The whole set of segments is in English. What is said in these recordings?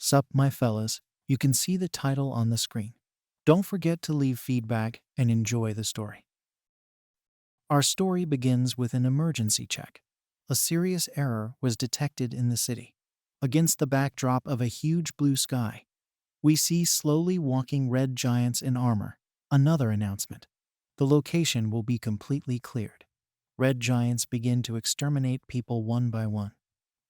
Sup, my fellas, you can see the title on the screen. Don't forget to leave feedback and enjoy the story. Our story begins with an emergency check. A serious error was detected in the city. Against the backdrop of a huge blue sky, we see slowly walking red giants in armor. Another announcement. The location will be completely cleared. Red giants begin to exterminate people one by one.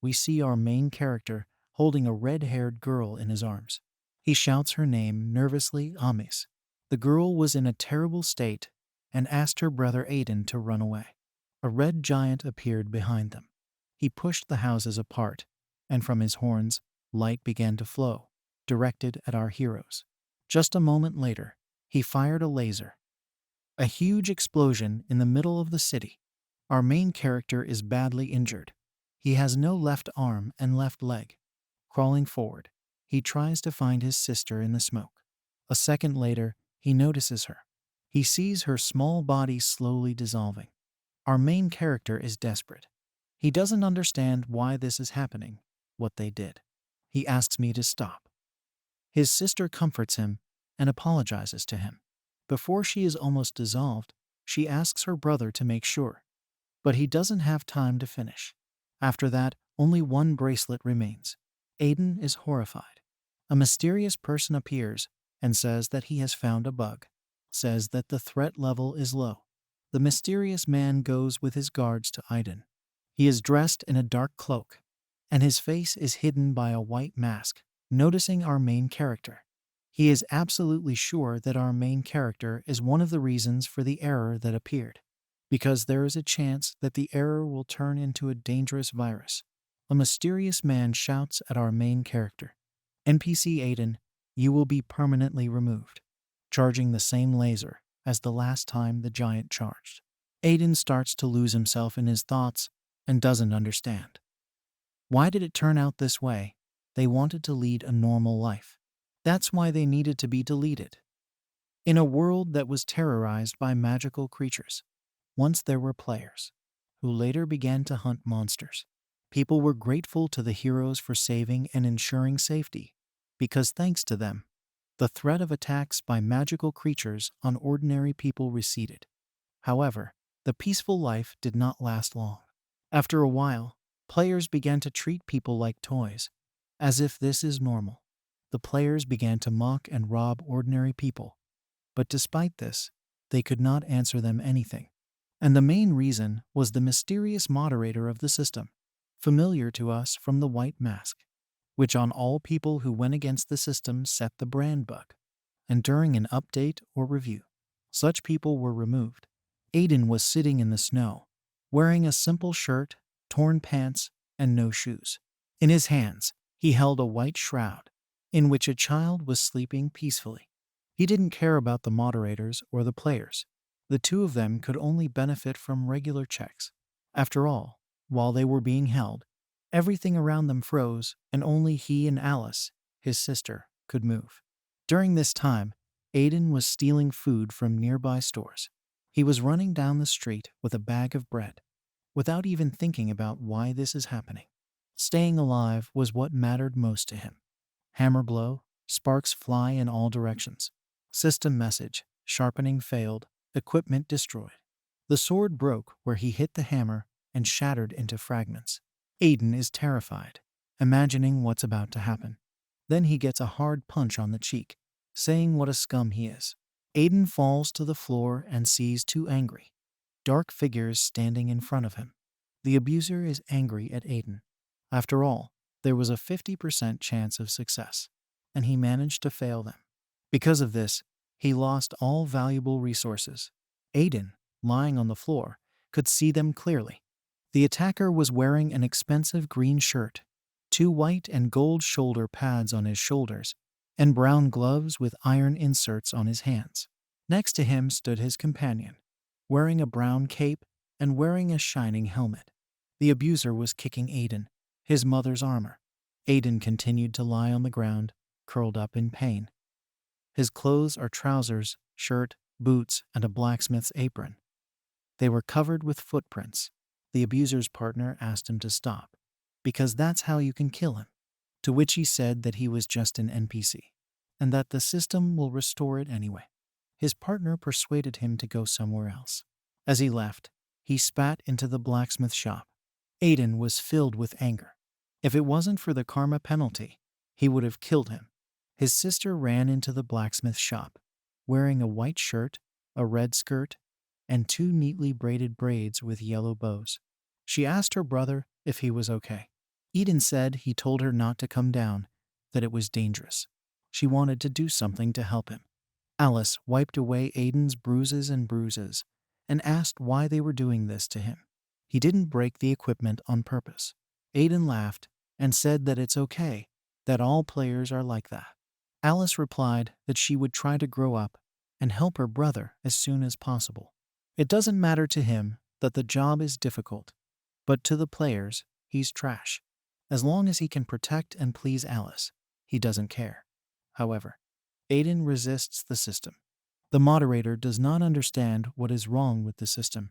We see our main character holding a red-haired girl in his arms. He shouts her name nervously, Amis. The girl was in a terrible state and asked her brother Aiden to run away. A red giant appeared behind them. He pushed the houses apart, and from his horns, light began to flow, directed at our heroes. Just a moment later, he fired a laser. A huge explosion in the middle of the city. Our main character is badly injured. He has no left arm and left leg. Crawling forward, he tries to find his sister in the smoke. A second later, he notices her. He sees her small body slowly dissolving. Our main character is desperate. He doesn't understand why this is happening, what they did. He asks me to stop. His sister comforts him and apologizes to him. Before she is almost dissolved, she asks her brother to make sure. But he doesn't have time to finish. After that, only one bracelet remains. Aiden is horrified. A mysterious person appears and says that he has found a bug. Says that the threat level is low. The mysterious man goes with his guards to Aiden. He is dressed in a dark cloak, and his face is hidden by a white mask. Noticing our main character, he is absolutely sure that our main character is one of the reasons for the error that appeared, because there is a chance that the error will turn into a dangerous virus. A mysterious man shouts at our main character, NPC Aiden, you will be permanently removed, charging the same laser as the last time the giant charged. Aiden starts to lose himself in his thoughts and doesn't understand. Why did it turn out this way? They wanted to lead a normal life. That's why they needed to be deleted. In a world that was terrorized by magical creatures, once there were players who later began to hunt monsters. People were grateful to the heroes for saving and ensuring safety, because thanks to them, the threat of attacks by magical creatures on ordinary people receded. However, the peaceful life did not last long. After a while, players began to treat people like toys, as if this is normal. The players began to mock and rob ordinary people, but despite this, they could not answer them anything. And the main reason was the mysterious moderator of the system, familiar to us from the white mask, which on all people who went against the system set the brand bug. And during an update or review, such people were removed. Aiden was sitting in the snow, wearing a simple shirt, torn pants, and no shoes. In his hands, he held a white shroud, in which a child was sleeping peacefully. He didn't care about the moderators or the players. The two of them could only benefit from regular checks. After all, while they were being held, everything around them froze, and only he and Alice, his sister, could move. During this time, Aiden was stealing food from nearby stores. He was running down the street with a bag of bread, without even thinking about why this is happening. Staying alive was what mattered most to him. Hammer blow, sparks fly in all directions. System message, sharpening failed, equipment destroyed. The sword broke where he hit the hammer and shattered into fragments. Aiden is terrified, imagining what's about to happen. Then he gets a hard punch on the cheek, saying what a scum he is. Aiden falls to the floor and sees two angry, dark figures standing in front of him. The abuser is angry at Aiden. After all, there was a 50% chance of success, and he managed to fail them. Because of this, he lost all valuable resources. Aiden, lying on the floor, could see them clearly. The attacker was wearing an expensive green shirt, 2 white and gold shoulder pads on his shoulders, and brown gloves with iron inserts on his hands. Next to him stood his companion, wearing a brown cape and wearing a shining helmet. The abuser was kicking Aiden, his mother's armor. Aiden continued to lie on the ground, curled up in pain. His clothes are trousers, shirt, boots, and a blacksmith's apron. They were covered with footprints. The abuser's partner asked him to stop, because that's how you can kill him. to which he said that he was just an NPC, and that the system will restore it anyway. His partner persuaded him to go somewhere else. As he left, he spat into the blacksmith shop. Aiden was filled with anger. If it wasn't for the karma penalty, he would have killed him. His sister ran into the blacksmith shop, wearing a white shirt, a red skirt, and 2 neatly braided braids with yellow bows. She asked her brother if he was okay. Aiden said he told her not to come down, that it was dangerous. She wanted to do something to help him. Alice wiped away Aiden's bruises and asked why they were doing this to him. He didn't break the equipment on purpose. Aiden laughed and said that it's okay, that all players are like that. Alice replied that she would try to grow up and help her brother as soon as possible. It doesn't matter to him that the job is difficult, but to the players, he's trash. As long as he can protect and please Alice, he doesn't care. However, Aiden resists the system. The moderator does not understand what is wrong with the system,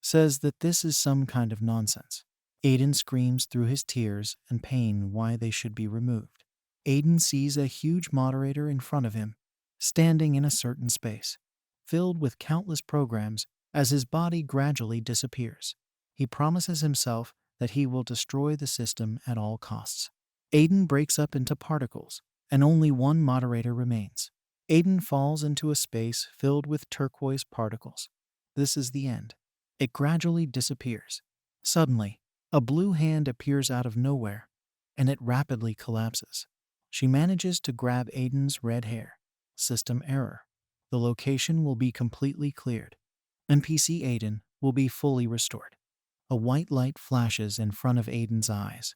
says that this is some kind of nonsense. Aiden screams through his tears and pain why they should be removed. Aiden sees a huge moderator in front of him, standing in a certain space, filled with countless programs as his body gradually disappears. He promises himself that he will destroy the system at all costs. Aiden breaks up into particles, and only one moderator remains. Aiden falls into a space filled with turquoise particles. This is the end. It gradually disappears. Suddenly, a blue hand appears out of nowhere, and it rapidly collapses. She manages to grab Aiden's red hair. System error. The location will be completely cleared. NPC Aiden will be fully restored. A white light flashes in front of Aiden's eyes,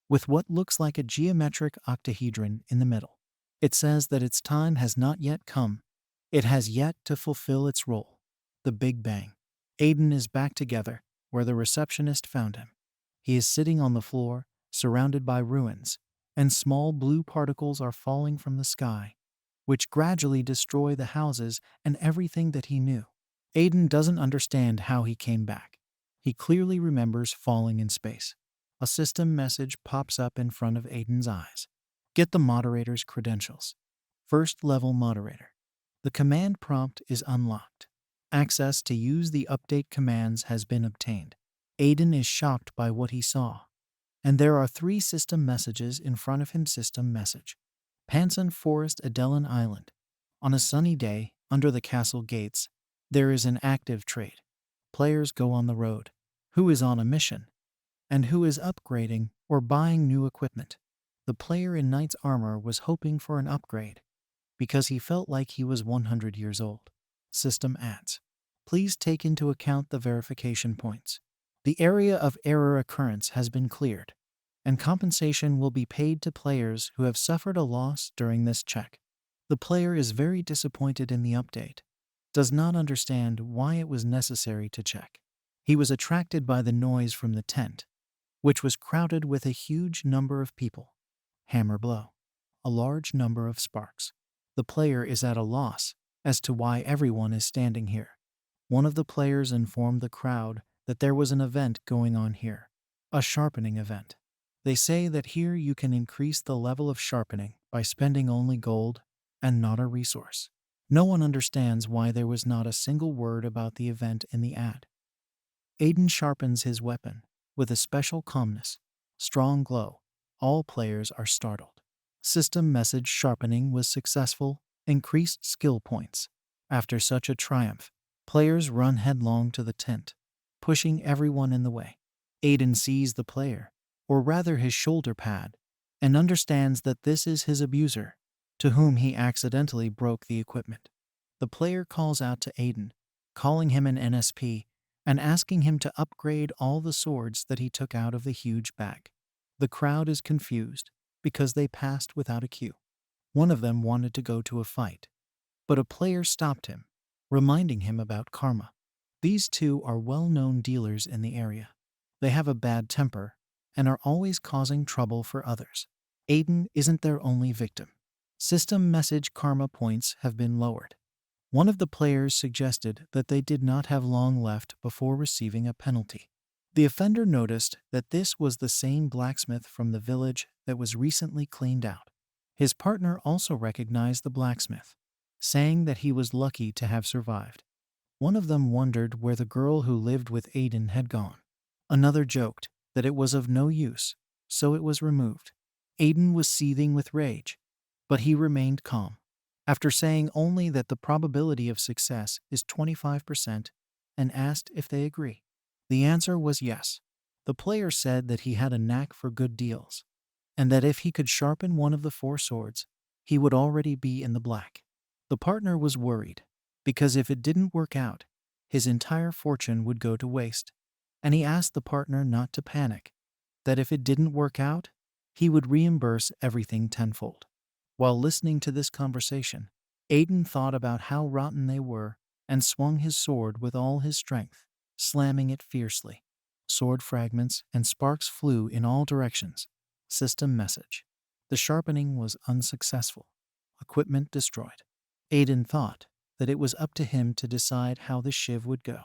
with what looks like a geometric octahedron in the middle. It says that its time has not yet come. It has yet to fulfill its role. The Big Bang. Aiden is back together where the receptionist found him. He is sitting on the floor, surrounded by ruins, and small blue particles are falling from the sky, which gradually destroy the houses and everything that he knew. Aiden doesn't understand how he came back. He clearly remembers falling in space. A system message pops up in front of Aiden's eyes. Get the moderator's credentials. First level moderator. The command prompt is unlocked. Access to use the update commands has been obtained. Aiden is shocked by what he saw. And there are 3 system messages in front of him. System message. Panson Forest, Adelan Island. On a sunny day, under the castle gates, there is an active trade. Players go on the road. Who is on a mission? And who is upgrading or buying new equipment? The player in knight's armor was hoping for an upgrade because he felt like he was 100 years old. System adds. Please take into account the verification points. The area of error occurrence has been cleared, and compensation will be paid to players who have suffered a loss during this check. The player is very disappointed in the update, does not understand why it was necessary to check. He was attracted by the noise from the tent, which was crowded with a huge number of people. Hammer blow. A large number of sparks. The player is at a loss as to why everyone is standing here. One of the players informed the crowd that there was an event going on here, a sharpening event. They say that here you can increase the level of sharpening by spending only gold and not a resource. No one understands why there was not a single word about the event in the ad. Aiden sharpens his weapon with a special calmness, strong glow. All players are startled. System message sharpening was successful, increased skill points. After such a triumph, players run headlong to the tent, pushing everyone in the way. Aiden sees the player, or rather his shoulder pad, and understands that this is his abuser, to whom he accidentally broke the equipment. The player calls out to Aiden, calling him an NSP, and asking him to upgrade all the swords that he took out of the huge bag. The crowd is confused because they passed without a queue. One of them wanted to go to a fight, but a player stopped him, reminding him about karma. These 2 are well-known dealers in the area. They have a bad temper and are always causing trouble for others. Aiden isn't their only victim. System message karma points have been lowered. One of the players suggested that they did not have long left before receiving a penalty. The offender noticed that this was the same blacksmith from the village that was recently cleaned out. His partner also recognized the blacksmith, saying that he was lucky to have survived. One of them wondered where the girl who lived with Aiden had gone. Another joked that it was of no use, so it was removed. Aiden was seething with rage, but he remained calm. After saying only that the probability of success is 25% and asked if they agree. The answer was yes. The player said that he had a knack for good deals, and that if he could sharpen one of the 4 swords, he would already be in the black. The partner was worried, because if it didn't work out, his entire fortune would go to waste, and he asked the partner not to panic, that if it didn't work out, he would reimburse everything tenfold. While listening to this conversation, Aiden thought about how rotten they were and swung his sword with all his strength, slamming it fiercely. Sword fragments and sparks flew in all directions. System message. The sharpening was unsuccessful. Equipment destroyed. Aiden thought that it was up to him to decide how the shiv would go.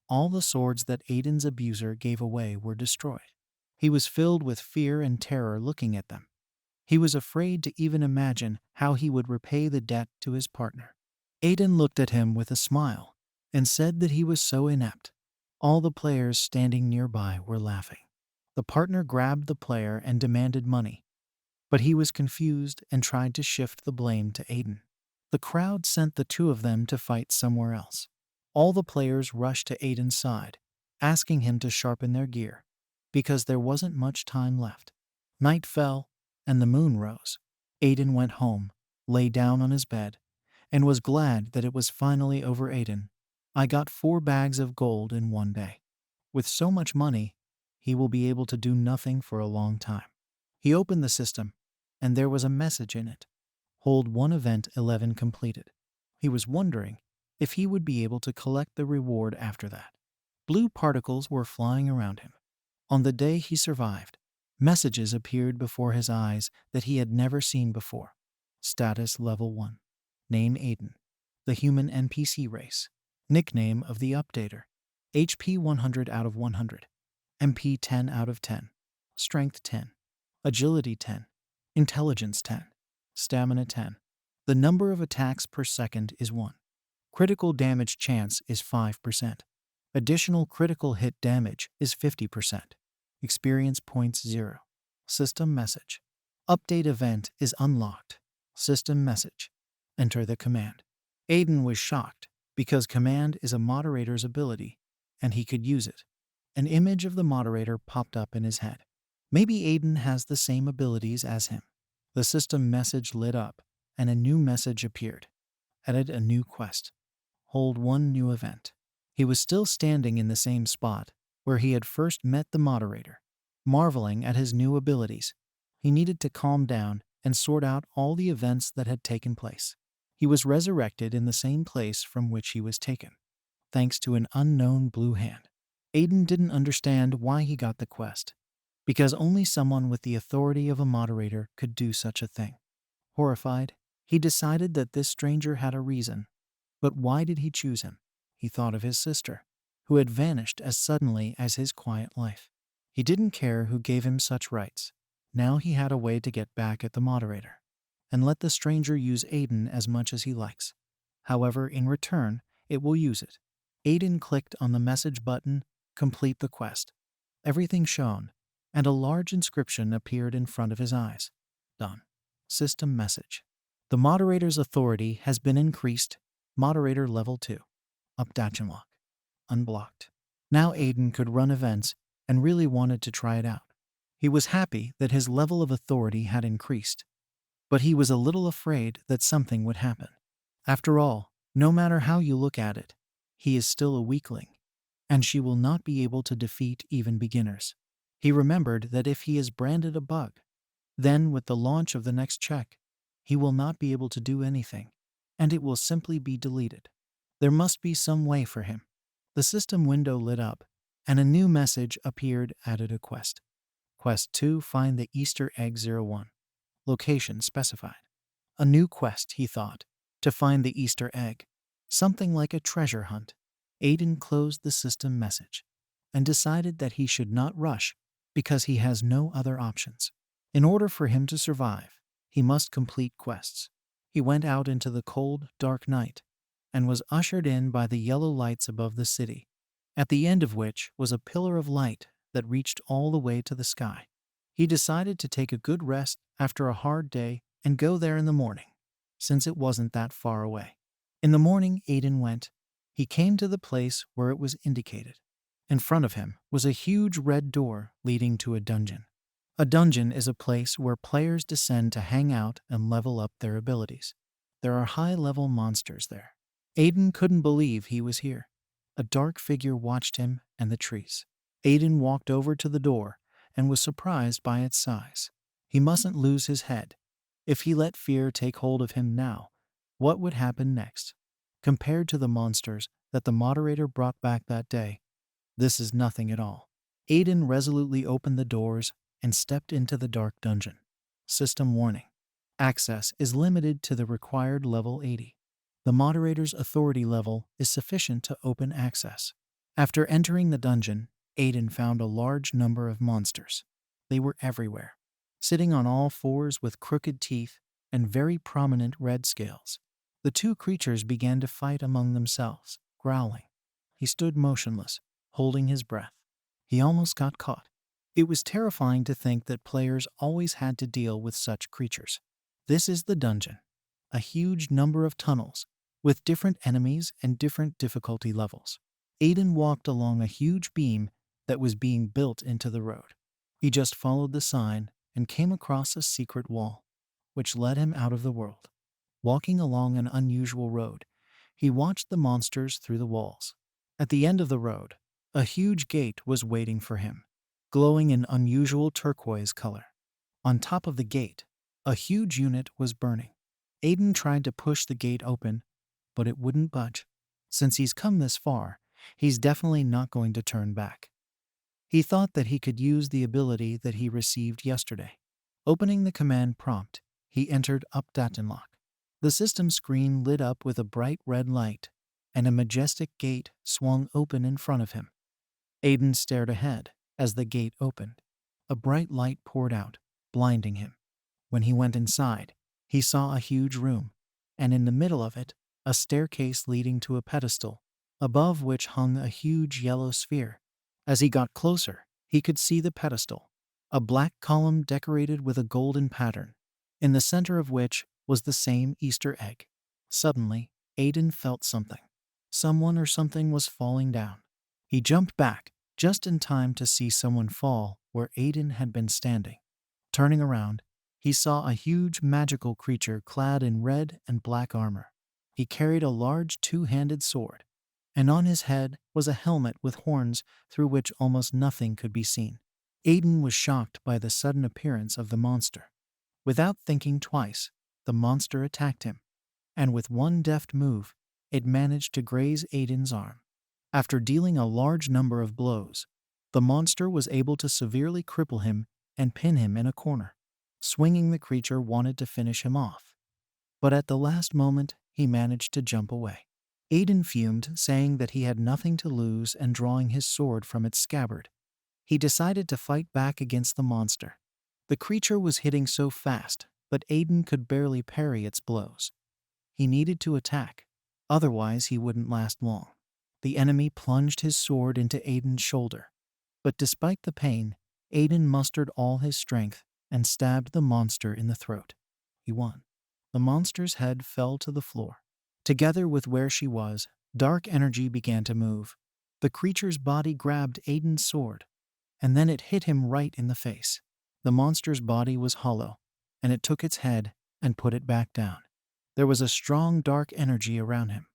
All the swords that Aiden's abuser gave away were destroyed. He was filled with fear and terror looking at them. He was afraid to even imagine how he would repay the debt to his partner. Aiden looked at him with a smile and said that he was so inept. All the players standing nearby were laughing. The partner grabbed the player and demanded money, but he was confused and tried to shift the blame to Aiden. The crowd sent the 2 of them to fight somewhere else. All the players rushed to Aiden's side, asking him to sharpen their gear, because there wasn't much time left. Night fell, and the moon rose. Aiden went home, lay down on his bed, and was glad that it was finally over. Aiden, I got 4 bags of gold in one day. With so much money, he will be able to do nothing for a long time. He opened the system, and there was a message in it. Hold 1 event 11 completed. He was wondering if he would be able to collect the reward after that. Blue particles were flying around him. On the day he survived, messages appeared before his eyes that he had never seen before. Status level 1. Name Aiden. The human NPC race. Nickname of the updater. HP 100 out of 100. MP 10 out of 10. Strength 10. Agility 10. Intelligence 10. Stamina 10. The number of attacks per second is 1. Critical damage chance is 5%. Additional critical hit damage is 50%. Experience points 0. System message. Update event is unlocked. System message. Enter the command. Aiden was shocked because command is a moderator's ability and he could use it. An image of the moderator popped up in his head. Maybe Aiden has the same abilities as him. The system message lit up and a new message appeared. Added a new quest. Hold 1 new event. He was still standing in the same spot where he had first met the moderator, marveling at his new abilities. He needed to calm down and sort out all the events that had taken place. He was resurrected in the same place from which he was taken, thanks to an unknown blue hand. Aiden didn't understand why he got the quest, because only someone with the authority of a moderator could do such a thing. Horrified, he decided that this stranger had a reason. But why did he choose him? He thought of his sister, who had vanished as suddenly as his quiet life. He didn't care who gave him such rights. Now he had a way to get back at the moderator and let the stranger use Aiden as much as he likes. However, in return, it will use it. Aiden clicked on the message button, complete the quest. Everything shone, and a large inscription appeared in front of his eyes. Done. System message. The moderator's authority has been increased. Moderator level 2. Update unlock. Unblocked. Now Aiden could run events and really wanted to try it out. He was happy that his level of authority had increased, but he was a little afraid that something would happen. After all, no matter how you look at it, he is still a weakling, and she will not be able to defeat even beginners. He remembered that if he is branded a bug, then with the launch of the next check, he will not be able to do anything, and it will simply be deleted. There must be some way for him. The system window lit up, and a new message appeared. Added a quest. Quest 2, find the Easter egg 01. Location specified. A new quest, he thought, to find the Easter egg. Something like a treasure hunt. Aiden closed the system message and decided that he should not rush because he has no other options. In order for him to survive, he must complete quests. He went out into the cold, dark night and was ushered in by the yellow lights above the city, at the end of which was a pillar of light that reached all the way to the sky. He decided to take a good rest after a hard day and go there in the morning, since it wasn't that far away. In the morning, Aiden went. He came to the place where it was indicated. In front of him was a huge red door leading to a dungeon. A dungeon is a place where players descend to hang out and level up their abilities. There are high-level monsters there. Aiden couldn't believe he was here. A dark figure watched him and the trees. Aiden walked over to the door and was surprised by its size. He mustn't lose his head. If he let fear take hold of him now, what would happen next? Compared to the monsters that the moderator brought back that day, this is nothing at all. Aiden resolutely opened the doors and stepped into the dark dungeon. System warning. Access is limited to the required level 80. The moderator's authority level is sufficient to open access. After entering the dungeon, Aiden found a large number of monsters. They were everywhere, sitting on all fours with crooked teeth and very prominent red scales. The two creatures began to fight among themselves, growling. He stood motionless, holding his breath. He almost got caught. It was terrifying to think that players always had to deal with such creatures. This is the dungeon, a huge number of tunnels with different enemies and different difficulty levels. Aiden walked along a huge beam that was being built into the road. He just followed the sign and came across a secret wall, which led him out of the world. Walking along an unusual road, he watched the monsters through the walls. At the end of the road, a huge gate was waiting for him, glowing in unusual turquoise color. On top of the gate, a huge unit was burning. Aiden tried to push the gate open, but it wouldn't budge. Since he's come this far, he's definitely not going to turn back. He thought that he could use the ability that he received yesterday. Opening the command prompt, he entered Updatenlock. The system screen lit up with a bright red light, and a majestic gate swung open in front of him. Aiden stared ahead as the gate opened. A bright light poured out, blinding him. When he went inside, he saw a huge room, and in the middle of it, a staircase leading to a pedestal, above which hung a huge yellow sphere. As he got closer, he could see the pedestal, a black column decorated with a golden pattern, in the center of which was the same Easter egg. Suddenly, Aiden felt something. Someone or something was falling down. He jumped back, just in time to see someone fall where Aiden had been standing. Turning around, he saw a huge magical creature clad in red and black armor. He carried a large two-handed sword, and on his head was a helmet with horns through which almost nothing could be seen. Aiden was shocked by the sudden appearance of the monster. Without thinking twice, the monster attacked him, and with one deft move, it managed to graze Aiden's arm. After dealing a large number of blows, the monster was able to severely cripple him and pin him in a corner. Swinging, the creature wanted to finish him off, but at the last moment, he managed to jump away. Aiden fumed, saying that he had nothing to lose, and drawing his sword from its scabbard, he decided to fight back against the monster. The creature was hitting so fast, but Aiden could barely parry its blows. He needed to attack, otherwise he wouldn't last long. The enemy plunged his sword into Aiden's shoulder, but despite the pain, Aiden mustered all his strength and stabbed the monster in the throat. He won. The monster's head fell to the floor. Together with where she was, dark energy began to move. The creature's body grabbed Aiden's sword, and then it hit him right in the face. The monster's body was hollow, and it took its head and put it back down. There was a strong dark energy around him.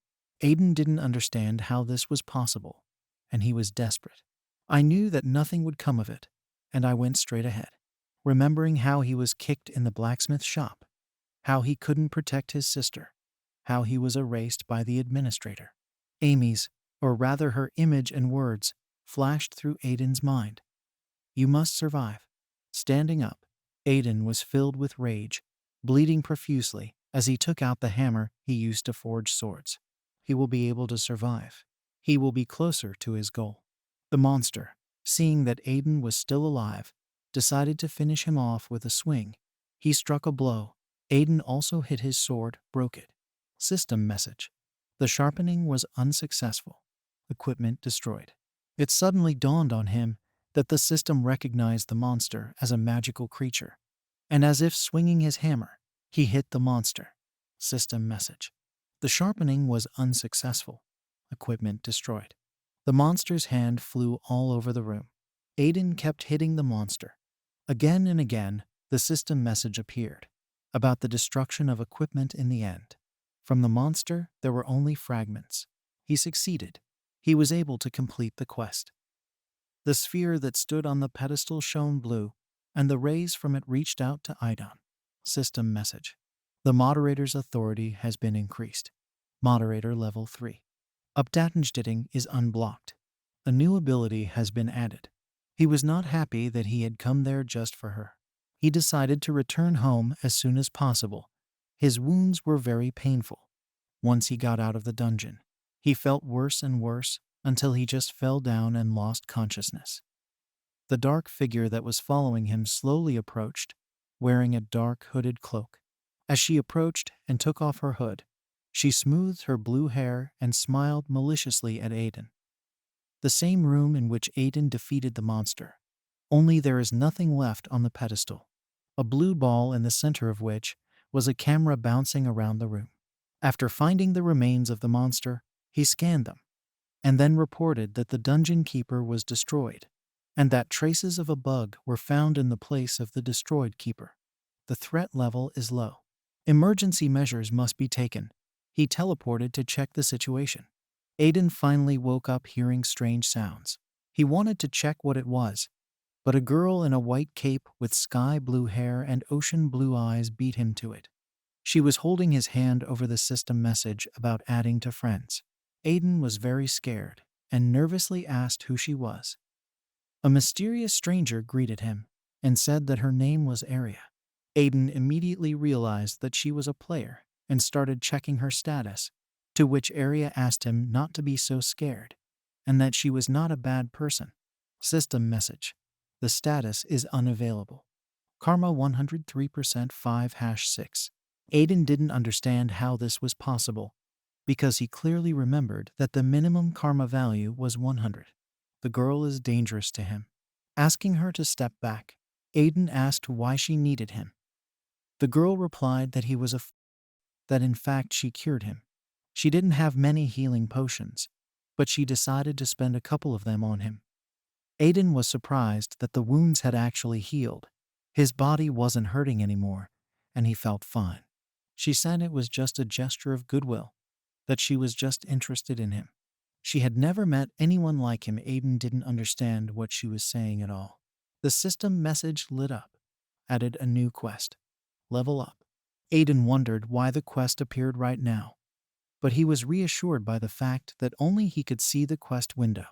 Aiden didn't understand how this was possible, and he was desperate. I knew that nothing would come of it, and I went straight ahead, remembering how he was kicked in the blacksmith shop, how he couldn't protect his sister, how he was erased by the administrator. Amy's, or rather her image and words, flashed through Aiden's mind. You must survive. Standing up, Aiden was filled with rage, bleeding profusely as he took out the hammer he used to forge swords. He will be able to survive. He will be closer to his goal. The monster, seeing that Aiden was still alive, decided to finish him off with a swing. He struck a blow. Aiden also hit his sword, broke it. System message. The sharpening was unsuccessful. Equipment destroyed. It suddenly dawned on him that the system recognized the monster as a magical creature, and as if swinging his hammer, he hit the monster. System message. The sharpening was unsuccessful. Equipment destroyed. The monster's hand flew all over the room. Aiden kept hitting the monster. Again and again, the system message appeared about the destruction of equipment in the end. From the monster, there were only fragments. He succeeded. He was able to complete the quest. The sphere that stood on the pedestal shone blue, and the rays from it reached out to Aidan. System message. The moderator's authority has been increased. Moderator Level 3. Updating is unblocked. A new ability has been added. He was not happy that he had come there just for her. He decided to return home as soon as possible. His wounds were very painful. Once he got out of the dungeon, he felt worse and worse until he just fell down and lost consciousness. The dark figure that was following him slowly approached, wearing a dark hooded cloak. As she approached and took off her hood, she smoothed her blue hair and smiled maliciously at Aiden. The same room in which Aiden defeated the monster, only there is nothing left on the pedestal. A blue ball in the center of which was a camera bouncing around the room. After finding the remains of the monster, he scanned them, and then reported that the dungeon keeper was destroyed, and that traces of a bug were found in the place of the destroyed keeper. The threat level is low. Emergency measures must be taken. He teleported to check the situation. Aiden finally woke up hearing strange sounds. He wanted to check what it was, but a girl in a white cape with sky blue hair and ocean blue eyes beat him to it. She was holding his hand over the system message about adding to friends. Aiden was very scared and nervously asked who she was. A mysterious stranger greeted him and said that her name was Aria. Aiden immediately realized that she was a player and started checking her status, to which Aria asked him not to be so scared and that she was not a bad person. System message. The status is unavailable. Karma 103% 5-6. Aiden didn't understand how this was possible, because he clearly remembered that the minimum karma value was 100. The girl is dangerous to him. Asking her to step back, Aiden asked why she needed him. The girl replied that he was that in fact she cured him. She didn't have many healing potions, but she decided to spend a couple of them on him. Aiden was surprised that the wounds had actually healed. His body wasn't hurting anymore, and he felt fine. She said it was just a gesture of goodwill, that she was just interested in him. She had never met anyone like him. Aiden didn't understand what she was saying at all. The system message lit up, added a new quest. Level up. Aiden wondered why the quest appeared right now, but he was reassured by the fact that only he could see the quest window.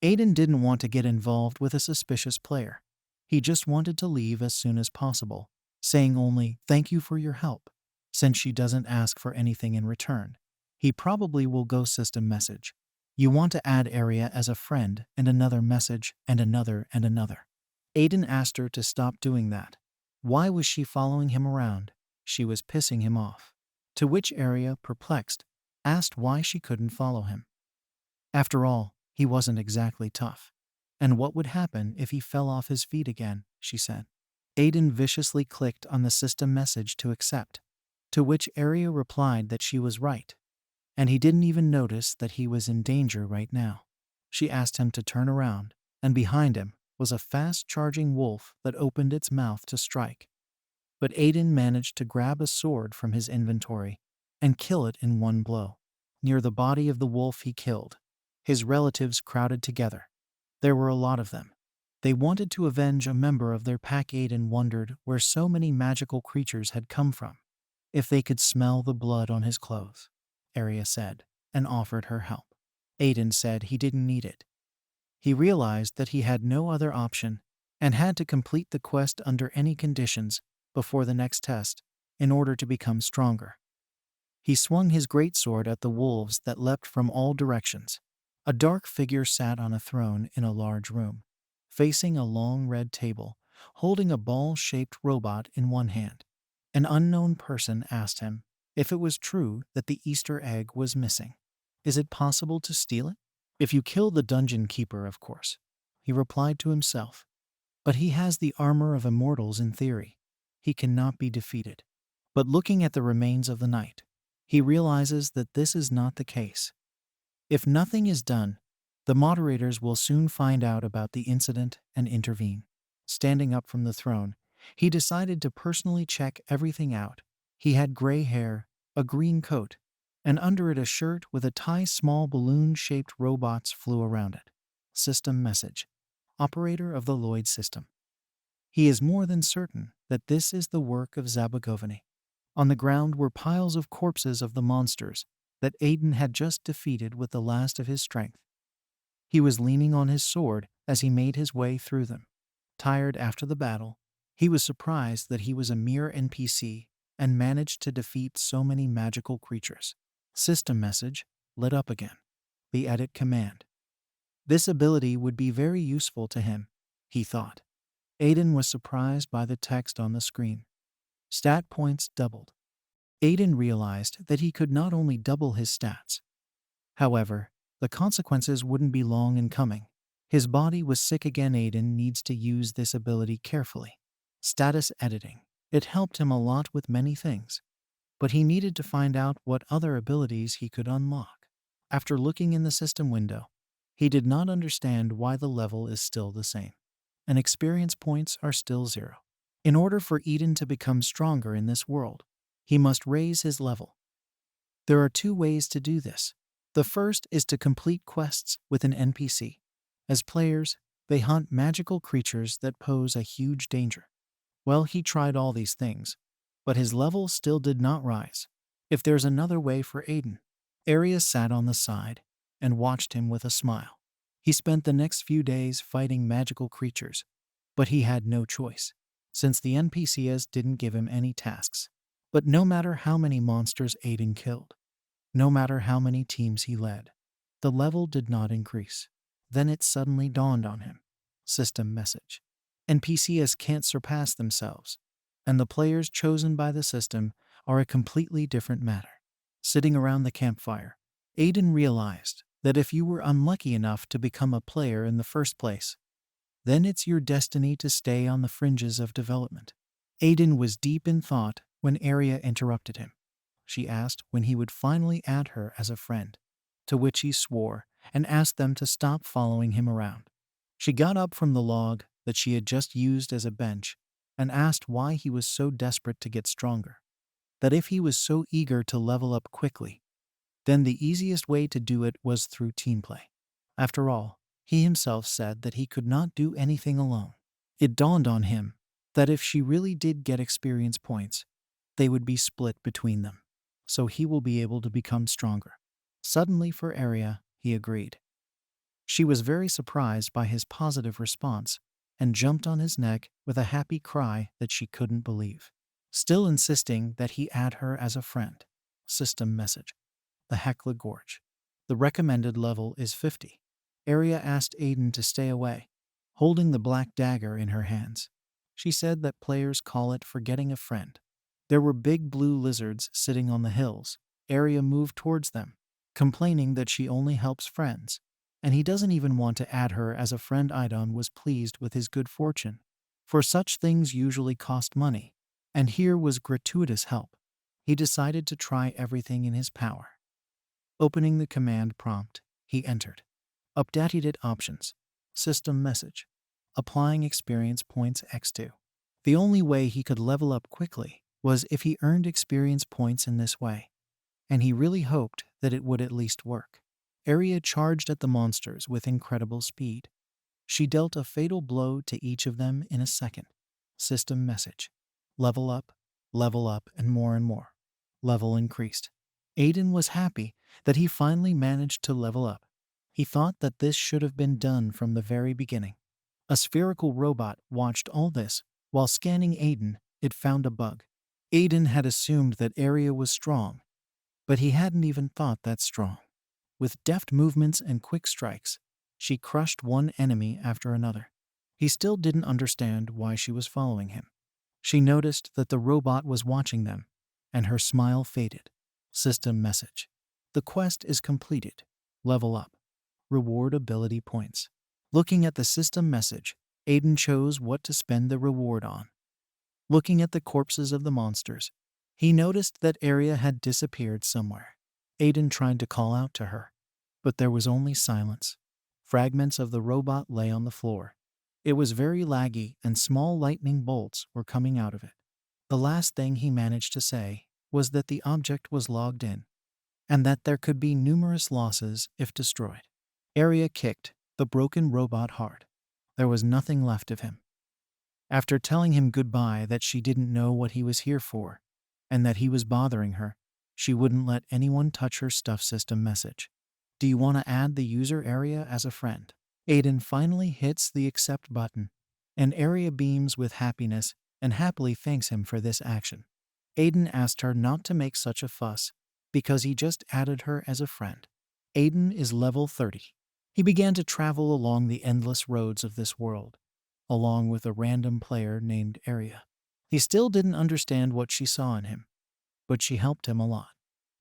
Aiden didn't want to get involved with a suspicious player. He just wanted to leave as soon as possible, saying only, "Thank you for your help." Since she doesn't ask for anything in return, he probably will go system message. You want to add Aria as a friend, and another message, and another and another. Aiden asked her to stop doing that. Why was she following him around? She was pissing him off. To which Aria, perplexed, asked why she couldn't follow him. After all, he wasn't exactly tough. And what would happen if he fell off his feet again, she said. Aiden viciously clicked on the system message to accept, to which Aria replied that she was right, and he didn't even notice that he was in danger right now. She asked him to turn around, and behind him was a fast-charging wolf that opened its mouth to strike. But Aiden managed to grab a sword from his inventory and kill it in one blow. Near the body of the wolf he killed, his relatives crowded together. There were a lot of them. They wanted to avenge a member of their pack. Aiden wondered where so many magical creatures had come from. If they could smell the blood on his clothes, Aria said, and offered her help. Aiden said he didn't need it. He realized that he had no other option and had to complete the quest under any conditions before the next test in order to become stronger. He swung his greatsword at the wolves that leapt from all directions. A dark figure sat on a throne in a large room, facing a long red table holding a ball-shaped robot in one hand. An unknown person asked him if it was true that the Easter egg was missing. Is it possible to steal it? If you kill the dungeon keeper, of course. He replied to himself. But he has the armor of immortals in theory. He cannot be defeated. But looking at the remains of the night, he realizes that this is not the case. If nothing is done, the moderators will soon find out about the incident and intervene. Standing up from the throne, he decided to personally check everything out. He had gray hair, a green coat, and under it a shirt with a tie. Small balloon-shaped robots flew around it. System message. Operator of the Lloyd system. He is more than certain that this is the work of Zabagovany. On the ground were piles of corpses of the monsters that Aiden had just defeated with the last of his strength. He was leaning on his sword as he made his way through them. Tired after the battle, he was surprised that he was a mere NPC and managed to defeat so many magical creatures. System message, lit up again. The edit command. This ability would be very useful to him, he thought. Aiden was surprised by the text on the screen. Stat points doubled. Aiden realized that he could not only double his stats. However, the consequences wouldn't be long in coming. His body was sick again. Aiden needs to use this ability carefully. Status editing. It helped him a lot with many things, but he needed to find out what other abilities he could unlock. After looking in the system window, he did not understand why the level is still the same, and experience points are still 0. In order for Aiden to become stronger in this world, he must raise his level. There are 2 ways to do this. The first is to complete quests with an NPC. As players, they hunt magical creatures that pose a huge danger. Well, he tried all these things, but his level still did not rise. If there's another way for Aiden. Aria sat on the side and watched him with a smile. He spent the next few days fighting magical creatures, but he had no choice, since the NPCs didn't give him any tasks. But no matter how many monsters Aiden killed, no matter how many teams he led, the level did not increase. Then it suddenly dawned on him. System message. NPCs can't surpass themselves, and the players chosen by the system are a completely different matter. Sitting around the campfire, Aiden realized that if you were unlucky enough to become a player in the first place, then it's your destiny to stay on the fringes of development. Aiden was deep in thought when Aria interrupted him. She asked when he would finally add her as a friend, to which he swore and asked them to stop following him around. She got up from the log that she had just used as a bench and asked why he was so desperate to get stronger. That if he was so eager to level up quickly, then the easiest way to do it was through team play. After all, he himself said that he could not do anything alone. It dawned on him that if she really did get experience points, they would be split between them, so he will be able to become stronger. Suddenly for Aria, he agreed. She was very surprised by his positive response and jumped on his neck with a happy cry that she couldn't believe, still insisting that he add her as a friend. System message. The Hekla Gorge. The recommended level is 50. Aria asked Aiden to stay away, holding the black dagger in her hands. She said that players call it forgetting a friend. There were big blue lizards sitting on the hills. Aria moved towards them, complaining that she only helps friends, and he doesn't even want to add her as a friend. Aidan was pleased with his good fortune, for such things usually cost money, and here was gratuitous help. He decided to try everything in his power. Opening the command prompt, he entered. Updated options. System message. Applying experience points x2. The only way he could level up quickly was if he earned experience points in this way, and he really hoped that it would at least work. Aria charged at the monsters with incredible speed. She dealt a fatal blow to each of them in a second. System message. Level up, and more. Level increased. Aiden was happy that he finally managed to level up. He thought that this should have been done from the very beginning. A spherical robot watched all this. While scanning Aiden, it found a bug. Aiden had assumed that Aria was strong, but he hadn't even thought that strong. With deft movements and quick strikes, she crushed one enemy after another. He still didn't understand why she was following him. She noticed that the robot was watching them, and her smile faded. System message. The quest is completed. Level up. Reward ability points. Looking at the system message, Aiden chose what to spend the reward on. Looking at the corpses of the monsters, he noticed that Aria had disappeared somewhere. Aiden tried to call out to her, but there was only silence. Fragments of the robot lay on the floor. It was very laggy and small lightning bolts were coming out of it. The last thing he managed to say was that the object was logged in, and that there could be numerous losses if destroyed. Aria kicked the broken robot hard. There was nothing left of him. After telling him goodbye that she didn't know what he was here for, and that he was bothering her, she wouldn't let anyone touch her stuff system message. Do you want to add the user Aria as a friend? Aiden finally hits the accept button, and Aria beams with happiness and happily thanks him for this action. Aiden asked her not to make such a fuss because he just added her as a friend. Aiden is level 30. He began to travel along the endless roads of this world, along with a random player named Aria. He still didn't understand what she saw in him, but she helped him a lot,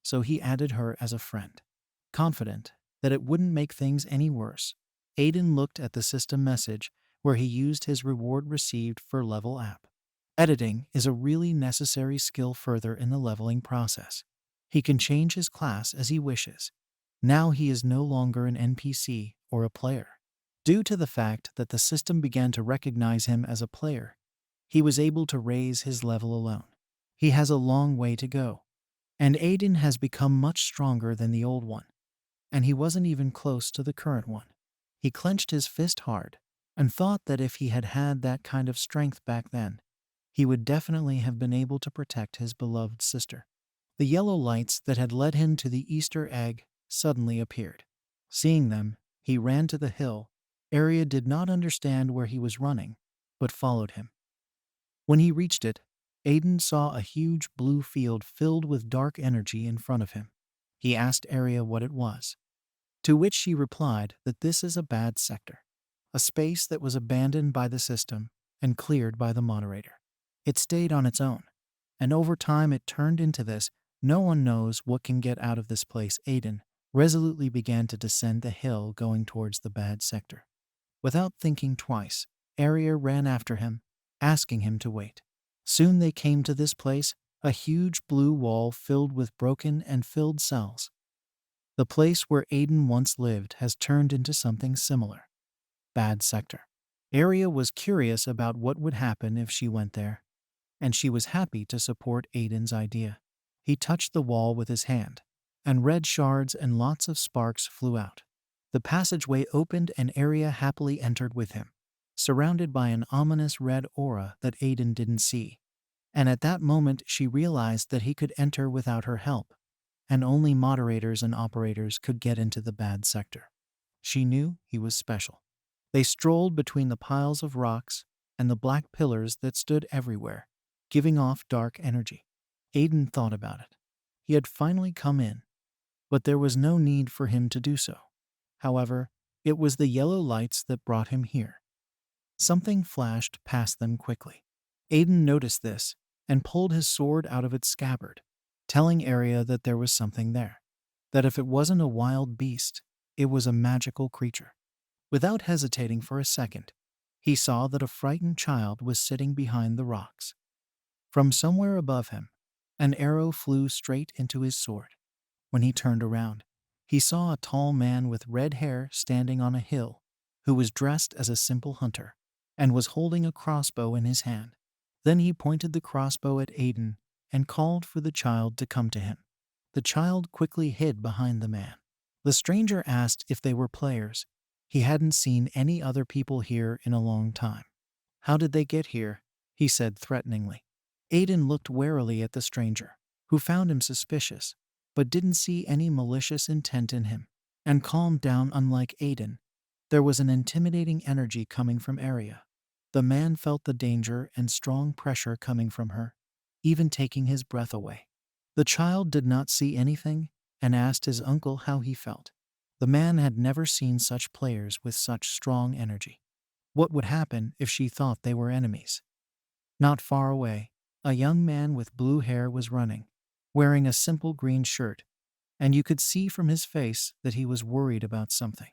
so he added her as a friend. Confident that it wouldn't make things any worse, Aiden looked at the system message where he used his reward received for level up. Editing is a really necessary skill further in the leveling process. He can change his class as he wishes. Now he is no longer an NPC or a player. Due to the fact that the system began to recognize him as a player, he was able to raise his level alone. He has a long way to go, and Aiden has become much stronger than the old one, and he wasn't even close to the current one. He clenched his fist hard and thought that if he had had that kind of strength back then, he would definitely have been able to protect his beloved sister. The yellow lights that had led him to the Easter egg suddenly appeared. Seeing them, he ran to the hill. Aria did not understand where he was running, but followed him. When he reached it, Aiden saw a huge blue field filled with dark energy in front of him. He asked Aria what it was, to which she replied that this is a bad sector, a space that was abandoned by the system and cleared by the moderator. It stayed on its own, and over time it turned into this. No one knows what can get out of this place. Aiden resolutely began to descend the hill going towards the bad sector. Without thinking twice, Aria ran after him, asking him to wait. Soon they came to this place, a huge blue wall filled with broken and filled cells. The place where Aiden once lived has turned into something similar. Bad sector. Aria was curious about what would happen if she went there, and she was happy to support Aiden's idea. He touched the wall with his hand, and red shards and lots of sparks flew out. The passageway opened and Aria happily entered with him, surrounded by an ominous red aura that Aiden didn't see. And at that moment she realized that he could enter without her help, and only moderators and operators could get into the bad sector. She knew he was special. They strolled between the piles of rocks and the black pillars that stood everywhere, giving off dark energy. Aiden thought about it. He had finally come in, but there was no need for him to do so. However, it was the yellow lights that brought him here. Something flashed past them quickly. Aiden noticed this and pulled his sword out of its scabbard, telling Aria that there was something there, that if it wasn't a wild beast, it was a magical creature. Without hesitating for a second, he saw that a frightened child was sitting behind the rocks. From somewhere above him, an arrow flew straight into his sword. When he turned around, he saw a tall man with red hair standing on a hill, who was dressed as a simple hunter and was holding a crossbow in his hand. Then he pointed the crossbow at Aiden and called for the child to come to him. The child quickly hid behind the man. The stranger asked if they were players. He hadn't seen any other people here in a long time. How did they get here? He said threateningly. Aiden looked warily at the stranger, who found him suspicious, but didn't see any malicious intent in him, and calmed down. Unlike Aiden, there was an intimidating energy coming from Aria. The man felt the danger and strong pressure coming from her, even taking his breath away. The child did not see anything and asked his uncle how he felt. The man had never seen such players with such strong energy. What would happen if she thought they were enemies? Not far away, a young man with blue hair was running, wearing a simple green shirt, and you could see from his face that he was worried about something.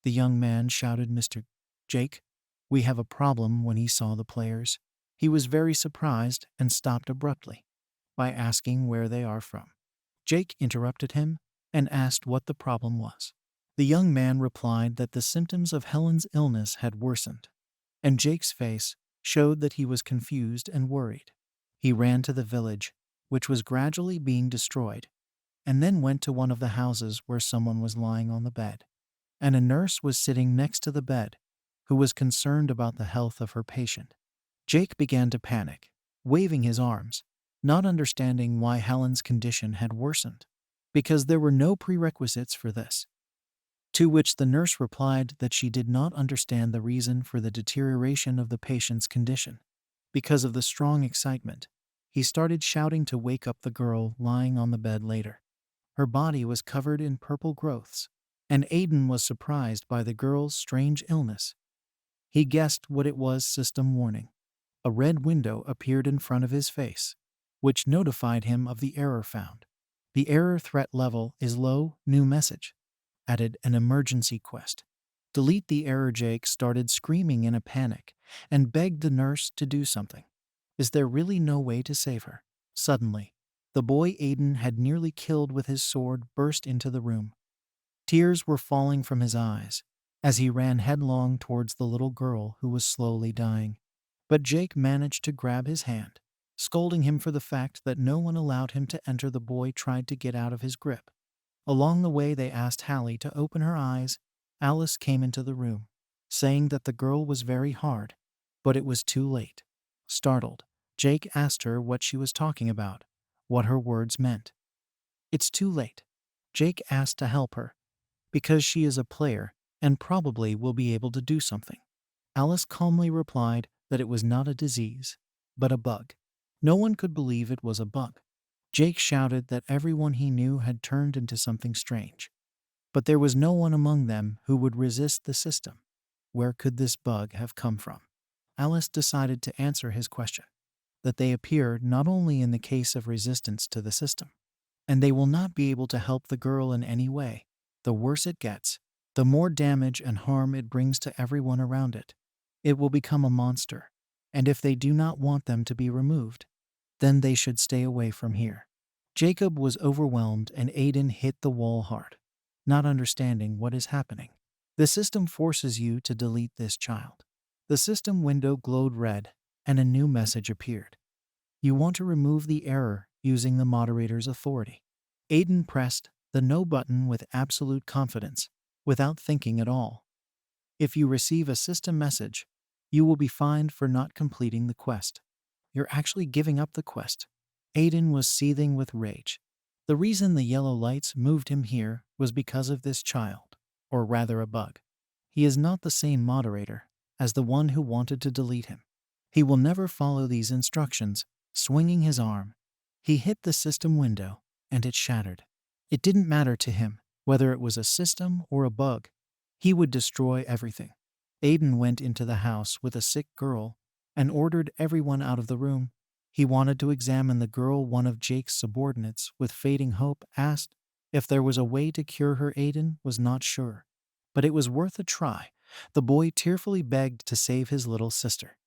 The young man shouted, "Mr. Jake, we have a problem." When he saw the players, he was very surprised and stopped abruptly by asking where they are from. Jake interrupted him and asked what the problem was. The young man replied that the symptoms of Helen's illness had worsened, and Jake's face showed that he was confused and worried. He ran to the village, which was gradually being destroyed, and then went to one of the houses where someone was lying on the bed, and a nurse was sitting next to the bed, who was concerned about the health of her patient. Jake began to panic, waving his arms, not understanding why Helen's condition had worsened, because there were no prerequisites for this. To which the nurse replied that she did not understand the reason for the deterioration of the patient's condition. Because of the strong excitement, he started shouting to wake up the girl lying on the bed later. Her body was covered in purple growths, and Aiden was surprised by the girl's strange illness. He guessed what it was. System warning. A red window appeared in front of his face, which notified him of the error found. The error threat level is low. New message. Added an emergency quest. Delete the error. Jake started screaming in a panic and begged the nurse to do something. Is there really no way to save her? Suddenly, the boy Aiden had nearly killed with his sword burst into the room. Tears were falling from his eyes as he ran headlong towards the little girl who was slowly dying. But Jake managed to grab his hand, scolding him for the fact that no one allowed him to enter. The boy tried to get out of his grip. Along the way, they asked Hallie to open her eyes. Alice came into the room, saying that the girl was very hard, but it was too late. Startled, Jake asked her what she was talking about, what her words meant. It's too late. Jake asked to help her, because she is a player and probably will be able to do something. Alice calmly replied that it was not a disease, but a bug. No one could believe it was a bug. Jake shouted that everyone he knew had turned into something strange, but there was no one among them who would resist the system. Where could this bug have come from? Alice decided to answer his question, that they appear not only in the case of resistance to the system, and they will not be able to help the girl in any way. The worse it gets, the more damage and harm it brings to everyone around it. It will become a monster, and if they do not want them to be removed, then they should stay away from here. Jacob was overwhelmed and Aiden hit the wall hard, not understanding what is happening. The system forces you to delete this child. The system window glowed red and a new message appeared. You want to remove the error using the moderator's authority. Aiden pressed the no button with absolute confidence, without thinking at all. If you receive a system message, you will be fined for not completing the quest. You're actually giving up the quest. Aiden was seething with rage. The reason the yellow lights moved him here was because of this child, or rather a bug. He is not the same moderator as the one who wanted to delete him. He will never follow these instructions. Swinging his arm, he hit the system window, and it shattered. It didn't matter to him whether it was a system or a bug. He would destroy everything. Aiden went into the house with a sick girl and ordered everyone out of the room. He wanted to examine the girl. One of Jake's subordinates, with fading hope, asked if there was a way to cure her. Aiden was not sure, but it was worth a try. The boy tearfully begged to save his little sister.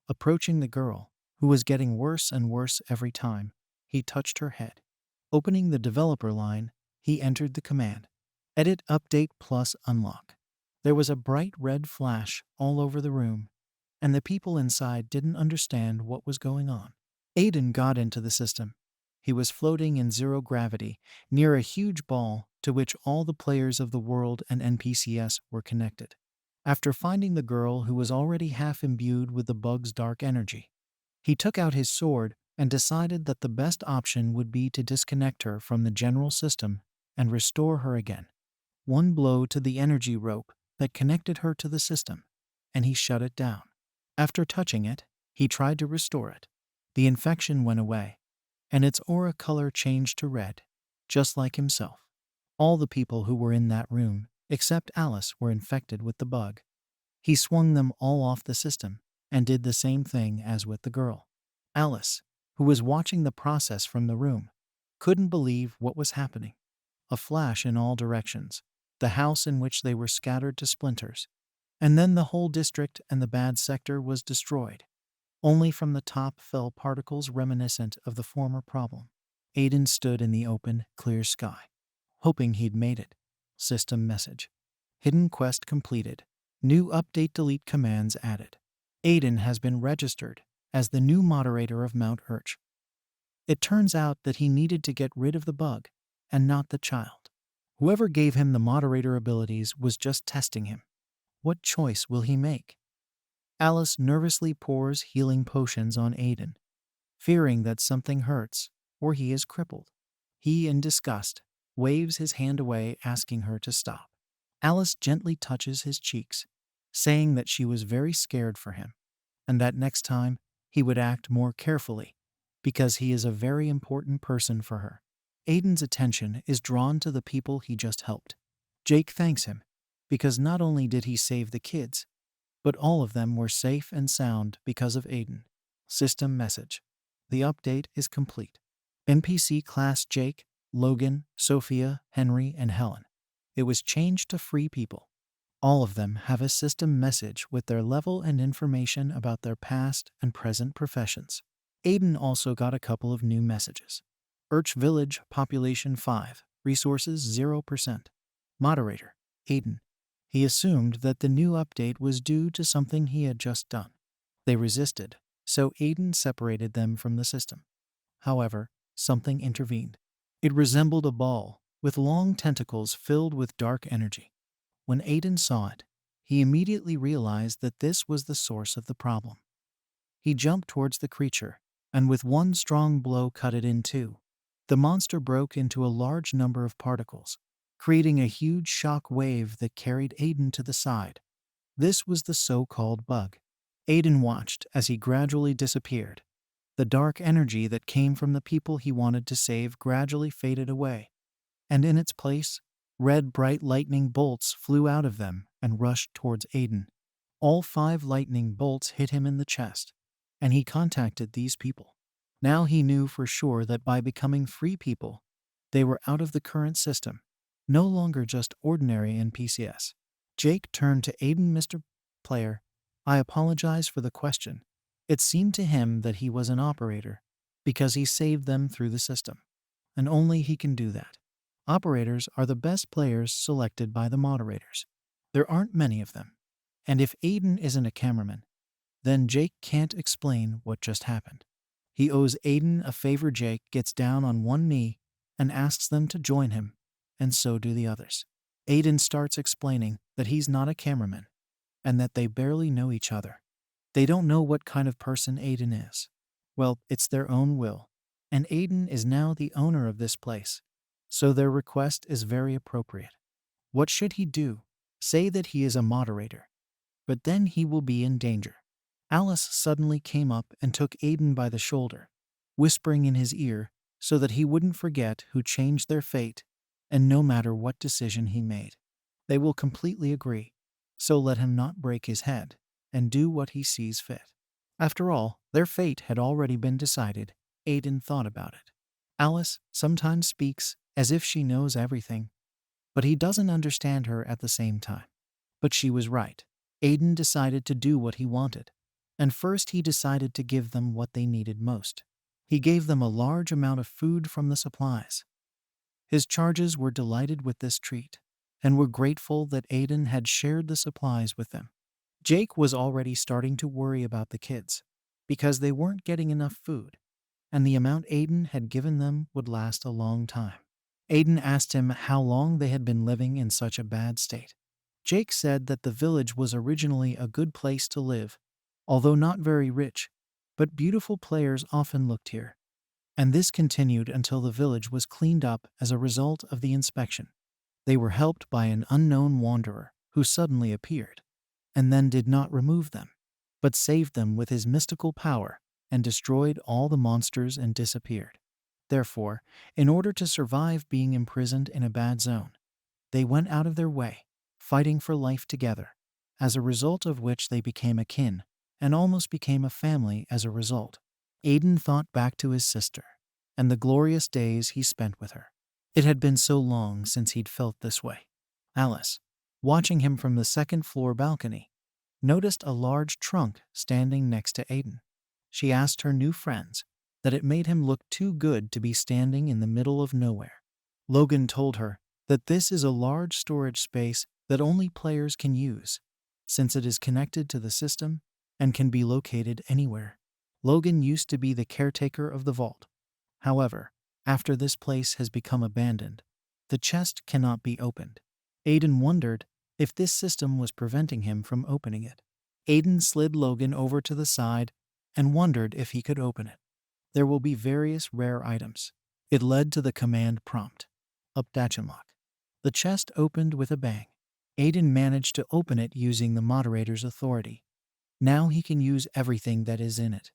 Approaching the girl, who was getting worse and worse every time, he touched her head. Opening the developer line, he entered the command: Edit Update plus Unlock. There was a bright red flash all over the room, and the people inside didn't understand what was going on. Aiden got into the system. He was floating in zero gravity near a huge ball to which all the players of the world and NPCs were connected. After finding the girl who was already half imbued with the bug's dark energy, he took out his sword and decided that the best option would be to disconnect her from the general system and restore her again. One blow to the energy rope that connected her to the system, and he shut it down. After touching it, he tried to restore it. The infection went away, and its aura color changed to red, just like himself. All the people who were in that room, except Alice, were infected with the bug. He swung them all off the system and did the same thing as with the girl. Alice, who was watching the process from the room, couldn't believe what was happening. A flash in all directions, the house in which they were scattered to splinters, and then the whole district and the bad sector was destroyed. Only from the top fell particles reminiscent of the former problem. Aiden stood in the open, clear sky, hoping he'd made it. System message. Hidden quest completed. New update delete commands added. Aiden has been registered as the new moderator of Mount Urch. It turns out that he needed to get rid of the bug, and not the child. Whoever gave him the moderator abilities was just testing him. What choice will he make? Alice nervously pours healing potions on Aiden, fearing that something hurts or he is crippled. He, in disgust, waves his hand away, asking her to stop. Alice gently touches his cheeks, saying that she was very scared for him, and that next time he would act more carefully because he is a very important person for her. Aiden's attention is drawn to the people he just helped. Jake thanks him because not only did he save the kids, but all of them were safe and sound because of Aiden. System message. The update is complete. NPC class Jake, Logan, Sophia, Henry, and Helen. It was changed to free people. All of them have a system message with their level and information about their past and present professions. Aiden also got a couple of new messages. Urch Village, population 5, resources 0%. Moderator, Aiden. He assumed that the new update was due to something he had just done. They resisted, so Aiden separated them from the system. However, something intervened. It resembled a ball, with long tentacles filled with dark energy. When Aiden saw it, he immediately realized that this was the source of the problem. He jumped towards the creature, and with one strong blow cut it in two. The monster broke into a large number of particles, creating a huge shock wave that carried Aiden to the side. This was the so-called bug. Aiden watched as he gradually disappeared. The dark energy that came from the people he wanted to save gradually faded away, and in its place, red bright lightning bolts flew out of them and rushed towards Aiden. All 5 lightning bolts hit him in the chest, and he contacted these people. Now he knew for sure that by becoming free people, they were out of the current system, no longer just ordinary NPCs. Jake turned to Aiden. Mr. Player, I apologize for the question. It seemed to him that he was an operator because he saved them through the system, and only he can do that. Operators are the best players selected by the moderators. There aren't many of them, and if Aiden isn't a cameraman, then Jake can't explain what just happened. He owes Aiden a favor. Jake gets down on one knee and asks them to join him, and so do the others. Aiden starts explaining that he's not a cameraman, and that they barely know each other. They don't know what kind of person Aiden is. Well, it's their own will, and Aiden is now the owner of this place, so their request is very appropriate. What should he do? Say that he is a moderator, but then he will be in danger. Alice suddenly came up and took Aiden by the shoulder, whispering in his ear so that he wouldn't forget who changed their fate, and no matter what decision he made, they will completely agree, so let him not break his head and do what he sees fit. After all, their fate had already been decided. Aiden thought about it. Alice sometimes speaks as if she knows everything, but he doesn't understand her at the same time. But she was right. Aiden decided to do what he wanted, and first he decided to give them what they needed most. He gave them a large amount of food from the supplies. His charges were delighted with this treat, and were grateful that Aiden had shared the supplies with them. Jake was already starting to worry about the kids, because they weren't getting enough food, and the amount Aiden had given them would last a long time. Aiden asked him how long they had been living in such a bad state. Jake said that the village was originally a good place to live, although not very rich, but beautiful players often looked here. And this continued until the village was cleaned up as a result of the inspection. They were helped by an unknown wanderer who suddenly appeared, and then did not remove them, but saved them with his mystical power and destroyed all the monsters and disappeared. Therefore, in order to survive being imprisoned in a bad zone, they went out of their way, fighting for life together, as a result of which they became akin and almost became a family as a result. Aiden thought back to his sister and the glorious days he spent with her. It had been so long since he'd felt this way. Alice, watching him from the second-floor balcony, noticed a large trunk standing next to Aiden. She asked her new friends that it made him look too good to be standing in the middle of nowhere. Logan told her that this is a large storage space that only players can use, since it is connected to the system and can be located anywhere. Logan used to be the caretaker of the vault. However, after this place has become abandoned, the chest cannot be opened. Aiden wondered if this system was preventing him from opening it. Aiden slid Logan over to the side and wondered if he could open it. There will be various rare items. It led to the command prompt. Updatchenlock. The chest opened with a bang. Aiden managed to open it using the moderator's authority. Now he can use everything that is in it.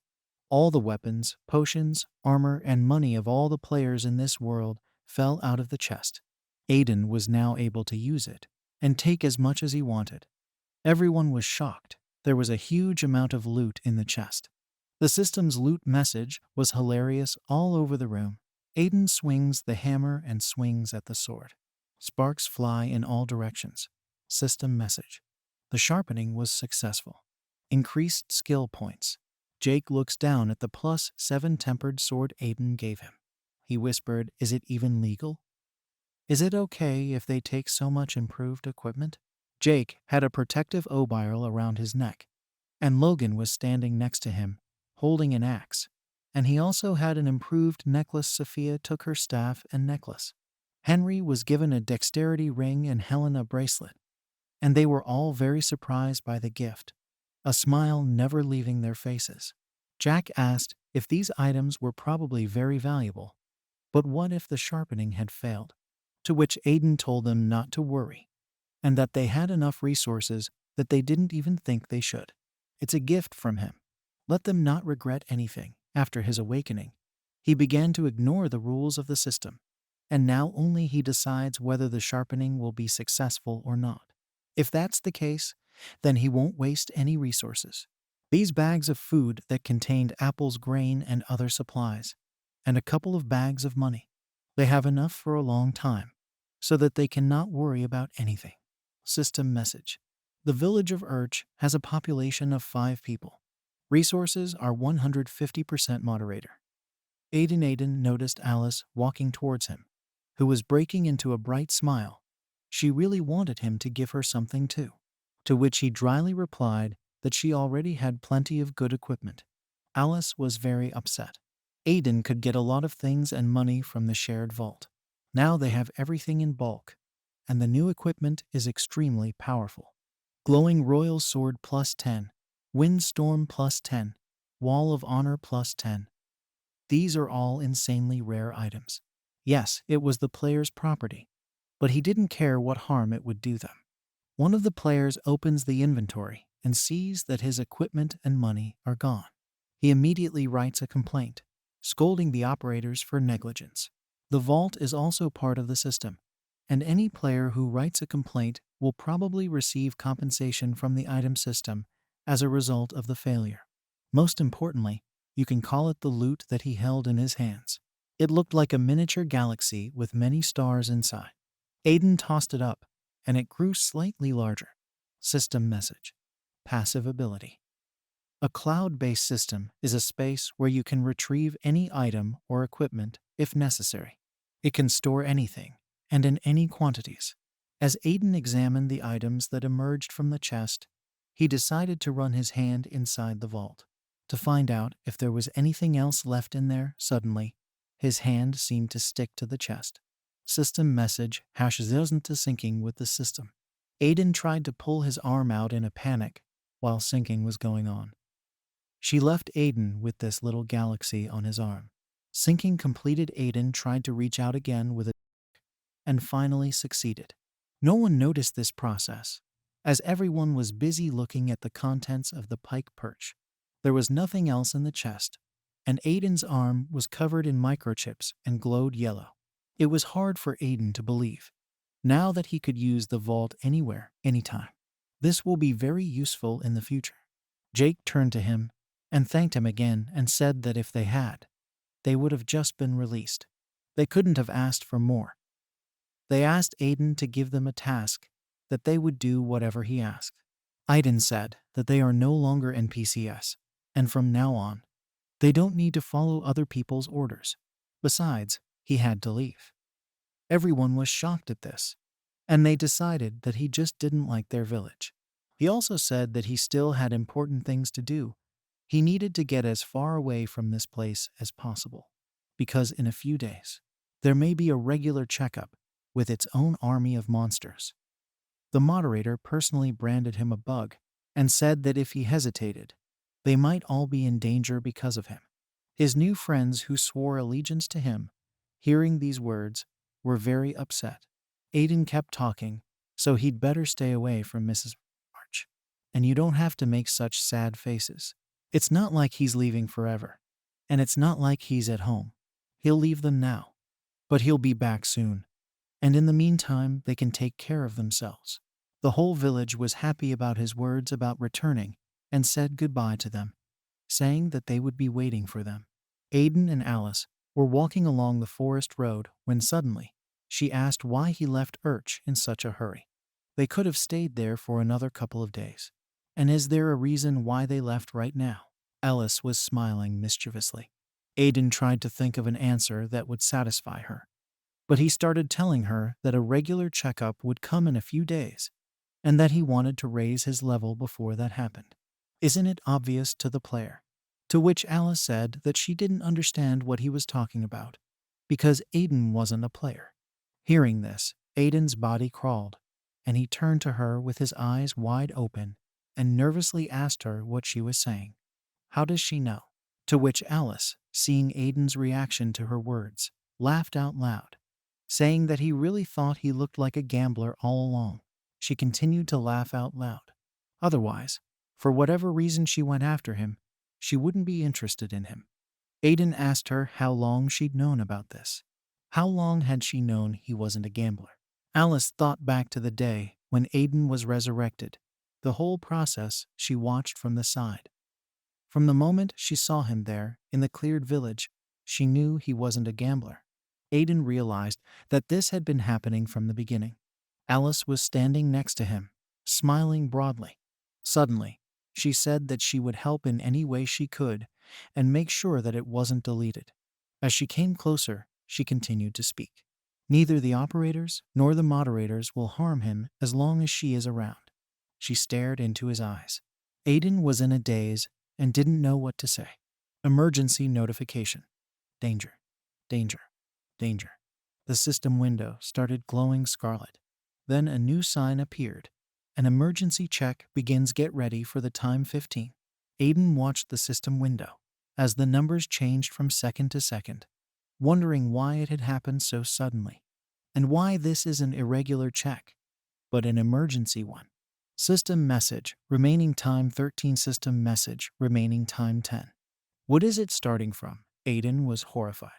All the weapons, potions, armor, and money of all the players in this world fell out of the chest. Aiden was now able to use it and take as much as he wanted. Everyone was shocked. There was a huge amount of loot in the chest. The system's loot message was hilarious all over the room. Aiden swings the hammer and swings at the sword. Sparks fly in all directions. System message. The sharpening was successful. Increased skill points. Jake looks down at the +7 tempered sword Aiden gave him. He whispered, "Is it even legal? Is it okay if they take so much improved equipment?" Jake had a protective obile around his neck, and Logan was standing next to him, holding an axe. And he also had an improved necklace. Sophia took her staff and necklace. Henry was given a dexterity ring and Helen a bracelet. And they were all very surprised by the gift, a smile never leaving their faces. Jack asked if these items were probably very valuable, but what if the sharpening had failed? To which Aiden told them not to worry, and that they had enough resources that they didn't even think they should. It's a gift from him. Let them not regret anything. After his awakening, he began to ignore the rules of the system, and now only he decides whether the sharpening will be successful or not. If that's the case, then he won't waste any resources. These bags of food that contained apples, grain, and other supplies, and a couple of bags of money. They have enough for a long time, so that they cannot worry about anything. System message. The village of Urch has a population of 5 people. Resources are 150% moderator. Aiden noticed Alice walking towards him, who was breaking into a bright smile. She really wanted him to give her something too. To which he dryly replied that she already had plenty of good equipment. Alice was very upset. Aiden could get a lot of things and money from the shared vault. Now they have everything in bulk, and the new equipment is extremely powerful. Glowing Royal Sword +10, Windstorm +10, Wall of Honor +10. These are all insanely rare items. Yes, it was the player's property, but he didn't care what harm it would do them. One of the players opens the inventory and sees that his equipment and money are gone. He immediately writes a complaint, scolding the operators for negligence. The vault is also part of the system, and any player who writes a complaint will probably receive compensation from the item system as a result of the failure. Most importantly, you can call it the loot that he held in his hands. It looked like a miniature galaxy with many stars inside. Aiden tossed it up, and it grew slightly larger. System message. Passive ability. A cloud-based system is a space where you can retrieve any item or equipment if necessary. It can store anything, and in any quantities. As Aiden examined the items that emerged from the chest, he decided to run his hand inside the vault to find out if there was anything else left in there. Suddenly, his hand seemed to stick to the chest. System message #isn't syncing with the system. Aiden tried to pull his arm out in a panic while syncing was going on. She left Aiden with this little galaxy on his arm. Syncing completed. Aiden tried to reach out again with a and finally succeeded. No one noticed this process, as everyone was busy looking at the contents of the pike perch. There was nothing else in the chest, and Aiden's arm was covered in microchips and glowed yellow. It was hard for Aiden to believe, now that he could use the vault anywhere, anytime. This will be very useful in the future. Jake turned to him and thanked him again and said that if they had, they would have just been released. They couldn't have asked for more. They asked Aiden to give them a task that they would do whatever he asked. Aiden said that they are no longer NPCs, and from now on, they don't need to follow other people's orders. Besides, he had to leave. Everyone was shocked at this, and they decided that he just didn't like their village. He also said that he still had important things to do. He needed to get as far away from this place as possible, because in a few days, there may be a regular checkup with its own army of monsters. The moderator personally branded him a bug and said that if he hesitated, they might all be in danger because of him. His new friends who swore allegiance to him, hearing these words, were very upset. Aiden kept talking, so he'd better stay away from Mrs. March. And you don't have to make such sad faces. It's not like he's leaving forever. And it's not like he's at home. He'll leave them now. But he'll be back soon. And in the meantime, they can take care of themselves. The whole village was happy about his words about returning and said goodbye to them, saying that they would be waiting for them. Aiden and Alice were walking along the forest road when suddenly she asked why he left Urch in such a hurry. They could have stayed there for another couple of days. And is there a reason why they left right now? Alice was smiling mischievously. Aiden tried to think of an answer that would satisfy her. But he started telling her that a regular checkup would come in a few days, and that he wanted to raise his level before that happened. Isn't it obvious to the player? To which Alice said that she didn't understand what he was talking about, because Aiden wasn't a player. Hearing this, Aiden's body crawled, and he turned to her with his eyes wide open and nervously asked her what she was saying. How does she know? To which Alice, seeing Aiden's reaction to her words, laughed out loud, saying that he really thought he looked like a gambler all along. She continued to laugh out loud. Otherwise, for whatever reason she went after him, she wouldn't be interested in him. Aiden asked her how long she'd known about this. How long had she known he wasn't a gambler? Alice thought back to the day when Aiden was resurrected. The whole process she watched from the side. From the moment she saw him there in the cleared village, she knew he wasn't a gambler. Aiden realized that this had been happening from the beginning. Alice was standing next to him, smiling broadly. Suddenly, she said that she would help in any way she could and make sure that it wasn't deleted. As she came closer, she continued to speak. Neither the operators nor the moderators will harm him as long as she is around. She stared into his eyes. Aiden was in a daze and didn't know what to say. Emergency notification. Danger. Danger. Danger. The system window started glowing scarlet. Then a new sign appeared. An emergency check begins. Get ready for the time 15. Aiden watched the system window as the numbers changed from second to second, wondering why it had happened so suddenly, and why this is an irregular check, but an emergency one. System message, remaining time 13. System message, remaining time 10. What is it starting from? Aiden was horrified.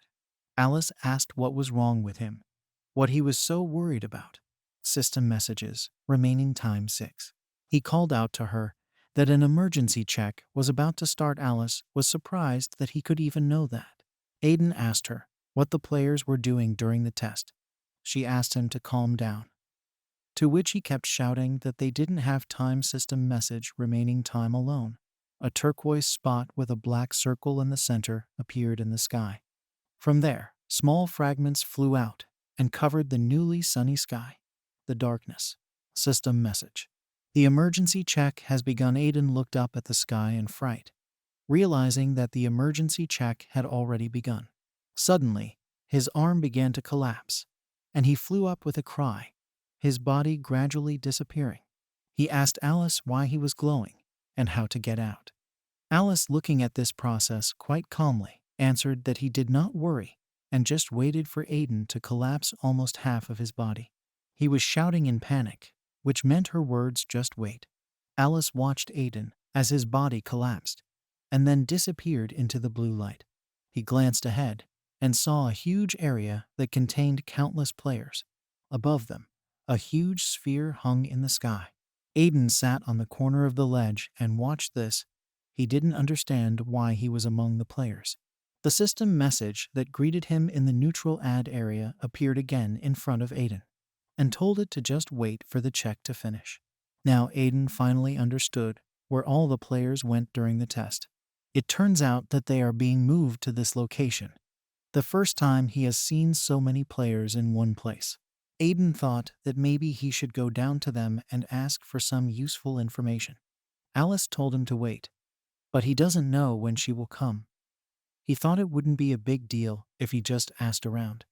Alice asked what was wrong with him, what he was so worried about. System messages, remaining time 6. He called out to her that an emergency check was about to start. Alice was surprised that he could even know that. Aiden asked her what the players were doing during the test. She asked him to calm down, to which he kept shouting that they didn't have time. System message, remaining time alone. A turquoise spot with a black circle in the center appeared in the sky. From there, small fragments flew out and covered the newly sunny sky. The darkness. System message. The emergency check has begun. Aiden looked up at the sky in fright, realizing that the emergency check had already begun. Suddenly, his arm began to collapse, and he flew up with a cry, his body gradually disappearing. He asked Alice why he was glowing and how to get out. Alice, looking at this process quite calmly, answered that he did not worry and just waited for Aiden to collapse almost half of his body. He was shouting in panic, which meant her words just wait. Alice watched Aiden as his body collapsed and then disappeared into the blue light. He glanced ahead and saw a huge area that contained countless players. Above them, a huge sphere hung in the sky. Aiden sat on the corner of the ledge and watched this. He didn't understand why he was among the players. The system message that greeted him in the neutral ad area appeared again in front of Aiden and told it to just wait for the check to finish. Now Aiden finally understood where all the players went during the test. It turns out that they are being moved to this location. The first time he has seen so many players in one place. Aiden thought that maybe he should go down to them and ask for some useful information. Alice told him to wait, but he doesn't know when she will come. He thought it wouldn't be a big deal if he just asked around.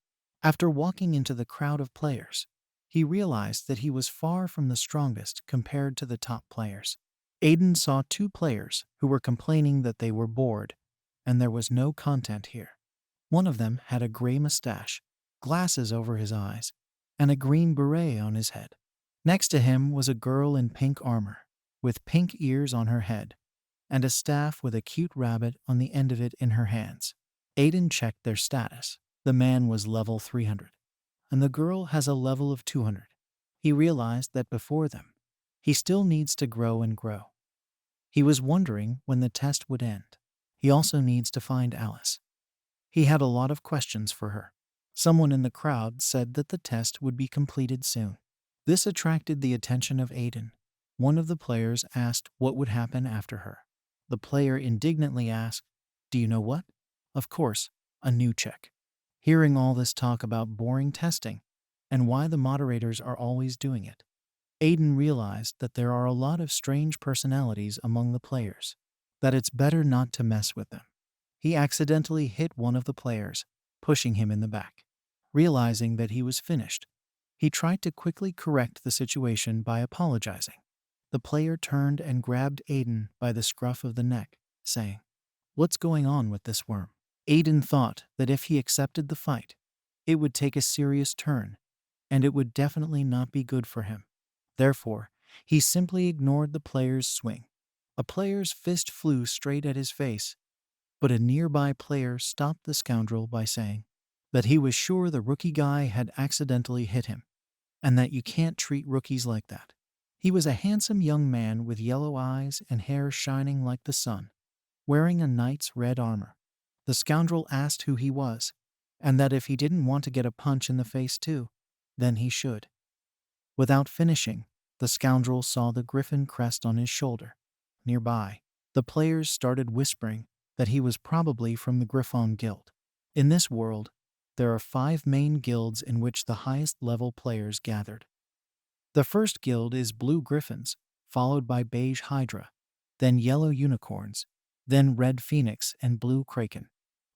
After walking into the crowd of players, he realized that he was far from the strongest compared to the top players. Aiden saw two players who were complaining that they were bored, and there was no content here. One of them had a gray mustache, glasses over his eyes, and a green beret on his head. Next to him was a girl in pink armor, with pink ears on her head, and a staff with a cute rabbit on the end of it in her hands. Aiden checked their status. The man was level 300, and the girl has a level of 200. He realized that before them, he still needs to grow and grow. He was wondering when the test would end. He also needs to find Alice. He had a lot of questions for her. Someone in the crowd said that the test would be completed soon. This attracted the attention of Aiden. One of the players asked what would happen after her. The player indignantly asked, "Do you know what?" Of course, a new check. Hearing all this talk about boring testing and why the moderators are always doing it, Aiden realized that there are a lot of strange personalities among the players, that it's better not to mess with them. He accidentally hit one of the players, pushing him in the back. Realizing that he was finished, he tried to quickly correct the situation by apologizing. The player turned and grabbed Aiden by the scruff of the neck, saying, "What's going on with this worm?" Aiden thought that if he accepted the fight, it would take a serious turn, and it would definitely not be good for him. Therefore, he simply ignored the player's swing. A player's fist flew straight at his face, but a nearby player stopped the scoundrel by saying that he was sure the rookie guy had accidentally hit him, and that you can't treat rookies like that. He was a handsome young man with yellow eyes and hair shining like the sun, wearing a knight's red armor. The scoundrel asked who he was, and that if he didn't want to get a punch in the face too, then he should. Without finishing, the scoundrel saw the griffin crest on his shoulder. Nearby, the players started whispering that he was probably from the Griffon Guild. In this world, there are 5 main guilds in which the highest level players gathered. The first guild is Blue Griffins, followed by Beige Hydra, then Yellow Unicorns, then Red Phoenix and Blue Kraken.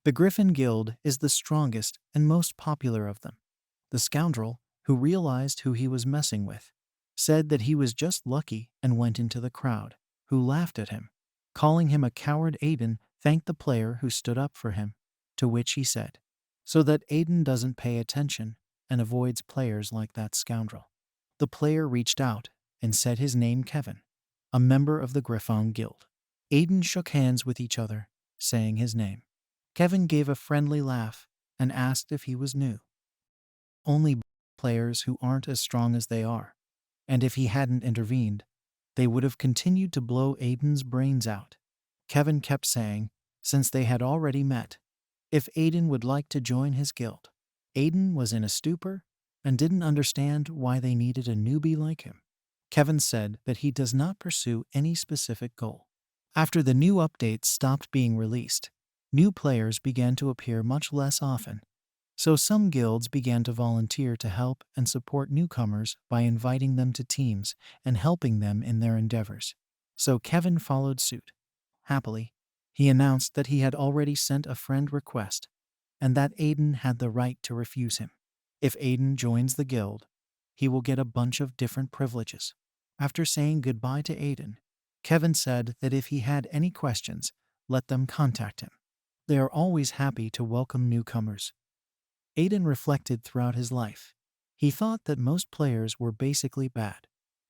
The Griffin Guild is the strongest and most popular of them. The scoundrel, who realized who he was messing with, said that he was just lucky and went into the crowd, who laughed at him. Calling him a coward, Aiden thanked the player who stood up for him, to which he said, so that Aiden doesn't pay attention and avoids players like that scoundrel. The player reached out and said his name Kevin, a member of the Griffon Guild. Aiden shook hands with each other, saying his name. Kevin gave a friendly laugh and asked if he was new. Only players who aren't as strong as they are, and if he hadn't intervened, they would have continued to blow Aiden's brains out. Kevin kept saying, since they had already met, if Aiden would like to join his guild. Aiden was in a stupor and didn't understand why they needed a newbie like him. Kevin said that he does not pursue any specific goal. After the new updates stopped being released, new players began to appear much less often. So some guilds began to volunteer to help and support newcomers by inviting them to teams and helping them in their endeavors. So Kevin followed suit. Happily, he announced that he had already sent a friend request and that Aiden had the right to refuse him. If Aiden joins the guild, he will get a bunch of different privileges. After saying goodbye to Aiden, Kevin said that if he had any questions, let them contact him. They are always happy to welcome newcomers. Aiden reflected throughout his life. He thought that most players were basically bad,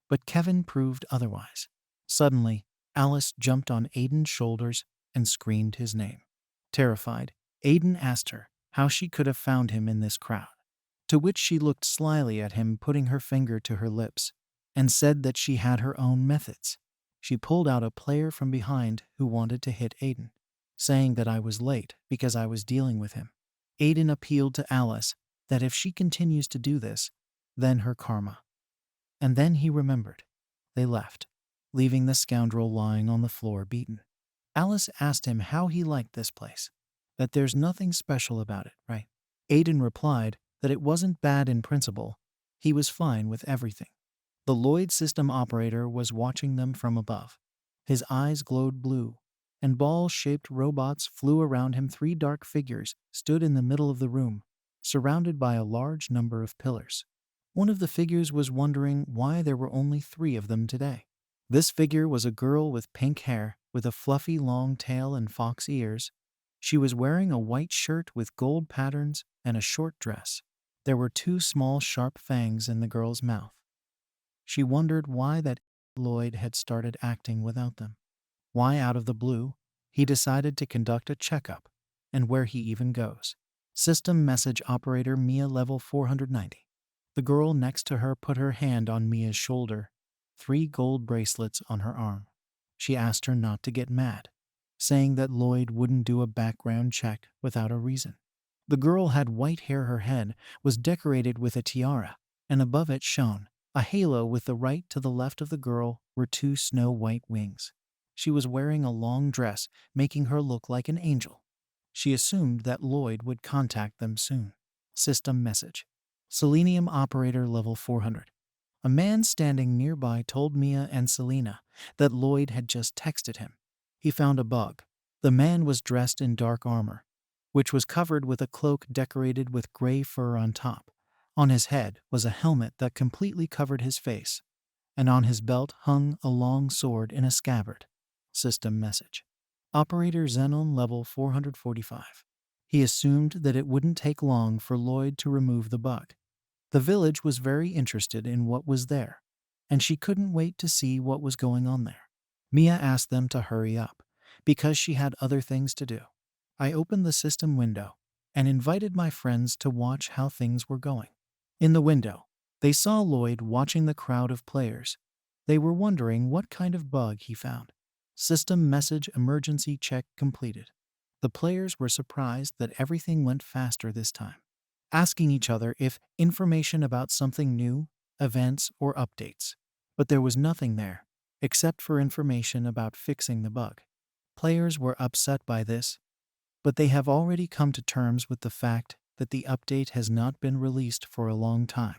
but Kevin proved otherwise. Suddenly, Alice jumped on Aiden's shoulders and screamed his name. Terrified, Aiden asked her how she could have found him in this crowd, to which she looked slyly at him, putting her finger to her lips. and said that she had her own methods. She pulled out a player from behind who wanted to hit Aiden, saying that I was late because I was dealing with him. Aiden appealed to Alice that if she continues to do this, then her karma. And then he remembered. They left, leaving the scoundrel lying on the floor beaten. Alice asked him how he liked this place, that there's nothing special about it, right? Aiden replied that it wasn't bad in principle, he was fine with everything. The Lloyd system operator was watching them from above. His eyes glowed blue, and ball-shaped robots flew around him. 3 dark figures stood in the middle of the room, surrounded by a large number of pillars. One of the figures was wondering why there were only 3 of them today. This figure was a girl with pink hair, with a fluffy long tail and fox ears. She was wearing a white shirt with gold patterns and a short dress. There were 2 small sharp fangs in the girl's mouth. She wondered why that Lloyd had started acting without them. Why out of the blue, he decided to conduct a checkup, and where he even goes. System message operator Mia level 490. The girl next to her put her hand on Mia's shoulder, 3 gold bracelets on her arm. She asked her not to get mad, saying that Lloyd wouldn't do a background check without a reason. The girl had white hair. Her head was decorated with a tiara, and above it shone a halo. With the right to the left of the girl were 2 snow-white wings. She was wearing a long dress, making her look like an angel. She assumed that Lloyd would contact them soon. System message. Selenium operator level 400. A man standing nearby told Mia and Selena that Lloyd had just texted him. He found a bug. The man was dressed in dark armor, which was covered with a cloak decorated with gray fur on top. On his head was a helmet that completely covered his face, and on his belt hung a long sword in a scabbard. System message. Operator Xenon level 445. He assumed that it wouldn't take long for Lloyd to remove the bug. The village was very interested in what was there, and she couldn't wait to see what was going on there. Mia asked them to hurry up, because she had other things to do. I opened the system window and invited my friends to watch how things were going. In the window, they saw Lloyd watching the crowd of players. They were wondering what kind of bug he found. System message emergency check completed. The players were surprised that everything went faster this time, asking each other if information about something new, events, or updates. But there was nothing there, except for information about fixing the bug. Players were upset by this, but they have already come to terms with the fact that the update has not been released for a long time.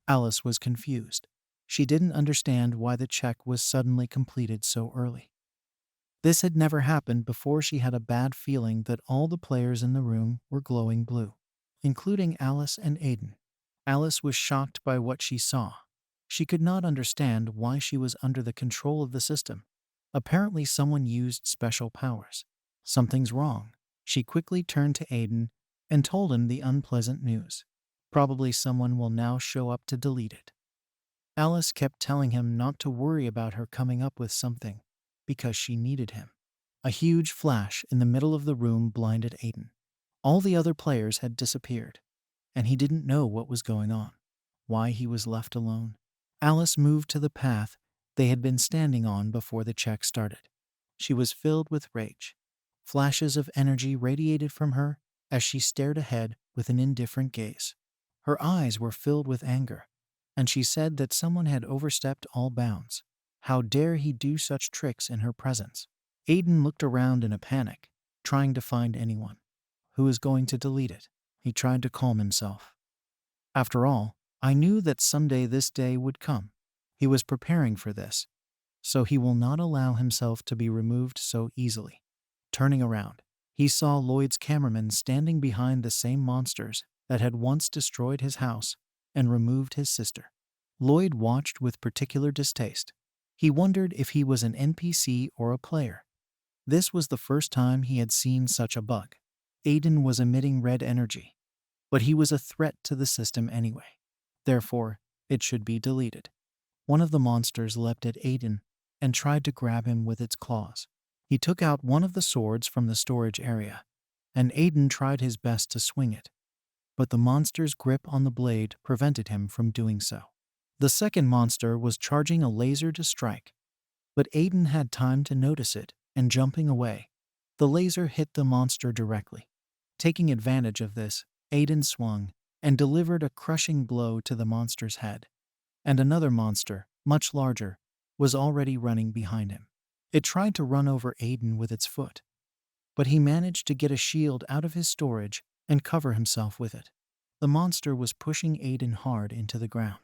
Alice was confused. She didn't understand why the check was suddenly completed so early. This had never happened before. She had a bad feeling that all the players in the room were glowing blue, including Alice and Aiden. Alice was shocked by what she saw. She could not understand why she was under the control of the system. Apparently someone used special powers. Something's wrong. She quickly turned to Aiden and told him the unpleasant news. Probably someone will now show up to delete it. Alice kept telling him not to worry about her coming up with something, because she needed him. A huge flash in the middle of the room blinded Aiden. All the other players had disappeared, and he didn't know what was going on, why he was left alone. Alice moved to the path they had been standing on before the check started. She was filled with rage. Flashes of energy radiated from her as she stared ahead with an indifferent gaze. Her eyes were filled with anger, and she said that someone had overstepped all bounds. How dare he do such tricks in her presence? Aiden looked around in a panic, trying to find anyone who was going to delete it. He tried to calm himself. After all, I knew that someday this day would come. He was preparing for this, so he will not allow himself to be removed so easily. Turning around, he saw Lloyd's cameraman standing behind the same monsters that had once destroyed his house and removed his sister. Lloyd watched with particular distaste. He wondered if he was an NPC or a player. This was the first time he had seen such a bug. Aiden was emitting red energy, but he was a threat to the system anyway. Therefore, it should be deleted. One of the monsters leapt at Aiden and tried to grab him with its claws. He took out one of the swords from the storage area, and Aiden tried his best to swing it, but the monster's grip on the blade prevented him from doing so. The second monster was charging a laser to strike, but Aiden had time to notice it and jumping away. The laser hit the monster directly. Taking advantage of this, Aiden swung and delivered a crushing blow to the monster's head. And another monster, much larger, was already running behind him. It tried to run over Aiden with its foot, but he managed to get a shield out of his storage and cover himself with it. The monster was pushing Aiden hard into the ground.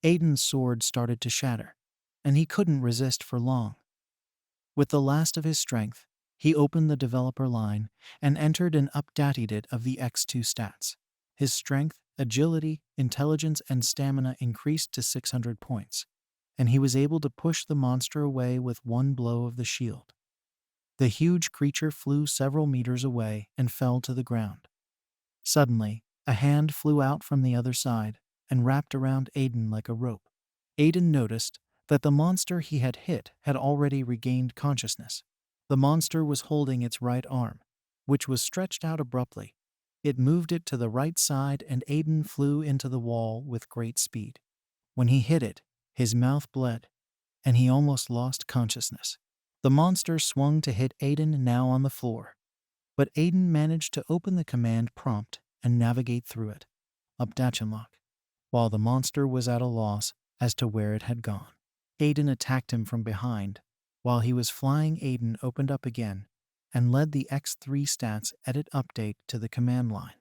Aiden's sword started to shatter, and he couldn't resist for long. With the last of his strength, he opened the developer line and entered an updated of the X2 stats. His strength, agility, intelligence, and stamina increased to 600 points, and he was able to push the monster away with one blow of the shield. The huge creature flew several meters away and fell to the ground. Suddenly, a hand flew out from the other side and wrapped around Aiden like a rope. Aiden noticed that the monster he had hit had already regained consciousness. The monster was holding its right arm, which was stretched out abruptly. It moved it to the right side and Aiden flew into the wall with great speed. When he hit it, his mouth bled, and he almost lost consciousness. The monster swung to hit Aiden now on the floor, but Aiden managed to open the command prompt and navigate through it. Update, while the monster was at a loss as to where it had gone. Aiden attacked him from behind. While he was flying, Aiden opened up again and led the X3 stats edit update to the command line.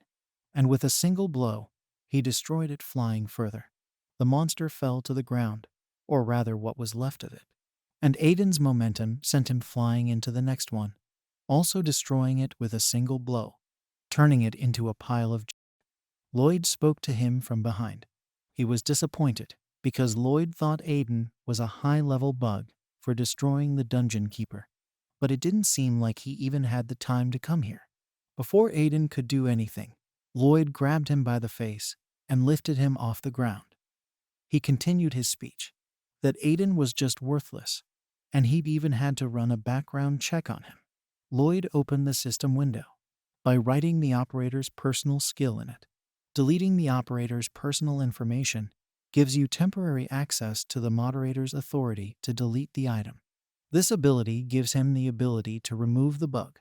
And with a single blow, he destroyed it flying further. The monster fell to the ground, or rather what was left of it. And Aiden's momentum sent him flying into the next one, also destroying it with a single blow, turning it into a pile of. Lloyd spoke to him from behind. He was disappointed because Lloyd thought Aiden was a high-level bug for destroying the dungeon keeper, but it didn't seem like he even had the time to come here. Before Aiden could do anything, Lloyd grabbed him by the face and lifted him off the ground. He continued his speech that Aiden was just worthless, and he'd even had to run a background check on him. Lloyd opened the system window by writing the operator's personal skill in it. Deleting the operator's personal information gives you temporary access to the moderator's authority to delete the item. This ability gives him the ability to remove the bug.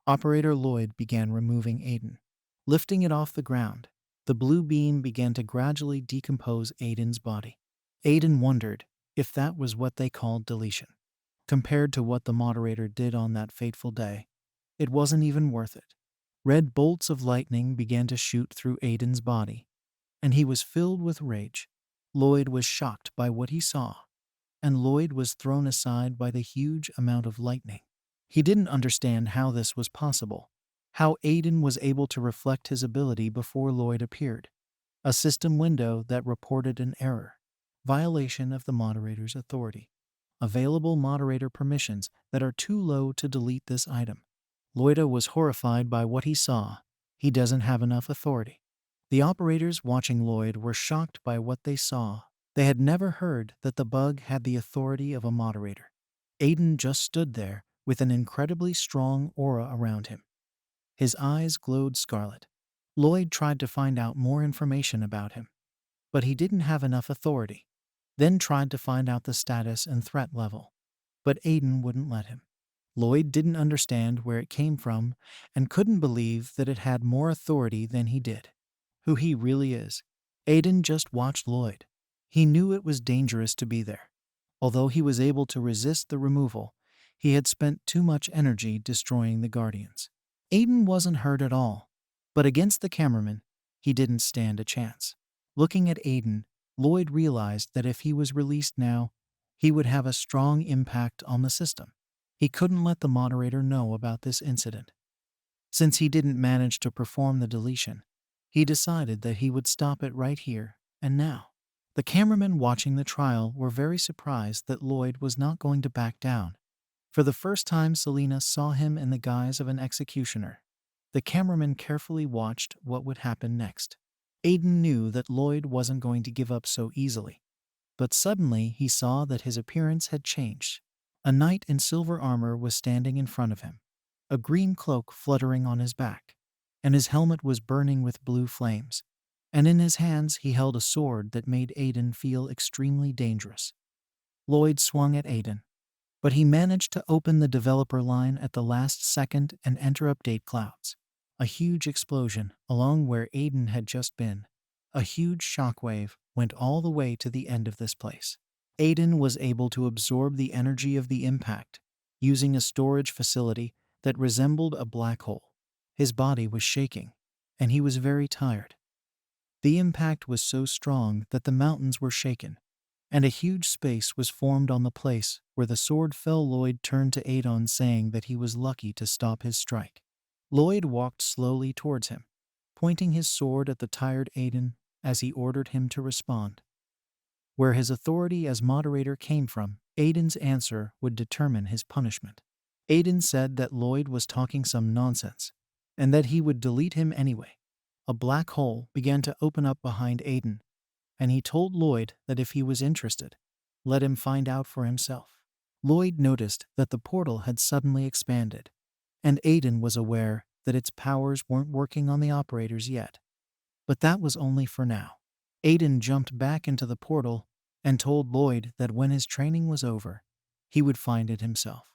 Operator Lloyd began removing Aiden. Lifting it off the ground, the blue beam began to gradually decompose Aiden's body. Aiden wondered if that was what they called deletion. Compared to what the moderator did on that fateful day, it wasn't even worth it. Red bolts of lightning began to shoot through Aiden's body, and he was filled with rage. Lloyd was shocked by what he saw, and Lloyd was thrown aside by the huge amount of lightning. He didn't understand how this was possible, how Aiden was able to reflect his ability before Lloyd appeared. A system window that reported an error. Violation of the moderator's authority. Available moderator permissions that are too low to delete this item. Lloyd was horrified by what he saw. He doesn't have enough authority. The operators watching Lloyd were shocked by what they saw. They had never heard that the bug had the authority of a moderator. Aiden just stood there with an incredibly strong aura around him. His eyes glowed scarlet. Lloyd tried to find out more information about him, but he didn't have enough authority. Then tried to find out the status and threat level, but Aiden wouldn't let him. Lloyd didn't understand where it came from and couldn't believe that it had more authority than he did. Who he really is. Aiden just watched Lloyd. He knew it was dangerous to be there. Although he was able to resist the removal, he had spent too much energy destroying the Guardians. Aiden wasn't hurt at all, but against the cameraman, he didn't stand a chance. Looking at Aiden, Lloyd realized that if he was released now, he would have a strong impact on the system. He couldn't let the moderator know about this incident. Since he didn't manage to perform the deletion, he decided that he would stop it right here and now. The cameramen watching the trial were very surprised that Lloyd was not going to back down. For the first time, Selena saw him in the guise of an executioner. The cameraman carefully watched what would happen next. Aiden knew that Lloyd wasn't going to give up so easily. But suddenly he saw that his appearance had changed. A knight in silver armor was standing in front of him, a green cloak fluttering on his back, and his helmet was burning with blue flames. and in his hands he held a sword that made Aiden feel extremely dangerous. Lloyd swung at Aiden, but he managed to open the developer line at the last second and enter update clouds. A huge explosion along where Aiden had just been. A huge shockwave went all the way to the end of this place. Aiden was able to absorb the energy of the impact, using a storage facility that resembled a black hole. His body was shaking, and he was very tired. The impact was so strong that the mountains were shaken, and a huge space was formed on the place where the sword fell. Lloyd turned to Aiden, saying that he was lucky to stop his strike. Lloyd walked slowly towards him, pointing his sword at the tired Aiden as he ordered him to respond. Where his authority as moderator came from, Aiden's answer would determine his punishment. Aiden said that Lloyd was talking some nonsense, and that he would delete him anyway. A black hole began to open up behind Aiden, and he told Lloyd that if he was interested, let him find out for himself. Lloyd noticed that the portal had suddenly expanded, and Aiden was aware that its powers weren't working on the operators yet. But that was only for now. Aiden jumped back into the portal and told Lloyd that when his training was over, he would find it himself.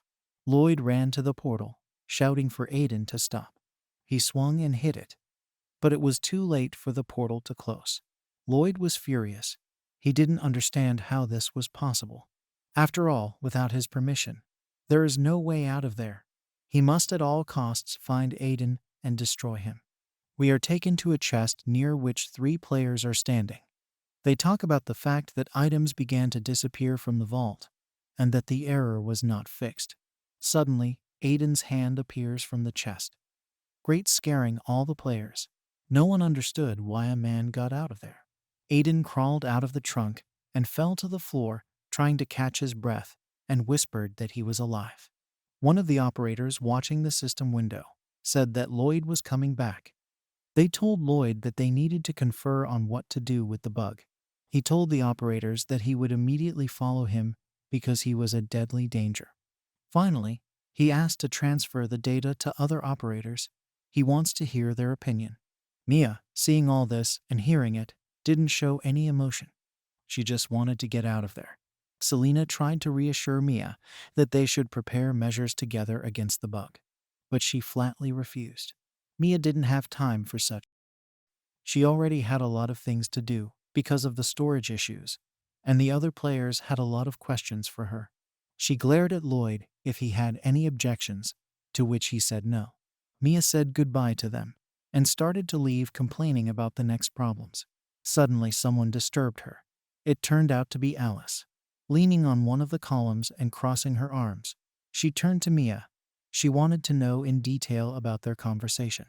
Lloyd ran to the portal, shouting for Aiden to stop. He swung and hit it, but it was too late for the portal to close. Lloyd was furious. He didn't understand how this was possible. After all, without his permission, there is no way out of there. He must at all costs find Aiden and destroy him. We are taken to a chest near which 3 players are standing. They talk about the fact that items began to disappear from the vault, and that the error was not fixed. Suddenly, Aiden's hand appears from the chest, great scaring all the players. No one understood why a man got out of there. Aiden crawled out of the trunk and fell to the floor, trying to catch his breath, and whispered that he was alive. One of the operators watching the system window said that Lloyd was coming back. They told Lloyd that they needed to confer on what to do with the bug. He told the operators that he would immediately follow him because he was a deadly danger. Finally, he asked to transfer the data to other operators. He wants to hear their opinion. Mia, seeing all this and hearing it, didn't show any emotion. She just wanted to get out of there. Selena tried to reassure Mia that they should prepare measures together against the bug, but she flatly refused. Mia didn't have time for such. She already had a lot of things to do because of the storage issues, and the other players had a lot of questions for her. She glared at Lloyd if he had any objections, to which he said no. Mia said goodbye to them and started to leave, complaining about the next problems. Suddenly someone disturbed her. It turned out to be Alice. Leaning on one of the columns and crossing her arms, she turned to Mia. She wanted to know in detail about their conversation.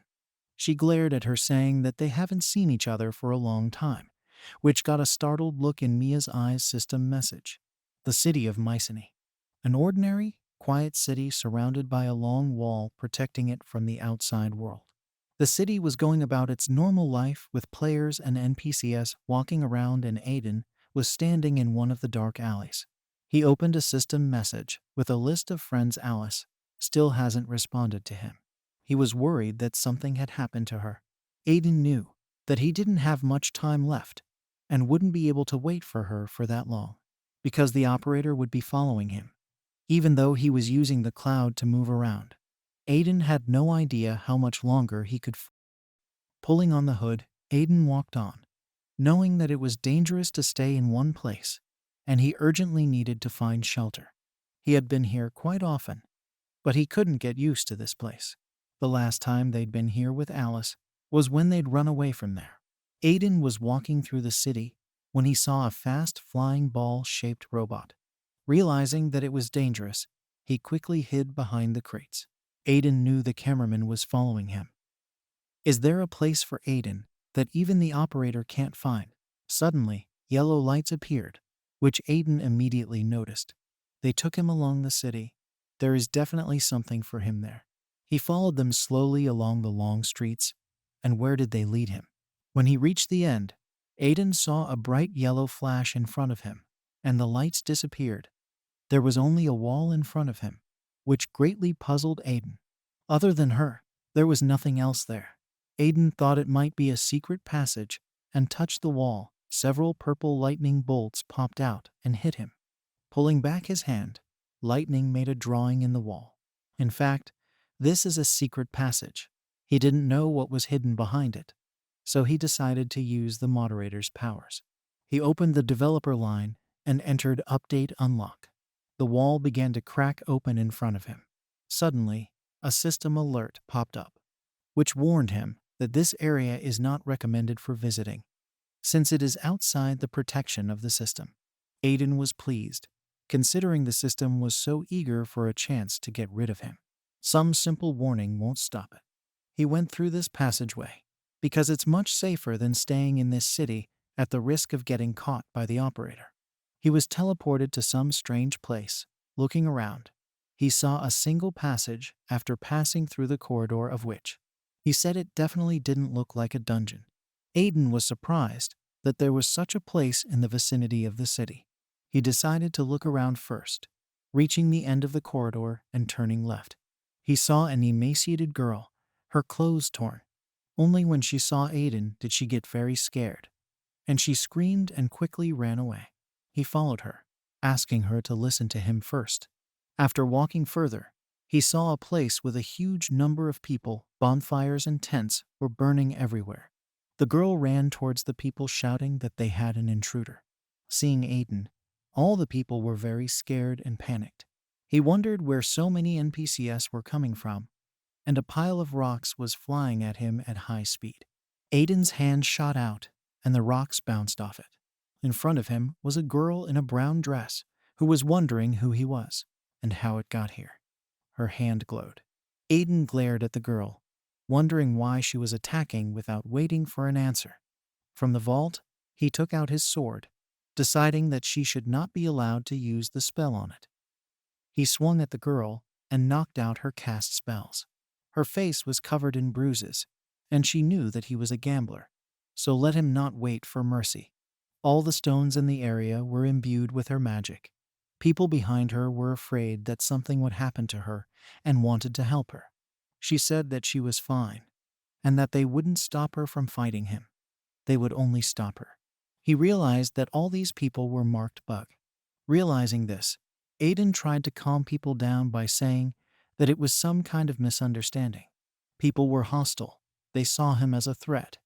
She glared at her, saying that they haven't seen each other for a long time, which got a startled look in Mia's eyes. System message. The city of Mycenae. An ordinary, quiet city surrounded by a long wall protecting it from the outside world. The city was going about its normal life with players and NPCs walking around, and Aiden was standing in one of the dark alleys. He opened a system message with a list of friends. Alice still hasn't responded to him. He was worried that something had happened to her. Aiden knew that he didn't have much time left and wouldn't be able to wait for her for that long, because the operator would be following him, even though he was using the cloud to move around. Aiden had no idea how much longer he could. Pulling on the hood, Aiden walked on, knowing that it was dangerous to stay in one place, and he urgently needed to find shelter. He had been here quite often, but he couldn't get used to this place. The last time they'd been here with Alice was when they'd run away from there. Aiden was walking through the city when he saw a fast flying ball-shaped robot. Realizing that it was dangerous, he quickly hid behind the crates. Aiden knew the cameraman was following him. Is there a place for Aiden that even the operator can't find? Suddenly, yellow lights appeared, which Aiden immediately noticed. They took him along the city. There is definitely something for him there. He followed them slowly along the long streets, and where did they lead him? When he reached the end, Aiden saw a bright yellow flash in front of him, and the lights disappeared. There was only a wall in front of him, which greatly puzzled Aiden. Other than her, there was nothing else there. Aiden thought it might be a secret passage and touched the wall, several purple lightning bolts popped out and hit him. Pulling back his hand, lightning made a drawing in the wall. In fact, this is a secret passage. He didn't know what was hidden behind it, so he decided to use the moderator's powers. He opened the developer line and entered Update Unlock. The wall began to crack open in front of him. Suddenly, a system alert popped up, which warned him that this area is not recommended for visiting, since it is outside the protection of the system. Aiden was pleased, considering the system was so eager for a chance to get rid of him. Some simple warning won't stop it. He went through this passageway, because it's much safer than staying in this city at the risk of getting caught by the operator. He was teleported to some strange place. Looking around, he saw a single passage after passing through the corridor of which he said it definitely didn't look like a dungeon. Aiden was surprised that there was such a place in the vicinity of the city. He decided to look around first, reaching the end of the corridor and turning left. He saw an emaciated girl, her clothes torn. Only when she saw Aiden did she get very scared, and she screamed and quickly ran away. He followed her, asking her to listen to him first. After walking further, he saw a place with a huge number of people. Bonfires and tents were burning everywhere. The girl ran towards the people shouting that they had an intruder. Seeing Aiden, all the people were very scared and panicked. He wondered where so many NPCs were coming from, and a pile of rocks was flying at him at high speed. Aiden's hand shot out, and the rocks bounced off it. In front of him was a girl in a brown dress who was wondering who he was and how it got here. Her hand glowed. Aiden glared at the girl, wondering why she was attacking without waiting for an answer. From the vault, he took out his sword, deciding that she should not be allowed to use the spell on it. He swung at the girl and knocked out her cast spells. Her face was covered in bruises, and she knew that he was a gambler, so let him not wait for mercy. All the stones in the area were imbued with her magic. People behind her were afraid that something would happen to her and wanted to help her. She said that she was fine, and that they wouldn't stop her from fighting him. They would only stop her. He realized that all these people were marked bug. Realizing this, Aiden tried to calm people down by saying that it was some kind of misunderstanding. People were hostile. They saw him as a threat.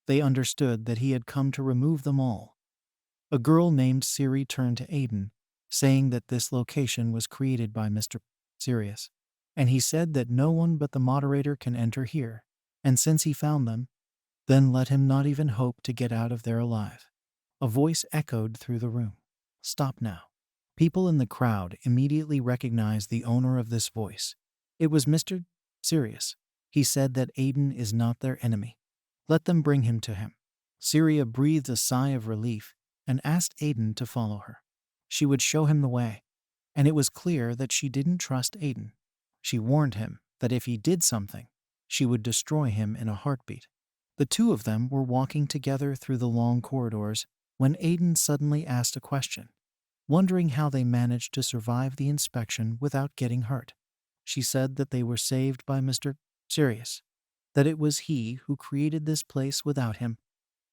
They understood that he had come to remove them all. A girl named Siri turned to Aiden, saying that this location was created by Mr. Sirius, and he said that no one but the moderator can enter here, and since he found them, then let him not even hope to get out of there alive. A voice echoed through the room. Stop now. People in the crowd immediately recognized the owner of this voice. It was Mr. Sirius. He said that Aiden is not their enemy. Let them bring him to him. Syria breathed a sigh of relief and asked Aiden to follow her. She would show him the way, and it was clear that she didn't trust Aiden. She warned him that if he did something, she would destroy him in a heartbeat. The two of them were walking together through the long corridors when Aiden suddenly asked a question, wondering how they managed to survive the inspection without getting hurt. She said that they were saved by Mr. Sirius, that it was he who created this place. Without him,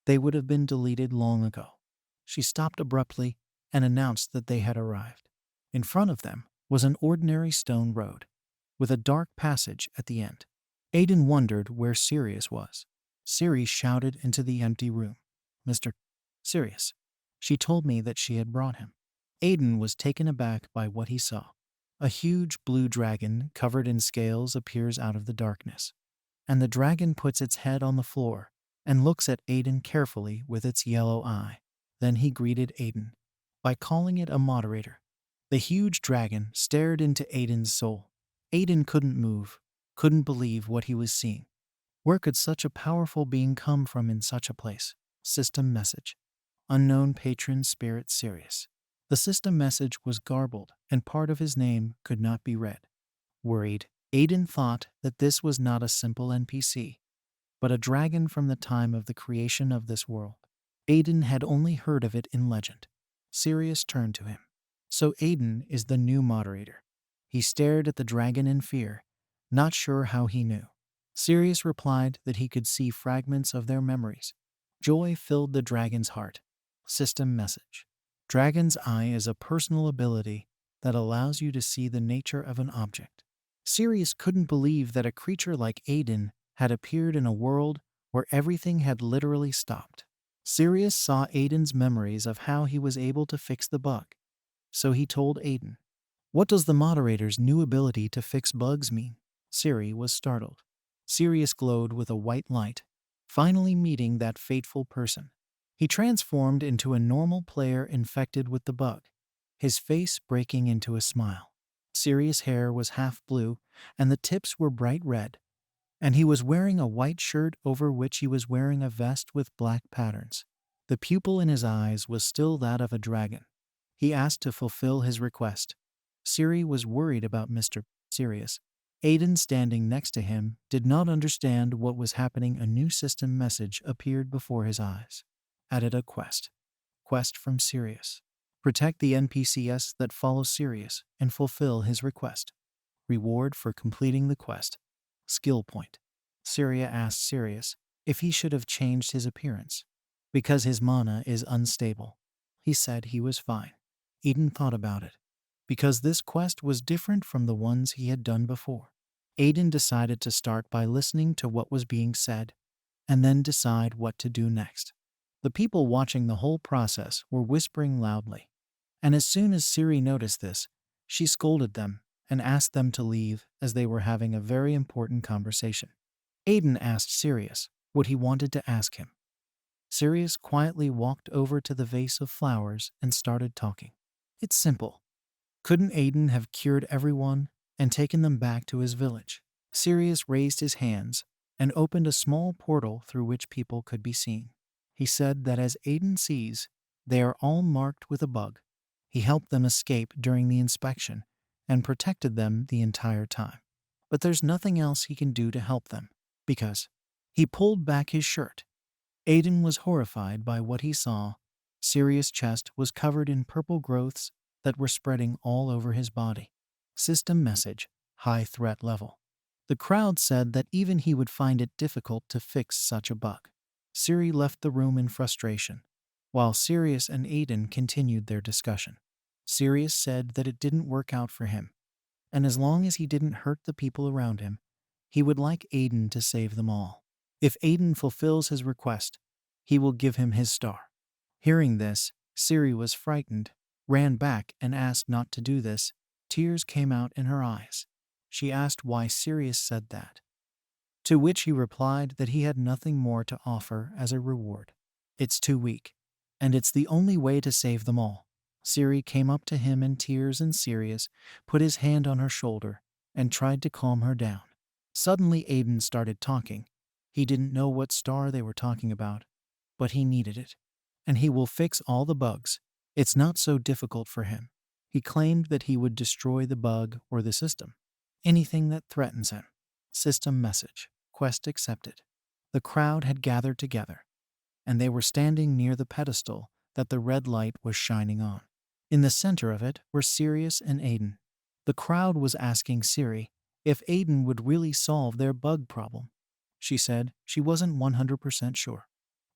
they would have been deleted long ago. She stopped abruptly and announced that they had arrived. In front of them was an ordinary stone road, with a dark passage at the end. Aiden wondered where Sirius was. Siri shouted into the empty room, Mr. Sirius. She told me that she had brought him. Aiden was taken aback by what he saw. A huge blue dragon covered in scales appears out of the darkness, and the dragon puts its head on the floor and looks at Aiden carefully with its yellow eye. Then he greeted Aiden by calling it a moderator. The huge dragon stared into Aiden's soul. Aiden couldn't move, couldn't believe what he was seeing. Where could such a powerful being come from in such a place? System message. Unknown patron spirit Sirius. The system message was garbled, and part of his name could not be read. Worried, Aiden thought that this was not a simple NPC, but a dragon from the time of the creation of this world. Aiden had only heard of it in legend. Sirius turned to him. So Aiden is the new moderator. He stared at the dragon in fear, not sure how he knew. Sirius replied that he could see fragments of their memories, Joy filled the dragon's heart. System message. Dragon's Eye is a personal ability that allows you to see the nature of an object. Sirius couldn't believe that a creature like Aiden had appeared in a world where everything had literally stopped. Sirius saw Aiden's memories of how he was able to fix the bug. So he told Aiden, "What does the moderator's new ability to fix bugs mean?" Siri was startled. Sirius glowed with a white light, finally meeting that fateful person. He transformed into a normal player infected with the bug, his face breaking into a smile. Sirius' hair was half blue, and the tips were bright red, and he was wearing a white shirt over which he was wearing a vest with black patterns. The pupil in his eyes was still that of a dragon. He asked to fulfill his request. Siri was worried about Mr. Sirius. Aiden, standing next to him, did not understand what was happening. A new system message appeared before his eyes. Added a quest. Quest from Sirius. Protect the NPCs that follow Sirius and fulfill his request. Reward for completing the quest. Skill point. Syria asked Sirius if he should have changed his appearance, because his mana is unstable. He said he was fine. Eden thought about it, because this quest was different from the ones he had done before. Aiden decided to start by listening to what was being said, and then decide what to do next. The people watching the whole process were whispering loudly, and as soon as Siri noticed this, she scolded them and asked them to leave as they were having a very important conversation. Aiden asked Sirius what he wanted to ask him. Sirius quietly walked over to the vase of flowers and started talking. It's simple. Couldn't Aiden have cured everyone and taken them back to his village? Sirius raised his hands and opened a small portal through which people could be seen. He said that as Aiden sees, they are all marked with a bug. He helped them escape during the inspection and protected them the entire time. But there's nothing else he can do to help them, because he pulled back his shirt. Aiden was horrified by what he saw. Sirius' chest was covered in purple growths that were spreading all over his body. System message, high threat level. The crowd said that even he would find it difficult to fix such a bug. Siri left the room in frustration, while Sirius and Aiden continued their discussion. Sirius said that it didn't work out for him, and as long as he didn't hurt the people around him, he would like Aiden to save them all. If Aiden fulfills his request, he will give him his star. Hearing this, Siri was frightened, ran back and asked not to do this. Tears came out in her eyes. She asked why Sirius said that, to which he replied that he had nothing more to offer as a reward. It's too weak, and it's the only way to save them all. Siri came up to him in tears, and Sirius put his hand on her shoulder and tried to calm her down. Suddenly Aiden started talking. He didn't know what star they were talking about, but he needed it, and he will fix all the bugs. It's not so difficult for him. He claimed that he would destroy the bug or the system, anything that threatens him. System message. Quest accepted. The crowd had gathered together, and they were standing near the pedestal that the red light was shining on. In the center of it were Sirius and Aiden. The crowd was asking Siri if Aiden would really solve their bug problem. She said she wasn't 100% sure,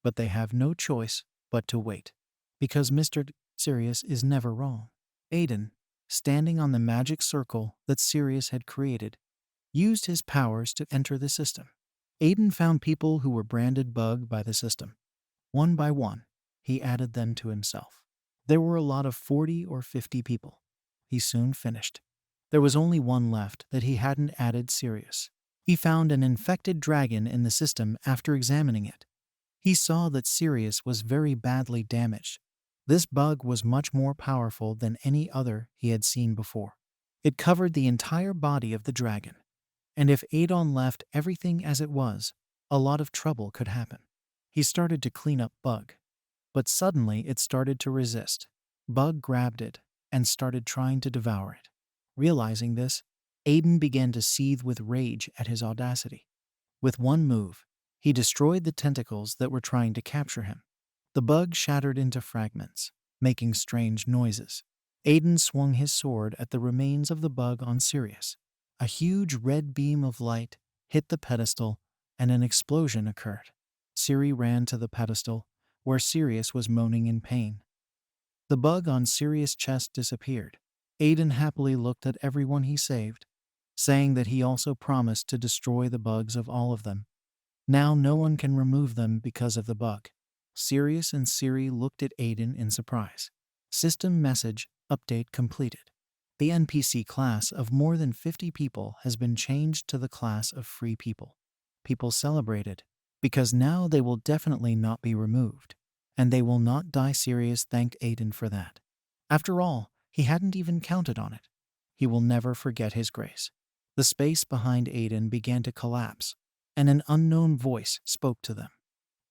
but they have no choice but to wait, because Mr. Sirius is never wrong. Aiden, standing on the magic circle that Sirius had created, used his powers to enter the system. Aiden found people who were branded bug by the system. One by one, he added them to himself. There were a lot of 40 or 50 people. He soon finished. There was only one left that he hadn't added: Sirius. He found an infected dragon in the system after examining it. He saw that Sirius was very badly damaged. This bug was much more powerful than any other he had seen before. It covered the entire body of the dragon, and if Aidan left everything as it was, a lot of trouble could happen. He started to clean up Bug, but suddenly it started to resist. Bug grabbed it and started trying to devour it. Realizing this, Aiden began to seethe with rage at his audacity. With one move, he destroyed the tentacles that were trying to capture him. The bug shattered into fragments, making strange noises. Aiden swung his sword at the remains of the bug on Sirius. A huge red beam of light hit the pedestal, and an explosion occurred. Siri ran to the pedestal, where Sirius was moaning in pain. The bug on Sirius' chest disappeared. Aiden happily looked at everyone he saved, saying that he also promised to destroy the bugs of all of them. Now no one can remove them because of the bug. Sirius and Siri looked at Aiden in surprise. System message update completed. The NPC class of more than 50 people has been changed to the class of free people. People celebrated, because now they will definitely not be removed, and they will not die. Sirius thanked Aiden for that. After all, he hadn't even counted on it. He will never forget his grace. The space behind Aiden began to collapse, and an unknown voice spoke to them.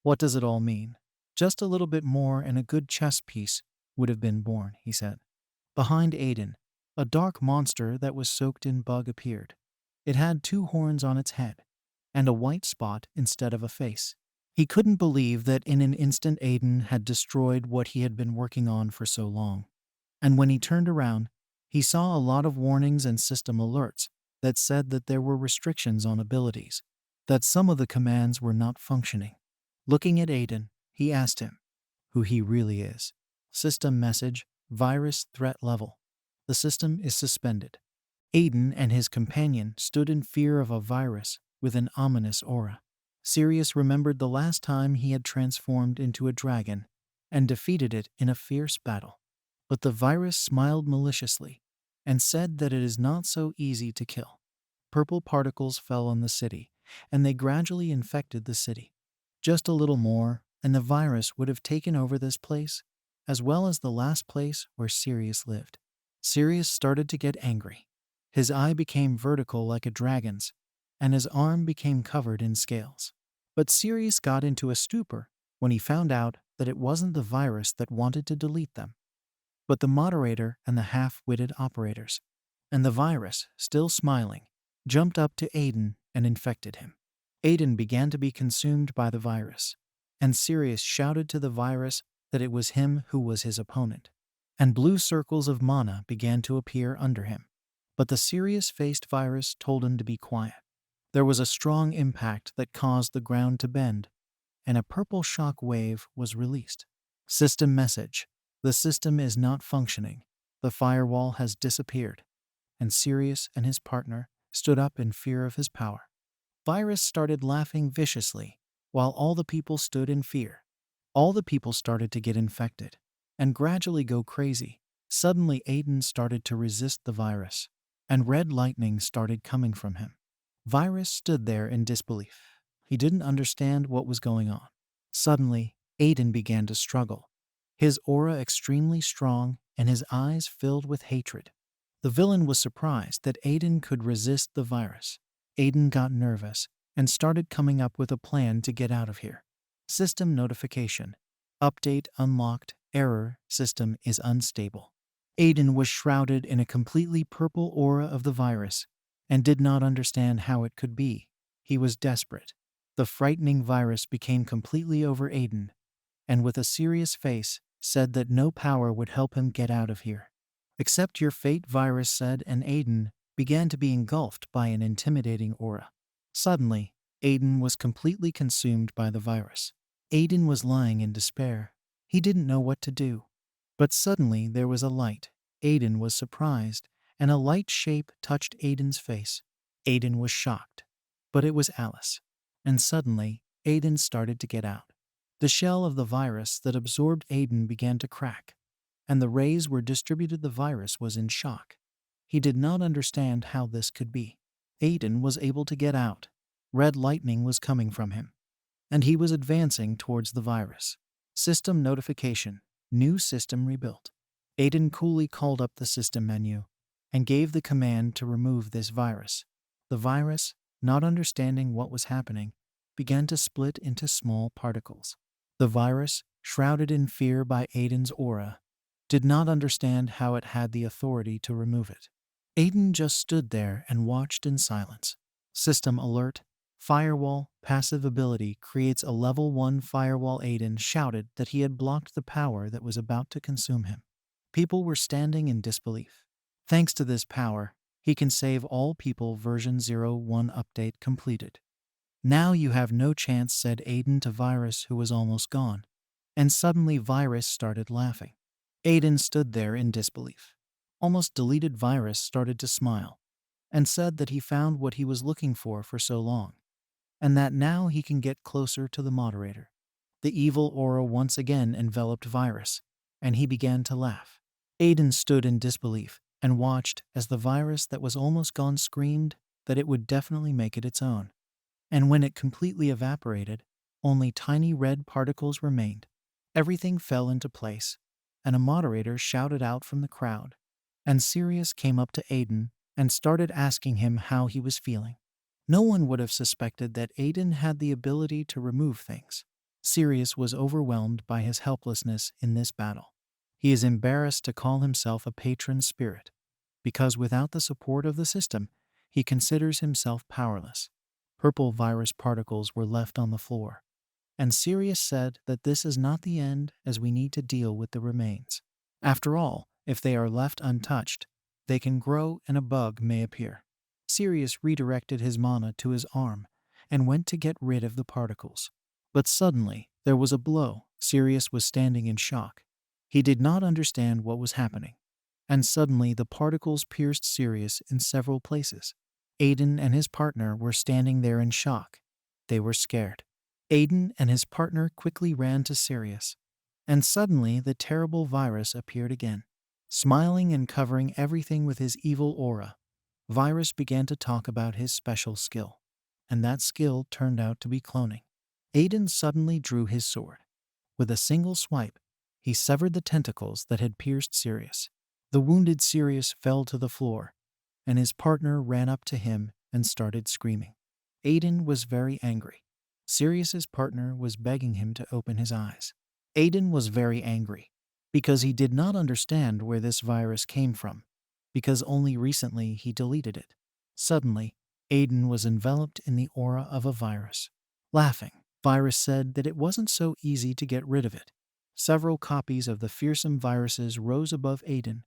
What does it all mean? Just a little bit more and a good chess piece would have been born, he said. Behind Aiden, a dark monster that was soaked in bug appeared. It had 2 horns on its head, and a white spot instead of a face. He couldn't believe that in an instant Aiden had destroyed what he had been working on for so long. And when he turned around, he saw a lot of warnings and system alerts that said that there were restrictions on abilities, that some of the commands were not functioning. Looking at Aiden, he asked him who he really is. System message, virus threat level. The system is suspended. Aiden and his companion stood in fear of a virus with an ominous aura. Sirius remembered the last time he had transformed into a dragon and defeated it in a fierce battle. But the virus smiled maliciously and said that it is not so easy to kill. Purple particles fell on the city, and they gradually infected the city. Just a little more, and the virus would have taken over this place, as well as the last place where Sirius lived. Sirius started to get angry. His eye became vertical like a dragon's, and his arm became covered in scales. But Sirius got into a stupor when he found out that it wasn't the virus that wanted to delete them, but the moderator and the half-witted operators. And the virus, still smiling, jumped up to Aiden and infected him. Aiden began to be consumed by the virus, and Sirius shouted to the virus that it was him who was his opponent. And blue circles of mana began to appear under him. But the serious-faced virus told him to be quiet. There was a strong impact that caused the ground to bend, and a purple shock wave was released. System message. The system is not functioning. The firewall has disappeared. And Sirius and his partner stood up in fear of his power. Virus started laughing viciously, while all the people stood in fear. All the people started to get infected and gradually go crazy. Suddenly Aiden started to resist the virus, and red lightning started coming from him. Virus stood there in disbelief. He didn't understand what was going on. Suddenly, Aiden began to struggle, his aura extremely strong and his eyes filled with hatred. The villain was surprised that Aiden could resist the virus. Aiden got nervous and started coming up with a plan to get out of here. System notification. Update unlocked. Error. System is unstable. Aiden was shrouded in a completely purple aura of the virus and did not understand how it could be. He was desperate. The frightening virus became completely over Aiden, and with a serious face, said that no power would help him get out of here. Accept your fate, virus said, and Aiden began to be engulfed by an intimidating aura. Suddenly, Aiden was completely consumed by the virus. Aiden was lying in despair. He didn't know what to do. But suddenly there was a light. Aiden was surprised, and a light shape touched Aiden's face. Aiden was shocked. But it was Alice. And suddenly, Aiden started to get out. The shell of the virus that absorbed Aiden began to crack, and the rays were distributed. The virus was in shock. He did not understand how this could be. Aiden was able to get out. Red lightning was coming from him, and he was advancing towards the virus. System notification. New system rebuilt. Aiden coolly called up the system menu and gave the command to remove this virus. The virus, not understanding what was happening, began to split into small particles. The virus, shrouded in fear by Aiden's aura, did not understand how it had the authority to remove it. Aiden just stood there and watched in silence. System alert. Firewall, passive ability creates a level 1 firewall. Aiden shouted that he had blocked the power that was about to consume him. People were standing in disbelief. Thanks to this power, he can save all people. Version 01 update completed. "Now you have no chance," said Aiden to Virus, who was almost gone. And suddenly Virus started laughing. Aiden stood there in disbelief. Almost deleted Virus started to smile and said that he found what he was looking for so long, and that now he can get closer to the moderator. The evil aura once again enveloped Virus, and he began to laugh. Aiden stood in disbelief and watched as the virus that was almost gone screamed that it would definitely make it its own. And when it completely evaporated, only tiny red particles remained. Everything fell into place, and a moderator shouted out from the crowd, and Sirius came up to Aiden and started asking him how he was feeling. No one would have suspected that Aiden had the ability to remove things. Sirius was overwhelmed by his helplessness in this battle. He is embarrassed to call himself a patron spirit, because without the support of the system, he considers himself powerless. Purple virus particles were left on the floor, and Sirius said that this is not the end, as we need to deal with the remains. After all, if they are left untouched, they can grow and a bug may appear. Sirius redirected his mana to his arm and went to get rid of the particles. But suddenly, there was a blow. Sirius was standing in shock. He did not understand what was happening. And suddenly the particles pierced Sirius in several places. Aiden and his partner were standing there in shock. They were scared. Aiden and his partner quickly ran to Sirius. And suddenly the terrible virus appeared again. Smiling and covering everything with his evil aura, Virus began to talk about his special skill. And that skill turned out to be cloning. Aiden suddenly drew his sword. With a single swipe, he severed the tentacles that had pierced Sirius. The wounded Sirius fell to the floor, and his partner ran up to him and started screaming. Aiden was very angry. Sirius's partner was begging him to open his eyes. Aiden was very angry because he did not understand where this virus came from, because only recently he deleted it. Suddenly, Aiden was enveloped in the aura of a virus. Laughing, Virus said that it wasn't so easy to get rid of it. Several copies of the fearsome viruses rose above Aiden,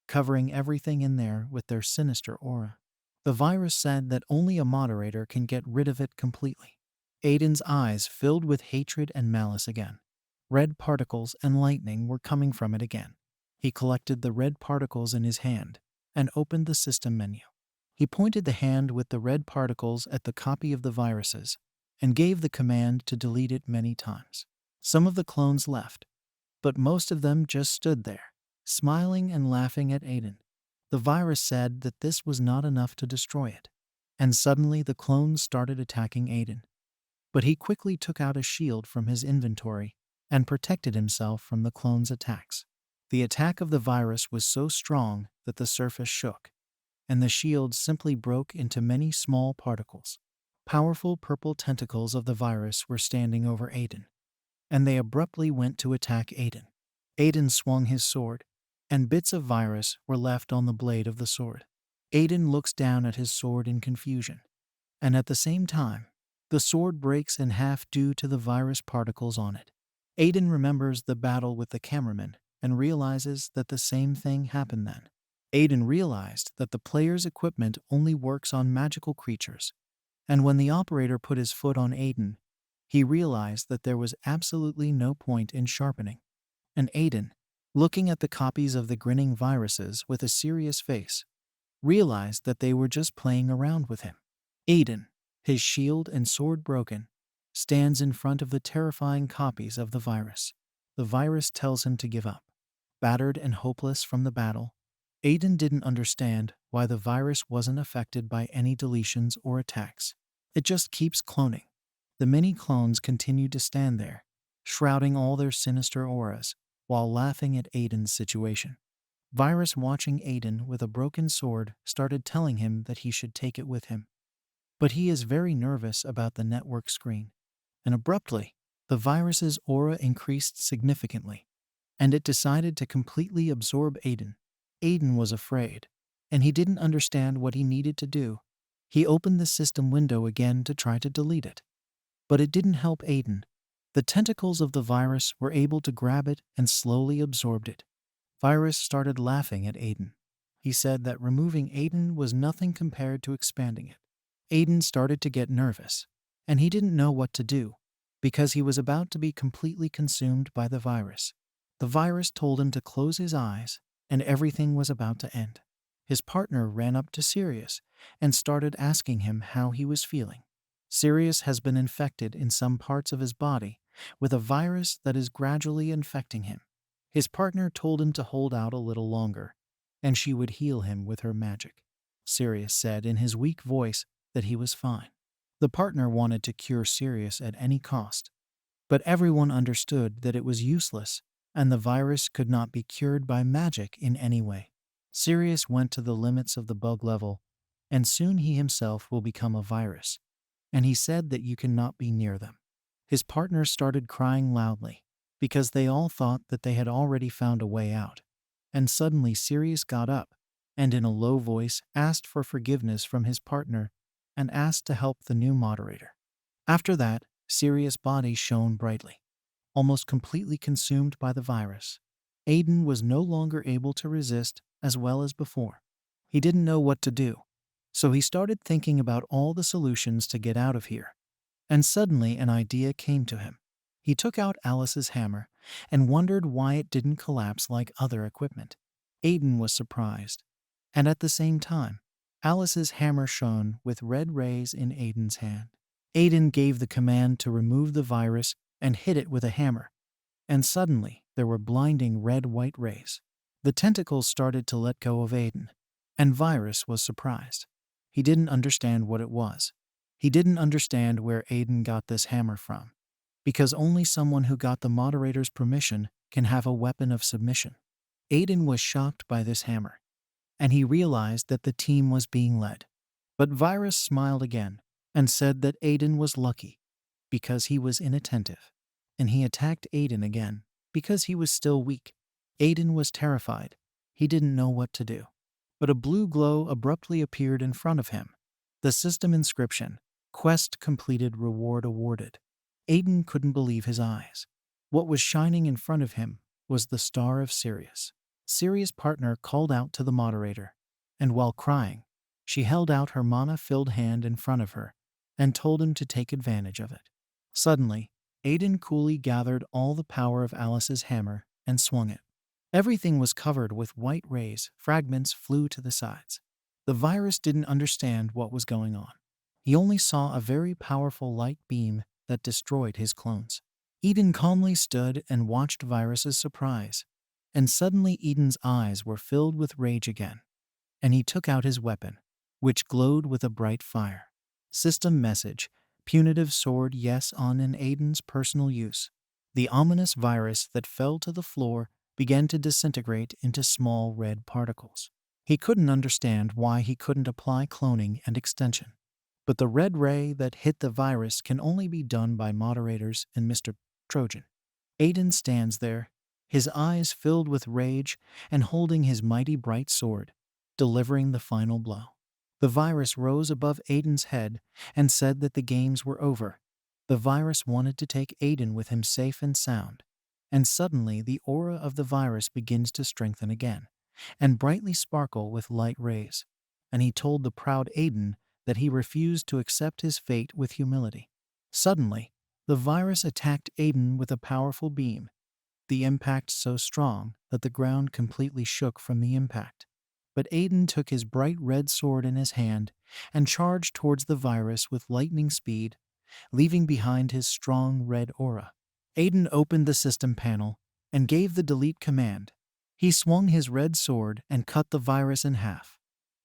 covering everything in there with their sinister aura. The virus said that only a moderator can get rid of it completely. Aiden's eyes filled with hatred and malice again. Red particles and lightning were coming from it again. He collected the red particles in his hand and opened the system menu. He pointed the hand with the red particles at the copy of the viruses and gave the command to delete it many times. Some of the clones left, but most of them just stood there, smiling and laughing at Aiden. The virus said that this was not enough to destroy it, and suddenly the clones started attacking Aiden. But he quickly took out a shield from his inventory and protected himself from the clones' attacks. The attack of the virus was so strong that the surface shook, and the shield simply broke into many small particles. Powerful purple tentacles of the virus were standing over Aiden, and they abruptly went to attack Aiden. Aiden swung his sword, and bits of virus were left on the blade of the sword. Aiden looks down at his sword in confusion, and at the same time, the sword breaks in half due to the virus particles on it. Aiden remembers the battle with the cameraman and realizes that the same thing happened then. Aiden realized that the player's equipment only works on magical creatures, and when the operator put his foot on Aiden, he realized that there was absolutely no point in sharpening. And Aiden, looking at the copies of the grinning viruses with a serious face, realized that they were just playing around with him. Aiden, his shield and sword broken, stands in front of the terrifying copies of the virus. The virus tells him to give up. Battered and hopeless from the battle, Aiden didn't understand why the virus wasn't affected by any deletions or attacks. It just keeps cloning. The many clones continued to stand there, shrouding all their sinister auras, while laughing at Aiden's situation. Virus, watching Aiden with a broken sword, started telling him that he should take it with him. But he is very nervous about the network screen, and abruptly, the virus's aura increased significantly, and it decided to completely absorb Aiden. Aiden was afraid, and he didn't understand what he needed to do. He opened the system window again to try to delete it. But it didn't help Aiden. The tentacles of the virus were able to grab it and slowly absorbed it. Virus started laughing at Aiden. He said that removing Aiden was nothing compared to expanding it. Aiden started to get nervous, and he didn't know what to do because he was about to be completely consumed by the virus. The virus told him to close his eyes, and everything was about to end. His partner ran up to Sirius and started asking him how he was feeling. Sirius has been infected in some parts of his body with a virus that is gradually infecting him. His partner told him to hold out a little longer, and she would heal him with her magic. Sirius said in his weak voice that he was fine. The partner wanted to cure Sirius at any cost, but everyone understood that it was useless and the virus could not be cured by magic in any way. Sirius went to the limits of the bug level, and soon he himself will become a virus, and he said that you cannot be near them. His partner started crying loudly because they all thought that they had already found a way out, and suddenly Sirius got up and in a low voice asked for forgiveness from his partner and asked to help the new moderator. After that, Sirius' body shone brightly, almost completely consumed by the virus. Aiden was no longer able to resist as well as before. He didn't know what to do, so he started thinking about all the solutions to get out of here. And suddenly an idea came to him. He took out Alice's hammer and wondered why it didn't collapse like other equipment. Aiden was surprised, and at the same time, Alice's hammer shone with red rays in Aiden's hand. Aiden gave the command to remove the virus and hit it with a hammer, and suddenly there were blinding red-white rays. The tentacles started to let go of Aiden, and Virus was surprised. He didn't understand what it was. He didn't understand where Aiden got this hammer from, because only someone who got the moderator's permission can have a weapon of submission. Aiden was shocked by this hammer, and he realized that the team was being led. But Virus smiled again and said that Aiden was lucky because he was inattentive, and he attacked Aiden again because he was still weak. Aiden was terrified. He didn't know what to do. But a blue glow abruptly appeared in front of him. The system inscription, "Quest completed, reward awarded." Aiden couldn't believe his eyes. What was shining in front of him was the star of Sirius. Sirius' partner called out to the moderator, and while crying, she held out her mana-filled hand in front of her and told him to take advantage of it. Suddenly, Aiden coolly gathered all the power of Alice's hammer and swung it. Everything was covered with white rays, fragments flew to the sides. The virus didn't understand what was going on. He only saw a very powerful light beam that destroyed his clones. Aiden calmly stood and watched Virus's surprise, and suddenly Eden's eyes were filled with rage again, and he took out his weapon, which glowed with a bright fire. System message, punitive sword yes on in Aiden's personal use. The ominous virus that fell to the floor began to disintegrate into small red particles. He couldn't understand why he couldn't apply cloning and extension. But the red ray that hit the virus can only be done by moderators and Mr. Trojan. Aiden stands there, his eyes filled with rage and holding his mighty bright sword, delivering the final blow. The virus rose above Aiden's head and said that the games were over. The virus wanted to take Aiden with him safe and sound. And suddenly the aura of the virus begins to strengthen again, and brightly sparkle with light rays. And he told the proud Aiden that he refused to accept his fate with humility. Suddenly, the virus attacked Aiden with a powerful beam, the impact so strong that the ground completely shook from the impact. But Aiden took his bright red sword in his hand and charged towards the virus with lightning speed, leaving behind his strong red aura. Aiden opened the system panel and gave the delete command. He swung his red sword and cut the virus in half,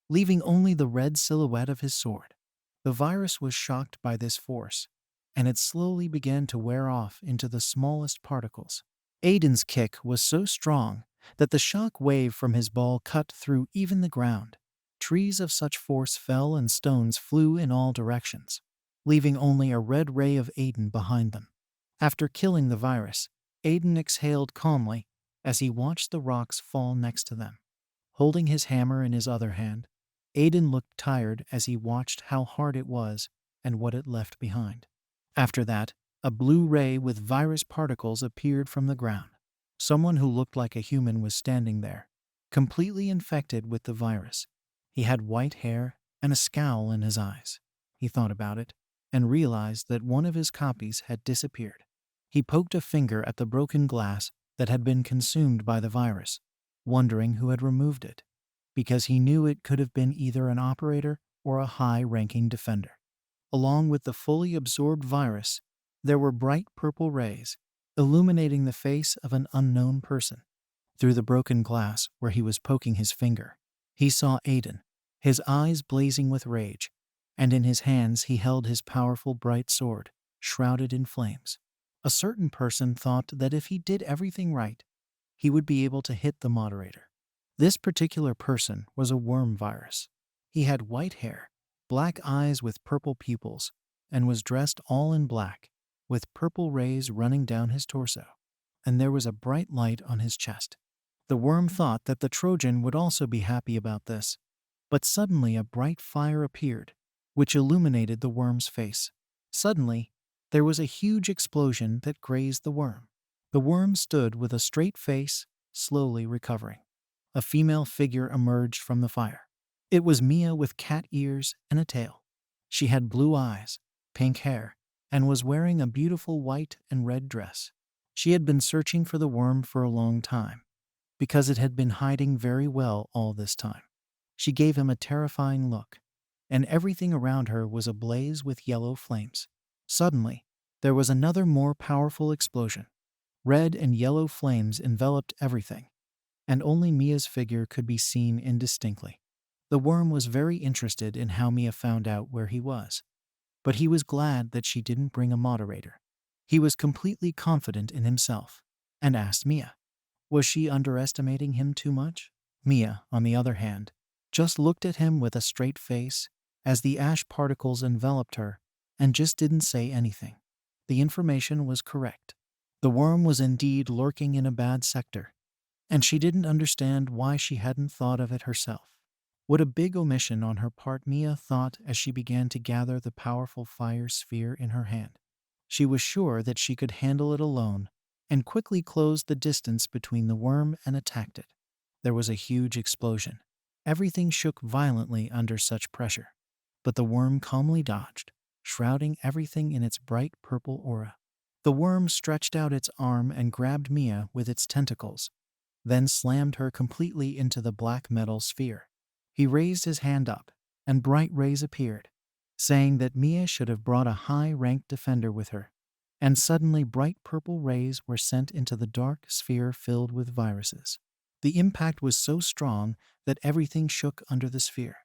leaving only the red silhouette of his sword. The virus was shocked by this force, and it slowly began to wear off into the smallest particles. Aiden's kick was so strong that the shock wave from his ball cut through even the ground. Trees of such force fell and stones flew in all directions, leaving only a red ray of Aiden behind them. After killing the virus, Aiden exhaled calmly as he watched the rocks fall next to them. Holding his hammer in his other hand, Aiden looked tired as he watched how hard it was and what it left behind. After that, a blue ray with virus particles appeared from the ground. Someone who looked like a human was standing there, completely infected with the virus. He had white hair and a scowl in his eyes. He thought about it, and realized that one of his copies had disappeared. He poked a finger at the broken glass that had been consumed by the virus, wondering who had removed it, because he knew it could have been either an operator or a high-ranking defender. Along with the fully absorbed virus, there were bright purple rays, illuminating the face of an unknown person. Through the broken glass where he was poking his finger, he saw Aiden, his eyes blazing with rage, and in his hands he held his powerful bright sword, shrouded in flames. A certain person thought that if he did everything right, he would be able to hit the moderator. This particular person was a worm virus. He had white hair, black eyes with purple pupils, and was dressed all in black, with purple rays running down his torso, and there was a bright light on his chest. The worm thought that the Trojan would also be happy about this, but suddenly a bright fire appeared, which illuminated the worm's face. Suddenly, there was a huge explosion that grazed the worm. The worm stood with a straight face, slowly recovering. A female figure emerged from the fire. It was Mia with cat ears and a tail. She had blue eyes, pink hair, and was wearing a beautiful white and red dress. She had been searching for the worm for a long time, because it had been hiding very well all this time. She gave him a terrifying look, and everything around her was ablaze with yellow flames. Suddenly, there was another more powerful explosion. Red and yellow flames enveloped everything, and only Mia's figure could be seen indistinctly. The worm was very interested in how Mia found out where he was, but he was glad that she didn't bring a moderator. He was completely confident in himself, and asked Mia, was she underestimating him too much? Mia, on the other hand, just looked at him with a straight face as the ash particles enveloped her and just didn't say anything. The information was correct. The worm was indeed lurking in a bad sector, and she didn't understand why she hadn't thought of it herself. What a big omission on her part, Mia thought as she began to gather the powerful fire sphere in her hand. She was sure that she could handle it alone and quickly closed the distance between the worm and attacked it. There was a huge explosion. Everything shook violently under such pressure, but the worm calmly dodged, shrouding everything in its bright purple aura. The worm stretched out its arm and grabbed Mia with its tentacles, then slammed her completely into the black metal sphere. He raised his hand up, and bright rays appeared, saying that Mia should have brought a high-ranked defender with her. And suddenly bright purple rays were sent into the dark sphere filled with viruses. The impact was so strong that everything shook under the sphere.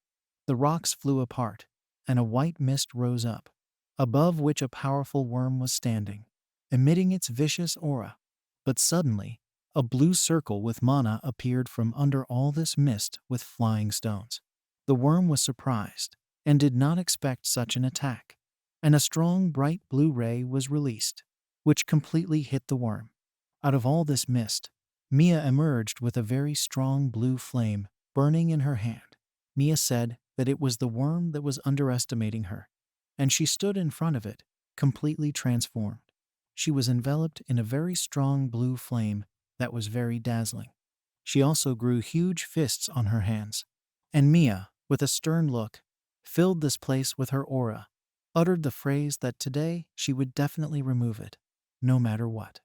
The rocks flew apart, and a white mist rose up, above which a powerful worm was standing, emitting its vicious aura. But suddenly, a blue circle with mana appeared from under all this mist with flying stones. The worm was surprised and did not expect such an attack, and a strong bright blue ray was released, which completely hit the worm. Out of all this mist, Mia emerged with a very strong blue flame burning in her hand. Mia said that it was the worm that was underestimating her, and she stood in front of it, completely transformed. She was enveloped in a very strong blue flame that was very dazzling. She also grew huge fists on her hands, and Mia, with a stern look, filled this place with her aura, uttered the phrase that today she would definitely remove it, no matter what.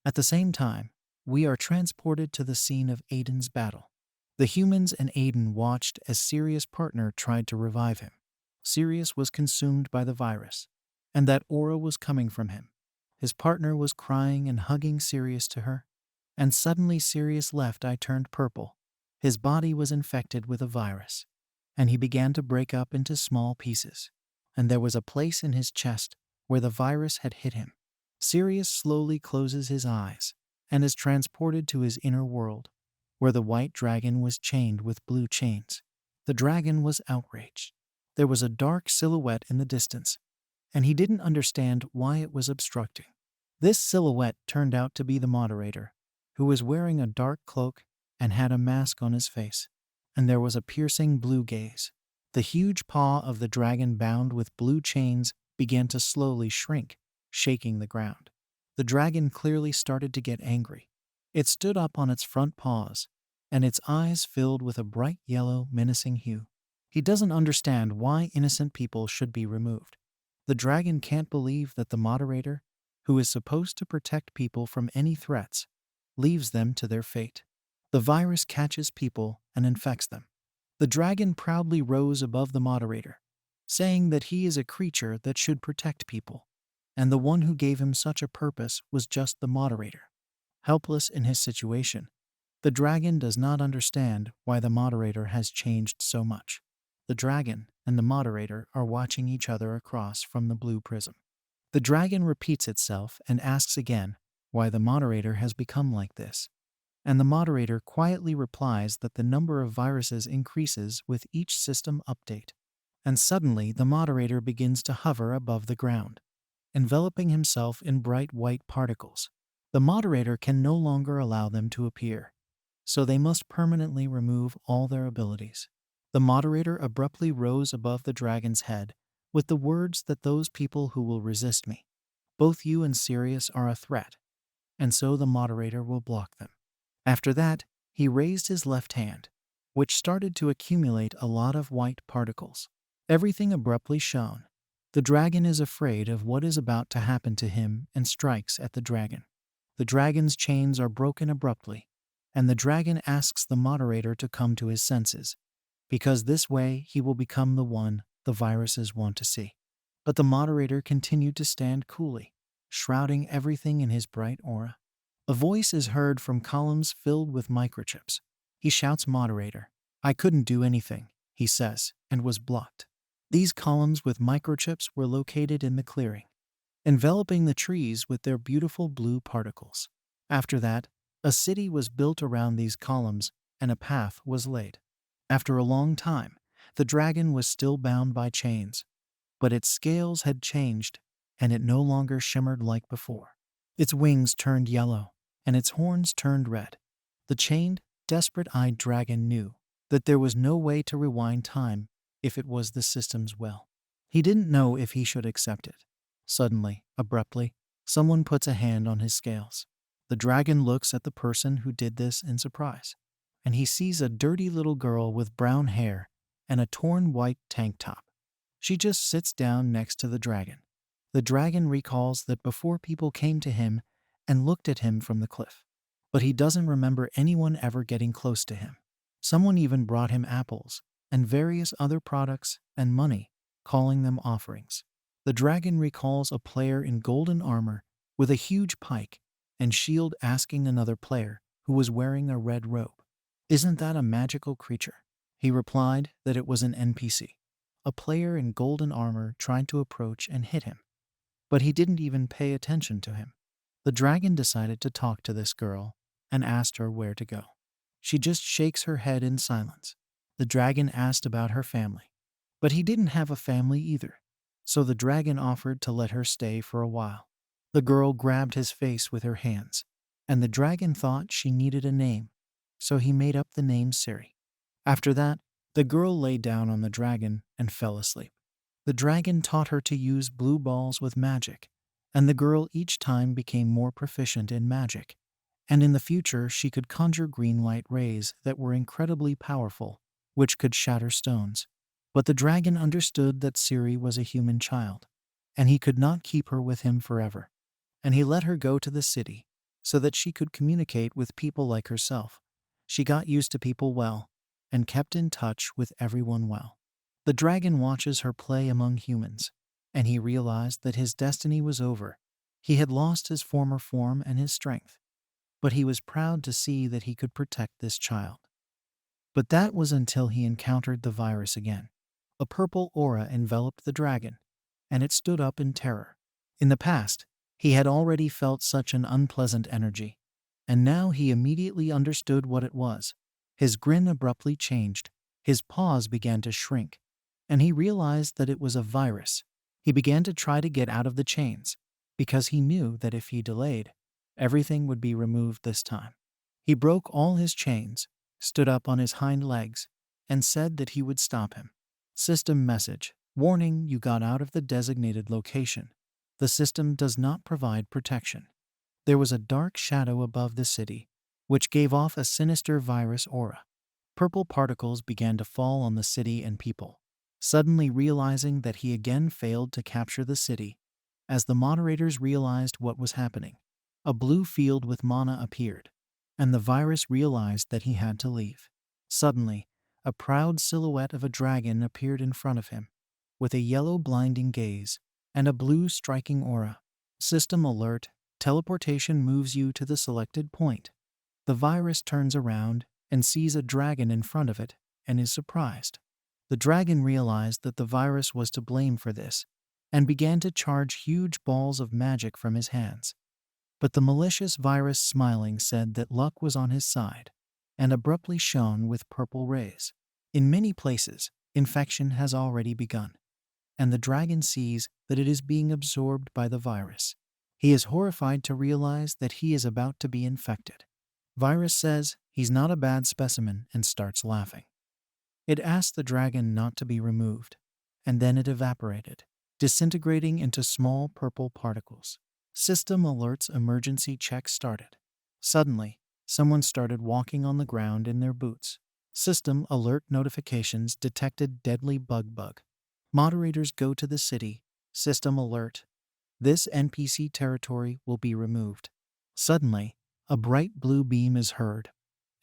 At the same time, we are transported to the scene of Aiden's battle. The humans and Aiden watched as Sirius' partner tried to revive him. Sirius was consumed by the virus, and that aura was coming from him. His partner was crying and hugging Sirius to her, and suddenly Sirius' left eye turned purple. His body was infected with a virus, and he began to break up into small pieces, and there was a place in his chest where the virus had hit him. Sirius slowly closes his eyes and is transported to his inner world, where the white dragon was chained with blue chains. The dragon was outraged. There was a dark silhouette in the distance, and he didn't understand why it was obstructing. This silhouette turned out to be the moderator, who was wearing a dark cloak and had a mask on his face, and there was a piercing blue gaze. The huge paw of the dragon bound with blue chains began to slowly shrink, shaking the ground. The dragon clearly started to get angry. It stood up on its front paws, and its eyes filled with a bright yellow, menacing hue. He doesn't understand why innocent people should be removed. The dragon can't believe that the moderator, who is supposed to protect people from any threats, leaves them to their fate. The virus catches people and infects them. The dragon proudly rose above the moderator, saying that he is a creature that should protect people, and the one who gave him such a purpose was just the moderator. Helpless in his situation, the dragon does not understand why the moderator has changed so much. The dragon and the moderator are watching each other across from the blue prism. The dragon repeats itself and asks again why the moderator has become like this. And the moderator quietly replies that the number of viruses increases with each system update. And suddenly the moderator begins to hover above the ground, enveloping himself in bright white particles. The moderator can no longer allow them to appear, so they must permanently remove all their abilities. The moderator abruptly rose above the dragon's head with the words that those people who will resist me, both you and Sirius, are a threat, and so the moderator will block them. After that, he raised his left hand, which started to accumulate a lot of white particles. Everything abruptly shone. The dragon is afraid of what is about to happen to him and strikes at the dragon. The dragon's chains are broken abruptly, and the dragon asks the moderator to come to his senses, because this way he will become the one the viruses want to see. But the moderator continued to stand coolly, shrouding everything in his bright aura. A voice is heard from columns filled with microchips. He shouts, "Moderator, I couldn't do anything," he says, and was blocked. These columns with microchips were located in the clearing, enveloping the trees with their beautiful blue particles. After that, a city was built around these columns and a path was laid. After a long time, the dragon was still bound by chains, but its scales had changed and it no longer shimmered like before. Its wings turned yellow and its horns turned red. The chained, desperate-eyed dragon knew that there was no way to rewind time if it was the system's will. He didn't know if he should accept it. Suddenly, abruptly, someone puts a hand on his scales. The dragon looks at the person who did this in surprise, and he sees a dirty little girl with brown hair and a torn white tank top. She just sits down next to the dragon. The dragon recalls that before people came to him and looked at him from the cliff, but he doesn't remember anyone ever getting close to him. Someone even brought him apples and various other products and money, calling them offerings. The dragon recalls a player in golden armor with a huge pike and shield asking another player who was wearing a red robe, "Isn't that a magical creature?" He replied that it was an NPC. A player in golden armor tried to approach and hit him, but he didn't even pay attention to him. The dragon decided to talk to this girl and asked her where to go. She just shakes her head in silence. The dragon asked about her family, but he didn't have a family either, so the dragon offered to let her stay for a while. The girl grabbed his face with her hands, and the dragon thought she needed a name, so he made up the name Siri. After that, the girl lay down on the dragon and fell asleep. The dragon taught her to use blue balls with magic, and the girl each time became more proficient in magic, and in the future she could conjure green light rays that were incredibly powerful, which could shatter stones. But the dragon understood that Siri was a human child, and he could not keep her with him forever, and he let her go to the city so that she could communicate with people like herself. She got used to people well and kept in touch with everyone well. The dragon watches her play among humans, and he realized that his destiny was over. He had lost his former form and his strength, but he was proud to see that he could protect this child. But that was until he encountered the virus again. A purple aura enveloped the dragon, and it stood up in terror. In the past, he had already felt such an unpleasant energy, and now he immediately understood what it was. His grin abruptly changed, his paws began to shrink, and he realized that it was a virus. He began to try to get out of the chains, because he knew that if he delayed, everything would be removed this time. He broke all his chains, stood up on his hind legs, and said that he would stop him. System message: warning, you got out of the designated location. The system does not provide protection. There was a dark shadow above the city, which gave off a sinister virus aura. Purple particles began to fall on the city and people, suddenly realizing that he again failed to capture the city. As the moderators realized what was happening, a blue field with mana appeared, and the virus realized that he had to leave. Suddenly, a proud silhouette of a dragon appeared in front of him, with a yellow blinding gaze and a blue striking aura. System alert, teleportation moves you to the selected point. The virus turns around and sees a dragon in front of it and is surprised. The dragon realized that the virus was to blame for this and began to charge huge balls of magic from his hands. But the malicious virus, smiling, said that luck was on his side and abruptly shone with purple rays. In many places, infection has already begun, and the dragon sees that it is being absorbed by the virus. He is horrified to realize that he is about to be infected. Virus says he's not a bad specimen and starts laughing. It asked the dragon not to be removed, and then it evaporated, disintegrating into small purple particles. System alerts, emergency check started. Suddenly, someone started walking on the ground in their boots. System alert, notifications detected deadly bug. Moderators go to the city. System alert. This NPC territory will be removed. Suddenly, a bright blue beam is heard,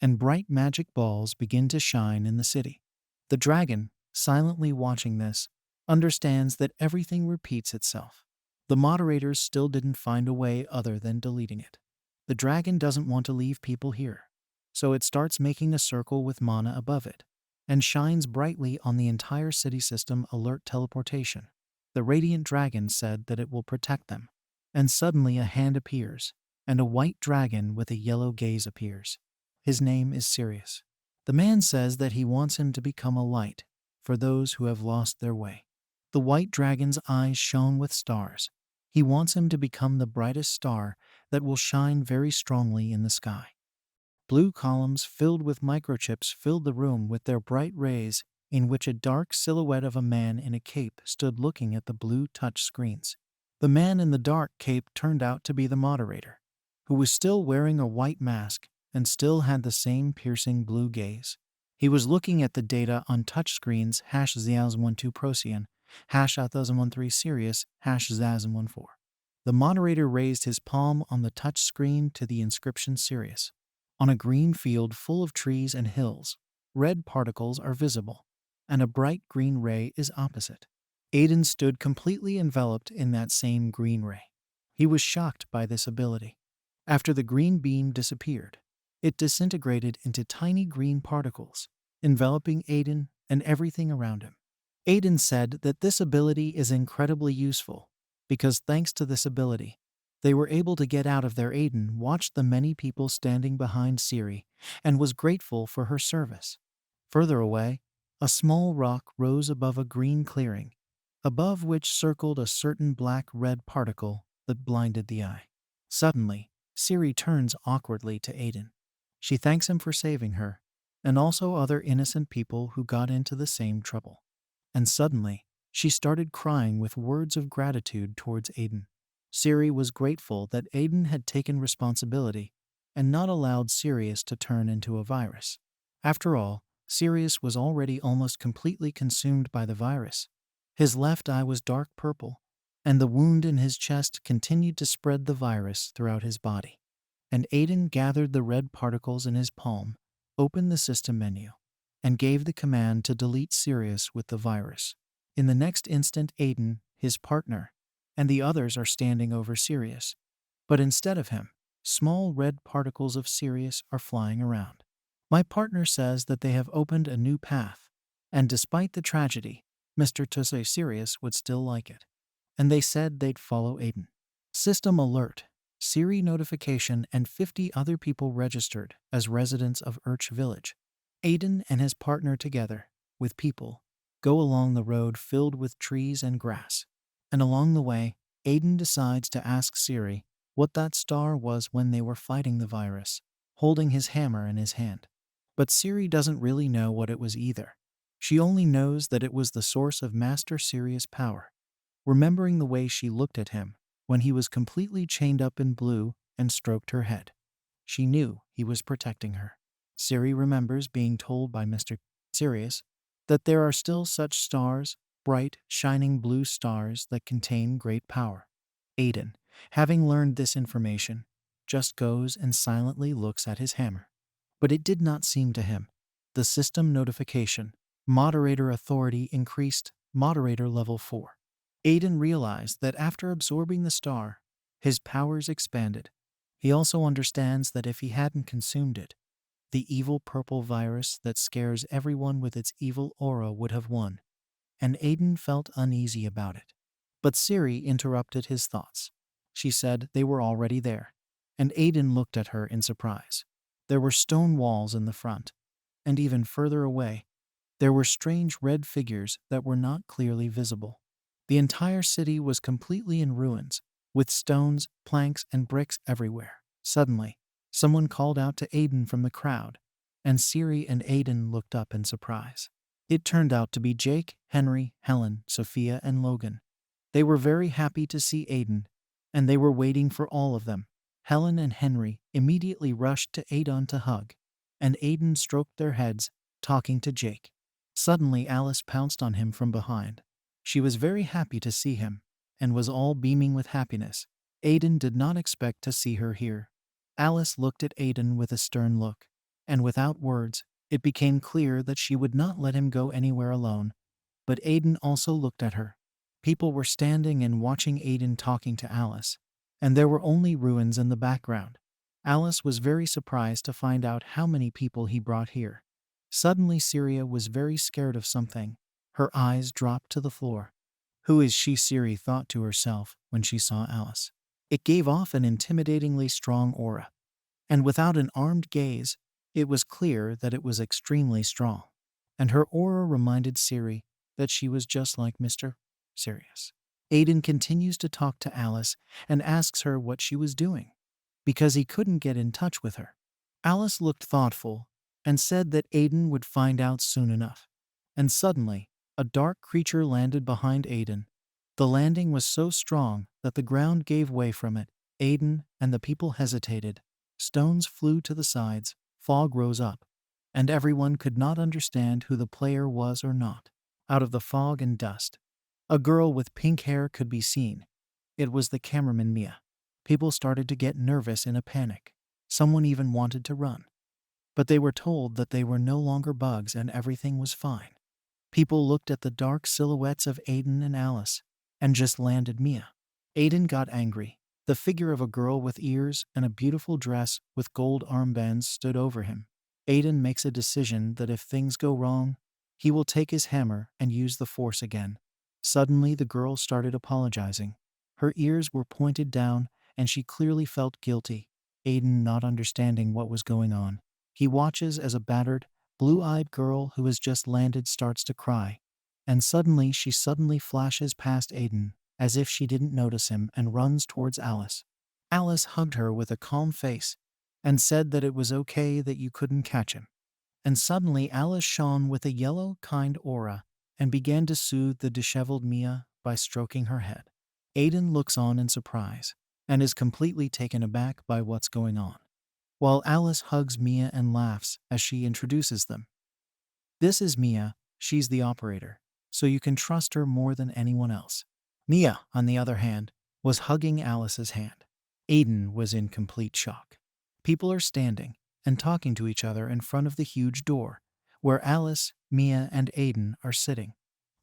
and bright magic balls begin to shine in the city. The dragon, silently watching this, understands that everything repeats itself. The moderators still didn't find a way other than deleting it. The dragon doesn't want to leave people here, so it starts making a circle with mana above it, and shines brightly on the entire city. System alert, teleportation. The radiant dragon said that it will protect them, and suddenly a hand appears, and a white dragon with a yellow gaze appears. His name is Sirius. The man says that he wants him to become a light for those who have lost their way. The white dragon's eyes shone with stars. He wants him to become the brightest star that will shine very strongly in the sky. Blue columns filled with microchips filled the room with their bright rays, in which a dark silhouette of a man in a cape stood looking at the blue touch screens. The man in the dark cape turned out to be the moderator, who was still wearing a white mask and still had the same piercing blue gaze. He was looking at the data on touchscreens #2012 Procyon, #2013 Sirius, #2014. The moderator raised his palm on the touch screen to the inscription Sirius. On a green field full of trees and hills, red particles are visible, and a bright green ray is opposite. Aiden stood completely enveloped in that same green ray. He was shocked by this ability. After the green beam disappeared, it disintegrated into tiny green particles, enveloping Aiden and everything around him. Aiden said that this ability is incredibly useful, because thanks to this ability, they were able to get out of there. Aiden watched the many people standing behind Siri and was grateful for her service. Further away, a small rock rose above a green clearing, above which circled a certain black-red particle that blinded the eye. Suddenly, Siri turns awkwardly to Aiden. She thanks him for saving her, and also other innocent people who got into the same trouble. And suddenly, she started crying with words of gratitude towards Aiden. Siri was grateful that Aiden had taken responsibility and not allowed Sirius to turn into a virus. After all, Sirius was already almost completely consumed by the virus. His left eye was dark purple, and the wound in his chest continued to spread the virus throughout his body. And Aiden gathered the red particles in his palm, opened the system menu, and gave the command to delete Sirius with the virus. In the next instant, Aiden, his partner, and the others are standing over Sirius. But instead of him, small red particles of Sirius are flying around. My partner says that they have opened a new path, and despite the tragedy, Mr. Tusay Sirius would still like it. And they said they'd follow Aiden. System alert. Siri notification and 50 other people registered as residents of Urch Village. Aiden and his partner together, with people, go along the road filled with trees and grass. And along the way, Aiden decides to ask Siri what that star was when they were fighting the virus, holding his hammer in his hand. But Siri doesn't really know what it was either. She only knows that it was the source of Master Sirius' power. Remembering the way she looked at him when he was completely chained up in blue and stroked her head, she knew he was protecting her. Siri remembers being told by Mr. Sirius that there are still such stars, bright, shining blue stars that contain great power. Aiden, having learned this information, just goes and silently looks at his hammer. But it did not seem to him. The system notification, moderator authority increased, moderator level 4. Aiden realized that after absorbing the star, his powers expanded. He also understands that if he hadn't consumed it, the evil purple virus that scares everyone with its evil aura would have won, and Aiden felt uneasy about it. But Siri interrupted his thoughts. She said they were already there, and Aiden looked at her in surprise. There were stone walls in the front, and even further away, there were strange red figures that were not clearly visible. The entire city was completely in ruins, with stones, planks, and bricks everywhere. Suddenly, someone called out to Aiden from the crowd, and Siri and Aiden looked up in surprise. It turned out to be Jake, Henry, Helen, Sophia, and Logan. They were very happy to see Aiden, and they were waiting for all of them. Helen and Henry immediately rushed to Aiden to hug, and Aiden stroked their heads, talking to Jake. Suddenly Alice pounced on him from behind. She was very happy to see him, and was all beaming with happiness. Aiden did not expect to see her here. Alice looked at Aiden with a stern look, and without words, it became clear that she would not let him go anywhere alone. But Aiden also looked at her. People were standing and watching Aiden talking to Alice, and there were only ruins in the background. Alice was very surprised to find out how many people he brought here. Suddenly Syria was very scared of something. Her eyes dropped to the floor. Who is she? Siri thought to herself when she saw Alice. It gave off an intimidatingly strong aura, and without an armed gaze, it was clear that it was extremely strong. And her aura reminded Siri that she was just like Mr. Serious. Aiden continues to talk to Alice and asks her what she was doing, because he couldn't get in touch with her. Alice looked thoughtful and said that Aiden would find out soon enough. And suddenly, a dark creature landed behind Aiden. The landing was so strong that the ground gave way from it. Aiden and the people hesitated. Stones flew to the sides, fog rose up, and everyone could not understand who the player was or not. Out of the fog and dust, a girl with pink hair could be seen. It was the cameraman Mia. People started to get nervous in a panic. Someone even wanted to run. But they were told that they were no longer bugs and everything was fine. People looked at the dark silhouettes of Aiden and Alice, and just landed Mia. Aiden got angry. The figure of a girl with ears and a beautiful dress with gold armbands stood over him. Aiden makes a decision that if things go wrong, he will take his hammer and use the force again. Suddenly the girl started apologizing. Her ears were pointed down, and she clearly felt guilty. Aiden, not understanding what was going on, he watches as a battered, blue-eyed girl who has just landed starts to cry. And suddenly she flashes past Aiden, as if she didn't notice him, and runs towards Alice. Alice hugged her with a calm face, and said that it was okay that you couldn't catch him. And suddenly Alice shone with a yellow, kind aura, and began to soothe the disheveled Mia by stroking her head. Aiden looks on in surprise, and is completely taken aback by what's going on, while Alice hugs Mia and laughs as she introduces them. This is Mia, she's the operator, so you can trust her more than anyone else. Mia, on the other hand, was hugging Alice's hand. Aiden was in complete shock. People are standing and talking to each other in front of the huge door, where Alice, Mia, and Aiden are sitting.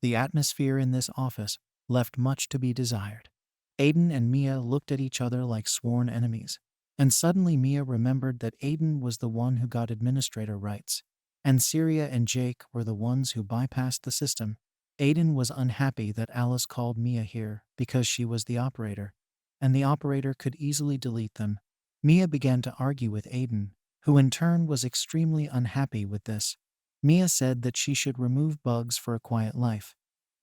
The atmosphere in this office left much to be desired. Aiden and Mia looked at each other like sworn enemies, and suddenly Mia remembered that Aiden was the one who got administrator rights, and Syria and Jake were the ones who bypassed the system. Aiden was unhappy that Alice called Mia here because she was the operator, and the operator could easily delete them. Mia began to argue with Aiden, who in turn was extremely unhappy with this. Mia said that she should remove bugs for a quiet life,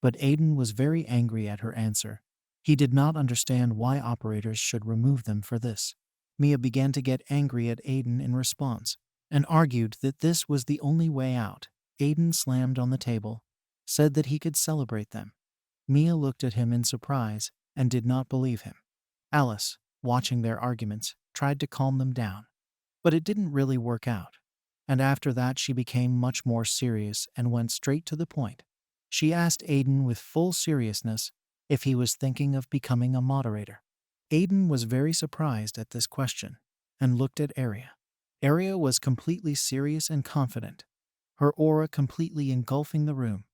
but Aiden was very angry at her answer. He did not understand why operators should remove them for this. Mia began to get angry at Aiden in response, and argued that this was the only way out. Aiden slammed on the table, said that he could celebrate them. Mia looked at him in surprise and did not believe him. Alice, watching their arguments, tried to calm them down, but it didn't really work out. and after that she became much more serious and went straight to the point. She asked Aiden with full seriousness if he was thinking of becoming a moderator. Aiden was very surprised at this question and looked at Aria. Aria was completely serious and confident, her aura completely engulfing the room,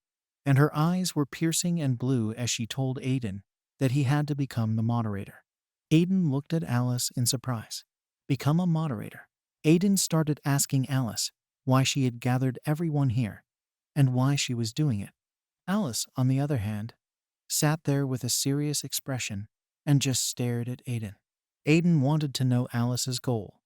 and her eyes were piercing and blue as she told Aiden that he had to become the moderator. Aiden looked at Alice in surprise. Become a moderator? Aiden started asking Alice why she had gathered everyone here and why she was doing it. Alice, on the other hand, sat there with a serious expression and just stared at Aiden. Aiden wanted to know Alice's goal,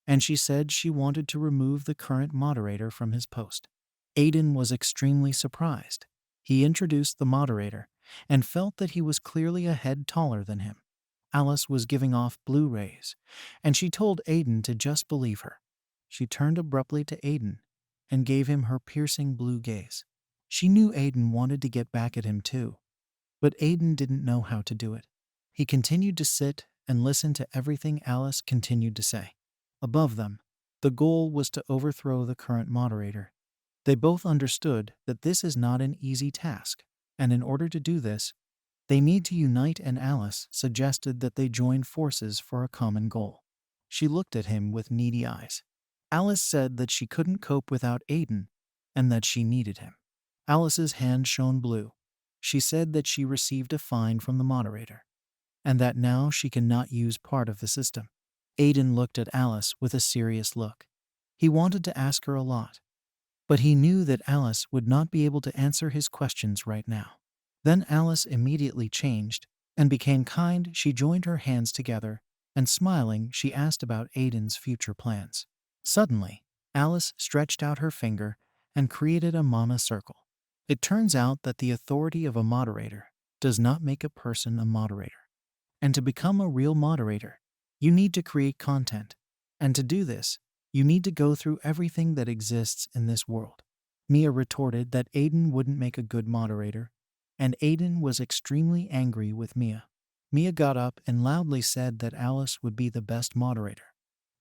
and she said she wanted to remove the current moderator from his post. Aiden was extremely surprised. He introduced the moderator and felt that he was clearly a head taller than him. Alice was giving off blue rays, and she told Aiden to just believe her. She turned abruptly to Aiden and gave him her piercing blue gaze. She knew Aiden wanted to get back at him too, but Aiden didn't know how to do it. He continued to sit and listen to everything Alice continued to say. Above them, the goal was to overthrow the current moderator. They both understood that this is not an easy task, and in order to do this, they need to unite, and Alice suggested that they join forces for a common goal. She looked at him with needy eyes. Alice said that she couldn't cope without Aiden and that she needed him. Alice's hand shone blue. She said that she received a fine from the moderator and that now she cannot use part of the system. Aiden looked at Alice with a serious look. He wanted to ask her a lot, but he knew that Alice would not be able to answer his questions right now. Then Alice immediately changed and became kind. She joined her hands together, and smiling, she asked about Aiden's future plans. Suddenly, Alice stretched out her finger and created a mama circle. It turns out that the authority of a moderator does not make a person a moderator. And to become a real moderator, you need to create content. And to do this, you need to go through everything that exists in this world. Mia retorted that Aiden wouldn't make a good moderator, and Aiden was extremely angry with Mia. Mia got up and loudly said that Alice would be the best moderator.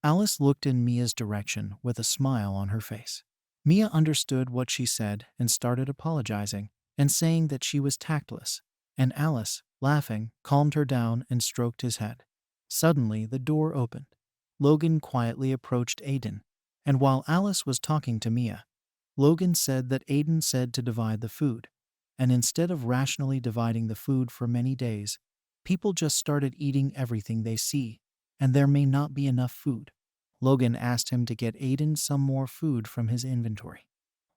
Alice looked in Mia's direction with a smile on her face. Mia understood what she said and started apologizing and saying that she was tactless, and Alice, laughing, calmed her down and stroked his head. Suddenly, the door opened. Logan quietly approached Aiden, and while Alice was talking to Mia, Logan said that Aiden said to divide the food, and instead of rationally dividing the food for many days, people just started eating everything they see, and there may not be enough food. Logan asked him to get Aiden some more food from his inventory.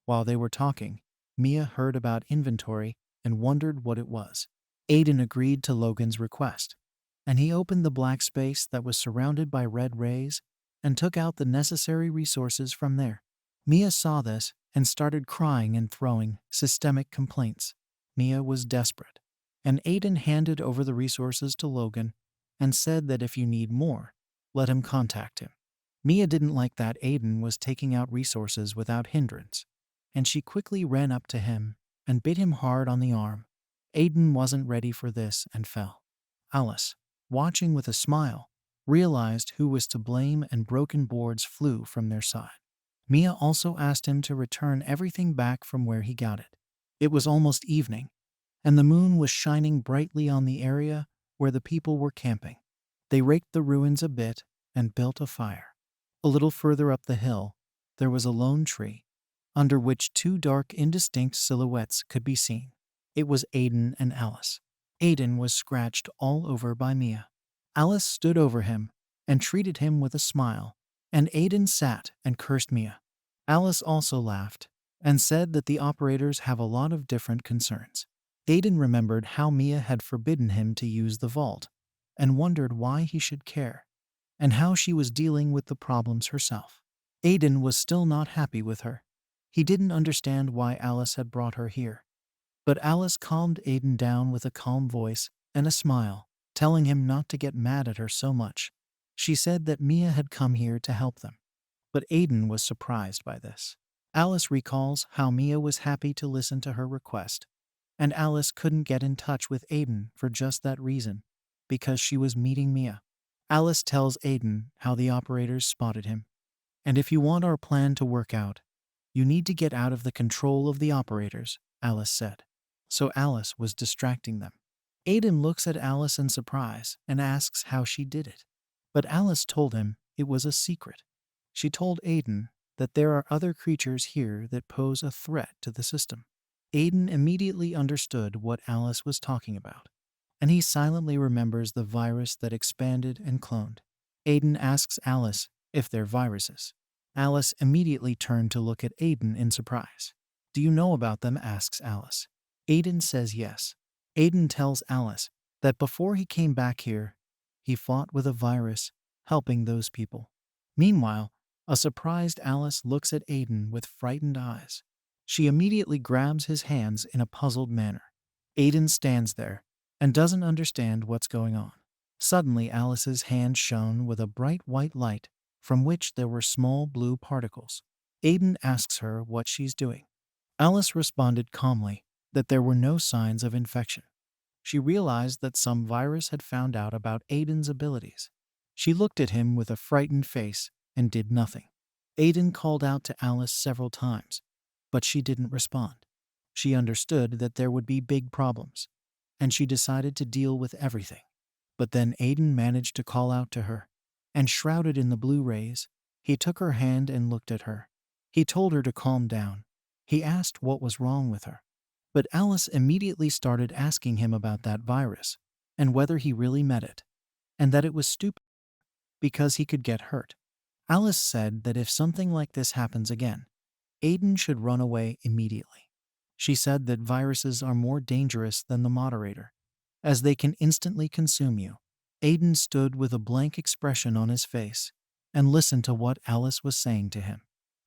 While they were talking, Mia heard about inventory and wondered what it was. Aiden agreed to Logan's request, and he opened the black space that was surrounded by red rays and took out the necessary resources from there. Mia saw this and started crying and throwing systemic complaints. Mia was desperate, and Aiden handed over the resources to Logan and said that if you need more, let him contact him. Mia didn't like that Aiden was taking out resources without hindrance, and she quickly ran up to him and bit him hard on the arm. Aiden wasn't ready for this and fell. Alice, watching with a smile, realized who was to blame, and broken boards flew from their side. Mia also asked him to return everything back from where he got it. It was almost evening, and the moon was shining brightly on the area where the people were camping. They raked the ruins a bit and built a fire. A little further up the hill, there was a lone tree, under which two dark, indistinct silhouettes could be seen. It was Aiden and Alice. Aiden was scratched all over by Mia. Alice stood over him and treated him with a smile, and Aiden sat and cursed Mia. Alice also laughed and said that the operators have a lot of different concerns. Aiden remembered how Mia had forbidden him to use the vault and wondered why he should care, and how she was dealing with the problems herself. Aiden was still not happy with her. He didn't understand why Alice had brought her here. But Alice calmed Aiden down with a calm voice and a smile, telling him not to get mad at her so much. She said that Mia had come here to help them. But Aiden was surprised by this. Alice recalls how Mia was happy to listen to her request, and Alice couldn't get in touch with Aiden for just that reason, because she was meeting Mia. Alice tells Aiden how the operators spotted him, And if you want our plan to work out, you need to get out of the control of the operators, Alice said. So Alice was distracting them. Aiden looks at Alice in surprise and asks how she did it. But Alice told him it was a secret. She told Aiden that there are other creatures here that pose a threat to the system. Aiden immediately understood what Alice was talking about, and he silently remembers the virus that expanded and cloned. Aiden asks Alice if they're viruses. Alice immediately turned to look at Aiden in surprise. Do you know about them? Asks Alice. Aiden says yes. Aiden tells Alice that before he came back here, he fought with a virus, helping those people. Meanwhile, a surprised Alice looks at Aiden with frightened eyes. She immediately grabs his hands in a puzzled manner. Aiden stands there and doesn't understand what's going on. Suddenly, Alice's hand shone with a bright white light from which there were small blue particles. Aiden asks her what she's doing. Alice responded calmly that there were no signs of infection. She realized that some virus had found out about Aiden's abilities. She looked at him with a frightened face and did nothing. Aiden called out to Alice several times, but she didn't respond. She understood that there would be big problems, and she decided to deal with everything. But then Aiden managed to call out to her, and shrouded in the blue rays, he took her hand and looked at her. He told her to calm down. He asked what was wrong with her. But Alice immediately started asking him about that virus, and whether he really met it, and that it was stupid because he could get hurt. Alice said that if something like this happens again, Aiden should run away immediately. She said that viruses are more dangerous than the moderator, as they can instantly consume you. Aiden stood with a blank expression on his face and listened to what Alice was saying to him.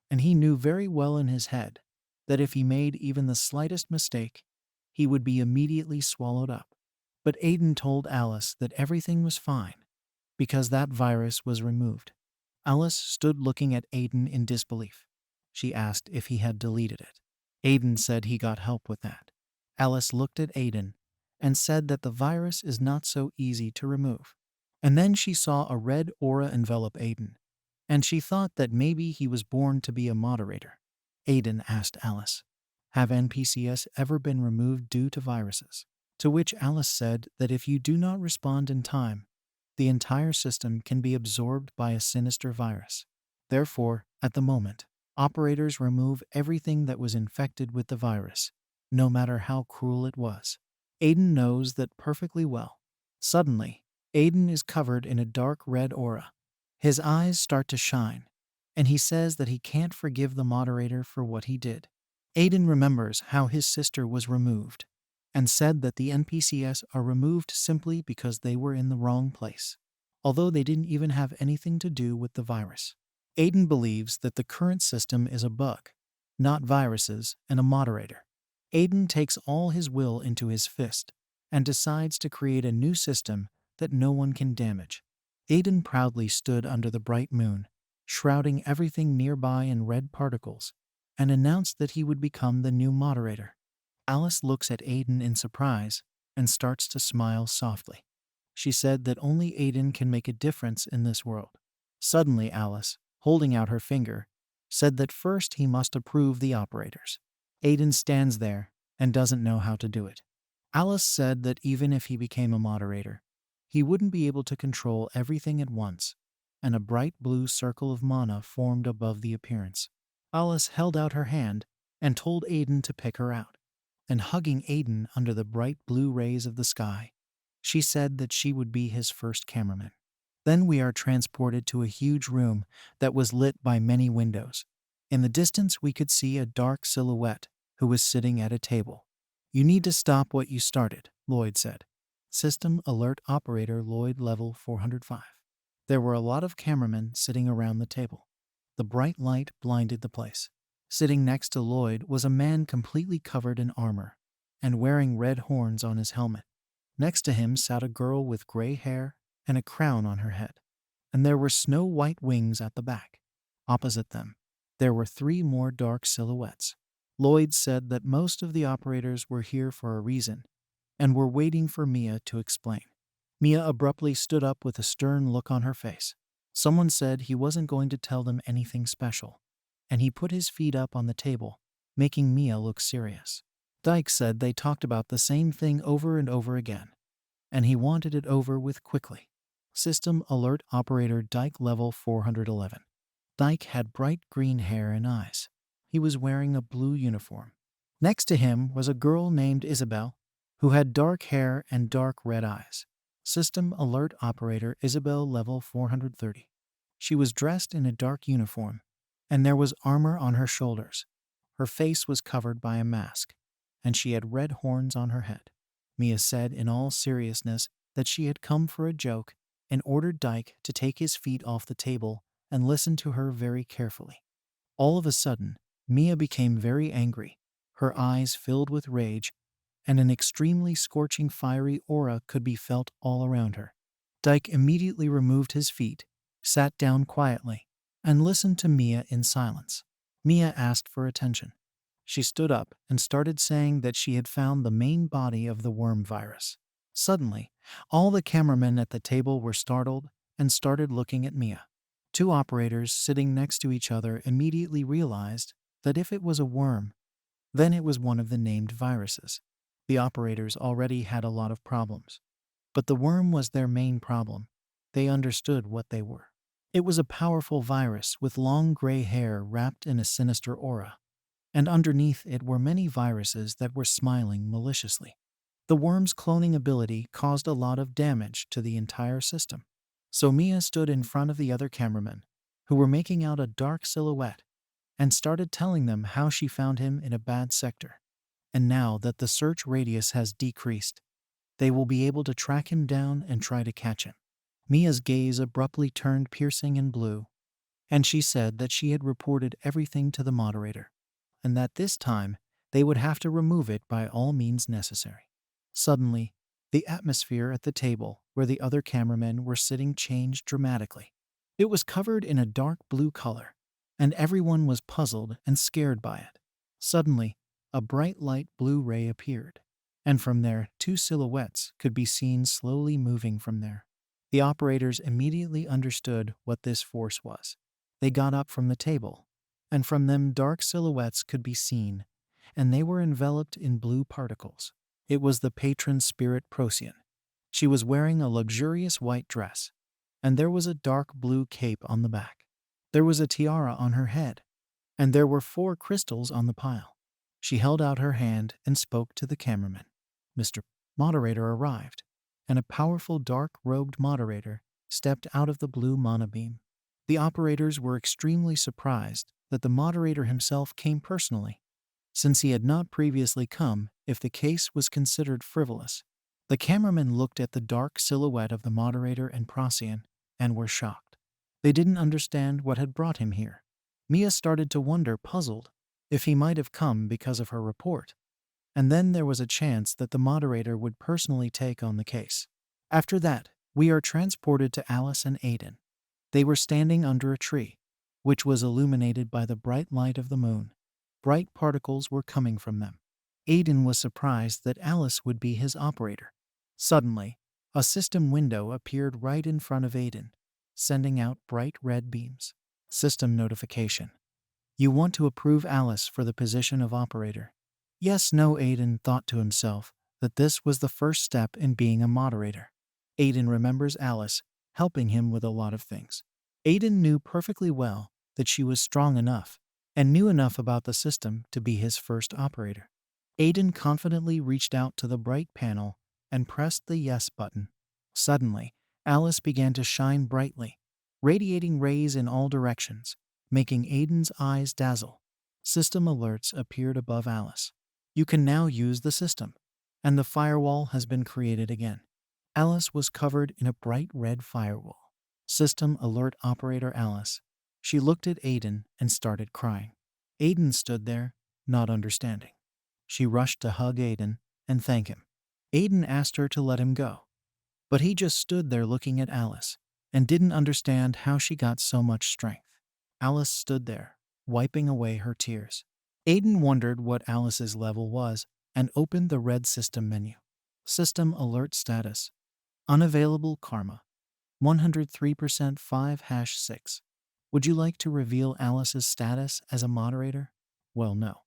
And he knew very well in his head that if he made even the slightest mistake, he would be immediately swallowed up. But Aiden told Alice that everything was fine because that virus was removed. Alice stood looking at Aiden in disbelief. She asked if he had deleted it. Aiden said he got help with that. Alice looked at Aiden and said that the virus is not so easy to remove. And then she saw a red aura envelop Aiden, and she thought that maybe he was born to be a moderator. Aiden asked Alice, have NPCs ever been removed due to viruses? To which Alice said that if you do not respond in time, the entire system can be absorbed by a sinister virus. Therefore, at the moment, operators remove everything that was infected with the virus, no matter how cruel it was. Aiden knows that perfectly well. Suddenly, Aiden is covered in a dark red aura. His eyes start to shine, and he says that he can't forgive the moderator for what he did. Aiden remembers how his sister was removed, and said that the NPCs are removed simply because they were in the wrong place, although they didn't even have anything to do with the virus. Aiden believes that the current system is a bug, not viruses and a moderator. Aiden takes all his will into his fist and decides to create a new system that no one can damage. Aiden proudly stood under the bright moon, shrouding everything nearby in red particles, and announced that he would become the new moderator. Alice looks at Aiden in surprise and starts to smile softly. She said that only Aiden can make a difference in this world. Suddenly Alice, holding out her finger, said that first he must approve the operators. Aiden stands there and doesn't know how to do it. Alice said that even if he became a moderator, he wouldn't be able to control everything at once, and a bright blue circle of mana formed above the appearance. Alice held out her hand and told Aiden to pick her out. And hugging Aiden under the bright blue rays of the sky, she said that she would be his first cameraman. Then we are transported to a huge room that was lit by many windows. In the distance we could see a dark silhouette who was sitting at a table. You need to stop what you started, Lloyd said. System Alert Operator Lloyd Level 405. There were a lot of cameramen sitting around the table. The bright light blinded the place. Sitting next to Lloyd was a man completely covered in armor and wearing red horns on his helmet. Next to him sat a girl with gray hair and a crown on her head, and there were snow-white wings at the back. Opposite them, there were 3 more dark silhouettes. Lloyd said that most of the operators were here for a reason and were waiting for Mia to explain. Mia abruptly stood up with a stern look on her face. Someone said he wasn't going to tell them anything special, and he put his feet up on the table, making Mia look serious. Dyke said they talked about the same thing over and over again, and he wanted it over with quickly. System alert operator Dyke level 411. Dyke had bright green hair and eyes. He was wearing a blue uniform. Next to him was a girl named Isabel, who had dark hair and dark red eyes. System alert operator Isabel level 430. She was dressed in a dark uniform, and there was armor on her shoulders. Her face was covered by a mask, and she had red horns on her head. Mia said in all seriousness that she had come for a joke and ordered Dyke to take his feet off the table and listen to her very carefully. All of a sudden, Mia became very angry. Her eyes filled with rage, and an extremely scorching fiery aura could be felt all around her. Dyke immediately removed his feet, sat down quietly, and listened to Mia in silence. Mia asked for attention. She stood up and started saying that she had found the main body of the worm virus. Suddenly, all the cameramen at the table were startled and started looking at Mia. Two operators sitting next to each other immediately realized that if it was a worm, then it was one of the named viruses. The operators already had a lot of problems, but the worm was their main problem. They understood what they were. It was a powerful virus with long gray hair wrapped in a sinister aura, and underneath it were many viruses that were smiling maliciously. The worm's cloning ability caused a lot of damage to the entire system. So Mia stood in front of the other cameramen, who were making out a dark silhouette, and started telling them how she found him in a bad sector. And now that the search radius has decreased, they will be able to track him down and try to catch him. Mia's gaze abruptly turned piercing and blue, and she said that she had reported everything to the moderator, and that this time they would have to remove it by all means necessary. Suddenly, the atmosphere at the table where the other cameramen were sitting changed dramatically. It was covered in a dark blue color, and everyone was puzzled and scared by it. Suddenly, a bright light blue ray appeared, and from there, two silhouettes could be seen slowly moving from there. The operators immediately understood what this force was. They got up from the table, and from them dark silhouettes could be seen, and they were enveloped in blue particles. It was the patron spirit Procyon. She was wearing a luxurious white dress, and there was a dark blue cape on the back. There was a tiara on her head, and there were 4 crystals on the pile. She held out her hand and spoke to the cameraman. Mr. Moderator arrived, and a powerful dark-robed moderator stepped out of the blue monobeam. The operators were extremely surprised that the moderator himself came personally, since he had not previously come if the case was considered frivolous. The cameramen looked at the dark silhouette of the moderator and Procyon and were shocked. They didn't understand what had brought him here. Mia started to wonder, puzzled, if he might have come because of her report. And then there was a chance that the moderator would personally take on the case. After that, we are transported to Alice and Aiden. They were standing under a tree, which was illuminated by the bright light of the moon. Bright particles were coming from them. Aiden was surprised that Alice would be his operator. Suddenly, a system window appeared right in front of Aiden, sending out bright red beams. System notification. You want to approve Alice for the position of operator. Yes, no, Aiden thought to himself that this was the first step in being a moderator. Aiden remembers Alice helping him with a lot of things. Aiden knew perfectly well that she was strong enough and knew enough about the system to be his first operator. Aiden confidently reached out to the bright panel and pressed the yes button. Suddenly, Alice began to shine brightly, radiating rays in all directions, making Aiden's eyes dazzle. System alerts appeared above Alice. You can now use the system, and the firewall has been created again. Alice was covered in a bright red firewall. System alert operator Alice. She looked at Aiden and started crying. Aiden stood there, not understanding. She rushed to hug Aiden and thank him. Aiden asked her to let him go, but he just stood there looking at Alice and didn't understand how she got so much strength. Alice stood there, wiping away her tears. Aiden wondered what Alice's level was and opened the red system menu. System alert status. Unavailable karma. 103% 5-6. Would you like to reveal Alice's status as a moderator? Well, no.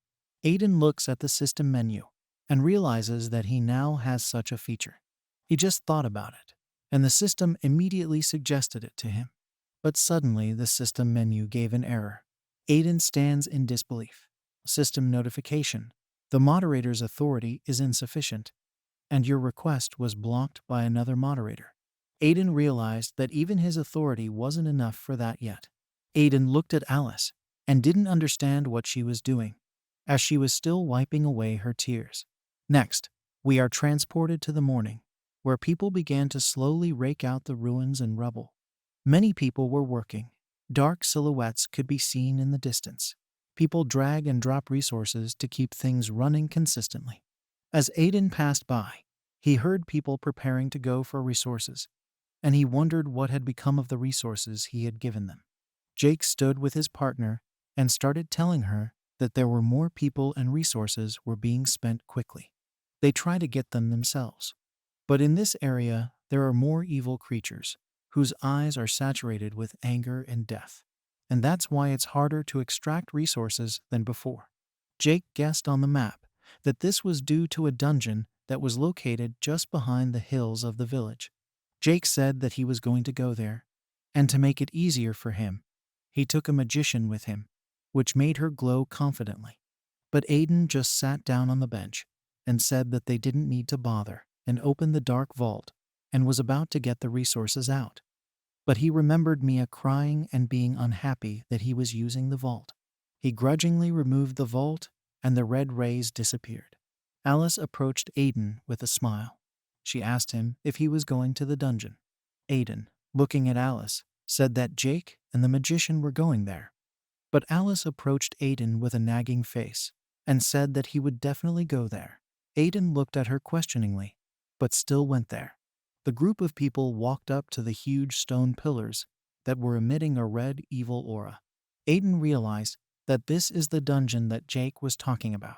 Aiden looks at the system menu and realizes that he now has such a feature. He just thought about it, and the system immediately suggested it to him. But suddenly the system menu gave an error. Aiden stands in disbelief. System notification. The moderator's authority is insufficient, and your request was blocked by another moderator. Aiden realized that even his authority wasn't enough for that yet. Aiden looked at Alice and didn't understand what she was doing, as she was still wiping away her tears. Next, we are transported to the morning, where people began to slowly rake out the ruins and rubble. Many people were working. Dark silhouettes could be seen in the distance. People drag and drop resources to keep things running consistently. As Aiden passed by, he heard people preparing to go for resources, and he wondered what had become of the resources he had given them. Jake stood with his partner and started telling her that there were more people and resources were being spent quickly. They try to get them themselves. But in this area, there are more evil creatures whose eyes are saturated with anger and death. And that's why it's harder to extract resources than before. Jake guessed on the map that this was due to a dungeon that was located just behind the hills of the village. Jake said that he was going to go there, and to make it easier for him, he took a magician with him, which made her glow confidently. But Aiden just sat down on the bench and said that they didn't need to bother, and opened the dark vault and was about to get the resources out. But he remembered Mia crying and being unhappy that he was using the vault. He grudgingly removed the vault, and the red rays disappeared. Alice approached Aiden with a smile. She asked him if he was going to the dungeon. Aiden, looking at Alice, said that Jake and the magician were going there. But Alice approached Aiden with a nagging face and said that he would definitely go there. Aiden looked at her questioningly, but still went there. The group of people walked up to the huge stone pillars that were emitting a red, evil aura. Aiden realized that this is the dungeon that Jake was talking about.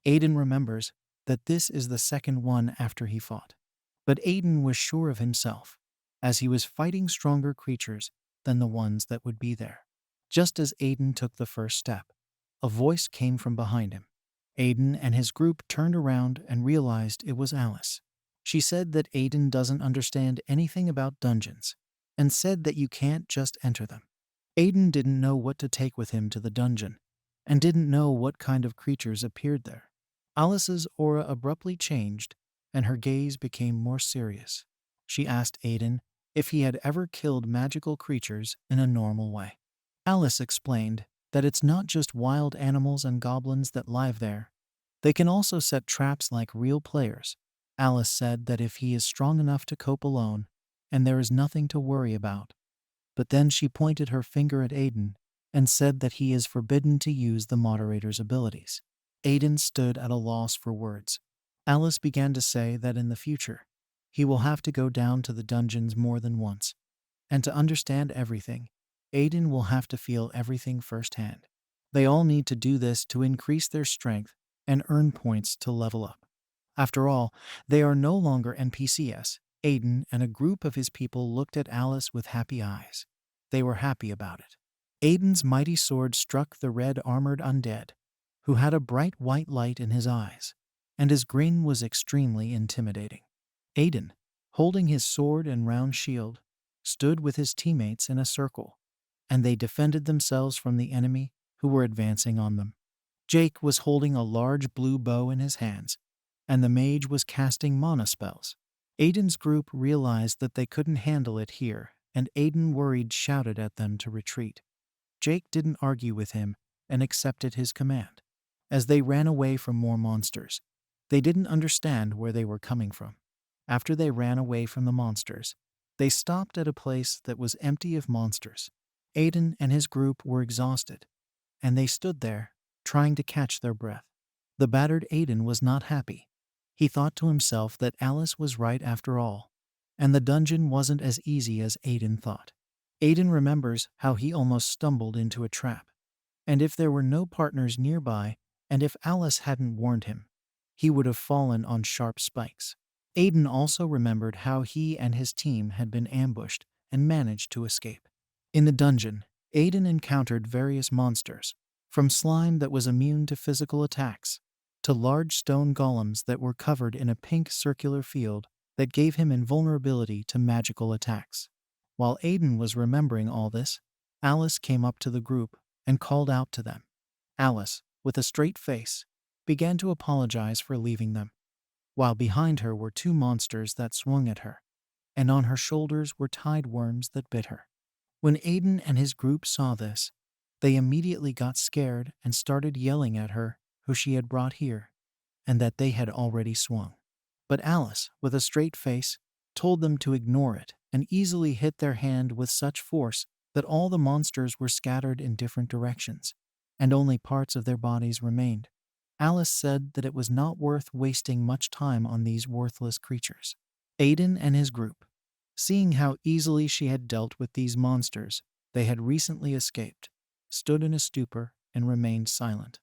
Aiden remembers that this is the second one after he fought. But Aiden was sure of himself, as he was fighting stronger creatures than the ones that would be there. Just as Aiden took the first step, a voice came from behind him. Aiden and his group turned around and realized it was Alice. She said that Aiden doesn't understand anything about dungeons, and said that you can't just enter them. Aiden didn't know what to take with him to the dungeon, and didn't know what kind of creatures appeared there. Alice's aura abruptly changed, and her gaze became more serious. She asked Aiden if he had ever killed magical creatures in a normal way. Alice explained that it's not just wild animals and goblins that live there. They can also set traps like real players. Alice said that if he is strong enough to cope alone, and there is nothing to worry about. But then she pointed her finger at Aiden and said that he is forbidden to use the moderator's abilities. Aiden stood at a loss for words. Alice began to say that in the future, he will have to go down to the dungeons more than once. And to understand everything, Aiden will have to feel everything firsthand. They all need to do this to increase their strength and earn points to level up. After all, they are no longer NPCs. Aiden and a group of his people looked at Alice with happy eyes. They were happy about it. Aiden's mighty sword struck the red-armored undead, who had a bright white light in his eyes, and his grin was extremely intimidating. Aiden, holding his sword and round shield, stood with his teammates in a circle, and they defended themselves from the enemy who were advancing on them. Jake was holding a large blue bow in his hands, and the mage was casting mana spells. Aiden's group realized that they couldn't handle it here, and Aiden, worried, shouted at them to retreat. Jake didn't argue with him and accepted his command. As they ran away from more monsters, they didn't understand where they were coming from. After they ran away from the monsters, they stopped at a place that was empty of monsters. Aiden and his group were exhausted, and they stood there, trying to catch their breath. The battered Aiden was not happy. He thought to himself that Alice was right after all, and the dungeon wasn't as easy as Aiden thought. Aiden remembers how he almost stumbled into a trap, and if there were no partners nearby, and if Alice hadn't warned him, he would have fallen on sharp spikes. Aiden also remembered how he and his team had been ambushed and managed to escape. In the dungeon, Aiden encountered various monsters, from slime that was immune to physical attacks, to large stone golems that were covered in a pink circular field that gave him invulnerability to magical attacks. While Aiden was remembering all this, Alice came up to the group and called out to them. Alice, with a straight face, began to apologize for leaving them, while behind her were two monsters that swung at her, and on her shoulders were tied worms that bit her. When Aiden and his group saw this, they immediately got scared and started yelling at her who she had brought here, and that they had already swung. But Alice, with a straight face, told them to ignore it and easily hit their hand with such force that all the monsters were scattered in different directions, and only parts of their bodies remained. Alice said that it was not worth wasting much time on these worthless creatures. Aiden and his group, seeing how easily she had dealt with these monsters they had recently escaped, stood in a stupor and remained silent.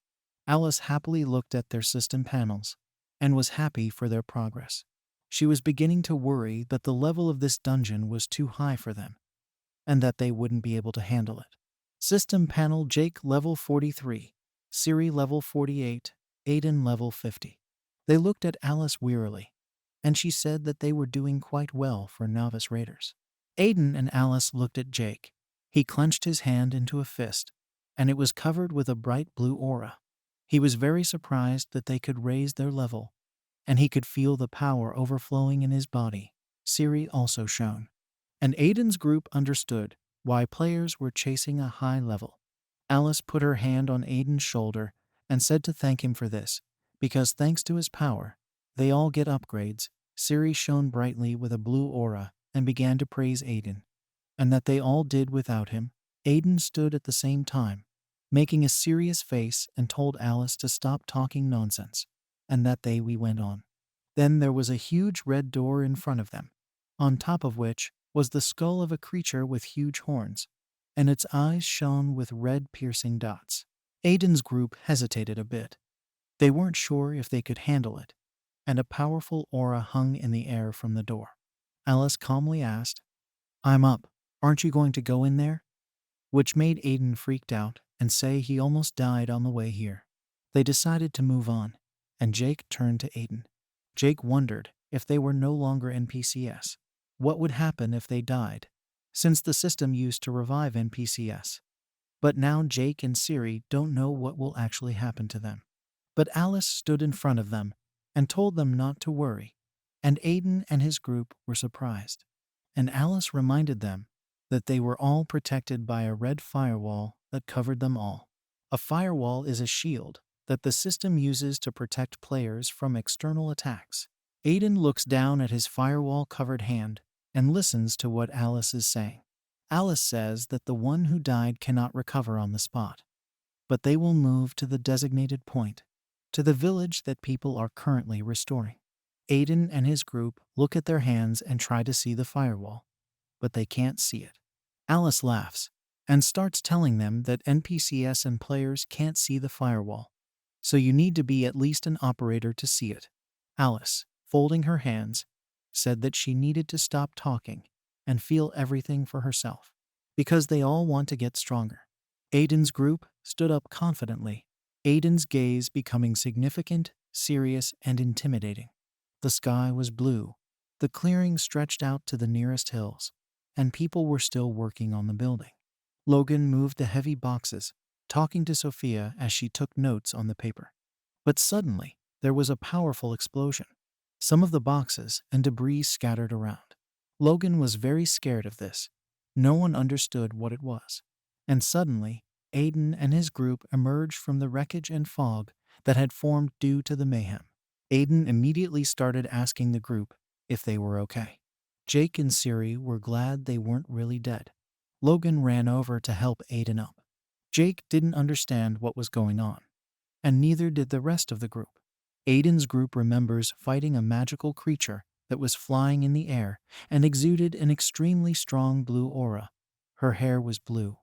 Alice happily looked at their system panels and was happy for their progress. She was beginning to worry that the level of this dungeon was too high for them, and that they wouldn't be able to handle it. System panel: Jake level 43, Siri level 48, Aiden level 50. They looked at Alice wearily, and she said that they were doing quite well for novice raiders. Aiden and Alice looked at Jake. He clenched his hand into a fist, and it was covered with a bright blue aura. He was very surprised that they could raise their level, and he could feel the power overflowing in his body. Siri also shone. And Aiden's group understood why players were chasing a high level. Alice put her hand on Aiden's shoulder and said to thank him for this, because thanks to his power, they all get upgrades. Siri shone brightly with a blue aura and began to praise Aiden, and that they all did without him. Aiden stood at the same time, making a serious face, and told Alice to stop talking nonsense, and that we went on. Then there was a huge red door in front of them, on top of which was the skull of a creature with huge horns, and its eyes shone with red piercing dots. Aiden's group hesitated a bit. They weren't sure if they could handle it, and a powerful aura hung in the air from the door. Alice calmly asked, "I'm up. Aren't you going to go in there?" Which made Aiden freaked out and say he almost died on the way here. They decided to move on, and Jake turned to Aiden. Jake wondered if they were no longer NPCs. What would happen if they died, since the system used to revive NPCs? But now Jake and Siri don't know what will actually happen to them. But Alice stood in front of them and told them not to worry, and Aiden and his group were surprised. And Alice reminded them that they were all protected by a red firewall that covered them all. A firewall is a shield that the system uses to protect players from external attacks. Aiden looks down at his firewall-covered hand and listens to what Alice is saying. Alice says that the one who died cannot recover on the spot, but they will move to the designated point, to the village that people are currently restoring. Aiden and his group look at their hands and try to see the firewall, but they can't see it. Alice laughs and starts telling them that NPCs and players can't see the firewall, so you need to be at least an operator to see it. Alice, folding her hands, said that she needed to stop talking and feel everything for herself, because they all want to get stronger. Aiden's group stood up confidently, Aiden's gaze becoming significant, serious, and intimidating. The sky was blue, the clearing stretched out to the nearest hills, and people were still working on the building. Logan moved the heavy boxes, talking to Sophia as she took notes on the paper. But suddenly, there was a powerful explosion. Some of the boxes and debris scattered around. Logan was very scared of this. No one understood what it was. And suddenly, Aiden and his group emerged from the wreckage and fog that had formed due to the mayhem. Aiden immediately started asking the group if they were okay. Jake and Siri were glad they weren't really dead. Logan ran over to help Aiden up. Jake didn't understand what was going on, and neither did the rest of the group. Aiden's group remembers fighting a magical creature that was flying in the air and exuded an extremely strong blue aura. Her hair was blue.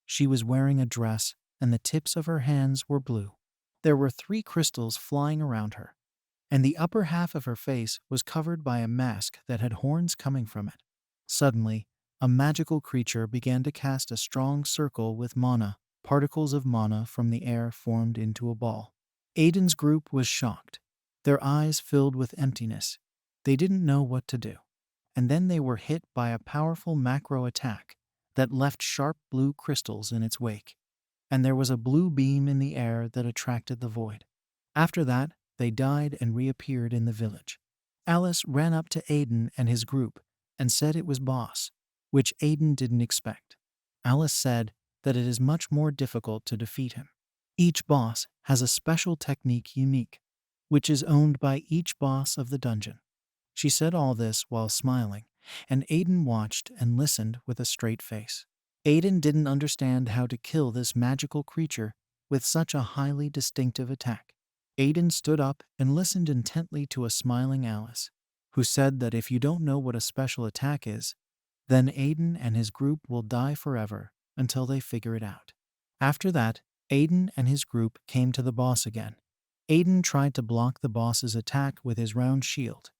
She was wearing a dress, and the tips of her hands were blue. There were 3 crystals flying around her, and the upper half of her face was covered by a mask that had horns coming from it. Suddenly, a magical creature began to cast a strong circle with mana. Particles of mana from the air formed into a ball. Aiden's group was shocked. Their eyes filled with emptiness. They didn't know what to do. And then they were hit by a powerful macro attack that left sharp blue crystals in its wake. And there was a blue beam in the air that attracted the void. After that, they died and reappeared in the village. Alice ran up to Aiden and his group and said it was boss, which Aiden didn't expect. Alice said that it is much more difficult to defeat him. Each boss has a special technique unique, which is owned by each boss of the dungeon. She said all this while smiling, and Aiden watched and listened with a straight face. Aiden didn't understand how to kill this magical creature with such a highly distinctive attack. Aiden stood up and listened intently to a smiling Alice, who said that if you don't know what a special attack is, then Aiden and his group will die forever until they figure it out. After that, Aiden and his group came to the boss again. Aiden tried to block the boss's attack with his round shield.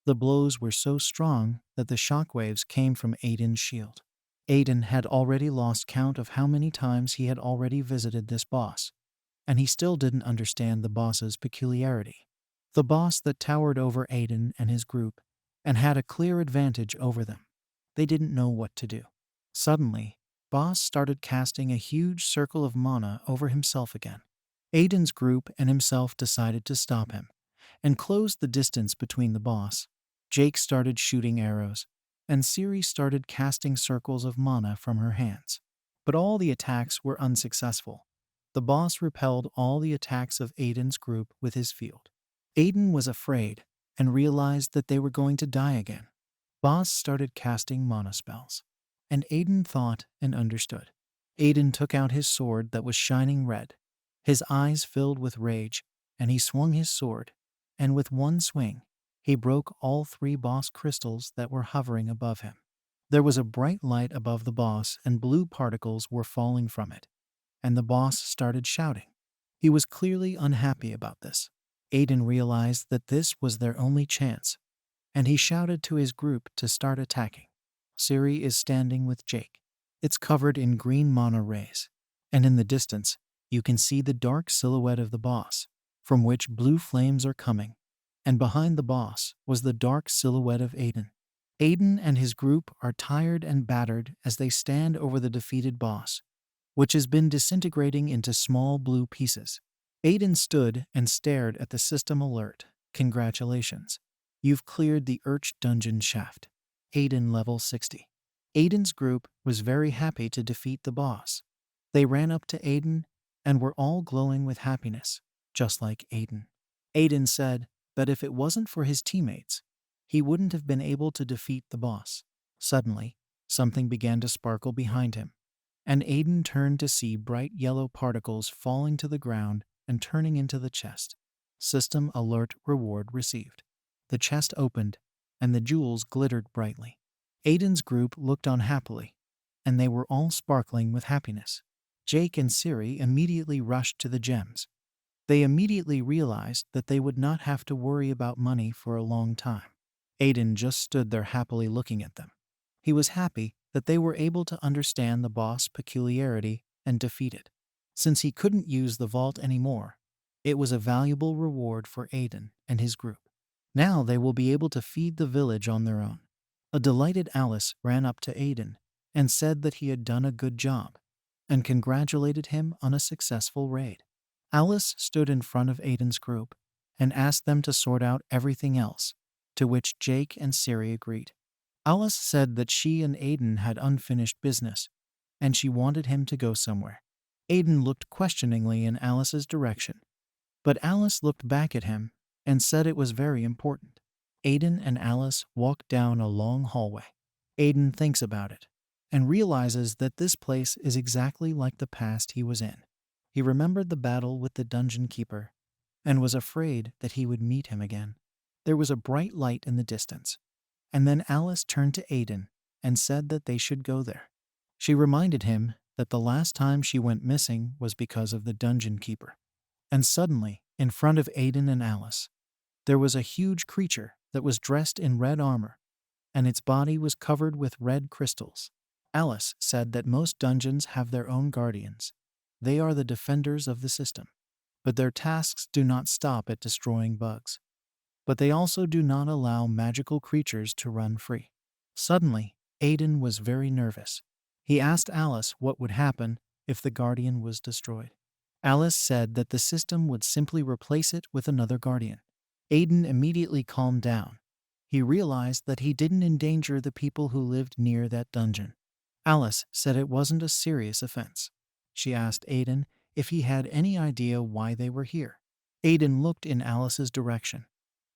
The blows were so strong that the shockwaves came from Aiden's shield. Aiden had already lost count of how many times he had already visited this boss, and he still didn't understand the boss's peculiarity. The boss that towered over Aiden and his group and had a clear advantage over them. They didn't know what to do. Suddenly, Boss started casting a huge circle of mana over himself again. Aiden's group and himself decided to stop him and closed the distance between the boss. Jake started shooting arrows, and Siri started casting circles of mana from her hands. But all the attacks were unsuccessful. The boss repelled all the attacks of Aiden's group with his field. Aiden was afraid and realized that they were going to die again. Boss started casting mana spells, and Aiden thought and understood. Aiden took out his sword that was shining red. His eyes filled with rage, and he swung his sword, and with one swing, he broke all 3 boss crystals that were hovering above him. There was a bright light above the boss, and blue particles were falling from it, and the boss started shouting. He was clearly unhappy about this. Aiden realized that this was their only chance, and he shouted to his group to start attacking. Siri is standing with Jake. It's covered in green mana rays, and in the distance, you can see the dark silhouette of the boss, from which blue flames are coming, and behind the boss was the dark silhouette of Aiden. Aiden and his group are tired and battered as they stand over the defeated boss, which has been disintegrating into small blue pieces. Aiden stood and stared at the system alert. Congratulations. You've cleared the Urch dungeon shaft. Aiden level 60. Aiden's group was very happy to defeat the boss. They ran up to Aiden and were all glowing with happiness, just like Aiden. Aiden said that if it wasn't for his teammates, he wouldn't have been able to defeat the boss. Suddenly, something began to sparkle behind him, and Aiden turned to see bright yellow particles falling to the ground and turning into the chest. System alert, reward received. The chest opened, and the jewels glittered brightly. Aiden's group looked on happily, and they were all sparkling with happiness. Jake and Siri immediately rushed to the gems. They immediately realized that they would not have to worry about money for a long time. Aiden just stood there happily looking at them. He was happy that they were able to understand the boss' peculiarity and defeat it. Since he couldn't use the vault anymore, it was a valuable reward for Aiden and his group. Now they will be able to feed the village on their own. A delighted Alice ran up to Aiden and said that he had done a good job and congratulated him on a successful raid. Alice stood in front of Aiden's group and asked them to sort out everything else, to which Jake and Siri agreed. Alice said that she and Aiden had unfinished business, and she wanted him to go somewhere. Aiden looked questioningly in Alice's direction, but Alice looked back at him and said it was very important. Aiden and Alice walked down a long hallway. Aiden thinks about it and realizes that this place is exactly like the past he was in. He remembered the battle with the dungeon keeper and was afraid that he would meet him again. There was a bright light in the distance, and then Alice turned to Aiden and said that they should go there. She reminded him that the last time she went missing was because of the dungeon keeper. And suddenly, in front of Aiden and Alice, there was a huge creature that was dressed in red armor. and its body was covered with red crystals. Alice said that most dungeons have their own guardians. They are the defenders of the system. But their tasks do not stop at destroying bugs. But they also do not allow magical creatures to run free. Suddenly, Aiden was very nervous. He asked Alice what would happen if the guardian was destroyed. Alice said that the system would simply replace it with another guardian. Aiden immediately calmed down. He realized that he didn't endanger the people who lived near that dungeon. Alice said it wasn't a serious offense. She asked Aiden if he had any idea why they were here. Aiden looked in Alice's direction,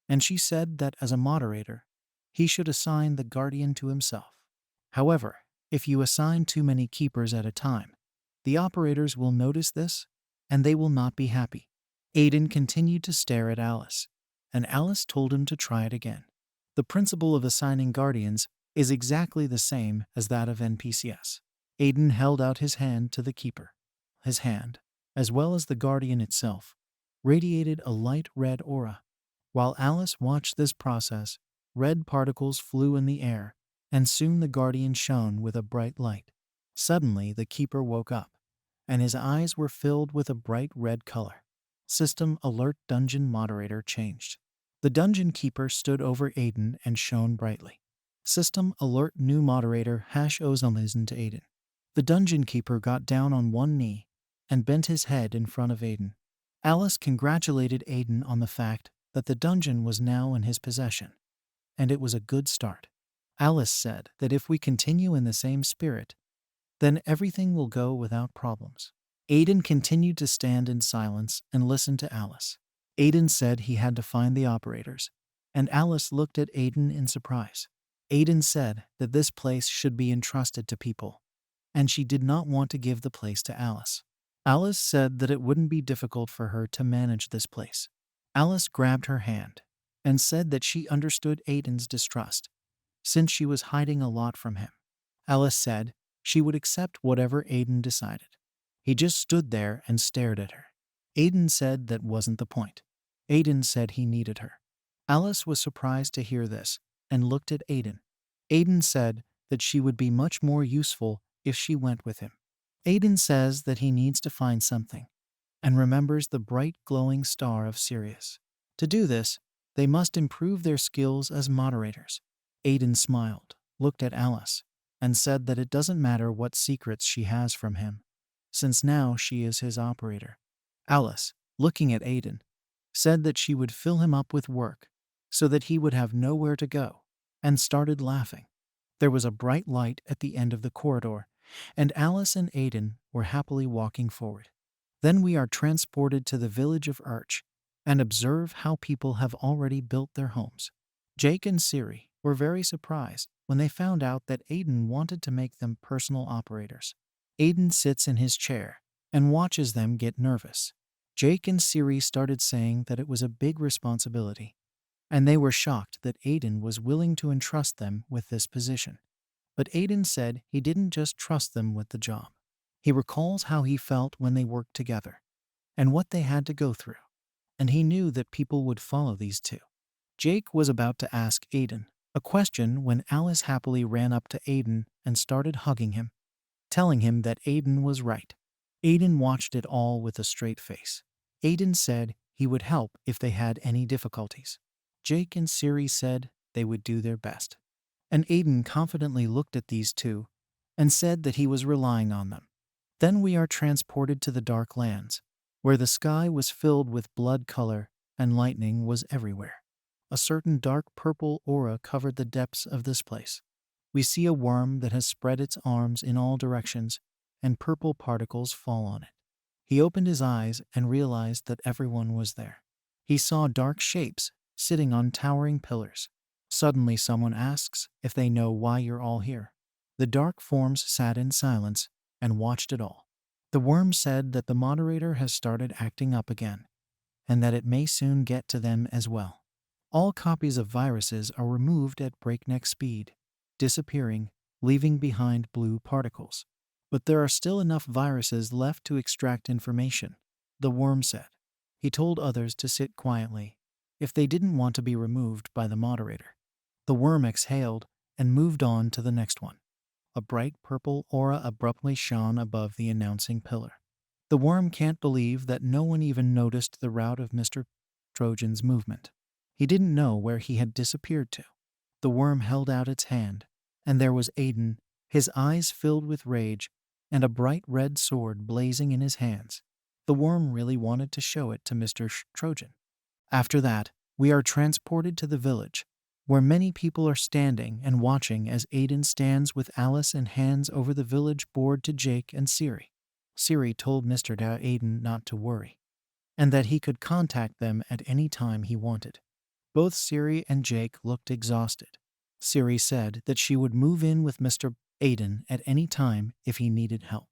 and she said that as a moderator, he should assign the guardian to himself. However, if you assign too many keepers at a time, the operators will notice this, and they will not be happy. Aiden continued to stare at Alice, and Alice told him to try it again. The principle of assigning guardians is exactly the same as that of NPCs. Aiden held out his hand to the keeper. His hand, as well as the guardian itself, radiated a light red aura. While Alice watched this process, red particles flew in the air, and soon the guardian shone with a bright light. Suddenly, the keeper woke up, and his eyes were filled with a bright red color. System alert dungeon moderator changed. The dungeon keeper stood over Aiden and shone brightly. System alert new moderator #Ozumizn to Aiden. The dungeon keeper got down on one knee and bent his head in front of Aiden. Alice congratulated Aiden on the fact that the dungeon was now in his possession, and it was a good start. Alice said that if we continue in the same spirit, then everything will go without problems. Aiden continued to stand in silence and listen to Alice. Aiden said he had to find the operators, and Alice looked at Aiden in surprise. Aiden said that this place should be entrusted to people, and she did not want to give the place to Alice. Alice said that it wouldn't be difficult for her to manage this place. Alice grabbed her hand and said that she understood Aiden's distrust, since she was hiding a lot from him. Alice said she would accept whatever Aiden decided. He just stood there and stared at her. Aiden said that wasn't the point. Aiden said he needed her. Alice was surprised to hear this and looked at Aiden. Aiden said that she would be much more useful if she went with him. Aiden says that he needs to find something and remembers the bright glowing star of Sirius. To do this, they must improve their skills as moderators. Aiden smiled, looked at Alice, and said that it doesn't matter what secrets she has from him, since now she is his operator. Alice, looking at Aiden, said that she would fill him up with work so that he would have nowhere to go, and started laughing. There was a bright light at the end of the corridor, and Alice and Aiden were happily walking forward. Then we are transported to the village of Urch and observe how people have already built their homes. Jake and Siri were very surprised when they found out that Aiden wanted to make them personal operators. Aiden sits in his chair and watches them get nervous. Jake and Siri started saying that it was a big responsibility, and they were shocked that Aiden was willing to entrust them with this position. But Aiden said he didn't just trust them with the job. He recalls how he felt when they worked together and what they had to go through, and he knew that people would follow these two. Jake was about to ask Aiden a question when Alice happily ran up to Aiden and started hugging him, telling him that Aiden was right. Aiden watched it all with a straight face. Aiden said he would help if they had any difficulties. Jake and Siri said they would do their best. And Aiden confidently looked at these two and said that he was relying on them. Then we are transported to the dark lands, where the sky was filled with blood color and lightning was everywhere. A certain dark purple aura covered the depths of this place. We see a worm that has spread its arms in all directions, and purple particles fall on it. He opened his eyes and realized that everyone was there. He saw dark shapes sitting on towering pillars. Suddenly someone asks if they know why you're all here. The dark forms sat in silence and watched it all. The worm said that the moderator has started acting up again, and that it may soon get to them as well. All copies of viruses are removed at breakneck speed, disappearing, leaving behind blue particles. But there are still enough viruses left to extract information, the worm said. He told others to sit quietly if they didn't want to be removed by the moderator. The worm exhaled and moved on to the next one. A bright purple aura abruptly shone above the announcing pillar. The worm can't believe that no one even noticed the route of Mr. Trojan's movement. He didn't know where he had disappeared to. The worm held out its hand, and there was Aiden, his eyes filled with rage, and a bright red sword blazing in his hands. The worm really wanted to show it to Mr. Trojan. After that, we are transported to the village, where many people are standing and watching as Aiden stands with Alice and hands over the village board to Jake and Siri. Siri told Mr. Aiden not to worry, and that he could contact them at any time he wanted. Both Siri and Jake looked exhausted. Siri said that she would move in with Mr. Aiden at any time if he needed help.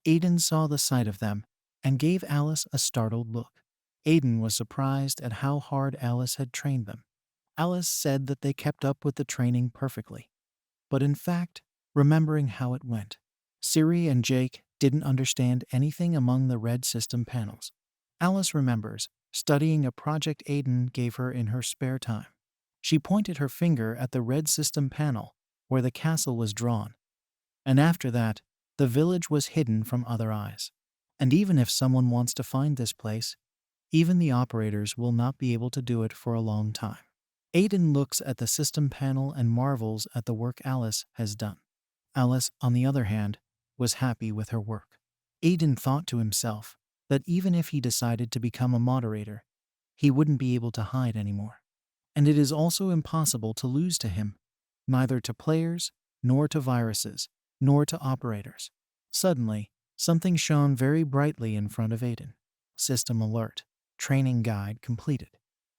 Aiden saw the sight of them and gave Alice a startled look. Aiden was surprised at how hard Alice had trained them. Alice said that they kept up with the training perfectly, but in fact, remembering how it went, Siri and Jake didn't understand anything among the red system panels. Alice remembers studying a project Aiden gave her in her spare time. She pointed her finger at the red system panel where the castle was drawn, and after that, the village was hidden from other eyes. And even if someone wants to find this place, even the operators will not be able to do it for a long time. Aiden looks at the system panel and marvels at the work Alice has done. Alice, on the other hand, was happy with her work. Aiden thought to himself that even if he decided to become a moderator, he wouldn't be able to hide anymore. And it is also impossible to lose to him, neither to players, nor to viruses, nor to operators. Suddenly, something shone very brightly in front of Aiden. System alert. Training guide completed.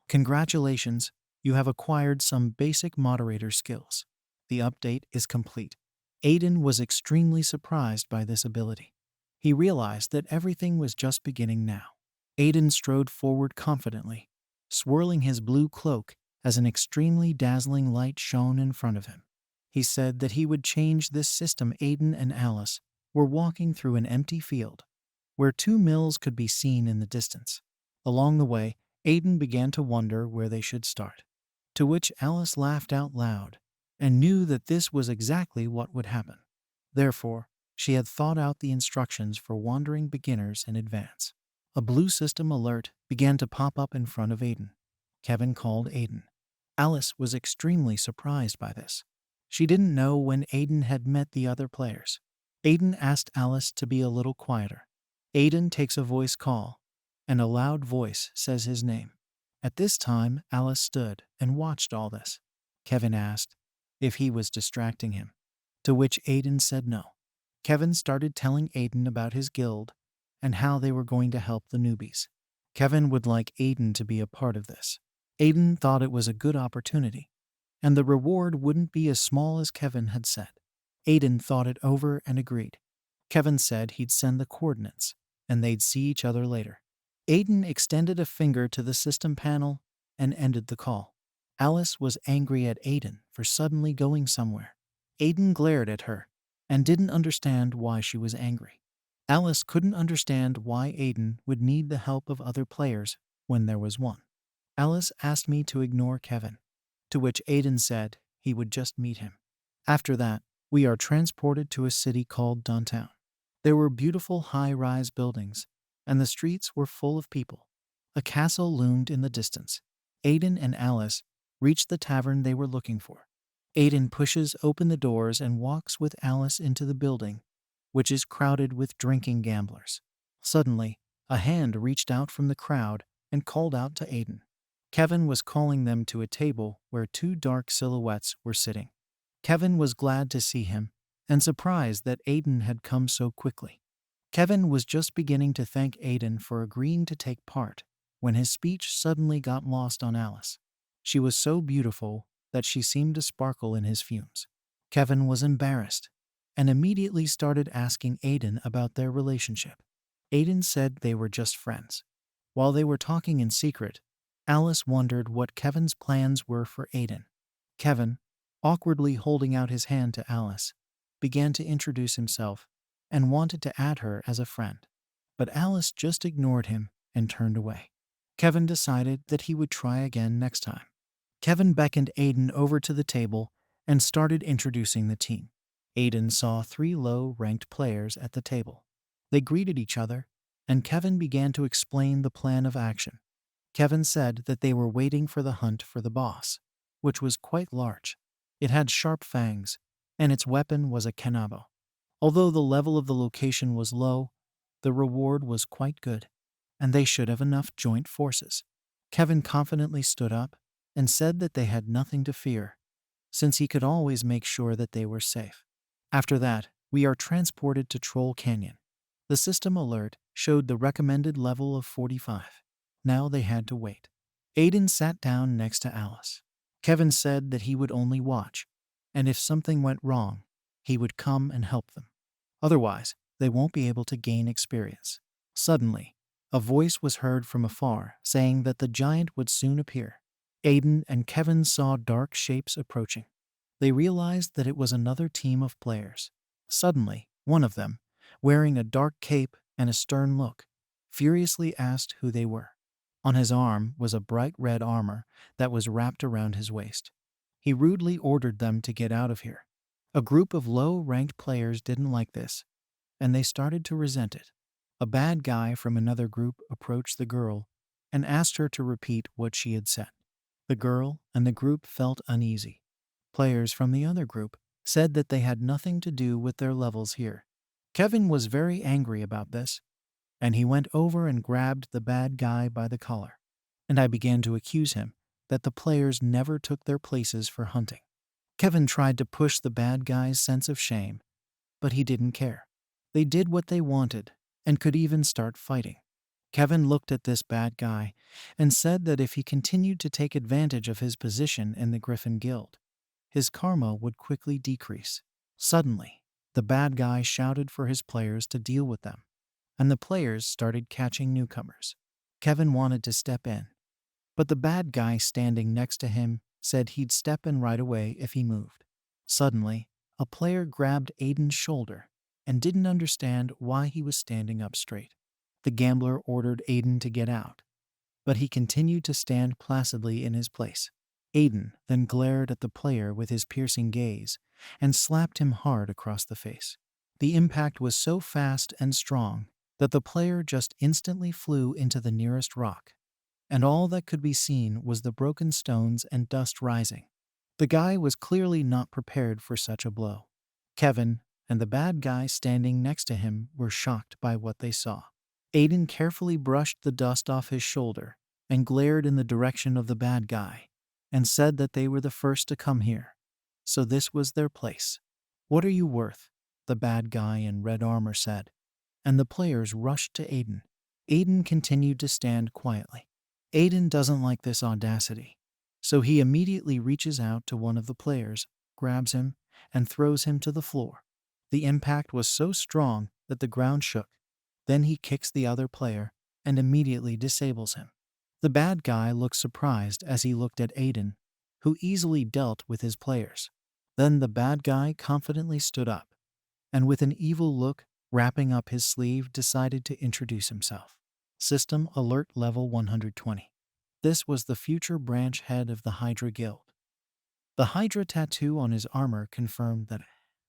Congratulations, you have acquired some basic moderator skills. The update is complete. Aiden was extremely surprised by this ability. He realized that everything was just beginning now. Aiden strode forward confidently, swirling his blue cloak as an extremely dazzling light shone in front of him. He said that he would change this system. Aiden and Alice were walking through an empty field, where 2 mills could be seen in the distance. Along the way, Aiden began to wonder where they should start, to which Alice laughed out loud and knew that this was exactly what would happen. Therefore, she had thought out the instructions for wandering beginners in advance. A blue system alert began to pop up in front of Aiden. Kevin called Aiden. Alice was extremely surprised by this. She didn't know when Aiden had met the other players. Aiden asked Alice to be a little quieter. Aiden takes a voice call, and a loud voice says his name. At this time, Alice stood and watched all this. Kevin asked if he was distracting him, to which Aiden said no. Kevin started telling Aiden about his guild and how they were going to help the newbies. Kevin would like Aiden to be a part of this. Aiden thought it was a good opportunity, and the reward wouldn't be as small as Kevin had said. Aiden thought it over and agreed. Kevin said he'd send the coordinates, and they'd see each other later. Aiden extended a finger to the system panel and ended the call. Alice was angry at Aiden for suddenly going somewhere. Aiden glared at her and didn't understand why she was angry. Alice couldn't understand why Aiden would need the help of other players when there was one. Alice asked me to ignore Kevin, to which Aiden said he would just meet him. After that, we are transported to a city called Downtown. There were beautiful high-rise buildings, and the streets were full of people. A castle loomed in the distance. Aiden and Alice reached the tavern they were looking for. Aiden pushes open the doors and walks with Alice into the building, which is crowded with drinking gamblers. Suddenly, a hand reached out from the crowd and called out to Aiden. Kevin was calling them to a table where 2 dark silhouettes were sitting. Kevin was glad to see him and surprised that Aiden had come so quickly. Kevin was just beginning to thank Aiden for agreeing to take part when his speech suddenly got lost on Alice. She was so beautiful that she seemed to sparkle in his fumes. Kevin was embarrassed and immediately started asking Aiden about their relationship. Aiden said they were just friends. While they were talking in secret, Alice wondered what Kevin's plans were for Aiden. Kevin, awkwardly holding out his hand to Alice, began to introduce himself and wanted to add her as a friend. But Alice just ignored him and turned away. Kevin decided that he would try again next time. Kevin beckoned Aiden over to the table and started introducing the team. Aiden saw 3 low-ranked players at the table. They greeted each other, and Kevin began to explain the plan of action. Kevin said that they were waiting for the hunt for the boss, which was quite large. It had sharp fangs, and its weapon was a kanabo. Although the level of the location was low, the reward was quite good, and they should have enough joint forces. Kevin confidently stood up and said that they had nothing to fear, since he could always make sure that they were safe. After that, we are transported to Troll Canyon. The system alert showed the recommended level of 45. Now they had to wait. Aiden sat down next to Alice. Kevin said that he would only watch, and if something went wrong, he would come and help them. Otherwise, they won't be able to gain experience. Suddenly, a voice was heard from afar saying that the giant would soon appear. Aiden and Kevin saw dark shapes approaching. They realized that it was another team of players. Suddenly, one of them, wearing a dark cape and a stern look, furiously asked who they were. On his arm was a bright red armor that was wrapped around his waist. He rudely ordered them to get out of here. A group of low-ranked players didn't like this, and they started to resent it. A bad guy from another group approached the girl and asked her to repeat what she had said. The girl and the group felt uneasy. Players from the other group said that they had nothing to do with their levels here. Kevin was very angry about this, and he went over and grabbed the bad guy by the collar. And I began to accuse him that the players never took their places for hunting. Kevin tried to push the bad guy's sense of shame, but he didn't care. They did what they wanted and could even start fighting. Kevin looked at this bad guy and said that if he continued to take advantage of his position in the Griffin Guild, his karma would quickly decrease. Suddenly, the bad guy shouted for his players to deal with them, and the players started catching newcomers. Kevin wanted to step in, but the bad guy standing next to him said he'd step in right away if he moved. Suddenly, a player grabbed Aiden's shoulder and didn't understand why he was standing up straight. The gambler ordered Aiden to get out, but he continued to stand placidly in his place. Aiden then glared at the player with his piercing gaze and slapped him hard across the face. The impact was so fast and strong that the player just instantly flew into the nearest rock, and all that could be seen was the broken stones and dust rising. The guy was clearly not prepared for such a blow. Kevin and the bad guy standing next to him were shocked by what they saw. Aiden carefully brushed the dust off his shoulder and glared in the direction of the bad guy and said that they were the first to come here, so this was their place. "What are you worth?" the bad guy in red armor said, and the players rushed to Aiden. Aiden continued to stand quietly. Aiden doesn't like this audacity, so he immediately reaches out to one of the players, grabs him, and throws him to the floor. The impact was so strong that the ground shook. Then he kicks the other player and immediately disables him. The bad guy looked surprised as he looked at Aiden, who easily dealt with his players. Then the bad guy confidently stood up, and with an evil look wrapping up his sleeve decided to introduce himself. System Alert Level 120. This was the future branch head of the Hydra Guild. The Hydra tattoo on his armor confirmed that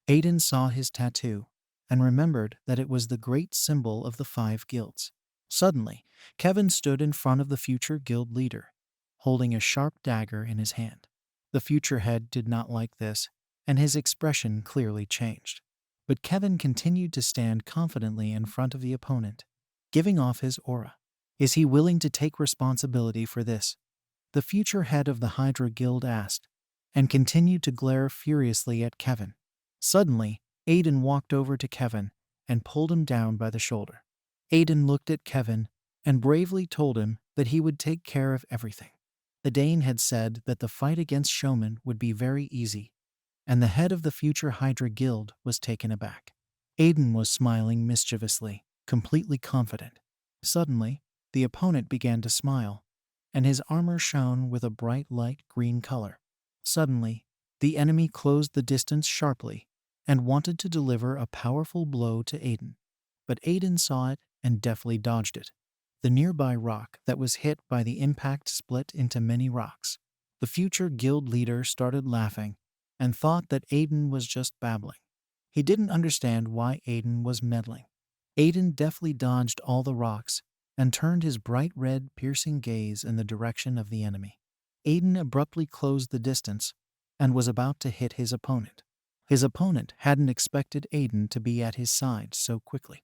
Aiden saw his tattoo and remembered that it was the great symbol of the 5 guilds. Suddenly, Kevin stood in front of the future guild leader, holding a sharp dagger in his hand. The future head did not like this, and his expression clearly changed. But Kevin continued to stand confidently in front of the opponent, giving off his aura. Is he willing to take responsibility for this? The future head of the Hydra Guild asked, and continued to glare furiously at Kevin. Suddenly, Aiden walked over to Kevin and pulled him down by the shoulder. Aiden looked at Kevin and bravely told him that he would take care of everything. The Dane had said that the fight against Showman would be very easy, and the head of the future Hydra Guild was taken aback. Aiden was smiling mischievously, completely confident. Suddenly, the opponent began to smile, and his armor shone with a bright light green color. Suddenly, the enemy closed the distance sharply and wanted to deliver a powerful blow to Aiden. But Aiden saw it and deftly dodged it. The nearby rock that was hit by the impact split into many rocks. The future guild leader started laughing and thought that Aiden was just babbling. He didn't understand why Aiden was meddling. Aiden deftly dodged all the rocks and turned his bright red, piercing gaze in the direction of the enemy. Aiden abruptly closed the distance and was about to hit his opponent. His opponent hadn't expected Aiden to be at his side so quickly.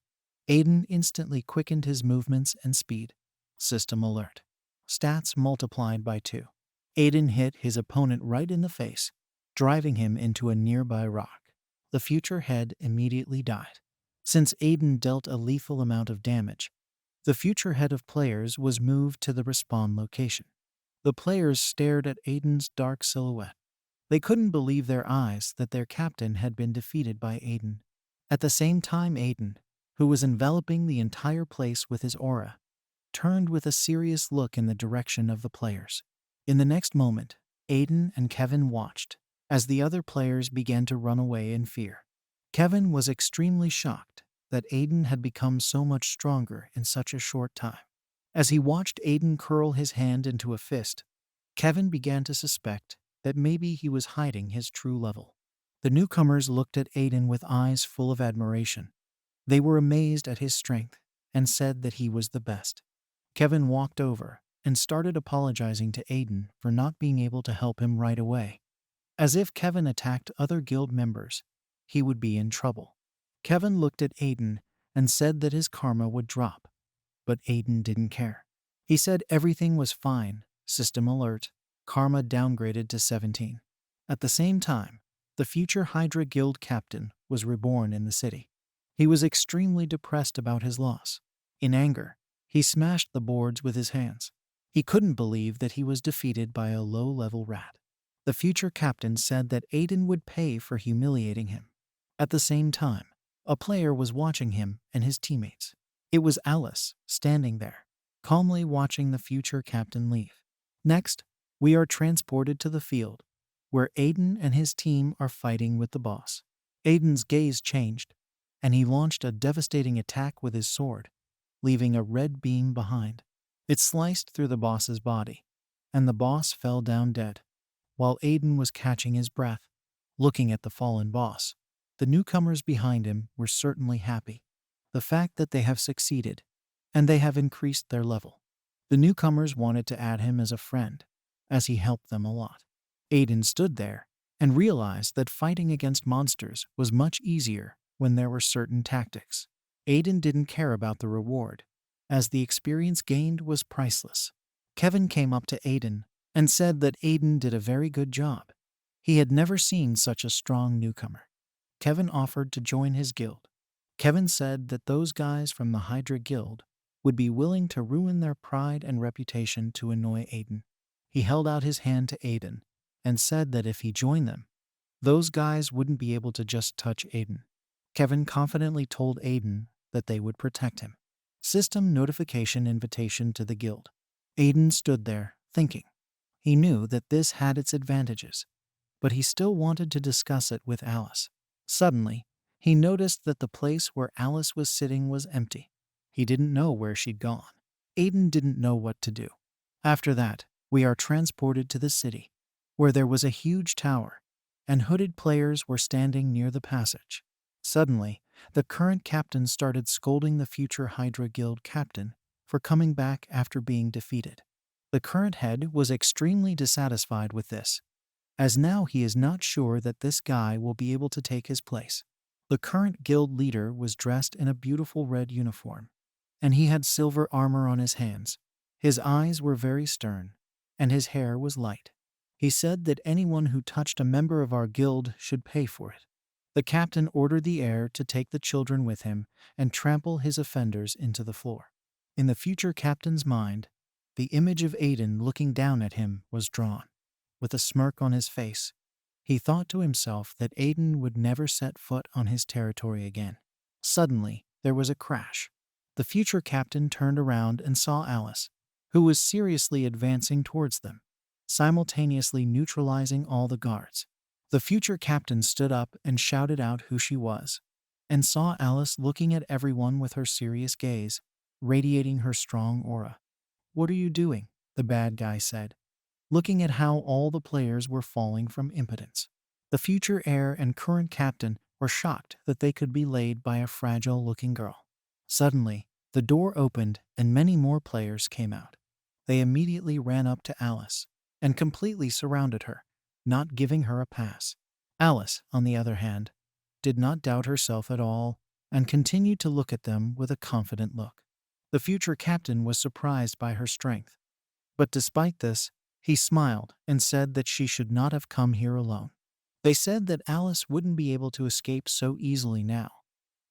Aiden instantly quickened his movements and speed. System alert. Stats multiplied by 2. Aiden hit his opponent right in the face, driving him into a nearby rock. The future head immediately died. Since Aiden dealt a lethal amount of damage, the future head of players was moved to the respawn location. The players stared at Aiden's dark silhouette. They couldn't believe their eyes that their captain had been defeated by Aiden. At the same time, Aiden, who was enveloping the entire place with his aura, turned with a serious look in the direction of the players. In the next moment, Aiden and Kevin watched as the other players began to run away in fear. Kevin was extremely shocked that Aiden had become so much stronger in such a short time. As he watched Aiden curl his hand into a fist, Kevin began to suspect that maybe he was hiding his true level. The newcomers looked at Aiden with eyes full of admiration. They were amazed at his strength and said that he was the best. Kevin walked over and started apologizing to Aiden for not being able to help him right away. As if Kevin attacked other guild members, he would be in trouble. Kevin looked at Aiden and said that his karma would drop, but Aiden didn't care. He said everything was fine, system alert, karma downgraded to 17. At the same time, the future Hydra Guild captain was reborn in the city. He was extremely depressed about his loss. In anger, he smashed the boards with his hands. He couldn't believe that he was defeated by a low-level rat. The future captain said that Aiden would pay for humiliating him. At the same time, a player was watching him and his teammates. It was Alice, standing there, calmly watching the future captain leave. Next, we are transported to the field, where Aiden and his team are fighting with the boss. Aiden's gaze changed, and he launched a devastating attack with his sword, leaving a red beam behind. It sliced through the boss's body, and the boss fell down dead. While Aiden was catching his breath, looking at the fallen boss, the newcomers behind him were certainly happy. The fact that they have succeeded, and they have increased their level. The newcomers wanted to add him as a friend, as he helped them a lot. Aiden stood there and realized that fighting against monsters was much easier when there were certain tactics. Aiden didn't care about the reward, as the experience gained was priceless. Kevin came up to Aiden and said that Aiden did a very good job. He had never seen such a strong newcomer. Kevin offered to join his guild. Kevin said that those guys from the Hydra Guild would be willing to ruin their pride and reputation to annoy Aiden. He held out his hand to Aiden and said that if he joined them, those guys wouldn't be able to just touch Aiden. Kevin confidently told Aiden that they would protect him. System notification invitation to the guild. Aiden stood there, thinking. He knew that this had its advantages, but he still wanted to discuss it with Alice. Suddenly, he noticed that the place where Alice was sitting was empty. He didn't know where she'd gone. Aiden didn't know what to do. After that, we are transported to the city, where there was a huge tower, and hooded players were standing near the passage. Suddenly, the current captain started scolding the future Hydra Guild captain for coming back after being defeated. The current head was extremely dissatisfied with this, as now he is not sure that this guy will be able to take his place. The current guild leader was dressed in a beautiful red uniform, and he had silver armor on his hands. His eyes were very stern, and his hair was light. He said that anyone who touched a member of our guild should pay for it. The captain ordered the heir to take the children with him and trample his offenders into the floor. In the future captain's mind, the image of Aiden looking down at him was drawn. With a smirk on his face, he thought to himself that Aiden would never set foot on his territory again. Suddenly, there was a crash. The future captain turned around and saw Alice, who was seriously advancing towards them, simultaneously neutralizing all the guards. The future captain stood up and shouted out who she was, and saw Alice looking at everyone with her serious gaze, radiating her strong aura. "What are you doing?" the bad guy said, looking at how all the players were falling from impotence. The future heir and current captain were shocked that they could be laid by a fragile-looking girl. Suddenly, the door opened and many more players came out. They immediately ran up to Alice and completely surrounded her, not giving her a pass. Alice, on the other hand, did not doubt herself at all and continued to look at them with a confident look. The future captain was surprised by her strength, but despite this, he smiled and said that she should not have come here alone. They said that Alice wouldn't be able to escape so easily now,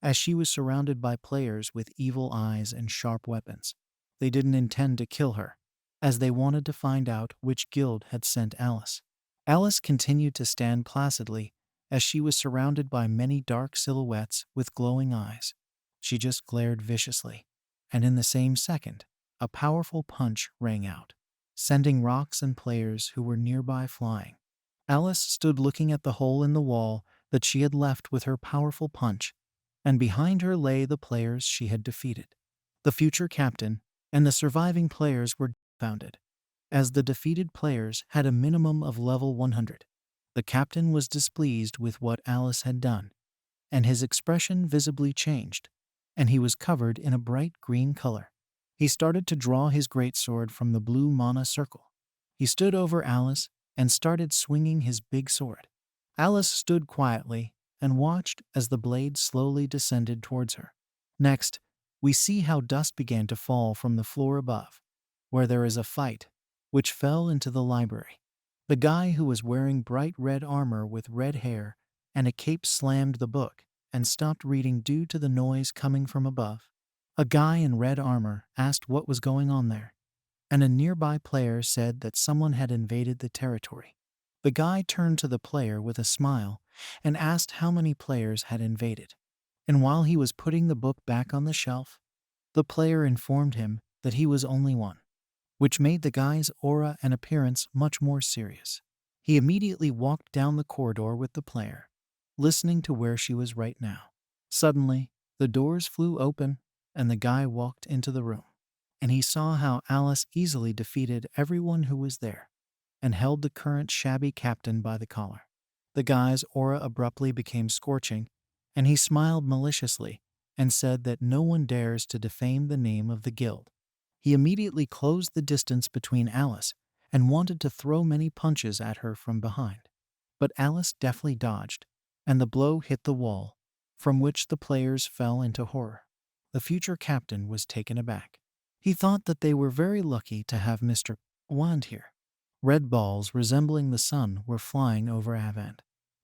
as she was surrounded by players with evil eyes and sharp weapons. They didn't intend to kill her, as they wanted to find out which guild had sent Alice. Alice continued to stand placidly as she was surrounded by many dark silhouettes with glowing eyes. She just glared viciously, and in the same second, a powerful punch rang out, sending rocks and players who were nearby flying. Alice stood looking at the hole in the wall that she had left with her powerful punch, and behind her lay the players she had defeated. The future captain and the surviving players were dumbfounded, as the defeated players had a minimum of level 100. The captain was displeased with what Alice had done, and his expression visibly changed, and he was covered in a bright green color. He started to draw his greatsword from the blue mana circle. He stood over Alice and started swinging his big sword. Alice stood quietly and watched as the blade slowly descended towards her. Next, we see how dust began to fall from the floor above, where there is a fight, which fell into the library. The guy who was wearing bright red armor with red hair and a cape slammed the book and stopped reading due to the noise coming from above. A guy in red armor asked what was going on there, and a nearby player said that someone had invaded the territory. The guy turned to the player with a smile and asked how many players had invaded. And while he was putting the book back on the shelf, the player informed him that he was only one, which made the guy's aura and appearance much more serious. He immediately walked down the corridor with the player, listening to where she was right now. Suddenly, the doors flew open and the guy walked into the room, and he saw how Alice easily defeated everyone who was there and held the current shabby captain by the collar. The guy's aura abruptly became scorching, and he smiled maliciously and said that no one dares to defame the name of the guild. He immediately closed the distance between Alice and wanted to throw many punches at her from behind. But Alice deftly dodged, and the blow hit the wall, from which the players fell into horror. The future captain was taken aback. He thought that they were very lucky to have Mr. Wand here. Red balls resembling the sun were flying over Avand.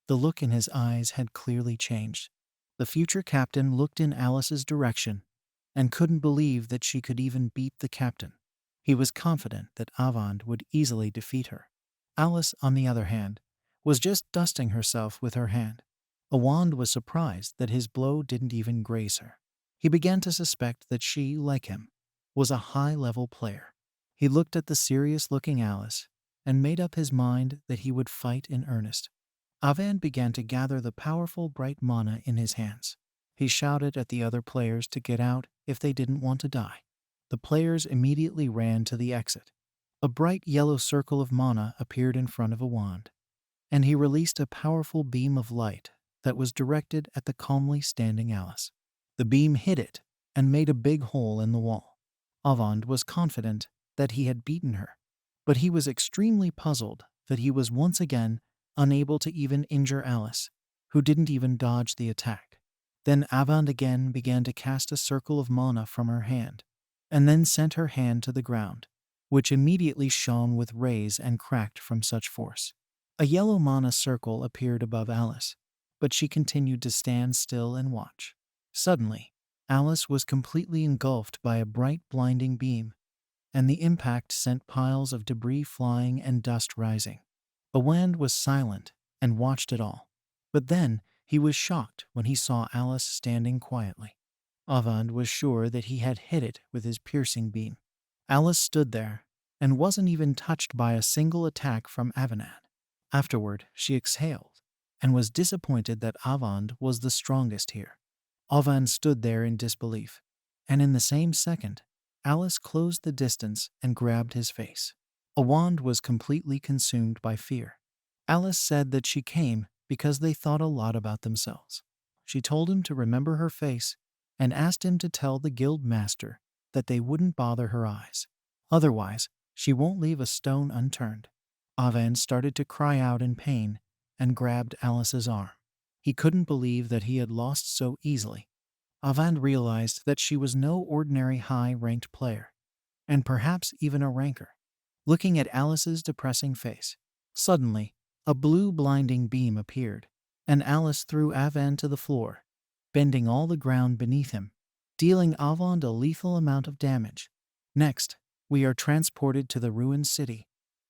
The look in his eyes had clearly changed. The future captain looked in Alice's direction and couldn't believe that she could even beat the captain. He was confident that Avand would easily defeat her. Alice, on the other hand, was just dusting herself with her hand. Awand was surprised that his blow didn't even graze her. He began to suspect that she, like him, was a high-level player. He looked at the serious-looking Alice and made up his mind that he would fight in earnest. Avand began to gather the powerful bright mana in his hands. He shouted at the other players to get out if they didn't want to die. The players immediately ran to the exit. A bright yellow circle of mana appeared in front of Awand, and he released a powerful beam of light that was directed at the calmly standing Alice. The beam hit it and made a big hole in the wall. Avand was confident that he had beaten her, but he was extremely puzzled that he was once again unable to even injure Alice, who didn't even dodge the attack. Then Avand again began to cast a circle of mana from her hand, and then sent her hand to the ground, which immediately shone with rays and cracked from such force. A yellow mana circle appeared above Alice, but she continued to stand still and watch. Suddenly, Alice was completely engulfed by a bright blinding beam, and the impact sent piles of debris flying and dust rising. Awand was silent and watched it all, but then he was shocked when he saw Alice standing quietly. Avand was sure that he had hit it with his piercing beam. Alice stood there and wasn't even touched by a single attack from Avanad. Afterward, she exhaled and was disappointed that Avand was the strongest here. Avand stood there in disbelief, and in the same second, Alice closed the distance and grabbed his face. Awand was completely consumed by fear. Alice said that she came because they thought a lot about themselves. She told him to remember her face and asked him to tell the guild master that they wouldn't bother her eyes. Otherwise, she won't leave a stone unturned. Aiden started to cry out in pain and grabbed Alice's arm. He couldn't believe that he had lost so easily. Aiden realized that she was no ordinary high-ranked player, and perhaps even a ranker. Looking at Alice's depressing face, suddenly, a blue blinding beam appeared, and Alice threw Aiden to the floor, bending all the ground beneath him, dealing Aiden a lethal amount of damage. Next, we are transported to the ruined city,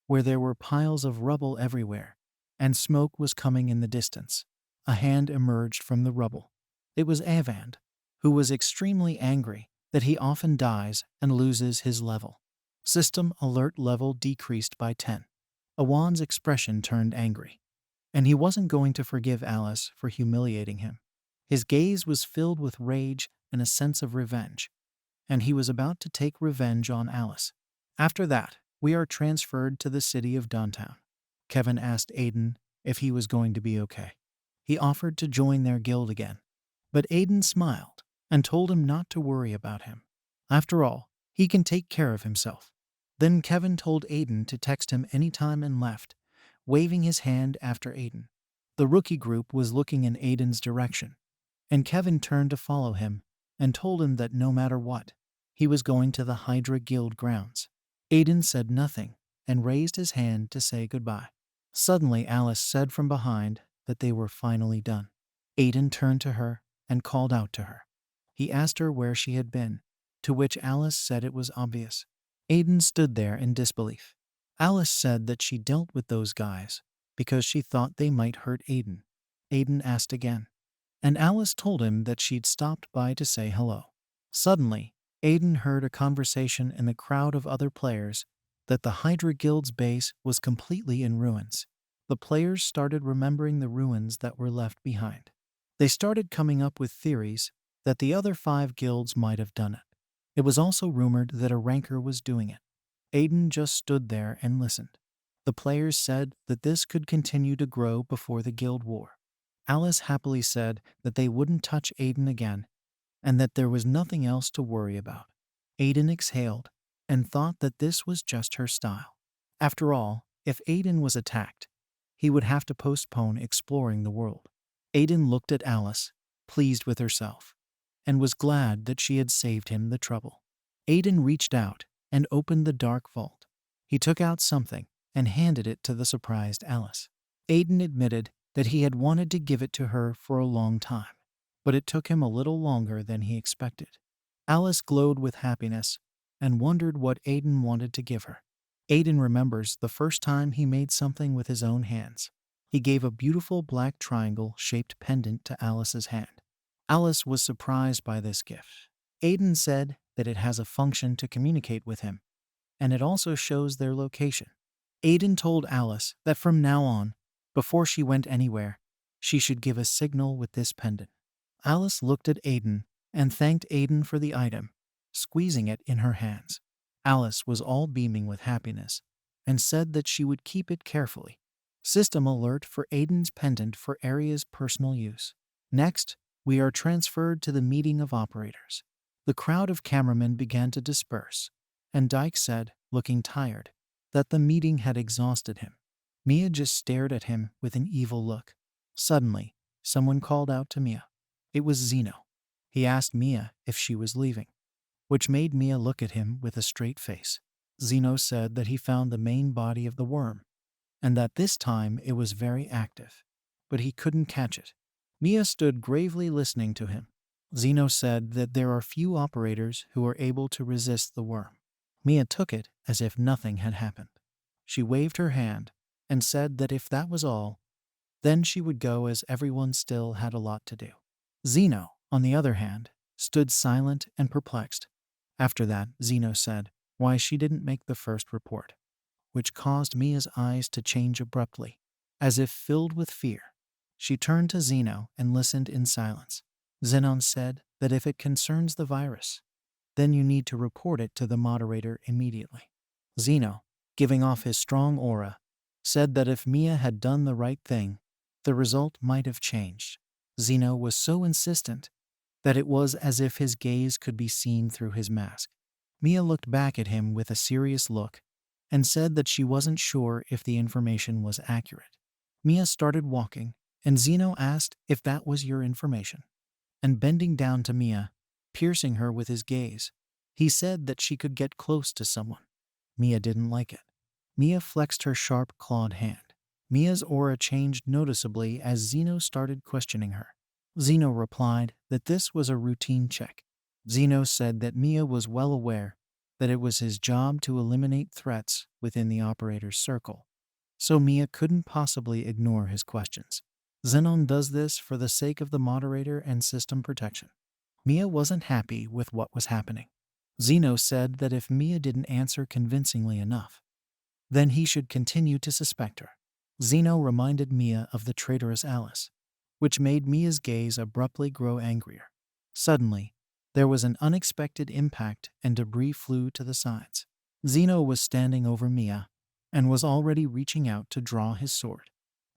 where there were piles of rubble everywhere, and smoke was coming in the distance. A hand emerged from the rubble. It was Aiden, who was extremely angry that he often dies and loses his level. System alert level decreased by 10. Awan's expression turned angry, and he wasn't going to forgive Alice for humiliating him. His gaze was filled with rage and a sense of revenge, and he was about to take revenge on Alice. After that, we are transferred to the city of downtown. Kevin asked Aiden if he was going to be okay. He offered to join their guild again, but Aiden smiled and told him not to worry about him. After all, he can take care of himself. Then Kevin told Aiden to text him anytime and left, waving his hand after Aiden. The rookie group was looking in Aiden's direction, and Kevin turned to follow him and told him that no matter what, he was going to the Hydra Guild grounds. Aiden said nothing and raised his hand to say goodbye. Suddenly Alice said from behind that they were finally done. Aiden turned to her and called out to her. He asked her where she had been, to which Alice said it was obvious. Aiden stood there in disbelief. Alice said that she dealt with those guys because she thought they might hurt Aiden. Aiden asked again, and Alice told him that she'd stopped by to say hello. Suddenly, Aiden heard a conversation in the crowd of other players that the Hydra Guild's base was completely in ruins. The players started remembering the ruins that were left behind. They started coming up with theories that the other 5 guilds might have done it. It was also rumored that a ranker was doing it. Aiden just stood there and listened. The players said that this could continue to grow before the guild war. Alice happily said that they wouldn't touch Aiden again and that there was nothing else to worry about. Aiden exhaled and thought that this was just her style. After all, if Aiden was attacked, he would have to postpone exploring the world. Aiden looked at Alice, pleased with herself, and was glad that she had saved him the trouble. Aiden reached out and opened the dark vault. He took out something and handed it to the surprised Alice. Aiden admitted that he had wanted to give it to her for a long time, but it took him a little longer than he expected. Alice glowed with happiness and wondered what Aiden wanted to give her. Aiden remembers the first time he made something with his own hands. He gave a beautiful black triangle-shaped pendant to Alice's hand. Alice was surprised by this gift. Aiden said that it has a function to communicate with him, and it also shows their location. Aiden told Alice that from now on, before she went anywhere, she should give a signal with this pendant. Alice looked at Aiden and thanked Aiden for the item, squeezing it in her hands. Alice was all beaming with happiness and said that she would keep it carefully. System alert for Aiden's pendant for Aria's personal use. Next, we are transferred to the meeting of operators. The crowd of cameramen began to disperse, and Dyke said, looking tired, that the meeting had exhausted him. Mia just stared at him with an evil look. Suddenly, someone called out to Mia. It was Zeno. He asked Mia if she was leaving, which made Mia look at him with a straight face. Zeno said that he found the main body of the worm, and that this time it was very active, but he couldn't catch it. Mia stood gravely listening to him. Zeno said that there are few operators who are able to resist the worm. Mia took it as if nothing had happened. She waved her hand and said that if that was all, then she would go as everyone still had a lot to do. Zeno, on the other hand, stood silent and perplexed. After that, Zeno said why she didn't make the first report, which caused Mia's eyes to change abruptly, as if filled with fear. She turned to Zeno and listened in silence. Zenon said that if it concerns the virus, then you need to report it to the moderator immediately. Zeno, giving off his strong aura, said that if Mia had done the right thing, the result might have changed. Zeno was so insistent that it was as if his gaze could be seen through his mask. Mia looked back at him with a serious look and said that she wasn't sure if the information was accurate. Mia started walking, and Zeno asked if that was your information. And bending down to Mia, piercing her with his gaze, he said that she could get close to someone. Mia didn't like it. Mia flexed her sharp clawed hand. Mia's aura changed noticeably as Zeno started questioning her. Zeno replied that this was a routine check. Zeno said that Mia was well aware that it was his job to eliminate threats within the operator's circle, so Mia couldn't possibly ignore his questions. Zenon does this for the sake of the moderator and system protection. Mia wasn't happy with what was happening. Zeno said that if Mia didn't answer convincingly enough, then he should continue to suspect her. Zeno reminded Mia of the traitorous Alice, which made Mia's gaze abruptly grow angrier. Suddenly, there was an unexpected impact and debris flew to the sides. Zeno was standing over Mia and was already reaching out to draw his sword,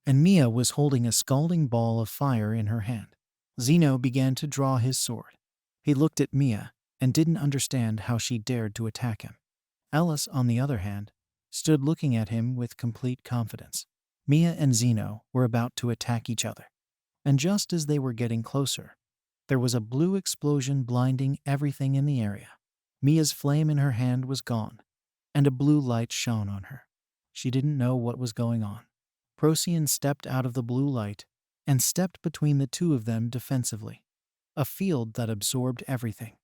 and Mia was holding a scalding ball of fire in her hand. Zeno began to draw his sword. He looked at Mia and didn't understand how she dared to attack him. Alice, on the other hand, stood looking at him with complete confidence. Mia and Zeno were about to attack each other, and just as they were getting closer, there was a blue explosion blinding everything in the area. Mia's flame in her hand was gone, and a blue light shone on her. She didn't know what was going on. Procyon stepped out of the blue light and stepped between the two of them defensively, a field that absorbed everything.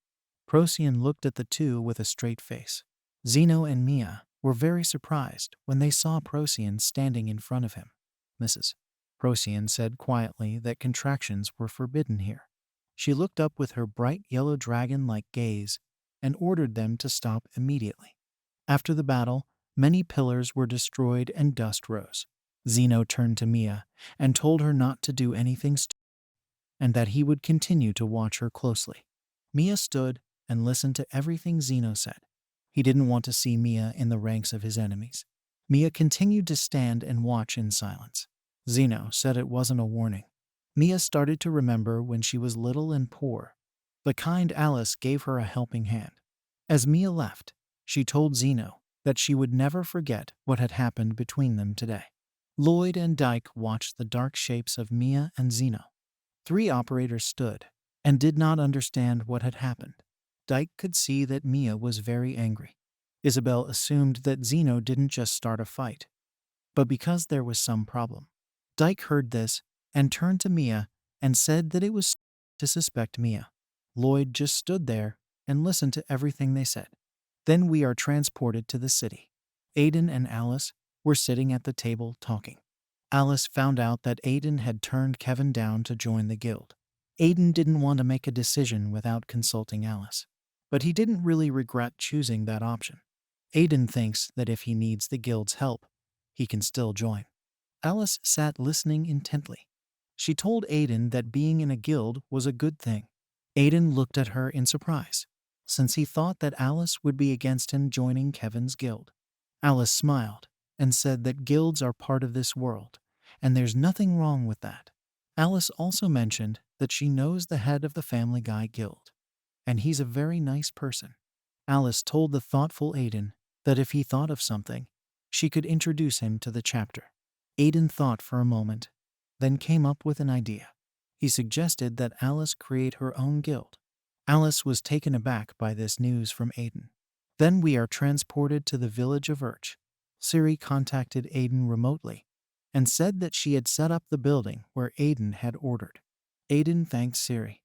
Procyon looked at the two with a straight face. Zeno and Mia were very surprised when they saw Procyon standing in front of him. Mrs. Procyon said quietly that contractions were forbidden here. She looked up with her bright yellow dragon-like gaze and ordered them to stop immediately. After the battle, many pillars were destroyed and dust rose. Zeno turned to Mia and told her not to do anything stupid and that he would continue to watch her closely. Mia stood and listened to everything Zeno said. He didn't want to see Mia in the ranks of his enemies. Mia continued to stand and watch in silence. Zeno said it wasn't a warning. Mia started to remember when she was little and poor. The kind Alice gave her a helping hand. As Mia left, she told Zeno that she would never forget what had happened between them today. Lloyd and Dyke watched the dark shapes of Mia and Zeno. 3 operators stood and did not understand what had happened. Dyke could see that Mia was very angry. Isabel assumed that Zeno didn't just start a fight, but because there was some problem. Dyke heard this and turned to Mia and said that it was to suspect Mia. Lloyd just stood there and listened to everything they said. Then we are transported to the city. Aiden and Alice were sitting at the table talking. Alice found out that Aiden had turned Kevin down to join the guild. Aiden didn't want to make a decision without consulting Alice, but he didn't really regret choosing that option. Aiden thinks that if he needs the guild's help, he can still join. Alice sat listening intently. She told Aiden that being in a guild was a good thing. Aiden looked at her in surprise, since he thought that Alice would be against him joining Kevin's guild. Alice smiled and said that guilds are part of this world, and there's nothing wrong with that. Alice also mentioned that she knows the head of the Family Guy Guild, and he's a very nice person. Alice told the thoughtful Aiden that if he thought of something, she could introduce him to the chapter. Aiden thought for a moment, then came up with an idea. He suggested that Alice create her own guild. Alice was taken aback by this news from Aiden. Then we are transported to the village of Urch. Siri contacted Aiden remotely and said that she had set up the building where Aiden had ordered. Aiden thanked Siri.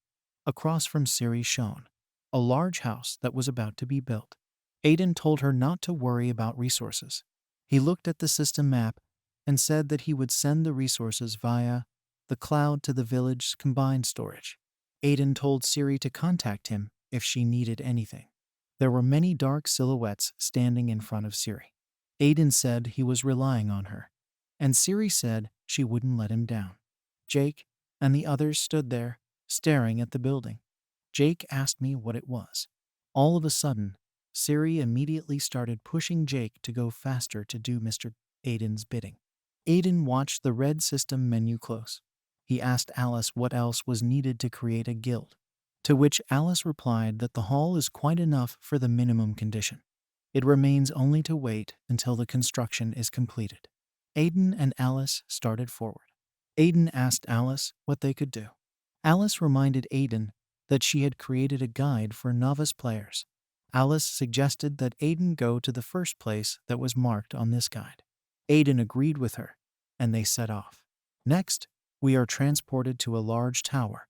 Across from Siri shone a large house that was about to be built. Aiden told her not to worry about resources. He looked at the system map and said that he would send the resources via the cloud to the village's combined storage. Aiden told Siri to contact him if she needed anything. There were many dark silhouettes standing in front of Siri. Aiden said he was relying on her, and Siri said she wouldn't let him down. Jake and the others stood there, staring at the building. Jake asked me what it was. All of a sudden, Siri immediately started pushing Jake to go faster to do Mr. Aiden's bidding. Aiden watched the red system menu close. He asked Alice what else was needed to create a guild, to which Alice replied that the hall is quite enough for the minimum condition. It remains only to wait until the construction is completed. Aiden and Alice started forward. Aiden asked Alice what they could do. Alice reminded Aiden that she had created a guide for novice players. Alice suggested that Aiden go to the first place that was marked on this guide. Aiden agreed with her, and they set off. Next, we are transported to a large tower,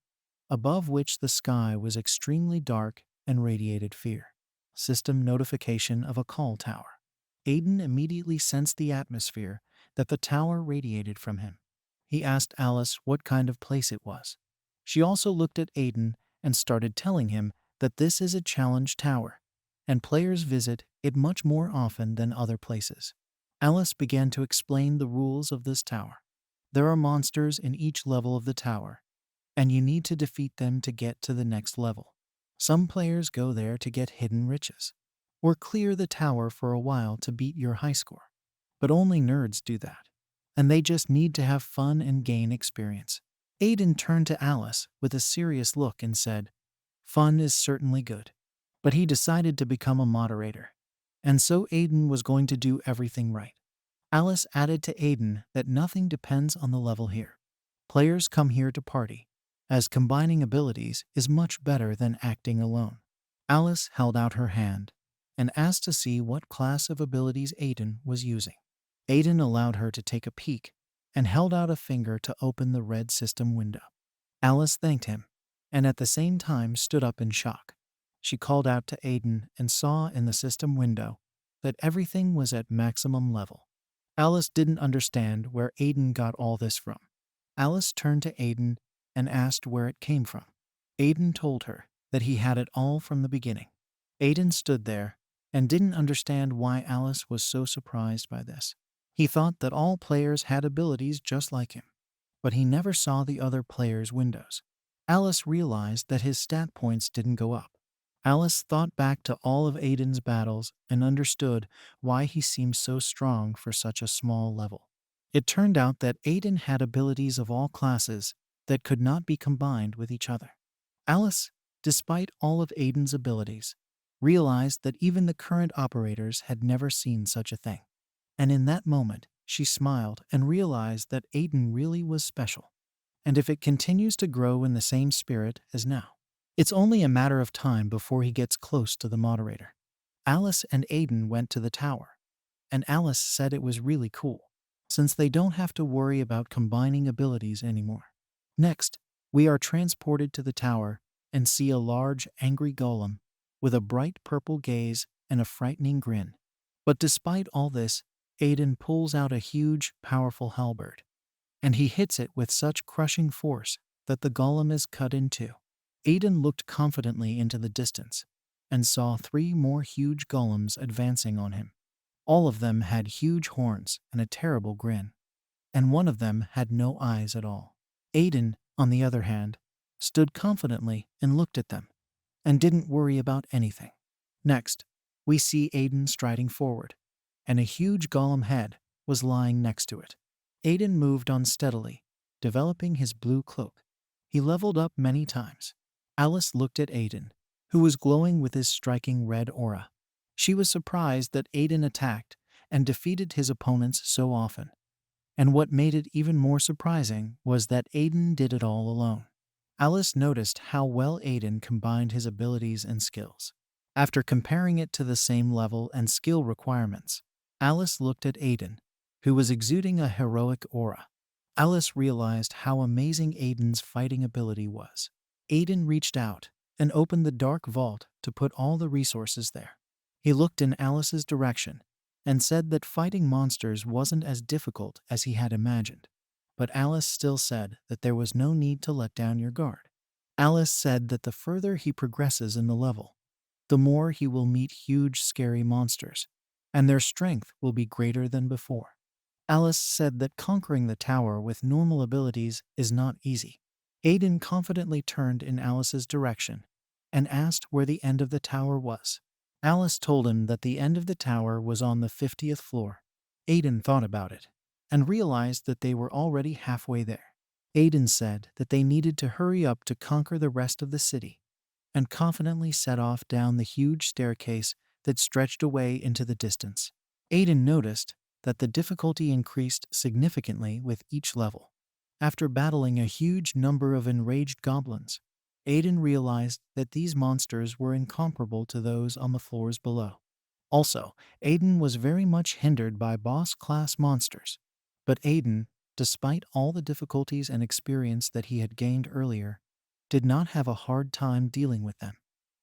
above which the sky was extremely dark and radiated fear. System notification of a call tower. Aiden immediately sensed the atmosphere that the tower radiated from him. He asked Alice what kind of place it was. She also looked at Aiden and started telling him that this is a challenge tower, and players visit it much more often than other places. Alice began to explain the rules of this tower. There are monsters in each level of the tower, and you need to defeat them to get to the next level. Some players go there to get hidden riches, or clear the tower for a while to beat your high score. But only nerds do that, and they just need to have fun and gain experience. Aiden turned to Alice with a serious look and said, "Fun is certainly good." But he decided to become a moderator, and so Aiden was going to do everything right. Alice added to Aiden that nothing depends on the level here. Players come here to party, as combining abilities is much better than acting alone. Alice held out her hand and asked to see what class of abilities Aiden was using. Aiden allowed her to take a peek and held out a finger to open the red system window. Alice thanked him and at the same time stood up in shock. She called out to Aiden and saw in the system window that everything was at maximum level. Alice didn't understand where Aiden got all this from. Alice turned to Aiden and asked where it came from. Aiden told her that he had it all from the beginning. Aiden stood there and didn't understand why Alice was so surprised by this. He thought that all players had abilities just like him, but he never saw the other players' windows. Alice realized that his stat points didn't go up. Alice thought back to all of Aiden's battles and understood why he seemed so strong for such a small level. It turned out that Aiden had abilities of all classes that could not be combined with each other. Alice, despite all of Aiden's abilities, realized that even the current operators had never seen such a thing. And in that moment, she smiled and realized that Aiden really was special. And if it continues to grow in the same spirit as now, it's only a matter of time before he gets close to the moderator. Alice and Aiden went to the tower, and Alice said it was really cool, since they don't have to worry about combining abilities anymore. Next, we are transported to the tower and see a large, angry golem with a bright purple gaze and a frightening grin. But despite all this, Aiden pulls out a huge, powerful halberd, and he hits it with such crushing force that the golem is cut in two. Aiden looked confidently into the distance and saw 3 more huge golems advancing on him. All of them had huge horns and a terrible grin, and one of them had no eyes at all. Aiden, on the other hand, stood confidently and looked at them, and didn't worry about anything. Next, we see Aiden striding forward, and a huge golem head was lying next to it. Aiden moved on steadily, developing his blue cloak. He leveled up many times. Alice looked at Aiden, who was glowing with his striking red aura. She was surprised that Aiden attacked and defeated his opponents so often. And what made it even more surprising was that Aiden did it all alone. Alice noticed how well Aiden combined his abilities and skills. After comparing it to the same level and skill requirements, Alice looked at Aiden, who was exuding a heroic aura. Alice realized how amazing Aiden's fighting ability was. Aiden reached out and opened the dark vault to put all the resources there. He looked in Alice's direction and said that fighting monsters wasn't as difficult as he had imagined. But Alice still said that there was no need to let down your guard. Alice said that the further he progresses in the level, the more he will meet huge, scary monsters, and their strength will be greater than before. Alice said that conquering the tower with normal abilities is not easy. Aiden confidently turned in Alice's direction and asked where the end of the tower was. Alice told him that the end of the tower was on the 50th floor. Aiden thought about it and realized that they were already halfway there. Aiden said that they needed to hurry up to conquer the rest of the city, and confidently set off down the huge staircase that stretched away into the distance. Aiden noticed that the difficulty increased significantly with each level. After battling a huge number of enraged goblins, Aiden realized that these monsters were incomparable to those on the floors below. Also, Aiden was very much hindered by boss-class monsters. But Aiden, despite all the difficulties and experience that he had gained earlier, did not have a hard time dealing with them.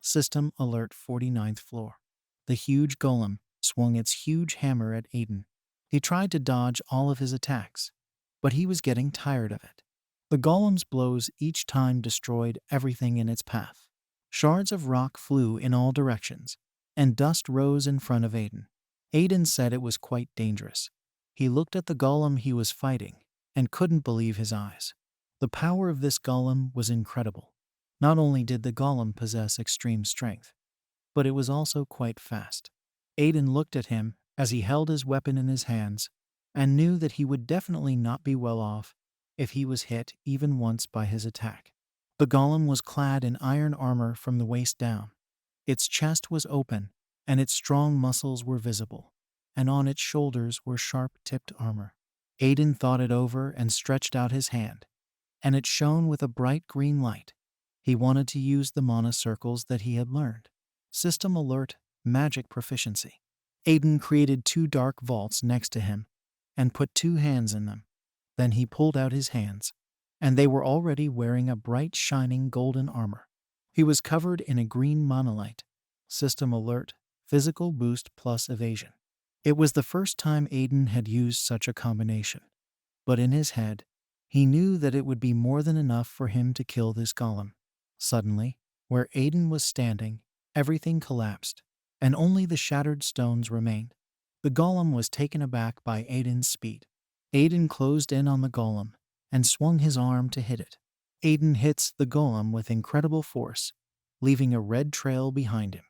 System Alert 49th floor. The huge golem swung its huge hammer at Aiden. He tried to dodge all of his attacks, but he was getting tired of it. The golem's blows each time destroyed everything in its path. Shards of rock flew in all directions, and dust rose in front of Aiden. Aiden said it was quite dangerous. He looked at the golem he was fighting and couldn't believe his eyes. The power of this golem was incredible. Not only did the golem possess extreme strength, but it was also quite fast. Aiden looked at him as he held his weapon in his hands and knew that he would definitely not be well off if he was hit even once by his attack. The golem was clad in iron armor from the waist down. Its chest was open, and its strong muscles were visible, and on its shoulders were sharp-tipped armor. Aiden thought it over and stretched out his hand, and it shone with a bright green light. He wanted to use the mana circles that he had learned. System Alert, Magic Proficiency. Aiden created 2 dark vaults next to him and put 2 hands in them. Then he pulled out his hands, and they were already wearing a bright shining golden armor. He was covered in a green monolite. System Alert, Physical Boost plus Evasion. It was the first time Aiden had used such a combination, but in his head, he knew that it would be more than enough for him to kill this golem. Suddenly, where Aiden was standing, everything collapsed, and only the shattered stones remained. The golem was taken aback by Aiden's speed. Aiden closed in on the golem and swung his arm to hit it. Aiden hits the golem with incredible force, leaving a red trail behind him.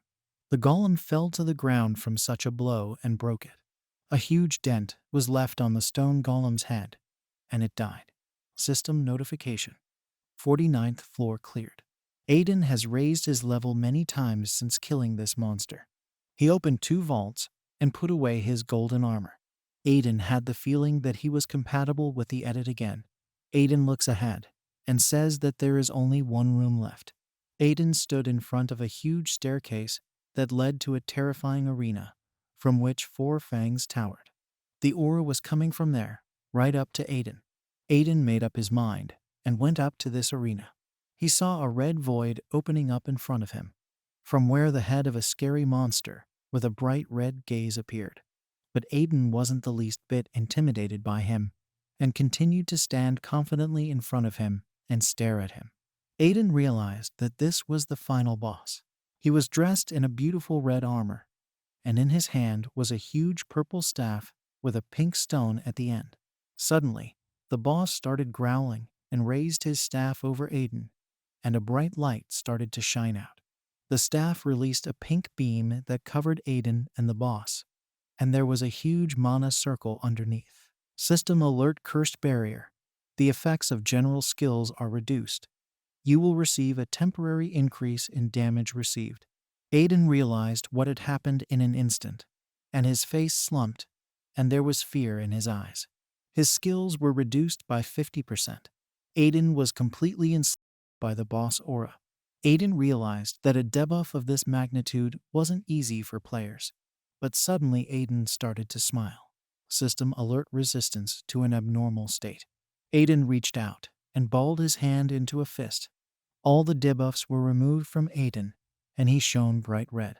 The golem fell to the ground from such a blow and broke it. A huge dent was left on the stone golem's head, and it died. System Notification. 49th floor cleared. Aiden has raised his level many times since killing this monster. He opened 2 vaults and put away his golden armor. Aiden had the feeling that he was compatible with the edit again. Aiden looks ahead and says that there is only 1 room left. Aiden stood in front of a huge staircase that led to a terrifying arena from which 4 fangs towered. The aura was coming from there, right up to Aiden. Aiden made up his mind and went up to this arena. He saw a red void opening up in front of him, from where the head of a scary monster with a bright red gaze appeared. But Aiden wasn't the least bit intimidated by him and continued to stand confidently in front of him and stare at him. Aiden realized that this was the final boss. He was dressed in a beautiful red armor, and in his hand was a huge purple staff with a pink stone at the end. Suddenly, the boss started growling and raised his staff over Aiden, and a bright light started to shine out. The staff released a pink beam that covered Aiden and the boss, and there was a huge mana circle underneath. System Alert Cursed Barrier. The effects of general skills are reduced. You will receive a temporary increase in damage received. Aiden realized what had happened in an instant, and his face slumped, and there was fear in his eyes. His skills were reduced by 50%. Aiden was completely enslaved by the boss aura. Aiden realized that a debuff of this magnitude wasn't easy for players, but suddenly Aiden started to smile. System Alert Resistance to an abnormal state. Aiden reached out and balled his hand into a fist. All the debuffs were removed from Aiden, and he shone bright red.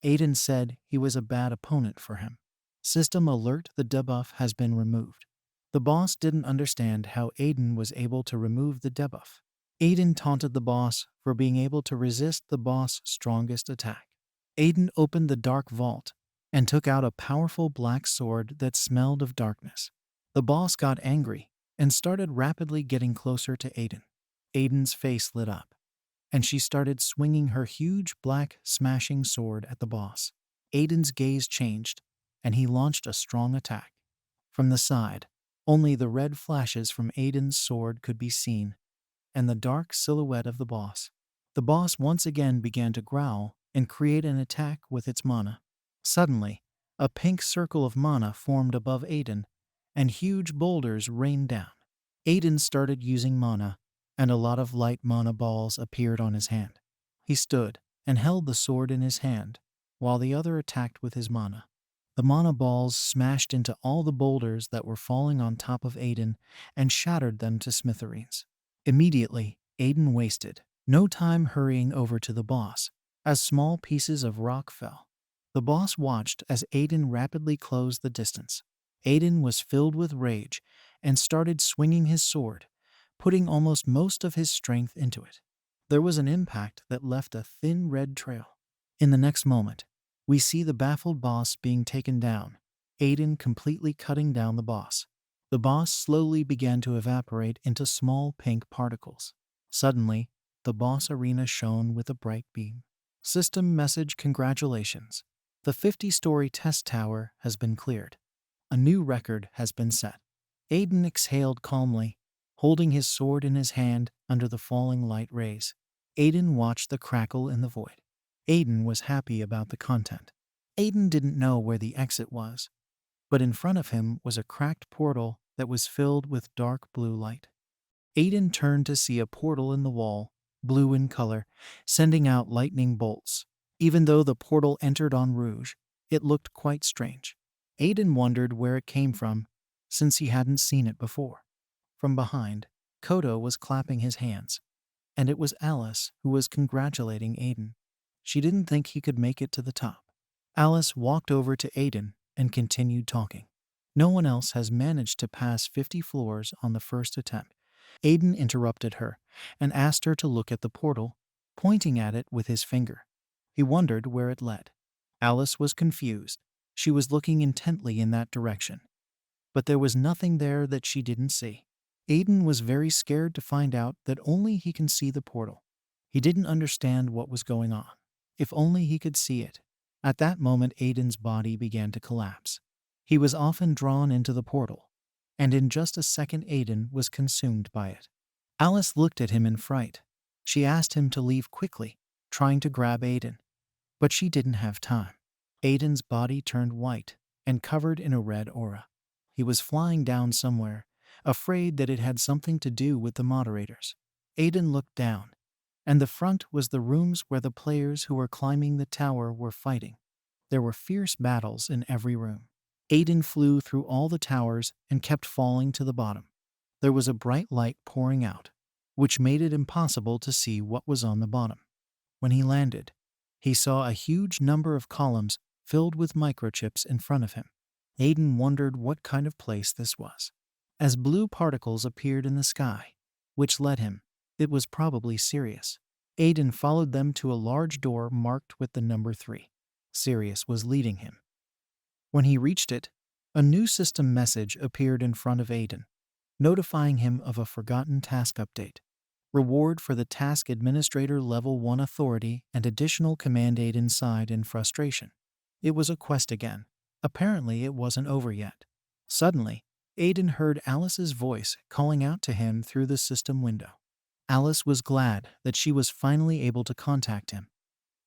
Aiden said he was a bad opponent for him. System Alert: the debuff has been removed. The boss didn't understand how Aiden was able to remove the debuff. Aiden taunted the boss for being able to resist the boss' strongest attack. Aiden opened the dark vault and took out a powerful black sword that smelled of darkness. The boss got angry and started rapidly getting closer to Aiden. Aiden's face lit up, and she started swinging her huge black smashing sword at the boss. Aiden's gaze changed, and he launched a strong attack. From the side, Only the red flashes from Aiden's sword could be seen, and the dark silhouette of the boss. The boss once again began to growl and create an attack with its mana. Suddenly, a pink circle of mana formed above Aiden, and huge boulders rained down. Aiden started using mana, and a lot of light mana balls appeared on his hand. He stood and held the sword in his hand, while the other attacked with his mana. The mana balls smashed into all the boulders that were falling on top of Aiden and shattered them to smithereens. Immediately, Aiden wasted no time hurrying over to the boss, as small pieces of rock fell. The boss watched as Aiden rapidly closed the distance. Aiden was filled with rage and started swinging his sword, putting almost most of his strength into it. There was an impact that left a thin red trail. In the next moment, we see the baffled boss being taken down, Aiden completely cutting down the boss. The boss slowly began to evaporate into small pink particles. Suddenly, the boss arena shone with a bright beam. System message: congratulations. The 50-story test tower has been cleared. A new record has been set. Aiden exhaled calmly, holding his sword in his hand under the falling light rays. Aiden watched the crackle in the void. Aiden was happy about the content. Aiden didn't know where the exit was, but in front of him was a cracked portal that was filled with dark blue light. Aiden turned to see a portal in the wall, blue in color, sending out lightning bolts. Even though the portal entered on rouge, it looked quite strange. Aiden wondered where it came from, since he hadn't seen it before. From behind, Kodo was clapping his hands, and it was Alice who was congratulating Aiden. She didn't think he could make it to the top. Alice walked over to Aiden and continued talking. No one else has managed to pass 50 floors on the first attempt. Aiden interrupted her and asked her to look at the portal, pointing at it with his finger. He wondered where it led. Alice was confused. She was looking intently in that direction, but there was nothing there that she didn't see. Aiden was very scared to find out that only he can see the portal. He didn't understand what was going on. If only he could see it. At that moment, Aiden's body began to collapse. He was often drawn into the portal, and in just a second Aiden was consumed by it. Alice looked at him in fright. She asked him to leave quickly, trying to grab Aiden, but she didn't have time. Aiden's body turned white and covered in a red aura. He was flying down somewhere, afraid that it had something to do with the moderators. Aiden looked down, and the front was the rooms where the players who were climbing the tower were fighting. There were fierce battles in every room. Aiden flew through all the towers and kept falling to the bottom. There was a bright light pouring out, which made it impossible to see what was on the bottom. When he landed, he saw a huge number of columns filled with microchips in front of him. Aiden wondered what kind of place this was. As blue particles appeared in the sky, which led him, it was probably Sirius. Aiden followed them to a large door marked with the number 3. Sirius was leading him. When he reached it, a new system message appeared in front of Aiden, notifying him of a forgotten task update. Reward for the task: Administrator Level 1 authority and additional command aid inside in frustration. It was a quest again. Apparently it wasn't over yet. Suddenly, Aiden heard Alice's voice calling out to him through the system window. Alice was glad that she was finally able to contact him,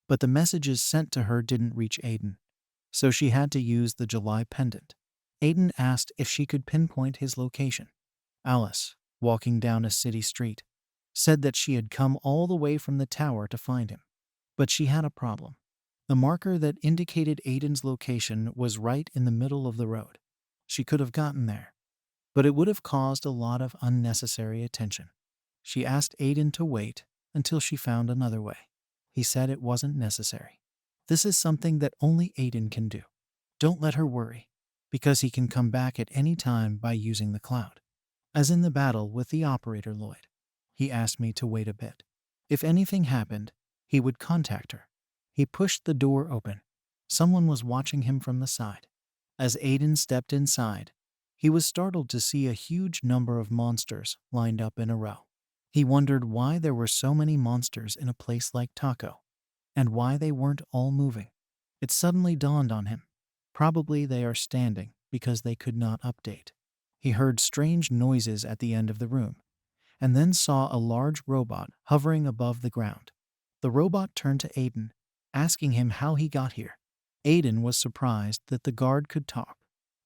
but the messages sent to her didn't reach Aiden, so she had to use the July pendant. Aiden asked if she could pinpoint his location. Alice, walking down a city street, said that she had come all the way from the tower to find him. But she had a problem. The marker that indicated Aiden's location was right in the middle of the road. She could have gotten there, but it would have caused a lot of unnecessary attention. She asked Aiden to wait until she found another way. He said it wasn't necessary. This is something that only Aiden can do. Don't let her worry, because he can come back at any time by using the cloud. As in the battle with the operator Lloyd. He asked me to wait a bit. If anything happened, he would contact her. He pushed the door open. Someone was watching him from the side. As Aiden stepped inside, he was startled to see a huge number of monsters lined up in a row. He wondered why there were so many monsters in a place like Taco, and why they weren't all moving. It suddenly dawned on him. Probably they are standing because they could not update. He heard strange noises at the end of the room, and then saw a large robot hovering above the ground. The robot turned to Aiden, asking him how he got here. Aiden was surprised that the guard could talk.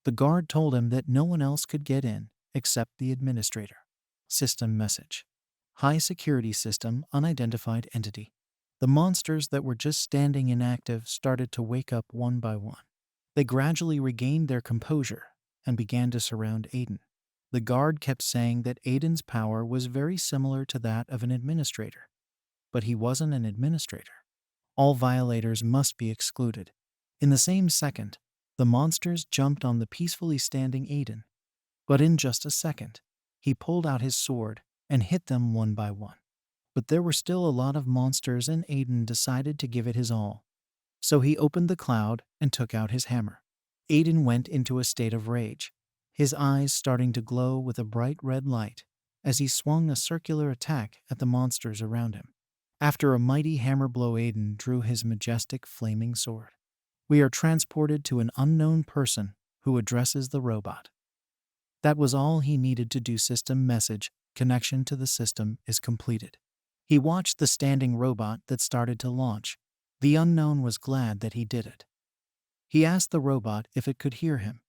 The guard told him that no one else could get in except the administrator. System message. High security system, unidentified entity. The monsters that were just standing inactive started to wake up one by one. They gradually regained their composure and began to surround Aiden. The guard kept saying that Aiden's power was very similar to that of an administrator, but he wasn't an administrator. All violators must be excluded. In the same second, the monsters jumped on the peacefully standing Aiden. But in just a second, he pulled out his sword and hit them one by one. But there were still a lot of monsters, and Aiden decided to give it his all. So he opened the cloud and took out his hammer. Aiden went into a state of rage, his eyes starting to glow with a bright red light as he swung a circular attack at the monsters around him. After a mighty hammer blow, Aiden drew his majestic flaming sword. We are transported to an unknown person who addresses the robot. That was all he needed to do. System message, connection to the system is completed. He watched the standing robot that started to launch. The unknown was glad that he did it. He asked the robot if it could hear him,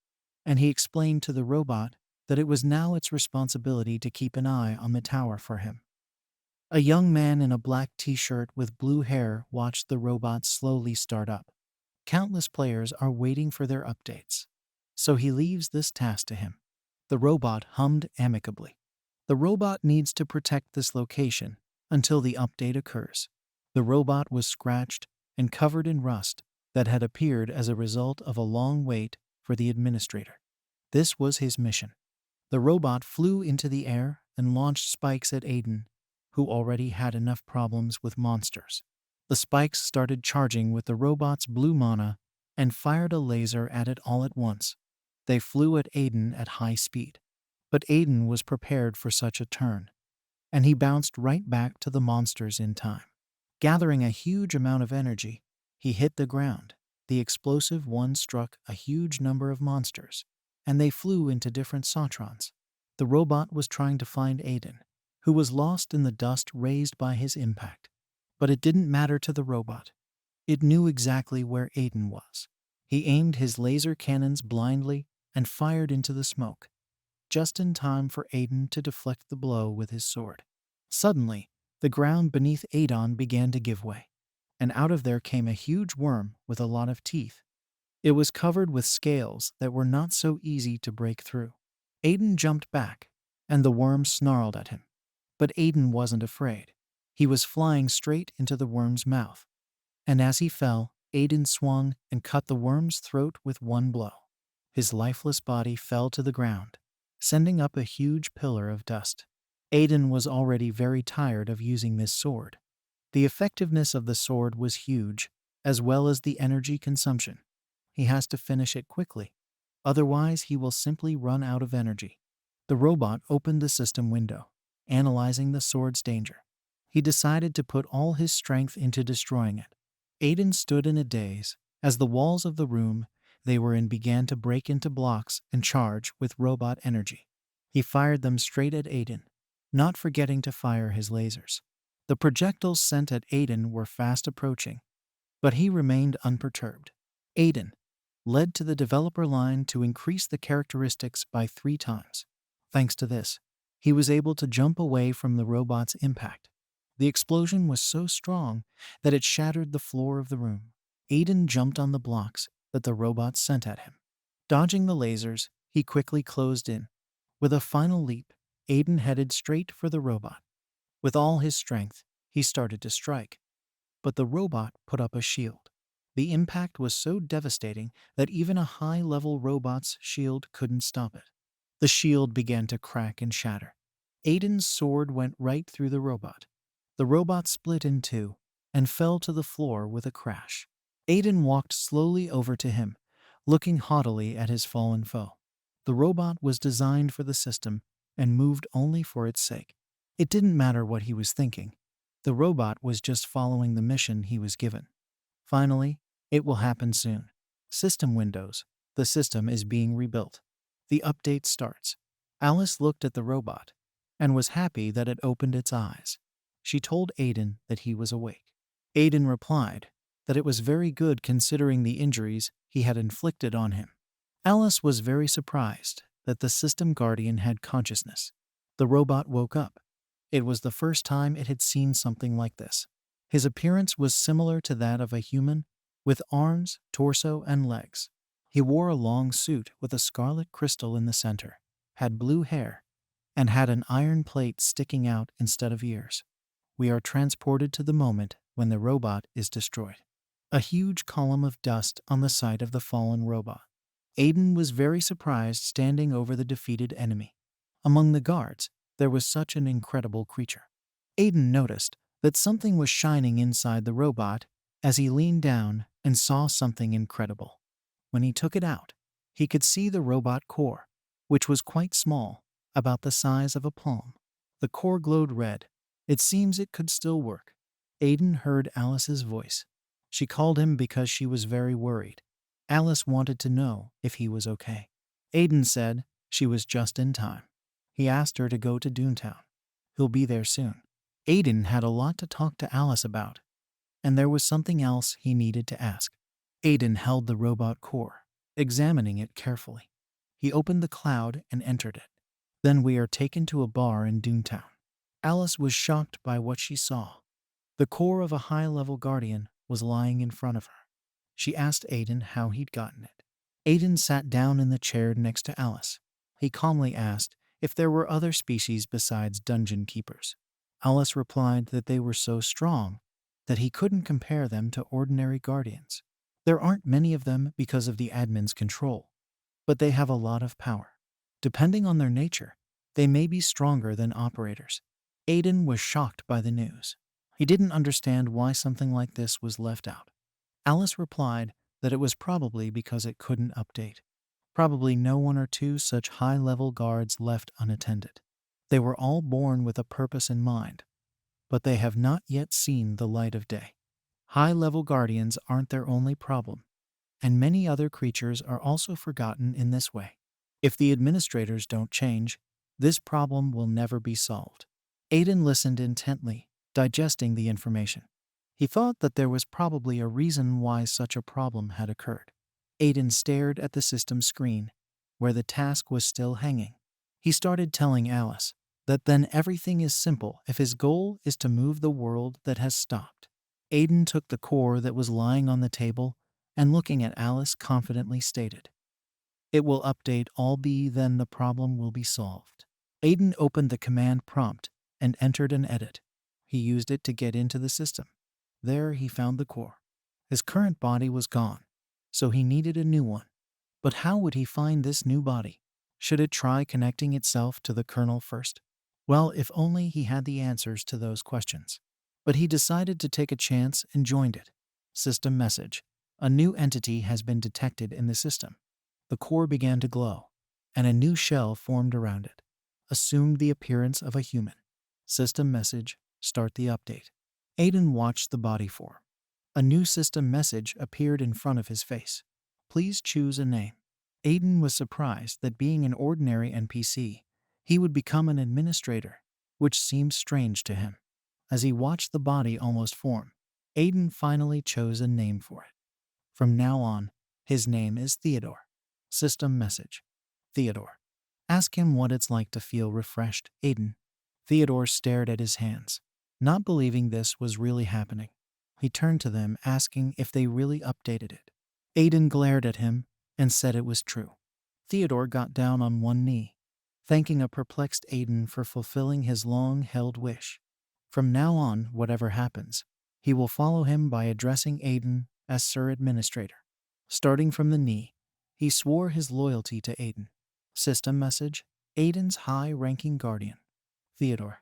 and he explained to the robot that it was now its responsibility to keep an eye on the tower for him. A young man in a black t-shirt with blue hair watched the robot slowly start up. Countless players are waiting for their updates, so he leaves this task to him. The robot hummed amicably. The robot needs to protect this location until the update occurs. The robot was scratched and covered in rust that had appeared as a result of a long wait for the administrator. This was his mission. The robot flew into the air and launched spikes at Aiden, who already had enough problems with monsters. The spikes started charging with the robot's blue mana and fired a laser at it all at once. They flew at Aiden at high speed. But Aiden was prepared for such a turn, and he bounced right back to the monsters in time. Gathering a huge amount of energy, he hit the ground. The explosive one struck a huge number of monsters, and they flew into different sautrons. The robot was trying to find Aiden, who was lost in the dust raised by his impact. But it didn't matter to the robot. It knew exactly where Aiden was. He aimed his laser cannons blindly and fired into the smoke, just in time for Aiden to deflect the blow with his sword. Suddenly, the ground beneath Aiden began to give way, and out of there came a huge worm with a lot of teeth. It was covered with scales that were not so easy to break through. Aiden jumped back, and the worm snarled at him. But Aiden wasn't afraid. He was flying straight into the worm's mouth, and as he fell, Aiden swung and cut the worm's throat with one blow. His lifeless body fell to the ground, sending up a huge pillar of dust. Aiden was already very tired of using this sword. The effectiveness of the sword was huge, as well as the energy consumption. He has to finish it quickly, otherwise he will simply run out of energy. The robot opened the system window, analyzing the sword's danger. He decided to put all his strength into destroying it. Aiden stood in a daze as the walls of the room they were in began to break into blocks and charge with robot energy. He fired them straight at Aiden, not forgetting to fire his lasers. The projectiles sent at Aiden were fast approaching, but he remained unperturbed. Aiden led to the developer line to increase the characteristics by 3 times. Thanks to this, he was able to jump away from the robot's impact. The explosion was so strong that it shattered the floor of the room. Aiden jumped on the blocks that the robot sent at him. Dodging the lasers, he quickly closed in. With a final leap, Aiden headed straight for the robot. With all his strength, he started to strike, but the robot put up a shield. The impact was so devastating that even a high-level robot's shield couldn't stop it. The shield began to crack and shatter. Aiden's sword went right through the robot. The robot split in two and fell to the floor with a crash. Aiden walked slowly over to him, looking haughtily at his fallen foe. The robot was designed for the system and moved only for its sake. It didn't matter what he was thinking. The robot was just following the mission he was given. Finally, it will happen soon. System windows. The system is being rebuilt. The update starts. Alice looked at the robot and was happy that it opened its eyes. She told Aiden that he was awake. Aiden replied that it was very good considering the injuries he had inflicted on him. Alice was very surprised that the system guardian had consciousness. The robot woke up. It was the first time it had seen something like this. His appearance was similar to that of a human, with arms, torso, and legs. He wore a long suit with a scarlet crystal in the center, had blue hair, and had an iron plate sticking out instead of ears. We are transported to the moment when the robot is destroyed. A huge column of dust on the site of the fallen robot. Aiden was very surprised standing over the defeated enemy. Among the guards, there was such an incredible creature. Aiden noticed that something was shining inside the robot as he leaned down and saw something incredible. When he took it out, he could see the robot core, which was quite small, about the size of a palm. The core glowed red. It seems it could still work. Aiden heard Alice's voice. She called him because she was very worried. Alice wanted to know if he was okay. Aiden said she was just in time. He asked her to go to Doontown. He'll be there soon. Aiden had a lot to talk to Alice about, and there was something else he needed to ask. Aiden held the robot core, examining it carefully. He opened the cloud and entered it. Then we are taken to a bar in Doontown. Alice was shocked by what she saw. The core of a high-level guardian was lying in front of her. She asked Aiden how he'd gotten it. Aiden sat down in the chair next to Alice. He calmly asked if there were other species besides dungeon keepers. Alice replied that they were so strong that he couldn't compare them to ordinary guardians. There aren't many of them because of the admin's control, but they have a lot of power. Depending on their nature, they may be stronger than operators. Aiden was shocked by the news. He didn't understand why something like this was left out. Alice replied that it was probably because it couldn't update. Probably no one or two such high-level guards left unattended. They were all born with a purpose in mind, but they have not yet seen the light of day. High-level guardians aren't their only problem, and many other creatures are also forgotten in this way. If the administrators don't change, this problem will never be solved. Aiden listened intently, digesting the information. He thought that there was probably a reason why such a problem had occurred. Aiden stared at the system screen, where the task was still hanging. He started telling Alice that then everything is simple if his goal is to move the world that has stopped. Aiden took the core that was lying on the table and looking at Alice confidently stated, "It will update all B, then the problem will be solved." Aiden opened the command prompt and entered an edit. He used it to get into the system. There he found the core. His current body was gone, so he needed a new one. But how would he find this new body? Should it try connecting itself to the kernel first? Well, if only he had the answers to those questions. But he decided to take a chance and joined it. System message. A new entity has been detected in the system. The core began to glow, and a new shell formed around it, assumed the appearance of a human. System message. Start the update. Aiden watched the body form. A new system message appeared in front of his face. Please choose a name. Aiden was surprised that being an ordinary NPC, he would become an administrator, which seemed strange to him. As he watched the body almost form, Aiden finally chose a name for it. From now on, his name is Theodore. System message. Theodore. Ask him what it's like to feel refreshed, Aiden. Theodore stared at his hands, not believing this was really happening. He turned to them, asking if they really updated it. Aiden glared at him and said it was true. Theodore got down on one knee, thanking a perplexed Aiden for fulfilling his long-held wish. From now on, whatever happens, he will follow him by addressing Aiden as Sir Administrator. Starting from the knee, he swore his loyalty to Aiden. System message. Aiden's high-ranking guardian. Theodore.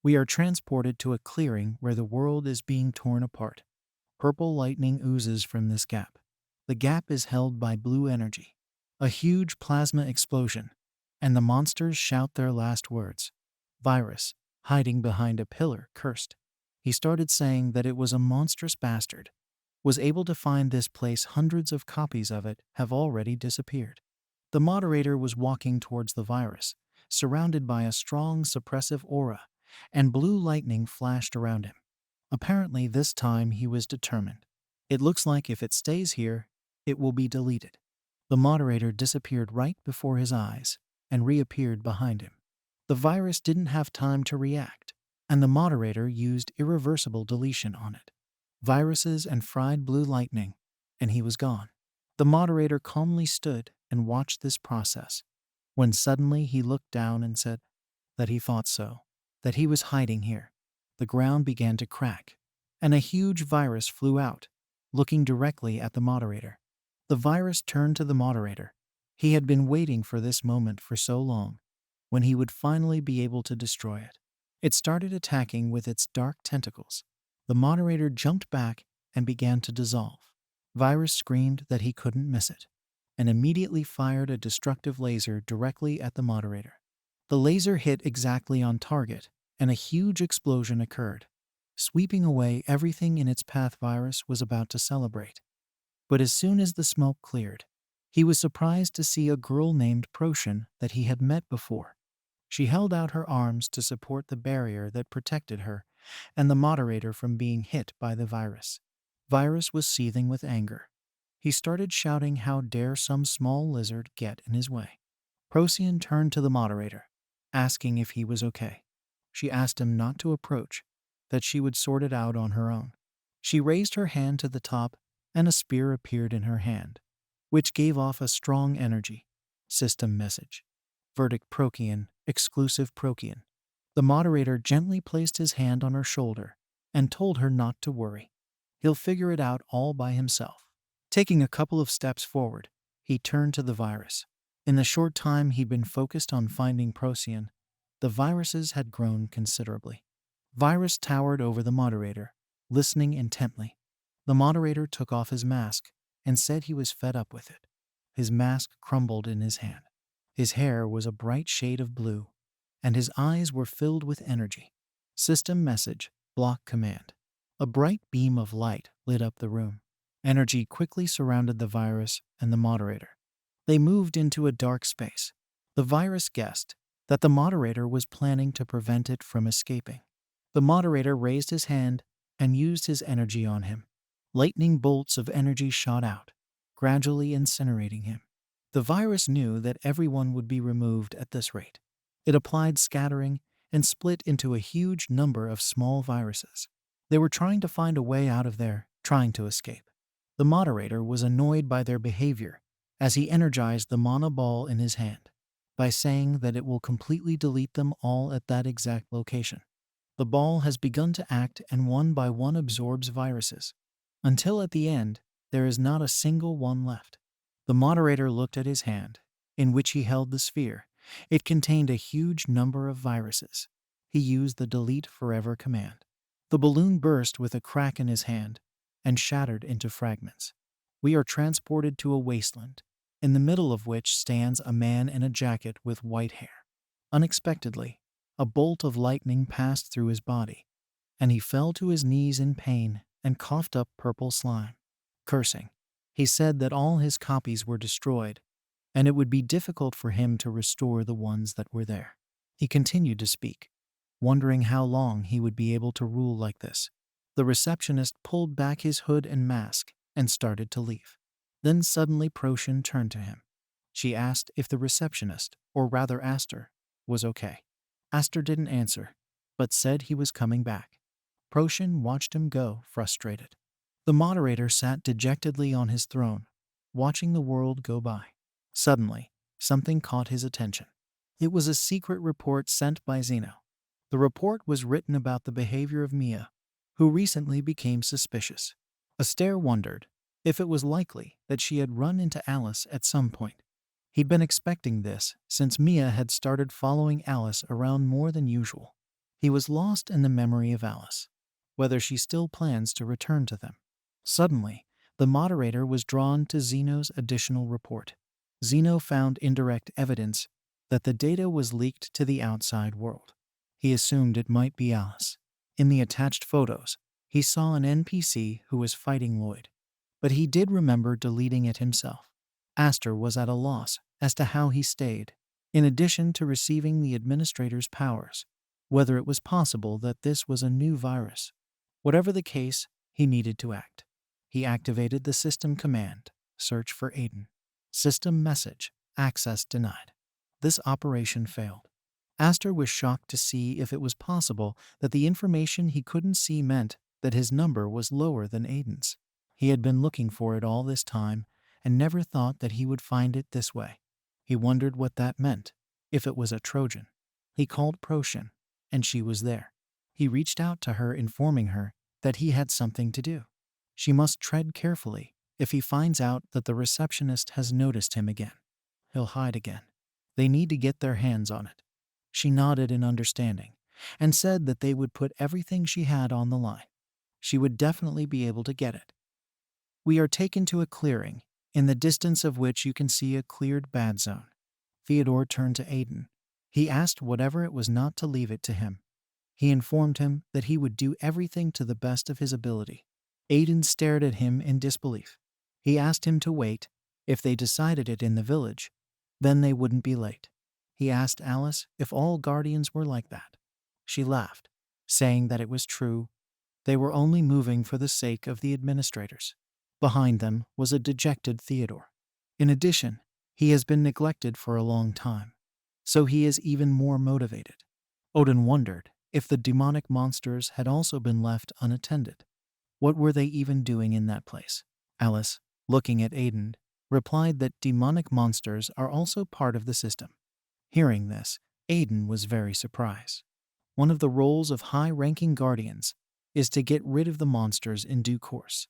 We are transported to a clearing where the world is being torn apart. Purple lightning oozes from this gap. The gap is held by blue energy. A huge plasma explosion, and the monsters shout their last words. Virus, hiding behind a pillar, cursed. He started saying that it was a monstrous bastard. Was able to find this place. Hundreds of copies of it have already disappeared. The moderator was walking towards the virus, surrounded by a strong suppressive aura, and blue lightning flashed around him. Apparently, this time he was determined. It looks like if it stays here, it will be deleted. The moderator disappeared right before his eyes and reappeared behind him. The virus didn't have time to react, and the moderator used irreversible deletion on it. Viruses and fried blue lightning, and he was gone. The moderator calmly stood and watched this process, when suddenly he looked down and said that he thought so, that he was hiding here. The ground began to crack, and a huge virus flew out, looking directly at the moderator. The virus turned to the moderator. He had been waiting for this moment for so long, when he would finally be able to destroy it. It started attacking with its dark tentacles. The moderator jumped back and began to dissolve. Virus screamed that he couldn't miss it, and immediately fired a destructive laser directly at the moderator. The laser hit exactly on target, and a huge explosion occurred, sweeping away everything in its path. Virus was about to celebrate. But as soon as the smoke cleared, he was surprised to see a girl named Procyon that he had met before. She held out her arms to support the barrier that protected her and the moderator from being hit by the virus. Virus was seething with anger. He started shouting, "How dare some small lizard get in his way?" Procyon turned to the moderator, asking if he was okay. She asked him not to approach, that she would sort it out on her own. She raised her hand to the top, and a spear appeared in her hand, which gave off a strong energy. System message. Verdict Procyon, exclusive Procyon. The moderator gently placed his hand on her shoulder and told her not to worry. He'll figure it out all by himself. Taking a couple of steps forward, he turned to the virus. In the short time he'd been focused on finding Procyon, the viruses had grown considerably. Virus towered over the moderator, listening intently. The moderator took off his mask and said he was fed up with it. His mask crumbled in his hand. His hair was a bright shade of blue, and his eyes were filled with energy. System message, block command. A bright beam of light lit up the room. Energy quickly surrounded the virus and the moderator. They moved into a dark space. The virus guessed that the moderator was planning to prevent it from escaping. The moderator raised his hand and used his energy on him. Lightning bolts of energy shot out, gradually incinerating him. The virus knew that everyone would be removed at this rate. It applied scattering and split into a huge number of small viruses. They were trying to find a way out of there, trying to escape. The moderator was annoyed by their behavior as he energized the mana ball in his hand by saying that it will completely delete them all at that exact location. The ball has begun to act and one by one absorbs viruses, until at the end there is not a single one left. The moderator looked at his hand, in which he held the sphere. It contained a huge number of viruses. He used the delete forever command. The balloon burst with a crack in his hand and shattered into fragments. We are transported to a wasteland, in the middle of which stands a man in a jacket with white hair. Unexpectedly, a bolt of lightning passed through his body, and he fell to his knees in pain and coughed up purple slime. Cursing, he said that all his copies were destroyed, and it would be difficult for him to restore the ones that were there. He continued to speak, wondering how long he would be able to rule like this. The receptionist pulled back his hood and mask and started to leave. Then suddenly Procyon turned to him. She asked if the receptionist, or rather Aster, was okay. Aster didn't answer, but said he was coming back. Procyon watched him go, frustrated. The moderator sat dejectedly on his throne, watching the world go by. Suddenly, something caught his attention. It was a secret report sent by Zeno. The report was written about the behavior of Mia, who recently became suspicious. Aster wondered if it was likely that she had run into Alice at some point. He'd been expecting this since Mia had started following Alice around more than usual. He was lost in the memory of Alice, whether she still plans to return to them. Suddenly, the moderator was drawn to Zeno's additional report. Zeno found indirect evidence that the data was leaked to the outside world. He assumed it might be Alice. In the attached photos, he saw an NPC who was fighting Lloyd, but he did remember deleting it himself. Aster was at a loss as to how he stayed in addition to receiving the administrator's powers, whether it was possible that this was a new virus. Whatever the case, he needed to act. He activated the system command, search for Aiden. System message, access denied. This operation failed. Aster was shocked to see if it was possible that the information he couldn't see meant that his number was lower than Aiden's. He had been looking for it all this time and never thought that he would find it this way. He wondered what that meant, if it was a Trojan. He called Proshin, and she was there. He reached out to her, informing her that he had something to do. She must tread carefully if he finds out that the receptionist has noticed him again. He'll hide again. They need to get their hands on it. She nodded in understanding and said that they would put everything she had on the line. She would definitely be able to get it. We are taken to a clearing, in the distance of which you can see a cleared bad zone. Theodore turned to Aiden. He asked whatever it was not to leave it to him. He informed him that he would do everything to the best of his ability. Aiden stared at him in disbelief. He asked him to wait. If they decided it in the village, then they wouldn't be late. He asked Alice if all guardians were like that. She laughed, saying that it was true. They were only moving for the sake of the administrators. Behind them was a dejected Theodore. In addition, he has been neglected for a long time, so he is even more motivated. Odin wondered if the demonic monsters had also been left unattended. What were they even doing in that place? Alice, looking at Aiden, replied that demonic monsters are also part of the system. Hearing this, Aiden was very surprised. One of the roles of high-ranking guardians is to get rid of the monsters in due course.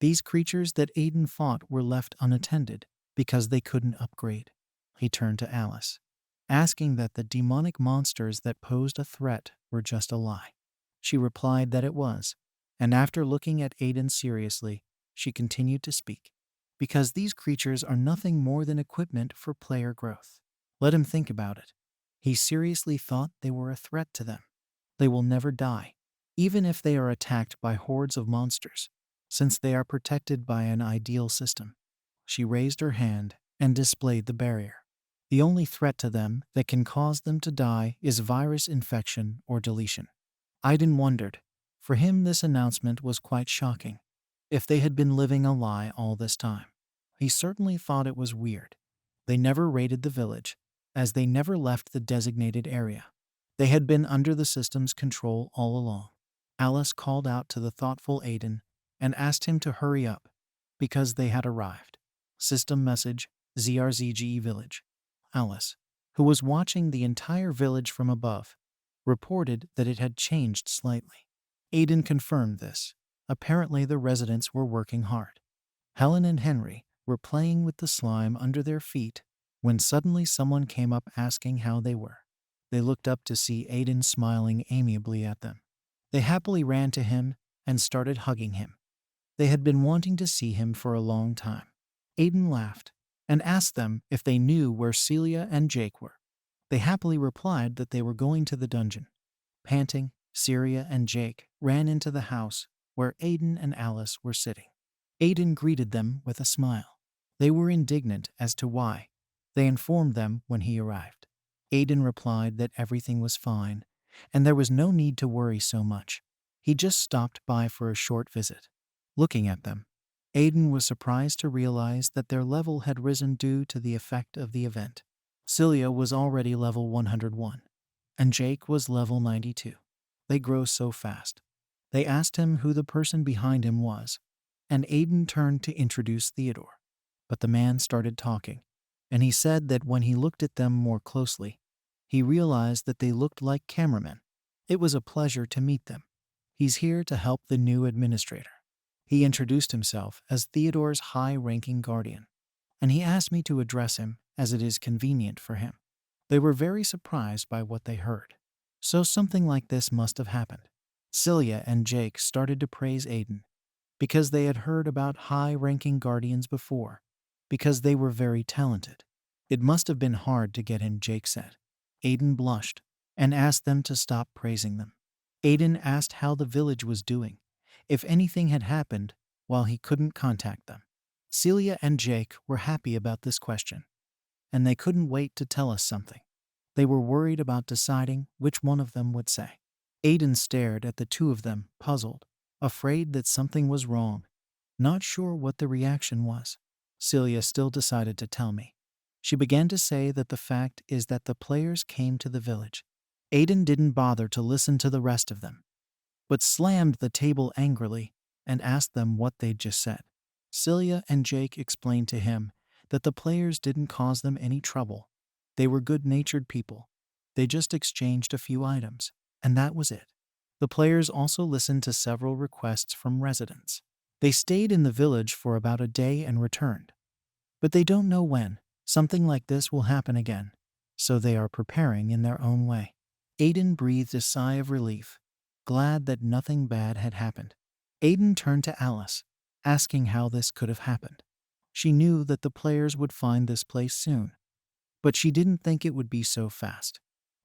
These creatures that Aiden fought were left unattended because they couldn't upgrade. He turned to Alice, asking that the demonic monsters that posed a threat were just a lie. She replied that it was, and after looking at Aiden seriously, she continued to speak. Because these creatures are nothing more than equipment for player growth. Let him think about it. He seriously thought they were a threat to them. They will never die, even if they are attacked by hordes of monsters, since they are protected by an ideal system. She raised her hand and displayed the barrier. The only threat to them that can cause them to die is virus infection or deletion. Aiden wondered. For him, this announcement was quite shocking. If they had been living a lie all this time, he certainly thought it was weird. They never raided the village, as they never left the designated area. They had been under the system's control all along. Alice called out to the thoughtful Aiden and asked him to hurry up, because they had arrived. System message, ZRZGE Village. Alice, who was watching the entire village from above, reported that it had changed slightly. Aiden confirmed this. Apparently the residents were working hard. Helen and Henry were playing with the slime under their feet when suddenly someone came up asking how they were. They looked up to see Aiden smiling amiably at them. They happily ran to him and started hugging him. They had been wanting to see him for a long time. Aiden laughed and asked them if they knew where Celia and Jake were. They happily replied that they were going to the dungeon. Panting, Celia and Jake ran into the house where Aiden and Alice were sitting. Aiden greeted them with a smile. They were indignant as to why. They informed them when he arrived. Aiden replied that everything was fine and there was no need to worry so much. He just stopped by for a short visit. Looking at them, Aiden was surprised to realize that their level had risen due to the effect of the event. Celia was already level 101, and Jake was level 92. They grow so fast. They asked him who the person behind him was, and Aiden turned to introduce Theodore. But the man started talking, and he said that when he looked at them more closely, he realized that they looked like cameramen. It was a pleasure to meet them. He's here to help the new administrator. He introduced himself as Theodore's high-ranking guardian, and he asked me to address him as it is convenient for him. They were very surprised by what they heard. So something like this must have happened. Celia and Jake started to praise Aiden because they had heard about high-ranking guardians before, because they were very talented. It must have been hard to get in, Jake said. Aiden blushed and asked them to stop praising them. Aiden asked how the village was doing, if anything had happened while he couldn't contact them. Celia and Jake were happy about this question. and they couldn't wait to tell us something. They were worried about deciding which one of them would say. Aiden stared at the two of them, puzzled, afraid that something was wrong, not sure what the reaction was. Celia still decided to tell me. She began to say that the fact is that the players came to the village. Aiden didn't bother to listen to the rest of them, but slammed the table angrily and asked them what they'd just said. Celia and Jake explained to him that the players didn't cause them any trouble. They were good-natured people. They just exchanged a few items, and that was it. The players also listened to several requests from residents. They stayed in the village for about a day and returned. But they don't know when something like this will happen again, so they are preparing in their own way. Aiden breathed a sigh of relief, glad that nothing bad had happened. Aiden turned to Alice, asking how this could have happened. She knew that the players would find this place soon, but she didn't think it would be so fast.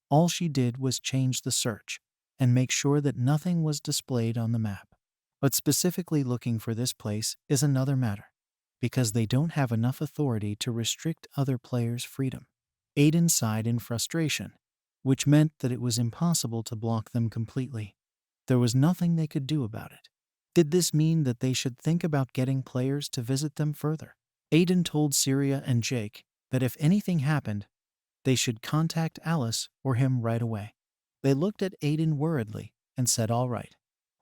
All she did was change the search and make sure that nothing was displayed on the map. But specifically looking for this place is another matter, because they don't have enough authority to restrict other players' freedom. Aiden sighed in frustration, which meant that it was impossible to block them completely. There was nothing they could do about it. Did this mean that they should think about getting players to visit them further? Aiden told Syria and Jake that if anything happened, they should contact Alice or him right away. They looked at Aiden worriedly and said all right.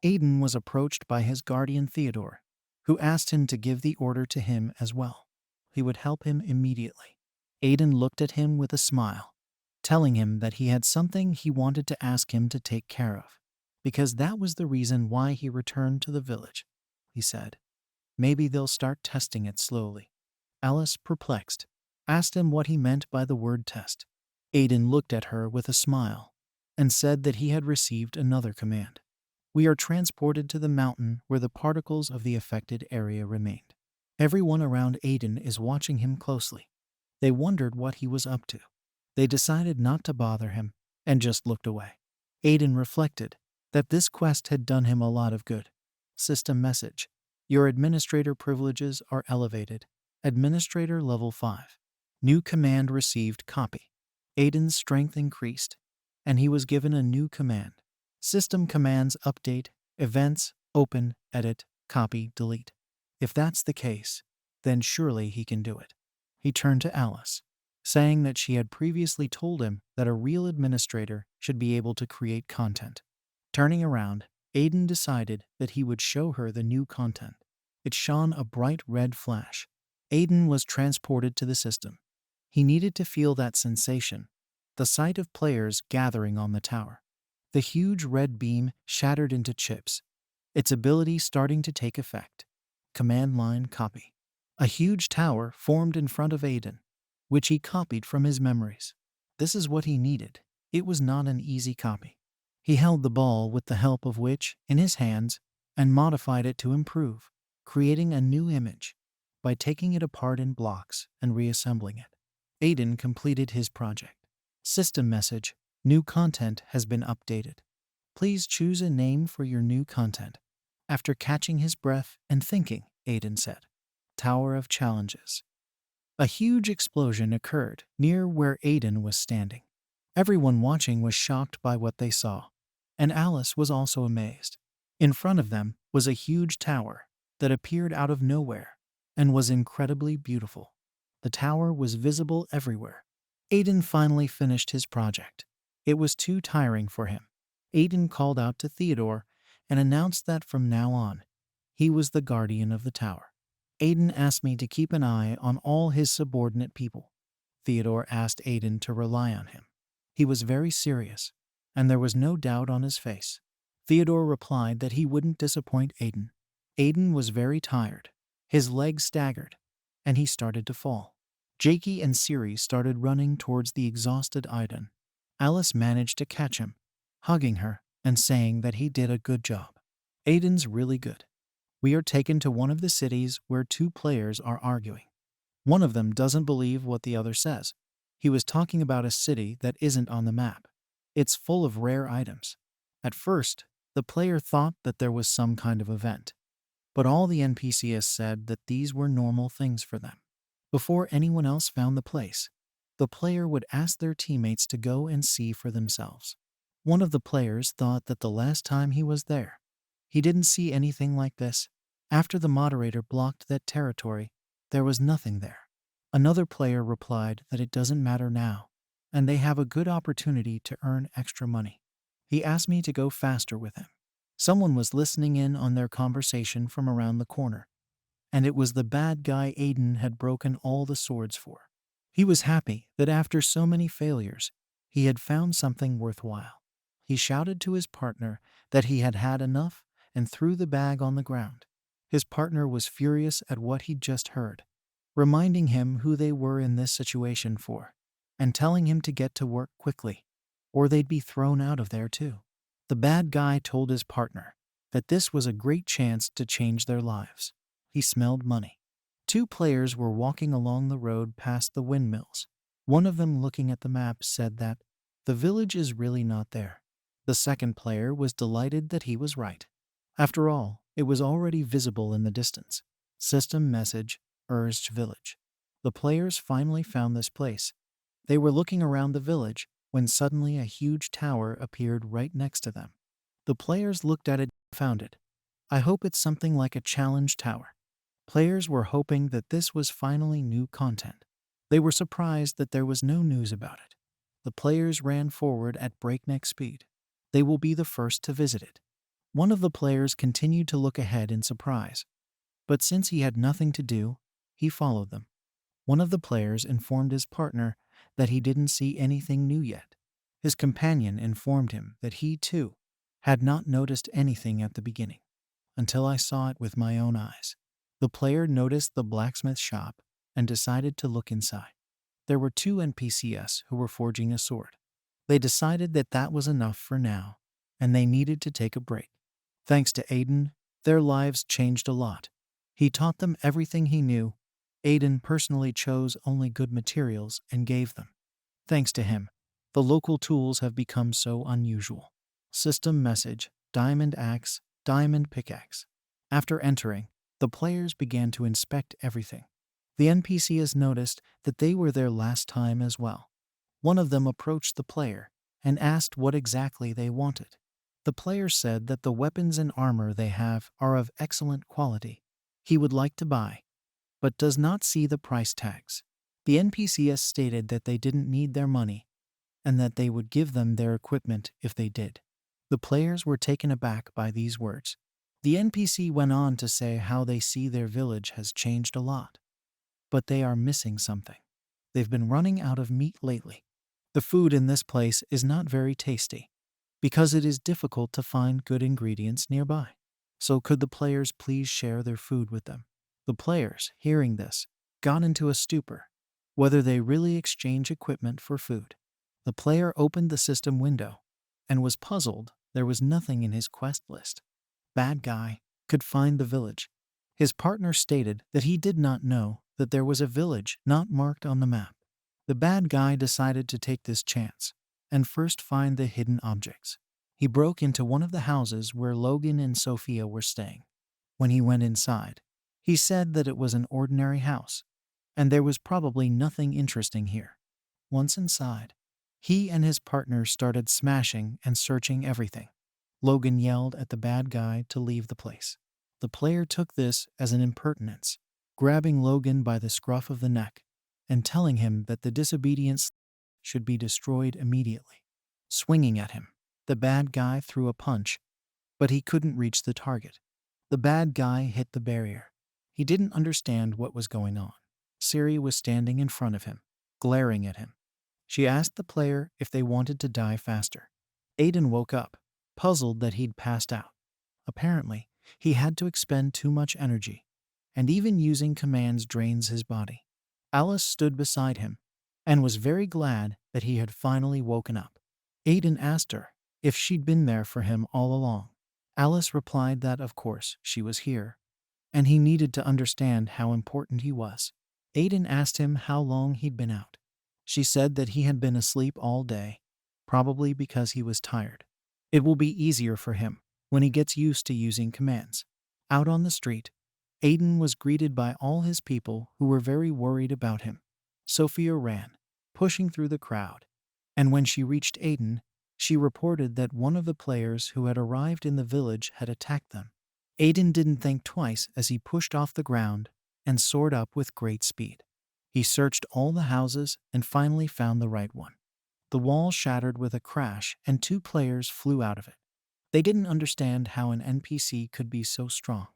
Aiden was approached by his guardian Theodore, who asked him to give the order to him as well. He would help him immediately. Aiden looked at him with a smile, telling him that he had something he wanted to ask him to take care of, because that was the reason why he returned to the village. He said, maybe they'll start testing it slowly. Alice, perplexed, asked him what he meant by the word test. Aiden looked at her with a smile and said that he had received another command. We are transported to the mountain where the particles of the affected area remained. Everyone around Aiden is watching him closely. They wondered what he was up to. They decided not to bother him and just looked away. Aiden reflected that this quest had done him a lot of good. System message. Your administrator privileges are elevated. Administrator level 5. New command received. Copy. Aiden's strength increased, and he was given a new command. System commands update, events, open, edit, copy, delete. If that's the case, then surely he can do it. He turned to Alice, saying that she had previously told him that a real administrator should be able to create content. Turning around, Aiden decided that he would show her the new content. It shone a bright red flash. Aiden was transported to the system. He needed to feel that sensation, the sight of players gathering on the tower. The huge red beam shattered into chips, its ability starting to take effect. Command line copy. A huge tower formed in front of Aiden, which he copied from his memories. This is what he needed. It was not an easy copy. He held the ball with the help of which in his hands and modified it to improve, creating a new image by taking it apart in blocks and reassembling it. Aiden completed his project. System message. New content has been updated. Please choose a name for your new content. After catching his breath and thinking, Aiden said, Tower of Challenges. A huge explosion occurred near where Aiden was standing. Everyone watching was shocked by what they saw, and Alice was also amazed. In front of them was a huge tower that appeared out of nowhere and was incredibly beautiful. The tower was visible everywhere. Aiden finally finished his project. It was too tiring for him. Aiden called out to Theodore and announced that from now on, he was the guardian of the tower. Aiden asked me to keep an eye on all his subordinate people. Theodore asked Aiden to rely on him. He was very serious, and there was no doubt on his face. Theodore replied that he wouldn't disappoint Aiden. Aiden was very tired. His legs staggered, and he started to fall. Jakey and Siri started running towards the exhausted Aiden. Alice managed to catch him, hugging her and saying that he did a good job. Aiden's really good. We are taken to one of the cities where two players are arguing. One of them doesn't believe what the other says. He was talking about a city that isn't on the map. It's full of rare items. At first, the player thought that there was some kind of event, but all the NPCs said that these were normal things for them. Before anyone else found the place, the player would ask their teammates to go and see for themselves. One of the players thought that the last time he was there, he didn't see anything like this. After the moderator blocked that territory, there was nothing there. Another player replied that it doesn't matter now, and they have a good opportunity to earn extra money. He asked me to go faster with him. Someone was listening in on their conversation from around the corner, and it was the bad guy Aiden had broken all the swords for. He was happy that after so many failures, he had found something worthwhile. He shouted to his partner that he had had enough and threw the bag on the ground. His partner was furious at what he'd just heard, reminding him who they were in this situation for, and telling him to get to work quickly, or they'd be thrown out of there too. The bad guy told his partner that this was a great chance to change their lives. He smelled money. Two players were walking along the road past the windmills. One of them, looking at the map, said that the village is really not there. The second player was delighted that he was right. After all, it was already visible in the distance. System message, urged village. The players finally found this place. They were looking around the village when suddenly a huge tower appeared right next to them. The players looked at it and found it. I hope it's something like a challenge tower. Players were hoping that this was finally new content. They were surprised that there was no news about it. The players ran forward at breakneck speed. They will be the first to visit it. One of the players continued to look ahead in surprise, but since he had nothing to do, he followed them. One of the players informed his partner that he didn't see anything new yet. His companion informed him that he, too, had not noticed anything at the beginning, until I saw it with my own eyes. The player noticed the blacksmith shop and decided to look inside. There were two NPCs who were forging a sword. They decided that that was enough for now, and they needed to take a break. Thanks to Aiden, their lives changed a lot. He taught them everything he knew. Aiden personally chose only good materials and gave them. Thanks to him, the local tools have become so unusual. System message, diamond axe, diamond pickaxe. After entering, the players began to inspect everything. The NPCs noticed that they were there last time as well. One of them approached the player and asked what exactly they wanted. The player said that the weapons and armor they have are of excellent quality. He would like to buy, but does not see the price tags. The NPCs stated that they didn't need their money and that they would give them their equipment if they did. The players were taken aback by these words. The NPC went on to say how they see their village has changed a lot, but they are missing something. They've been running out of meat lately. The food in this place is not very tasty because it is difficult to find good ingredients nearby. So could the players please share their food with them? The players, hearing this, got into a stupor, whether they really exchange equipment for food. The player opened the system window and was puzzled. There was nothing in his quest list. Bad guy could find the village. His partner stated that he did not know that there was a village not marked on the map. The bad guy decided to take this chance and first find the hidden objects. He broke into one of the houses where Logan and Sophia were staying. When he went inside, he said that it was an ordinary house, and there was probably nothing interesting here. Once inside, he and his partner started smashing and searching everything. Logan yelled at the bad guy to leave the place. The player took this as an impertinence, grabbing Logan by the scruff of the neck and telling him that the disobedience should be destroyed immediately. Swinging at him, the bad guy threw a punch, but he couldn't reach the target. The bad guy hit the barrier. He didn't understand what was going on. Siri was standing in front of him, glaring at him. She asked the player if they wanted to die faster. Aiden woke up, puzzled that he'd passed out. Apparently, he had to expend too much energy, and even using commands drains his body. Alice stood beside him and was very glad that he had finally woken up. Aiden asked her if she'd been there for him all along. Alice replied that of course she was here, and he needed to understand how important he was. Aiden asked him how long he'd been out. She said that he had been asleep all day, probably because he was tired. It will be easier for him when he gets used to using commands. Out on the street, Aiden was greeted by all his people who were very worried about him. Sophia ran pushing through the crowd. And when she reached Aiden, she reported that one of the players who had arrived in the village had attacked them. Aiden didn't think twice as he pushed off the ground and soared up with great speed. He searched all the houses and finally found the right one. The wall shattered with a crash and 2 players flew out of it. They didn't understand how an NPC could be so strong.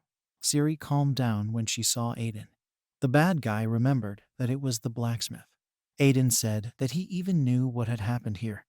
Siri calmed down when she saw Aiden. The bad guy remembered that it was the blacksmith. Aiden said that he even knew what had happened here,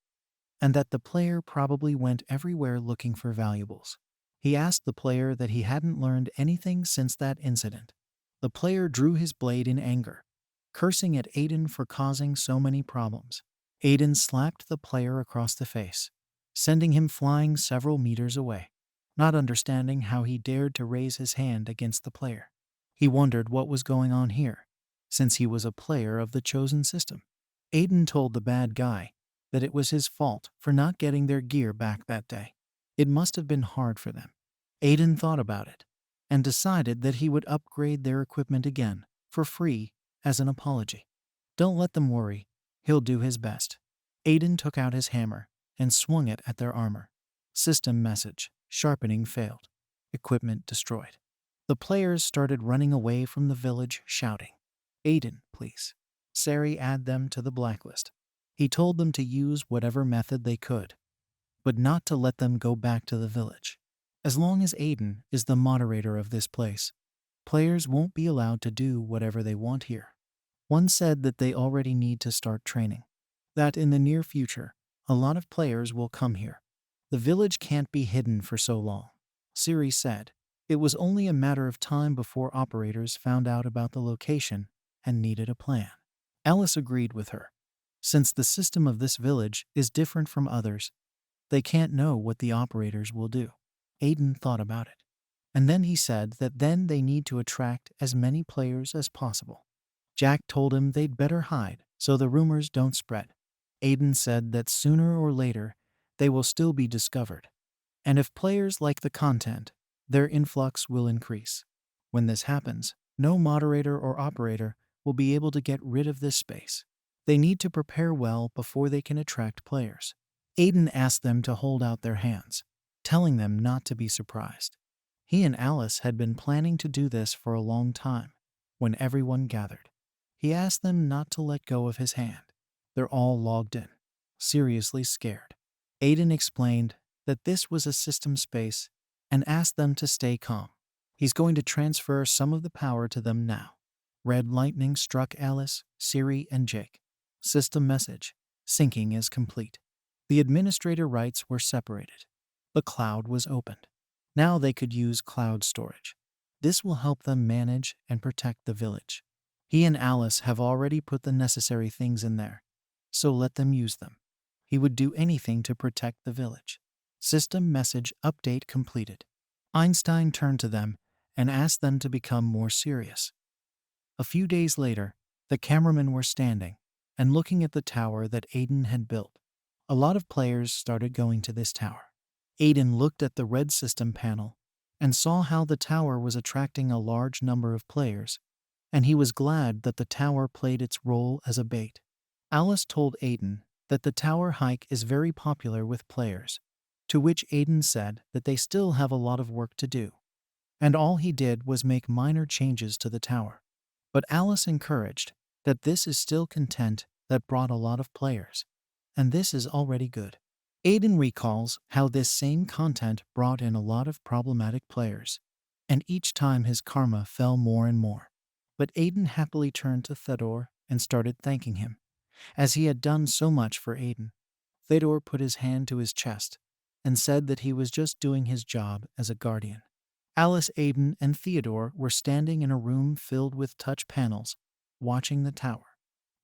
and that the player probably went everywhere looking for valuables. He asked the player that he hadn't learned anything since that incident. The player drew his blade in anger, cursing at Aiden for causing so many problems. Aiden slapped the player across the face, sending him flying several meters away, not understanding how he dared to raise his hand against the player. He wondered what was going on here, since he was a player of the chosen system. Aiden told the bad guy that it was his fault for not getting their gear back that day. It must have been hard for them. Aiden thought about it and decided that he would upgrade their equipment again for free as an apology. Don't let them worry, he'll do his best. Aiden took out his hammer and swung it at their armor. System message: sharpening failed. Equipment destroyed. The players started running away from the village, shouting, "Aiden, please." Sari add them to the blacklist. He told them to use whatever method they could, but not to let them go back to the village. As long as Aiden is the moderator of this place, players won't be allowed to do whatever they want here. One said that they already need to start training, that in the near future, a lot of players will come here. The village can't be hidden for so long. Siri said it was only a matter of time before operators found out about the location and needed a plan. Alice agreed with her. Since the system of this village is different from others, they can't know what the operators will do. Aiden thought about it. And then he said that then they need to attract as many players as possible. Jack told him they'd better hide so the rumors don't spread. Aiden said that sooner or later they will still be discovered. And if players like the content, their influx will increase. When this happens, no moderator or operator will be able to get rid of this space. They need to prepare well before they can attract players. Aiden asked them to hold out their hands, telling them not to be surprised. He and Alice had been planning to do this for a long time. When everyone gathered, he asked them not to let go of his hand. They're all logged in, seriously scared. Aiden explained that this was a system space and asked them to stay calm. He's going to transfer some of the power to them now. Red lightning struck Alice, Siri, and Jake. System message: syncing is complete. The administrator rights were separated. The cloud was opened. Now they could use cloud storage. This will help them manage and protect the village. He and Alice have already put the necessary things in there, so let them use them. He would do anything to protect the village. System message update completed. Einstein turned to them and asked them to become more serious. A few days later, the cameramen were standing and looking at the tower that Aiden had built. A lot of players started going to this tower. Aiden looked at the red system panel and saw how the tower was attracting a large number of players, and he was glad that the tower played its role as a bait. Alice told Aiden that the tower hike is very popular with players, to which Aiden said that they still have a lot of work to do, and all he did was make minor changes to the tower. But Alice encouraged that this is still content that brought a lot of players, and this is already good. Aiden recalls how this same content brought in a lot of problematic players, and each time his karma fell more and more. But Aiden happily turned to Fedor and started thanking him, as he had done so much for Aiden. Fedor put his hand to his chest and said that he was just doing his job as a guardian. Alice, Aiden, and Theodore were standing in a room filled with touch panels, watching the tower.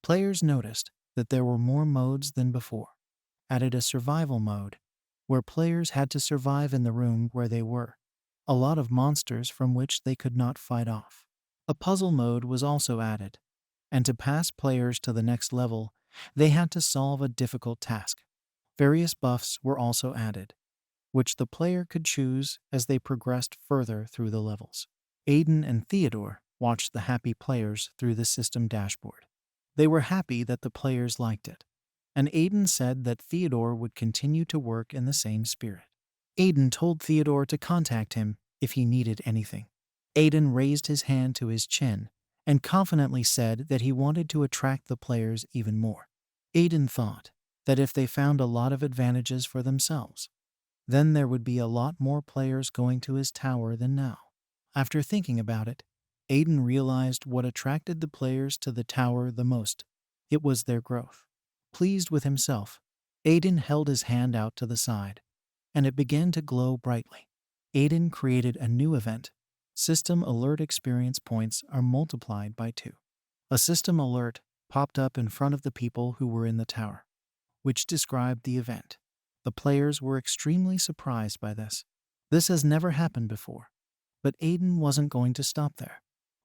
Players noticed that there were more modes than before. Added a survival mode, where players had to survive in the room where they were. A lot of monsters from which they could not fight off. A puzzle mode was also added, and to pass players to the next level, they had to solve a difficult task. Various buffs were also added, which the player could choose as they progressed further through the levels. Aiden and Theodore watched the happy players through the system dashboard. They were happy that the players liked it, and Aiden said that Theodore would continue to work in the same spirit. Aiden told Theodore to contact him if he needed anything. Aiden raised his hand to his chin and confidently said that he wanted to attract the players even more. Aiden thought that if they found a lot of advantages for themselves, then there would be a lot more players going to his tower than now. After thinking about it, Aiden realized what attracted the players to the tower the most. It was their growth. Pleased with himself, Aiden held his hand out to the side, and it began to glow brightly. Aiden created a new event. System alert experience points are multiplied by 2. A system alert popped up in front of the people who were in the tower, which described the event. The players were extremely surprised by this. This has never happened before. But Aiden wasn't going to stop there.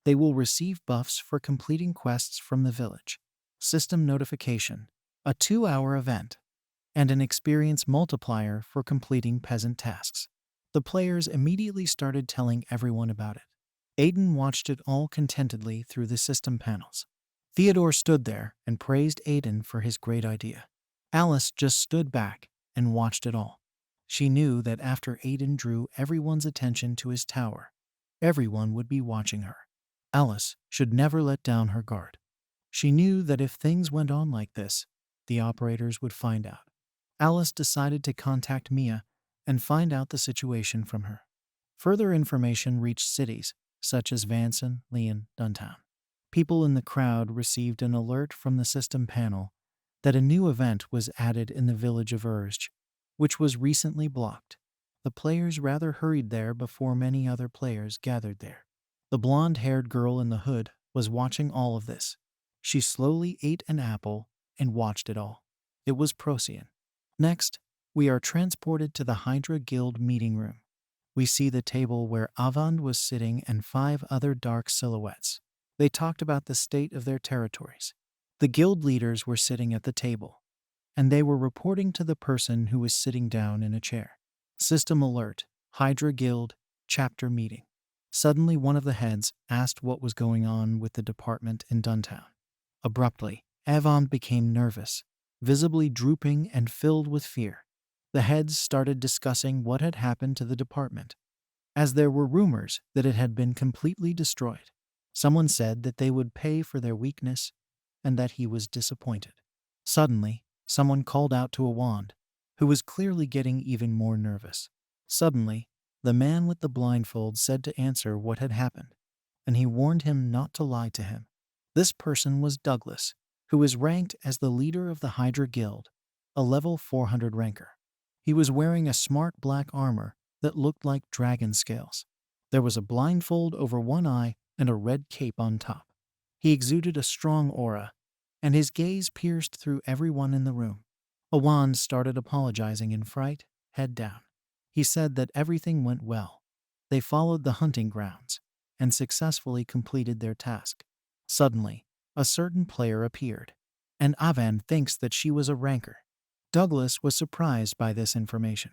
They will receive buffs for completing quests from the village, system notification, a 2-hour event, and an experience multiplier for completing peasant tasks. The players immediately started telling everyone about it. Aiden watched it all contentedly through the system panels. Theodore stood there and praised Aiden for his great idea. Alice just stood back and watched it all. She knew that after Aiden drew everyone's attention to his tower, everyone would be watching her. Alice should never let down her guard. She knew that if things went on like this, the operators would find out. Alice decided to contact Mia and find out the situation from her. Further information reached cities such as Vanson, Leon, Duntown. People in the crowd received an alert from the system panel that a new event was added in the village of Urge, which was recently blocked. The players rather hurried there before many other players gathered there. The blonde-haired girl in the hood was watching all of this. She slowly ate an apple and watched it all. It was Procyon. Next, we are transported to the Hydra Guild meeting room. We see the table where Avant was sitting and 5 other dark silhouettes. They talked about the state of their territories. The guild leaders were sitting at the table, and they were reporting to the person who was sitting down in a chair. System alert, Hydra Guild, chapter meeting. Suddenly one of the heads asked what was going on with the department in Duntown. Abruptly, Avant became nervous, visibly drooping and filled with fear. The heads started discussing what had happened to the department, as there were rumors that it had been completely destroyed. Someone said that they would pay for their weakness and that he was disappointed. Suddenly, someone called out to Awand, who was clearly getting even more nervous. Suddenly, the man with the blindfold said to answer what had happened, and he warned him not to lie to him. This person was Douglas, who was ranked as the leader of the Hydra Guild, a level 400 ranker. He was wearing a smart black armor that looked like dragon scales. There was a blindfold over one eye and a red cape on top. He exuded a strong aura, and his gaze pierced through everyone in the room. Awand started apologizing in fright, head down. He said that everything went well. They followed the hunting grounds and successfully completed their task. Suddenly, a certain player appeared, and Avant thinks that she was a ranker. Douglas was surprised by this information.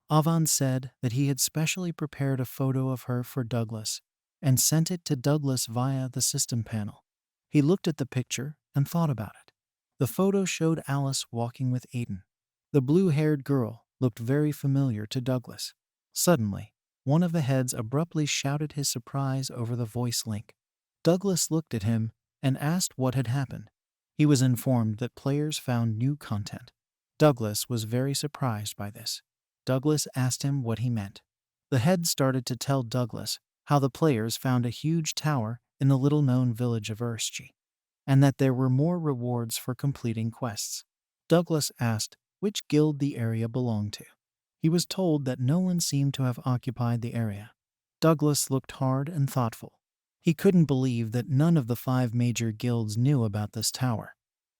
Avant said that he had specially prepared a photo of her for Douglas and sent it to Douglas via the system panel. He looked at the picture and thought about it. The photo showed Alice walking with Aiden. The blue-haired girl looked very familiar to Douglas. Suddenly, one of the heads abruptly shouted his surprise over the voice link. Douglas looked at him and asked what had happened. He was informed that players found new content. Douglas was very surprised by this. Douglas asked him what he meant. The head started to tell Douglas how the players found a huge tower in the little-known village of Urge, and that there were more rewards for completing quests. Douglas asked which guild the area belonged to. He was told that no one seemed to have occupied the area. Douglas looked hard and thoughtful. He couldn't believe that none of the 5 major guilds knew about this tower,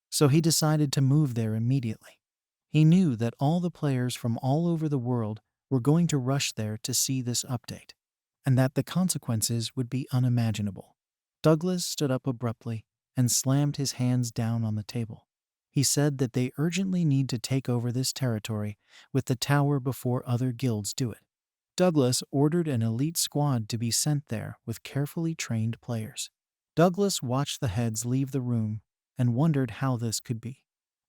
so he decided to move there immediately. He knew that all the players from all over the world were going to rush there to see this update, and that the consequences would be unimaginable. Douglas stood up abruptly and slammed his hands down on the table. He said that they urgently need to take over this territory with the tower before other guilds do it. Douglas ordered an elite squad to be sent there with carefully trained players. Douglas watched the heads leave the room and wondered how this could be.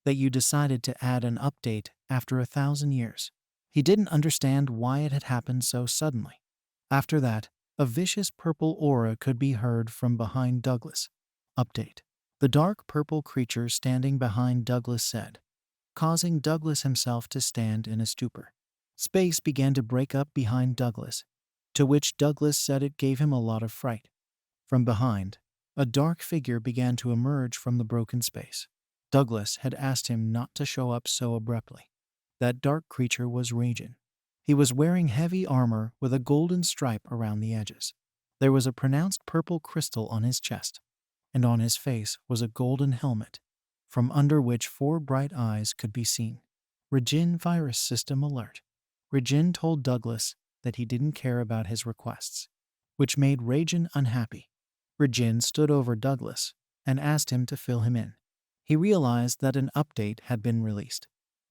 That you decided to add an update after 1,000 years. He didn't understand why it had happened so suddenly. After that, a vicious purple aura could be heard from behind Douglas. Update. The dark purple creature standing behind Douglas said, causing Douglas himself to stand in a stupor. Space began to break up behind Douglas, to which Douglas said it gave him a lot of fright. From behind, a dark figure began to emerge from the broken space. Douglas had asked him not to show up so abruptly. That dark creature was Ragin. He was wearing heavy armor with a golden stripe around the edges. There was a pronounced purple crystal on his chest, and on his face was a golden helmet, from under which 4 bright eyes could be seen. Ragin virus system alert. Ragin told Douglas that he didn't care about his requests, which made Ragin unhappy. Ragin stood over Douglas and asked him to fill him in. He realized that an update had been released.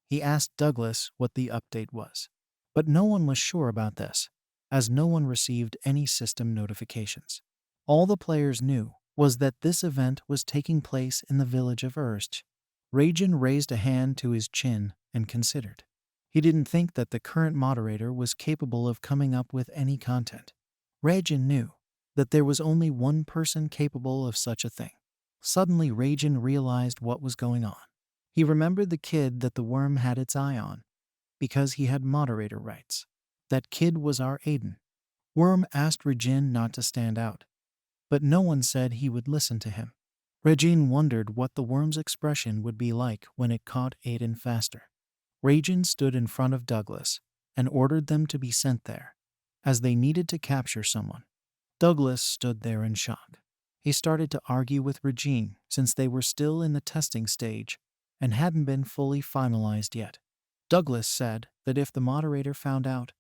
He asked Douglas what the update was, but no one was sure about this, as no one received any system notifications. All the players knew was that this event was taking place in the village of Urst. Ragin raised a hand to his chin and considered. He didn't think that the current moderator was capable of coming up with any content. Ragin knew that there was only one person capable of such a thing. Suddenly Ragin realized what was going on. He remembered the kid that the worm had its eye on, because he had moderator rights. That kid was our Aiden. Worm asked Ragin not to stand out, but no one said he would listen to him. Ragin wondered what the worm's expression would be like when it caught Aiden faster. Ragin stood in front of Douglas and ordered them to be sent there, as they needed to capture someone. Douglas stood there in shock. He started to argue with Ragin since they were still in the testing stage and hadn't been fully finalized yet. Douglas said that if the moderator found out,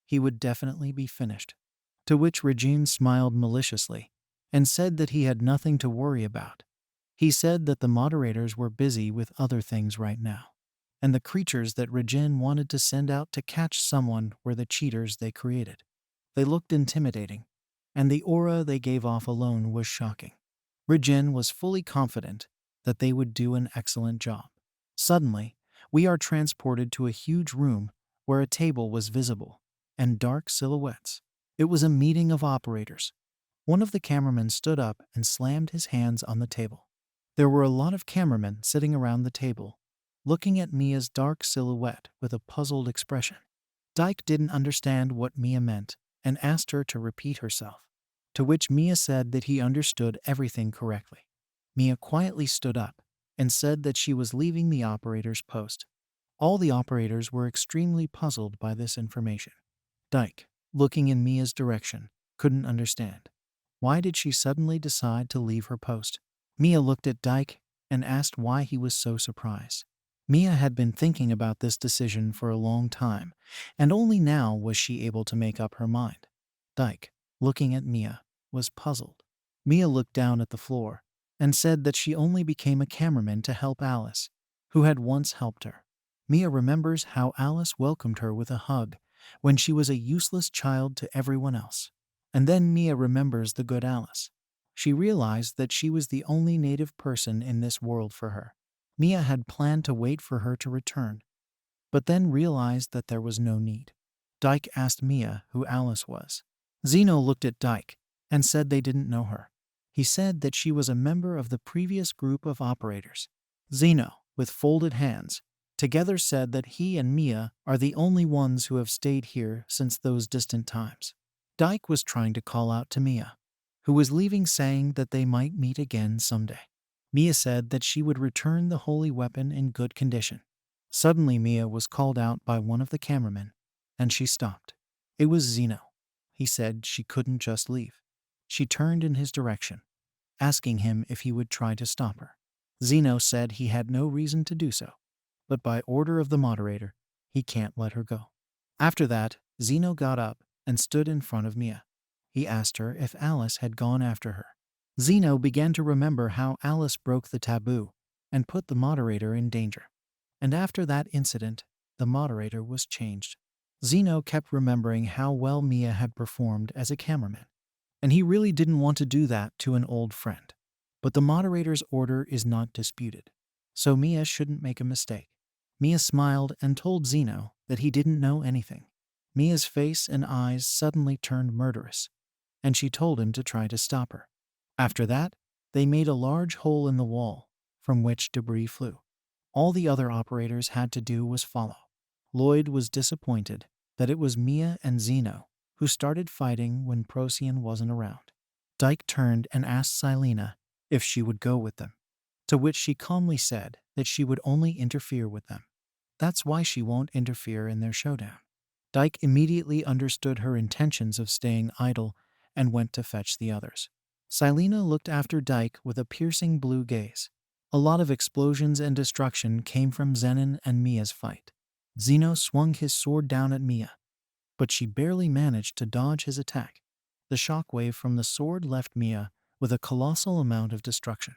he would definitely be finished. To which Ragin smiled maliciously and said that he had nothing to worry about. He said that the moderators were busy with other things right now, and the creatures that Ragin wanted to send out to catch someone were the cheaters they created. They looked intimidating, and the aura they gave off alone was shocking. Ragin was fully confident that they would do an excellent job. Suddenly, we are transported to a huge room where a table was visible and dark silhouettes. It was a meeting of operators. One of the cameramen stood up and slammed his hands on the table. There were a lot of cameramen sitting around the table, looking at Mia's dark silhouette with a puzzled expression. Dyke didn't understand what Mia meant and asked her to repeat herself, to which Mia said that he understood everything correctly. Mia quietly stood up and said that she was leaving the operator's post. All the operators were extremely puzzled by this information. Dyke, looking in Mia's direction, couldn't understand. Why did she suddenly decide to leave her post? Mia looked at Dyke and asked why he was so surprised. Mia had been thinking about this decision for a long time, and only now was she able to make up her mind. Dyke, looking at Mia, was puzzled. Mia looked down at the floor and said that she only became a cameraman to help Alice, who had once helped her. Mia remembers how Alice welcomed her with a hug when she was a useless child to everyone else. And then Mia remembers the good Alice. She realized that she was the only native person in this world for her. Mia had planned to wait for her to return, but then realized that there was no need. Dyke asked Mia who Alice was. Zeno looked at Dyke and said they didn't know her. He said that she was a member of the previous group of operators. Zeno, with folded hands, together said that he and Mia are the only ones who have stayed here since those distant times. Dyke was trying to call out to Mia, who was leaving, saying that they might meet again someday. Mia said that she would return the holy weapon in good condition. Suddenly Mia was called out by one of the cameramen, and she stopped. It was Zeno. He said she couldn't just leave. She turned in his direction, asking him if he would try to stop her. Zeno said he had no reason to do so, but by order of the moderator, he can't let her go. After that, Zeno got up and stood in front of Mia. He asked her if Alice had gone after her. Zeno began to remember how Alice broke the taboo and put the moderator in danger. And after that incident, the moderator was changed. Zeno kept remembering how well Mia had performed as a cameraman, and he really didn't want to do that to an old friend. But the moderator's order is not disputed, so Mia shouldn't make a mistake. Mia smiled and told Zeno that he didn't know anything. Mia's face and eyes suddenly turned murderous, and she told him to try to stop her. After that, they made a large hole in the wall, from which debris flew. All the other operators had to do was follow. Lloyd was disappointed that it was Mia and Zeno who started fighting when Procyon wasn't around. Dyke turned and asked Silena if she would go with them, to which she calmly said that she would only interfere with them. That's why she won't interfere in their showdown. Dyke immediately understood her intentions of staying idle and went to fetch the others. Silena looked after Dyke with a piercing blue gaze. A lot of explosions and destruction came from Zenon and Mia's fight. Zeno swung his sword down at Mia, but she barely managed to dodge his attack. The shockwave from the sword left Mia with a colossal amount of destruction.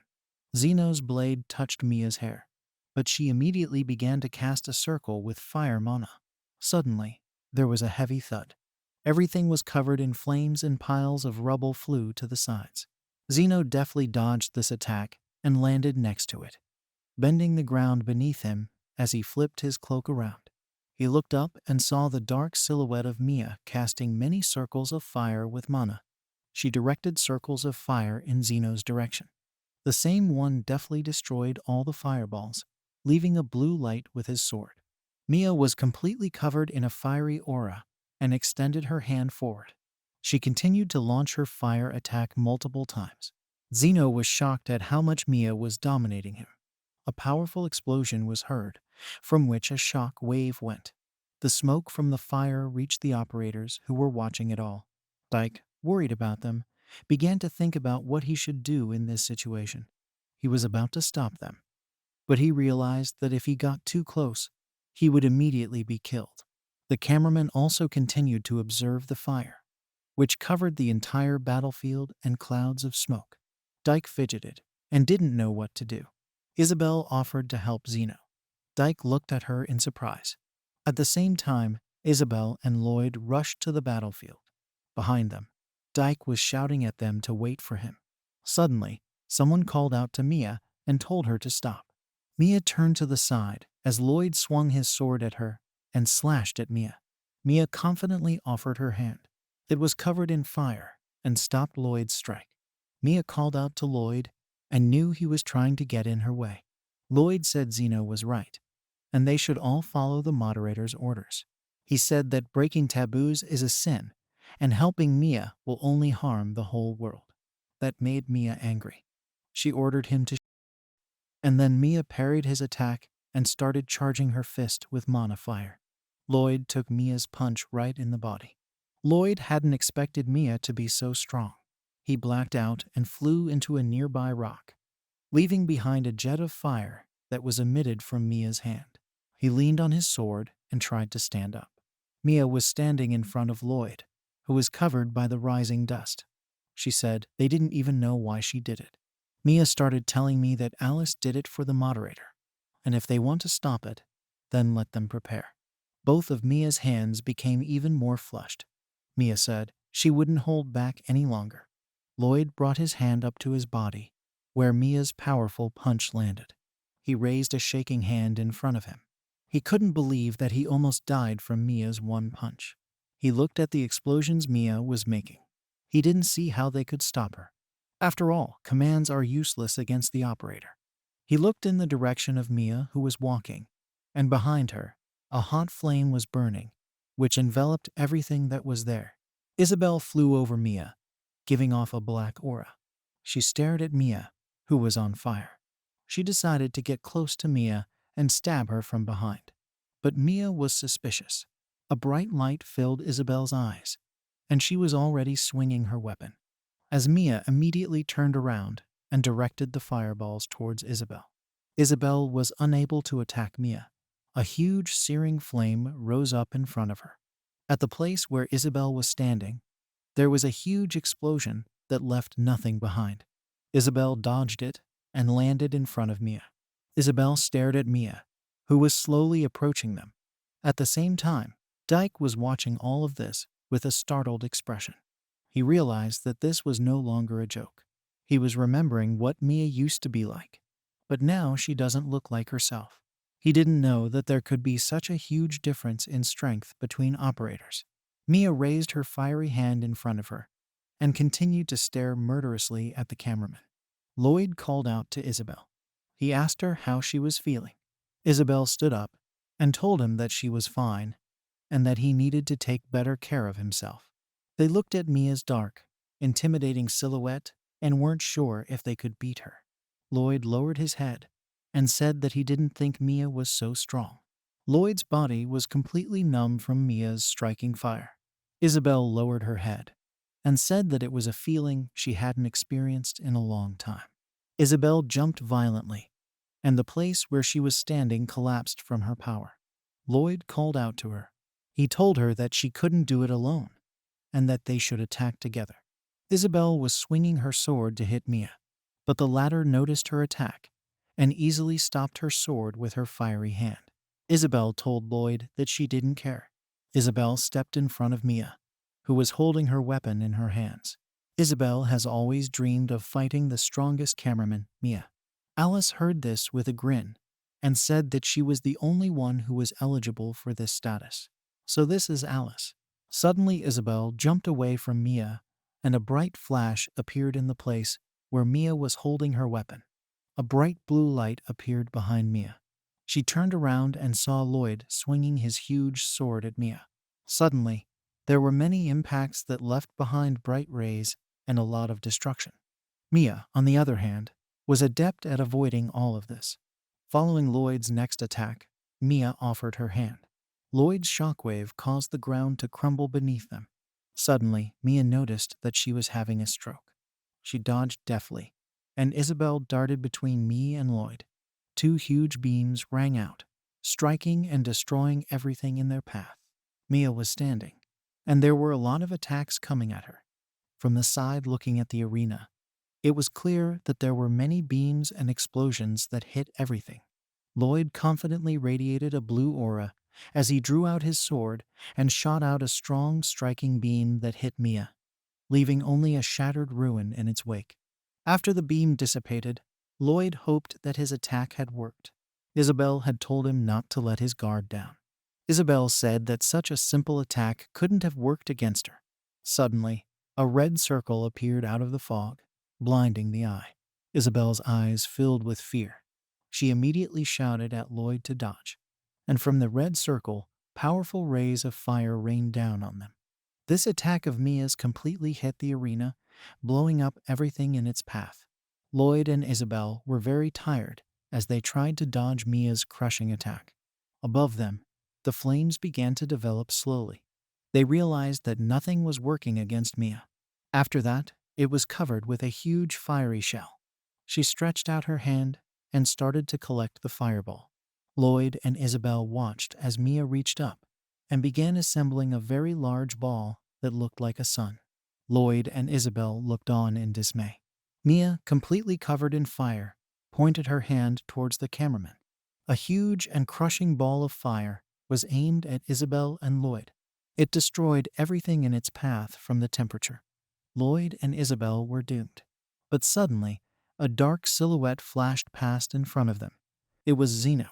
Zeno's blade touched Mia's hair, but she immediately began to cast a circle with fire mana. Suddenly, there was a heavy thud. Everything was covered in flames and piles of rubble flew to the sides. Zeno deftly dodged this attack and landed next to it, bending the ground beneath him as he flipped his cloak around. He looked up and saw the dark silhouette of Mia casting many circles of fire with mana. She directed circles of fire in Zeno's direction. The same one deftly destroyed all the fireballs, leaving a blue light with his sword. Mia was completely covered in a fiery aura and extended her hand forward. She continued to launch her fire attack multiple times. Zeno was shocked at how much Mia was dominating him. A powerful explosion was heard, from which a shock wave went. The smoke from the fire reached the operators who were watching it all. Dyke, worried about them, began to think about what he should do in this situation. He was about to stop them, but he realized that if he got too close, he would immediately be killed. The cameraman also continued to observe the fire, which covered the entire battlefield and clouds of smoke. Dyke fidgeted and didn't know what to do. Isabel offered to help Zeno. Dyke looked at her in surprise. At the same time, Isabel and Lloyd rushed to the battlefield. Behind them, Dyke was shouting at them to wait for him. Suddenly, someone called out to Mia and told her to stop. Mia turned to the side as Lloyd swung his sword at her and slashed at Mia. Mia confidently offered her hand. It was covered in fire and stopped Lloyd's strike. Mia called out to Lloyd and knew he was trying to get in her way. Lloyd said Zeno was right, and they should all follow the moderator's orders. He said that breaking taboos is a sin, and helping Mia will only harm the whole world. That made Mia angry. She ordered him to and then Mia parried his attack and started charging her fist with mana fire. Lloyd took Mia's punch right in the body. Lloyd hadn't expected Mia to be so strong. He blacked out and flew into a nearby rock, leaving behind a jet of fire that was emitted from Mia's hand. He leaned on his sword and tried to stand up. Mia was standing in front of Lloyd, who was covered by the rising dust. She said they didn't even know why she did it. Mia started telling me that Alice did it for the moderator, and if they want to stop it, then let them prepare. Both of Mia's hands became even more flushed. Mia said she wouldn't hold back any longer. Lloyd brought his hand up to his body, where Mia's powerful punch landed. He raised a shaking hand in front of him. He couldn't believe that he almost died from Mia's one punch. He looked at the explosions Mia was making. He didn't see how they could stop her. After all, commands are useless against the operator. He looked in the direction of Mia, who was walking, and behind her, a hot flame was burning, which enveloped everything that was there. Isabel flew over Mia, giving off a black aura. She stared at Mia, who was on fire. She decided to get close to Mia and stab her from behind. But Mia was suspicious. A bright light filled Isabel's eyes, and she was already swinging her weapon. As Mia immediately turned around and directed the fireballs towards Isabel. Isabel was unable to attack Mia. A huge searing flame rose up in front of her. At the place where Isabel was standing, there was a huge explosion that left nothing behind. Isabel dodged it and landed in front of Mia. Isabel stared at Mia, who was slowly approaching them. At the same time, Dyke was watching all of this with a startled expression. He realized that this was no longer a joke. He was remembering what Mia used to be like. But now she doesn't look like herself. He didn't know that there could be such a huge difference in strength between operators. Mia raised her fiery hand in front of her and continued to stare murderously at the cameraman. Lloyd called out to Isabel. He asked her how she was feeling. Isabel stood up and told him that she was fine and that he needed to take better care of himself. They looked at Mia's dark, intimidating silhouette and weren't sure if they could beat her. Lloyd lowered his head and said that he didn't think Mia was so strong. Lloyd's body was completely numb from Mia's striking fire. Isabel lowered her head and said that it was a feeling she hadn't experienced in a long time. Isabel jumped violently, and the place where she was standing collapsed from her power. Lloyd called out to her. He told her that she couldn't do it alone, and that they should attack together. Isabel was swinging her sword to hit Mia, but the latter noticed her attack and easily stopped her sword with her fiery hand. Isabel told Lloyd that she didn't care. Isabel stepped in front of Mia, who was holding her weapon in her hands. Isabel has always dreamed of fighting the strongest cameraman, Mia. Alice heard this with a grin and said that she was the only one who was eligible for this status. So this is Alice. Suddenly Isabel jumped away from Mia and a bright flash appeared in the place where Mia was holding her weapon. A bright blue light appeared behind Mia. She turned around and saw Lloyd swinging his huge sword at Mia. Suddenly, there were many impacts that left behind bright rays and a lot of destruction. Mia, on the other hand, was adept at avoiding all of this. Following Lloyd's next attack, Mia offered her hand. Lloyd's shockwave caused the ground to crumble beneath them. Suddenly, Mia noticed that she was having a stroke. She dodged deftly, and Isabel darted between Mia and Lloyd. Two huge beams rang out, striking and destroying everything in their path. Mia was standing, and there were a lot of attacks coming at her. From the side looking at the arena, it was clear that there were many beams and explosions that hit everything. Lloyd confidently radiated a blue aura as he drew out his sword and shot out a strong striking beam that hit Mia, leaving only a shattered ruin in its wake. After the beam dissipated, Lloyd hoped that his attack had worked. Isabel had told him not to let his guard down. Isabel said that such a simple attack couldn't have worked against her. Suddenly, a red circle appeared out of the fog, blinding the eye. Isabel's eyes filled with fear. She immediately shouted at Lloyd to dodge, and from the red circle, powerful rays of fire rained down on them. This attack of Mia's completely hit the arena, blowing up everything in its path. Lloyd and Isabel were very tired as they tried to dodge Mia's crushing attack. Above them, the flames began to develop slowly. They realized that nothing was working against Mia. After that, it was covered with a huge fiery shell. She stretched out her hand and started to collect the fireball. Lloyd and Isabel watched as Mia reached up and began assembling a very large ball that looked like a sun. Lloyd and Isabel looked on in dismay. Mia, completely covered in fire, pointed her hand towards the cameraman. A huge and crushing ball of fire was aimed at Isabel and Lloyd. It destroyed everything in its path from the temperature. Lloyd and Isabel were doomed. But suddenly, a dark silhouette flashed past in front of them. It was Zeno.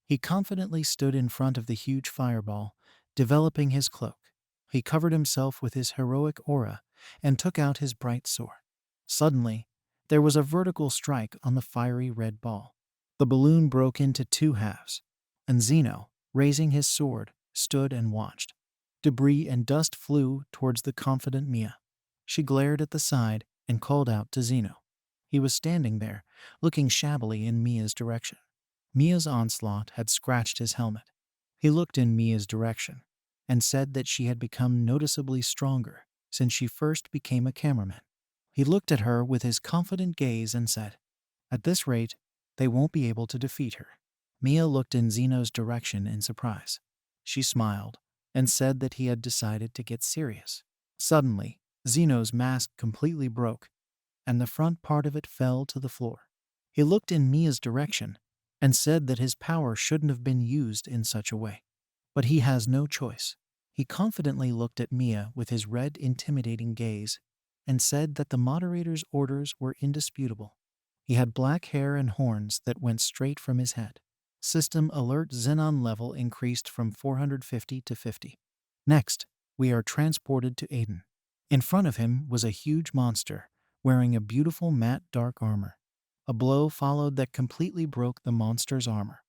He confidently stood in front of the huge fireball, developing his cloak. He covered himself with his heroic aura and took out his bright sword. Suddenly, there was a vertical strike on the fiery red ball. The balloon broke into two halves, and Zeno, raising his sword, stood and watched. Debris and dust flew towards the confident Mia. She glared at the side and called out to Zeno. He was standing there, looking shabbily in Mia's direction. Mia's onslaught had scratched his helmet. He looked in Mia's direction and said that she had become noticeably stronger since she first became a cameraman. He looked at her with his confident gaze and said, "At this rate, they won't be able to defeat her." Mia looked in Zeno's direction in surprise. She smiled and said that he had decided to get serious. Suddenly, Zeno's mask completely broke, and the front part of it fell to the floor. He looked in Mia's direction and said that his power shouldn't have been used in such a way. But he has no choice. He confidently looked at Mia with his red, intimidating gaze and said that the moderator's orders were indisputable. He had black hair and horns that went straight from his head. System alert xenon level increased from 450 to 50. Next, we are transported to Aiden. In front of him was a huge monster, wearing a beautiful matte dark armor. A blow followed that completely broke the monster's armor.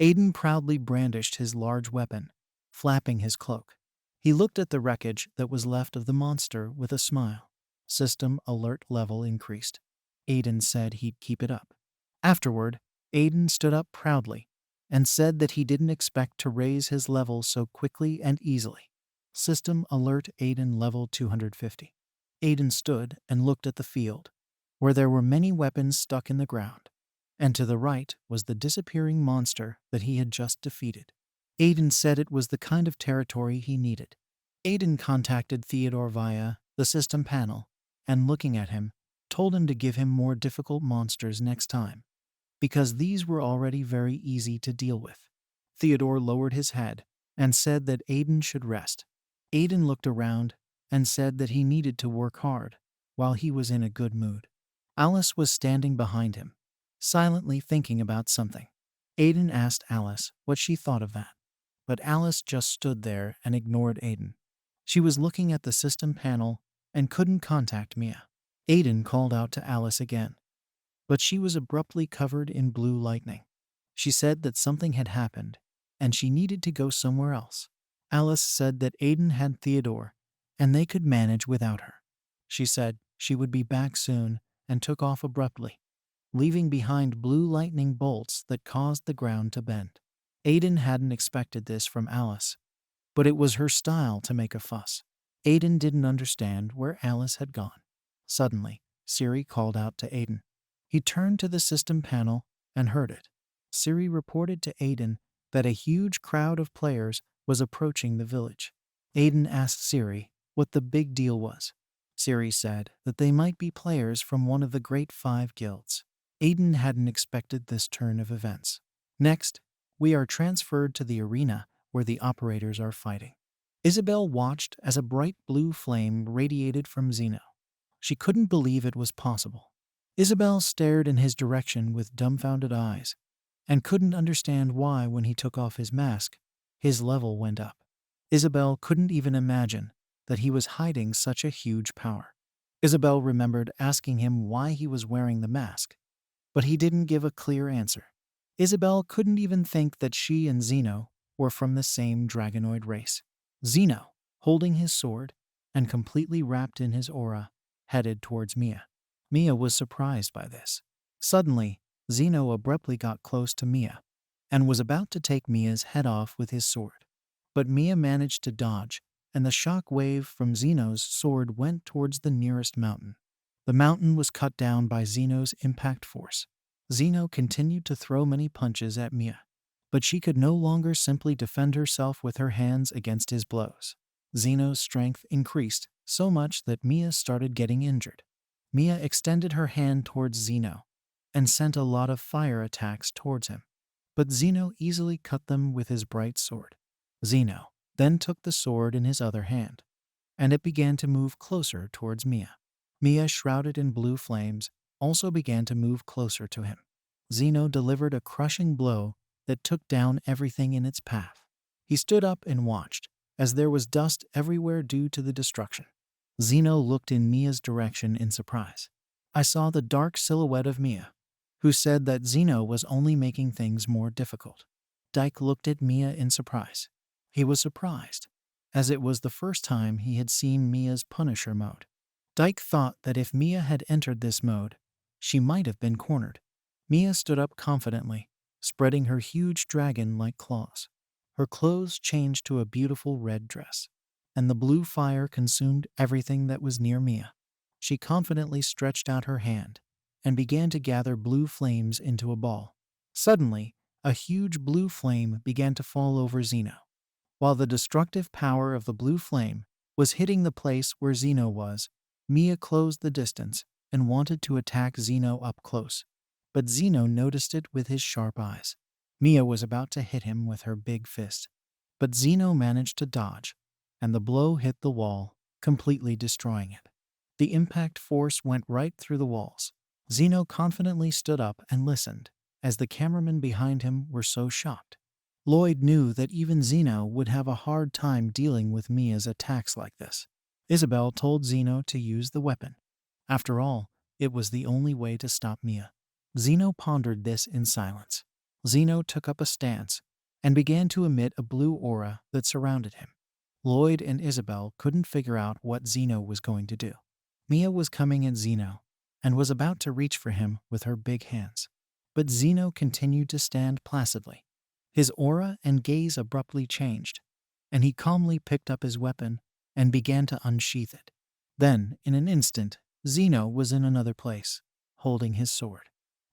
Aiden proudly brandished his large weapon, flapping his cloak. He looked at the wreckage that was left of the monster with a smile. System alert level increased. Aiden said he'd keep it up. Afterward, Aiden stood up proudly and said that he didn't expect to raise his level so quickly and easily. System alert Aiden level 250. Aiden stood and looked at the field, where there were many weapons stuck in the ground, and to the right was the disappearing monster that he had just defeated. Aiden said it was the kind of territory he needed. Aiden contacted Theodore via the system panel, and looking at him, told him to give him more difficult monsters next time, because these were already very easy to deal with. Theodore lowered his head and said that Aiden should rest. Aiden looked around and said that he needed to work hard while he was in a good mood. Alice was standing behind him, silently thinking about something. Aiden asked Alice what she thought of that, but Alice just stood there and ignored Aiden. She was looking at the system panel and couldn't contact Mia. Aiden called out to Alice again, but she was abruptly covered in blue lightning. She said that something had happened and she needed to go somewhere else. Alice said that Aiden had Theodore and they could manage without her. She said she would be back soon and took off abruptly, leaving behind blue lightning bolts that caused the ground to bend. Aiden hadn't expected this from Alice, but it was her style to make a fuss. Aiden didn't understand where Alice had gone. Suddenly, Siri called out to Aiden. He turned to the system panel and heard it. Siri reported to Aiden that a huge crowd of players was approaching the village. Aiden asked Siri what the big deal was. Siri said that they might be players from one of the Great Five guilds. Aiden hadn't expected this turn of events. Next, we are transferred to the arena where the operators are fighting. Isabel watched as a bright blue flame radiated from Zeno. She couldn't believe it was possible. Isabel stared in his direction with dumbfounded eyes and couldn't understand why when he took off his mask, his level went up. Isabel couldn't even imagine that he was hiding such a huge power. Isabel remembered asking him why he was wearing the mask, but he didn't give a clear answer. Isabel couldn't even think that she and Zeno were from the same dragonoid race. Zeno, holding his sword and completely wrapped in his aura, headed towards Mia. Mia was surprised by this. Suddenly, Zeno abruptly got close to Mia and was about to take Mia's head off with his sword. But Mia managed to dodge, and the shock wave from Zeno's sword went towards the nearest mountain. The mountain was cut down by Zeno's impact force. Zeno continued to throw many punches at Mia, but she could no longer simply defend herself with her hands against his blows. Zeno's strength increased so much that Mia started getting injured. Mia extended her hand towards Zeno and sent a lot of fire attacks towards him, but Zeno easily cut them with his bright sword. Zeno then took the sword in his other hand, and it began to move closer towards Mia. Mia, shrouded in blue flames, also began to move closer to him. Zeno delivered a crushing blow that took down everything in its path. He stood up and watched, as there was dust everywhere due to the destruction. Zeno looked in Mia's direction in surprise. I saw the dark silhouette of Mia, who said that Zeno was only making things more difficult. Dyke looked at Mia in surprise. He was surprised, as it was the first time he had seen Mia's Punisher mode. Dyke thought that if Mia had entered this mode, she might have been cornered. Mia stood up confidently, spreading her huge dragon-like claws. Her clothes changed to a beautiful red dress, and the blue fire consumed everything that was near Mia. She confidently stretched out her hand and began to gather blue flames into a ball. Suddenly, a huge blue flame began to fall over Zeno. While the destructive power of the blue flame was hitting the place where Zeno was, Mia closed the distance and wanted to attack Zeno up close, but Zeno noticed it with his sharp eyes. Mia was about to hit him with her big fist, but Zeno managed to dodge, and the blow hit the wall, completely destroying it. The impact force went right through the walls. Zeno confidently stood up and listened, as the cameramen behind him were so shocked. Lloyd knew that even Zeno would have a hard time dealing with Mia's attacks like this. Isabel told Zeno to use the weapon. After all, it was the only way to stop Mia. Zeno pondered this in silence. Zeno took up a stance and began to emit a blue aura that surrounded him. Lloyd and Isabel couldn't figure out what Zeno was going to do. Mia was coming at Zeno and was about to reach for him with her big hands. But Zeno continued to stand placidly. His aura and gaze abruptly changed, and he calmly picked up his weapon and began to unsheath it. Then, in an instant, Zeno was in another place, holding his sword,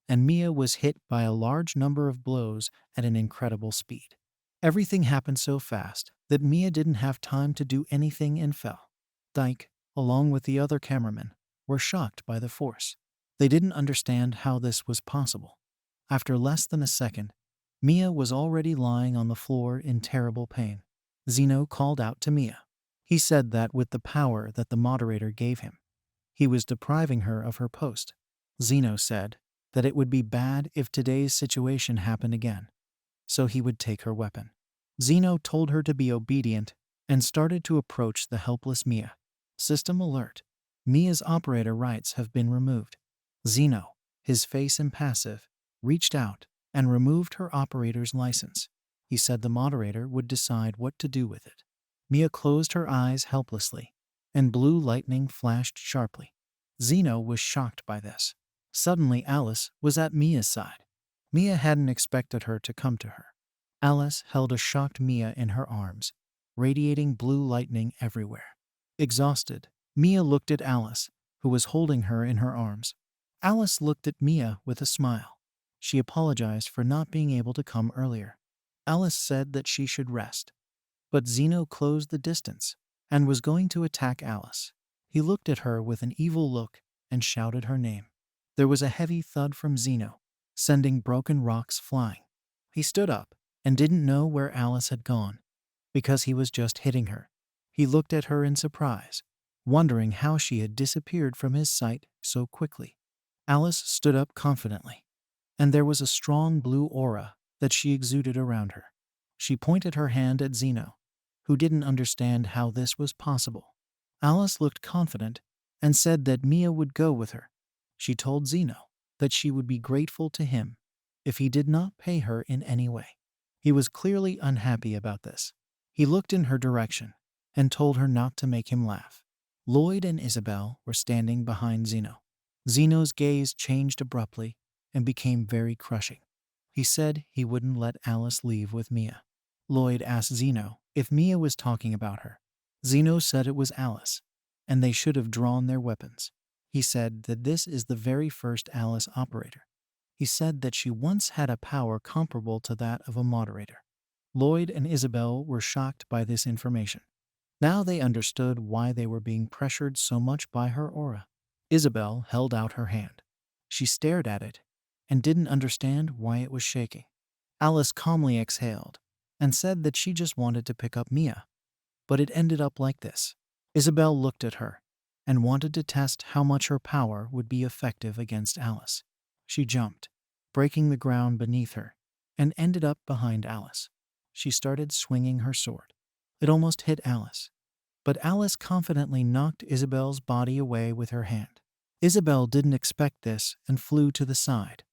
and Mia was hit by a large number of blows at an incredible speed. Everything happened so fast that Mia didn't have time to do anything and fell. Dyke, along with the other cameramen, were shocked by the force. They didn't understand how this was possible. After less than a second, Mia was already lying on the floor in terrible pain. Zeno called out to Mia. He said that with the power that the moderator gave him, he was depriving her of her post. Zeno said that it would be bad if today's situation happened again, so he would take her weapon. Zeno told her to be obedient and started to approach the helpless Mia. System alert. Mia's operator rights have been removed. Zeno, his face impassive, reached out and removed her operator's license. He said the moderator would decide what to do with it. Mia closed her eyes helplessly, and blue lightning flashed sharply. Zeno was shocked by this. Suddenly Alice was at Mia's side. Mia hadn't expected her to come to her. Alice held a shocked Mia in her arms, radiating blue lightning everywhere. Exhausted, Mia looked at Alice, who was holding her in her arms. Alice looked at Mia with a smile. She apologized for not being able to come earlier. Alice said that she should rest. But Zeno closed the distance and was going to attack Alice. He looked at her with an evil look and shouted her name. There was a heavy thud from Zeno, sending broken rocks flying. He stood up and didn't know where Alice had gone, because he was just hitting her. He looked at her in surprise, wondering how she had disappeared from his sight so quickly. Alice stood up confidently, and there was a strong blue aura that she exuded around her. She pointed her hand at Zeno, who didn't understand how this was possible. Alice looked confident and said that Mia would go with her. She told Zeno that she would be grateful to him if he did not pay her in any way. He was clearly unhappy about this. He looked in her direction and told her not to make him laugh. Lloyd and Isabel were standing behind Zeno. Zeno's gaze changed abruptly and became very crushing. He said he wouldn't let Alice leave with Mia. Lloyd asked Zeno if Mia was talking about her. Zeno said it was Alice, and they should have drawn their weapons. He said that this is the very first Alice operator. He said that she once had a power comparable to that of a moderator. Lloyd and Isabel were shocked by this information. Now they understood why they were being pressured so much by her aura. Isabel held out her hand. She stared at it and didn't understand why it was shaking. Alice calmly exhaled and said that she just wanted to pick up Mia, but it ended up like this. Isabel looked at her and wanted to test how much her power would be effective against Alice. She jumped, breaking the ground beneath her, and ended up behind Alice. She started swinging her sword. It almost hit Alice, but Alice confidently knocked Isabel's body away with her hand. Isabel didn't expect this and flew to the side,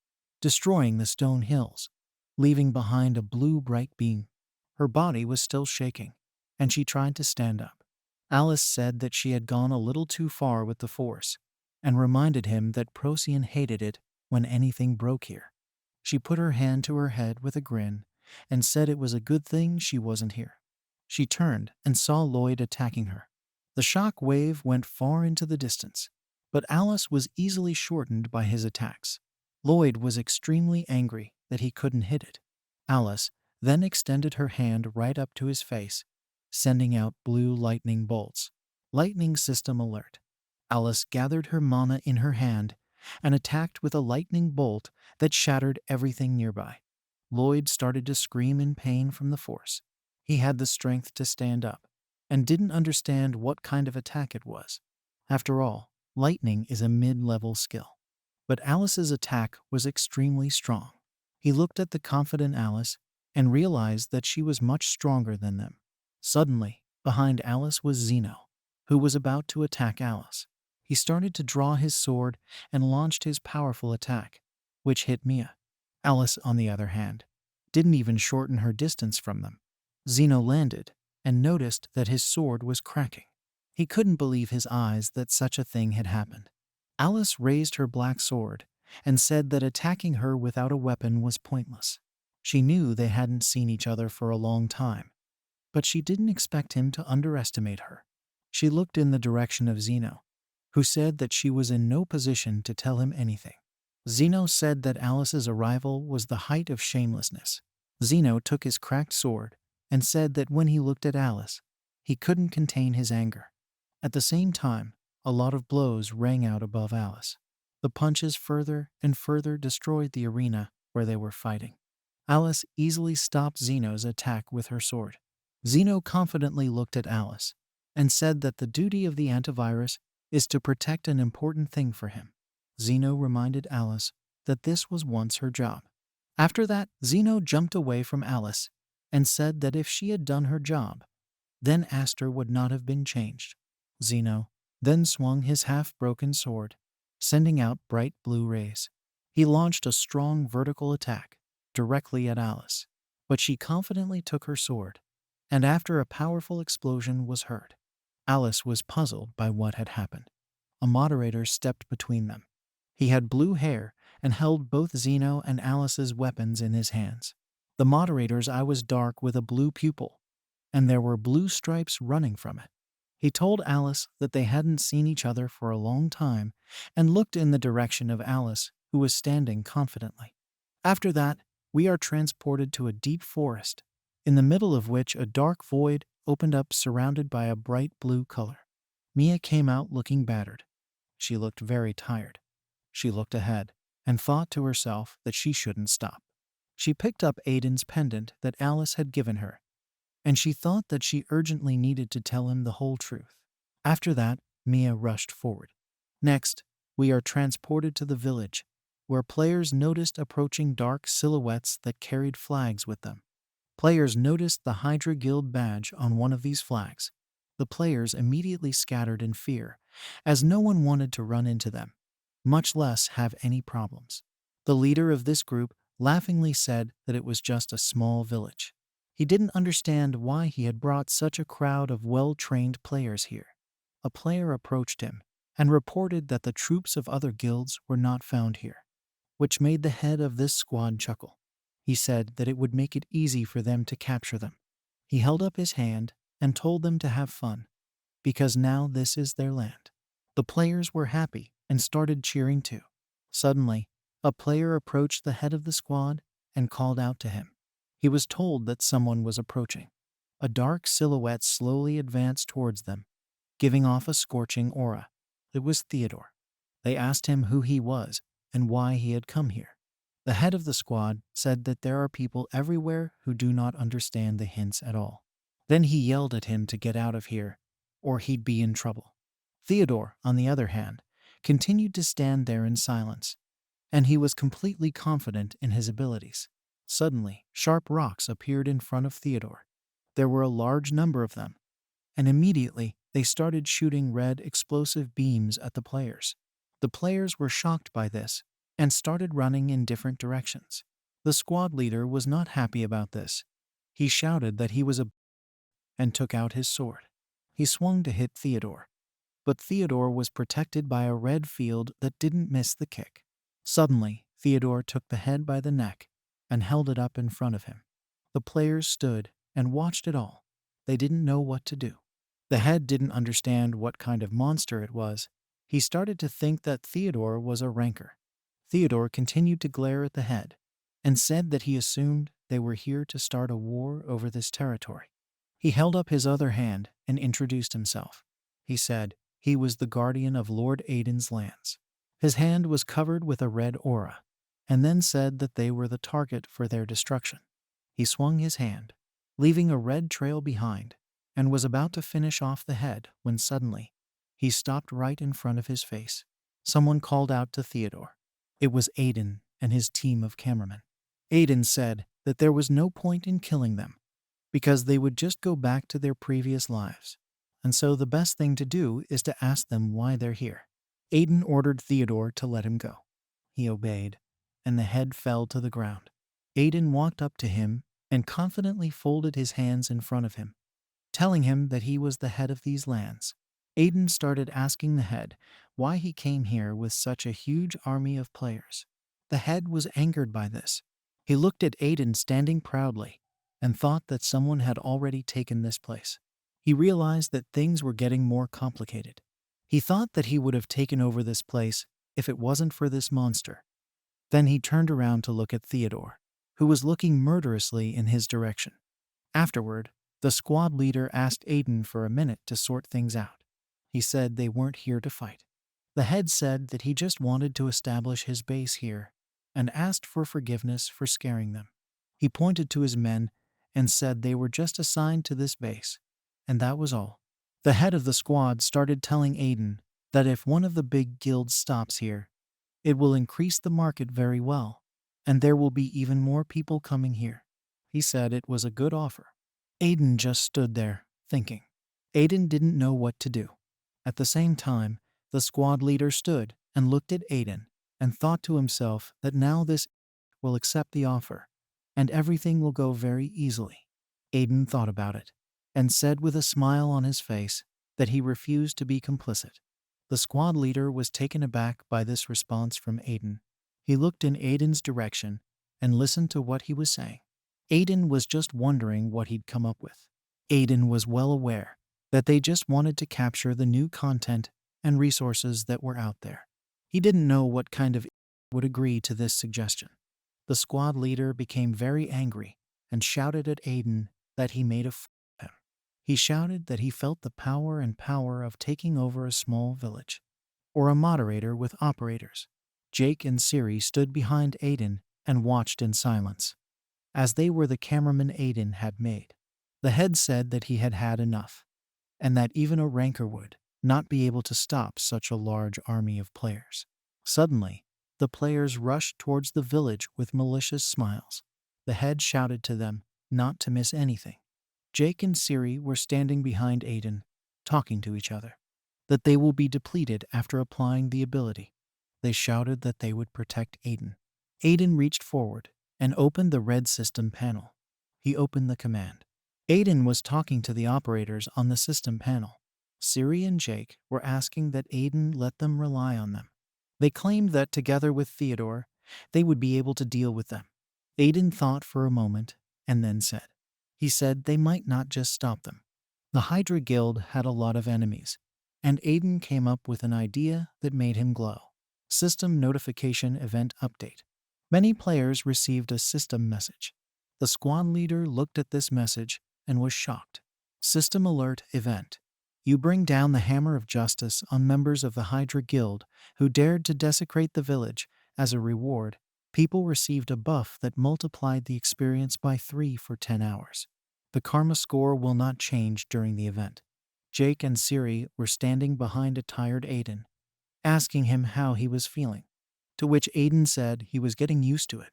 destroying the stone hills, leaving behind a blue bright beam. Her body was still shaking, and she tried to stand up. Alice said that she had gone a little too far with the force, and reminded him that Procyon hated it when anything broke here. She put her hand to her head with a grin and said it was a good thing she wasn't here. She turned and saw Lloyd attacking her. The shock wave went far into the distance, but Alice was easily shortened by his attacks. Lloyd was extremely angry that he couldn't hit it. Alice then extended her hand right up to his face, sending out blue lightning bolts. Lightning system alert. Alice gathered her mana in her hand and attacked with a lightning bolt that shattered everything nearby. Lloyd started to scream in pain from the force. He had the strength to stand up and didn't understand what kind of attack it was. After all, lightning is a mid-level skill. But Alice's attack was extremely strong. He looked at the confident Alice and realized that she was much stronger than them. Suddenly, behind Alice was Zeno, who was about to attack Alice. He started to draw his sword and launched his powerful attack, which hit Mia. Alice, on the other hand, didn't even shorten her distance from them. Zeno landed and noticed that his sword was cracking. He couldn't believe his eyes that such a thing had happened. Alice raised her black sword and said that attacking her without a weapon was pointless. She knew they hadn't seen each other for a long time, but she didn't expect him to underestimate her. She looked in the direction of Zeno, who said that she was in no position to tell him anything. Zeno said that Alice's arrival was the height of shamelessness. Zeno took his cracked sword and said that when he looked at Alice, he couldn't contain his anger. At the same time, a lot of blows rang out above Alice. The punches further and further destroyed the arena where they were fighting. Alice easily stopped Zeno's attack with her sword. Zeno confidently looked at Alice and said that the duty of the antivirus is to protect an important thing for him. Zeno reminded Alice that this was once her job. After that, Zeno jumped away from Alice and said that if she had done her job, then Aster would not have been changed. Zeno then swung his half-broken sword, sending out bright blue rays. He launched a strong vertical attack directly at Alice, but she confidently took her sword, and after a powerful explosion was heard. Alice was puzzled by what had happened. A moderator stepped between them. He had blue hair and held both Zeno and Alice's weapons in his hands. The moderator's eye was dark with a blue pupil, and there were blue stripes running from it. He told Alice that they hadn't seen each other for a long time and looked in the direction of Alice, who was standing confidently. After that, we are transported to a deep forest, in the middle of which a dark void opened up surrounded by a bright blue color. Mia came out looking battered. She looked very tired. She looked ahead and thought to herself that she shouldn't stop. She picked up Aiden's pendant that Alice had given her, and she thought that she urgently needed to tell him the whole truth. After that, Mia rushed forward. Next, we are transported to the village, where players noticed approaching dark silhouettes that carried flags with them. Players noticed the Hydra Guild badge on one of these flags. The players immediately scattered in fear, as no one wanted to run into them, much less have any problems. The leader of this group laughingly said that it was just a small village. He didn't understand why he had brought such a crowd of well-trained players here. A player approached him and reported that the troops of other guilds were not found here, which made the head of this squad chuckle. He said that it would make it easy for them to capture them. He held up his hand and told them to have fun, because now this is their land. The players were happy and started cheering too. Suddenly, a player approached the head of the squad and called out to him. He was told that someone was approaching. A dark silhouette slowly advanced towards them, giving off a scorching aura. It was Theodore. They asked him who he was and why he had come here. The head of the squad said that there are people everywhere who do not understand the hints at all. Then he yelled at him to get out of here, or he'd be in trouble. Theodore, on the other hand, continued to stand there in silence, and he was completely confident in his abilities. Suddenly, sharp rocks appeared in front of Theodore. There were a large number of them, and immediately they started shooting red explosive beams at the players. The players were shocked by this and started running in different directions. The squad leader was not happy about this. He shouted that he was and took out his sword. He swung to hit Theodore, but Theodore was protected by a red field that didn't miss the kick. Suddenly, Theodore took the head by the neck and held it up in front of him. The players stood and watched it all. They didn't know what to do. The head didn't understand what kind of monster it was. He started to think that Theodore was a rancor. Theodore continued to glare at the head and said that he assumed they were here to start a war over this territory. He held up his other hand and introduced himself. He said he was the guardian of Lord Aiden's lands. His hand was covered with a red aura, and then said that they were the target for their destruction. He swung his hand, leaving a red trail behind, and was about to finish off the head when suddenly He stopped right in front of his face. Someone called out to Theodore. It was Aiden and his team of cameramen. Aiden said that there was no point in killing them because they would just go back to their previous lives. And so the best thing to do is to ask them why they're here. Aiden ordered Theodore to let him go. He obeyed, and the head fell to the ground. Aiden walked up to him and confidently folded his hands in front of him, telling him that he was the head of these lands. Aiden started asking the head why he came here with such a huge army of players. The head was angered by this. He looked at Aiden standing proudly and thought that someone had already taken this place. He realized that things were getting more complicated. He thought that he would have taken over this place if it wasn't for this monster. Then he turned around to look at Theodore, who was looking murderously in his direction. Afterward, the squad leader asked Aiden for a minute to sort things out. He said they weren't here to fight. The head said that he just wanted to establish his base here and asked for forgiveness for scaring them. He pointed to his men and said they were just assigned to this base, and that was all. The head of the squad started telling Aiden that if one of the big guilds stops here, it will increase the market very well, and there will be even more people coming here. He said it was a good offer. Aiden just stood there, thinking. Aiden didn't know what to do. At the same time, the squad leader stood and looked at Aiden and thought to himself that now this will accept the offer, and everything will go very easily. Aiden thought about it and said with a smile on his face that he refused to be complicit. The squad leader was taken aback by this response from Aiden. He looked in Aiden's direction and listened to what he was saying. Aiden was just wondering what he'd come up with. Aiden was well aware that they just wanted to capture the new content and resources that were out there. He didn't know what kind of would agree to this suggestion. The squad leader became very angry and shouted at Aiden that he made a fool of him. He shouted that he felt the power of taking over a small village, or a moderator with operators. Jake and Siri stood behind Aiden and watched in silence, as they were the cameramen Aiden had made. The head said that he had had enough, and that even a ranker would not be able to stop such a large army of players. Suddenly, the players rushed towards the village with malicious smiles. The head shouted to them not to miss anything. Jake and Siri were standing behind Aiden, talking to each other, that they will be depleted after applying the ability. They shouted that they would protect Aiden. Aiden reached forward and opened the red system panel. He opened the command. Aiden was talking to the operators on the system panel. Siri and Jake were asking that Aiden let them rely on them. They claimed that together with Theodore, they would be able to deal with them. Aiden thought for a moment and then said, he said they might not just stop them. The Hydra Guild had a lot of enemies, and Aiden came up with an idea that made him glow. System Notification Event Update. Many players received a system message. The squad leader looked at this message and was shocked. System Alert Event. You bring down the hammer of justice on members of the Hydra Guild who dared to desecrate the village. As a reward, people received a buff that multiplied the experience by 3 for 10 hours. The karma score will not change during the event. Jake and Siri were standing behind a tired Aiden, asking him how he was feeling, to which Aiden said he was getting used to it.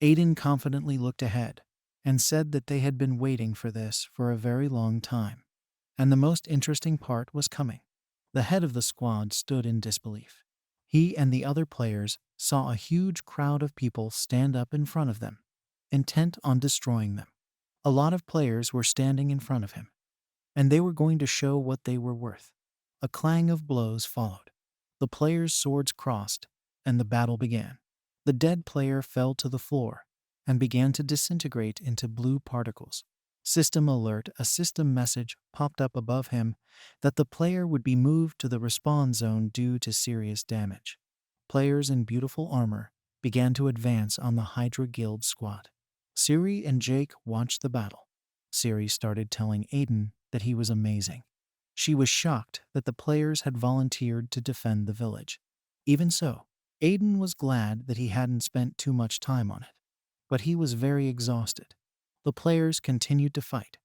Aiden confidently looked ahead and said that they had been waiting for this for a very long time, and the most interesting part was coming. The head of the squad stood in disbelief. He and the other players saw a huge crowd of people stand up in front of them, intent on destroying them. A lot of players were standing in front of him, and they were going to show what they were worth. A clang of blows followed. The players' swords crossed, and the battle began. The dead player fell to the floor and began to disintegrate into blue particles. System Alert. A system message popped up above him that the player would be moved to the respawn zone due to serious damage. Players in beautiful armor began to advance on the Hydra Guild squad. Siri and Jake watched the battle. Siri started telling Aiden that he was amazing. She was shocked that the players had volunteered to defend the village. Even so, Aiden was glad that he hadn't spent too much time on it. But he was very exhausted. The players continued to fight.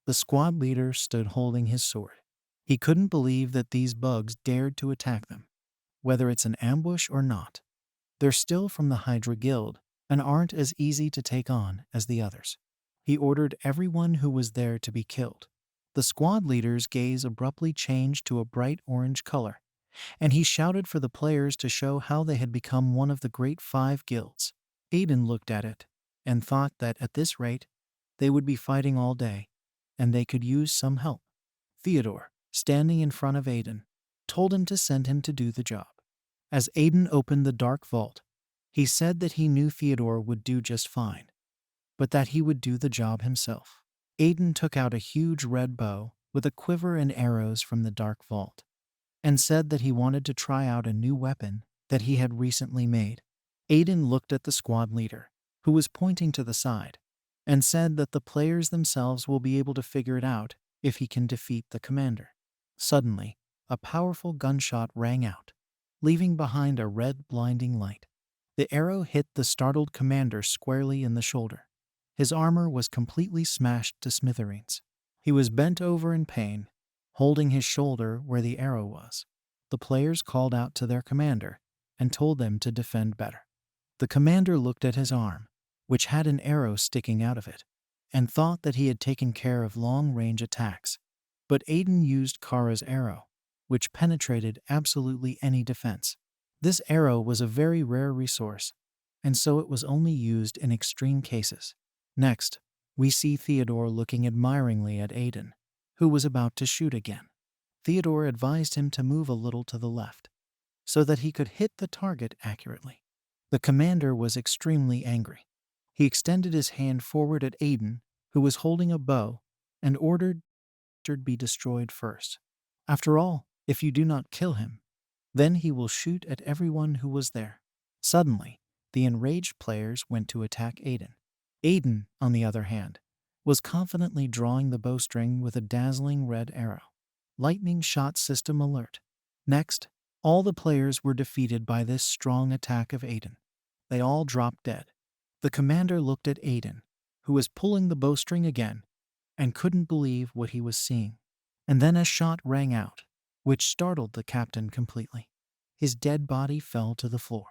The squad leader stood holding his sword. He couldn't believe that these bugs dared to attack them. Whether it's an ambush or not, they're still from the Hydra Guild and aren't as easy to take on as the others. He ordered everyone who was there to be killed. The squad leader's gaze abruptly changed to a bright orange color, and he shouted for the players to show how they had become one of the great 5 guilds. Aiden looked at it and thought that at this rate, they would be fighting all day, and they could use some help. Theodore, standing in front of Aiden, told him to send him to do the job. As Aiden opened the dark vault, he said that he knew Theodore would do just fine, but that he would do the job himself. Aiden took out a huge red bow with a quiver and arrows from the dark vault, and said that he wanted to try out a new weapon that he had recently made. Aiden looked at the squad leader, who was pointing to the side, and said that the players themselves will be able to figure it out if he can defeat the commander. Suddenly, a powerful gunshot rang out, leaving behind a red blinding light. The arrow hit the startled commander squarely in the shoulder. His armor was completely smashed to smithereens. He was bent over in pain, holding his shoulder where the arrow was. The players called out to their commander and told them to defend better. The commander looked at his arm, which had an arrow sticking out of it, and thought that he had taken care of long-range attacks. But Aiden used Kara's arrow, which penetrated absolutely any defense. This arrow was a very rare resource, and so it was only used in extreme cases. Next, we see Theodore looking admiringly at Aiden, who was about to shoot again. Theodore advised him to move a little to the left, so that he could hit the target accurately. The commander was extremely angry. He extended his hand forward at Aiden, who was holding a bow, and ordered be destroyed first. After all, if you do not kill him, then he will shoot at everyone who was there. Suddenly, the enraged players went to attack Aiden. Aiden, on the other hand, was confidently drawing the bowstring with a dazzling red arrow. Lightning shot system alert. Next, all the players were defeated by this strong attack of Aiden. They all dropped dead. The commander looked at Aiden, who was pulling the bowstring again, and couldn't believe what he was seeing. And then a shot rang out, which startled the captain completely. His dead body fell to the floor,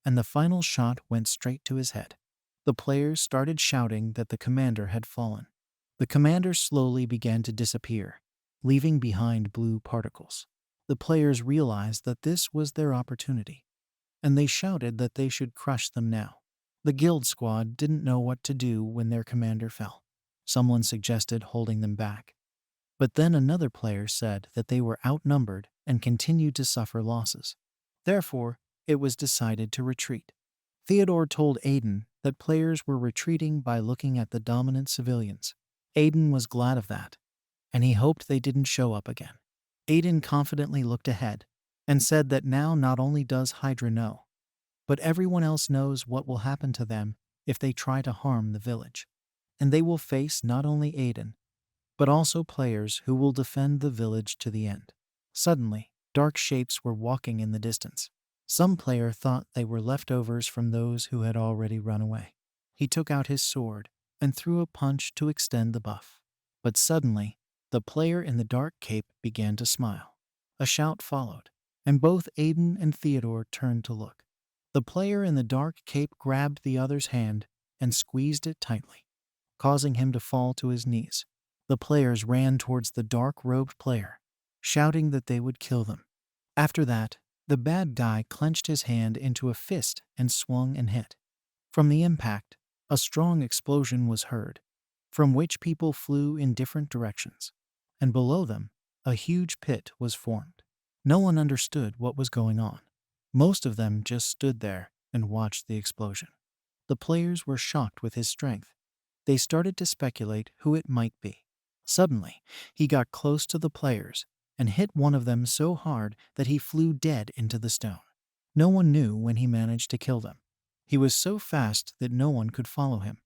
and the final shot went straight to his head. The players started shouting that the commander had fallen. The commander slowly began to disappear, leaving behind blue particles. The players realized that this was their opportunity, and they shouted that they should crush them now. The guild squad didn't know what to do when their commander fell. Someone suggested holding them back, but then another player said that they were outnumbered and continued to suffer losses. Therefore, it was decided to retreat. Theodore told Aiden that players were retreating by looking at the dominant civilians. Aiden was glad of that, and he hoped they didn't show up again. Aiden confidently looked ahead and said that now not only does Hydra know, but everyone else knows what will happen to them if they try to harm the village. And they will face not only Aiden, but also players who will defend the village to the end. Suddenly, dark shapes were walking in the distance. Some player thought they were leftovers from those who had already run away. He took out his sword and threw a punch to extend the buff. But suddenly, the player in the dark cape began to smile. A shout followed, and both Aiden and Theodore turned to look. The player in the dark cape grabbed the other's hand and squeezed it tightly, causing him to fall to his knees. The players ran towards the dark-robed player, shouting that they would kill them. After that, the bad guy clenched his hand into a fist and swung and hit. From the impact, a strong explosion was heard, from which people flew in different directions, and below them, a huge pit was formed. No one understood what was going on. Most of them just stood there and watched the explosion. The players were shocked with his strength. They started to speculate who it might be. Suddenly, he got close to the players and hit one of them so hard that he flew dead into the stone. No one knew when he managed to kill them. He was so fast that no one could follow him.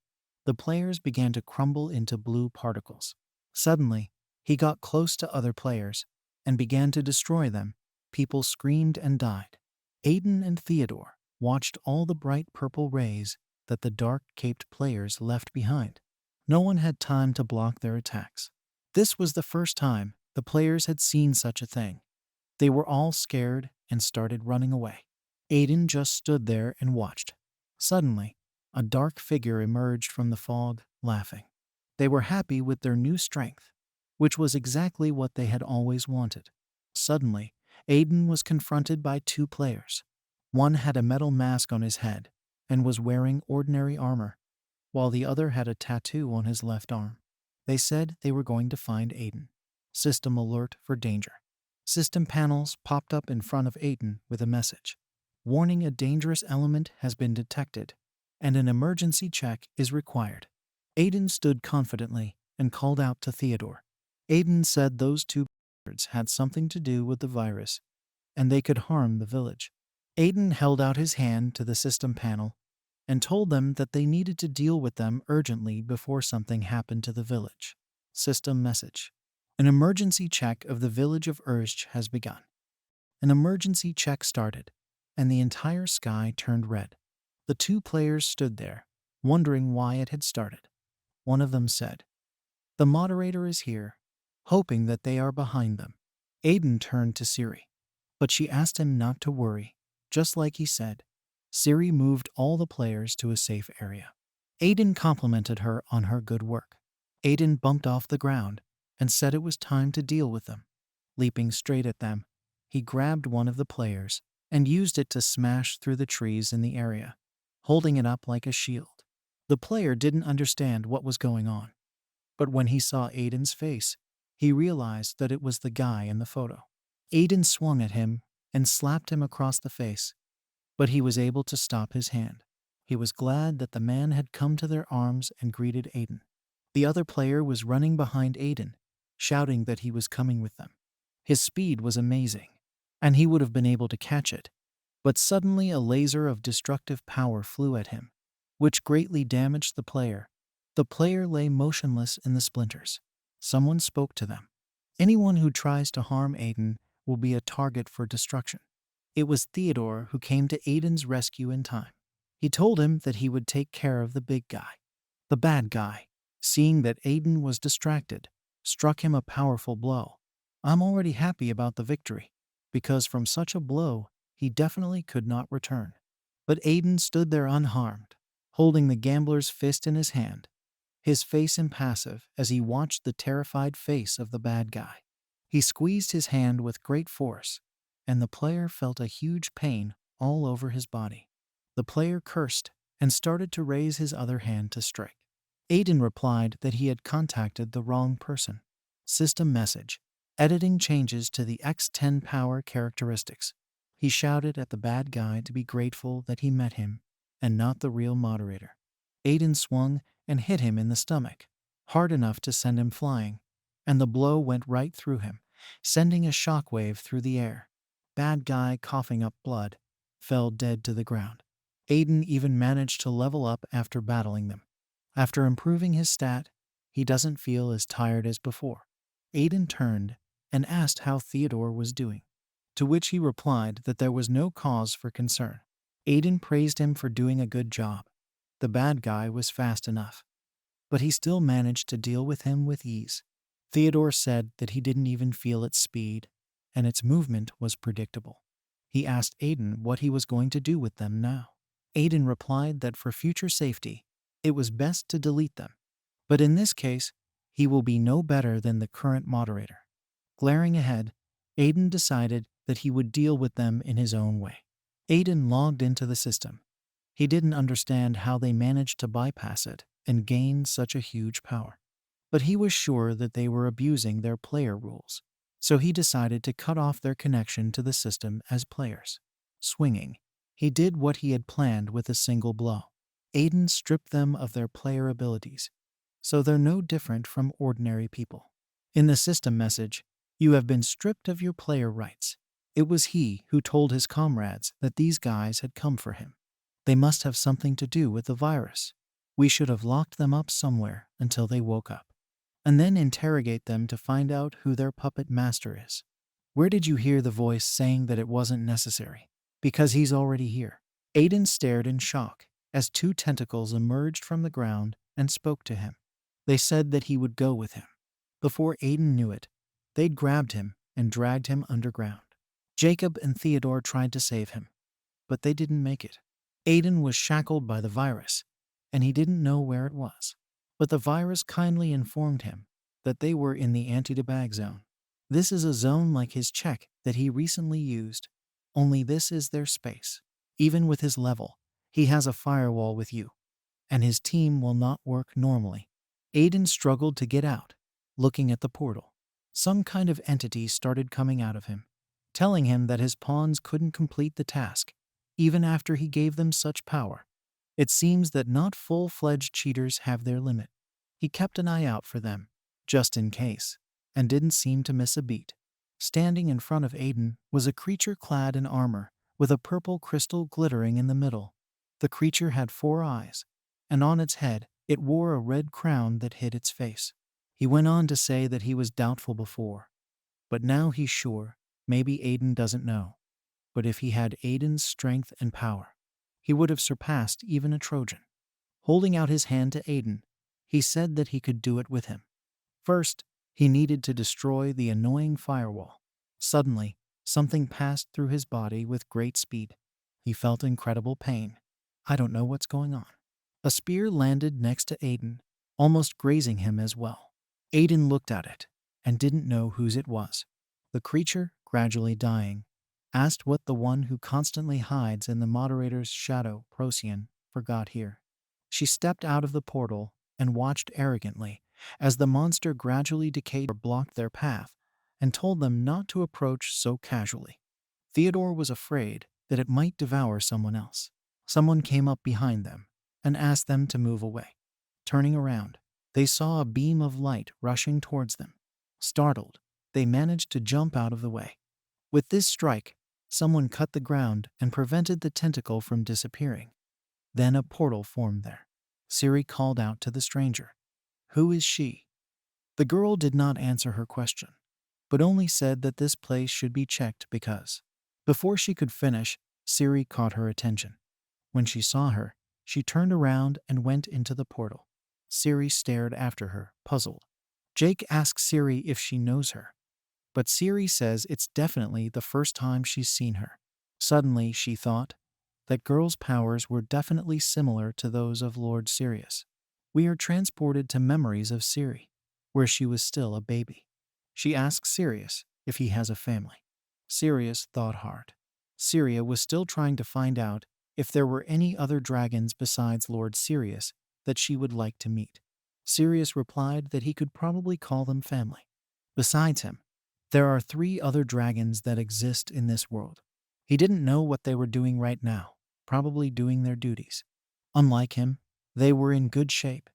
The players began to crumble into blue particles. Suddenly, he got close to other players and began to destroy them. People screamed and died. Aiden and Theodore watched all the bright purple rays that the dark-caped players left behind. No one had time to block their attacks. This was the first time The players had seen such a thing. They were all scared and started running away. Aiden just stood there and watched. Suddenly, a dark figure emerged from the fog, laughing. They were happy with their new strength, which was exactly what they had always wanted. Suddenly, Aiden was confronted by two players. One had a metal mask on his head and was wearing ordinary armor, while the other had a tattoo on his left arm. They said they were going to find Aiden. System alert for danger. System panels popped up in front of Aiden with a message. Warning: a dangerous element has been detected, and an emergency check is required. Aiden stood confidently and called out to Theodore. Aiden said those two birds had something to do with the virus, and they could harm the village. Aiden held out his hand to the system panel and told them that they needed to deal with them urgently before something happened to the village. System message. An emergency check of the village of Urge has begun. An emergency check started, and the entire sky turned red. The two players stood there, wondering why it had started. One of them said, "The moderator is here," hoping that they are behind them. Aiden turned to Siri, but she asked him not to worry, just like he said. Siri moved all the players to a safe area. Aiden complimented her on her good work. Aiden bumped off the ground and said it was time to deal with them. Leaping straight at them, he grabbed one of the players and used it to smash through the trees in the area, holding it up like a shield. The player didn't understand what was going on, but when he saw Aiden's face, he realized that it was the guy in the photo. Aiden swung at him and slapped him across the face, but he was able to stop his hand. He was glad that the man had come to their arms and greeted Aiden. The other player was running behind Aiden, shouting that he was coming with them. His speed was amazing, and he would have been able to catch it, but suddenly a laser of destructive power flew at him, which greatly damaged the player. The player lay motionless in the splinters. Someone spoke to them. Anyone who tries to harm Aiden will be a target for destruction. It was Theodore who came to Aiden's rescue in time. He told him that he would take care of the big guy. The bad guy, seeing that Aiden was distracted, struck him a powerful blow. I'm already happy about the victory, because from such a blow, he definitely could not return. But Aiden stood there unharmed, holding the gambler's fist in his hand, his face impassive as he watched the terrified face of the bad guy. He squeezed his hand with great force, and the player felt a huge pain all over his body. The player cursed and started to raise his other hand to strike. Aiden replied that he had contacted the wrong person. System message. Editing changes to the X10 power characteristics. He shouted at the bad guy to be grateful that he met him, and not the real moderator. Aiden swung and hit him in the stomach, hard enough to send him flying, and the blow went right through him, sending a shockwave through the air. Bad guy, coughing up blood, fell dead to the ground. Aiden even managed to level up after battling them. After improving his stat, he doesn't feel as tired as before. Aiden turned and asked how Theodore was doing, to which he replied that there was no cause for concern. Aiden praised him for doing a good job. The bad guy was fast enough, but he still managed to deal with him with ease. Theodore said that he didn't even feel its speed, and its movement was predictable. He asked Aiden what he was going to do with them now. Aiden replied that for future safety, it was best to delete them, but in this case, he will be no better than the current moderator. Glaring ahead, Aiden decided that he would deal with them in his own way. Aiden logged into the system. He didn't understand how they managed to bypass it and gain such a huge power, but he was sure that they were abusing their player rules, so he decided to cut off their connection to the system as players. Swinging, he did what he had planned with a single blow. Aiden stripped them of their player abilities, so they're no different from ordinary people. In the system message, you have been stripped of your player rights. It was he who told his comrades that these guys had come for him. They must have something to do with the virus. We should have locked them up somewhere until they woke up, and then interrogate them to find out who their puppet master is. Where did you hear the voice saying that it wasn't necessary? Because he's already here. Aiden stared in shock as two tentacles emerged from the ground and spoke to him. They said that he would go with him. Before Aiden knew it, They'd grabbed him and dragged him underground. Jacob and Theodore tried to save him, but they didn't make it. Aiden was shackled by the virus, and he didn't know where it was. But the virus kindly informed him that they were in the anti-debag zone. This is a zone like his check that he recently used, only this is their space. Even with his level, he has a firewall with you, and his team will not work normally. Aiden struggled to get out, looking at the portal. Some kind of entity started coming out of him, telling him that his pawns couldn't complete the task, even after he gave them such power. It seems that not full-fledged cheaters have their limit. He kept an eye out for them, just in case, and didn't seem to miss a beat. Standing in front of Aiden was a creature clad in armor, with a purple crystal glittering in the middle. The creature had 4 eyes, and on its head it wore a red crown that hid its face. He went on to say that he was doubtful before, but now he's sure. Maybe Aiden doesn't know, but if he had Aiden's strength and power, he would have surpassed even a Trojan. Holding out his hand to Aiden, he said that he could do it with him. First, he needed to destroy the annoying firewall. Suddenly, something passed through his body with great speed. He felt incredible pain. I don't know what's going on. A spear landed next to Aiden, almost grazing him as well. Aiden looked at it and didn't know whose it was. The creature, gradually dying, asked what the one who constantly hides in the moderator's shadow, Procyon, forgot here. She stepped out of the portal and watched arrogantly as the monster gradually decayed or blocked their path and told them not to approach so casually. Theodore was afraid that it might devour someone else. Someone came up behind them and asked them to move away. Turning around, they saw a beam of light rushing towards them. Startled, they managed to jump out of the way. With this strike, someone cut the ground and prevented the tentacle from disappearing. Then a portal formed there. Siri called out to the stranger. Who is she? The girl did not answer her question, but only said that this place should be checked because. Before she could finish, Siri caught her attention. When she saw her, she turned around and went into the portal. Siri stared after her, puzzled. Jake asks Siri if she knows her, but Siri says it's definitely the first time she's seen her. Suddenly, she thought that girl's powers were definitely similar to those of Lord Sirius. We are transported to memories of Siri, where she was still a baby. She asks Sirius if he has a family. Sirius thought hard. Syria was still trying to find out if there were any other dragons besides Lord Sirius that she would like to meet. Sirius replied that he could probably call them family. Besides him, there are 3 other dragons that exist in this world. He didn't know what they were doing right now, probably doing their duties. Unlike him, they were in good shape.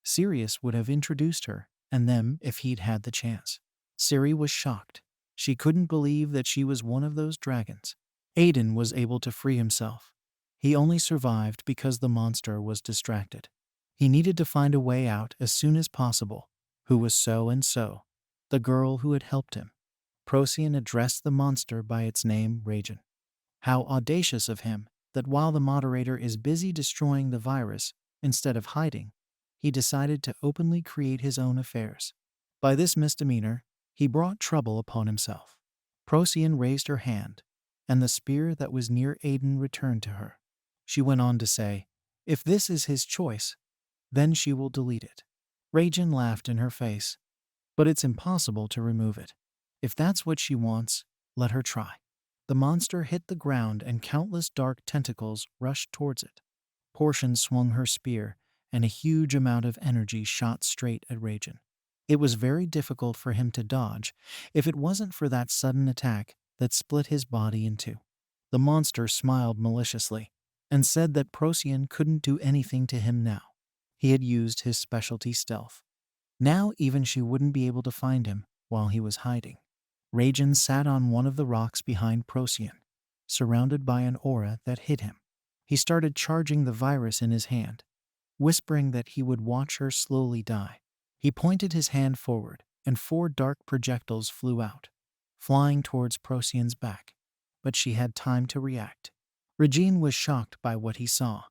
Sirius would have introduced her and them if he'd had the chance. Siri was shocked. She couldn't believe that she was one of those dragons. Aiden was able to free himself. He only survived because the monster was distracted. He needed to find a way out as soon as possible. Who was so-and-so? The girl who had helped him. Procyon addressed the monster by its name, Rajan. How audacious of him that while the moderator is busy destroying the virus instead of hiding, he decided to openly create his own affairs. By this misdemeanor, he brought trouble upon himself. Procyon raised her hand, and the spear that was near Aiden returned to her. She went on to say, if this is his choice, then she will delete it. Rajan laughed in her face, but it's impossible to remove it. If that's what she wants, let her try. The monster hit the ground and countless dark tentacles rushed towards it. Portion swung her spear, and a huge amount of energy shot straight at Rajan. It was very difficult for him to dodge if it wasn't for that sudden attack that split his body in 2. The monster smiled maliciously and said that Procyon couldn't do anything to him now. He had used his specialty stealth. Now even she wouldn't be able to find him while he was hiding. Rajan sat on one of the rocks behind Procyon, surrounded by an aura that hid him. He started charging the virus in his hand, whispering that he would watch her slowly die. He pointed his hand forward, and 4 dark projectiles flew out, flying towards Procyon's back. But she had time to react. Rajan was shocked by what he saw.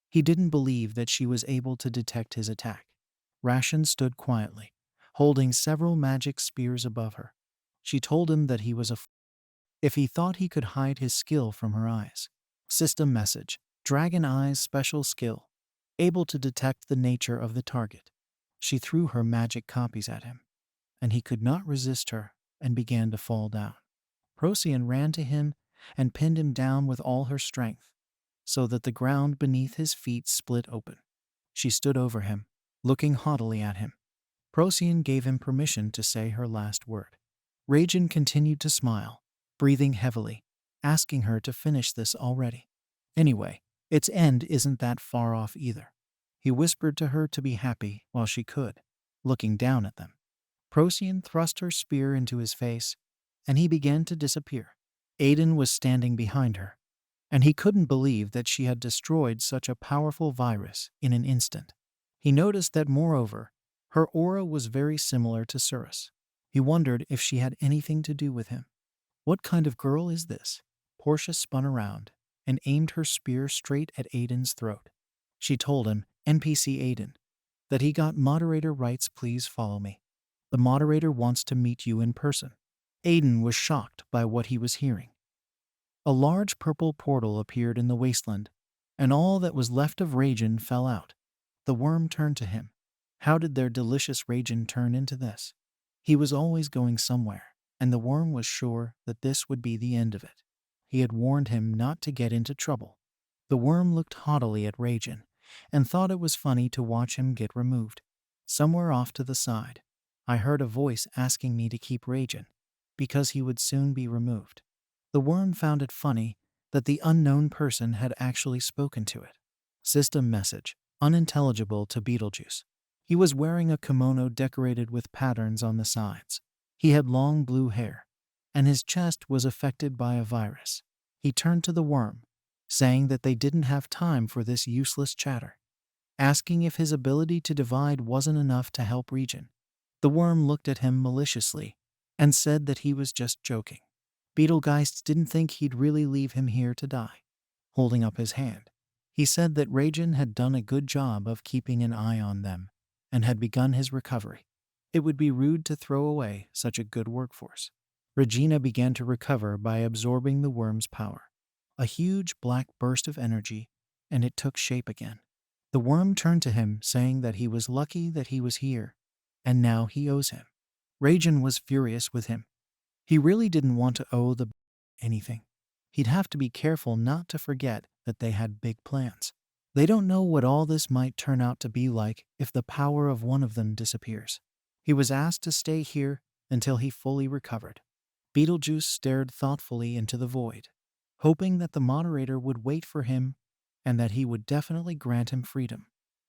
He didn't believe that she was able to detect his attack. Ration stood quietly, holding several magic spears above her. She told him that he was a if he thought he could hide his skill from her eyes. System message. Dragon Eyes special skill. Able to detect the nature of the target. She threw her magic copies at him, and he could not resist her and began to fall down. Procyon ran to him and pinned him down with all her strength, so that the ground beneath his feet split open. She stood over him, looking haughtily at him. Procyon gave him permission to say her last word. Rajan continued to smile, breathing heavily, asking her to finish this already. Anyway, its end isn't that far off either. He whispered to her to be happy while she could, looking down at them. Procyon thrust her spear into his face, and he began to disappear. Aiden was standing behind her, and he couldn't believe that she had destroyed such a powerful virus in an instant. He noticed that, moreover, her aura was very similar to Surus. He wondered if she had anything to do with him. What kind of girl is this? Portia spun around and aimed her spear straight at Aiden's throat. She told him, NPC Aidan, that he got moderator rights. Please follow me. The moderator wants to meet you in person. Aiden was shocked by what he was hearing. A large purple portal appeared in the wasteland, and all that was left of Rajan fell out. The worm turned to him. How did their delicious Rajan turn into this? He was always going somewhere, and the worm was sure that this would be the end of it. He had warned him not to get into trouble. The worm looked haughtily at Rajan and thought it was funny to watch him get removed. Somewhere off to the side, I heard a voice asking me to keep Rajan, because he would soon be removed. The worm found it funny that the unknown person had actually spoken to it. System message, unintelligible to Beetlejuice. He was wearing a kimono decorated with patterns on the sides. He had long blue hair, and his chest was affected by a virus. He turned to the worm, saying that they didn't have time for this useless chatter, asking if his ability to divide wasn't enough to help Rajan. The worm looked at him maliciously and said that he was just joking. Beetlegeist didn't think he'd really leave him here to die. Holding up his hand, he said that Rajan had done a good job of keeping an eye on them and had begun his recovery. It would be rude to throw away such a good workforce. Regina began to recover by absorbing the worm's power. A huge black burst of energy, and it took shape again. The worm turned to him, saying that he was lucky that he was here, and now he owes him. Rajan was furious with him. He really didn't want to owe the anything. He'd have to be careful not to forget that they had big plans. They don't know what all this might turn out to be like if the power of one of them disappears. He was asked to stay here until he fully recovered. Beetlejuice stared thoughtfully into the void, hoping that the moderator would wait for him and that he would definitely grant him freedom.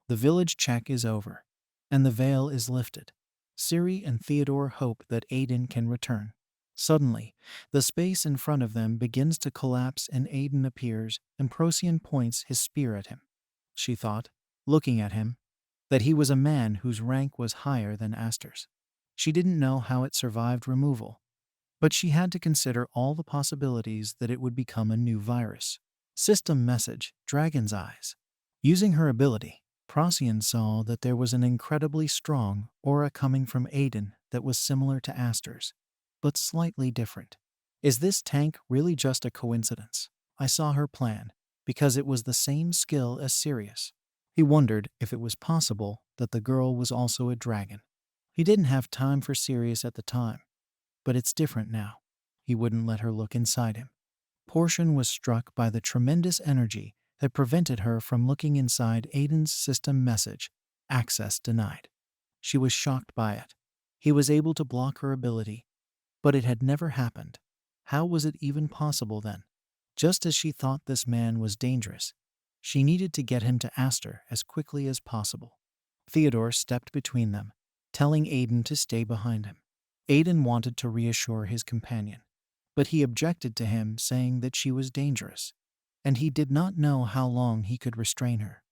The village check is over, and the veil is lifted. Siri and Theodore hope that Aiden can return. Suddenly, the space in front of them begins to collapse and Aiden appears, and Procyon points his spear at him. She thought, looking at him, that he was a man whose rank was higher than Aster's. She didn't know how it survived removal, but she had to consider all the possibilities that it would become a new virus. System message, Dragon's Eyes. Using her ability, Procyon saw that there was an incredibly strong aura coming from Aiden that was similar to Aster's, but slightly different. Is this tank really just a coincidence? I saw her plan, because it was the same skill as Sirius. He wondered if it was possible that the girl was also a dragon. He didn't have time for Sirius at the time, but it's different now. He wouldn't let her look inside him. Portia was struck by the tremendous energy that prevented her from looking inside Aiden's system message, access denied. She was shocked by it. He was able to block her ability, but it had never happened. How was it even possible then? Just as she thought this man was dangerous, she needed to get him to Aster as quickly as possible. Theodore stepped between them, telling Aiden to stay behind him. Aiden wanted to reassure his companion, but he objected to him, saying that she was dangerous, and he did not know how long he could restrain her.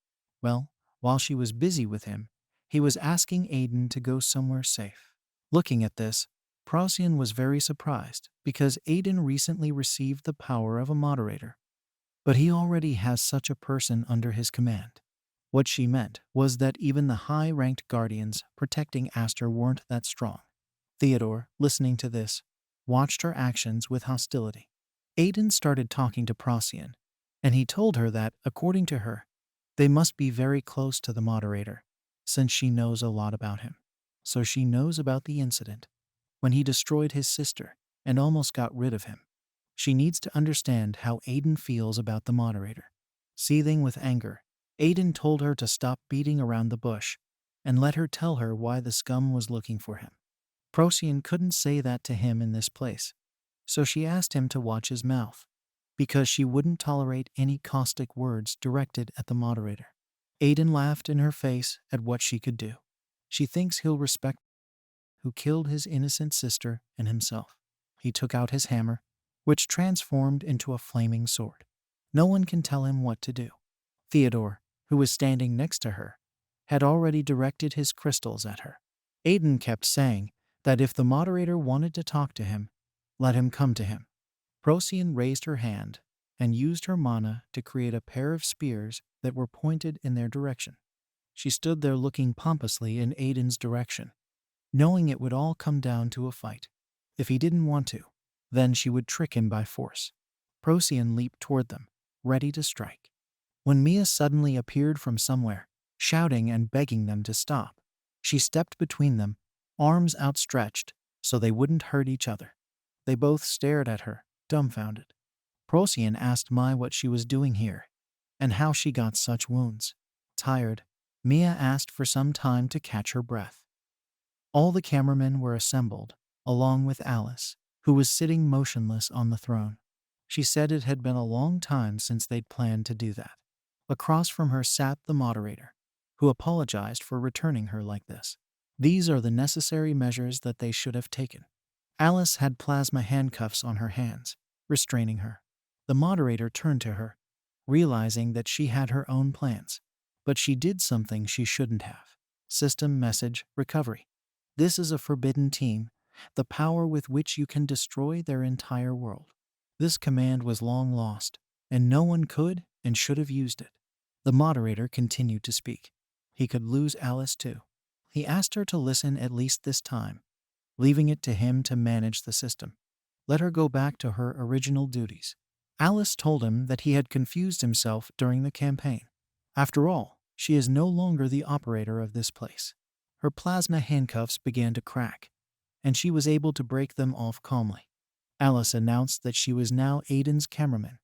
Well, while she was busy with him, he was asking Aiden to go somewhere safe. Looking at this, Procyon was very surprised because Aiden recently received the power of a moderator, but he already has such a person under his command. What she meant was that even the high-ranked guardians protecting Aster weren't that strong. Theodore, listening to this, watched her actions with hostility. Aiden started talking to Procyon, and he told her that, according to her, they must be very close to the moderator, since she knows a lot about him. So she knows about the incident when he destroyed his sister and almost got rid of him. She needs to understand how Aiden feels about the moderator. Seething with anger, Aiden told her to stop beating around the bush and let her tell her why the scum was looking for him. Procyon couldn't say that to him in this place, so she asked him to watch his mouth, because she wouldn't tolerate any caustic words directed at the moderator. Aiden laughed in her face at what she could do. She thinks he'll respect who killed his innocent sister and himself. He took out his hammer, which transformed into a flaming sword. No one can tell him what to do. Theodore, who was standing next to her, had already directed his crystals at her. Aiden kept saying that if the moderator wanted to talk to him, let him come to him. Procyon raised her hand and used her mana to create a pair of spears that were pointed in their direction. She stood there looking pompously in Aiden's direction, knowing it would all come down to a fight. If he didn't want to, then she would trick him by force. Procyon leaped toward them, ready to strike, when Mia suddenly appeared from somewhere, shouting and begging them to stop. She stepped between them, arms outstretched so they wouldn't hurt each other. They both stared at her, dumbfounded. Procyon asked Mia what she was doing here and how she got such wounds. Tired, Mia asked for some time to catch her breath. All the cameramen were assembled, along with Alice, who was sitting motionless on the throne. She said it had been a long time since they'd planned to do that. Across from her sat the moderator, who apologized for returning her like this. These are the necessary measures that they should have taken. Alice had plasma handcuffs on her hands, restraining her. The moderator turned to her, realizing that she had her own plans, but she did something she shouldn't have. System message recovery. This is a forbidden team, the power with which you can destroy their entire world. This command was long lost, and no one could and should have used it. The moderator continued to speak. He could lose Alice too. He asked her to listen at least this time, leaving it to him to manage the system. Let her go back to her original duties. Alice told him that he had confused himself during the campaign. After all, she is no longer the operator of this place. Her plasma handcuffs began to crack, and she was able to break them off calmly. Alice announced that she was now Aiden's cameraman.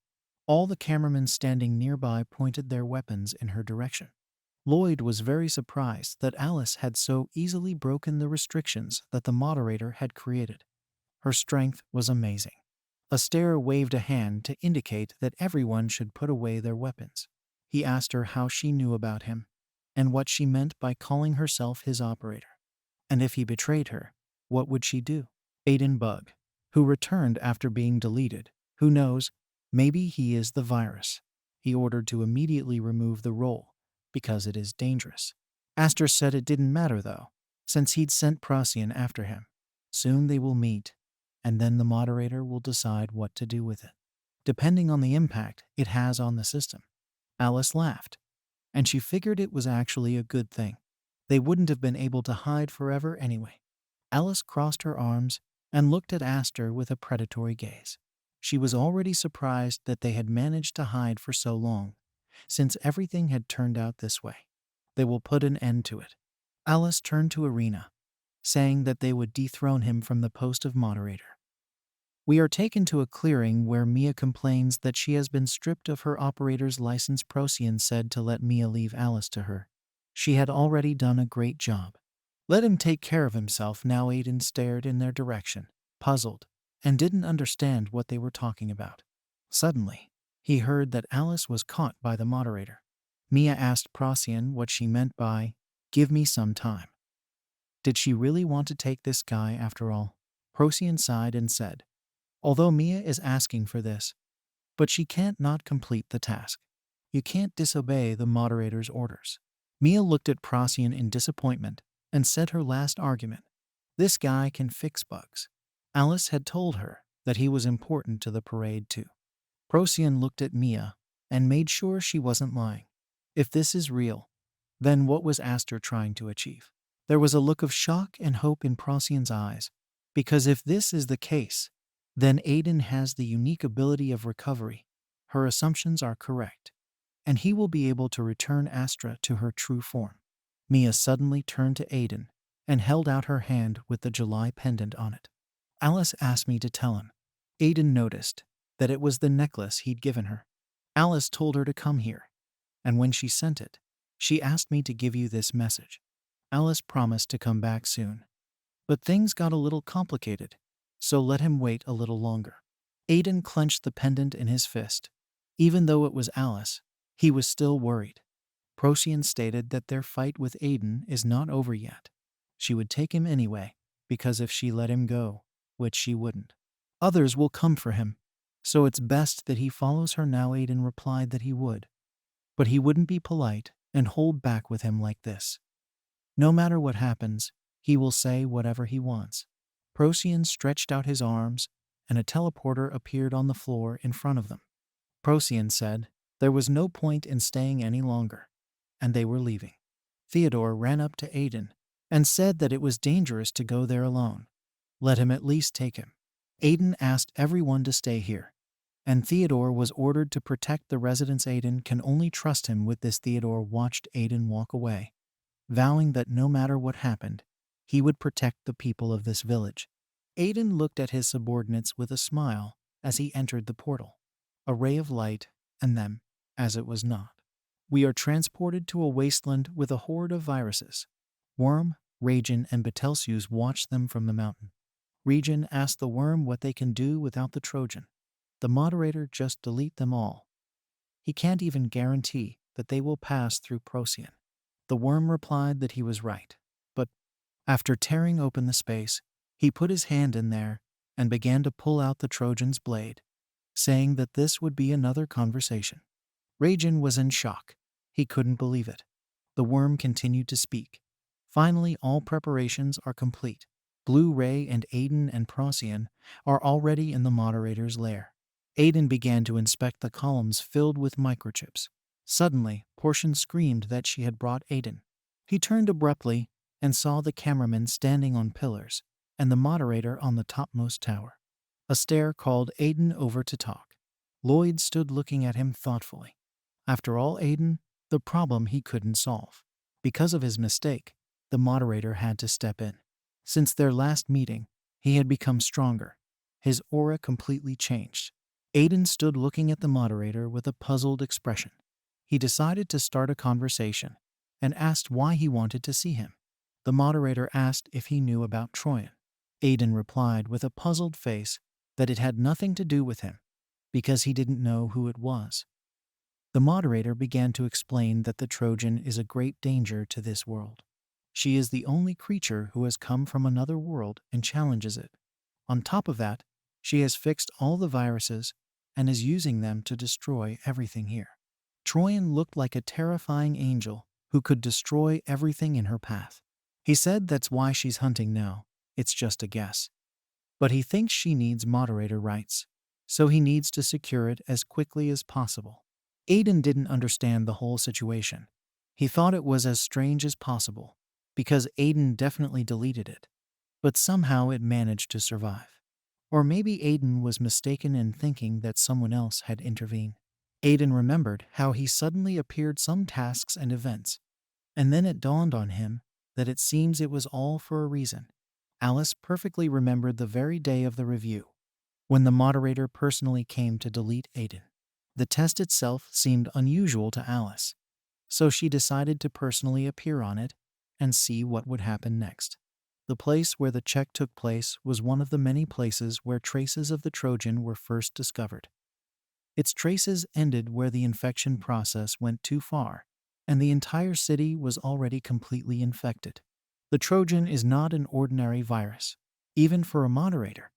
All the cameramen standing nearby pointed their weapons in her direction. Lloyd was very surprised that Alice had so easily broken the restrictions that the moderator had created. Her strength was amazing. Astaire waved a hand to indicate that everyone should put away their weapons. He asked her how she knew about him, and what she meant by calling herself his operator. And if he betrayed her, what would she do? Aiden Bug, who returned after being deleted. Who knows, maybe he is the virus. He ordered to immediately remove the role, because it is dangerous. Astaire said it didn't matter though, since he'd sent Procyon after him. Soon they will meet, and then the moderator will decide what to do with it, depending on the impact it has on the system. Alice laughed, and she figured it was actually a good thing. They wouldn't have been able to hide forever anyway. Alice crossed her arms and looked at Astaire with a predatory gaze. She was already surprised that they had managed to hide for so long, since everything had turned out this way. They will put an end to it. Alice turned to Arena, saying that they would dethrone him from the post of moderator. We are taken to a clearing where Mia complains that she has been stripped of her operator's license. Procyon said to let Mia leave Alice to her. She had already done a great job. Let him take care of himself now. Aiden stared in their direction, puzzled, and didn't understand what they were talking about. Suddenly, he heard that Alice was caught by the moderator. Mia asked Procyon what she meant by, "Give me some time." Did she really want to take this guy after all? Procyon sighed and said, "Although Mia is asking for this, but she can't not complete the task. You can't disobey the moderator's orders." Mia looked at Procyon in disappointment and said her last argument. This guy can fix bugs. Alice had told her that he was important to the parade too. Procyon looked at Mia and made sure she wasn't lying. If this is real, then what was Astaire trying to achieve? There was a look of shock and hope in Procyon's eyes, Because if this is the case, then Aiden has the unique ability of recovery. Her assumptions are correct, and he will be able to return Astra to her true form. Mia suddenly turned to Aiden and held out her hand with the July pendant on it. Alice asked me to tell him. Aiden noticed that it was the necklace he'd given her. Alice told her to come here, and when she sent it, she asked me to give you this message. Alice promised to come back soon. But things got a little complicated, so let him wait a little longer. Aiden clenched the pendant in his fist. Even though it was Alice, he was still worried. Procyon stated that their fight with Aiden is not over yet. She would take him anyway, because if she let him go, which she wouldn't, others will come for him. So it's best that he follows her now. Aiden replied that he would. But he wouldn't be polite and hold back with him like this. No matter what happens, he will say whatever he wants. Procyon stretched out his arms, and a teleporter appeared on the floor in front of them. Procyon said there was no point in staying any longer, and they were leaving. Theodore ran up to Aiden and said that it was dangerous to go there alone. Let him at least take him. Aiden asked everyone to stay here, and Theodore was ordered to protect the residents. Aiden can only trust him with this. Theodore watched Aiden walk away, vowing that no matter what happened, he would protect the people of this village. Aiden looked at his subordinates with a smile as he entered the portal. A ray of light, and them, as it was not. We are transported to a wasteland with a horde of viruses. Worm, Regen, and Betelgeuse watch them from the mountain. Regen asks the worm what they can do without the Trojan. The moderator just delete them all. He can't even guarantee that they will pass through Procyon. The worm replied that he was right, but after tearing open the space, he put his hand in there and began to pull out the Trojan's blade, saying that this would be another conversation. Regen was in shock. He couldn't believe it. The worm continued to speak. Finally, all preparations are complete. Blue Ray and Aiden and Procyon are already in the moderator's lair. Aiden began to inspect the columns filled with microchips. Suddenly, Portion screamed that she had brought Aiden. He turned abruptly and saw the cameraman standing on pillars and the moderator on the topmost tower. Astaire called Aiden over to talk. Lloyd stood looking at him thoughtfully. After all, Aiden, the problem he couldn't solve. Because of his mistake, the moderator had to step in. Since their last meeting, he had become stronger. His aura completely changed. Aiden stood looking at the moderator with a puzzled expression. He decided to start a conversation and asked why he wanted to see him. The moderator asked if he knew about Troyan. Aiden replied with a puzzled face that it had nothing to do with him, because he didn't know who it was. The moderator began to explain that the Trojan is a great danger to this world. She is the only creature who has come from another world and challenges it. On top of that, she has fixed all the viruses and is using them to destroy everything here. Troyan looked like a terrifying angel who could destroy everything in her path. He said that's why she's hunting now. It's just a guess. But he thinks she needs moderator rights, so he needs to secure it as quickly as possible. Aiden didn't understand the whole situation. He thought it was as strange as possible, because Aiden definitely deleted it, but somehow it managed to survive. Or maybe Aiden was mistaken in thinking that someone else had intervened. Aiden remembered how he suddenly appeared some tasks and events, and then it dawned on him that it seems it was all for a reason. Alice perfectly remembered the very day of the review, when the moderator personally came to delete Aiden. The test itself seemed unusual to Alice, so she decided to personally appear on it and see what would happen next. The place where the check took place was one of the many places where traces of the Trojan were first discovered. Its traces ended where the infection process went too far, and the entire city was already completely infected. The Trojan is not an ordinary virus. Even for a moderator,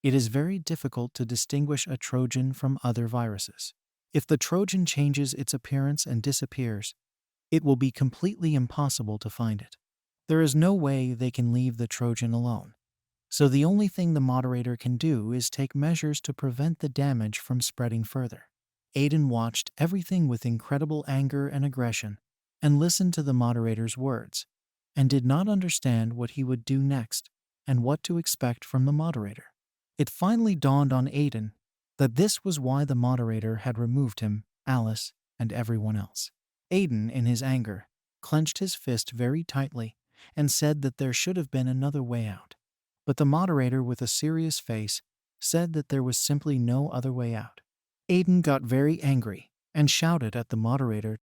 it is very difficult to distinguish a Trojan from other viruses. If the Trojan changes its appearance and disappears, it will be completely impossible to find it. There is no way they can leave the Trojan alone. So the only thing the moderator can do is take measures to prevent the damage from spreading further. Aiden watched everything with incredible anger and aggression and listened to the moderator's words and did not understand what he would do next. and what to expect from the moderator. It finally dawned on Aiden that this was why the moderator had removed him, Alice, and everyone else. Aiden, in his anger, clenched his fist very tightly and said that there should have been another way out. But the moderator, with a serious face, said that there was simply no other way out. Aiden got very angry and shouted at the moderator.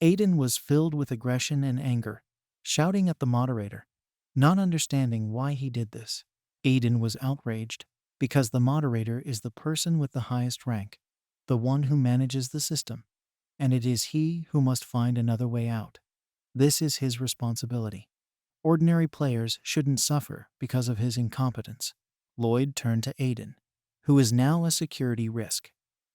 Aiden was filled with aggression and anger, shouting at the moderator, not understanding why he did this. Aiden was outraged because the moderator is the person with the highest rank, the one who manages the system, and it is he who must find another way out. This is his responsibility. Ordinary players shouldn't suffer because of his incompetence. Lloyd turned to Aiden, who is now a security risk.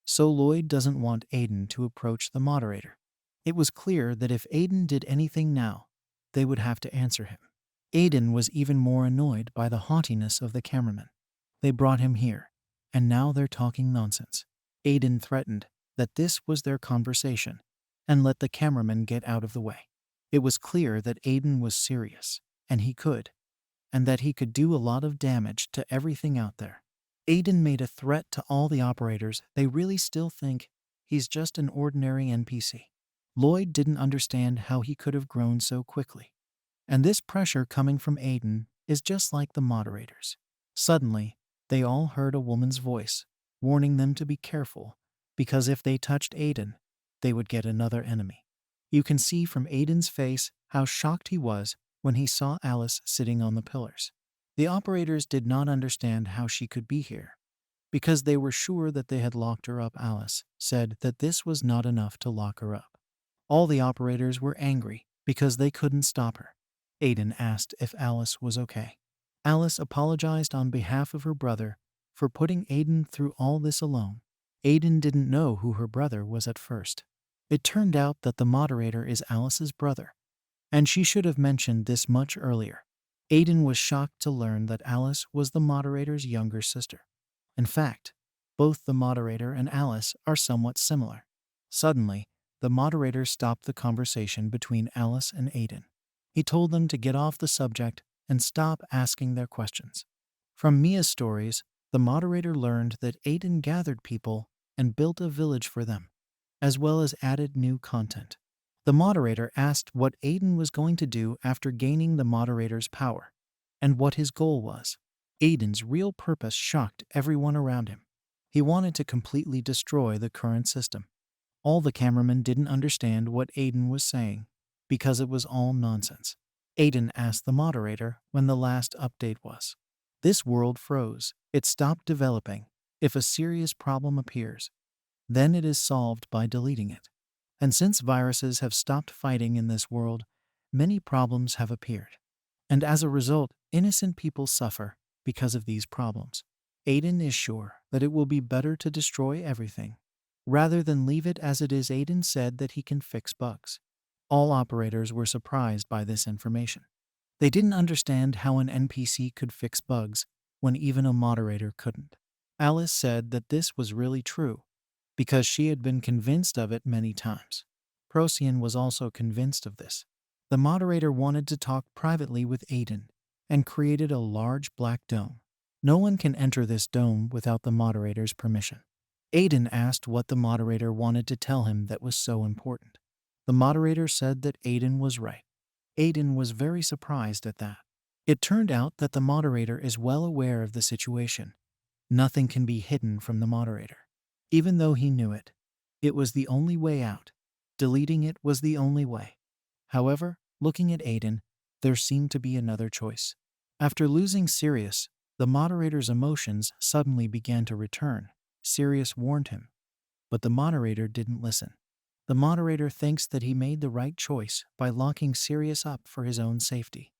So Lloyd doesn't want Aiden to approach the moderator. It was clear that if Aiden did anything now, they would have to answer him. Aiden was even more annoyed by the haughtiness of the cameraman. They brought him here, and now they're talking nonsense. Aiden threatened that this was their conversation and let the cameraman get out of the way. It was clear that Aiden was serious, and that he could do a lot of damage to everything out there. Aiden made a threat to all the operators. They really still think he's just an ordinary NPC. Lloyd didn't understand how he could have grown so quickly. And this pressure coming from Aiden is just like the moderators. Suddenly, they all heard a woman's voice, warning them to be careful, because if they touched Aiden, they would get another enemy. You can see from Aiden's face how shocked he was when he saw Alice sitting on the pillars. The operators did not understand how she could be here, because they were sure that they had locked her up. Alice said that this was not enough to lock her up. All the operators were angry because they couldn't stop her. Aiden asked if Alice was okay. Alice apologized on behalf of her brother for putting Aiden through all this alone. Aiden didn't know who her brother was at first. It turned out that the moderator is Alice's brother, and she should have mentioned this much earlier. Aiden was shocked to learn that Alice was the moderator's younger sister. In fact, both the moderator and Alice are somewhat similar. Suddenly, the moderator stopped the conversation between Alice and Aiden. He told them to get off the subject and stop asking their questions. From Mia's stories, the moderator learned that Aiden gathered people and built a village for them, as well as added new content. The moderator asked what Aiden was going to do after gaining the moderator's power, and what his goal was. Aiden's real purpose shocked everyone around him. He wanted to completely destroy the current system. All the cameramen didn't understand what Aiden was saying, because it was all nonsense. Aiden asked the moderator when the last update was. This world froze. It stopped developing. If a serious problem appears, then it is solved by deleting it. And since viruses have stopped fighting in this world, many problems have appeared. And as a result, innocent people suffer because of these problems. Aiden is sure that it will be better to destroy everything, rather than leave it as it is. Aiden said that he can fix bugs. All operators were surprised by this information. They didn't understand how an NPC could fix bugs when even a moderator couldn't. Alice said that this was really true, because she had been convinced of it many times. Procyon was also convinced of this. The moderator wanted to talk privately with Aiden and created a large black dome. No one can enter this dome without the moderator's permission. Aiden asked what the moderator wanted to tell him that was so important. The moderator said that Aiden was right. Aiden was very surprised at that. It turned out that the moderator is well aware of the situation. Nothing can be hidden from the moderator. Even though he knew it, it was the only way out. Deleting it was the only way. However, looking at Aiden, there seemed to be another choice. After losing Sirius, the moderator's emotions suddenly began to return. Sirius warned him, but the moderator didn't listen. The moderator thinks that he made the right choice by locking Sirius up for his own safety.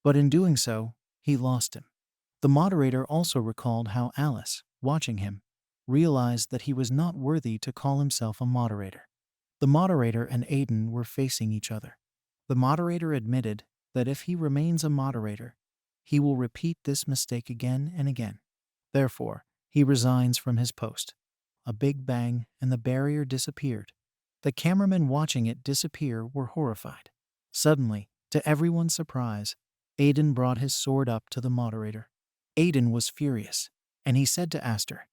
But in doing so, he lost him. The moderator also recalled how Alice, watching him, realized that he was not worthy to call himself a moderator. The moderator and Aiden were facing each other. The moderator admitted that if he remains a moderator, he will repeat this mistake again and again. Therefore, he resigns from his post. A big bang, and the barrier disappeared. The cameramen watching it disappear were horrified. Suddenly, to everyone's surprise, Aiden brought his sword up to the moderator. Aiden was furious, and he said to Aster,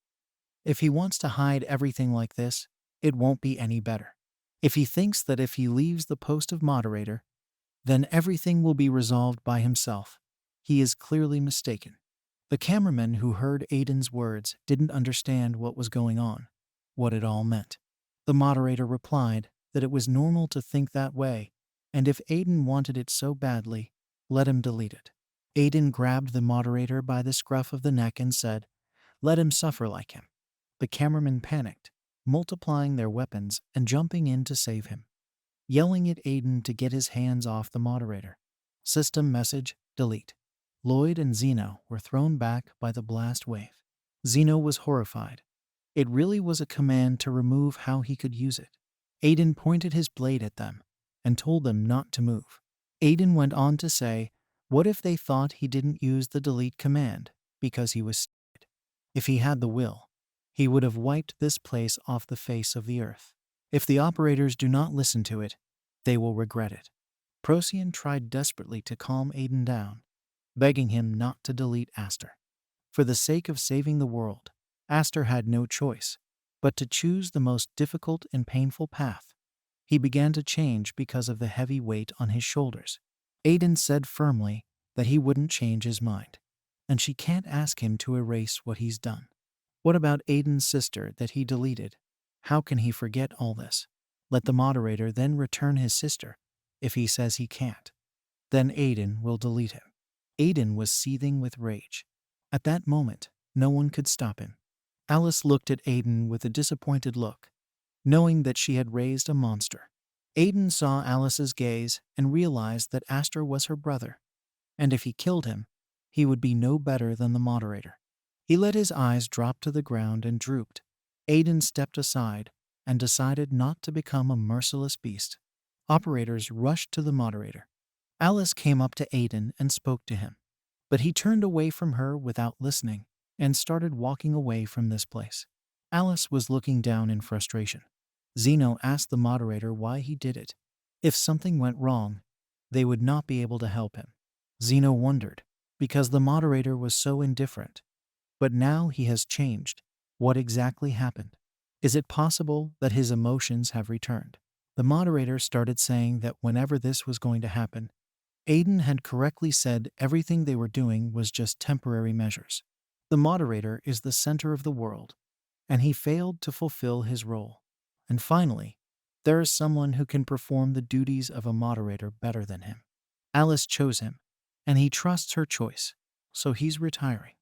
"If he wants to hide everything like this, it won't be any better. If he thinks that if he leaves the post of moderator, then everything will be resolved by himself, he is clearly mistaken." The cameraman who heard Aiden's words didn't understand what was going on, what it all meant. The moderator replied that it was normal to think that way, and if Aiden wanted it so badly, let him delete it. Aiden grabbed the moderator by the scruff of the neck and said, "Let him suffer like him." The cameramen panicked, multiplying their weapons and jumping in to save him, yelling at Aiden to get his hands off the moderator. System message, delete. Lloyd and Zeno were thrown back by the blast wave. Zeno was horrified. It really was a command to remove how he could use it. Aiden pointed his blade at them and told them not to move. Aiden went on to say, what if they thought he didn't use the delete command because he was stupid? If he had the will, he would have wiped this place off the face of the earth. If the operators do not listen to it, they will regret it. Procyon tried desperately to calm Aiden down, begging him not to delete Aster. For the sake of saving the world, Aster had no choice but to choose the most difficult and painful path. He began to change because of the heavy weight on his shoulders. Aiden said firmly that he wouldn't change his mind, and she can't ask him to erase what he's done. What about Aiden's sister that he deleted? How can he forget all this? Let the moderator then return his sister. If he says he can't, then Aiden will delete him. Aiden was seething with rage. At that moment, no one could stop him. Alice looked at Aiden with a disappointed look, knowing that she had raised a monster. Aiden saw Alice's gaze and realized that Aster was her brother, and if he killed him, he would be no better than the moderator. He let his eyes drop to the ground and drooped. Aiden stepped aside and decided not to become a merciless beast. Operators rushed to the moderator. Alice came up to Aiden and spoke to him, but he turned away from her without listening and started walking away from this place. Alice was looking down in frustration. Zeno asked the moderator why he did it. If something went wrong, they would not be able to help him. Zeno wondered, because the moderator was so indifferent. But now he has changed. What exactly happened? Is it possible that his emotions have returned? The moderator started saying that whenever this was going to happen, Aiden had correctly said everything they were doing was just temporary measures. The moderator is the center of the world, and he failed to fulfill his role. And finally, there is someone who can perform the duties of a moderator better than him. Alice chose him, and he trusts her choice, so he's retiring.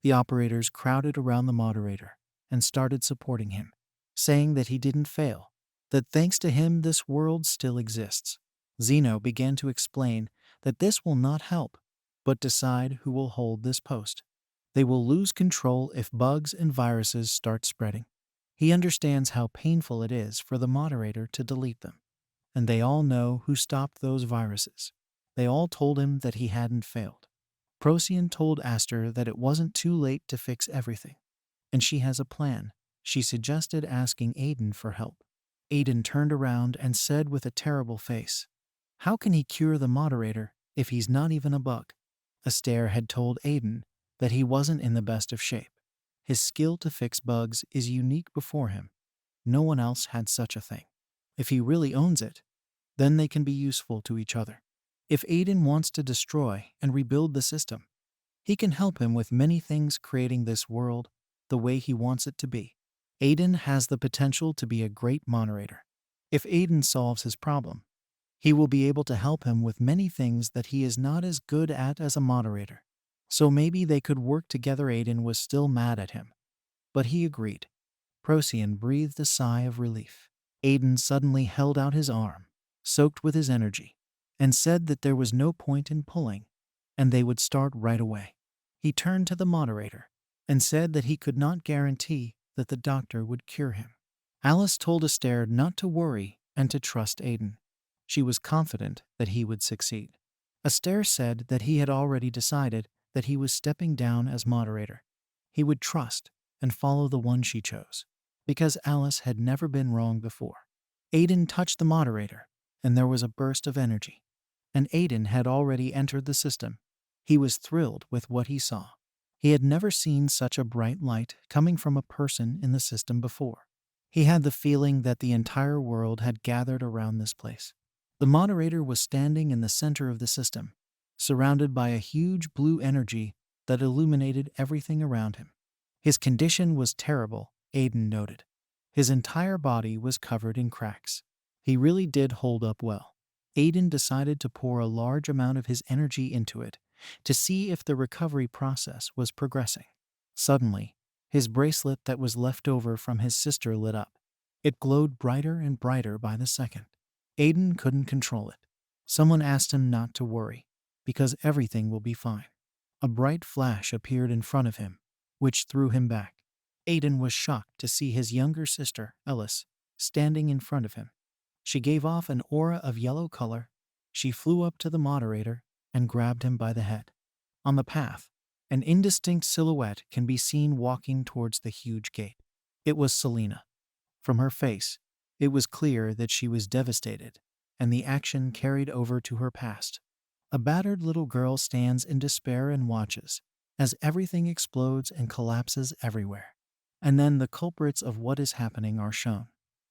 The operators crowded around the moderator and started supporting him, saying that he didn't fail, that thanks to him this world still exists. Zeno began to explain that this will not help, but decide who will hold this post. They will lose control if bugs and viruses start spreading. He understands how painful it is for the moderator to delete them, and they all know who stopped those viruses. They all told him that he hadn't failed. Procyon told Aster that it wasn't too late to fix everything, and she has a plan. She suggested asking Aiden for help. Aiden turned around and said with a terrible face, "How can he cure the moderator if he's not even a bug?" Aster had told Aiden that he wasn't in the best of shape. His skill to fix bugs is unique before him. No one else had such a thing. If he really owns it, then they can be useful to each other. If Aiden wants to destroy and rebuild the system, he can help him with many things, creating this world the way he wants it to be. Aiden has the potential to be a great moderator. If Aiden solves his problem, he will be able to help him with many things that he is not as good at as a moderator. So maybe they could work together. Aiden was still mad at him, but he agreed. Procyon breathed a sigh of relief. Aiden suddenly held out his arm, soaked with his energy, and said that there was no point in pulling, and they would start right away. He turned to the moderator and said that he could not guarantee that the doctor would cure him. Alice told Aster not to worry and to trust Aiden. She was confident that he would succeed. Aster said that he had already decided that he was stepping down as moderator. He would trust and follow the one she chose, because Alice had never been wrong before. Aiden touched the moderator, and there was a burst of energy. And Aiden had already entered the system He was thrilled with what he saw. He had never seen such a bright light coming from a person in the system before. He had the feeling that the entire world had gathered around this place. The moderator was standing in the center of the system, surrounded by a huge blue energy that illuminated everything around him. His condition was terrible, Aiden noted. His entire body was covered in cracks. He really did hold up well. Aiden decided to pour a large amount of his energy into it to see if the recovery process was progressing. Suddenly, his bracelet that was left over from his sister lit up. It glowed brighter and brighter by the second. Aiden couldn't control it. Someone asked him not to worry, because everything will be fine. A bright flash appeared in front of him, which threw him back. Aiden was shocked to see his younger sister, Elise, standing in front of him. She gave off an aura of yellow color. She flew up to the moderator and grabbed him by the head. On the path, an indistinct silhouette can be seen walking towards the huge gate. It was Selena. From her face, it was clear that she was devastated, and the action carried over to her past. A battered little girl stands in despair and watches as everything explodes and collapses everywhere. And then the culprits of what is happening are shown.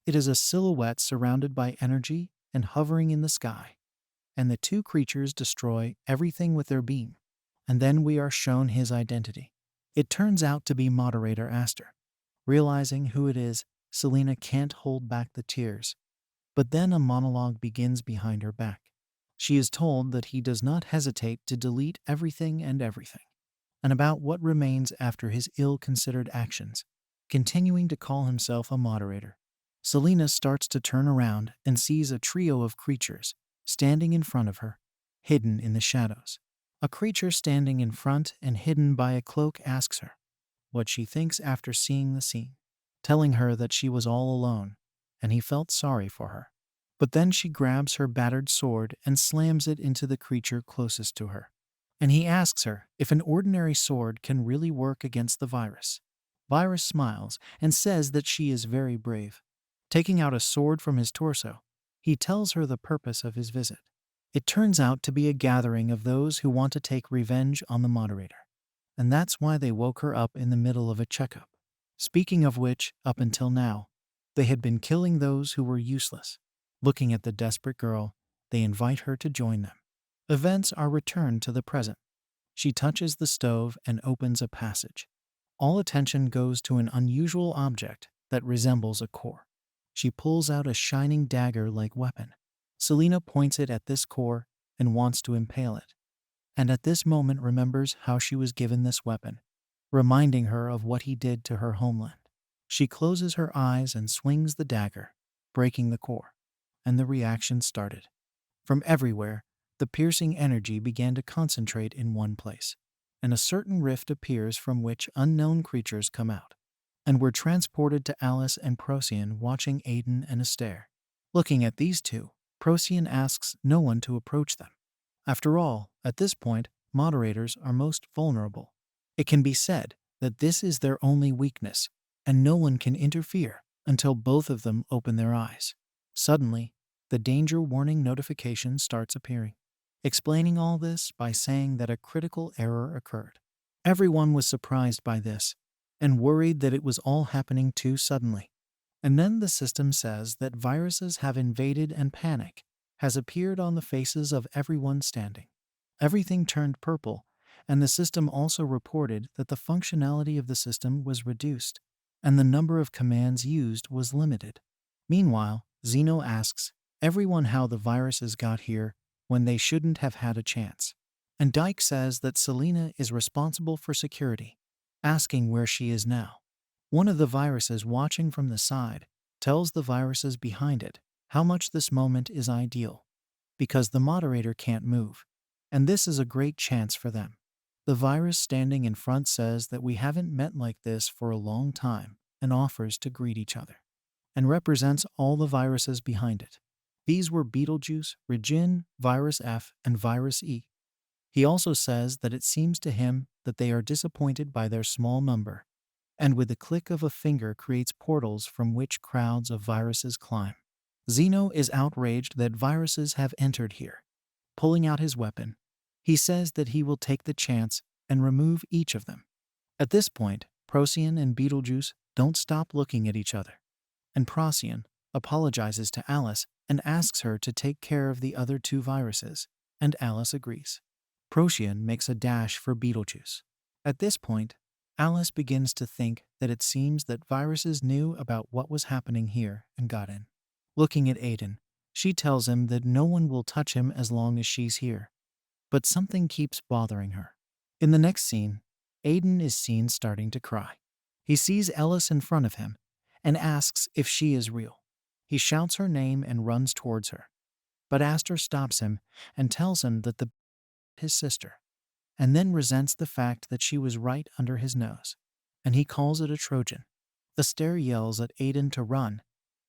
It is a silhouette surrounded by energy and hovering in the sky, and the two creatures destroy everything with their beam. And then we are shown his identity. It turns out to be Moderator Aster. Realizing who it is, Selena can't hold back the tears. But then a monologue begins behind her back. She is told that he does not hesitate to delete everything and everything, and about what remains after his ill-considered actions, continuing to call himself a moderator. Selena starts to turn around and sees a trio of creatures standing in front of her, hidden in the shadows. A creature standing in front and hidden by a cloak asks her what she thinks after seeing the scene, telling her that she was all alone and he felt sorry for her. But then she grabs her battered sword and slams it into the creature closest to her. And he asks her if an ordinary sword can really work against the virus. Virus smiles and says that she is very brave. Taking out a sword from his torso, he tells her the purpose of his visit. It turns out to be a gathering of those who want to take revenge on the moderator. And that's why they woke her up in the middle of a checkup. Speaking of which, up until now, they had been killing those who were useless. Looking at the desperate girl, they invite her to join them. Events are returned to the present. She touches the stove and opens a passage. All attention goes to an unusual object that resembles a core. She pulls out a shining dagger-like weapon. Selena points it at this core and wants to impale it. And at this moment remembers how she was given this weapon, reminding her of what he did to her homeland. She closes her eyes and swings the dagger, breaking the core. And the reaction started. From everywhere, the piercing energy began to concentrate in one place, and a certain rift appears from which unknown creatures come out. And we're transported to Alice and Procyon watching Aiden and Aster. Looking at these two, Procyon asks no one to approach them. After all, at this point, moderators are most vulnerable. It can be said that this is their only weakness, and no one can interfere until both of them open their eyes. Suddenly, the danger warning notification starts appearing, explaining all this by saying that a critical error occurred. Everyone was surprised by this and worried that it was all happening too suddenly. And then the system says that viruses have invaded and panic has appeared on the faces of everyone standing. Everything turned purple, and the system also reported that the functionality of the system was reduced and the number of commands used was limited. Meanwhile, Zeno asks everyone how the viruses got here when they shouldn't have had a chance. And Dyke says that Selena is responsible for security, asking where she is now. One of the viruses watching from the side tells the viruses behind it how much this moment is ideal, because the moderator can't move, and this is a great chance for them. The virus standing in front says that we haven't met like this for a long time and offers to greet each other, and represents all the viruses behind it. These were Beetlejuice, Regin, Virus F, and Virus E. He also says that it seems to him that they are disappointed by their small number, and with the click of a finger creates portals from which crowds of viruses climb. Zeno is outraged that viruses have entered here. Pulling out his weapon, He says that he will take the chance and remove each of them. At this point, Procyon and Beetlejuice don't stop looking at each other, and Procyon apologizes to Alice and asks her to take care of the other two viruses, and Alice agrees. Procyon makes a dash for Beetlejuice. At this point, Alice begins to think that it seems that viruses knew about what was happening here and got in. Looking at Aiden, she tells him that no one will touch him as long as she's here, but something keeps bothering her. In the next scene, Aiden is seen starting to cry. He sees Elise in front of him and asks if she is real. He shouts her name and runs towards her, but Aster stops him and tells him that the his sister, and then resents the fact that she was right under his nose, and he calls it a Trojan. Aster yells at Aiden to run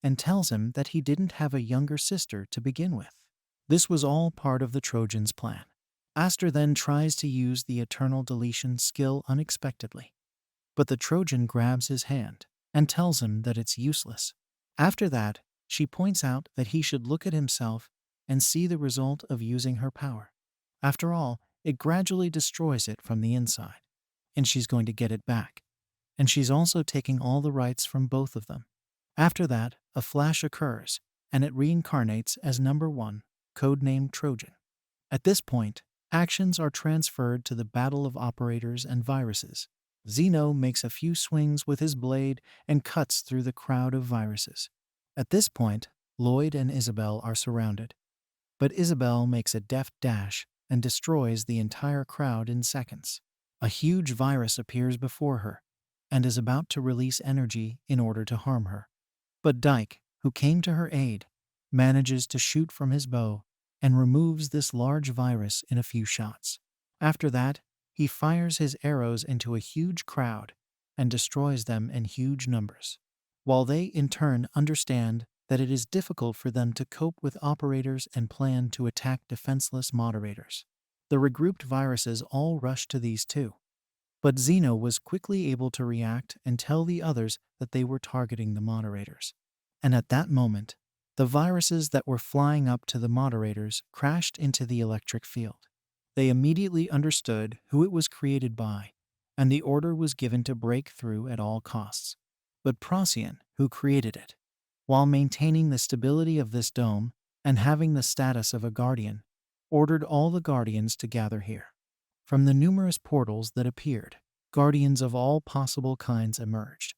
and tells him that he didn't have a younger sister to begin with. This was all part of the Trojans' plan. Aster then tries to use the eternal deletion skill unexpectedly, but the Trojan grabs his hand and tells him that it's useless. After that, she points out that he should look at himself and see the result of using her power. After all, it gradually destroys it from the inside, and she's going to get it back. And she's also taking all the rights from both of them. After that, a flash occurs, and it reincarnates as number 1, codenamed Trojan. At this point, actions are transferred to the battle of operators and viruses. Zeno makes a few swings with his blade and cuts through the crowd of viruses. At this point, Lloyd and Isabel are surrounded, but Isabel makes a deft dash and destroys the entire crowd in seconds. A huge virus appears before her and is about to release energy in order to harm her. But Dyke, who came to her aid, manages to shoot from his bow and removes this large virus in a few shots. After that, he fires his arrows into a huge crowd and destroys them in huge numbers, while they in turn understand that it is difficult for them to cope with operators and plan to attack defenseless moderators. The regrouped viruses all rush to these two, but Zeno was quickly able to react and tell the others that they were targeting the moderators. And at that moment, the viruses that were flying up to the moderators crashed into the electric field. They immediately understood who it was created by, and the order was given to break through at all costs. But Procyon, who created it, while maintaining the stability of this dome and having the status of a guardian, ordered all the guardians to gather here. From the numerous portals that appeared, guardians of all possible kinds emerged.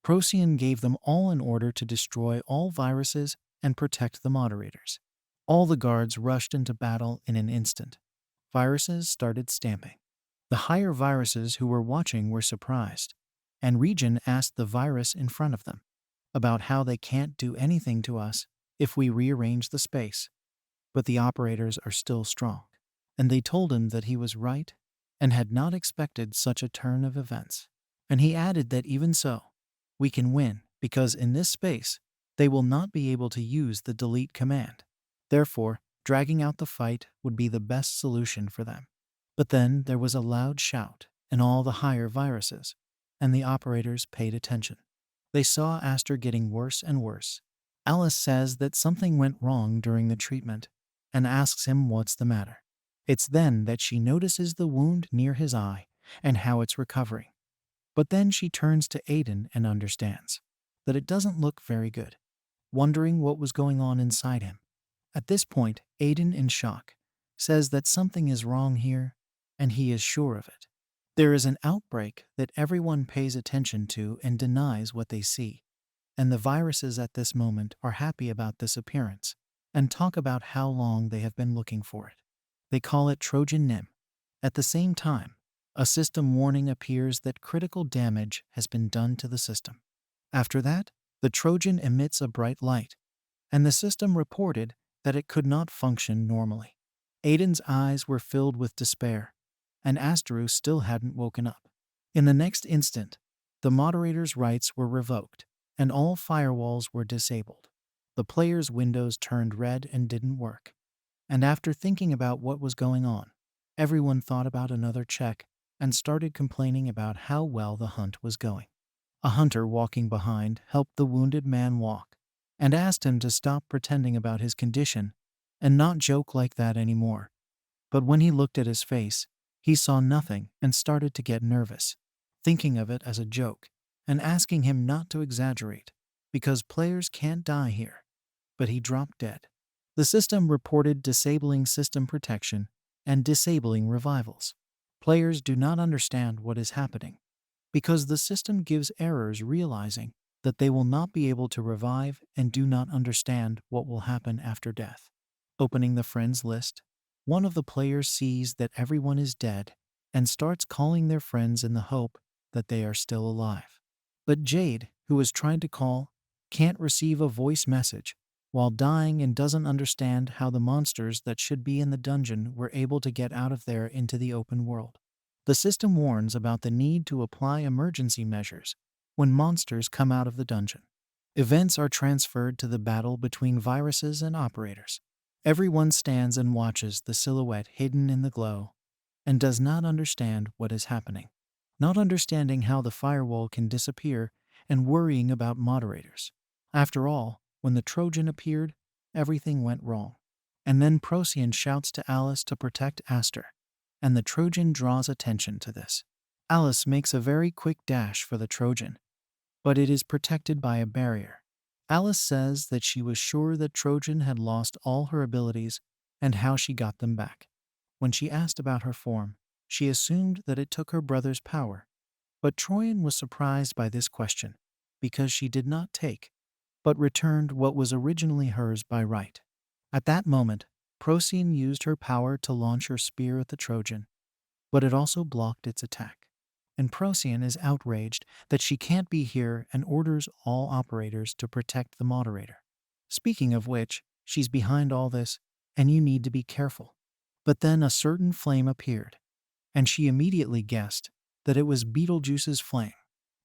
Procyon gave them all an order to destroy all viruses and protect the moderators. All the guards rushed into battle in an instant. Viruses started stamping. The higher viruses who were watching were surprised, and Regin asked the virus in front of them about how they can't do anything to us if we rearrange the space. But the operators are still strong, and they told him that he was right and had not expected such a turn of events. And he added that even so, we can win because in this space, they will not be able to use the delete command. Therefore, dragging out the fight would be the best solution for them. But then there was a loud shout in all the higher viruses, and the operators paid attention. They saw Aster getting worse and worse. Alice says that something went wrong during the treatment and asks him what's the matter. It's then that she notices the wound near his eye and how it's recovering. But then she turns to Aiden and understands that it doesn't look very good, wondering what was going on inside him. At this point, Aiden, in shock, says that something is wrong here, and he is sure of it. There is an outbreak that everyone pays attention to and denies what they see, and the viruses at this moment are happy about this appearance and talk about how long they have been looking for it. They call it Trojan Nim. At the same time, a system warning appears that critical damage has been done to the system. After that, the Trojan emits a bright light, and the system reported that it could not function normally. Aiden's eyes were filled with despair, and Asteru still hadn't woken up. In the next instant, the moderator's rights were revoked, and all firewalls were disabled. The players' windows turned red and didn't work. And after thinking about what was going on, everyone thought about another check and started complaining about how well the hunt was going. A hunter walking behind helped the wounded man walk and asked him to stop pretending about his condition and not joke like that anymore. But when he looked at his face, he saw nothing and started to get nervous, thinking of it as a joke and asking him not to exaggerate, because players can't die here. But he dropped dead. The system reported disabling system protection and disabling revivals. Players do not understand what is happening because the system gives errors, realizing that they will not be able to revive and do not understand what will happen after death. Opening the friends list, one of the players sees that everyone is dead and starts calling their friends in the hope that they are still alive. But Jade, who is trying to call, can't receive a voice message while dying and doesn't understand how the monsters that should be in the dungeon were able to get out of there into the open world. The system warns about the need to apply emergency measures when monsters come out of the dungeon. Events are transferred to the battle between viruses and operators. Everyone stands and watches the silhouette hidden in the glow and does not understand what is happening, not understanding how the firewall can disappear and worrying about moderators. After all, when the Trojan appeared, everything went wrong. And then Procyon shouts to Alice to protect Aster, and the Trojan draws attention to this. Alice makes a very quick dash for the Trojan, but it is protected by a barrier. Alice says that she was sure that Trojan had lost all her abilities and how she got them back. When she asked about her form, she assumed that it took her brother's power, but Troyan was surprised by this question because she did not take, but returned what was originally hers by right. At that moment, Procyon used her power to launch her spear at the Trojan, but it also blocked its attack. And Procyon is outraged that she can't be here and orders all operators to protect the moderator. Speaking of which, she's behind all this, and you need to be careful. But then a certain flame appeared, and she immediately guessed that it was Beetlejuice's flame.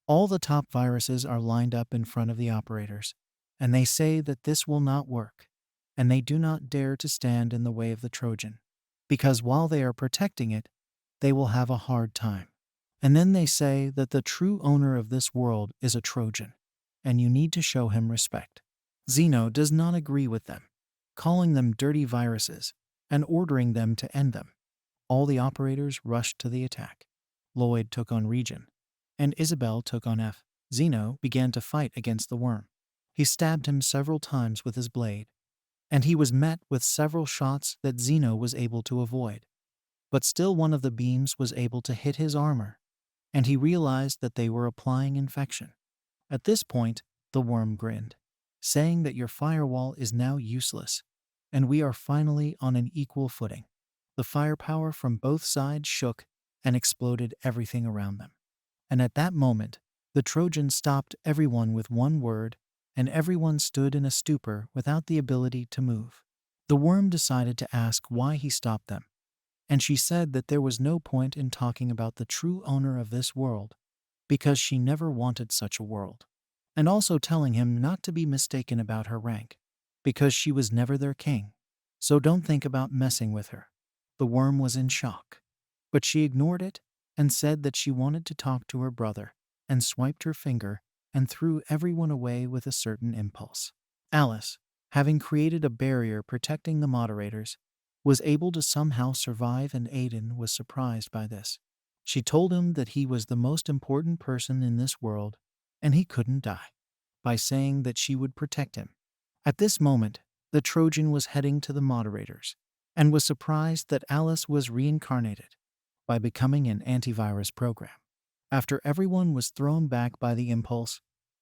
All the top viruses are lined up in front of the operators, and they say that this will not work, and they do not dare to stand in the way of the Trojan, because while they are protecting it, they will have a hard time. And then they say that the true owner of this world is a Trojan, and you need to show him respect. Zeno does not agree with them, calling them dirty viruses and ordering them to end them. All the operators rushed to the attack. Lloyd took on Region, and Isabel took on F. Zeno began to fight against the worm. He stabbed him several times with his blade, and he was met with several shots that Zeno was able to avoid. But still one of the beams was able to hit his armor, and he realized that they were applying infection. At this point, the worm grinned, saying that your firewall is now useless, and we are finally on an equal footing. The firepower from both sides shook and exploded everything around them. And at that moment, the Trojan stopped everyone with one word, and everyone stood in a stupor without the ability to move. The worm decided to ask why he stopped them, and she said that there was no point in talking about the true owner of this world, because she never wanted such a world, and also telling him not to be mistaken about her rank, because she was never their king, so don't think about messing with her. The worm was in shock, but she ignored it and said that she wanted to talk to her brother, and swiped her finger and threw everyone away with a certain impulse. Alice, having created a barrier protecting the moderators, was able to somehow survive, and Aiden was surprised by this. She told him that he was the most important person in this world and he couldn't die, by saying that she would protect him. At this moment, the Trojan was heading to the moderators and was surprised that Alice was reincarnated by becoming an antivirus program. After everyone was thrown back by the impulse,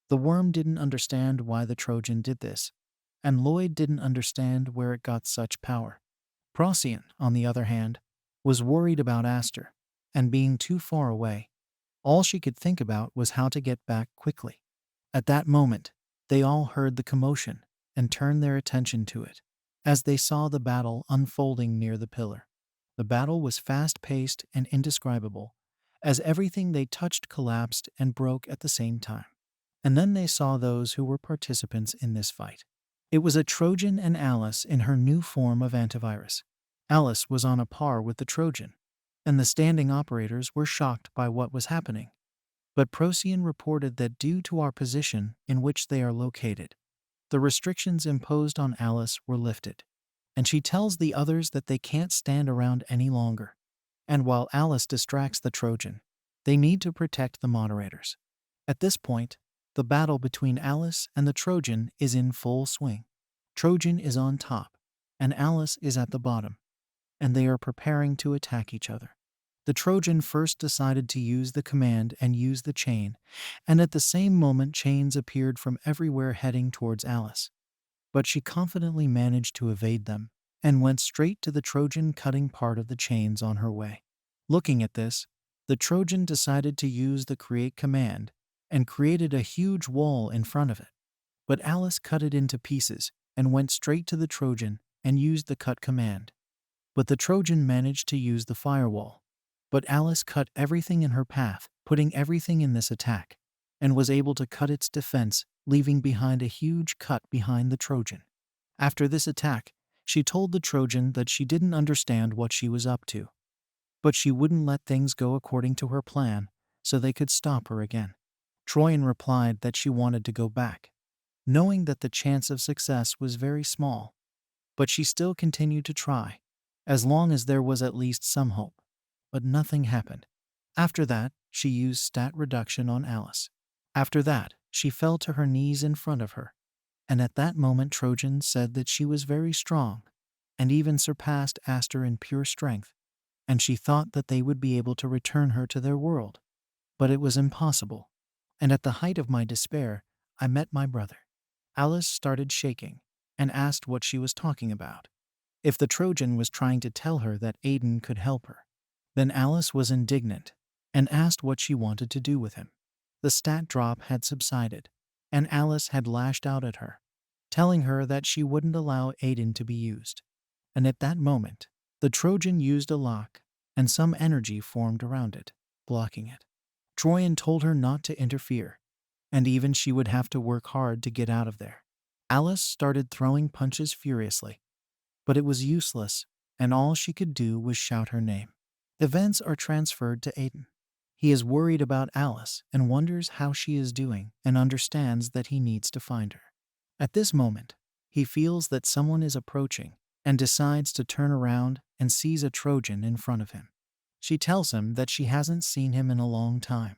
the worm didn't understand why the Trojan did this, and Lloyd didn't understand where it got such power. Procyon, on the other hand, was worried about Aster, and being too far away, all she could think about was how to get back quickly. At that moment, they all heard the commotion and turned their attention to it, as they saw the battle unfolding near the pillar. The battle was fast-paced and indescribable, as everything they touched collapsed and broke at the same time. And then they saw those who were participants in this fight. It was a Trojan and Alice in her new form of antivirus. Alice was on a par with the Trojan, and the standing operators were shocked by what was happening. But Procyon reported that due to our position in which they are located, the restrictions imposed on Alice were lifted. and she tells the others that they can't stand around any longer. And while Alice distracts the Trojan, they need to protect the moderators. At this point, the battle between Alice and the Trojan is in full swing. Trojan is on top, and Alice is at the bottom, and they are preparing to attack each other. The Trojan first decided to use the command and use the chain, and at the same moment chains appeared from everywhere heading towards Alice. But she confidently managed to evade them and went straight to the Trojan, cutting part of the chains on her way. Looking at this, the Trojan decided to use the create command and created a huge wall in front of it. But Alice cut it into pieces and went straight to the Trojan and used the cut command. But the Trojan managed to use the firewall. But Alice cut everything in her path, putting everything in this attack, and was able to cut its defense, leaving behind a huge cut behind the Trojan. After this attack, she told the Trojan that she didn't understand what she was up to, but she wouldn't let things go according to her plan, so they could stop her again. Troyan replied that she wanted to go back, knowing that the chance of success was very small, but she still continued to try, as long as there was at least some hope. But nothing happened. After that, she used stat reduction on Alice. After that, she fell to her knees in front of her, and at that moment Trojan said that she was very strong, and even surpassed Aster in pure strength, and she thought that they would be able to return her to their world. But it was impossible, and at the height of my despair, I met my brother. Alice started shaking, and asked what she was talking about. If the Trojan was trying to tell her that Aiden could help her. Then Alice was indignant, and asked what she wanted to do with him. The stat drop had subsided, and Alice had lashed out at her, telling her that she wouldn't allow Aiden to be used. And at that moment, the Trojan used a lock, and some energy formed around it, blocking it. Troyan told her not to interfere, and even she would have to work hard to get out of there. Alice started throwing punches furiously, but it was useless, and all she could do was shout her name. Events are transferred to Aiden. He is worried about Alice and wonders how she is doing and understands that he needs to find her. At this moment, he feels that someone is approaching and decides to turn around and sees a Trojan in front of him. She tells him that she hasn't seen him in a long time.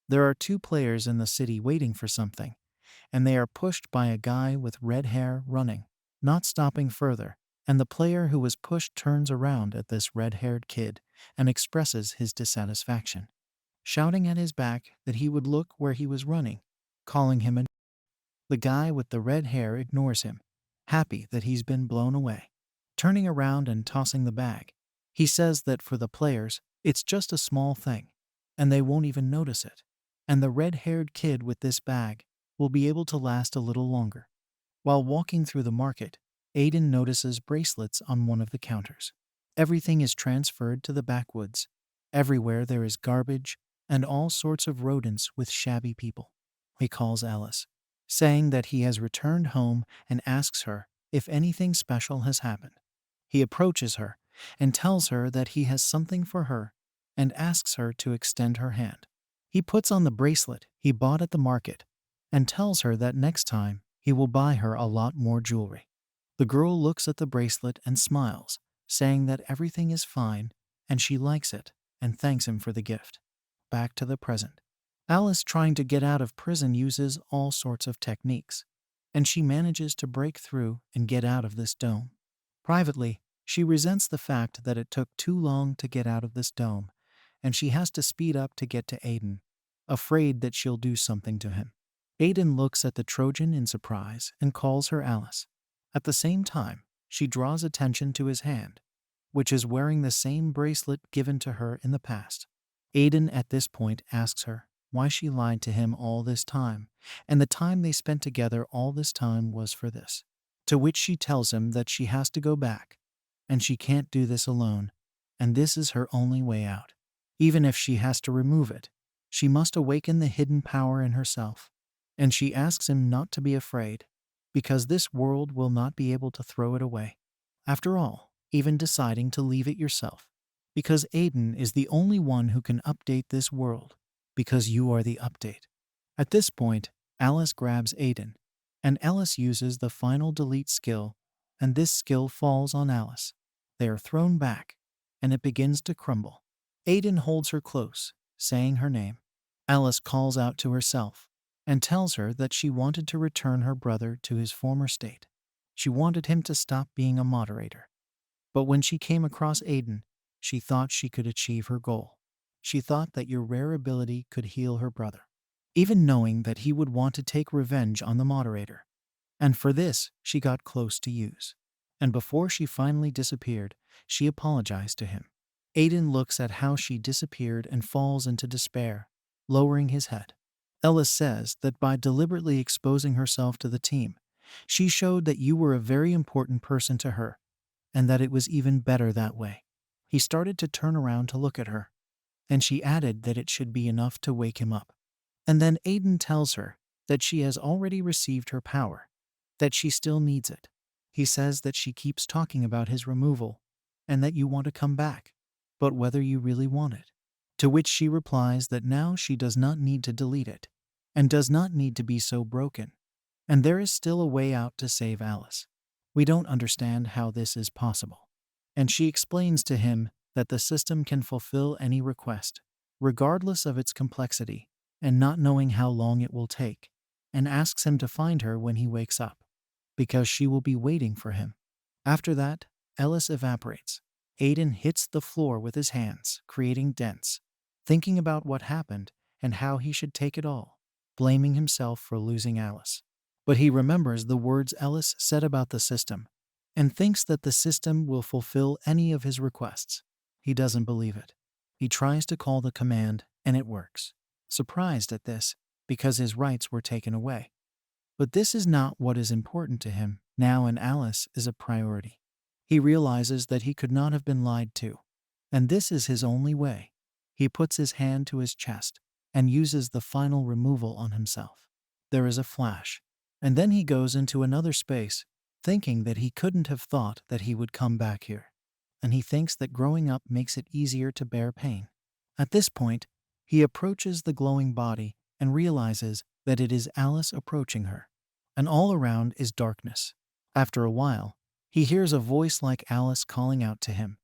There are two players in the city waiting for something, and they are pushed by a guy with red hair running, not stopping further, and the player who was pushed turns around at this red-haired kid and expresses his dissatisfaction, shouting at his back that he would look where he was running, calling him a... The guy with the red hair ignores him, happy that he's been blown away. Turning around and tossing the bag, he says that for the players, it's just a small thing, and they won't even notice it, and the red-haired kid with this bag will be able to last a little longer. While walking through the market, Aiden notices bracelets on one of the counters. Everything is transferred to the backwoods. Everywhere there is garbage and all sorts of rodents with shabby people. He calls Alice, saying that he has returned home and asks her if anything special has happened. He approaches her and tells her that he has something for her and asks her to extend her hand. He puts on the bracelet he bought at the market and tells her that next time he will buy her a lot more jewelry. The girl looks at the bracelet and smiles, saying that everything is fine and she likes it and thanks him for the gift. Back to the present. Alice, trying to get out of prison, uses all sorts of techniques, and she manages to break through and get out of this dome. Privately, she resents the fact that it took too long to get out of this dome, and she has to speed up to get to Aiden, afraid that she'll do something to him. Aiden looks at the Trojan in surprise and calls her Alice. At the same time, she draws attention to his hand, which is wearing the same bracelet given to her in the past. Aiden at this point asks her why she lied to him all this time, and the time they spent together all this time was for this. To which she tells him that she has to go back, and she can't do this alone, and this is her only way out. Even if she has to remove it, she must awaken the hidden power in herself, and she asks him not to be afraid, because this world will not be able to throw it away. After all, even deciding to leave it yourself, because Aiden is the only one who can update this world, because you are the update. At this point, Alice grabs Aiden, and Alice uses the final delete skill and this skill falls on Alice. They are thrown back, and it begins to crumble. Aiden holds her close, saying her name. Alice calls out to herself and tells her that she wanted to return her brother to his former state. She wanted him to stop being a moderator. But when she came across Aiden, she thought she could achieve her goal. She thought that your rare ability could heal her brother, even knowing that he would want to take revenge on the moderator. And for this, she got close to use. And before she finally disappeared, she apologized to him. Aiden looks at how she disappeared and falls into despair, lowering his head. Elise says that by deliberately exposing herself to the team, she showed that you were a very important person to her, and that it was even better that way. He started to turn around to look at her, and she added that it should be enough to wake him up. And then Aiden tells her that she has already received her power, that she still needs it. He says that she keeps talking about his removal, and that you want to come back, but whether you really want it. To which she replies that now she does not need to delete it, and does not need to be so broken, and there is still a way out to save Alice. We don't understand how this is possible. And she explains to him that the system can fulfill any request, regardless of its complexity, and not knowing how long it will take, and asks him to find her when he wakes up, because she will be waiting for him. After that, Elise evaporates. Aiden hits the floor with his hands, creating dents, thinking about what happened and how he should take it all, blaming himself for losing Alice. But he remembers the words Elise said about the system, and thinks that the system will fulfill any of his requests. He doesn't believe it. He tries to call the command, and it works. Surprised at this, because his rights were taken away. But this is not what is important to him now, and Alice is a priority. He realizes that he could not have been lied to, and this is his only way. He puts his hand to his chest and uses the final removal on himself. There is a flash, and then he goes into another space, thinking that he couldn't have thought that he would come back here. And he thinks that growing up makes it easier to bear pain. At this point, he approaches the glowing body and realizes that it is Alice approaching her, and all around is darkness. After a while, he hears a voice like Alice calling out to him,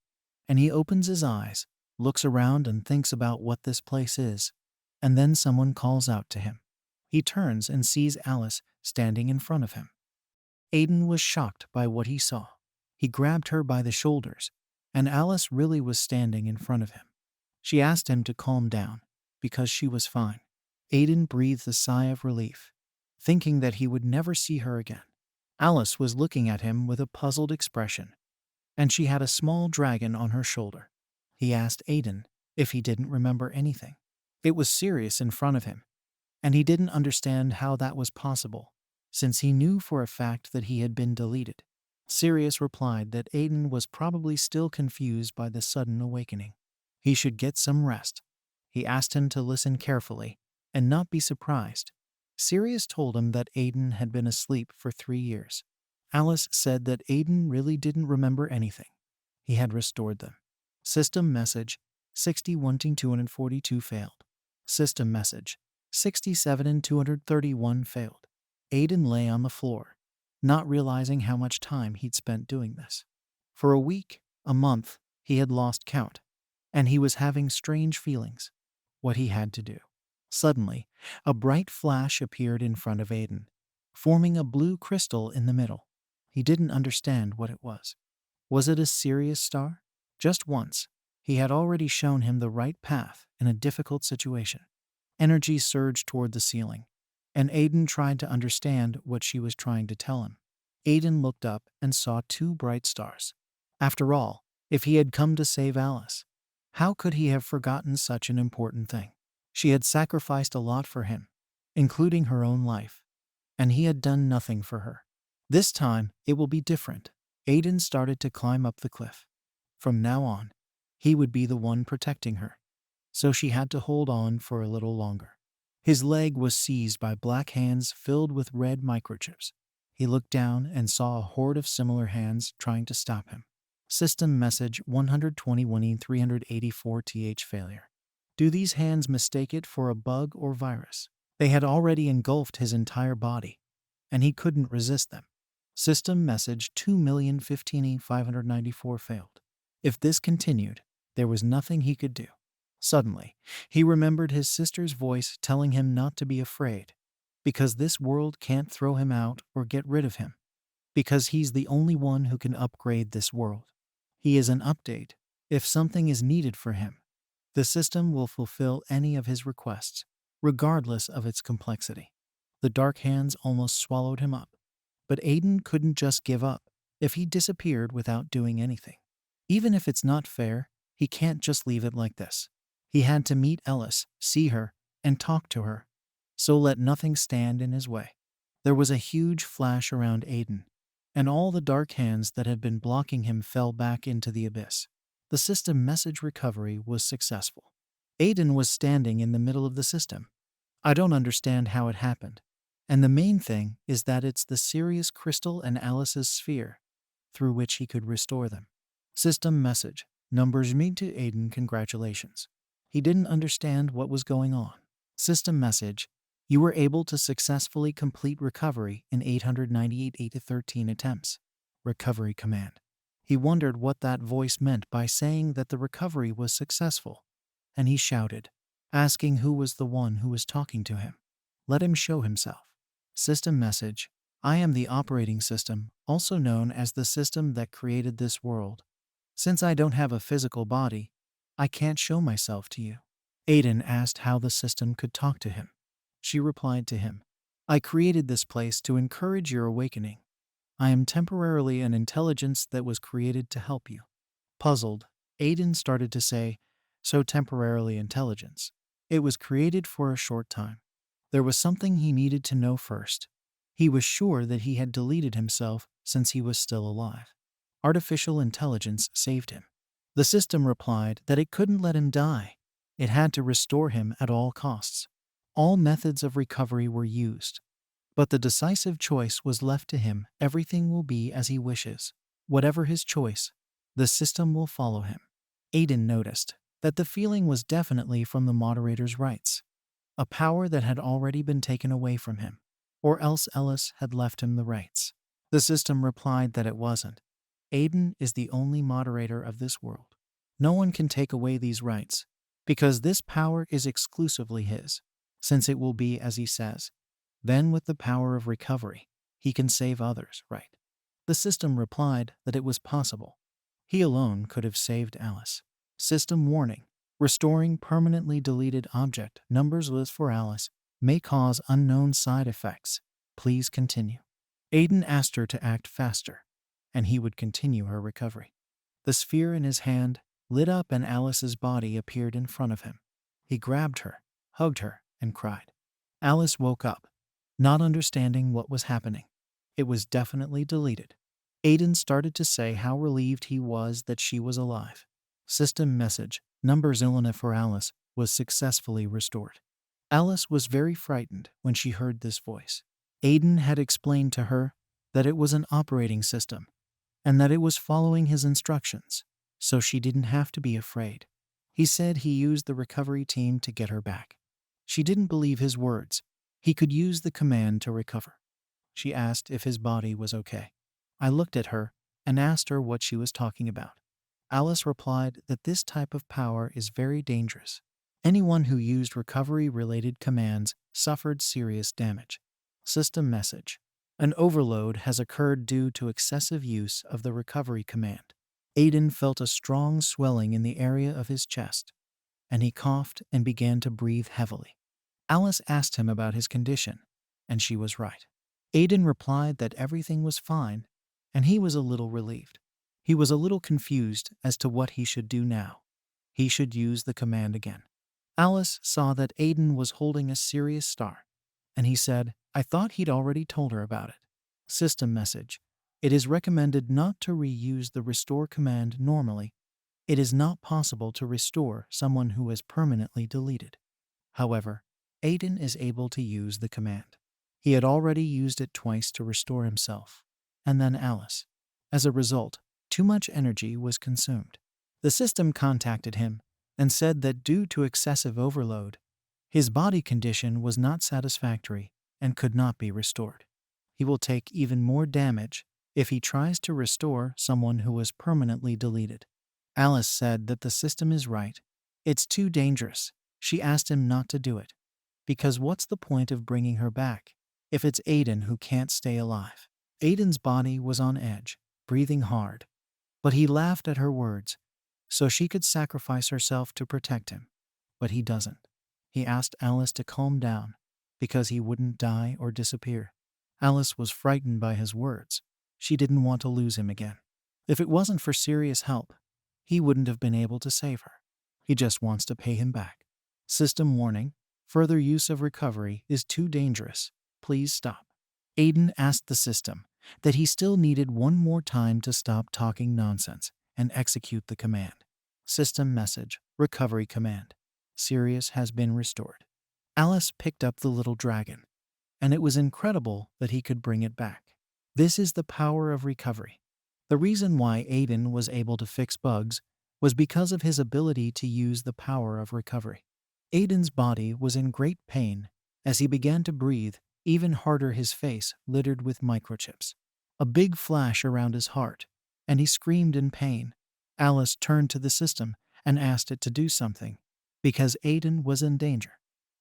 and he opens his eyes, looks around and thinks about what this place is, and then someone calls out to him. He turns and sees Alice standing in front of him. Aiden was shocked by what he saw. He grabbed her by the shoulders, and Alice really was standing in front of him. She asked him to calm down, because she was fine. Aiden breathed a sigh of relief, thinking that he would never see her again. Alice was looking at him with a puzzled expression, and she had a small dragon on her shoulder. He asked Aiden if he didn't remember anything. It was Sirius in front of him, and he didn't understand how that was possible, since he knew for a fact that he had been deleted. Sirius replied that Aiden was probably still confused by the sudden awakening. He should get some rest. He asked him to listen carefully and not be surprised. Sirius told him that Aiden had been asleep for 3 years. Alice said that Aiden really didn't remember anything. He had restored them. System message 61-242 failed. System message 67-231 failed. Aiden lay on the floor, not realizing how much time he'd spent doing this. For a week, a month, he had lost count, and he was having strange feelings. What he had to do. Suddenly, a bright flash appeared in front of Aiden, forming a blue crystal in the middle. He didn't understand what it was. Was it a Sirius star? Just once, he had already shown him the right path in a difficult situation. Energy surged toward the ceiling, and Aiden tried to understand what she was trying to tell him. Aiden looked up and saw 2 bright stars. After all, if he had come to save Alice, how could he have forgotten such an important thing? She had sacrificed a lot for him, including her own life, and he had done nothing for her. This time, it will be different. Aiden started to climb up the cliff. From now on, he would be the one protecting her, so she had to hold on for a little longer. His leg was seized by black hands filled with red microchips. He looked down and saw a horde of similar hands trying to stop him. System message 121-384th failure. Do these hands mistake it for a bug or virus? They had already engulfed his entire body, and he couldn't resist them. System message 2,015,594 failed. If this continued, there was nothing he could do. Suddenly, he remembered his sister's voice telling him not to be afraid, because this world can't throw him out or get rid of him, because he's the only one who can upgrade this world. He is an update. If something is needed for him, the system will fulfill any of his requests, regardless of its complexity. The dark hands almost swallowed him up. But Aiden couldn't just give up if he disappeared without doing anything. Even if it's not fair, he can't just leave it like this. He had to meet Elise, see her, and talk to her. So let nothing stand in his way. There was a huge flash around Aiden, and all the dark hands that had been blocking him fell back into the abyss. The system message recovery was successful. Aiden was standing in the middle of the system. I don't understand how it happened. And the main thing is that it's the Sirius crystal and Alice's sphere, through which he could restore them. System message. Numbers mean to Aiden congratulations. He didn't understand what was going on. System message. You were able to successfully complete recovery in 898 to 13 attempts. Recovery command. He wondered what that voice meant by saying that the recovery was successful, and he shouted, asking who was the one who was talking to him. Let him show himself. System message. I am the operating system, also known as the system that created this world. Since I don't have a physical body, I can't show myself to you. Aiden asked how the system could talk to him. She replied to him, I created this place to encourage your awakening. I am temporarily an intelligence that was created to help you. Puzzled, Aiden started to say, so temporarily intelligence. It was created for a short time. There was something he needed to know first. He was sure that he had deleted himself since he was still alive. Artificial intelligence saved him. The system replied that it couldn't let him die. It had to restore him at all costs. All methods of recovery were used. But the decisive choice was left to him. Everything will be as he wishes. Whatever his choice, the system will follow him. Aiden noticed that the feeling was definitely from the moderator's rights, a power that had already been taken away from him, or else Elise had left him the rights. The system replied that it wasn't. Aiden is the only moderator of this world. No one can take away these rights, because this power is exclusively his, since it will be as he says. Then with the power of recovery, he can save others, right? The system replied that it was possible. He alone could have saved Alice. System warning. Restoring permanently deleted object numbers list for Alice may cause unknown side effects. Please continue. Aiden asked her to act faster, and he would continue her recovery. The sphere in his hand lit up and Alice's body appeared in front of him. He grabbed her, hugged her, and cried. Alice woke up, not understanding what was happening. It was definitely deleted. Aiden started to say how relieved he was that she was alive. System message. Numbers Ilona for Alice was successfully restored. Alice was very frightened when she heard this voice. Aiden had explained to her that it was an operating system and that it was following his instructions, so she didn't have to be afraid. He said he used the recovery team to get her back. She didn't believe his words. He could use the command to recover. She asked if his body was okay. I looked at her and asked her what she was talking about. Alice replied that this type of power is very dangerous. Anyone who used recovery-related commands suffered serious damage. System message. An overload has occurred due to excessive use of the recovery command. Aiden felt a strong swelling in the area of his chest, and he coughed and began to breathe heavily. Alice asked him about his condition, and she was right. Aiden replied that everything was fine, and he was a little relieved. He was a little confused as to what he should do now. He should use the command again. Alice saw that Aiden was holding a serious star, and he said, I thought he'd already told her about it. System message. It is recommended not to reuse the restore command normally. It is not possible to restore someone who is permanently deleted. However, Aiden is able to use the command. He had already used it twice to restore himself, and then Alice. As a result, too much energy was consumed. The system contacted him and said that due to excessive overload, his body condition was not satisfactory and could not be restored. He will take even more damage if he tries to restore someone who was permanently deleted. Alice said that the system is right. It's too dangerous. She asked him not to do it. Because what's the point of bringing her back if it's Aiden who can't stay alive? Aiden's body was on edge, breathing hard. But he laughed at her words, so she could sacrifice herself to protect him. But he doesn't. He asked Alice to calm down, because he wouldn't die or disappear. Alice was frightened by his words. She didn't want to lose him again. If it wasn't for serious help, he wouldn't have been able to save her. He just wants to pay him back. System warning: further use of recovery is too dangerous. Please stop. Aiden asked the system that he still needed one more time to stop talking nonsense and execute the command. System message: recovery command. Sirius has been restored. Alice picked up the little dragon, and it was incredible that he could bring it back. This is the power of recovery. The reason why Aiden was able to fix bugs was because of his ability to use the power of recovery. Aiden's body was in great pain as he began to breathe even harder, his face littered with microchips. A big flash around his heart, and he screamed in pain. Alice turned to the system and asked it to do something, because Aiden was in danger.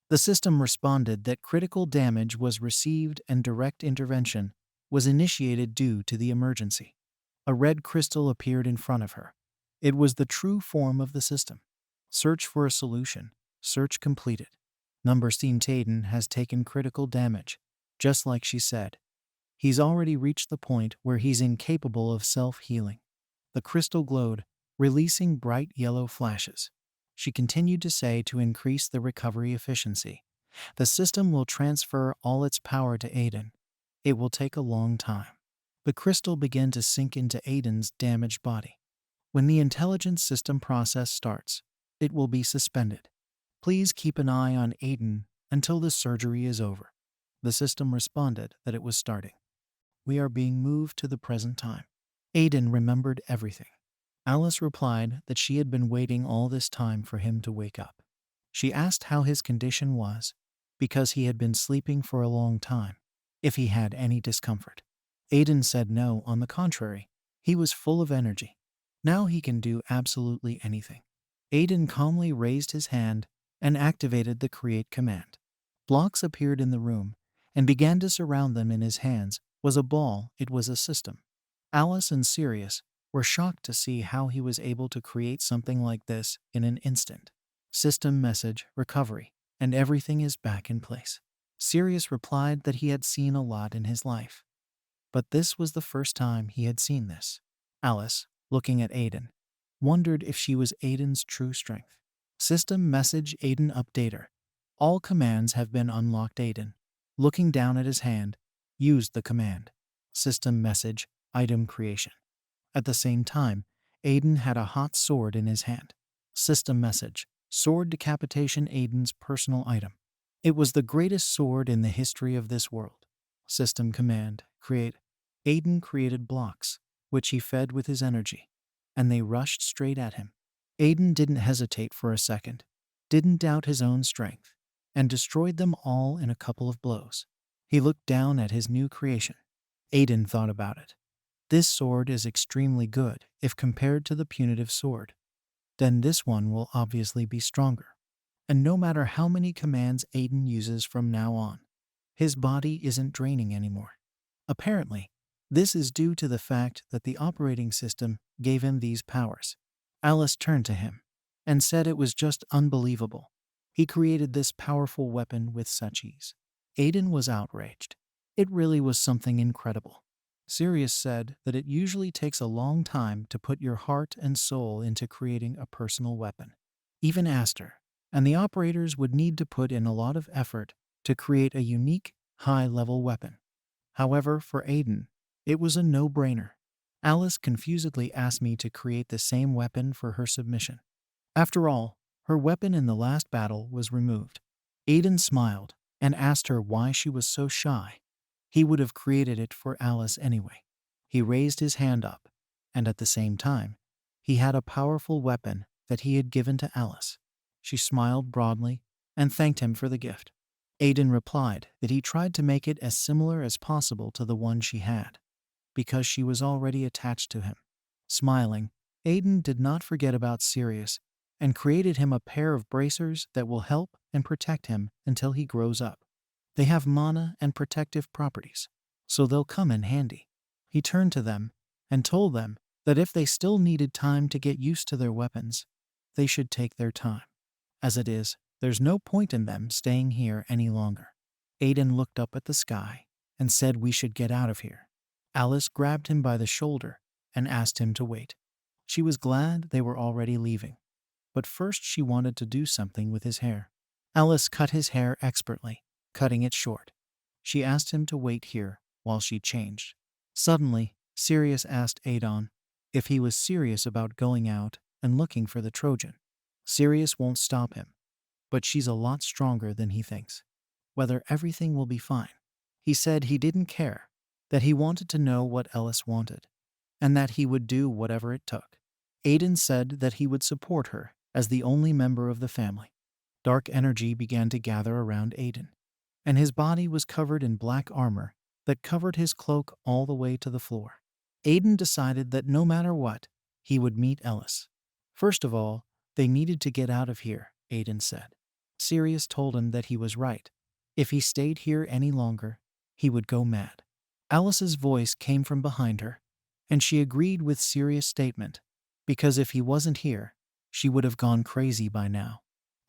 The system responded that critical damage was received and direct intervention was initiated due to the emergency. A red crystal appeared in front of her. It was the true form of the system. Search for a solution. Search completed. Number seen: Aiden has taken critical damage, just like she said. He's already reached the point where he's incapable of self-healing. The crystal glowed, releasing bright yellow flashes. She continued to say to increase the recovery efficiency. The system will transfer all its power to Aiden. It will take a long time. The crystal began to sink into Aiden's damaged body. When the intelligence system process starts, it will be suspended. Please keep an eye on Aiden until the surgery is over. The system responded that it was starting. We are being moved to the present time. Aiden remembered everything. Alice replied that she had been waiting all this time for him to wake up. She asked how his condition was, because he had been sleeping for a long time, if he had any discomfort. Aiden said no, on the contrary, he was full of energy. Now he can do absolutely anything. Aiden calmly raised his hand and activated the create command. Blocks appeared in the room and began to surround them. In his hands was a ball. It was a system. Alice and Sirius were shocked to see how he was able to create something like this in an instant. System message: recovery, and everything is back in place. Sirius replied that he had seen a lot in his life, but this was the first time he had seen this. Alice, looking at Aiden, wondered if she was Aiden's true strength. System message: Aiden updater. All commands have been unlocked. Aiden, looking down at his hand, used the command. System message: item creation. At the same time, Aiden had a hot sword in his hand. System message: sword decapitation. Aiden's personal item. It was the greatest sword in the history of this world. System command: create. Aiden created blocks, which he fed with his energy, and they rushed straight at him. Aiden didn't hesitate for a second, didn't doubt his own strength, and destroyed them all in a couple of blows. He looked down at his new creation. Aiden thought about it. This sword is extremely good if compared to the punitive sword. Then this one will obviously be stronger. And no matter how many commands Aiden uses from now on, his body isn't draining anymore. Apparently, this is due to the fact that the operating system gave him these powers. Alice turned to him and said it was just unbelievable. He created this powerful weapon with such ease. Aiden was outraged. It really was something incredible. Sirius said that it usually takes a long time to put your heart and soul into creating a personal weapon. Even Aster and the operators would need to put in a lot of effort to create a unique, high-level weapon. However, for Aiden, it was a no-brainer. Alice confusedly asked me to create the same weapon for her submission. After all, her weapon in the last battle was removed. Aiden smiled and asked her why she was so shy. He would have created it for Alice anyway. He raised his hand up, and at the same time, he had a powerful weapon that he had given to Alice. She smiled broadly and thanked him for the gift. Aiden replied that he tried to make it as similar as possible to the one she had, because she was already attached to him. Smiling, Aiden did not forget about Sirius and created him a pair of bracers that will help and protect him until he grows up. They have mana and protective properties, so they'll come in handy. He turned to them and told them that if they still needed time to get used to their weapons, they should take their time. As it is, there's no point in them staying here any longer. Aiden looked up at the sky and said we should get out of here. Alice grabbed him by the shoulder and asked him to wait. She was glad they were already leaving, but first she wanted to do something with his hair. Alice cut his hair expertly, cutting it short. She asked him to wait here while she changed. Suddenly, Sirius asked Aidan if he was serious about going out and looking for the Trojan. Sirius won't stop him, but she's a lot stronger than he thinks. Whether everything will be fine. He said he didn't care, that he wanted to know what Alice wanted, and that he would do whatever it took. Aiden said that he would support her as the only member of the family. Dark energy began to gather around Aiden, and his body was covered in black armor that covered his cloak all the way to the floor. Aiden decided that no matter what, he would meet Ellis. First of all, they needed to get out of here, Aiden said. Sirius told him that he was right. If he stayed here any longer, he would go mad. Alice's voice came from behind her, and she agreed with Sirius' statement, because if he wasn't here, she would have gone crazy by now.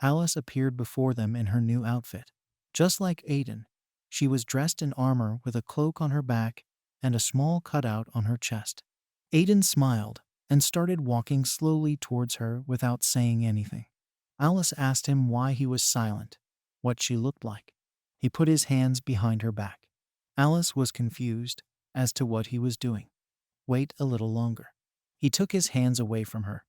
Alice appeared before them in her new outfit. Just like Aiden, she was dressed in armor with a cloak on her back and a small cutout on her chest. Aiden smiled and started walking slowly towards her without saying anything. Alice asked him why he was silent, what she looked like. He put his hands behind her back. Alice was confused as to what he was doing. Wait a little longer. He took his hands away from her,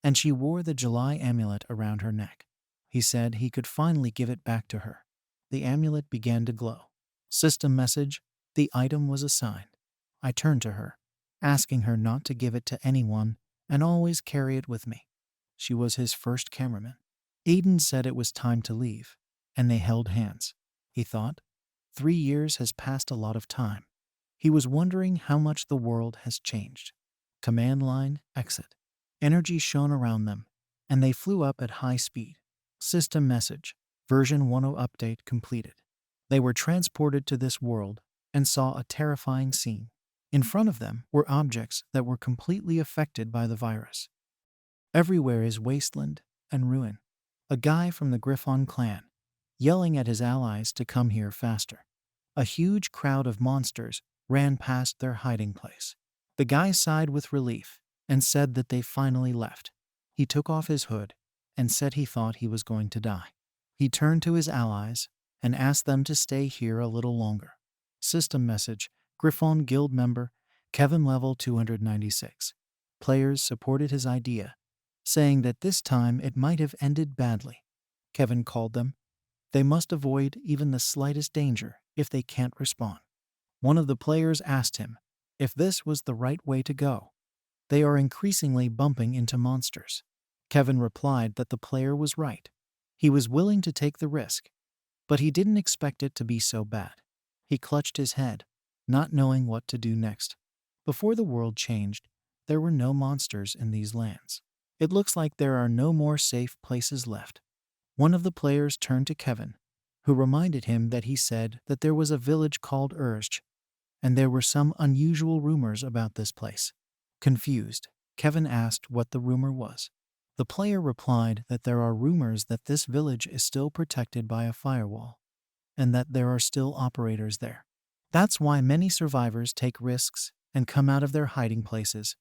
and she wore the July amulet around her neck. He said he could finally give it back to her. The amulet began to glow. System message, the item was assigned. I turned to her, asking her not to give it to anyone and always carry it with me. She was his first cameraman. Aiden said it was time to leave, and they held hands. He thought, 3 years has passed a lot of time. He was wondering how much the world has changed. Command line, exit. Energy shone around them, and they flew up at high speed. System message, version 10 update completed. They were transported to this world and saw a terrifying scene. In front of them were objects that were completely affected by the virus. Everywhere is wasteland and ruin. A guy from the Griffon clan, yelling at his allies to come here faster. A huge crowd of monsters ran past their hiding place. The guy sighed with relief and said that they finally left. He took off his hood and said he thought he was going to die. He turned to his allies and asked them to stay here a little longer. System message, Griffon Guild member, Kevin level 296. Players supported his idea, saying that this time it might have ended badly. Kevin called them. They must avoid even the slightest danger if they can't respond. One of the players asked him if this was the right way to go. They are increasingly bumping into monsters. Kevin replied that the player was right. He was willing to take the risk, but he didn't expect it to be so bad. He clutched his head, not knowing what to do next. Before the world changed, there were no monsters in these lands. It looks like there are no more safe places left. One of the players turned to Kevin, who reminded him that he said that there was a village called Urge, and there were some unusual rumors about this place. Confused, Kevin asked what the rumor was. The player replied that there are rumors that this village is still protected by a firewall, and that there are still operators there. That's why many survivors take risks and come out of their hiding places.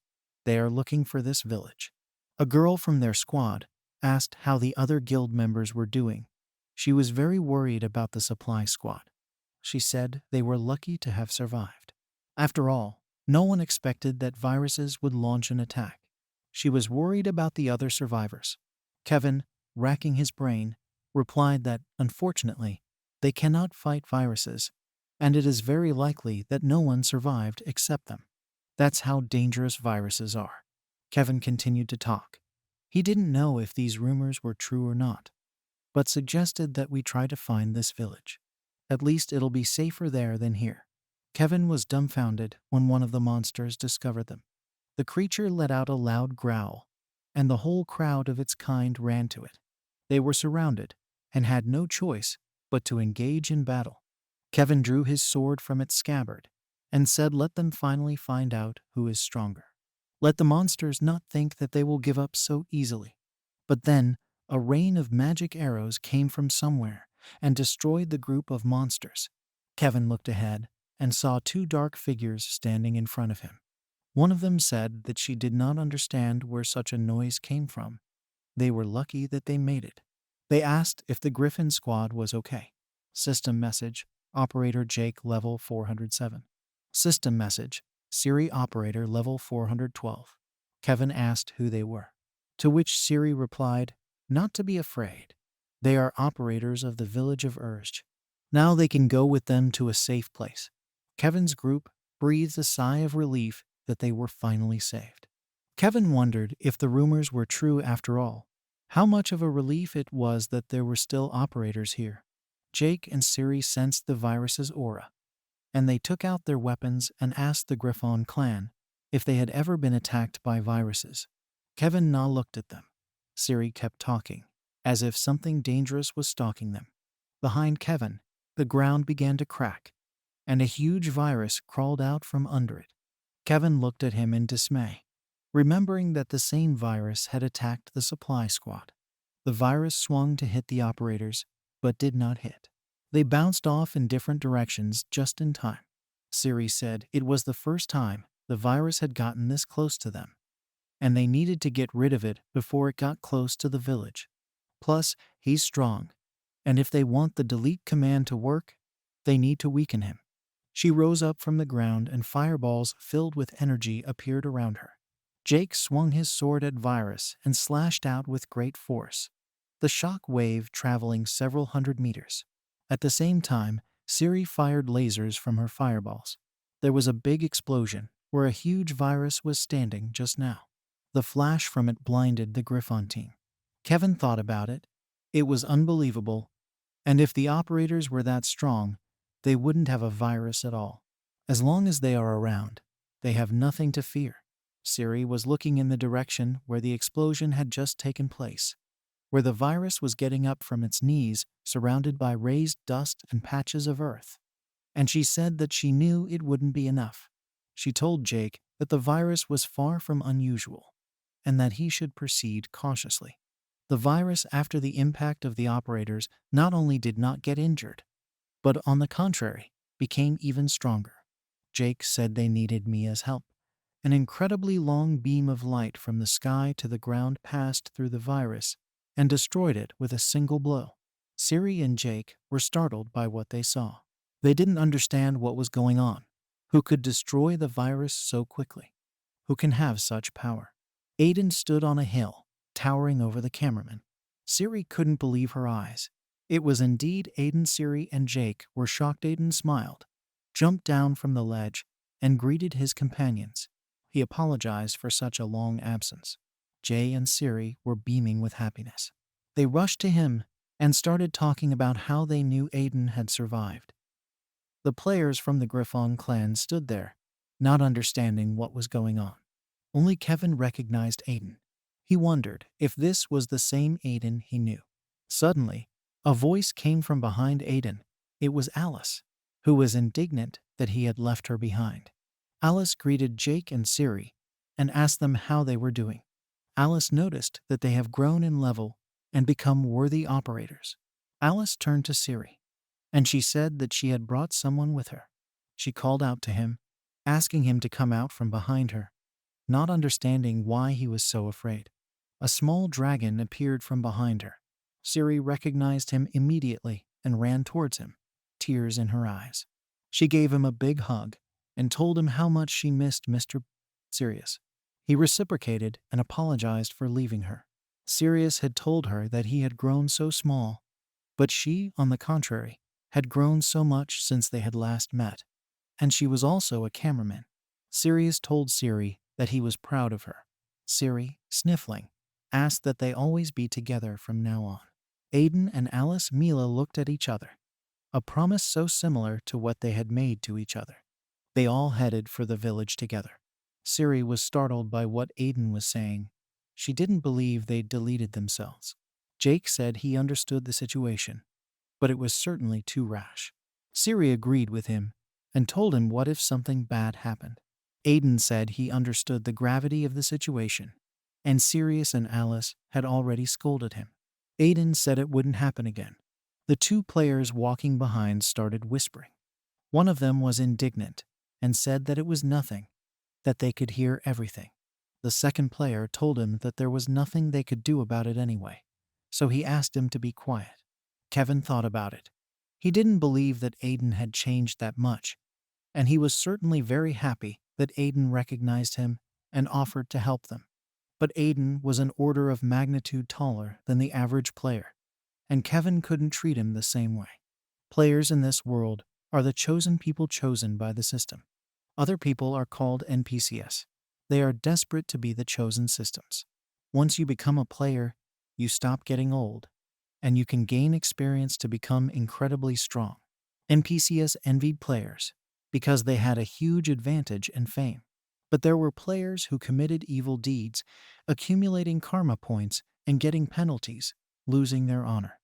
They are looking for this village. A girl from their squad asked how the other guild members were doing. She was very worried about the supply squad. She said they were lucky to have survived. After all, no one expected that viruses would launch an attack. She was worried about the other survivors. Kevin, racking his brain, replied that, unfortunately, they cannot fight viruses, and it is very likely that no one survived except them. That's how dangerous viruses are. Kevin continued to talk. He didn't know if these rumors were true or not, but suggested that we try to find this village. At least it'll be safer there than here. Kevin was dumbfounded when one of the monsters discovered them. The creature let out a loud growl, and the whole crowd of its kind ran to it. They were surrounded and had no choice but to engage in battle. Kevin drew his sword from its scabbard and said, "Let them finally find out who is stronger. Let the monsters not think that they will give up so easily." But then, a rain of magic arrows came from somewhere and destroyed the group of monsters. Kevin looked ahead and saw two dark figures standing in front of him. One of them said that she did not understand where such a noise came from. They were lucky that they made it. They asked if the Griffin squad was okay. System message, Operator Jake level 407. System message, Siri Operator level 412. Kevin asked who they were, to which Siri replied, "Not to be afraid. They are operators of the village of Urge. Now they can go with them to a safe place." Kevin's group breathed a sigh of relief that they were finally saved. Kevin wondered if the rumors were true after all. How much of a relief it was that there were still operators here. Jake and Siri sensed the virus's aura, and they took out their weapons and asked the Griffon clan if they had ever been attacked by viruses. Kevin now looked at them. Siri kept talking, as if something dangerous was stalking them. Behind Kevin, the ground began to crack, and a huge virus crawled out from under it. Kevin looked at him in dismay, remembering that the same virus had attacked the supply squad. The virus swung to hit the operators, but did not hit. They bounced off in different directions just in time. Siri said it was the first time the virus had gotten this close to them, and they needed to get rid of it before it got close to the village. Plus, he's strong, and if they want the delete command to work, they need to weaken him. She rose up from the ground and fireballs filled with energy appeared around her. Jake swung his sword at Virus and slashed out with great force, the shock wave traveling several hundred meters. At the same time, Siri fired lasers from her fireballs. There was a big explosion where a huge virus was standing just now. The flash from it blinded the Griffon team. Kevin thought about it. It was unbelievable, and if the operators were that strong, they wouldn't have a virus at all. As long as they are around, they have nothing to fear. Siri was looking in the direction where the explosion had just taken place, where the virus was getting up from its knees, surrounded by raised dust and patches of earth. And she said that she knew it wouldn't be enough. She told Jake that the virus was far from unusual, and that he should proceed cautiously. The virus, after the impact of the operators, not only did not get injured, but on the contrary, became even stronger. Jake said they needed Mia's help. An incredibly long beam of light from the sky to the ground passed through the virus and destroyed it with a single blow. Siri and Jake were startled by what they saw. They didn't understand what was going on. Who could destroy the virus so quickly? Who can have such power? Aiden stood on a hill, towering over the cameraman. Siri couldn't believe her eyes. It was indeed Aiden. Siri and Jake were shocked. Aiden smiled, jumped down from the ledge, and greeted his companions. He apologized for such a long absence. Jay and Siri were beaming with happiness. They rushed to him and started talking about how they knew Aiden had survived. The players from the Griffon clan stood there, not understanding what was going on. Only Kevin recognized Aiden. He wondered if this was the same Aiden he knew. Suddenly, a voice came from behind Aiden. It was Alice, who was indignant that he had left her behind. Alice greeted Jake and Siri and asked them how they were doing. Alice noticed that they have grown in level and become worthy operators. Alice turned to Siri, and she said that she had brought someone with her. She called out to him, asking him to come out from behind her, not understanding why he was so afraid. A small dragon appeared from behind her. Siri recognized him immediately and ran towards him, tears in her eyes. She gave him a big hug and told him how much she missed Mr. Sirius. He reciprocated and apologized for leaving her. Sirius had told her that he had grown so small, but she, on the contrary, had grown so much since they had last met, and she was also a cameraman. Sirius told Siri that he was proud of her. Siri, sniffling, asked that they always be together from now on. Aiden and Alice Mila looked at each other, a promise so similar to what they had made to each other. They all headed for the village together. Siri was startled by what Aiden was saying. She didn't believe they'd deleted themselves. Jake said he understood the situation, but it was certainly too rash. Siri agreed with him and told him what if something bad happened. Aiden said he understood the gravity of the situation, and Sirius and Alice had already scolded him. Aiden said it wouldn't happen again. The two players walking behind started whispering. One of them was indignant and said that it was nothing, that they could hear everything. The second player told him that there was nothing they could do about it anyway, so he asked him to be quiet. Kevin thought about it. He didn't believe that Aiden had changed that much, and he was certainly very happy that Aiden recognized him and offered to help them. But Aiden was an order of magnitude taller than the average player, and Kevin couldn't treat him the same way. Players in this world are the chosen people chosen by the system. Other people are called NPCs. They are desperate to be the chosen systems. Once you become a player, you stop getting old, and you can gain experience to become incredibly strong. NPCs envied players because they had a huge advantage and fame. But there were players who committed evil deeds, accumulating karma points and getting penalties, losing their honor.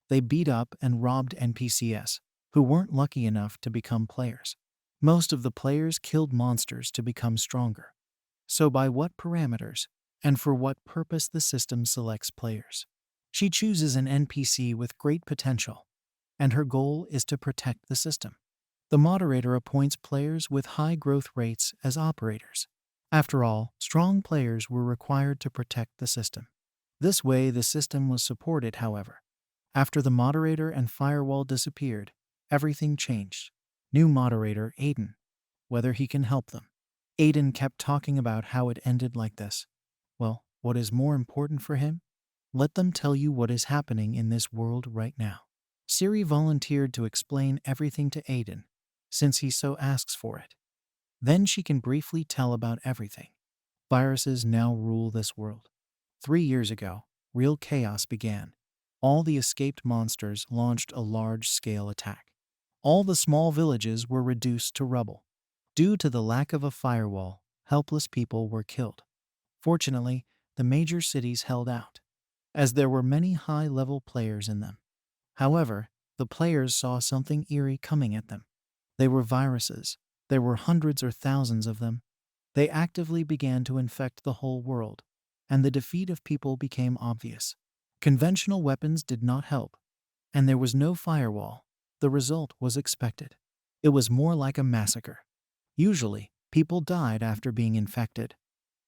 They beat up and robbed NPCs who weren't lucky enough to become players. Most of the players killed monsters to become stronger. So by what parameters and for what purpose the system selects players? She chooses an NPC with great potential, and her goal is to protect the system. The moderator appoints players with high growth rates as operators. After all, strong players were required to protect the system. This way, the system was supported, however. After the moderator and firewall disappeared, everything changed. New moderator, Aiden. Whether he can help them. Aiden kept talking about how it ended like this. Well, what is more important for him? Let them tell you what is happening in this world right now. Siri volunteered to explain everything to Aiden, since he so asks for it. Then she can briefly tell about everything. Viruses now rule this world. 3 years ago, real chaos began. All the escaped monsters launched a large-scale attack. All the small villages were reduced to rubble. Due to the lack of a firewall, helpless people were killed. Fortunately, the major cities held out, as there were many high-level players in them. However, the players saw something eerie coming at them. They were viruses. There were hundreds or thousands of them. They actively began to infect the whole world, and the defeat of people became obvious. Conventional weapons did not help, and there was no firewall. The result was expected. It was more like a massacre. Usually, people died after being infected,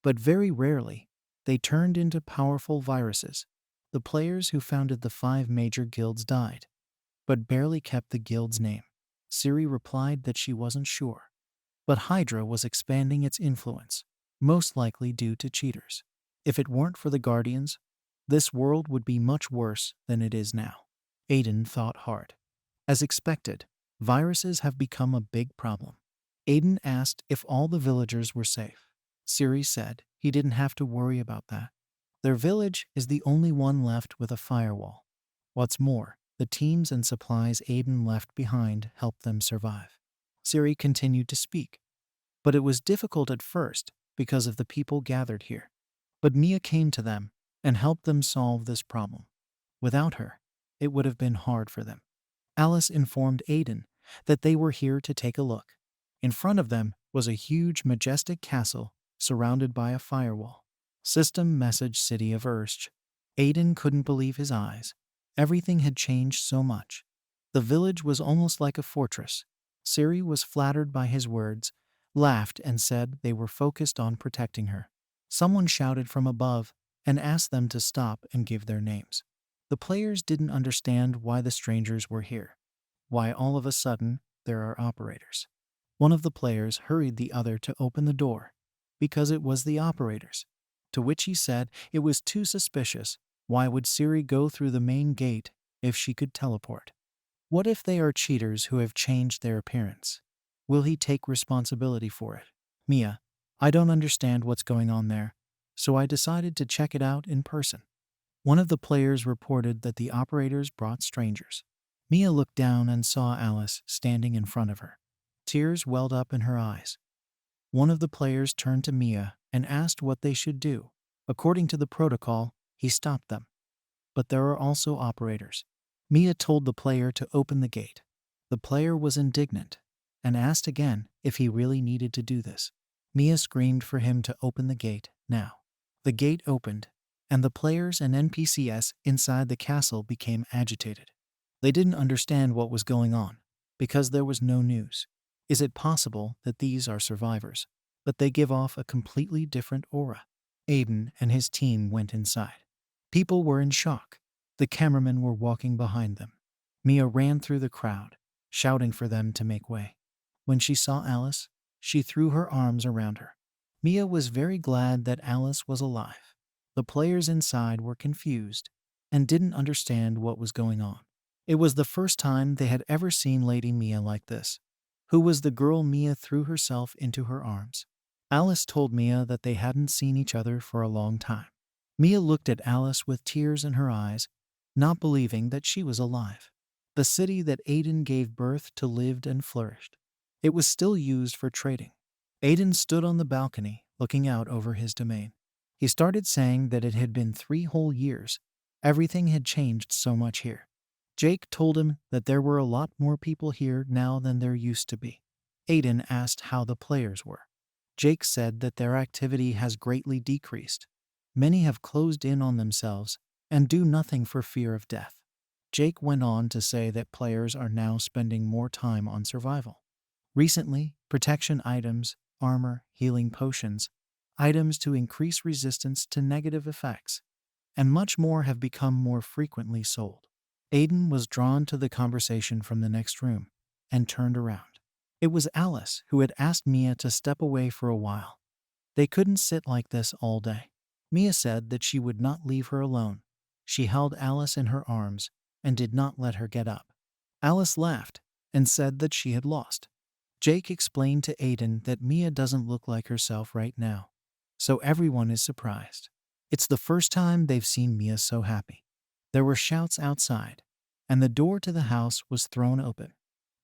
but very rarely, they turned into powerful viruses. The players who founded the 5 major guilds died, but barely kept the guild's name. Siri replied that she wasn't sure. But Hydra was expanding its influence, most likely due to cheaters. If it weren't for the Guardians, this world would be much worse than it is now. Aiden thought hard. As expected, viruses have become a big problem. Aiden asked if all the villagers were safe. Siri said he didn't have to worry about that. Their village is the only one left with a firewall. What's more, the teams and supplies Aiden left behind helped them survive. Siri continued to speak, but it was difficult at first because of the people gathered here. But Mia came to them and helped them solve this problem. Without her, it would have been hard for them. Alice informed Aiden that they were here to take a look. In front of them was a huge, majestic castle surrounded by a firewall. System message City of Ursch. Aiden couldn't believe his eyes. Everything had changed so much. The village was almost like a fortress. Siri was flattered by his words, laughed, and said they were focused on protecting her. Someone shouted from above and asked them to stop and give their names. The players didn't understand why the strangers were here. Why all of a sudden there are operators. One of the players hurried the other to open the door, because it was the operators. To which he said it was too suspicious. Why would Siri go through the main gate if she could teleport? What if they are cheaters who have changed their appearance? Will he take responsibility for it? Mia, I don't understand what's going on there, so I decided to check it out in person. One of the players reported that the operators brought strangers. Mia looked down and saw Alice standing in front of her. Tears welled up in her eyes. One of the players turned to Mia and asked what they should do. According to the protocol, he stopped them. But there are also operators. Mia told the player to open the gate. The player was indignant and asked again if he really needed to do this. Mia screamed for him to open the gate now. The gate opened, and the players and NPCs inside the castle became agitated. They didn't understand what was going on, because there was no news. Is it possible that these are survivors, but they give off a completely different aura? Aiden and his team went inside. People were in shock. The cameramen were walking behind them. Mia ran through the crowd, shouting for them to make way. When she saw Alice, she threw her arms around her. Mia was very glad that Alice was alive. The players inside were confused and didn't understand what was going on. It was the first time they had ever seen Lady Mia like this. Who was the girl Mia threw herself into her arms? Alice told Mia that they hadn't seen each other for a long time. Mia looked at Alice with tears in her eyes, not believing that she was alive. The city that Aiden gave birth to lived and flourished. It was still used for trading. Aiden stood on the balcony, looking out over his domain. He started saying that it had been 3 whole years. Everything had changed so much here. Jake told him that there were a lot more people here now than there used to be. Aiden asked how the players were. Jake said that their activity has greatly decreased. Many have closed in on themselves and do nothing for fear of death. Jake went on to say that players are now spending more time on survival. Recently, protection items, armor, healing potions, items to increase resistance to negative effects, and much more have become more frequently sold. Aiden was drawn to the conversation from the next room and turned around. It was Alice who had asked Mia to step away for a while. They couldn't sit like this all day. Mia said that she would not leave her alone. She held Alice in her arms and did not let her get up. Alice laughed and said that she had lost. Jake explained to Aiden that Mia doesn't look like herself right now, so everyone is surprised. It's the first time they've seen Mia so happy. There were shouts outside, and the door to the house was thrown open.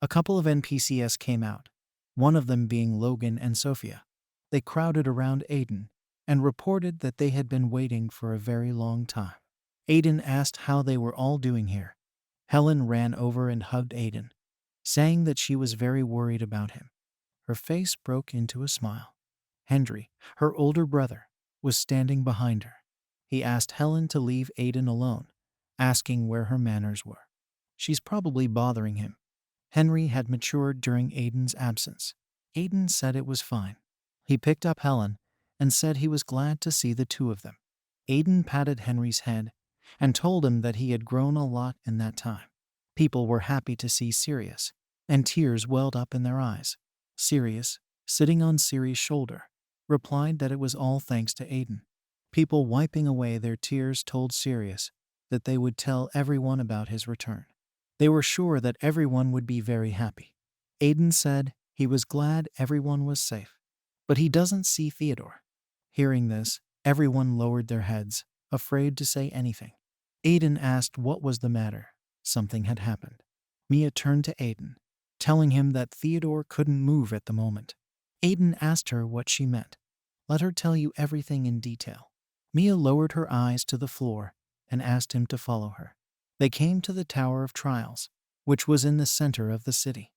A couple of NPCs came out, one of them being Logan and Sophia. They crowded around Aiden and reported that they had been waiting for a very long time. Aiden asked how they were all doing here. Helen ran over and hugged Aiden, saying that she was very worried about him. Her face broke into a smile. Henry, her older brother, was standing behind her. He asked Helen to leave Aiden alone, asking where her manners were. She's probably bothering him. Henry had matured during Aiden's absence. Aiden said it was fine. He picked up Helen and said he was glad to see the two of them. Aiden patted Henry's head and told him that he had grown a lot in that time. People were happy to see Sirius, and tears welled up in their eyes. Sirius, sitting on Siri's shoulder, replied that it was all thanks to Aiden. People wiping away their tears told Sirius that they would tell everyone about his return. They were sure that everyone would be very happy. Aiden said he was glad everyone was safe, but he doesn't see Theodore. Hearing this, everyone lowered their heads, afraid to say anything. Aiden asked what was the matter. Something had happened. Mia turned to Aiden, telling him that Theodore couldn't move at the moment. Aiden asked her what she meant. Let her tell you everything in detail. Mia lowered her eyes to the floor and asked him to follow her. They came to the Tower of Trials, which was in the center of the city,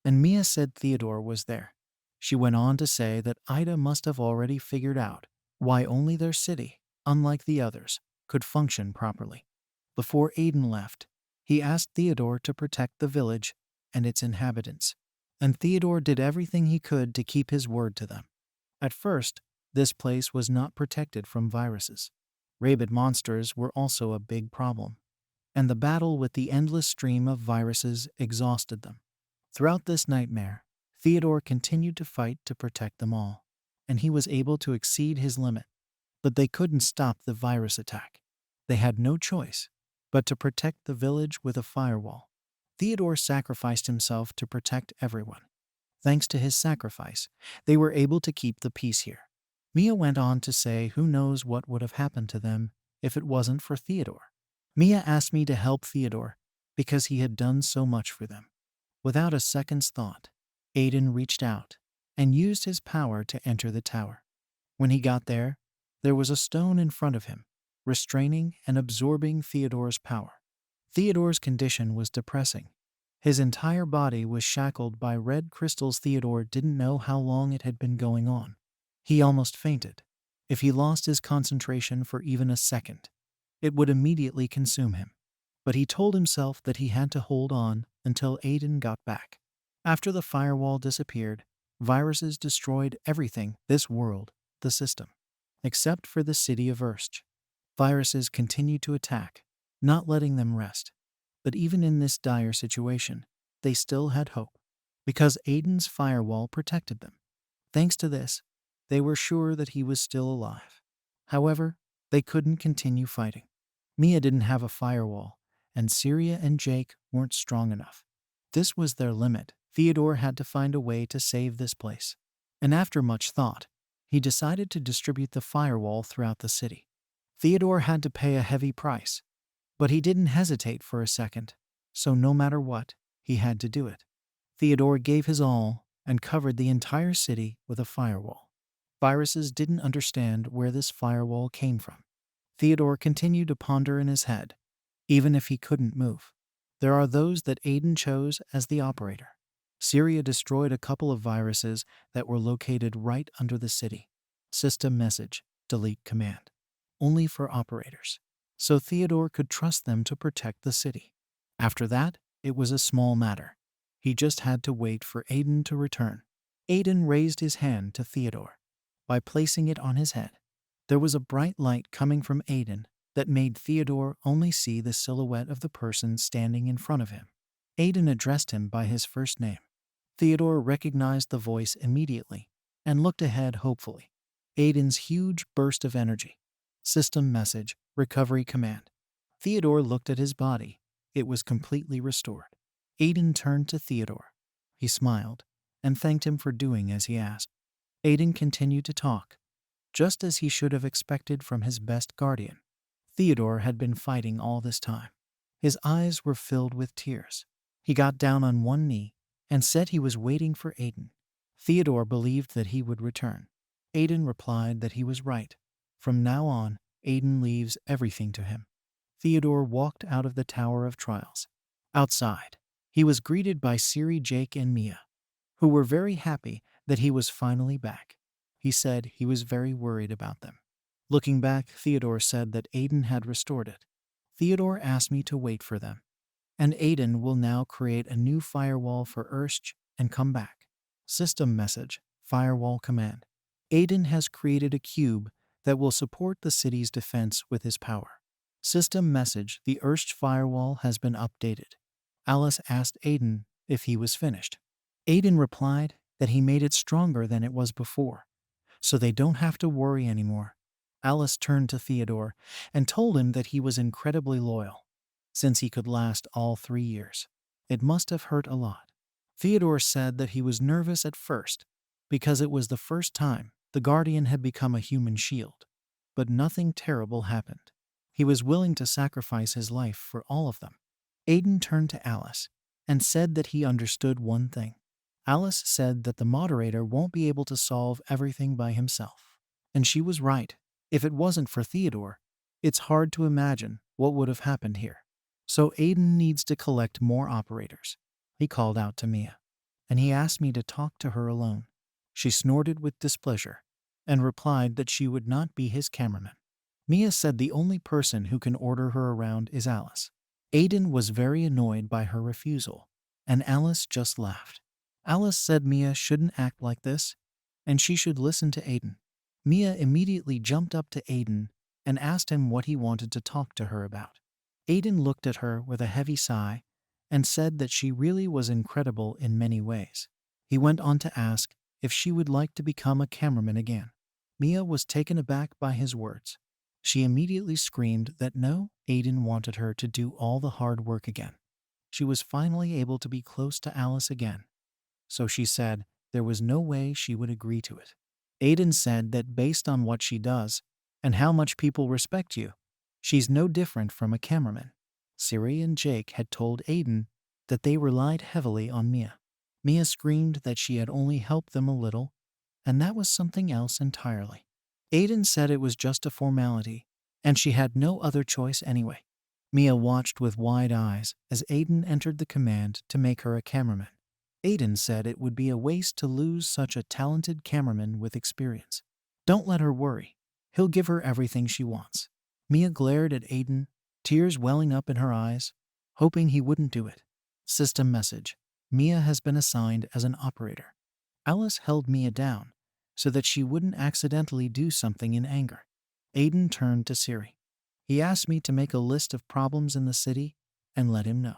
and Mia said Theodore was there. She went on to say that Ida must have already figured out why only their city, unlike the others, could function properly. Before Aiden left, he asked Theodore to protect the village and its inhabitants, and Theodore did everything he could to keep his word to them. At first, this place was not protected from viruses. Rabid monsters were also a big problem, and the battle with the endless stream of viruses exhausted them. Throughout this nightmare, Theodore continued to fight to protect them all, and he was able to exceed his limit. But they couldn't stop the virus attack. They had no choice but to protect the village with a firewall. Theodore sacrificed himself to protect everyone. Thanks to his sacrifice, they were able to keep the peace here. Mia went on to say who knows what would have happened to them if it wasn't for Theodore. Mia asked me to help Theodore because he had done so much for them. Without a second's thought, Aiden reached out and used his power to enter the tower. When he got there was a stone in front of him, restraining and absorbing Theodore's power. Theodore's condition was depressing. His entire body was shackled by red crystals. Theodore didn't know how long it had been going on. He almost fainted. If he lost his concentration for even a second, it would immediately consume him. But he told himself that he had to hold on until Aiden got back. After the firewall disappeared, viruses destroyed everything, this world, the system, except for the city of Ursch. Viruses continued to attack, not letting them rest. But even in this dire situation, they still had hope, because Aiden's firewall protected them. Thanks to this, they were sure that he was still alive. However, they couldn't continue fighting. Mia didn't have a firewall, and Syria and Jake weren't strong enough. This was their limit. Theodore had to find a way to save this place. And after much thought, he decided to distribute the firewall throughout the city. Theodore had to pay a heavy price, but he didn't hesitate for a second, so no matter what, he had to do it. Theodore gave his all and covered the entire city with a firewall. Viruses didn't understand where this firewall came from. Theodore continued to ponder in his head, even if he couldn't move. There are those that Aiden chose as the operator. Syria destroyed a couple of viruses that were located right under the city. System message, delete command. Only for operators. So Theodore could trust them to protect the city. After that, it was a small matter. He just had to wait for Aiden to return. Aiden raised his hand to Theodore. By placing it on his head, there was a bright light coming from Aiden that made Theodore only see the silhouette of the person standing in front of him. Aiden addressed him by his first name. Theodore recognized the voice immediately and looked ahead hopefully. Aiden's huge burst of energy. System message, recovery command. Theodore looked at his body. It was completely restored. Aiden turned to Theodore. He smiled and thanked him for doing as he asked. Aiden continued to talk, just as he should have expected from his best guardian. Theodore had been fighting all this time. His eyes were filled with tears. He got down on one knee and said he was waiting for Aiden. Theodore believed that he would return. Aiden replied that he was right. From now on, Aiden leaves everything to him. Theodore walked out of the Tower of Trials. Outside, he was greeted by Siri, Jake, and Mia, who were very happy that he was finally back. He said he was very worried about them. Looking back, Theodore said that Aiden had restored it. Theodore asked me to wait for them, and Aiden will now create a new firewall for Ursch and come back. System message, firewall command. Aiden has created a cube that will support the city's defense with his power. System message, the Ursch firewall has been updated. Alice asked Aiden if he was finished. Aiden replied that he made it stronger than it was before, so they don't have to worry anymore. Alice turned to Theodore and told him that he was incredibly loyal, since he could last all 3 years. It must have hurt a lot. Theodore said that he was nervous at first, because it was the first time the Guardian had become a human shield. But nothing terrible happened. He was willing to sacrifice his life for all of them. Aiden turned to Alice and said that he understood one thing. Alice said that the moderator won't be able to solve everything by himself. And she was right. If it wasn't for Theodore, it's hard to imagine what would have happened here. So Aiden needs to collect more operators. He called out to Mia, and he asked me to talk to her alone. She snorted with displeasure and replied that she would not be his cameraman. Mia said the only person who can order her around is Alice. Aiden was very annoyed by her refusal, and Alice just laughed. Alice said Mia shouldn't act like this, and she should listen to Aiden. Mia immediately jumped up to Aiden and asked him what he wanted to talk to her about. Aiden looked at her with a heavy sigh and said that she really was incredible in many ways. He went on to ask if she would like to become a cameraman again. Mia was taken aback by his words. She immediately screamed that no, Aiden wanted her to do all the hard work again. She was finally able to be close to Alice again, so she said there was no way she would agree to it. Aiden said that based on what she does and how much people respect you, She's no different from a cameraman. Siri and Jake had told Aiden that they relied heavily on Mia. Mia screamed that she had only helped them a little, and that was something else entirely. Aiden said it was just a formality, and she had no other choice anyway. Mia watched with wide eyes as Aiden entered the command to make her a cameraman. Aiden said it would be a waste to lose such a talented cameraman with experience. Don't let her worry. He'll give her everything she wants. Mia glared at Aiden, tears welling up in her eyes, hoping he wouldn't do it. System message. Mia has been assigned as an operator. Alice held Mia down so that she wouldn't accidentally do something in anger. Aiden turned to Siri. He asked me to make a list of problems in the city and let him know,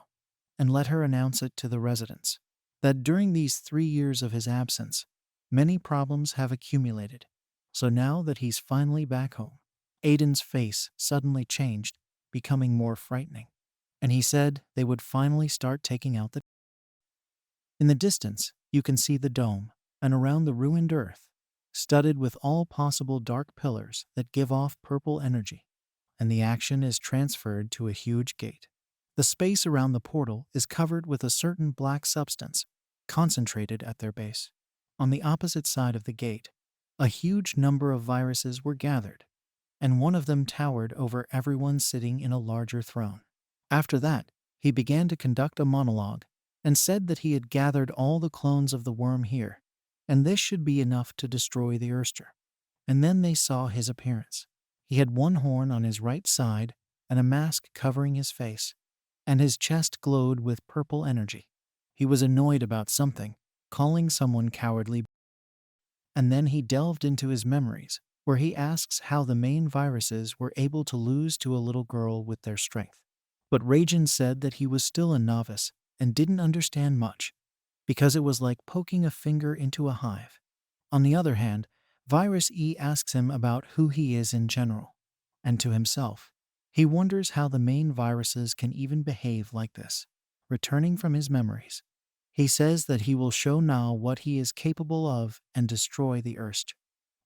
and let her announce it to the residents. That during these 3 years of his absence, many problems have accumulated. So now that he's finally back home, Aiden's face suddenly changed, becoming more frightening. And he said they would finally start taking out the... In the distance, you can see the dome, and around the ruined earth, studded with all possible dark pillars that give off purple energy, and the action is transferred to a huge gate. The space around the portal is covered with a certain black substance, concentrated at their base. On the opposite side of the gate, a huge number of viruses were gathered, and one of them towered over everyone sitting in a larger throne. After that, he began to conduct a monologue and said that he had gathered all the clones of the worm here, and this should be enough to destroy the Erster. And then they saw his appearance. He had one horn on his right side and a mask covering his face, and his chest glowed with purple energy. He was annoyed about something, calling someone cowardly. And then he delved into his memories, where he asks how the main viruses were able to lose to a little girl with their strength. But Rajan said that he was still a novice and didn't understand much, because it was like poking a finger into a hive. On the other hand, Virus E asks him about who he is in general, and to himself. He wonders how the main viruses can even behave like this. Returning from his memories, he says that he will show now what he is capable of and destroy the Erst,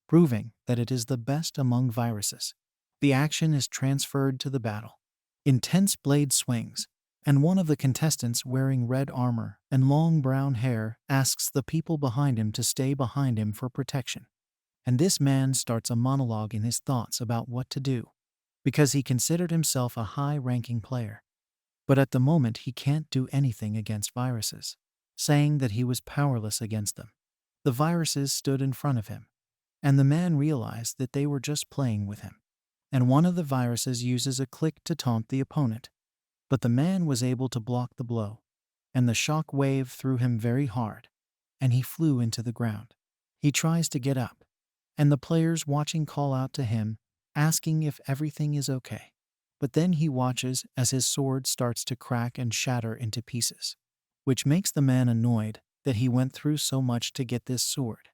proving that it is the best among viruses. The action is transferred to the battle. Intense blade swings, and one of the contestants wearing red armor and long brown hair asks the people behind him to stay behind him for protection. And this man starts a monologue in his thoughts about what to do, because he considered himself a high-ranking player. But at the moment he can't do anything against viruses, saying that he was powerless against them. The viruses stood in front of him, and the man realized that they were just playing with him. And one of the viruses uses a click to taunt the opponent. But the man was able to block the blow, and the shock wave threw him very hard, and he flew into the ground. He tries to get up, and the players watching call out to him, asking if everything is okay. But then he watches as his sword starts to crack and shatter into pieces, which makes the man annoyed that he went through so much to get this sword,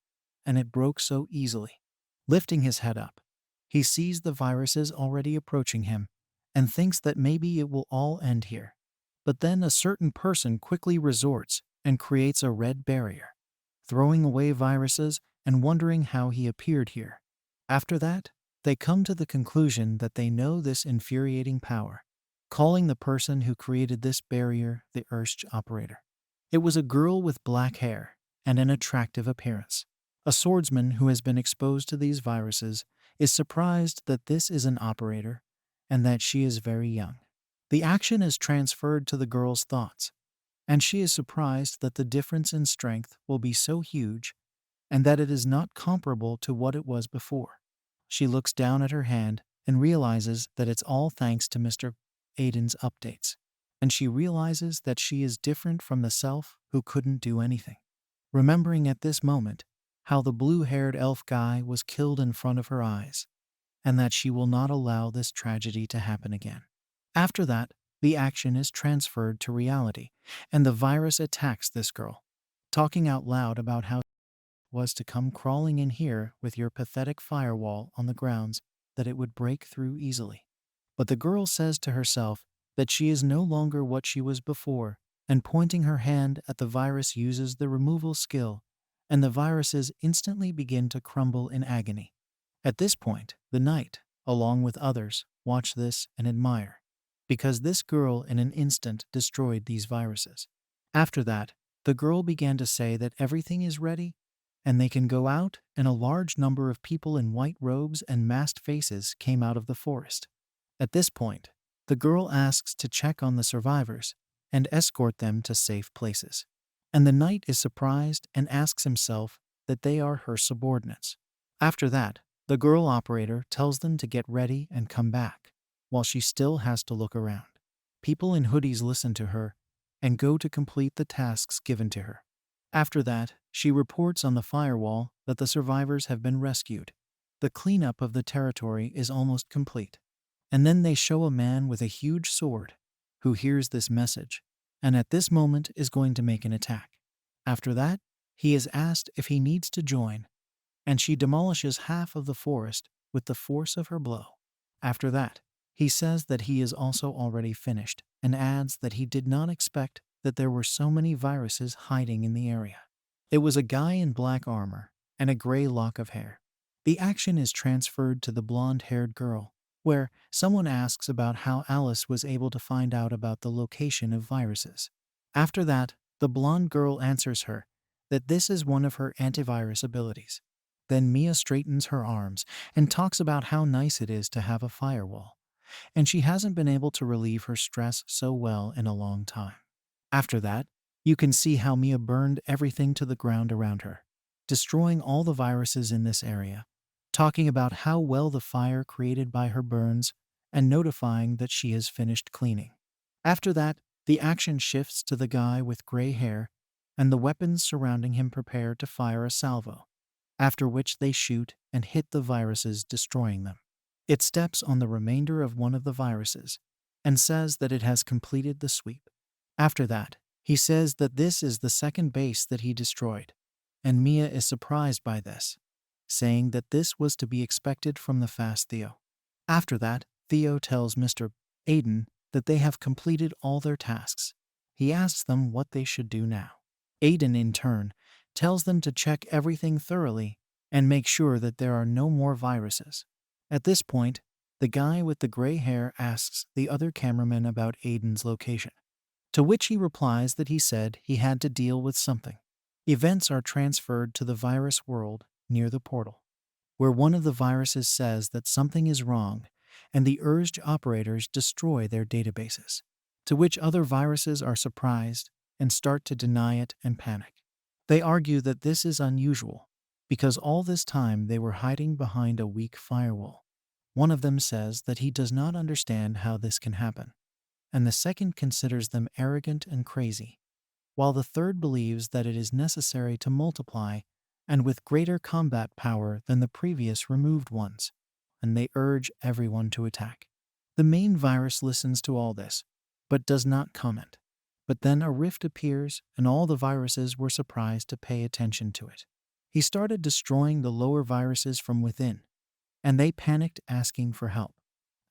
and it broke so easily. Lifting his head up, he sees the viruses already approaching him, and thinks that maybe it will all end here. But then a certain person quickly resorts and creates a red barrier, throwing away viruses and wondering how he appeared here. After that, they come to the conclusion that they know this infuriating power, calling the person who created this barrier the Erst operator. It was a girl with black hair and an attractive appearance. A swordsman who has been exposed to these viruses is surprised that this is an operator and that she is very young. The action is transferred to the girl's thoughts, and she is surprised that the difference in strength will be so huge and that it is not comparable to what it was before. She looks down at her hand and realizes that it's all thanks to Mr. Aiden's updates, and she realizes that she is different from the self who couldn't do anything. Remembering at this moment how the blue-haired elf guy was killed in front of her eyes, and that she will not allow this tragedy to happen again. After that, the action is transferred to reality, and the virus attacks this girl, talking out loud about how it was to come crawling in here with your pathetic firewall on the grounds that it would break through easily. But the girl says to herself that she is no longer what she was before, and pointing her hand at the virus uses the removal skill, and the viruses instantly begin to crumble in agony. At this point, the knight, along with others, watch this and admire, because this girl in an instant destroyed these viruses. After that, the girl began to say that everything is ready and they can go out, and a large number of people in white robes and masked faces came out of the forest. At this point, the girl asks to check on the survivors and escort them to safe places. And the knight is surprised and asks himself that they are her subordinates. After that, the girl operator tells them to get ready and come back, while she still has to look around. People in hoodies listen to her and go to complete the tasks given to her. After that, she reports on the firewall that the survivors have been rescued. The cleanup of the territory is almost complete. And then they show a man with a huge sword who hears this message and at this moment is going to make an attack. After that, he is asked if he needs to join, and she demolishes half of the forest with the force of her blow. After that, he says that he is also already finished and adds that he did not expect that there were so many viruses hiding in the area. It was a guy in black armor and a gray lock of hair. The action is transferred to the blonde-haired girl, where someone asks about how Alice was able to find out about the location of viruses. After that, the blonde girl answers her that this is one of her antivirus abilities. Then Mia straightens her arms and talks about how nice it is to have a firewall, and she hasn't been able to relieve her stress so well in a long time. After that, you can see how Mia burned everything to the ground around her, destroying all the viruses in this area, talking about how well the fire created by her burns, and notifying that she has finished cleaning. After that, the action shifts to the guy with gray hair, and the weapons surrounding him prepare to fire a salvo, after which they shoot and hit the viruses, destroying them. It steps on the remainder of one of the viruses and says that it has completed the sweep. After that, he says that this is the second base that he destroyed, and Mia is surprised by this, saying that this was to be expected from the fast Theo. After that, Theo tells Mr. Aiden that they have completed all their tasks. He asks them what they should do now. Aiden, in turn, tells them to check everything thoroughly and make sure that there are no more viruses. At this point, the guy with the gray hair asks the other cameraman about Aiden's location, to which he replies that he said he had to deal with something. Events are transferred to the virus world near the portal, where one of the viruses says that something is wrong and the urged operators destroy their databases, to which other viruses are surprised and start to deny it and panic. They argue that this is unusual because all this time they were hiding behind a weak firewall. One of them says that he does not understand how this can happen, and the second considers them arrogant and crazy, while the third believes that it is necessary to multiply and with greater combat power than the previous removed ones, and they urge everyone to attack. The main virus listens to all this, but does not comment. But then a rift appears, and all the viruses were surprised to pay attention to it. He started destroying the lower viruses from within, and they panicked, asking for help.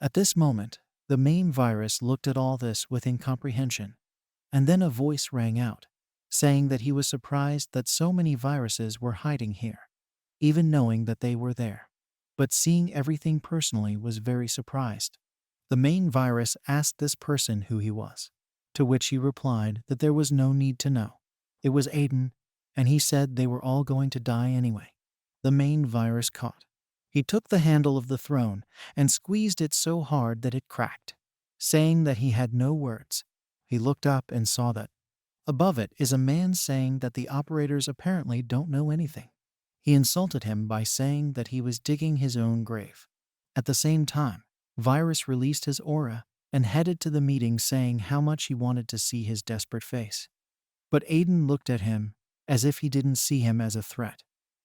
At this moment, the main virus looked at all this with incomprehension, and then a voice rang out, saying that he was surprised that so many viruses were hiding here, even knowing that they were there. But seeing everything personally was very surprised. The main virus asked this person who he was, to which he replied that there was no need to know. It was Aiden, and he said they were all going to die anyway. The main virus caught. He took the handle of the throne and squeezed it so hard that it cracked, saying that he had no words. He looked up and saw that above it is a man saying that the operators apparently don't know anything. He insulted him by saying that he was digging his own grave. At the same time, Virus released his aura and headed to the meeting, saying how much he wanted to see his desperate face. But Aiden looked at him as if he didn't see him as a threat.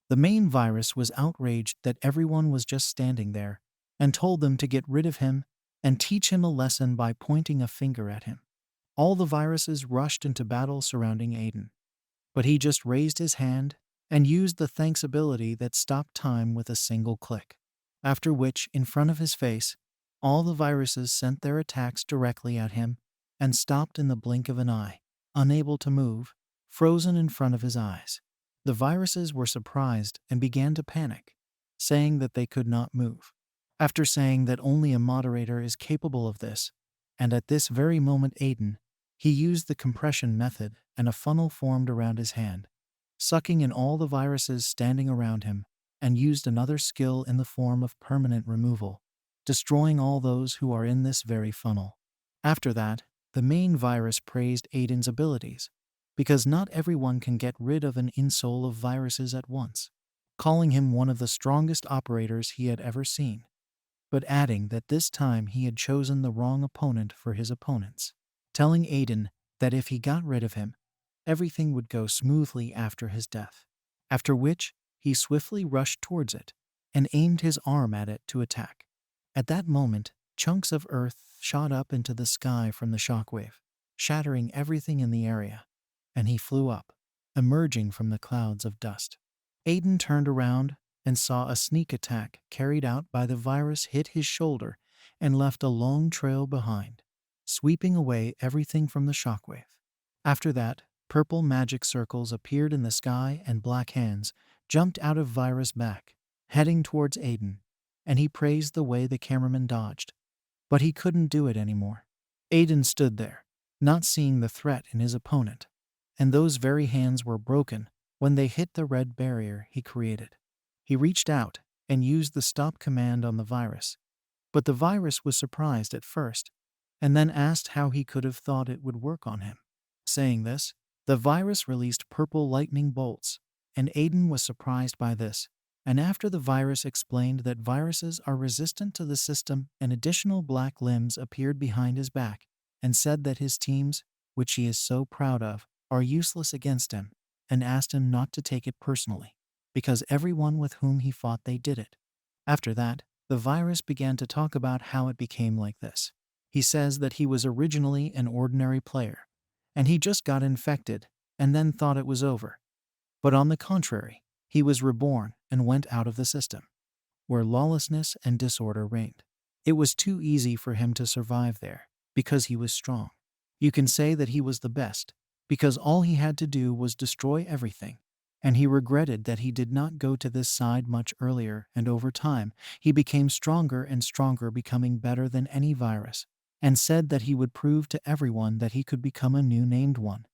The main virus was outraged that everyone was just standing there and told them to get rid of him and teach him a lesson by pointing a finger at him. All the viruses rushed into battle surrounding Aiden, but he just raised his hand and used the thanks ability that stopped time with a single click. After which, in front of his face, all the viruses sent their attacks directly at him and stopped in the blink of an eye, unable to move, frozen in front of his eyes. The viruses were surprised and began to panic, saying that they could not move. After saying that only a moderator is capable of this, and at this very moment Aiden, he used the compression method and a funnel formed around his hand, sucking in all the viruses standing around him, and used another skill in the form of permanent removal, destroying all those who are in this very funnel. After that, the main virus praised Aiden's abilities, because not everyone can get rid of an insole of viruses at once, calling him one of the strongest operators he had ever seen, but adding that this time he had chosen the wrong opponent for his opponents, telling Aiden that if he got rid of him, everything would go smoothly after his death. After which, he swiftly rushed towards it and aimed his arm at it to attack. At that moment, chunks of earth shot up into the sky from the shockwave, shattering everything in the area, and he flew up, emerging from the clouds of dust. Aiden turned around and saw a sneak attack carried out by the virus hit his shoulder and left a long trail behind, sweeping away everything from the shockwave. After that, purple magic circles appeared in the sky and black hands jumped out of virus' back, heading towards Aiden, and he praised the way the cameraman dodged. But he couldn't do it anymore. Aiden stood there, not seeing the threat in his opponent, and those very hands were broken when they hit the red barrier he created. He reached out and used the stop command on the virus, but the virus was surprised at first, and then asked how he could have thought it would work on him. Saying this, the virus released purple lightning bolts, and Aiden was surprised by this, and after the virus explained that viruses are resistant to the system, and additional black limbs appeared behind his back, and said that his teams, which he is so proud of, are useless against him, and asked him not to take it personally, because everyone with whom he fought they did it. After that, the virus began to talk about how it became like this. He says that he was originally an ordinary player, and he just got infected and then thought it was over. But on the contrary, he was reborn and went out of the system, where lawlessness and disorder reigned. It was too easy for him to survive there, because he was strong. You can say that he was the best, because all he had to do was destroy everything, and he regretted that he did not go to this side much earlier, and over time, he became stronger and stronger, becoming better than any virus, and said that he would prove to everyone that he could become a new named one.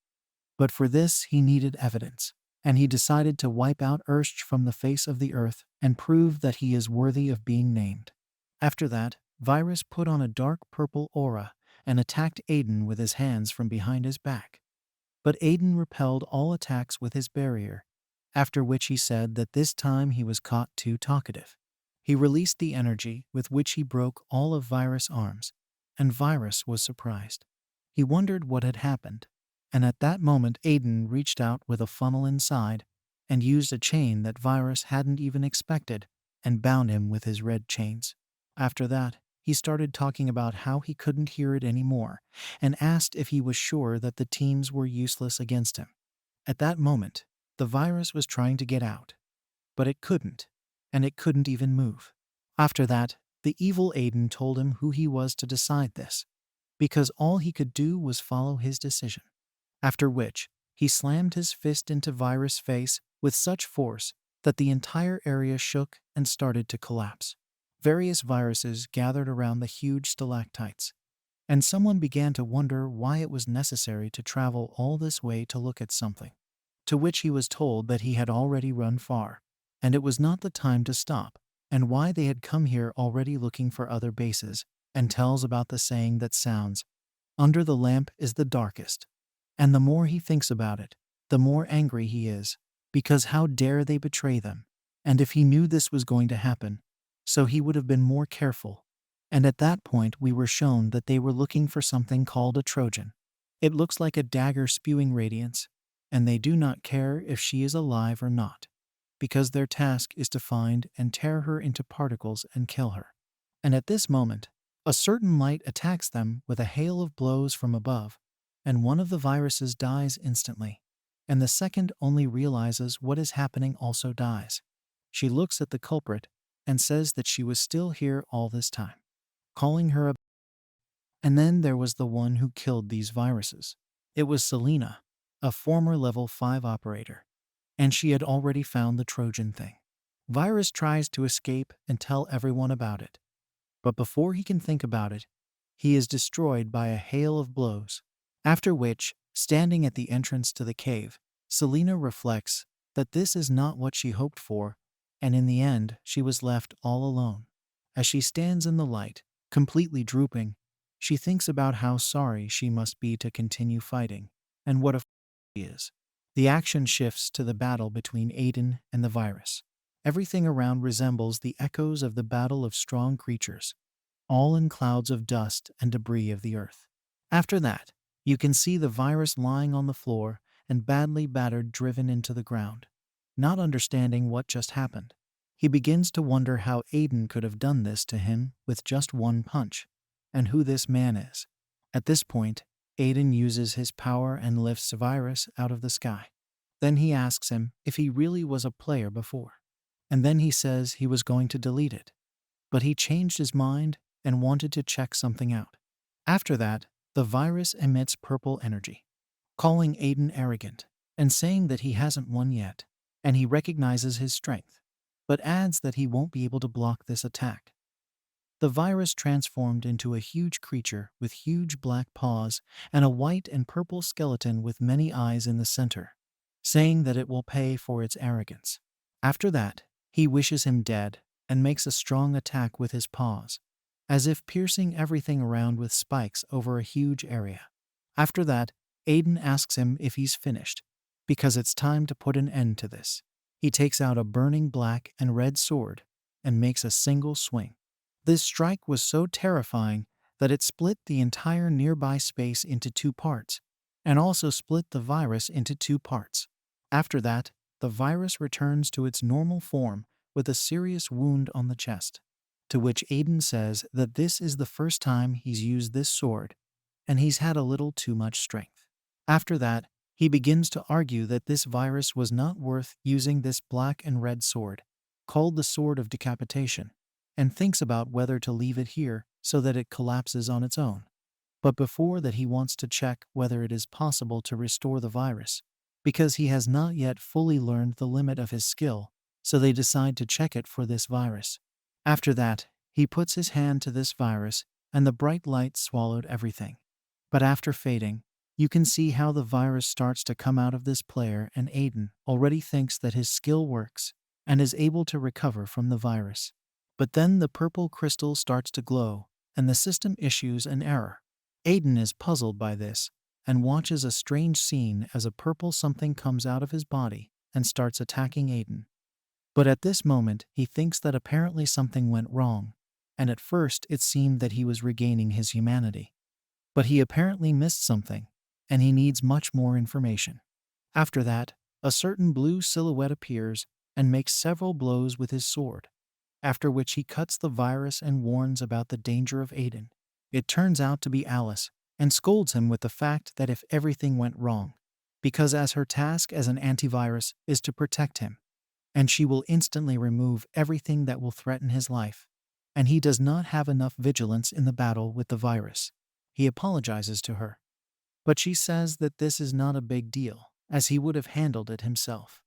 But for this he needed evidence, and he decided to wipe out Ursh from the face of the earth and prove that he is worthy of being named. After that, Virus put on a dark purple aura and attacked Aiden with his hands from behind his back. But Aiden repelled all attacks with his barrier, after which he said that this time he was caught too talkative. He released the energy with which he broke all of Virus' arms, and Virus was surprised. He wondered what had happened, and at that moment Aiden reached out with a funnel inside and used a chain that Virus hadn't even expected and bound him with his red chains. After that, he started talking about how he couldn't hear it anymore and asked if he was sure that the teams were useless against him. At that moment, the virus was trying to get out, but it couldn't, and it couldn't even move. After that, the evil Aiden told him who he was to decide this, because all he could do was follow his decision. After which, he slammed his fist into Virus' face with such force that the entire area shook and started to collapse. Various viruses gathered around the huge stalactites, and someone began to wonder why it was necessary to travel all this way to look at something. To which he was told that he had already run far, and it was not the time to stop, and why they had come here already looking for other bases, and tells about the saying that sounds, "Under the lamp is the darkest." And the more he thinks about it, the more angry he is, because how dare they betray them, and if he knew this was going to happen, so he would have been more careful. And at that point we were shown that they were looking for something called a Trojan. It looks like a dagger spewing radiance, and they do not care if she is alive or not, because their task is to find and tear her into particles and kill her. And at this moment, a certain light attacks them with a hail of blows from above, and one of the viruses dies instantly, and the second only realizes what is happening also dies. She looks at the culprit and says that she was still here all this time, calling her a... And then there was the one who killed these viruses. It was Selena, a former level 5 operator, and she had already found the Trojan thing. Virus tries to escape and tell everyone about it, But before he can think about it, he is destroyed by a hail of blows. After which, standing at the entrance to the cave, Selena reflects that this is not what she hoped for, and in the end, she was left all alone. As she stands in the light, completely drooping, she thinks about how sorry she must be to continue fighting, and what a she is. The action shifts to the battle between Aiden and the virus. Everything around resembles the echoes of the battle of strong creatures, all in clouds of dust and debris of the earth. After that, you can see the virus lying on the floor and badly battered, driven into the ground. Not understanding what just happened, he begins to wonder how Aiden could have done this to him with just one punch, and who this man is. At this point, Aiden uses his power and lifts Virus out of the sky. Then he asks him if he really was a player before. And then he says he was going to delete it. But he changed his mind and wanted to check something out. After that, the virus emits purple energy, calling Aiden arrogant and saying that he hasn't won yet, and he recognizes his strength, but adds that he won't be able to block this attack. The virus transformed into a huge creature with huge black paws and a white and purple skeleton with many eyes in the center, saying that it will pay for its arrogance. After that, he wishes him dead and makes a strong attack with his paws, as if piercing everything around with spikes over a huge area. After that, Aiden asks him if he's finished, because it's time to put an end to this. He takes out a burning black and red sword and makes a single swing. This strike was so terrifying that it split the entire nearby space into two parts, and also split the virus into two parts. After that, the virus returns to its normal form with a serious wound on the chest, to which Aiden says that this is the first time he's used this sword, and he's had a little too much strength. After that, he begins to argue that this virus was not worth using this black and red sword, called the Sword of Decapitation, and thinks about whether to leave it here so that it collapses on its own. But before that, he wants to check whether it is possible to restore the virus, because he has not yet fully learned the limit of his skill, so they decide to check it for this virus. After that, he puts his hand to this virus, and the bright light swallowed everything. But after fading, you can see how the virus starts to come out of this player, and Aiden already thinks that his skill works and is able to recover from the virus. But then the purple crystal starts to glow, and the system issues an error. Aiden is puzzled by this and watches a strange scene as a purple something comes out of his body and starts attacking Aiden. But at this moment, he thinks that apparently something went wrong, and at first it seemed that he was regaining his humanity. But he apparently missed something, and he needs much more information. After that, a certain blue silhouette appears and makes several blows with his sword, after which he cuts the virus and warns about the danger of Aiden. It turns out to be Alice, and scolds him with the fact that if everything went wrong, because as her task as an antivirus is to protect him, and she will instantly remove everything that will threaten his life, and he does not have enough vigilance in the battle with the virus. He apologizes to her, but she says that this is not a big deal, as he would have handled it himself.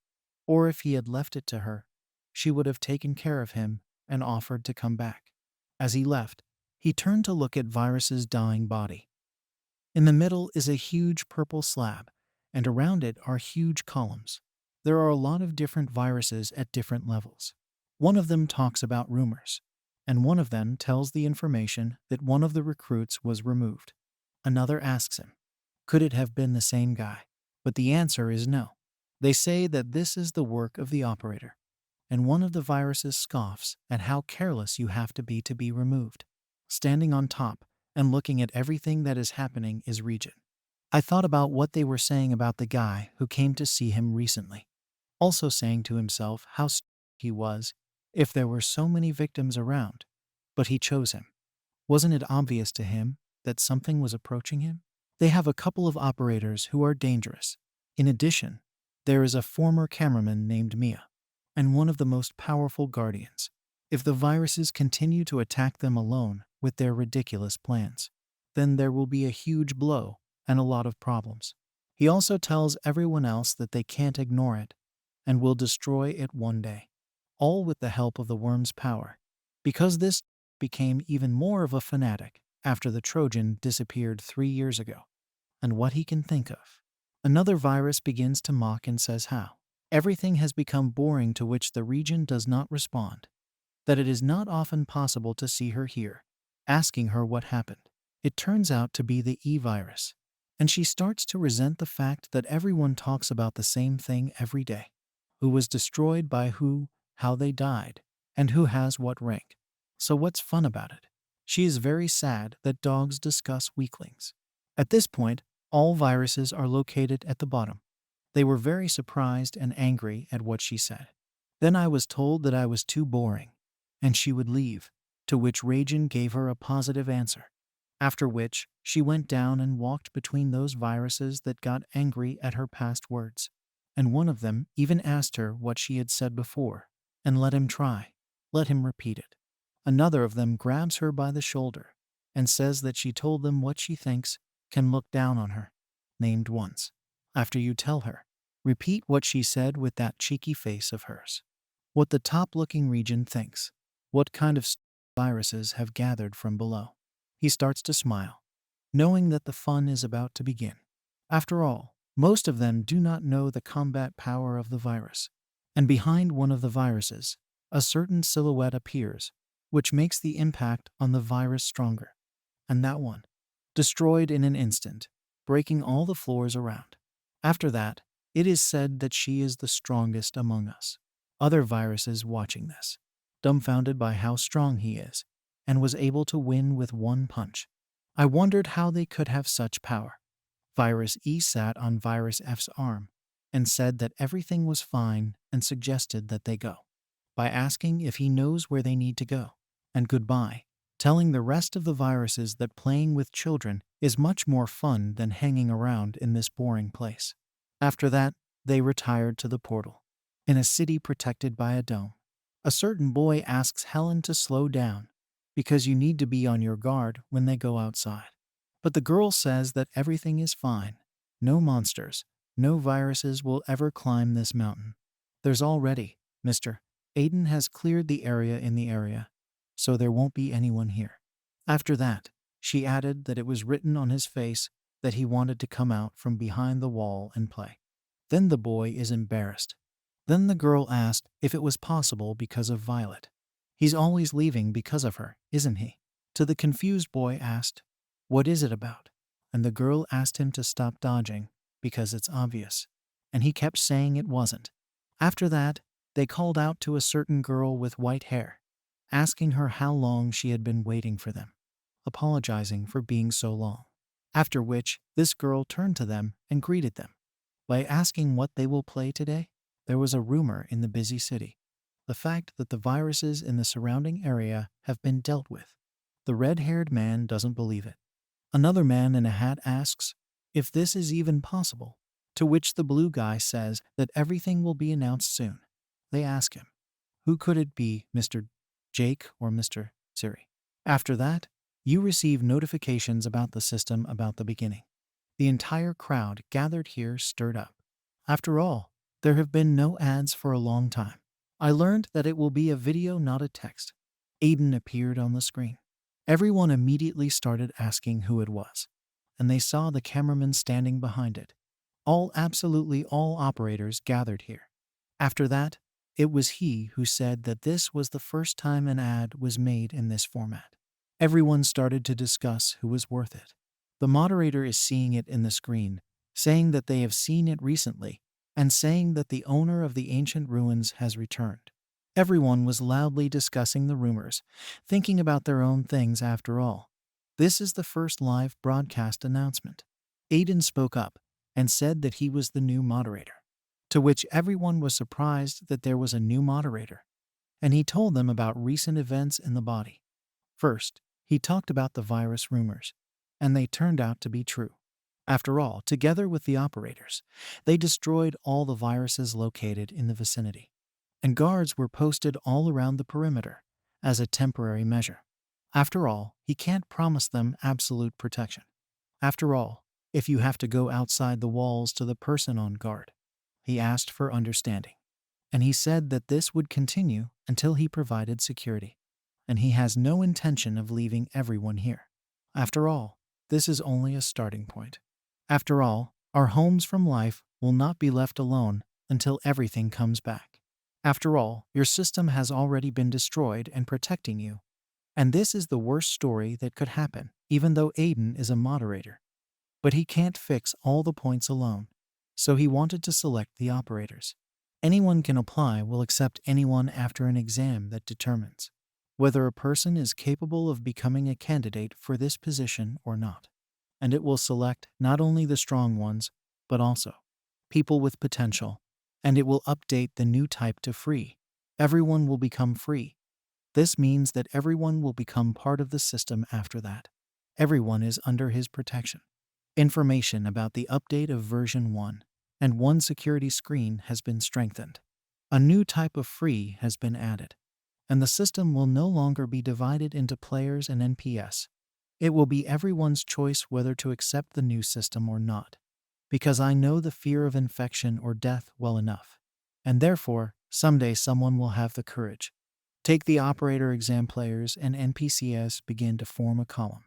Or if he had left it to her, she would have taken care of him and offered to come back. As he left, he turned to look at Virus's dying body. In the middle is a huge purple slab, and around it are huge columns. There are a lot of different viruses at different levels. One of them talks about rumors, and one of them tells the information that one of the recruits was removed. Another asks him, could it have been the same guy? But the answer is no. They say that this is the work of the operator, and one of the viruses scoffs at how careless you have to be removed. Standing on top and looking at everything that is happening is Regent. I thought about what they were saying about the guy who came to see him recently, also saying to himself how he was if there were so many victims around, but he chose him. Wasn't it obvious to him that something was approaching him? They have a couple of operators who are dangerous. In addition, there is a former cameraman named Mia, and one of the most powerful guardians. If the viruses continue to attack them alone with their ridiculous plans, then there will be a huge blow and a lot of problems. He also tells everyone else that they can't ignore it and will destroy it one day, all with the help of the worm's power. Because this became even more of a fanatic after the Trojan disappeared 3 years ago, and what he can think of. Another virus begins to mock and says how everything has become boring, to which the region does not respond, that it is not often possible to see her here, asking her what happened. It turns out to be the E virus, and she starts to resent the fact that everyone talks about the same thing every day. Who was destroyed by who, how they died, and who has what rank. So what's fun about it? She is very sad that dogs discuss weaklings. At this point, all viruses are located at the bottom. They were very surprised and angry at what she said. Then I was told that I was too boring, and she would leave, to which Rajan gave her a positive answer. After which, she went down and walked between those viruses that got angry at her past words. And one of them even asked her what she had said before, and let him try, let him repeat it. Another of them grabs her by the shoulder and says that she told them what she thinks can look down on her, named once. After you tell her, repeat what she said with that cheeky face of hers. What the top-looking region thinks, what kind of viruses have gathered from below. He starts to smile, knowing that the fun is about to begin. After all, most of them do not know the combat power of the virus. And behind one of the viruses, a certain silhouette appears, which makes the impact on the virus stronger. And that one, destroyed in an instant, breaking all the floors around. After that, it is said that she is the strongest among us. Other viruses watching this, dumbfounded by how strong he is, and was able to win with one punch. I wondered how they could have such power. Virus E sat on Virus F's arm and said that everything was fine and suggested that they go, by asking if he knows where they need to go, and goodbye, telling the rest of the viruses that playing with children is much more fun than hanging around in this boring place. After that, they retired to the portal, in a city protected by a dome. A certain boy asks Helen to slow down, because you need to be on your guard when they go outside. But the girl says that everything is fine. No monsters, no viruses will ever climb this mountain. There's already, Mr. Aiden has cleared the area in the area, so there won't be anyone here. After that, she added that it was written on his face that he wanted to come out from behind the wall and play. Then the boy is embarrassed. Then the girl asked if it was possible because of Violet. He's always leaving because of her, isn't he? To the confused boy asked, what is it about? And the girl asked him to stop dodging, because it's obvious. And he kept saying it wasn't. After that, they called out to a certain girl with white hair, asking her how long she had been waiting for them, apologizing for being so long. After which, this girl turned to them and greeted them by asking what they will play today. There was a rumor in the busy city, the fact that the viruses in the surrounding area have been dealt with. The red-haired man doesn't believe it. Another man in a hat asks if this is even possible, to which the blue guy says that everything will be announced soon. They ask him, who could it be, Mr. Jake or Mr. Siri? After that, you receive notifications about the system about the beginning. The entire crowd gathered here stirred up. After all, there have been no ads for a long time. I learned that it will be a video, not a text. Aiden appeared on the screen. Everyone immediately started asking who it was, and they saw the cameraman standing behind it. Absolutely all operators gathered here. After that, it was he who said that this was the first time an ad was made in this format. Everyone started to discuss who was worth it. The moderator is seeing it in the screen, saying that they have seen it recently, and saying that the owner of the ancient ruins has returned. Everyone was loudly discussing the rumors, thinking about their own things after all. This is the first live broadcast announcement. Aiden spoke up and said that he was the new moderator, to which everyone was surprised that there was a new moderator, and he told them about recent events in the body. First, he talked about the virus rumors, and they turned out to be true. After all, together with the operators, they destroyed all the viruses located in the vicinity, and guards were posted all around the perimeter as a temporary measure. After all, he can't promise them absolute protection. After all, if you have to go outside the walls to the person on guard. He asked for understanding, and he said that this would continue until he provided security. and he has no intention of leaving everyone here. After all, this is only a starting point. After all, our homes from life will not be left alone until everything comes back. After all, your system has already been destroyed and protecting you. And this is the worst story that could happen, even though Aiden is a moderator. But he can't fix all the points alone, so he wanted to select the operators. Anyone can apply will accept anyone after an exam that determines whether a person is capable of becoming a candidate for this position or not. And it will select not only the strong ones, but also people with potential, and it will update the new type to free. Everyone will become free. This means that everyone will become part of the system after that. Everyone is under his protection. Information about the update of version 1 and 1 security screen has been strengthened. A new type of free has been added, and the system will no longer be divided into players and NPS. It will be everyone's choice whether to accept the new system or not, because I know the fear of infection or death well enough, and therefore, someday someone will have the courage. Take the operator exam players and NPCs begin to form a column.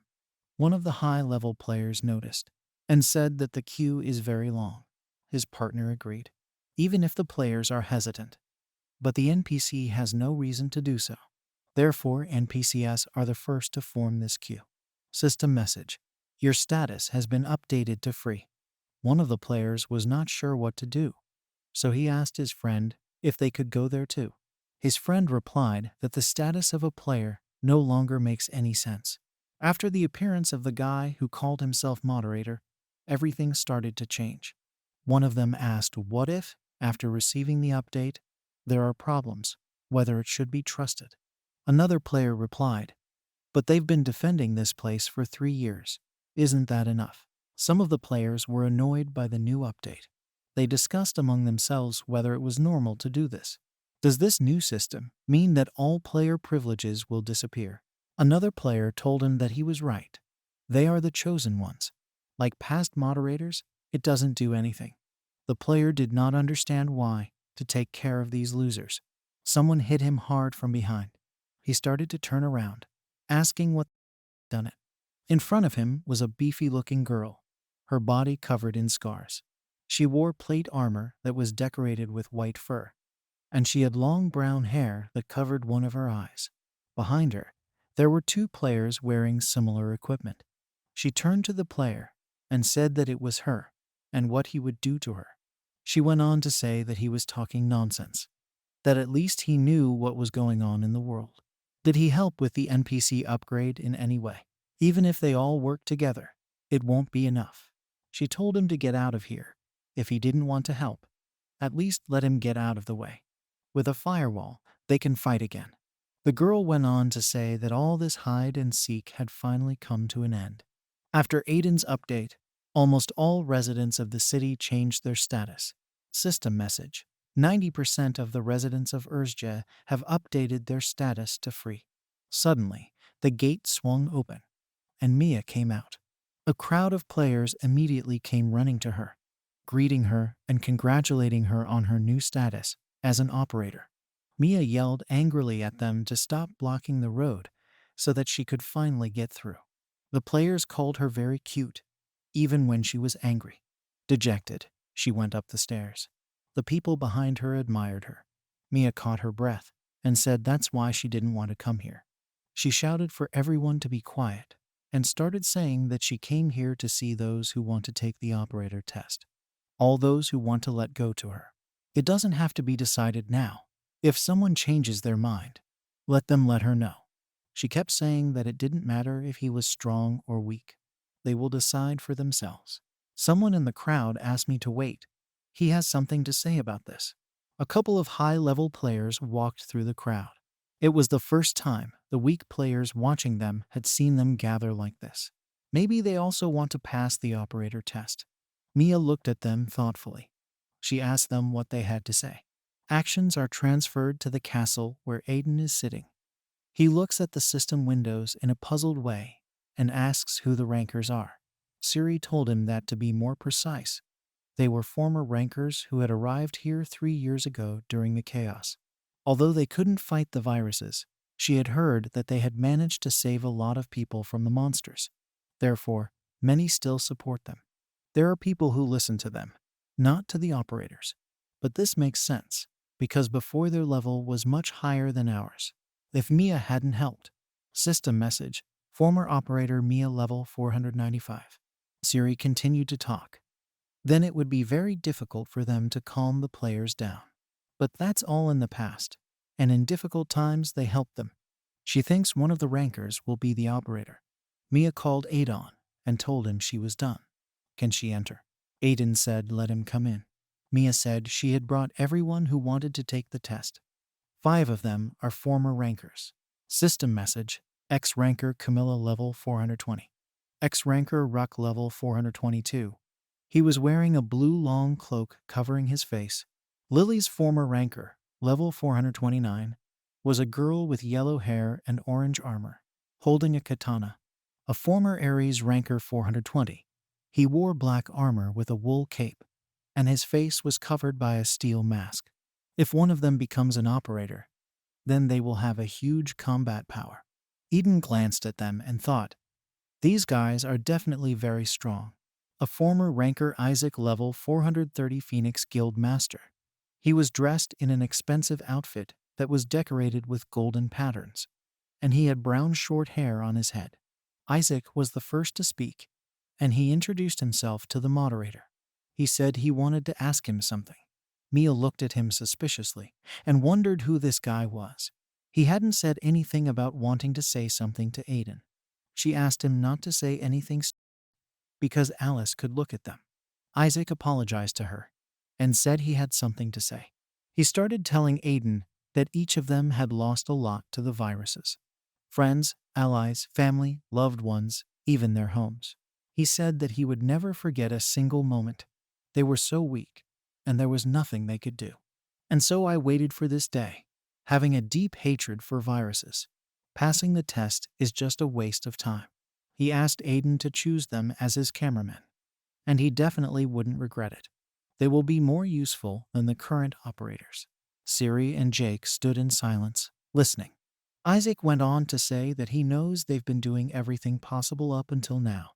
One of the high-level players noticed and said that the queue is very long. His partner agreed, even if the players are hesitant. But the NPC has no reason to do so. Therefore, NPCs are the first to form this queue. System message: your status has been updated to free. One of the players was not sure what to do, so he asked his friend if they could go there too. His friend replied that the status of a player no longer makes any sense. After the appearance of the guy who called himself moderator, everything started to change. One of them asked what if, after receiving the update, there are problems, whether it should be trusted. Another player replied, but they've been defending this place for 3 years. Isn't that enough? Some of the players were annoyed by the new update. They discussed among themselves whether it was normal to do this. Does this new system mean that all player privileges will disappear? Another player told him that he was right. They are the chosen ones. Like past moderators, it doesn't do anything. The player did not understand why to take care of these losers. Someone hit him hard from behind. He started to turn around, asking what done it. In front of him was a beefy-looking girl, her body covered in scars. She wore plate armor that was decorated with white fur, and she had long brown hair that covered one of her eyes. Behind her, there were 2 players wearing similar equipment. She turned to the player and said that it was her and what he would do to her. She went on to say that he was talking nonsense, that at least he knew what was going on in the world. Did he help with the NPC upgrade in any way? Even if they all work together, it won't be enough. She told him to get out of here. If he didn't want to help, at least let him get out of the way. With a firewall, they can fight again. The girl went on to say that all this hide and seek had finally come to an end. After Aiden's update, almost all residents of the city changed their status. System message: 90% of the residents of Urzja have updated their status to free. Suddenly, the gate swung open, and Mia came out. A crowd of players immediately came running to her, greeting her and congratulating her on her new status as an operator. Mia yelled angrily at them to stop blocking the road so that she could finally get through. The players called her very cute, even when she was angry. Dejected, she went up the stairs. The people behind her admired her. Mia caught her breath and said that's why she didn't want to come here. She shouted for everyone to be quiet and started saying that she came here to see those who want to take the operator test. All those who want to let go to her. It doesn't have to be decided now. If someone changes their mind, let them let her know. She kept saying that it didn't matter if he was strong or weak. They will decide for themselves. Someone in the crowd asked me to wait. He has something to say about this. A couple of high-level players walked through the crowd. It was the first time the weak players watching them had seen them gather like this. Maybe they also want to pass the operator test. Mia looked at them thoughtfully. She asked them what they had to say. Actions are transferred to the castle where Aiden is sitting. He looks at the system windows in a puzzled way and asks who the rankers are. Siri told him that to be more precise, they were former rankers who had arrived here 3 years ago during the chaos. Although they couldn't fight the viruses, She had heard that they had managed to save a lot of people from the monsters. Therefore, many still support them. There are people who listen to them, not to the operators. But this makes sense, because before their level was much higher than ours. If Mia hadn't helped. System message, former operator Mia level 495. Siri continued to talk. Then it would be very difficult for them to calm the players down. But that's all in the past, and in difficult times they help them. She thinks one of the rankers will be the operator. Mia called Aidan and told him she was done. Can she enter? Aiden said let him come in. Mia said she had brought everyone who wanted to take the test. 5 of them are former rankers. System message, X-ranker Camilla level 420. X-ranker Ruck level 422. He was wearing a blue long cloak covering his face. Lily's former ranker, level 429, was a girl with yellow hair and orange armor, holding a katana. A former Aries ranker 420. He wore black armor with a wool cape, and his face was covered by a steel mask. If one of them becomes an operator, then they will have a huge combat power. Eden glanced at them and thought, these guys are definitely very strong. A former ranker Isaac level 430 Phoenix Guild Master. He was dressed in an expensive outfit that was decorated with golden patterns, and he had brown short hair on his head. Isaac was the first to speak, and he introduced himself to the moderator. He said he wanted to ask him something. Mia looked at him suspiciously and wondered who this guy was. He hadn't said anything about wanting to say something to Aiden. She asked him not to say anything because Alice could look at them. Isaac apologized to her and said he had something to say. He started telling Aiden that each of them had lost a lot to the viruses. Friends, allies, family, loved ones, even their homes. He said that he would never forget a single moment. They were so weak, and there was nothing they could do. And so I waited for this day, having a deep hatred for viruses. Passing the test is just a waste of time. He asked Aiden to choose them as his cameramen, and he definitely wouldn't regret it. They will be more useful than the current operators. Siri and Jake stood in silence, listening. Isaac went on to say that he knows they've been doing everything possible up until now.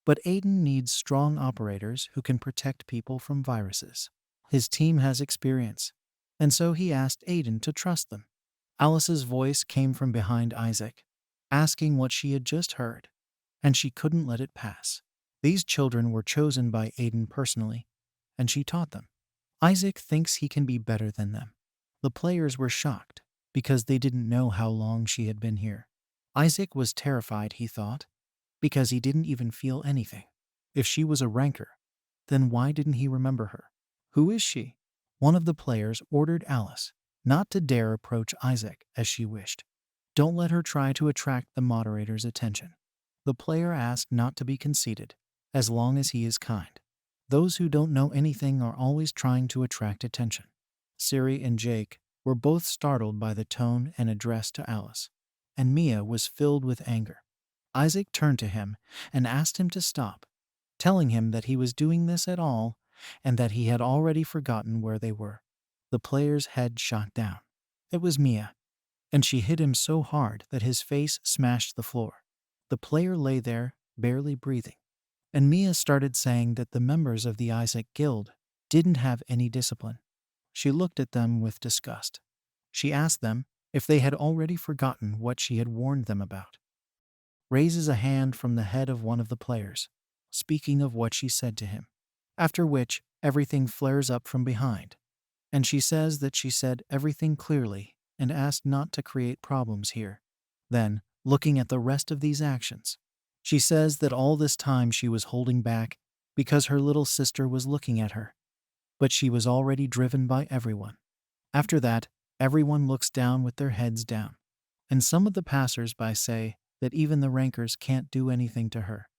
But Aiden needs strong operators who can protect people from viruses. His team has experience, and so he asked Aiden to trust them. Alice's voice came from behind Isaac, asking what she had just heard, and she couldn't let it pass. These children were chosen by Aiden personally, and she taught them. Isaac thinks he can be better than them. The players were shocked because they didn't know how long she had been here. Isaac was terrified, he thought, because he didn't even feel anything. If she was a ranker, then why didn't he remember her? Who is she? One of the players ordered Alice not to dare approach Isaac as she wished. Don't let her try to attract the moderator's attention. The player asked not to be conceited, as long as he is kind. Those who don't know anything are always trying to attract attention. Siri and Jake were both startled by the tone and address to Alice, and Mia was filled with anger. Isaac turned to him and asked him to stop, telling him that he was doing this at all and that he had already forgotten where they were. The player's head shot down. It was Mia, and she hit him so hard that his face smashed the floor. The player lay there, barely breathing, and Mia started saying that the members of the Isaac Guild didn't have any discipline. She looked at them with disgust. She asked them if they had already forgotten what she had warned them about. Raises a hand from the head of one of the players, speaking of what she said to him, after which everything flares up from behind, and she says that she said everything clearly and asked not to create problems here. Then, looking at the rest of these actions, she says that all this time she was holding back because her little sister was looking at her, but she was already driven by everyone. After that, everyone looks down with their heads down, and some of the passers-by say that even the rankers can't do anything to her,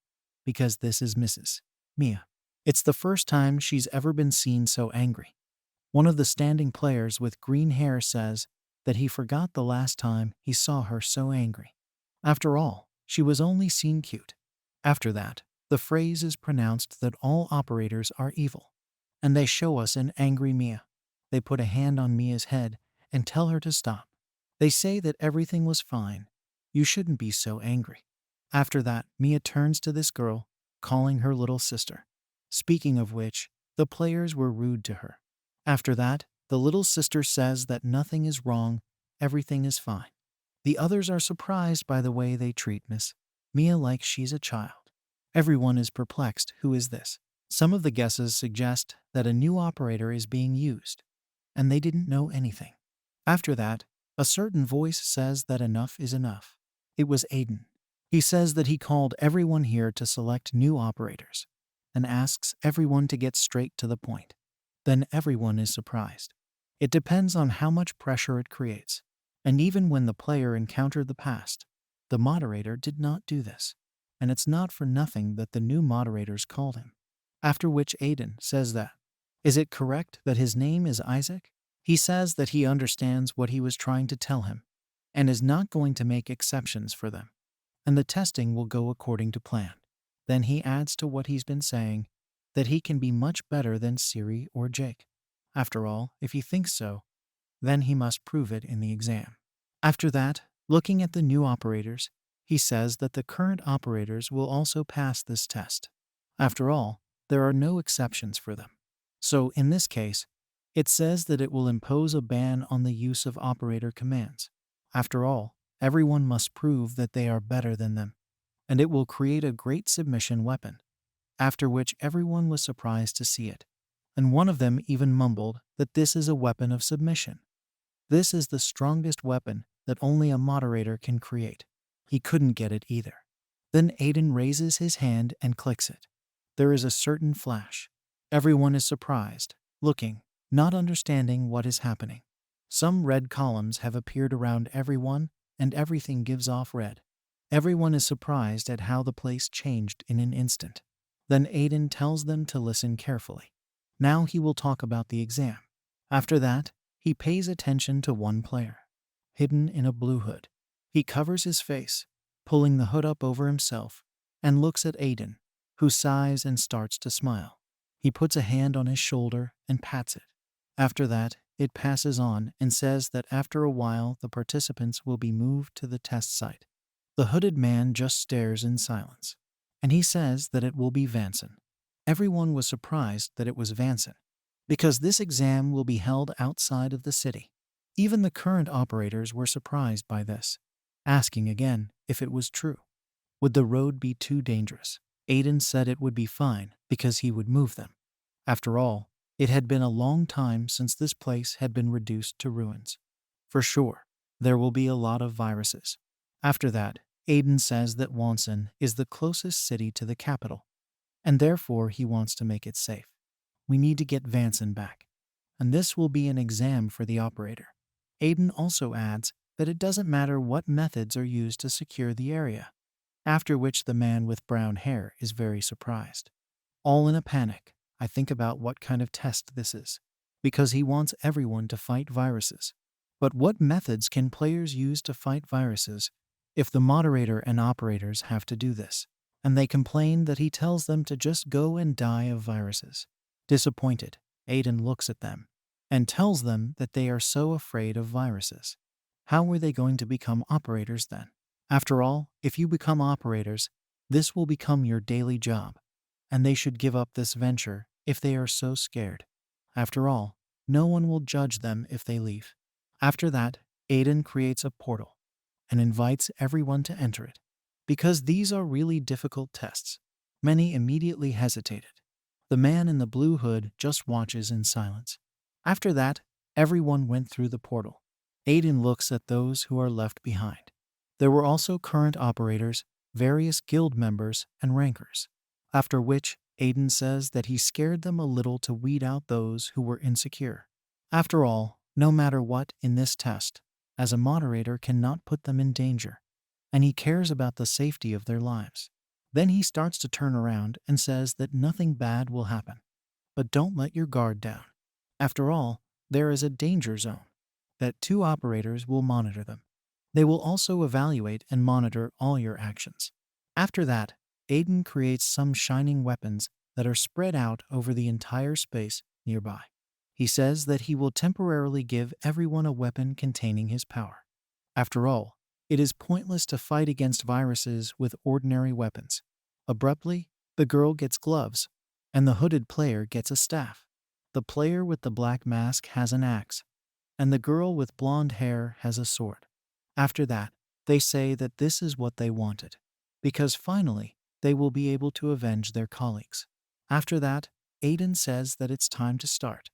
because this is Mrs. Mia. It's the first time she's ever been seen so angry. One of the standing players with green hair says that he forgot the last time he saw her so angry. After all, she was only seen cute. After that, the phrase is pronounced that all operators are evil, and they show us an angry Mia. They put a hand on Mia's head and tell her to stop. They say that everything was fine. You shouldn't be so angry. After that, Mia turns to this girl, calling her little sister. Speaking of which, the players were rude to her. After that, the little sister says that nothing is wrong, everything is fine. The others are surprised by the way they treat Miss Mia like she's a child. Everyone is perplexed. Who is this? Some of the guesses suggest that a new operator is being used, and they didn't know anything. After that, a certain voice says that enough is enough. It was Aiden. He says that he called everyone here to select new operators and asks everyone to get straight to the point. Then everyone is surprised. It depends on how much pressure it creates. And even when the player encountered the past, the moderator did not do this. And it's not for nothing that the new moderators called him. After which Aiden says that, is it correct that his name is Isaac? He says that he understands what he was trying to tell him and is not going to make exceptions for them. And the testing will go according to plan. Then he adds to what he's been saying that he can be much better than Siri or Jake. After all, if he thinks so, then he must prove it in the exam. After that, looking at the new operators, he says that the current operators will also pass this test. After all, there are no exceptions for them. So in this case, it says that it will impose a ban on the use of operator commands. After all, everyone must prove that they are better than them, and it will create a great submission weapon. After which everyone was surprised to see it, and one of them even mumbled that this is a weapon of submission. This is the strongest weapon that only a moderator can create. He couldn't get it either. Then Aiden raises his hand and clicks it. There is a certain flash. Everyone is surprised, looking, not understanding what is happening. Some red columns have appeared around everyone, and everything gives off red. Everyone is surprised at how the place changed in an instant. Then Aiden tells them to listen carefully. Now he will talk about the exam. After that, he pays attention to one player, hidden in a blue hood. He covers his face, pulling the hood up over himself, and looks at Aiden, who sighs and starts to smile. He puts a hand on his shoulder and pats it. After that, it passes on and says that after a while the participants will be moved to the test site. The hooded man just stares in silence, and he says that it will be Vanson. Everyone was surprised that it was Vanson, because this exam will be held outside of the city. Even the current operators were surprised by this, asking again if it was true. Would the road be too dangerous? Aiden said it would be fine because he would move them. After all, it had been a long time since this place had been reduced to ruins. For sure, there will be a lot of viruses. After that, Aiden says that Wanson is the closest city to the capital, and therefore he wants to make it safe. We need to get Vanson back, and this will be an exam for the operator. Aiden also adds that it doesn't matter what methods are used to secure the area, after which the man with brown hair is very surprised. All in a panic, I think about what kind of test this is, because he wants everyone to fight viruses. But what methods can players use to fight viruses if the moderator and operators have to do this? And they complain that he tells them to just go and die of viruses. Disappointed, Aiden looks at them and tells them that they are so afraid of viruses. How were they going to become operators then? After all, if you become operators, this will become your daily job, and they should give up this venture if they are so scared. After all, no one will judge them if they leave. After that, Aiden creates a portal and invites everyone to enter it. Because these are really difficult tests, many immediately hesitated. The man in the blue hood just watches in silence. After that, everyone went through the portal. Aiden looks at those who are left behind. There were also current operators, various guild members, and rankers. After which, Aiden says that he scared them a little to weed out those who were insecure. After all, no matter what in this test, as a moderator cannot put them in danger, and he cares about the safety of their lives. Then he starts to turn around and says that nothing bad will happen. But don't let your guard down. After all, there is a danger zone, that 2 operators will monitor them. They will also evaluate and monitor all your actions. After that, Aiden creates some shining weapons that are spread out over the entire space nearby. He says that he will temporarily give everyone a weapon containing his power. After all, it is pointless to fight against viruses with ordinary weapons. Abruptly, the girl gets gloves, and the hooded player gets a staff. The player with the black mask has an axe, and the girl with blonde hair has a sword. After that, they say that this is what they wanted, because finally, they will be able to avenge their colleagues. After that, Aiden says that it's time to start,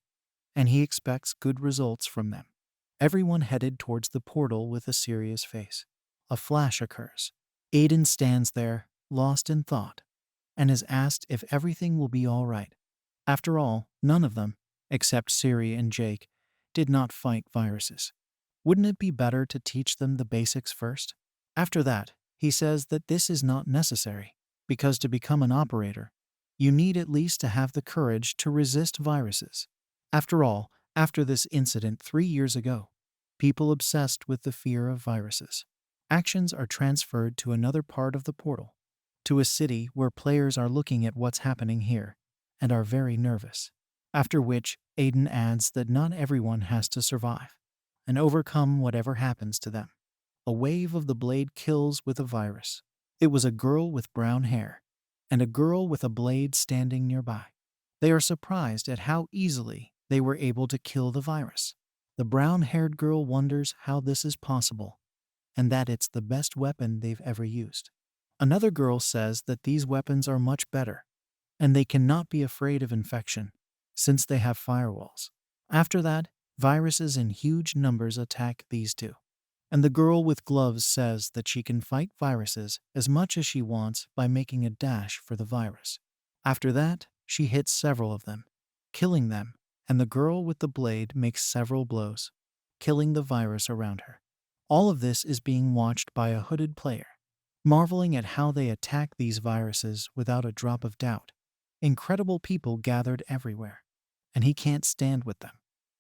and he expects good results from them. Everyone headed towards the portal with a serious face. A flash occurs. Aiden stands there, lost in thought, and is asked if everything will be all right. After all, none of them, except Siri and Jake, did not fight viruses. Wouldn't it be better to teach them the basics first? After that, he says that this is not necessary, because to become an operator, you need at least to have the courage to resist viruses. After all, after this incident 3 years ago, people obsessed with the fear of viruses. Actions are transferred to another part of the portal, to a city where players are looking at what's happening here and are very nervous. After which, Aiden adds that not everyone has to survive and overcome whatever happens to them. A wave of the blade kills with a virus. It was a girl with brown hair and a girl with a blade standing nearby. They are surprised at how easily they were able to kill the virus. The brown-haired girl wonders how this is possible and that it's the best weapon they've ever used. Another girl says that these weapons are much better and they cannot be afraid of infection since they have firewalls. After that, viruses in huge numbers attack these two. And the girl with gloves says that she can fight viruses as much as she wants by making a dash for the virus. After that, she hits several of them, killing them, and the girl with the blade makes several blows, killing the virus around her. All of this is being watched by a hooded player, marveling at how they attack these viruses without a drop of doubt. Incredible people gathered everywhere, and he can't stand with them.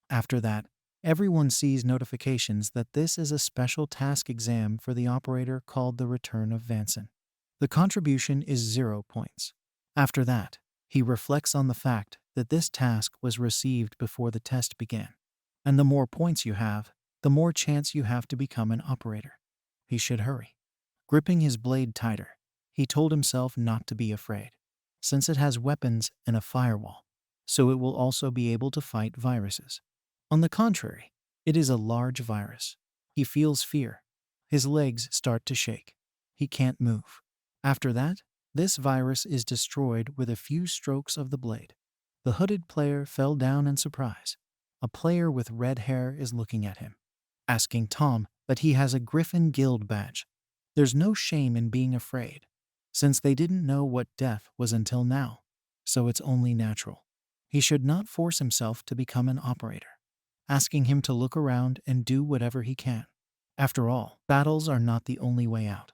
After that, everyone sees notifications that this is a special task exam for the operator called the Return of Vanson. The contribution is 0 points. After that, he reflects on the fact that this task was received before the test began. And the more points you have, the more chance you have to become an operator. He should hurry. Gripping his blade tighter, he told himself not to be afraid, since it has weapons and a firewall, so it will also be able to fight viruses. On the contrary, it is a large virus. He feels fear. His legs start to shake. He can't move. After that, this virus is destroyed with a few strokes of the blade. The hooded player fell down in surprise. A player with red hair is looking at him, asking Tom that he has a Griffin Guild badge. There's no shame in being afraid, since they didn't know what death was until now, so it's only natural. He should not force himself to become an operator, asking him to look around and do whatever he can. After all, battles are not the only way out.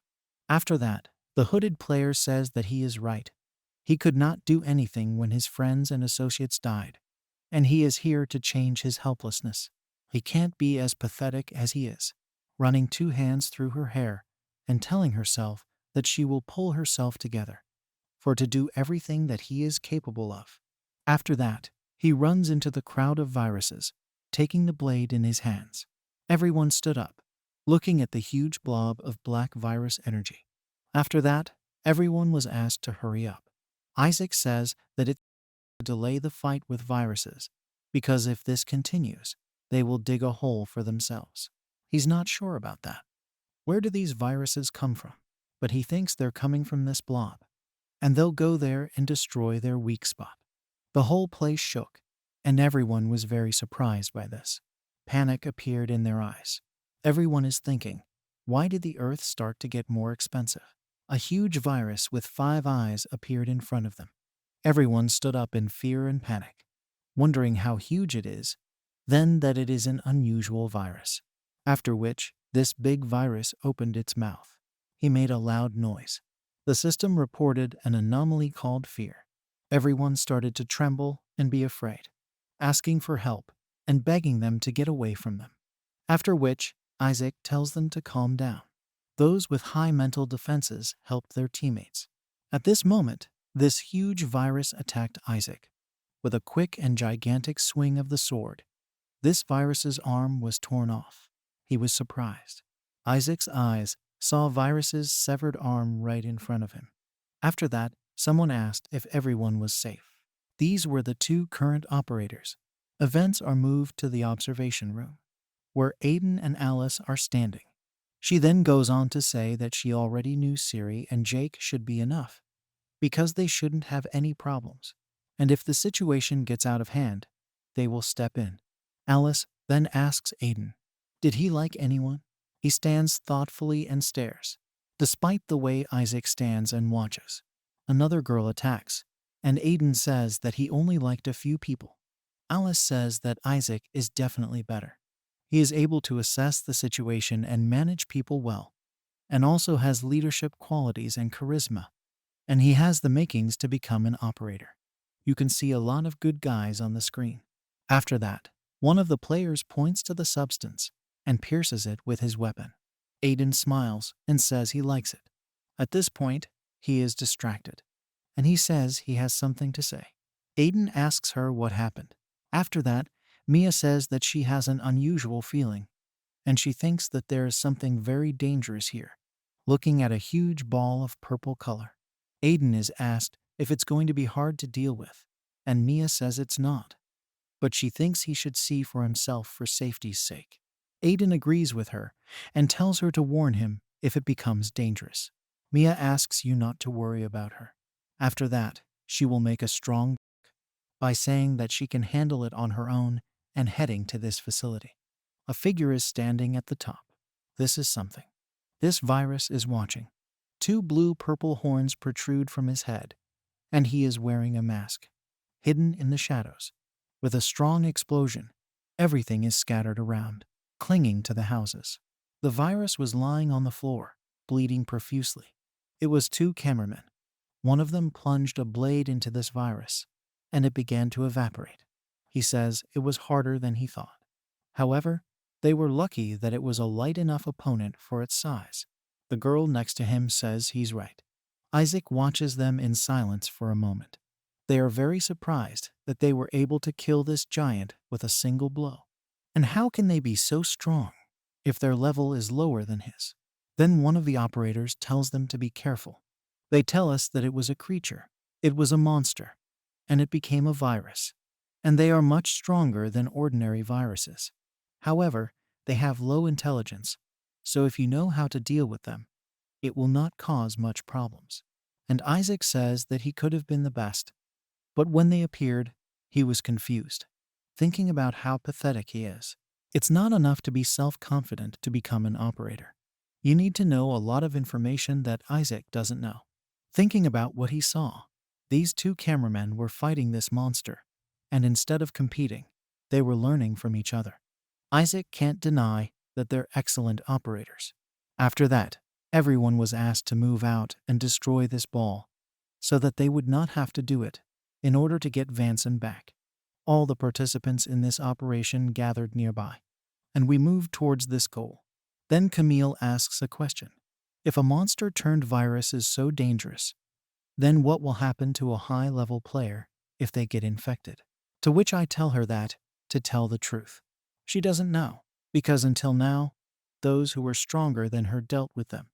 After that, the hooded player says that he is right. He could not do anything when his friends and associates died, and he is here to change his helplessness. He can't be as pathetic as he is, running 2 hands through her hair and telling herself that she will pull herself together for to do everything that he is capable of. After that, he runs into the crowd of viruses, taking the blade in his hands. Everyone stood up, looking at the huge blob of black virus energy. After that, everyone was asked to hurry up. Isaac says that it's to delay the fight with viruses, because if this continues, they will dig a hole for themselves. He's not sure about that. Where do these viruses come from? But he thinks they're coming from this blob, and they'll go there and destroy their weak spot. The whole place shook, and everyone was very surprised by this. Panic appeared in their eyes. Everyone is thinking, why did the Earth start to get more expensive? A huge virus with 5 eyes appeared in front of them. Everyone stood up in fear and panic, wondering how huge it is, then that it is an unusual virus. After which, this big virus opened its mouth. He made a loud noise. The system reported an anomaly called fear. Everyone started to tremble and be afraid, asking for help and begging them to get away from them. After which, Isaac tells them to calm down. Those with high mental defenses helped their teammates. At this moment, this huge virus attacked Isaac. With a quick and gigantic swing of the sword, this virus's arm was torn off. He was surprised. Isaac's eyes saw Virus's severed arm right in front of him. After that, someone asked if everyone was safe. These were the two current operators. Events are moved to the observation room, where Aiden and Alice are standing. She then goes on to say that she already knew Siri and Jake should be enough, because they shouldn't have any problems. And if the situation gets out of hand, they will step in. Alice then asks Aiden, did he like anyone? He stands thoughtfully and stares. Despite the way Isaac stands and watches, another girl attacks, and Aiden says that he only liked a few people. Alice says that Isaac is definitely better. He is able to assess the situation and manage people well, and also has leadership qualities and charisma, and he has the makings to become an operator. You can see a lot of good guys on the screen. After that, one of the players points to the substance and pierces it with his weapon. Aiden smiles and says he likes it. At this point, he is distracted, and he says he has something to say. Aiden asks her what happened. After that, Mia says that she has an unusual feeling, and she thinks that there is something very dangerous here, looking at a huge ball of purple color. Aiden is asked if it's going to be hard to deal with, and Mia says it's not, but she thinks he should see for himself for safety's sake. Aiden agrees with her and tells her to warn him if it becomes dangerous. Mia asks you not to worry about her. After that, she will make a strong by saying that she can handle it on her own and heading to this facility. A figure is standing at the top. This is something. This virus is watching. Two blue-purple horns protrude from his head, and he is wearing a mask. Hidden in the shadows. With a strong explosion, everything is scattered around, clinging to the houses. The virus was lying on the floor, bleeding profusely. It was two cameramen. One of them plunged a blade into this virus, and it began to evaporate. He says it was harder than he thought. However, they were lucky that it was a light enough opponent for its size. The girl next to him says he's right. Isaac watches them in silence for a moment. They are very surprised that they were able to kill this giant with a single blow. And how can they be so strong if their level is lower than his? Then one of the operators tells them to be careful. They tell us that it was a creature. It was a monster. And it became a virus. And they are much stronger than ordinary viruses. However, they have low intelligence, so if you know how to deal with them, it will not cause much problems. And Isaac says that he could have been the best, but when they appeared, he was confused, thinking about how pathetic he is. It's not enough to be self-confident to become an operator. You need to know a lot of information that Isaac doesn't know. Thinking about what he saw, these two cameramen were fighting this monster, and instead of competing, they were learning from each other. Isaac can't deny that they're excellent operators. After that, everyone was asked to move out and destroy this ball, so that they would not have to do it in order to get Vanson back. All the participants in this operation gathered nearby, and we moved towards this goal. Then Camille asks a question. If a monster-turned virus is so dangerous, then what will happen to a high-level player if they get infected? To which I tell her that, to tell the truth, she doesn't know, because until now, those who were stronger than her dealt with them.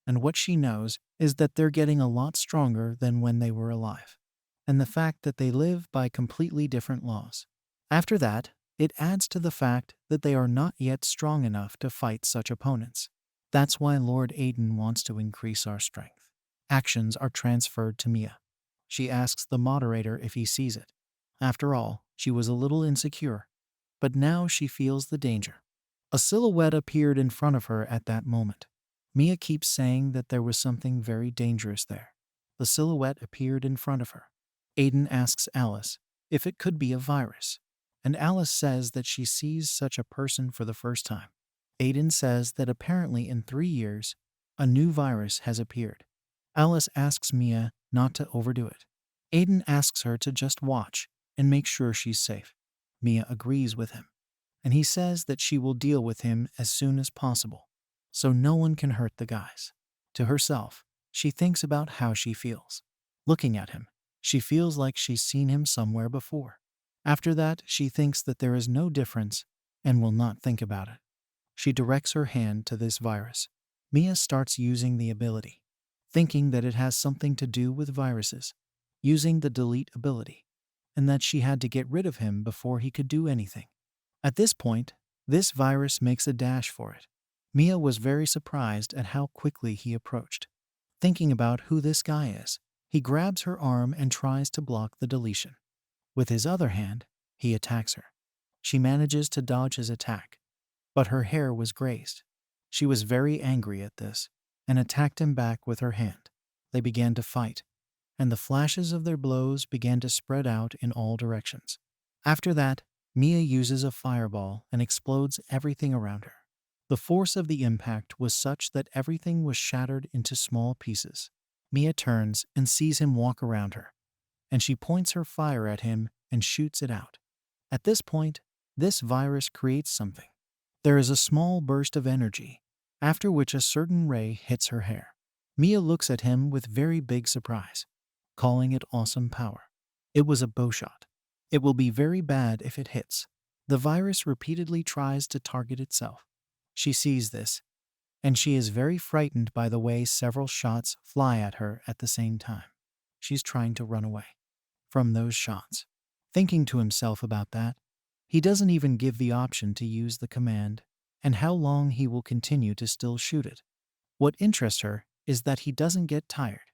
And what she knows is that they're getting a lot stronger than when they were alive, and the fact that they live by completely different laws. After that, it adds to the fact that they are not yet strong enough to fight such opponents. That's why Lord Aiden wants to increase our strength. Actions are transferred to Mia. She asks the moderator if he sees it. After all, she was a little insecure, but now she feels the danger. A silhouette appeared in front of her at that moment. Mia keeps saying that there was something very dangerous there. The silhouette appeared in front of her. Aiden asks Alice if it could be a virus, and Alice says that she sees such a person for the first time. Aiden says that apparently in 3 years, a new virus has appeared. Alice asks Mia not to overdo it. Aiden asks her to just watch and make sure she's safe. Mia agrees with him, and he says that she will deal with him as soon as possible, so no one can hurt the guys. To herself, she thinks about how she feels. Looking at him, she feels like she's seen him somewhere before. After that, she thinks that there is no difference and will not think about it. She directs her hand to this virus. Mia starts using the ability, thinking that it has something to do with viruses, using the delete ability, and that she had to get rid of him before he could do anything. At this point, this virus makes a dash for it. Mia was very surprised at how quickly he approached. Thinking about who this guy is, he grabs her arm and tries to block the deletion. With his other hand, he attacks her. She manages to dodge his attack, but her hair was grazed. She was very angry at this and attacked him back with her hand. They began to fight, and the flashes of their blows began to spread out in all directions. After that, Mia uses a fireball and explodes everything around her. The force of the impact was such that everything was shattered into small pieces. Mia turns and sees him walk around her, and she points her fire at him and shoots it out. At this point, this virus creates something. There is a small burst of energy, after which a certain ray hits her hair. Mia looks at him with very big surprise, calling it awesome power. It was a bow shot. It will be very bad if it hits. The virus repeatedly tries to target itself. She sees this, and she is very frightened by the way several shots fly at her at the same time. She's trying to run away from those shots. Thinking to himself about that, he doesn't even give the option to use the command and how long he will continue to still shoot it. What interests her is that he doesn't get tired.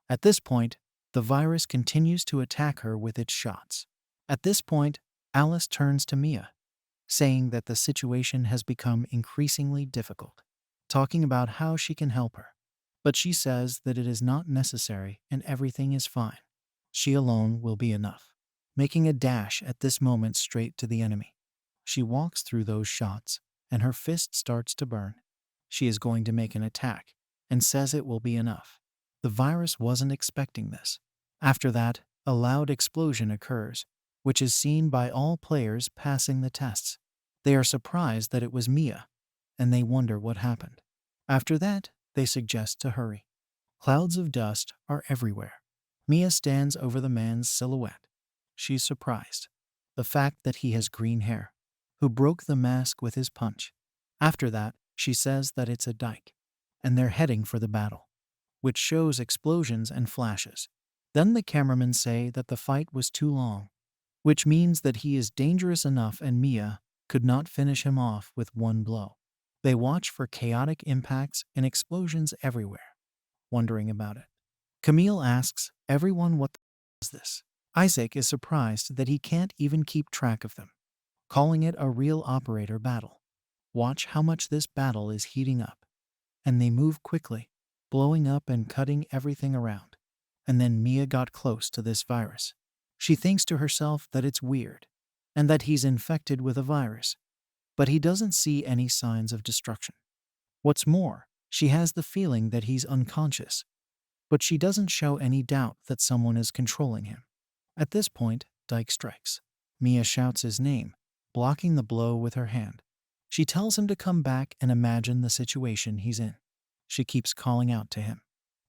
At this point, the virus continues to attack her with its shots. At this point, Alice turns to Mia, saying that the situation has become increasingly difficult, talking about how she can help her. But she says that it is not necessary and everything is fine. She alone will be enough. Making a dash at this moment straight to the enemy. She walks through those shots, and her fist starts to burn. She is going to make an attack, and says it will be enough. The virus wasn't expecting this. After that, a loud explosion occurs, which is seen by all players passing the tests. They are surprised that it was Mia, and they wonder what happened. After that, they suggest to hurry. Clouds of dust are everywhere. Mia stands over the man's silhouette. She's surprised. The fact that he has green hair, who broke the mask with his punch. After that, she says that it's a dyke, and they're heading for the battle, which shows explosions and flashes. Then the cameramen say that the fight was too long, which means that he is dangerous enough and Mia could not finish him off with one blow. They watch for chaotic impacts and explosions everywhere, wondering about it. Camille asks everyone what the is this. Isaac is surprised that he can't even keep track of them, calling it a real operator battle. Watch how much this battle is heating up. And they move quickly, blowing up and cutting everything around. And then Mia got close to this virus. She thinks to herself that it's weird, and that he's infected with a virus. But he doesn't see any signs of destruction. What's more, she has the feeling that he's unconscious, but she doesn't show any doubt that someone is controlling him. At this point, Dyke strikes. Mia shouts his name, blocking the blow with her hand. She tells him to come back and imagine the situation he's in. She keeps calling out to him,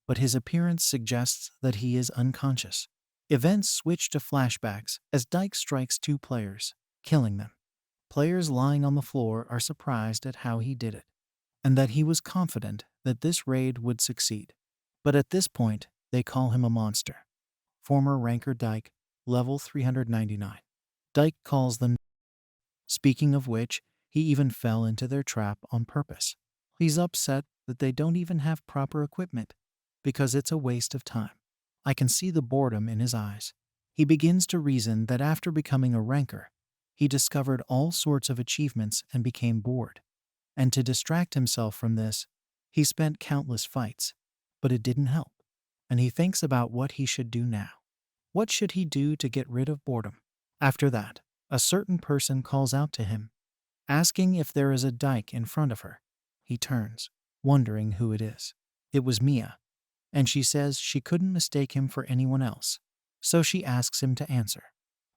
but his appearance suggests that he is unconscious. Events switch to flashbacks as Dyke strikes two players, killing them. Players lying on the floor are surprised at how he did it, and that he was confident that this raid would succeed. But at this point, they call him a monster. Former ranker Dyke, level 399. Dyke calls them. Speaking of which, he even fell into their trap on purpose. He's upset that they don't even have proper equipment, because it's a waste of time. I can see the boredom in his eyes. He begins to reason that after becoming a ranker, he discovered all sorts of achievements and became bored. And to distract himself from this, he spent countless fights, but it didn't help. And he thinks about what he should do now. What should he do to get rid of boredom? After that, a certain person calls out to him, asking if there is a Dyke in front of her. He turns, wondering who it is. It was Mia, and she says she couldn't mistake him for anyone else, so she asks him to answer.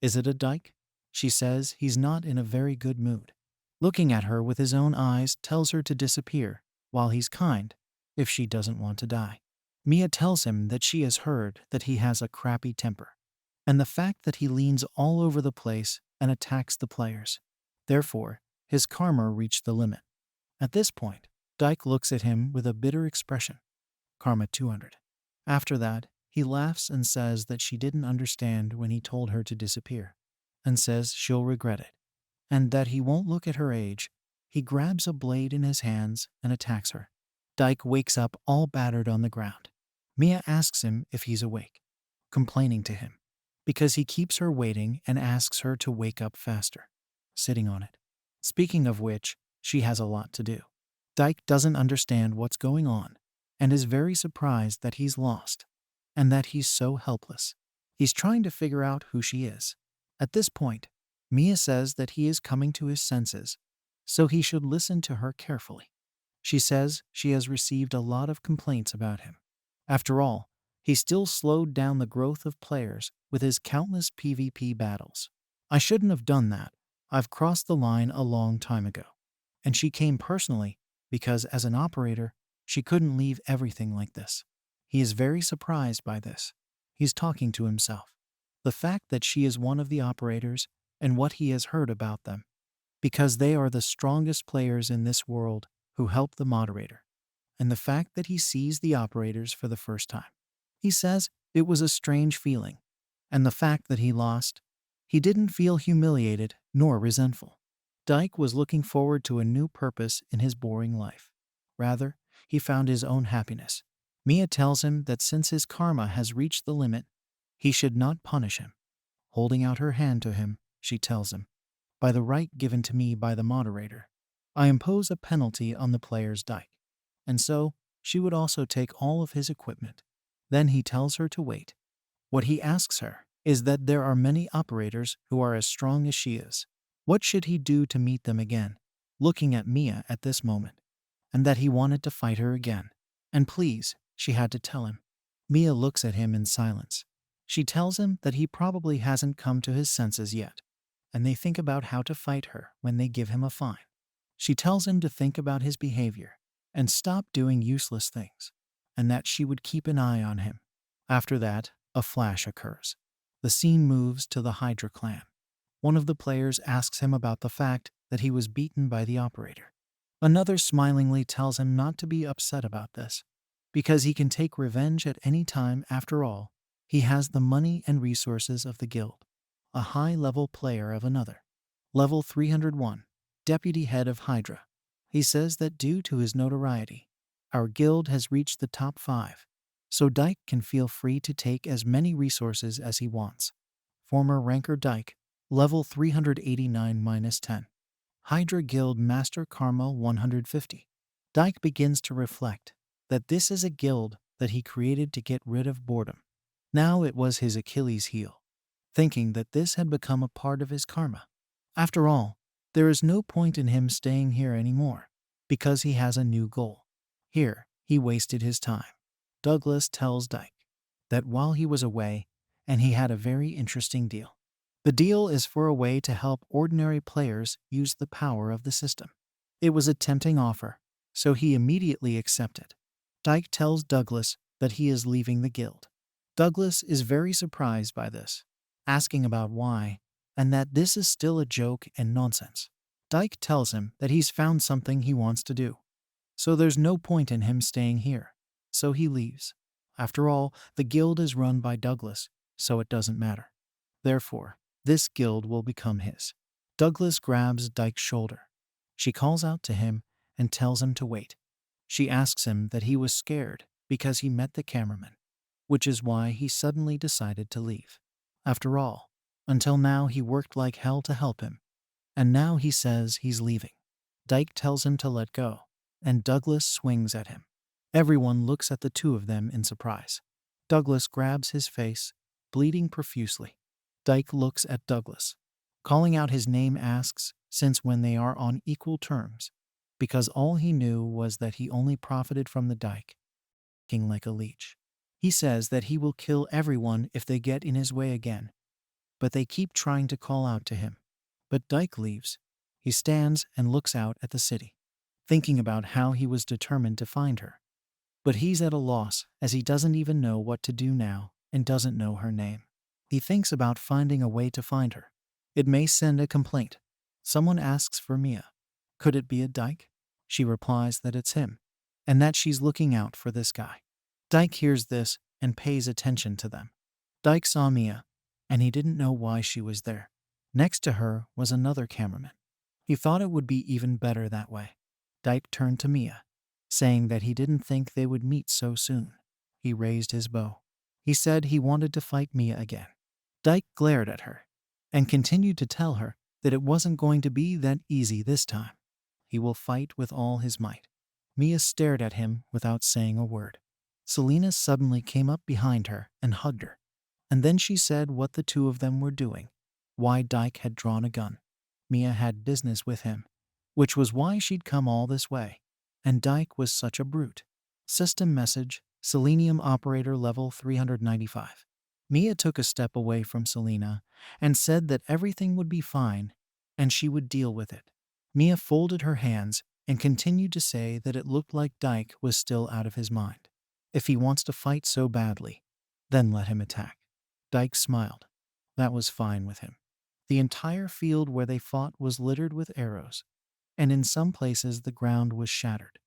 Is it a Dyke? She says he's not in a very good mood. Looking at her with his own eyes tells her to disappear, while he's kind, if she doesn't want to die. Mia tells him that she has heard that he has a crappy temper, and the fact that he leans all over the place and attacks the players. Therefore, his karma reached the limit. At this point, Dyke looks at him with a bitter expression. Karma 200. After that, he laughs and says that she didn't understand when he told her to disappear, and says she'll regret it, and that he won't look at her age. He grabs a blade in his hands and attacks her. Dyke wakes up all battered on the ground. Mia asks him if he's awake, complaining to him, because he keeps her waiting and asks her to wake up faster, sitting on it. Speaking of which, she has a lot to do. Dyke doesn't understand what's going on and is very surprised that he's lost and that he's so helpless. He's trying to figure out who she is. At this point, Mia says that he is coming to his senses, so he should listen to her carefully. She says she has received a lot of complaints about him. After all, he still slowed down the growth of players with his countless PvP battles. I shouldn't have done that. I've crossed the line a long time ago. And she came personally because as an operator, she couldn't leave everything like this. He is very surprised by this. He's talking to himself. The fact that she is one of the operators and what he has heard about them, because they are the strongest players in this world who help the moderator, and the fact that he sees the operators for the first time. He says it was a strange feeling, and the fact that he lost, he didn't feel humiliated nor resentful. Dyke was looking forward to a new purpose in his boring life. Rather, he found his own happiness. Mia tells him that since his karma has reached the limit, he should not punish him. Holding out her hand to him, she tells him, "By the right given to me by the moderator, I impose a penalty on the player's Dyke." And so, she would also take all of his equipment. Then he tells her to wait. What he asks her is that there are many operators who are as strong as she is. What should he do to meet them again? Looking at Mia at this moment, and that he wanted to fight her again. And please, she had to tell him. Mia looks at him in silence. She tells him that he probably hasn't come to his senses yet, and they think about how to fight her when they give him a fine. She tells him to think about his behavior and stop doing useless things, and that she would keep an eye on him. After that, a flash occurs. The scene moves to the Hydra clan. One of the players asks him about the fact that he was beaten by the operator. Another smilingly tells him not to be upset about this, because he can take revenge at any time. After all, he has the money and resources of the guild. A high-level player of another. Level 301, Deputy Head of Hydra. He says that due to his notoriety, our guild has reached the top 5, so Dyke can feel free to take as many resources as he wants. Former ranker Dyke, level 389-10. Hydra Guild Master Karma 150. Dyke begins to reflect that this is a guild that he created to get rid of boredom. Now it was his Achilles heel, thinking that this had become a part of his karma. After all, there is no point in him staying here anymore, because he has a new goal. Here, he wasted his time. Douglas tells Dyke that while he was away, and he had a very interesting deal. The deal is for a way to help ordinary players use the power of the system. It was a tempting offer, so he immediately accepted. Dyke tells Douglas that he is leaving the guild. Douglas is very surprised by this, asking about why, and that this is still a joke and nonsense. Dyke tells him that he's found something he wants to do, so there's no point in him staying here, so he leaves. After all, the guild is run by Douglas, so it doesn't matter. Therefore, this guild will become his. Douglas grabs Dyke's shoulder. She calls out to him and tells him to wait. She asks him that he was scared because he met the cameraman, which is why he suddenly decided to leave. After all, until now he worked like hell to help him, and now he says he's leaving. Dyke tells him to let go, and Douglas swings at him. Everyone looks at the two of them in surprise. Douglas grabs his face, bleeding profusely. Dyke looks at Douglas. Calling out his name asks, since when they are on equal terms, because all he knew was that he only profited from the Dyke, acting like a leech. He says that he will kill everyone if they get in his way again, but they keep trying to call out to him. But Dyke leaves. He stands and looks out at the city, thinking about how he was determined to find her. But he's at a loss as he doesn't even know what to do now and doesn't know her name. He thinks about finding a way to find her. It may send a complaint. Someone asks for Mia. Could it be a Dyke? She replies that it's him, and that she's looking out for this guy. Dyke hears this and pays attention to them. Dyke saw Mia, and he didn't know why she was there. Next to her was another cameraman. He thought it would be even better that way. Dyke turned to Mia, saying that he didn't think they would meet so soon. He raised his bow. He said he wanted to fight Mia again. Dyke glared at her and continued to tell her that it wasn't going to be that easy this time. He will fight with all his might. Mia stared at him without saying a word. Selena suddenly came up behind her and hugged her, and then she said what the two of them were doing, why Dyke had drawn a gun. Mia had business with him, which was why she'd come all this way, and Dyke was such a brute. System message, Selenium Operator Level 395. Mia took a step away from Selena and said that everything would be fine and she would deal with it. Mia folded her hands and continued to say that it looked like Dyke was still out of his mind. If he wants to fight so badly, then let him attack. Dyke smiled. That was fine with him. The entire field where they fought was littered with arrows, and in some places the ground was shattered.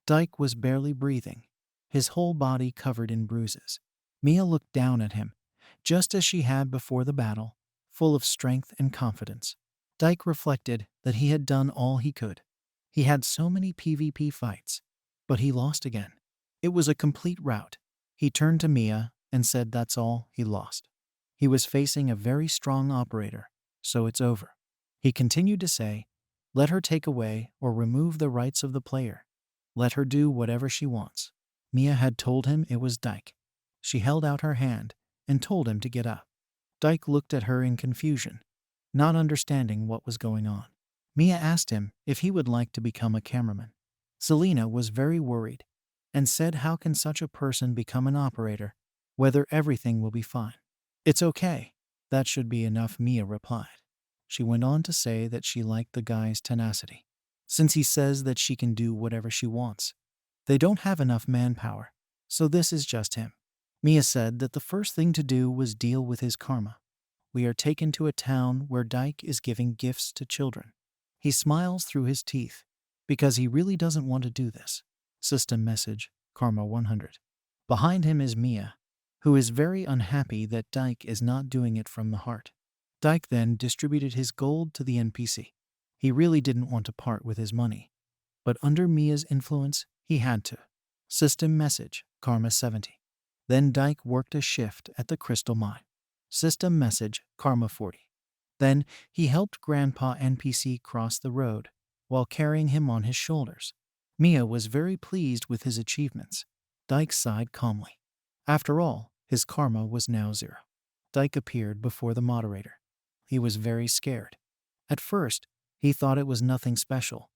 Dyke was barely breathing, his whole body covered in bruises. Mia looked down at him, just as she had before the battle, full of strength and confidence. Dyke reflected that he had done all he could. He had so many PvP fights, but he lost again. It was a complete rout. He turned to Mia and said that's all he lost. He was facing a very strong operator, so it's over. He continued to say, let her take away or remove the rights of the player. Let her do whatever she wants. Mia had told him it was Dyke. She held out her hand and told him to get up. Dyke looked at her in confusion, not understanding what was going on. Mia asked him if he would like to become a cameraman. Selena was very worried and said how can such a person become an operator, whether everything will be fine. It's okay. That should be enough, Mia replied. She went on to say that she liked the guy's tenacity, since he says that she can do whatever she wants. They don't have enough manpower, so this is just him. Mia said that the first thing to do was deal with his karma. We are taken to a town where Dyke is giving gifts to children. He smiles through his teeth because he really doesn't want to do this. System message, Karma 100. Behind him is Mia, who is very unhappy that Dyke is not doing it from the heart. Dyke then distributed his gold to the NPC. He really didn't want to part with his money, but under Mia's influence, he had to. System message, Karma 70. Then Dyke worked a shift at the crystal mine. System message, Karma 40. Then he helped Grandpa NPC cross the road while carrying him on his shoulders. Mia was very pleased with his achievements. Dyke sighed calmly. After all, his karma was now 0. Dyke appeared before the moderator. He was very scared. At first, he thought it was nothing special,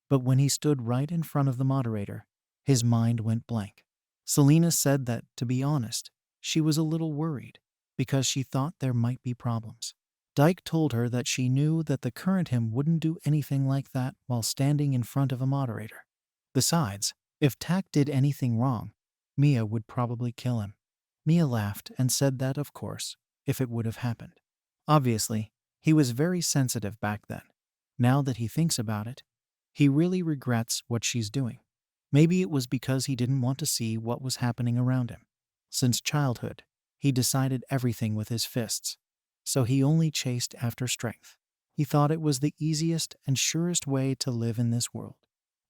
but when he stood right in front of the moderator, his mind went blank. Selena said that, to be honest, she was a little worried because she thought there might be problems. Dyke told her that she knew that the current him wouldn't do anything like that while standing in front of a moderator. Besides, if Tak did anything wrong, Mia would probably kill him. Mia laughed and said that, of course, if it would have happened. Obviously, he was very sensitive back then. Now that he thinks about it, he really regrets what she's doing. Maybe it was because he didn't want to see what was happening around him. Since childhood, he decided everything with his fists, so he only chased after strength. He thought it was the easiest and surest way to live in this world.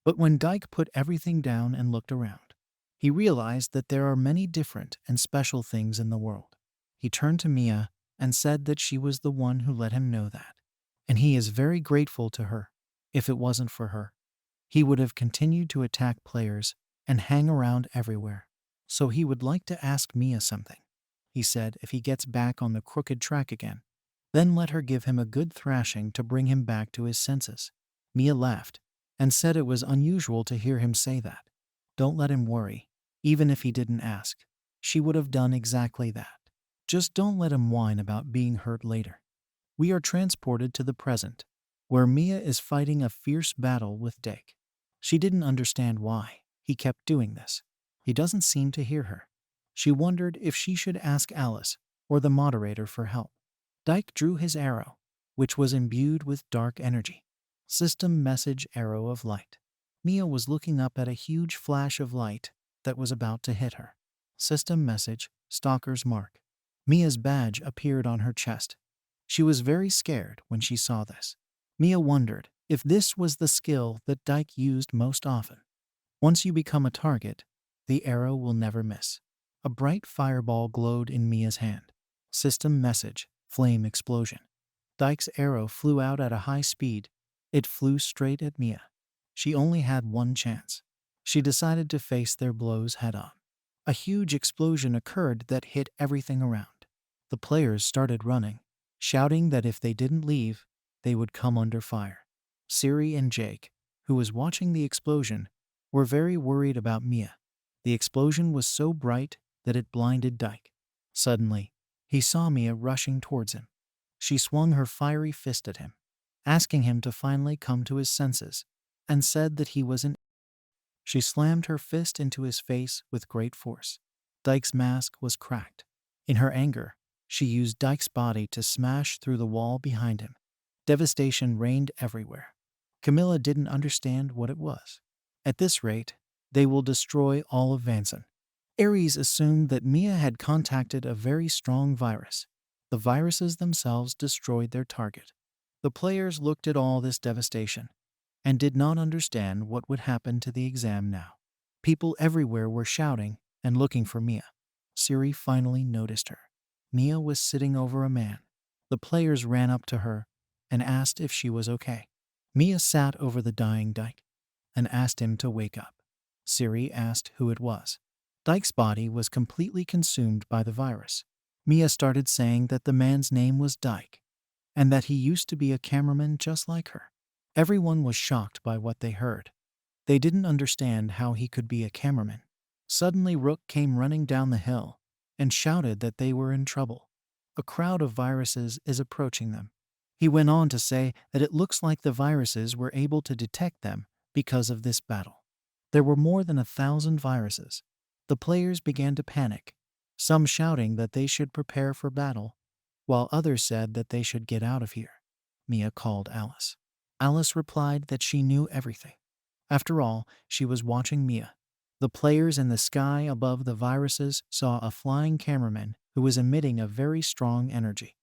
But when Dyke put everything down and looked around, he realized that there are many different and special things in the world. He turned to Mia and said that she was the one who let him know that, and he is very grateful to her. If it wasn't for her, he would have continued to attack players and hang around everywhere. So he would like to ask Mia something. He said if he gets back on the crooked track again, then let her give him a good thrashing to bring him back to his senses. Mia laughed and said it was unusual to hear him say that. Don't let him worry, even if he didn't ask. She would have done exactly that. Just don't let him whine about being hurt later. We are transported to the present, where Mia is fighting a fierce battle with Dyke. She didn't understand why he kept doing this. He doesn't seem to hear her. She wondered if she should ask Alice or the moderator for help. Dyke drew his arrow, which was imbued with dark energy. System message, Arrow of Light. Mia was looking up at a huge flash of light that was about to hit her. System message, Stalker's Mark. Mia's badge appeared on her chest. She was very scared when she saw this. Mia wondered if this was the skill that Dyke used most often. Once you become a target, the arrow will never miss. A bright fireball glowed in Mia's hand. System message, flame explosion. Dyke's arrow flew out at a high speed. It flew straight at Mia. She only had one chance. She decided to face their blows head on. A huge explosion occurred that hit everything around. The players started running, shouting that if they didn't leave, they would come under fire. Siri and Jake, who was watching the explosion, were very worried about Mia. The explosion was so bright that it blinded Dyke. Suddenly, he saw Mia rushing towards him. She swung her fiery fist at him, asking him to finally come to his senses, and said that he was an. She slammed her fist into his face with great force. Dyke's mask was cracked. In her anger, she used Dyke's body to smash through the wall behind him. Devastation reigned everywhere. Camilla didn't understand what it was. At this rate, they will destroy all of Vanson. Ares assumed that Mia had contacted a very strong virus. The viruses themselves destroyed their target. The players looked at all this devastation and did not understand what would happen to the exam now. People everywhere were shouting and looking for Mia. Siri finally noticed her. Mia was sitting over a man. The players ran up to her and asked if she was okay. Mia sat over the dying Dyke and asked him to wake up. Siri asked who it was. Dyke's body was completely consumed by the virus. Mia started saying that the man's name was Dyke and that he used to be a cameraman just like her. Everyone was shocked by what they heard. They didn't understand how he could be a cameraman. Suddenly Rook came running down the hill and shouted that they were in trouble. A crowd of viruses is approaching them. He went on to say that it looks like the viruses were able to detect them because of this battle. There were more than 1,000 viruses. The players began to panic, some shouting that they should prepare for battle, while others said that they should get out of here. Mia called Alice. Alice replied that she knew everything. After all, she was watching Mia. The players in the sky above the viruses saw a flying cameraman who was emitting a very strong energy.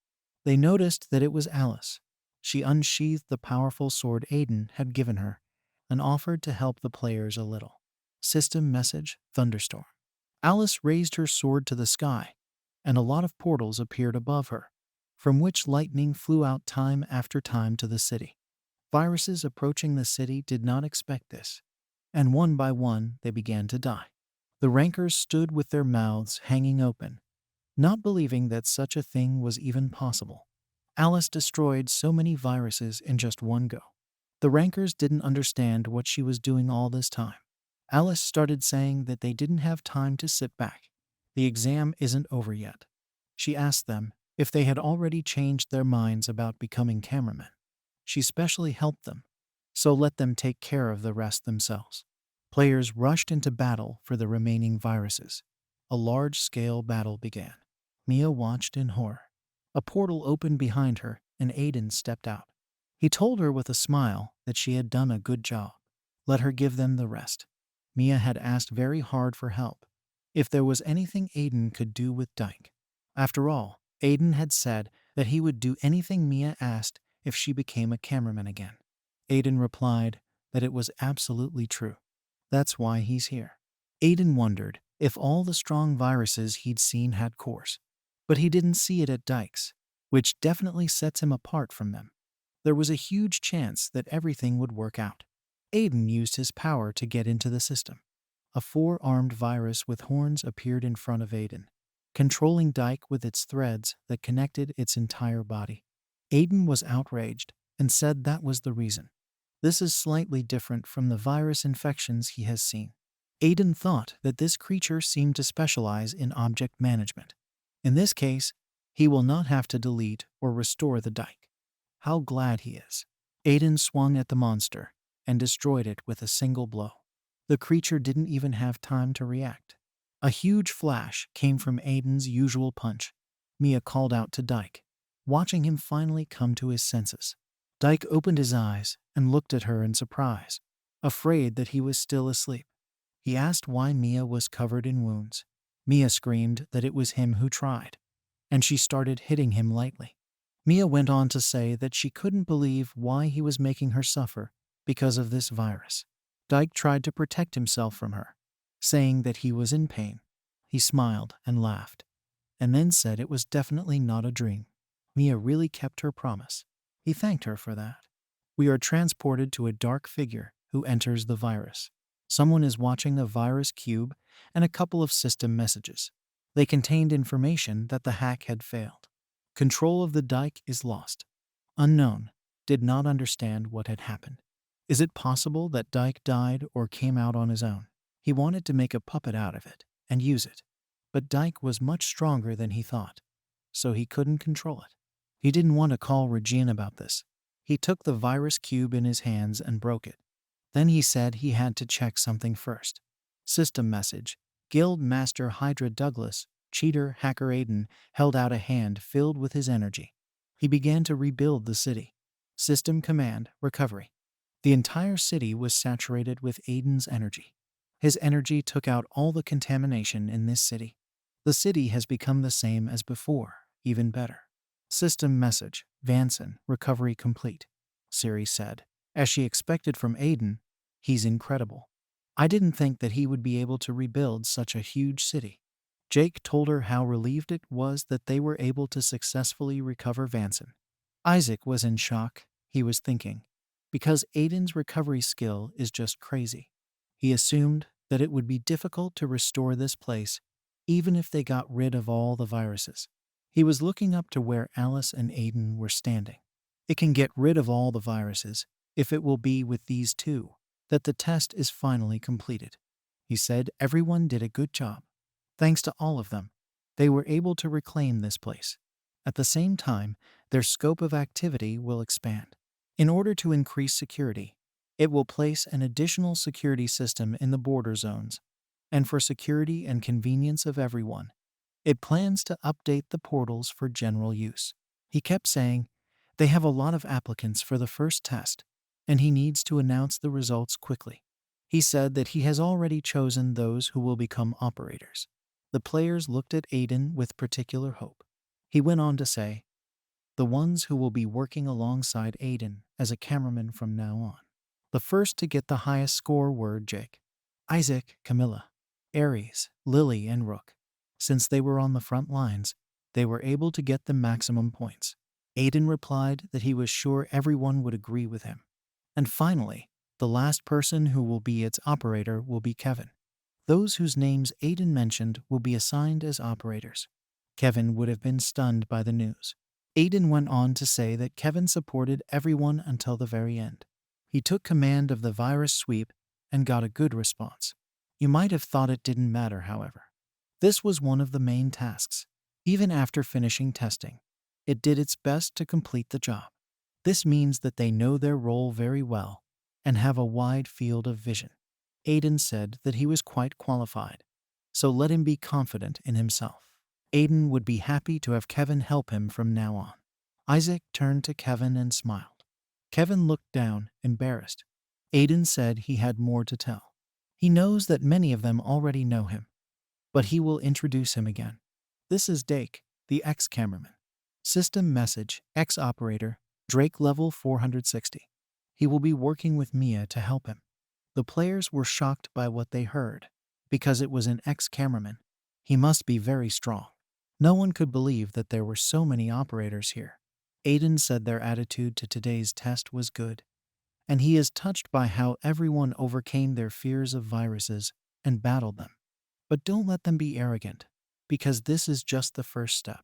They noticed that it was Alice. She unsheathed the powerful sword Aiden had given her and offered to help the players a little. System message, thunderstorm. Alice raised her sword to the sky, and a lot of portals appeared above her, from which lightning flew out time after time to the city. Viruses approaching the city did not expect this, and one by one they began to die. The rankers stood with their mouths hanging open, not believing that such a thing was even possible. Alice destroyed so many viruses in just one go. The rankers didn't understand what she was doing all this time. Alice started saying that they didn't have time to sit back. The exam isn't over yet. She asked them if they had already changed their minds about becoming cameramen. She specially helped them, so let them take care of the rest themselves. Players rushed into battle for the remaining viruses. A large-scale battle began. Mia watched in horror. A portal opened behind her, and Aiden stepped out. He told her with a smile that she had done a good job. Let her give them the rest. Mia had asked very hard for help, if there was anything Aiden could do with Dyke. After all, Aiden had said that he would do anything Mia asked if she became a cameraman again. Aiden replied that it was absolutely true. That's why he's here. Aiden wondered if all the strong viruses he'd seen had cores, but he didn't see it at Dyke's, which definitely sets him apart from them. There was a huge chance that everything would work out. Aiden used his power to get into the system. A 4-armed virus with horns appeared in front of Aiden, controlling Dyke with its threads that connected its entire body. Aiden was outraged and said that was the reason. This is slightly different from the virus infections he has seen. Aiden thought that this creature seemed to specialize in object management. In this case, he will not have to delete or restore the Dyke. How glad he is. Aiden swung at the monster and destroyed it with a single blow. The creature didn't even have time to react. A huge flash came from Aiden's usual punch. Mia called out to Dyke, watching him finally come to his senses. Dyke opened his eyes and looked at her in surprise. afraid that he was still asleep. He asked why Mia was covered in wounds. Mia screamed that it was him who tried, and she started hitting him lightly. Mia went on to say that she couldn't believe why he was making her suffer because of this virus. Dyke tried to protect himself from her, saying that he was in pain. He smiled and laughed, and then said it was definitely not a dream. Mia really kept her promise. He thanked her for that. We are transported to a dark figure who enters the virus. Someone is watching a virus cube and a couple of system messages. They contained information that the hack had failed. Control of the Dyke is lost. Unknown did not understand what had happened. Is it possible that Dyke died or came out on his own? He wanted to make a puppet out of it and use it, but Dyke was much stronger than he thought, so he couldn't control it. He didn't want to call Regine about this. He took the virus cube in his hands and broke it. Then he said he had to check something first. System message. Guild Master Hydra Douglas, cheater hacker Aiden, held out a hand filled with his energy. He began to rebuild the city. System command, recovery. The entire city was saturated with Aiden's energy. His energy took out all the contamination in this city. The city has become the same as before, even better. System message, Vanson, recovery complete. Siri said, as she expected from Aiden, he's incredible. I didn't think that he would be able to rebuild such a huge city. Jake told her how relieved it was that they were able to successfully recover Vanson. Isaac was in shock, he was thinking, because Aiden's recovery skill is just crazy. He assumed that it would be difficult to restore this place, even if they got rid of all the viruses. He was looking up to where Alice and Aiden were standing. It can get rid of all the viruses, if it will be with these two, that the test is finally completed. He said everyone did a good job. Thanks to all of them, they were able to reclaim this place. At the same time, their scope of activity will expand. In order to increase security, it will place an additional security system in the border zones, and for security and convenience of everyone, it plans to update the portals for general use. He kept saying, they have a lot of applicants for the first test, and he needs to announce the results quickly. He said that he has already chosen those who will become operators. The players looked at Aiden with particular hope. He went on to say, the ones who will be working alongside Aiden as a cameraman from now on. The first to get the highest score were Jake, Isaac, Camilla, Aries, Lily, and Rook. Since they were on the front lines, they were able to get the maximum points. Aiden replied that he was sure everyone would agree with him. And finally, the last person who will be its operator will be Kevin. Those whose names Aiden mentioned will be assigned as operators. Kevin would have been stunned by the news. Aiden went on to say that Kevin supported everyone until the very end. He took command of the virus sweep and got a good response. You might have thought it didn't matter, however. This was one of the main tasks. Even after finishing testing, it did its best to complete the job. This means that they know their role very well and have a wide field of vision. Aiden said that he was quite qualified, so let him be confident in himself. Aiden would be happy to have Kevin help him from now on. Isaac turned to Kevin and smiled. Kevin looked down, embarrassed. Aiden said he had more to tell. He knows that many of them already know him, but he will introduce him again. This is Dake, the ex-cameraman. System message, ex-operator, Drake level 460. He will be working with Mia to help him. The players were shocked by what they heard, because it was an ex-cameraman. He must be very strong. No one could believe that there were so many operators here. Aiden said their attitude to today's test was good, and he is touched by how everyone overcame their fears of viruses and battled them. But don't let them be arrogant, because this is just the first step.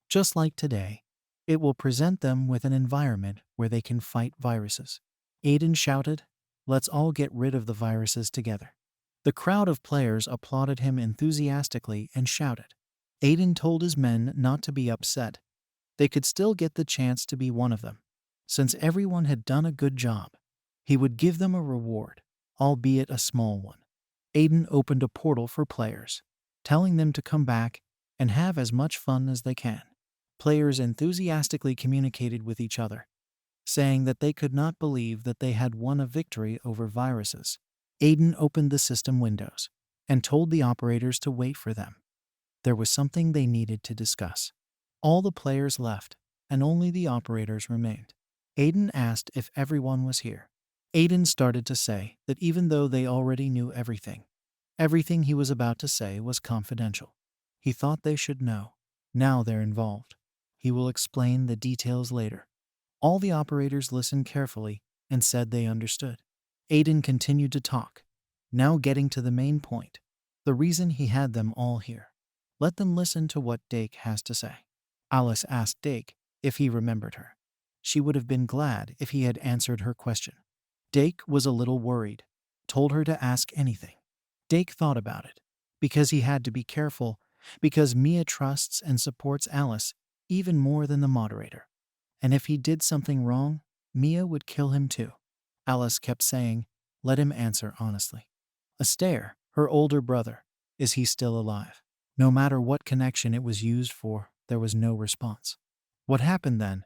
Just like today, it will present them with an environment where they can fight viruses. Aiden shouted, "Let's all get rid of the viruses together." The crowd of players applauded him enthusiastically and shouted. Aiden told his men not to be upset. They could still get the chance to be one of them. Since everyone had done a good job, he would give them a reward, albeit a small one. Aiden opened a portal for players, telling them to come back and have as much fun as they can. Players enthusiastically communicated with each other, saying that they could not believe that they had won a victory over viruses. Aiden opened the system windows and told the operators to wait for them. There was something they needed to discuss. All the players left, and only the operators remained. Aiden asked if everyone was here. Aiden started to say that even though they already knew everything he was about to say was confidential. He thought they should know. Now they're involved. He will explain the details later. All the operators listened carefully and said they understood. Aiden continued to talk, now getting to the main point, the reason he had them all here. Let them listen to what Dake has to say. Alice asked Dake if he remembered her. She would have been glad if he had answered her question. Dake was a little worried, told her to ask anything. Dake thought about it, because he had to be careful, because Mia trusts and supports Alice even more than the moderator. And if he did something wrong, Mia would kill him too. Alice kept saying, let him answer honestly. Astaire, her older brother, is he still alive? No matter what connection it was used for, there was no response. What happened then?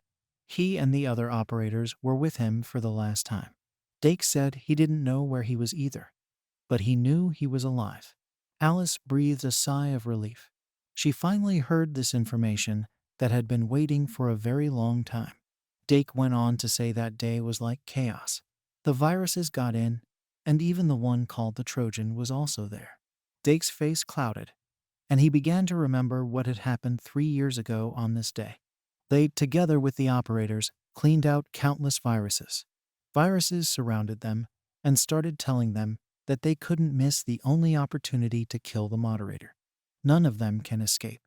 He and the other operators were with him for the last time. Dake said he didn't know where he was either, but he knew he was alive. Alice breathed a sigh of relief. She finally heard this information that had been waiting for a very long time. Dake went on to say that day was like chaos. The viruses got in, and even the one called the Trojan was also there. Dake's face clouded, and he began to remember what had happened 3 years ago on this day. They, together with the operators, cleaned out countless viruses. Viruses surrounded them and started telling them that they couldn't miss the only opportunity to kill the moderator. None of them can escape.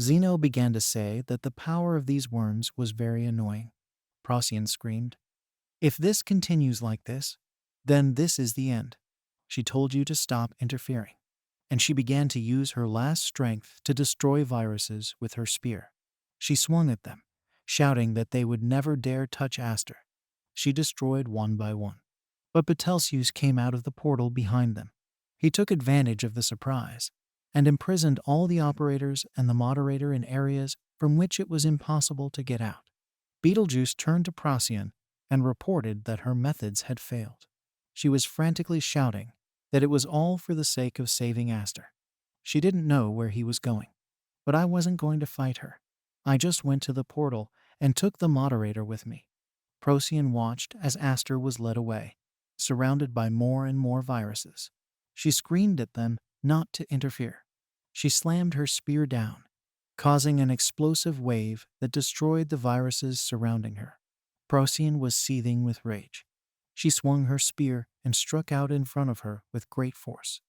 Zeno began to say that the power of these worms was very annoying. Procyon screamed, if this continues like this, then this is the end. She told you to stop interfering. And she began to use her last strength to destroy viruses with her spear. She swung at them, shouting that they would never dare touch Aster. She destroyed one by one. But Betelgeuse came out of the portal behind them. He took advantage of the surprise and imprisoned all the operators and the moderator in areas from which it was impossible to get out. Betelgeuse turned to Procyon and reported that her methods had failed. She was frantically shouting that it was all for the sake of saving Aster. She didn't know where he was going, but I wasn't going to fight her. I just went to the portal and took the moderator with me. Procyon watched as Aster was led away, surrounded by more and more viruses. She screamed at them not to interfere. She slammed her spear down, causing an explosive wave that destroyed the viruses surrounding her. Procyon was seething with rage. She swung her spear and struck out in front of her with great force.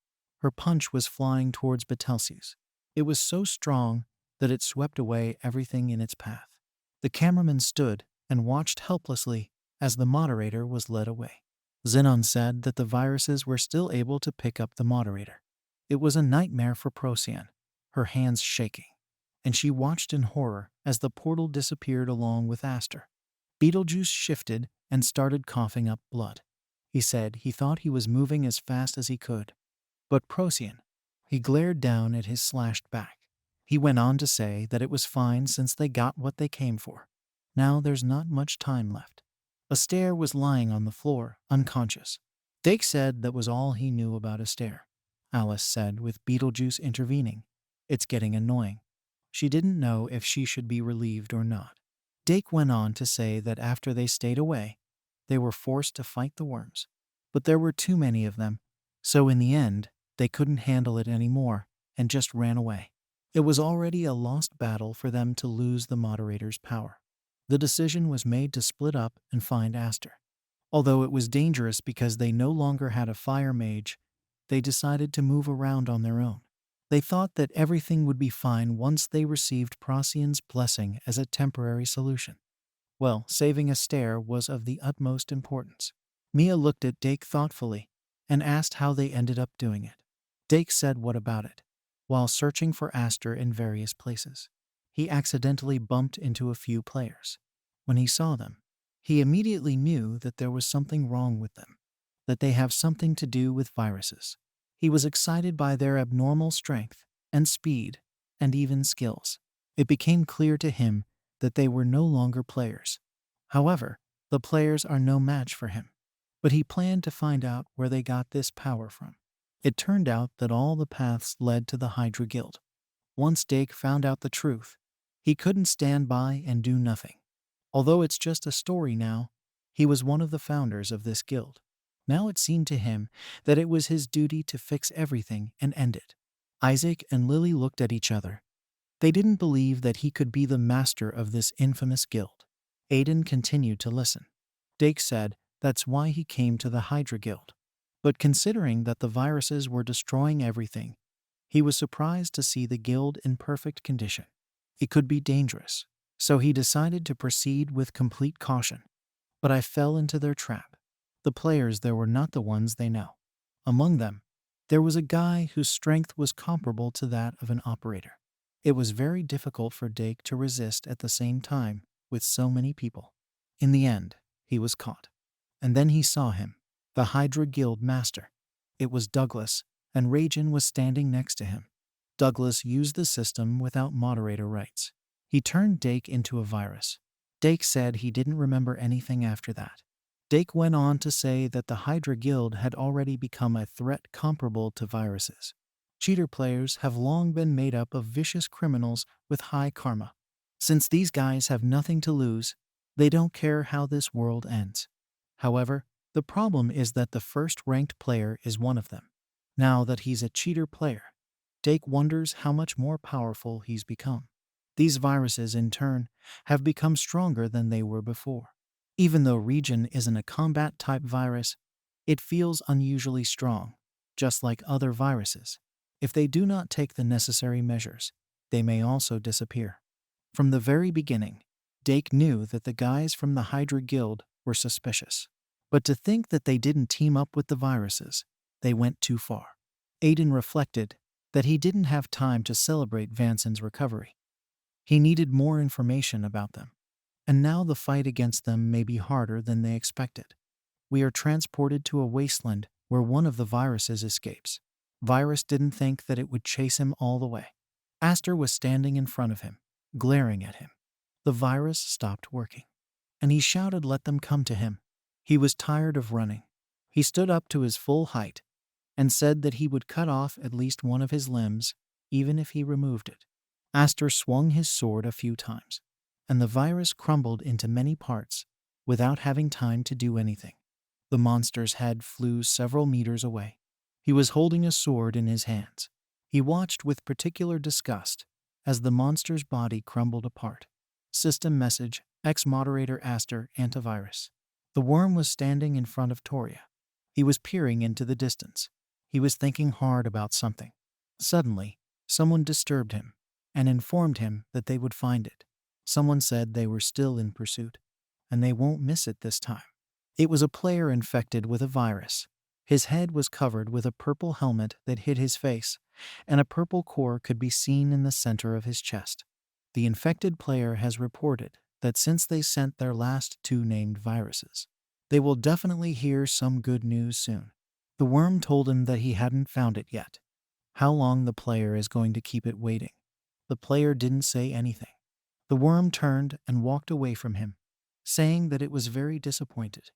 Her punch was flying towards Betelgeuse. It was so strong that it swept away everything in its path. The cameraman stood and watched helplessly as the moderator was led away. Xenon said that the viruses were still able to pick up the moderator. It was a nightmare for Procyon, her hands shaking, and she watched in horror as the portal disappeared along with Aster. Betelgeuse shifted and started coughing up blood. He said he thought he was moving as fast as he could. But Procyon, he glared down at his slashed back. He went on to say that it was fine since they got what they came for. Now there's not much time left. Astaire was lying on the floor, unconscious. Dake said that was all he knew about Astaire. Alice said, with Betelgeuse intervening, it's getting annoying. She didn't know if she should be relieved or not. Dake went on to say that after they stayed away, they were forced to fight the worms. But there were too many of them, so in the end, they couldn't handle it anymore and just ran away. It was already a lost battle for them to lose the moderator's power. The decision was made to split up and find Aster. Although it was dangerous because they no longer had a fire mage, they decided to move around on their own. They thought that everything would be fine once they received Procyon's blessing as a temporary solution. Well, saving Astaire was of the utmost importance. Mia looked at Dake thoughtfully and asked how they ended up doing it. Dake said what about it. While searching for Aster in various places, he accidentally bumped into a few players. When he saw them, he immediately knew that there was something wrong with them, that they have something to do with viruses. He was excited by their abnormal strength and speed and even skills. It became clear to him that they were no longer players. However, The players are no match for him. But he planned to find out where they got this power from. It turned out that all the paths led to the Hydra Guild. Once Dake found out the truth, he couldn't stand by and do nothing. Although it's just a story now, he was one of the founders of this guild. Now it seemed to him that it was his duty to fix everything and end it. Isaac and Lily looked at each other. They didn't believe that he could be the master of this infamous guild. Aiden continued to listen. Dake said that's why he came to the Hydra Guild. But considering that the viruses were destroying everything, he was surprised to see the guild in perfect condition. It could be dangerous, so he decided to proceed with complete caution. But I fell into their trap. The players there were not the ones they know. Among them, there was a guy whose strength was comparable to that of an operator. It was very difficult for Dake to resist at the same time with so many people. In the end, he was caught. And then he saw him, the Hydra Guild master. It was Douglas, and Rajan was standing next to him. Douglas used the system without moderator rights. He turned Dake into a virus. Dake said he didn't remember anything after that. Dake went on to say that the Hydra Guild had already become a threat comparable to viruses. Cheater players have long been made up of vicious criminals with high karma. Since these guys have nothing to lose, they don't care how this world ends. However, the problem is that the first-ranked player is one of them. Now that he's a cheater player, Dake wonders how much more powerful he's become. These viruses, in turn, have become stronger than they were before. Even though Region isn't a combat-type virus, it feels unusually strong, just like other viruses. If they do not take the necessary measures, they may also disappear. From the very beginning, Dake knew that the guys from the Hydra Guild were suspicious. But to think that they didn't team up with the viruses, they went too far. Aiden reflected that he didn't have time to celebrate Vanson's recovery. He needed more information about them. And now the fight against them may be harder than they expected. We are transported to a wasteland where one of the viruses escapes. Virus didn't think that it would chase him all the way. Aster was standing in front of him, glaring at him. The virus stopped working, and he shouted, "Let them come to him." He was tired of running. He stood up to his full height and said that he would cut off at least one of his limbs, even if he removed it. Aster swung his sword a few times, and the virus crumbled into many parts without having time to do anything. The monster's head flew several meters away. He was holding a sword in his hands. He watched with particular disgust as the monster's body crumbled apart. System message, ex-moderator Aster antivirus. The worm was standing in front of Toria. He was peering into the distance. He was thinking hard about something. Suddenly, someone disturbed him and informed him that they would find it. Someone said they were still in pursuit, and they won't miss it this time. It was a player infected with a virus. His head was covered with a purple helmet that hid his face, and a purple core could be seen in the center of his chest. The infected player has reported that since they sent their last two named viruses, they will definitely hear some good news soon. The worm told him that he hadn't found it yet. How long the player is going to keep it waiting? The player didn't say anything. The worm turned and walked away from him, saying that it was very disappointed.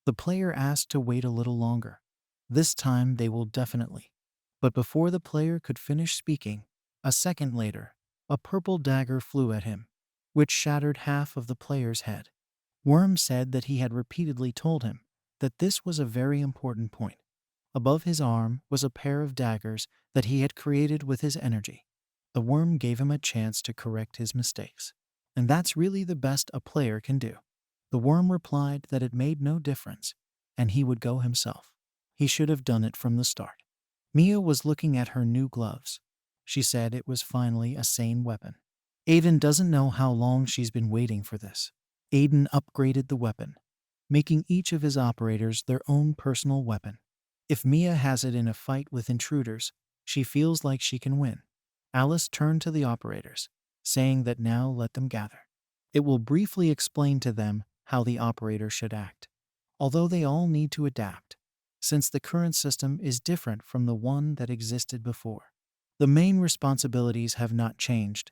The player asked to wait a little longer. This time they will definitely. But before the player could finish speaking, a second later, a purple dagger flew at him, which shattered half of the player's head. Worm said that he had repeatedly told him that this was a very important point. Above his arm was a pair of daggers that he had created with his energy. The worm gave him a chance to correct his mistakes. And that's really the best a player can do. The worm replied that it made no difference, and he would go himself. He should have done it from the start. Mia was looking at her new gloves. She said it was finally a sane weapon. Aiden doesn't know how long she's been waiting for this. Aiden upgraded the weapon, making each of his operators their own personal weapon. If Mia has it in a fight with intruders, she feels like she can win. Alice turned to the operators, saying that now let them gather. It will briefly explain to them how the operator should act, although they all need to adapt, since the current system is different from the one that existed before. The main responsibilities have not changed.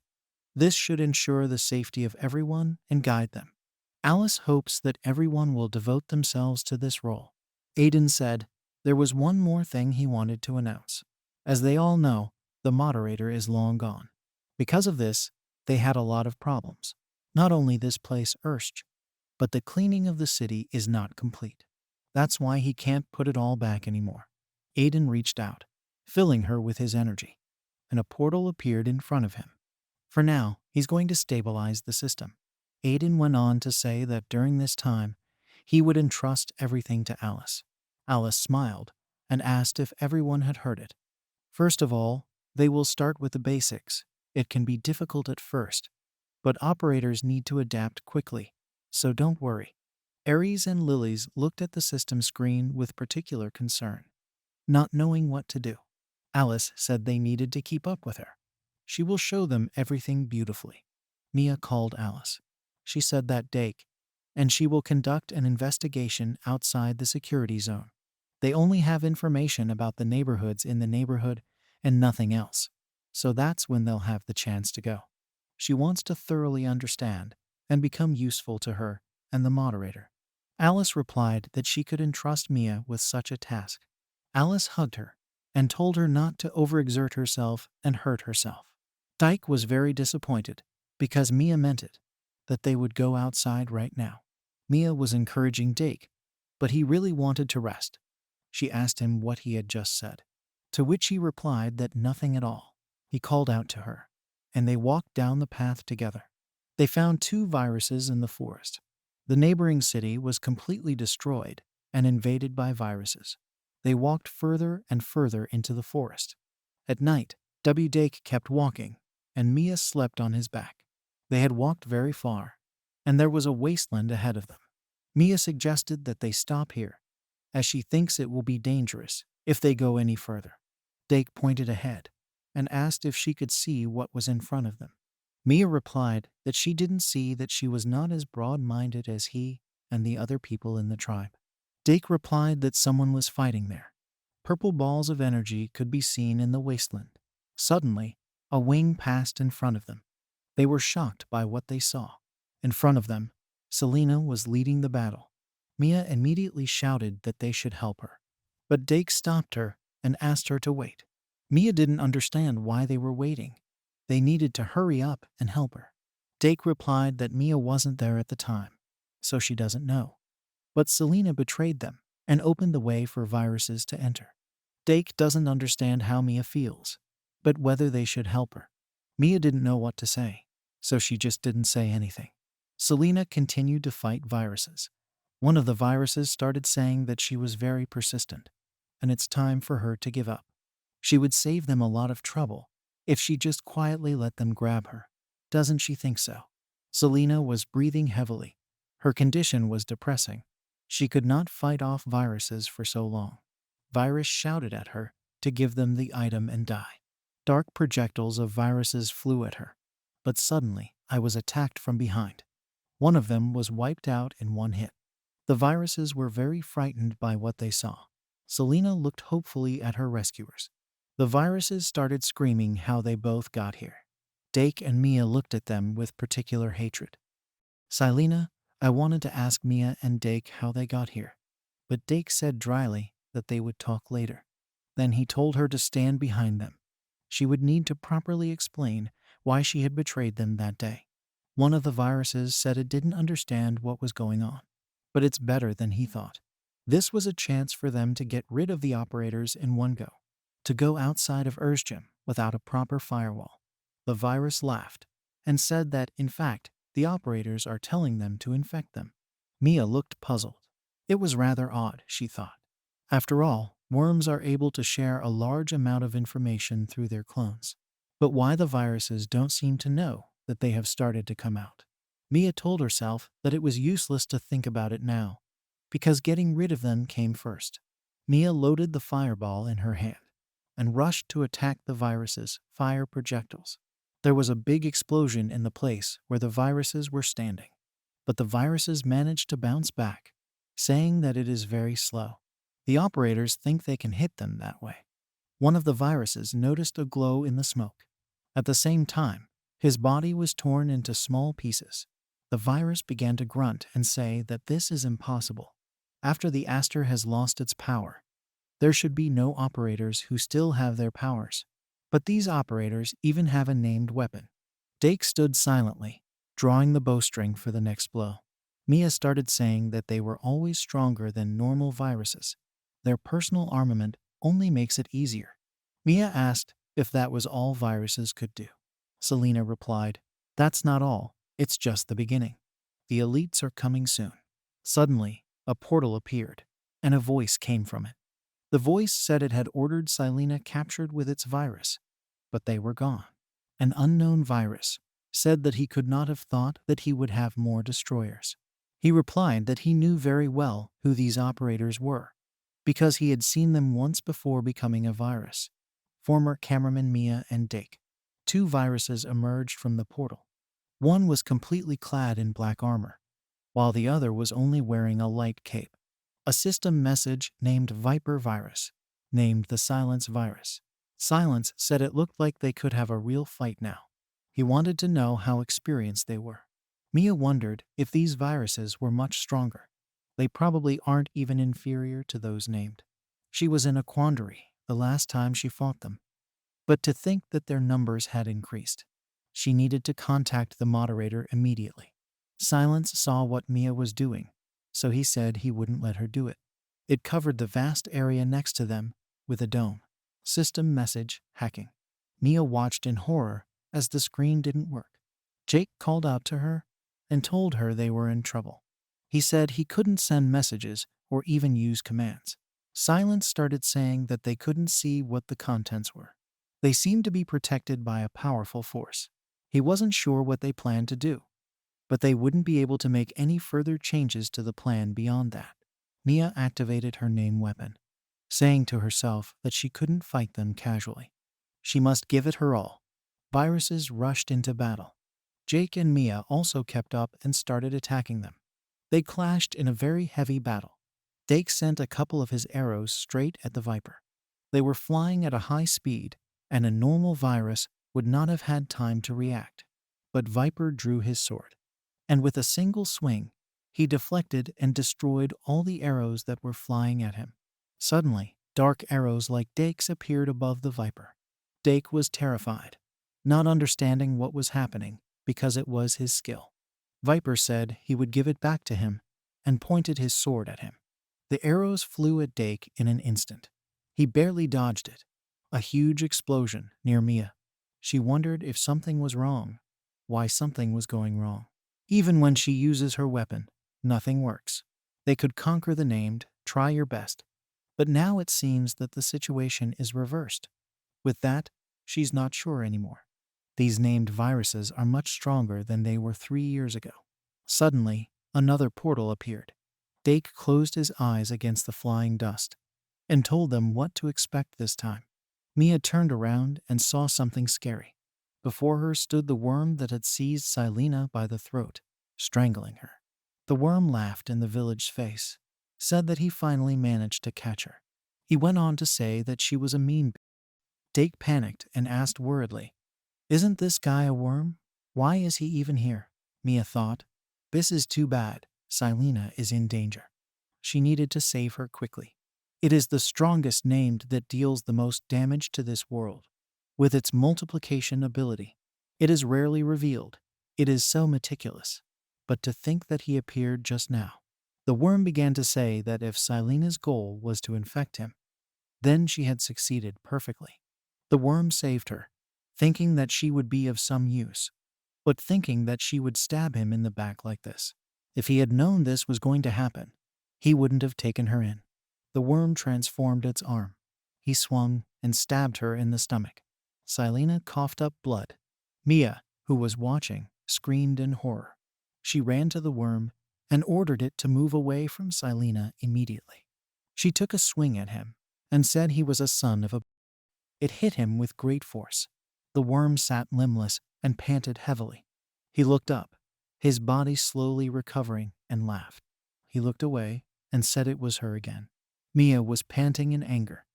This should ensure the safety of everyone and guide them. Alice hopes that everyone will devote themselves to this role. Aiden said there was one more thing he wanted to announce. As they all know, the moderator is long gone. Because of this, they had a lot of problems. Not only this place Erst, but the cleaning of the city is not complete. That's why he can't put it all back anymore. Aiden reached out, filling her with his energy, and a portal appeared in front of him. For now, he's going to stabilize the system. Aiden went on to say that during this time, he would entrust everything to Alice. Alice smiled and asked if everyone had heard it. First of all, they will start with the basics. It can be difficult at first, but operators need to adapt quickly, so don't worry. Aries and Lilies looked at the system screen with particular concern, not knowing what to do. Alice said they needed to keep up with her. She will show them everything beautifully. Mia called Alice. She said that Dake, and she will conduct an investigation outside the security zone. They only have information about the neighborhoods in the neighborhood and nothing else, so that's when they'll have the chance to go. She wants to thoroughly understand and become useful to her and the moderator. Alice replied that she could entrust Mia with such a task. Alice hugged her and told her not to overexert herself and hurt herself. Dyke was very disappointed because Mia meant it, that they would go outside right now. Mia was encouraging Dake, but he really wanted to rest. She asked him what he had just said, to which he replied that nothing at all. He called out to her, and they walked down the path together. They found 2 viruses in the forest. The neighboring city was completely destroyed and invaded by viruses. They walked further and further into the forest. At night, Dake kept walking, and Mia slept on his back. They had walked very far, and there was a wasteland ahead of them. Mia suggested that they stop here, as she thinks it will be dangerous if they go any further. Dake pointed ahead and asked if she could see what was in front of them. Mia replied that she didn't see, that she was not as broad-minded as he and the other people in the tribe. Dake replied that someone was fighting there. Purple balls of energy could be seen in the wasteland. Suddenly, a wing passed in front of them. They were shocked by what they saw. In front of them, Selena was leading the battle. Mia immediately shouted that they should help her, but Dake stopped her and asked her to wait. Mia didn't understand why they were waiting. They needed to hurry up and help her. Dake replied that Mia wasn't there at the time, so she doesn't know. But Selena betrayed them and opened the way for viruses to enter. Dake doesn't understand how Mia feels, but whether they should help her. Mia didn't know what to say, so she just didn't say anything. Selena continued to fight viruses. One of the viruses started saying that she was very persistent, and it's time for her to give up. She would save them a lot of trouble if she just quietly let them grab her. Doesn't she think so? Selena was breathing heavily. Her condition was depressing. She could not fight off viruses for so long. Virus shouted at her to give them the item and die. Dark projectiles of viruses flew at her. But suddenly, I was attacked from behind. One of them was wiped out in one hit. The viruses were very frightened by what they saw. Selena looked hopefully at her rescuers. The viruses started screaming how they both got here. Dake and Mia looked at them with particular hatred. Selena, I wanted to ask Mia and Dake how they got here, but Dake said dryly that they would talk later. Then he told her to stand behind them. She would need to properly explain why she had betrayed them that day. One of the viruses said it didn't understand what was going on, but it's better than he thought. This was a chance for them to get rid of the operators in one go, to go outside of Erzgem without a proper firewall. The virus laughed and said that, in fact, the operators are telling them to infect them. Mia looked puzzled. It was rather odd, she thought. After all, worms are able to share a large amount of information through their clones. But why the viruses don't seem to know that they have started to come out? Mia told herself that it was useless to think about it now, because getting rid of them came first. Mia loaded the fireball in her hand and rushed to attack the viruses' fire projectiles. There was a big explosion in the place where the viruses were standing, but the viruses managed to bounce back, saying that it is very slow. The operators think they can hit them that way. One of the viruses noticed a glow in the smoke. At the same time, his body was torn into small pieces. The virus began to grunt and say that this is impossible. After the Aster has lost its power, there should be no operators who still have their powers. But these operators even have a named weapon. Dake stood silently, drawing the bowstring for the next blow. Mia started saying that they were always stronger than normal viruses. Their personal armament only makes it easier. Mia asked if that was all viruses could do. Selena replied, "That's not all, it's just the beginning. The elites are coming soon." Suddenly, a portal appeared, and a voice came from it. The voice said it had ordered Selena captured with its virus, but they were gone. An unknown virus said that he could not have thought that he would have more destroyers. He replied that he knew very well who these operators were, because he had seen them once before becoming a virus. Former cameraman Mia and Dake. Two viruses emerged from the portal. One was completely clad in black armor, while the other was only wearing a light cape. A system message named Viper Virus named the Silence Virus. Silence said it looked like they could have a real fight now. He wanted to know how experienced they were. Mia wondered if these viruses were much stronger. They probably aren't even inferior to those named. She was in a quandary the last time she fought them. But to think that their numbers had increased. She needed to contact the moderator immediately. Silence saw what Mia was doing, so he said he wouldn't let her do it. It covered the vast area next to them with a dome. System message hacking. Mia watched in horror as the screen didn't work. Jake called out to her and told her they were in trouble. He said he couldn't send messages or even use commands. Silence started saying that they couldn't see what the contents were. They seemed to be protected by a powerful force. He wasn't sure what they planned to do, but they wouldn't be able to make any further changes to the plan beyond that. Mia activated her name weapon, saying to herself that she couldn't fight them casually. She must give it her all. Viruses rushed into battle. Jake and Mia also kept up and started attacking them. They clashed in a very heavy battle. Jake sent a couple of his arrows straight at the Viper. They were flying at a high speed, and a normal virus would not have had time to react. But Viper drew his sword, and with a single swing, he deflected and destroyed all the arrows that were flying at him. Suddenly, dark arrows like Dake's appeared above the Viper. Dake was terrified, not understanding what was happening because it was his skill. Viper said he would give it back to him and pointed his sword at him. The arrows flew at Dake in an instant. He barely dodged it. A huge explosion near Mia. She wondered if something was wrong, why something was going wrong. Even when she uses her weapon, nothing works. They could conquer the named, try your best. But now it seems that the situation is reversed. With that, she's not sure anymore. These named viruses are much stronger than they were 3 years ago. Suddenly, another portal appeared. Dake closed his eyes against the flying dust and told them what to expect this time. Mia turned around and saw something scary. Before her stood the worm that had seized Selena by the throat, strangling her. The worm laughed in the village's face, said that he finally managed to catch her. He went on to say that she was a mean. Dake panicked and asked worriedly, "Isn't this guy a worm? Why is he even here?" Mia thought, "This is too bad. Selena is in danger." She needed to save her quickly. It is the strongest named that deals the most damage to this world. With its multiplication ability, it is rarely revealed. It is so meticulous. But to think that he appeared just now. The worm began to say that if Selena's goal was to infect him, then she had succeeded perfectly. The worm saved her, thinking that she would be of some use, but thinking that she would stab him in the back like this. If he had known this was going to happen, he wouldn't have taken her in. The worm transformed its arm. He swung and stabbed her in the stomach. Selena coughed up blood. Mia, who was watching, screamed in horror. She ran to the worm and ordered it to move away from Selena immediately. She took a swing at him and said he was a son of a. It hit him with great force. The worm sat limbless and panted heavily. He looked up, his body slowly recovering, and laughed. He looked away and said it was her again. Mia was panting in anger.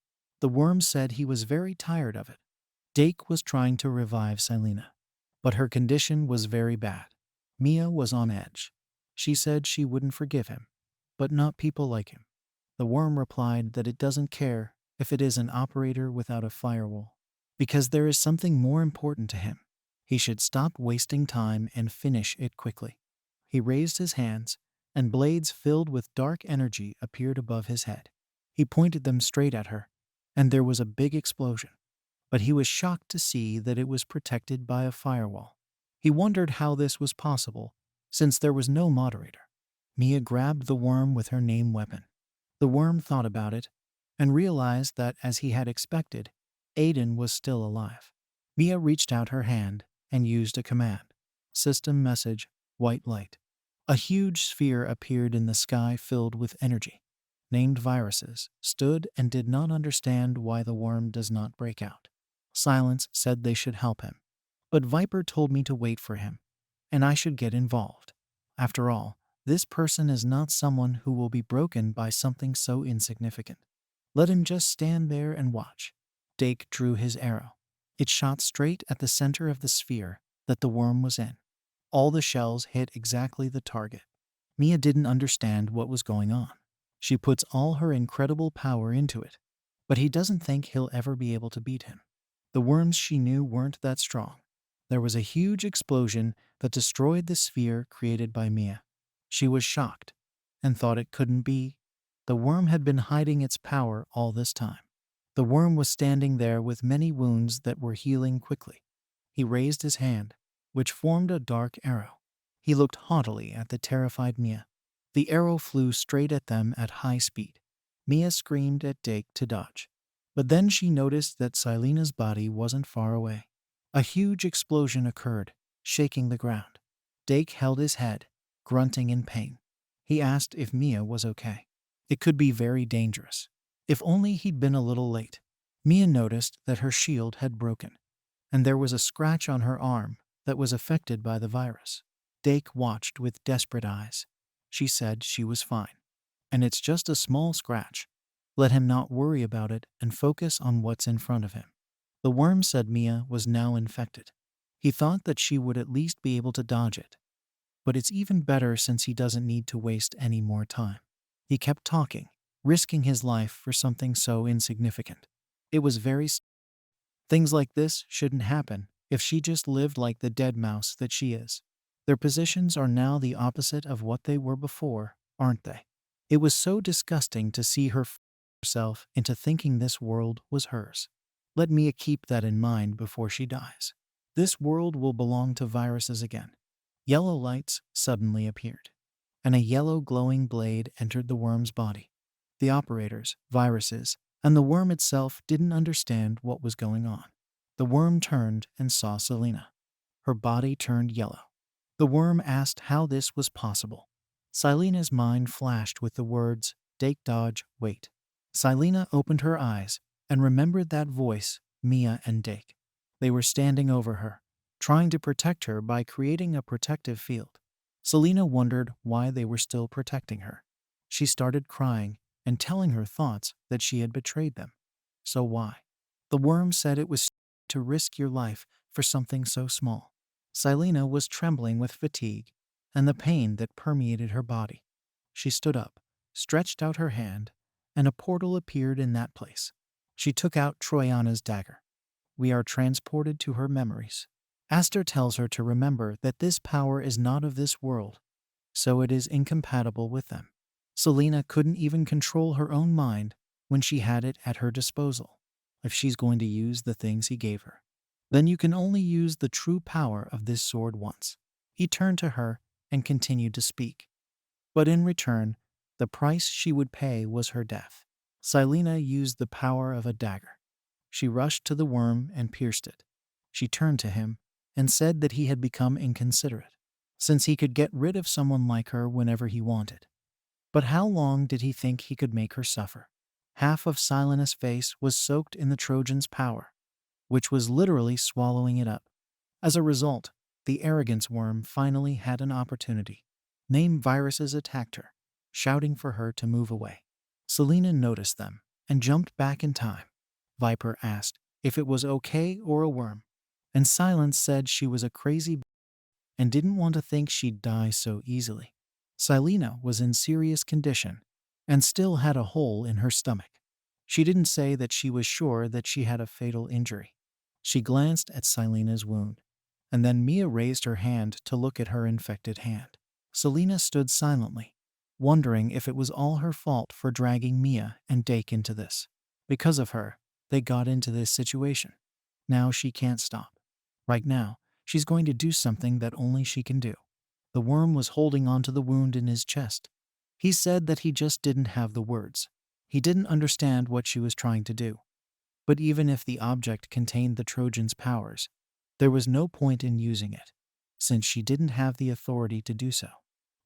The worm said he was very tired of it. Dake was trying to revive Selena, but her condition was very bad. Mia was on edge. She said she wouldn't forgive him, but not people like him. The worm replied that it doesn't care if it is an operator without a firewall, because there is something more important to him. He should stop wasting time and finish it quickly. He raised his hands, and blades filled with dark energy appeared above his head. He pointed them straight at her, and there was a big explosion. But he was shocked to see that it was protected by a firewall. He wondered how this was possible, since there was no moderator. Mia grabbed the worm with her name weapon. The worm thought about it and realized that, as he had expected, Aiden was still alive. Mia reached out her hand and used a command. System message, white light. A huge sphere appeared in the sky filled with energy. Named viruses stood and did not understand why the worm does not break out. Silence said they should help him. But Viper told me to wait for him, and I should get involved. After all, this person is not someone who will be broken by something so insignificant. Let him just stand there and watch. Dake drew his arrow. It shot straight at the center of the sphere that the worm was in. All the shells hit exactly the target. Mia didn't understand what was going on. She puts all her incredible power into it, but he doesn't think he'll ever be able to beat him. The worms she knew weren't that strong. There was a huge explosion that destroyed the sphere created by Mia. She was shocked and thought it couldn't be. The worm had been hiding its power all this time. The worm was standing there with many wounds that were healing quickly. He raised his hand, which formed a dark arrow. He looked haughtily at the terrified Mia. The arrow flew straight at them at high speed. Mia screamed at Dake to dodge. But then she noticed that Silena's body wasn't far away. A huge explosion occurred, shaking the ground. Dake held his head, grunting in pain. He asked if Mia was okay. It could be very dangerous. If only he'd been a little late. Mia noticed that her shield had broken, and there was a scratch on her arm that was affected by the virus. Dake watched with desperate eyes. She said she was fine. And it's just a small scratch. Let him not worry about it and focus on what's in front of him. The worm said Mia was now infected. He thought that she would at least be able to dodge it. But it's even better since he doesn't need to waste any more time. He kept talking, risking his life for something so insignificant. It was things like this shouldn't happen if she just lived like the dead mouse that she is. Their positions are now the opposite of what they were before, aren't they? It was so disgusting to see her herself into thinking this world was hers. Let Mia keep that in mind before she dies. This world will belong to viruses again. Yellow lights suddenly appeared, and a yellow glowing blade entered the worm's body. The operators, viruses, and the worm itself didn't understand what was going on. The worm turned and saw Selena. Her body turned yellow. The worm asked how this was possible. Silena's mind flashed with the words, Dake dodge, wait. Selena opened her eyes and remembered that voice, Mia and Dake. They were standing over her, trying to protect her by creating a protective field. Selena wondered why they were still protecting her. She started crying and telling her thoughts that she had betrayed them. So why? The worm said it was to risk your life for something so small. Selena was trembling with fatigue and the pain that permeated her body. She stood up, stretched out her hand, and a portal appeared in that place. She took out Troyana's dagger. We are transported to her memories. Aster tells her to remember that this power is not of this world, so it is incompatible with them. Selena couldn't even control her own mind when she had it at her disposal. If she's going to use the things he gave her, then you can only use the true power of this sword once. He turned to her and continued to speak. But in return, the price she would pay was her death. Selena used the power of a dagger. She rushed to the worm and pierced it. She turned to him and said that he had become inconsiderate, since he could get rid of someone like her whenever he wanted. But how long did he think he could make her suffer? Half of Selena's face was soaked in the Trojan's power, which was literally swallowing it up. As a result, the arrogance worm finally had an opportunity. Named viruses attacked her, shouting for her to move away. Selena noticed them and jumped back in time. Viper asked if it was okay or a worm, and Silence said she was a crazy and didn't want to think she'd die so easily. Silena was in serious condition and still had a hole in her stomach. She didn't say that she was sure that she had a fatal injury. She glanced at Silena's wound, and then Mia raised her hand to look at her infected hand. Selena stood silently, wondering if it was all her fault for dragging Mia and Dake into this. Because of her, they got into this situation. Now she can't stop. Right now, she's going to do something that only she can do. The worm was holding onto the wound in his chest. He said that he just didn't have the words. He didn't understand what she was trying to do. But even if the object contained the Trojan's powers, there was no point in using it, since she didn't have the authority to do so.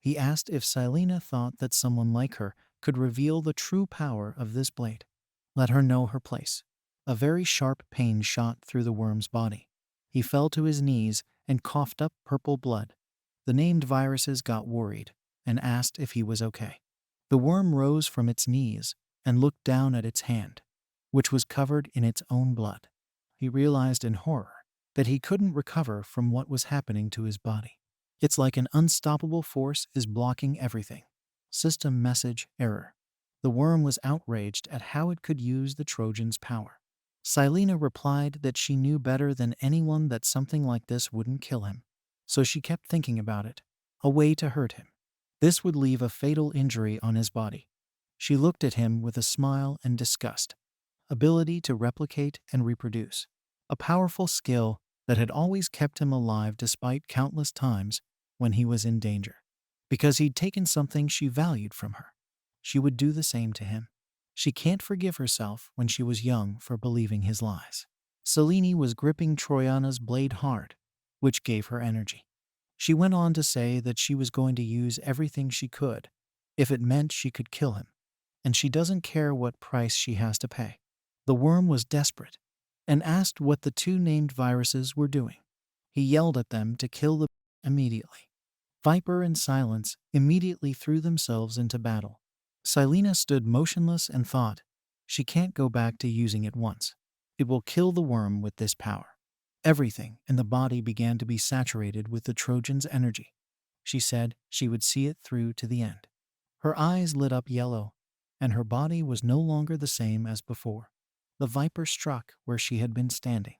He asked if Silena thought that someone like her could reveal the true power of this blade. Let her know her place. A very sharp pain shot through the worm's body. He fell to his knees and coughed up purple blood. The named viruses got worried and asked if he was okay. The worm rose from its knees and looked down at its hand, which was covered in its own blood. He realized in horror that he couldn't recover from what was happening to his body. It's like an unstoppable force is blocking everything. System message error. The worm was outraged at how it could use the Trojan's power. Silena replied that she knew better than anyone that something like this wouldn't kill him. So she kept thinking about it, a way to hurt him. This would leave a fatal injury on his body. She looked at him with a smile and disgust. Ability to replicate and reproduce. A powerful skill that had always kept him alive despite countless times when he was in danger. Because he'd taken something she valued from her. She would do the same to him. She can't forgive herself when she was young for believing his lies. Selene was gripping Troyana's blade hard, which gave her energy. She went on to say that she was going to use everything she could, if it meant she could kill him, and she doesn't care what price she has to pay. The worm was desperate, and asked what the two named viruses were doing. He yelled at them to kill the immediately. Viper and Silence immediately threw themselves into battle. Silena stood motionless and thought, she can't go back to using it once. It will kill the worm with this power. Everything in the body began to be saturated with the Trojan's energy. She said she would see it through to the end. Her eyes lit up yellow, and her body was no longer the same as before. The Viper struck where she had been standing.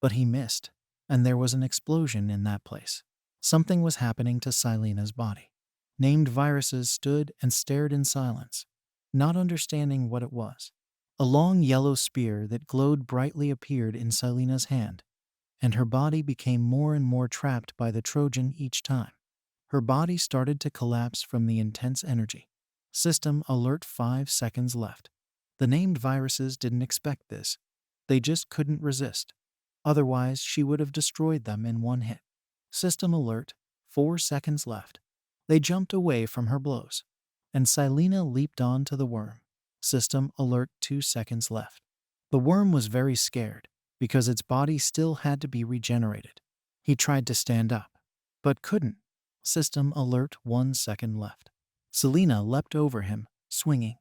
But he missed, and there was an explosion in that place. Something was happening to Silena's body. Named viruses stood and stared in silence, not understanding what it was. A long yellow spear that glowed brightly appeared in Silena's hand, and her body became more and more trapped by the Trojan each time. Her body started to collapse from the intense energy. System alert 5 seconds left. The named viruses didn't expect this. They just couldn't resist. Otherwise, she would have destroyed them in one hit. System alert 4 seconds left. They jumped away from her blows, and Silena leaped on to the worm. System alert 2 seconds left. The worm was very scared because its body still had to be regenerated. He tried to stand up, but couldn't. System alert 1 second left. Selena leapt over him, swinging.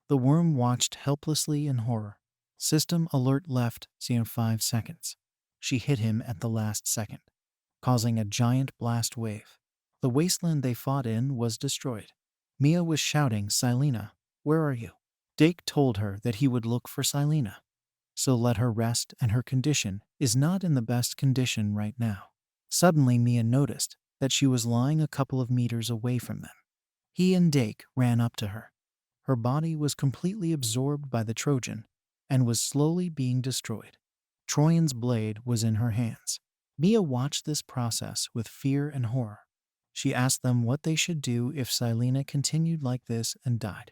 The worm watched helplessly in horror. System alert left 5 seconds. She hit him at the last second, causing a giant blast wave. The wasteland they fought in was destroyed. Mia was shouting, "Silena, where are you?" Dake told her that he would look for Silena, so let her rest, and her condition is not in the best condition right now. Suddenly Mia noticed that she was lying a couple of meters away from them. He and Dake ran up to her. Her body was completely absorbed by the Trojan and was slowly being destroyed. Troyan's blade was in her hands. Mia watched this process with fear and horror. She asked them what they should do if Silena continued like this and died.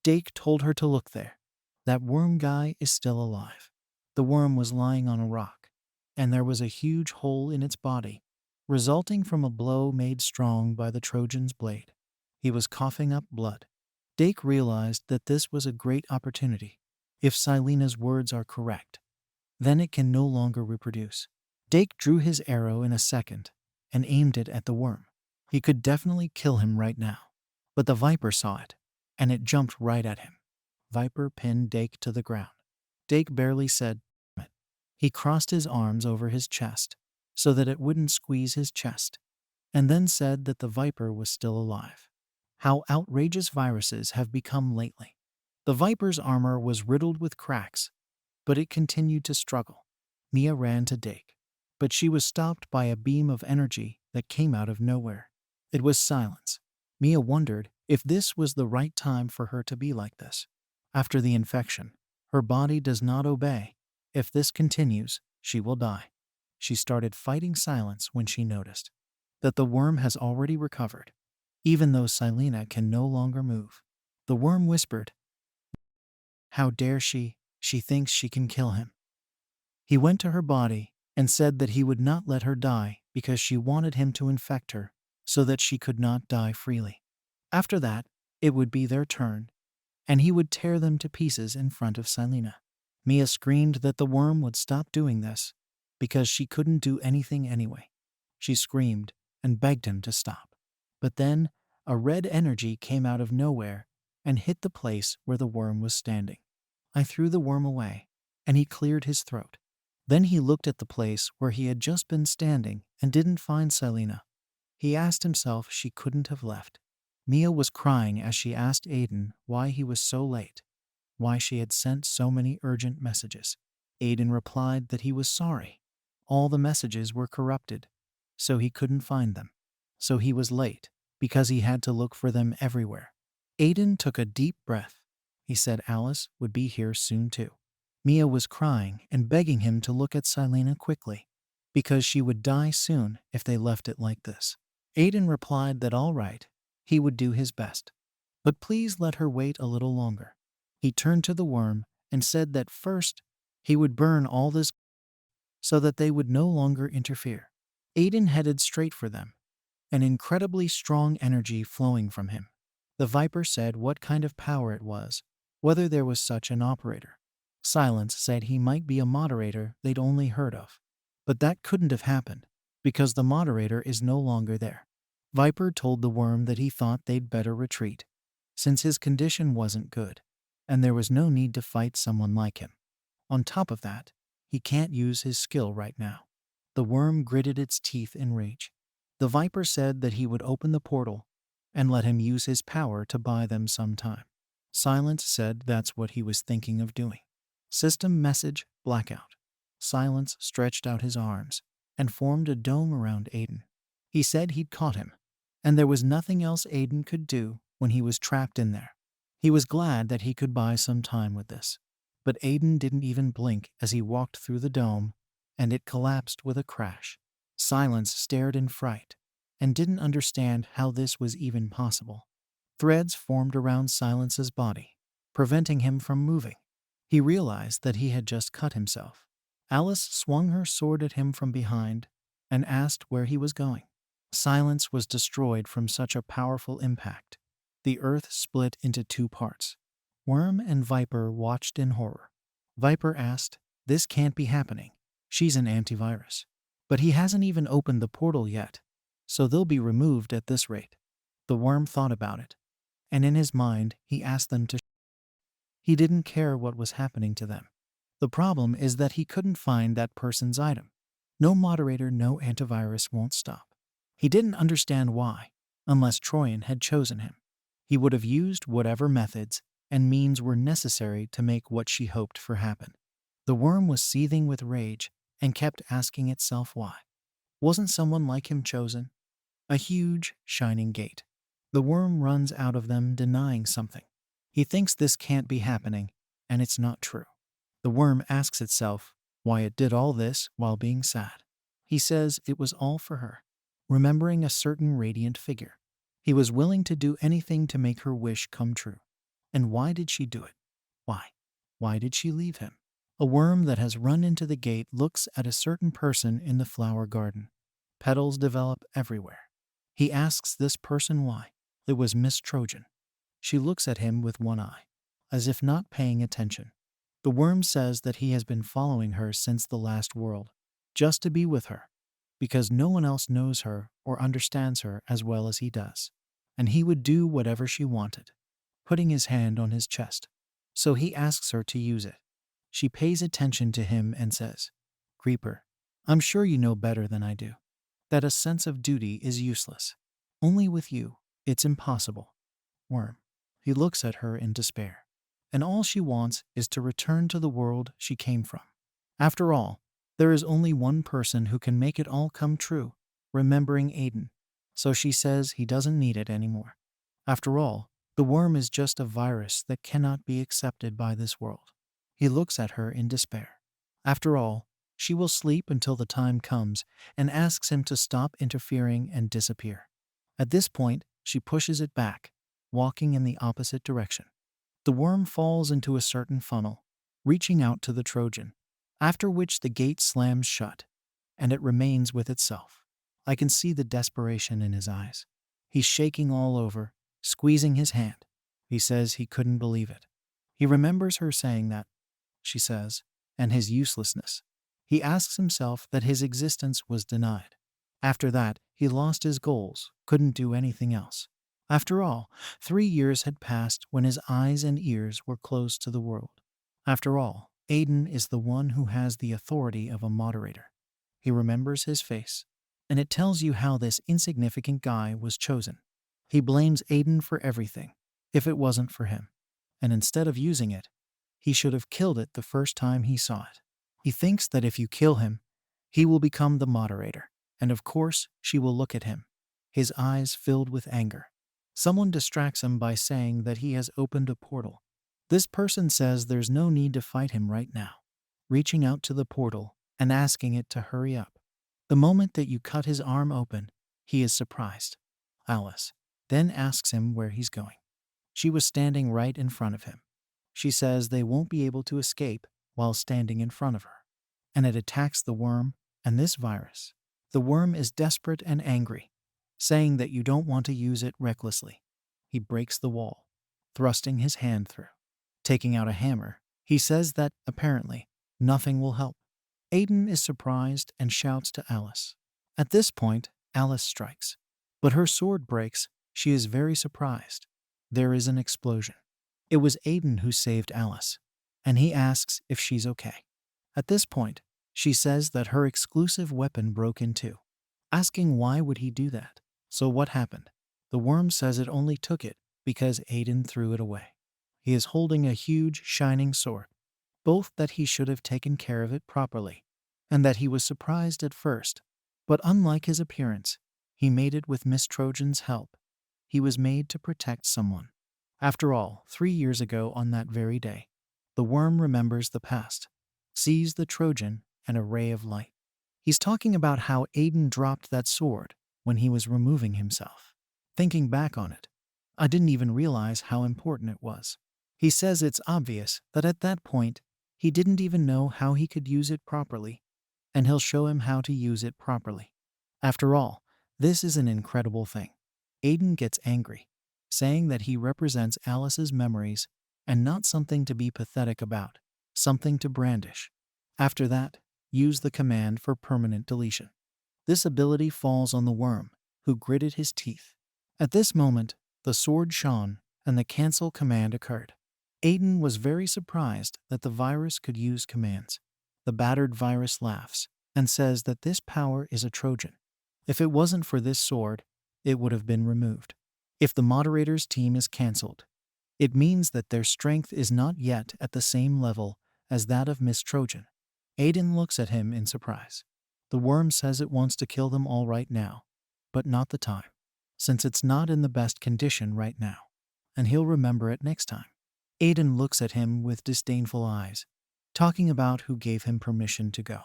Dake told her to look there. That worm guy is still alive. The worm was lying on a rock, and there was a huge hole in its body, resulting from a blow made strong by the Trojan's blade. He was coughing up blood. Dake realized that this was a great opportunity. If Silena's words are correct, then it can no longer reproduce. Dake drew his arrow in a second and aimed it at the worm. He could definitely kill him right now. But the Viper saw it, and it jumped right at him. Viper pinned Dake to the ground. Dake barely said it. He crossed his arms over his chest so that it wouldn't squeeze his chest. and then said that the viper was still alive. How outrageous viruses have become lately. The viper's armor was riddled with cracks, but it continued to struggle. Mia ran to dig, but she was stopped by a beam of energy that came out of nowhere. It was silence. Mia wondered if this was the right time for her to be like this. After the infection, her body does not obey. If this continues, she will die. She started fighting silence when she noticed that the worm has already recovered, even though Silena can no longer move. The worm whispered, "How dare she? She thinks she can kill him." He went to her body and said that he would not let her die because she wanted him to infect her so that she could not die freely. After that, it would be their turn, and he would tear them to pieces in front of Silena. Mia screamed that the worm would stop doing this because she couldn't do anything anyway. She screamed and begged him to stop. But then, a red energy came out of nowhere and hit the place where the worm was standing. I threw the worm away, and he cleared his throat. Then he looked at the place where he had just been standing and didn't find Silena. He asked himself if she couldn't have left. Mia was crying as she asked Aiden why he was so late, why she had sent so many urgent messages. Aiden replied that he was sorry. All the messages were corrupted, so he couldn't find them. So he was late, because he had to look for them everywhere. Aiden took a deep breath. He said Alice would be here soon too. Mia was crying and begging him to look at Silena quickly, because she would die soon if they left it like this. Aiden replied that all right, he would do his best. But please let her wait a little longer. He turned to the worm and said that first he would burn all this so that they would no longer interfere. Aiden headed straight for them, an incredibly strong energy flowing from him. The viper said what kind of power it was, whether there was such an operator. Silence said he might be a moderator they'd only heard of. But that couldn't have happened, because the moderator is no longer there. Viper told the worm that he thought they'd better retreat, since his condition wasn't good, and there was no need to fight someone like him. On top of that, he can't use his skill right now. The worm gritted its teeth in rage. The viper said that he would open the portal and let him use his power to buy them some time. Silence said that's what he was thinking of doing. System message blackout. Silence stretched out his arms and formed a dome around Aiden. He said he'd caught him, and there was nothing else Aiden could do when he was trapped in there. He was glad that he could buy some time with this. But Aiden didn't even blink as he walked through the dome, and it collapsed with a crash. Silence stared in fright and didn't understand how this was even possible. Threads formed around Silence's body, preventing him from moving. He realized that he had just cut himself. Alice swung her sword at him from behind and asked where he was going. Silence was destroyed from such a powerful impact. The earth split into two parts. Worm and Viper watched in horror. Viper asked, "This can't be happening. She's an antivirus. But he hasn't even opened the portal yet, so they'll be removed at this rate." The worm thought about it, and in his mind he asked them to. He didn't care what was happening to them. The problem is that he couldn't find that person's item. No moderator, no antivirus won't stop. He didn't understand why, unless Troyan had chosen him. He would have used whatever methods and means were necessary to make what she hoped for happen. The worm was seething with rage and kept asking itself why. Wasn't someone like him chosen? A huge, shining gate. The worm runs out of them denying something. He thinks this can't be happening, and it's not true. The worm asks itself why it did all this while being sad. He says it was all for her, remembering a certain radiant figure. He was willing to do anything to make her wish come true. And why did she do it? Why? Why did she leave him? A worm that has run into the gate looks at a certain person in the flower garden. Petals develop everywhere. He asks this person why. It was Miss Trojan. She looks at him with one eye, as if not paying attention. The worm says that he has been following her since the last world, just to be with her, because no one else knows her or understands her as well as he does. And he would do whatever she wanted, putting his hand on his chest. So he asks her to use it. She pays attention to him and says, "Creeper, I'm sure you know better than I do. that a sense of duty is useless. Only with you, it's impossible. Worm. He looks at her in despair. And all she wants is to return to the world she came from. After all, there is only one person who can make it all come true, remembering Aiden. So she says he doesn't need it anymore. After all, the worm is just a virus that cannot be accepted by this world. He looks at her in despair. After all, she will sleep until the time comes and asks him to stop interfering and disappear. At this point, she pushes it back, walking in the opposite direction. The worm falls into a certain funnel, reaching out to the Trojan, after which the gate slams shut, and it remains with itself. I can see the desperation in his eyes. He's shaking all over, squeezing his hand. He says he couldn't believe it. He remembers her saying that, she says, and his uselessness. He asks himself that his existence was denied. After that, he lost his goals, couldn't do anything else. After all, 3 years had passed when his eyes and ears were closed to the world. After all, Aiden is the one who has the authority of a moderator. He remembers his face, and it tells you how this insignificant guy was chosen. He blames Aiden for everything, if it wasn't for him. And instead of using it, he should have killed it the first time he saw it. He thinks that if you kill him, he will become the moderator, and of course, she will look at him, his eyes filled with anger. Someone distracts him by saying that he has opened a portal. This person says there's no need to fight him right now, reaching out to the portal and asking it to hurry up. The moment that you cut his arm open, he is surprised. Alice then asks him where he's going. She was standing right in front of him. She says they won't be able to escape while standing in front of her. And it attacks the worm and this virus. The worm is desperate and angry, saying that you don't want to use it recklessly. He breaks the wall, thrusting his hand through. Taking out a hammer, he says that, apparently, nothing will help. Aiden is surprised and shouts to Alice. At this point, Alice strikes. But her sword breaks. She is very surprised. There is an explosion. It was Aiden who saved Alice, and he asks if she's okay. At this point, she says that her exclusive weapon broke in two, asking why would he do that. So what happened? The worm says it only took it because Aiden threw it away. He is holding a huge, shining sword, both that he should have taken care of it properly, and that he was surprised at first. But unlike his appearance, he made it with Miss Trojan's help. He was made to protect someone. After all, 3 years ago on that very day, the worm remembers the past, sees the Trojan and a ray of light. He's talking about how Aiden dropped that sword when he was removing himself. Thinking back on it, I didn't even realize how important it was. He says it's obvious that at that point, he didn't even know how he could use it properly, and he'll show him how to use it properly. After all, this is an incredible thing. Aiden gets angry, saying that he represents Alice's memories and not something to be pathetic about, something to brandish. After that, use the command for permanent deletion. This ability falls on the worm, who gritted his teeth. At this moment, the sword shone and the cancel command occurred. Aiden was very surprised that the virus could use commands. The battered virus laughs and says that this power is a Trojan. If it wasn't for this sword, it would have been removed. If the moderator's team is cancelled, it means that their strength is not yet at the same level as that of Miss Trojan. Aiden looks at him in surprise. The worm says it wants to kill them all right now, but not the time, since it's not in the best condition right now, and he'll remember it next time. Aiden looks at him with disdainful eyes, talking about who gave him permission to go.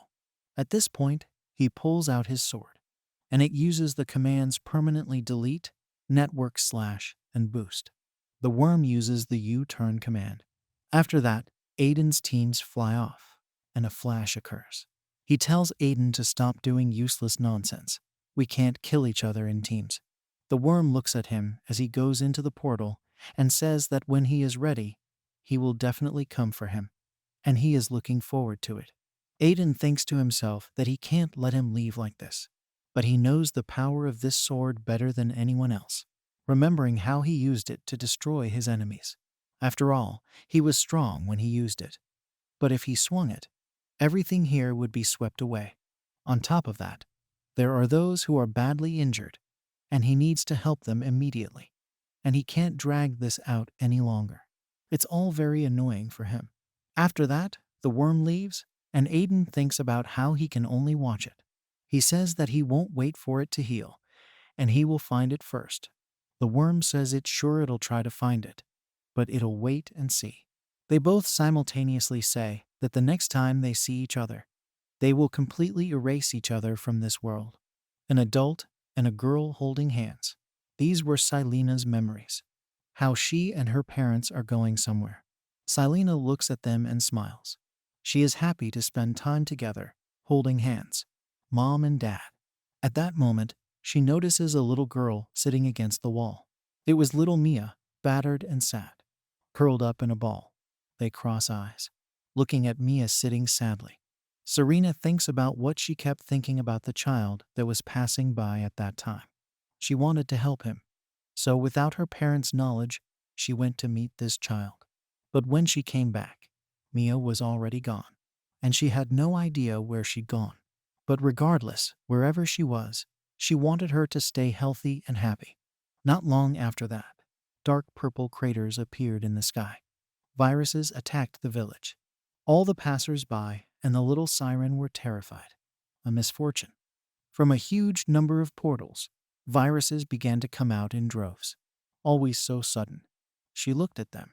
At this point, he pulls out his sword, and it uses the commands permanently delete, network slash, and boost. The worm uses the U-turn command. After that, Aiden's teams fly off, and a flash occurs. He tells Aiden to stop doing useless nonsense. We can't kill each other in teams. The worm looks at him as he goes into the portal and says that when he is ready, he will definitely come for him, and he is looking forward to it. Aiden thinks to himself that he can't let him leave like this, but he knows the power of this sword better than anyone else, remembering how he used it to destroy his enemies. After all, he was strong when he used it. But if he swung it, everything here would be swept away. On top of that, There are those who are badly injured, and he needs to help them immediately, and he can't drag this out any longer. It's all very annoying for him. After that, the worm leaves, and Aiden thinks about how he can only watch it. He says that he won't wait for it to heal, and he will find it first. The worm says it's sure it'll try to find it, but it'll wait and see. They both simultaneously say that the next time they see each other, they will completely erase each other from this world. An adult and a girl holding hands. These were Silena's memories. How she and her parents are going somewhere. Silena looks at them and smiles. She is happy to spend time together, holding hands, mom and dad. At that moment, she notices a little girl sitting against the wall. It was little Mia, battered and sad, curled up in a ball. They cross eyes, looking at Mia sitting sadly. Serena thinks about what she kept thinking about the child that was passing by at that time. She wanted to help him, so without her parents' knowledge, she went to meet this child. But when she came back, Mia was already gone, and she had no idea where she'd gone. But regardless, wherever she was, she wanted her to stay healthy and happy. Not long after that, dark purple craters appeared in the sky. Viruses attacked the village. All the passers-by and the little siren were terrified. A misfortune. From a huge number of portals, viruses began to come out in droves. Always so sudden. She looked at them,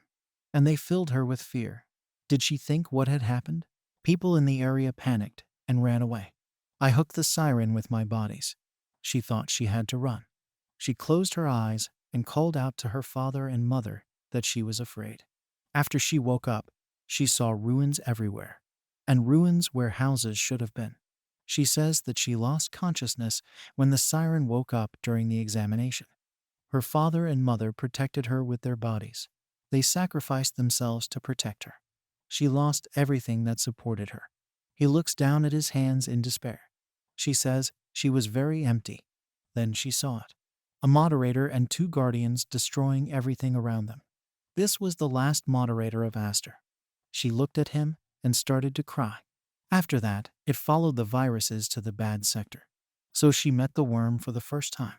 and they filled her with fear. Did she think what had happened? People in the area panicked and ran away. I hooked the siren with my bodies. She thought she had to run. She closed her eyes and called out to her father and mother that she was afraid. After she woke up, she saw ruins everywhere, and ruins where houses should have been. She says that she lost consciousness when the siren woke up during the examination. Her father and mother protected her with their bodies. They sacrificed themselves to protect her. She lost everything that supported her. He looks down at his hands in despair. She says she was very empty. Then she saw it. A moderator and 2 guardians destroying everything around them. This was the last moderator of Aster. She looked at him and started to cry. After that, it followed the viruses to the bad sector. So she met the worm for the first time.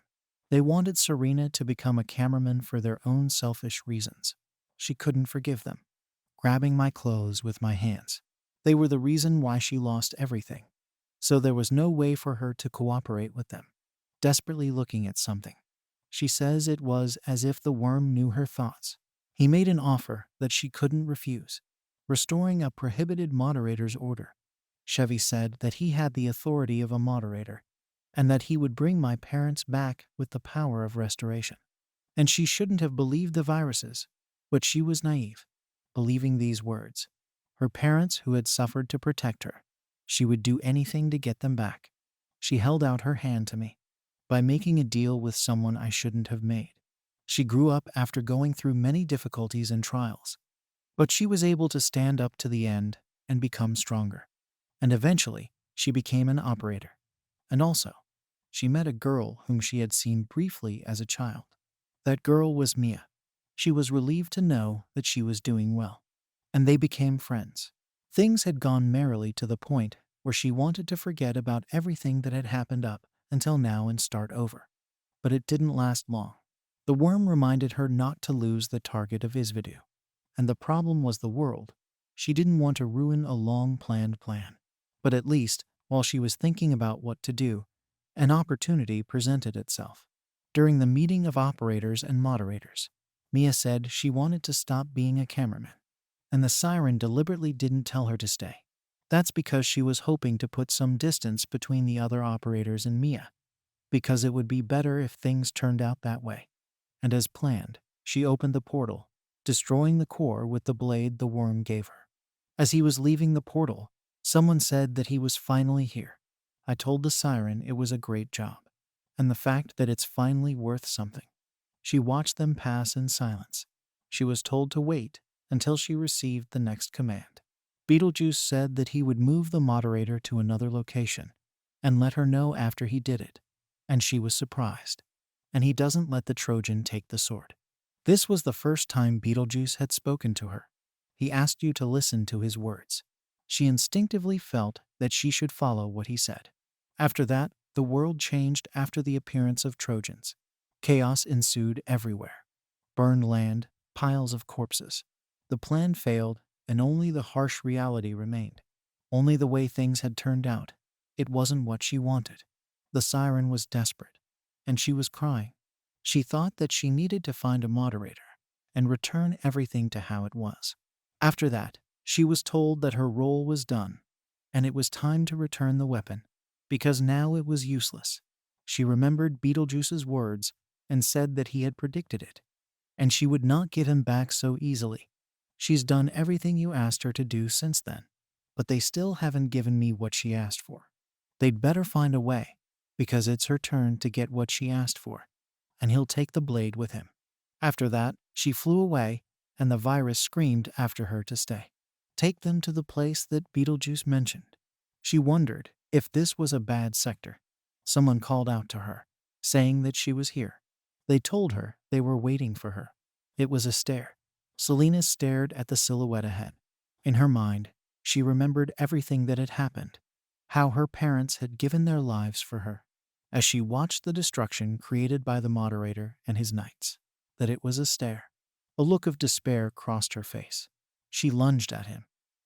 They wanted Serena to become a cameraman for their own selfish reasons. She couldn't forgive them. Grabbing my clothes with my hands. They were the reason why she lost everything. So there was no way for her to cooperate with them. Desperately looking at something. She says it was as if the worm knew her thoughts. He made an offer that she couldn't refuse. Restoring a prohibited moderator's order. Chevy said that he had the authority of a moderator, and that he would bring my parents back with the power of restoration. And she shouldn't have believed the viruses, but she was naive, believing these words. Her parents who had suffered to protect her. She would do anything to get them back. She held out her hand to me. By making a deal with someone I shouldn't have made. She grew up after going through many difficulties and trials. But she was able to stand up to the end and become stronger. And eventually, she became an operator. And also, she met a girl whom she had seen briefly as a child. That girl was Mia. She was relieved to know that she was doing well. And they became friends. Things had gone merrily to the point where she wanted to forget about everything that had happened up until now and start over. But it didn't last long. The worm reminded her not to lose the target of his video. And the problem was the world. She didn't want to ruin a long-planned plan. But at least, while she was thinking about what to do, an opportunity presented itself. During the meeting of operators and moderators, Mia said she wanted to stop being a cameraman. And the siren deliberately didn't tell her to stay. That's because she was hoping to put some distance between the other operators and Mia, because it would be better if things turned out that way. And as planned, she opened the portal, destroying the core with the blade the worm gave her. As he was leaving the portal, someone said that he was finally here. I told the siren it was a great job, and the fact that it's finally worth something. She watched them pass in silence. She was told to wait until she received the next command. Beetlejuice said that he would move the moderator to another location and let her know after he did it, and she was surprised. And he doesn't let the Trojan take the sword. This was the first time Beetlejuice had spoken to her. He asked you to listen to his words. She instinctively felt that she should follow what he said. After that, The world changed after the appearance of Trojans. Chaos ensued everywhere. Burned land, piles of corpses. The plan failed, and only the harsh reality remained. Only the way things had turned out. It wasn't what she wanted. The siren was desperate, and she was crying. She thought that she needed to find a moderator and return everything to how it was. After that, she was told that her role was done, and it was time to return the weapon, because now it was useless. She remembered Beetlejuice's words and said that he had predicted it, and she would not give him back so easily. She's done everything you asked her to do since then, but they still haven't given me what she asked for. They'd better find a way, because it's her turn to get what she asked for, and he'll take the blade with him. After that, she flew away, and the virus screamed after her to stay. Take them to the place that Beetlejuice mentioned. She wondered if this was a bad sector. Someone called out to her, saying that she was here. They told her they were waiting for her. It was a stare. Selena stared at the silhouette ahead. In her mind, she remembered everything that had happened, how her parents had given their lives for her. As she watched the destruction created by the moderator and his knights, that it was a stare. A look of despair crossed her face. She lunged at him.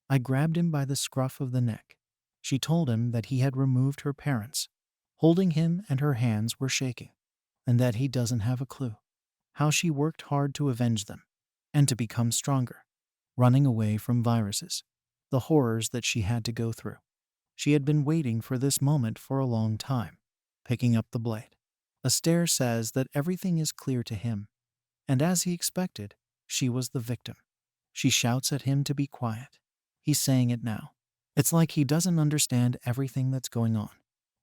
I grabbed him by the scruff of the neck. She told him that he had removed her parents, holding him, and her hands were shaking, and that he doesn't have a clue. How she worked hard to avenge them, and to become stronger, running away from viruses, the horrors that she had to go through. She had been waiting for this moment for a long time. Picking up the blade, Astaire says that everything is clear to him, and as he expected, she was the victim. She shouts at him to be quiet. He's saying it now. It's like he doesn't understand everything that's going on.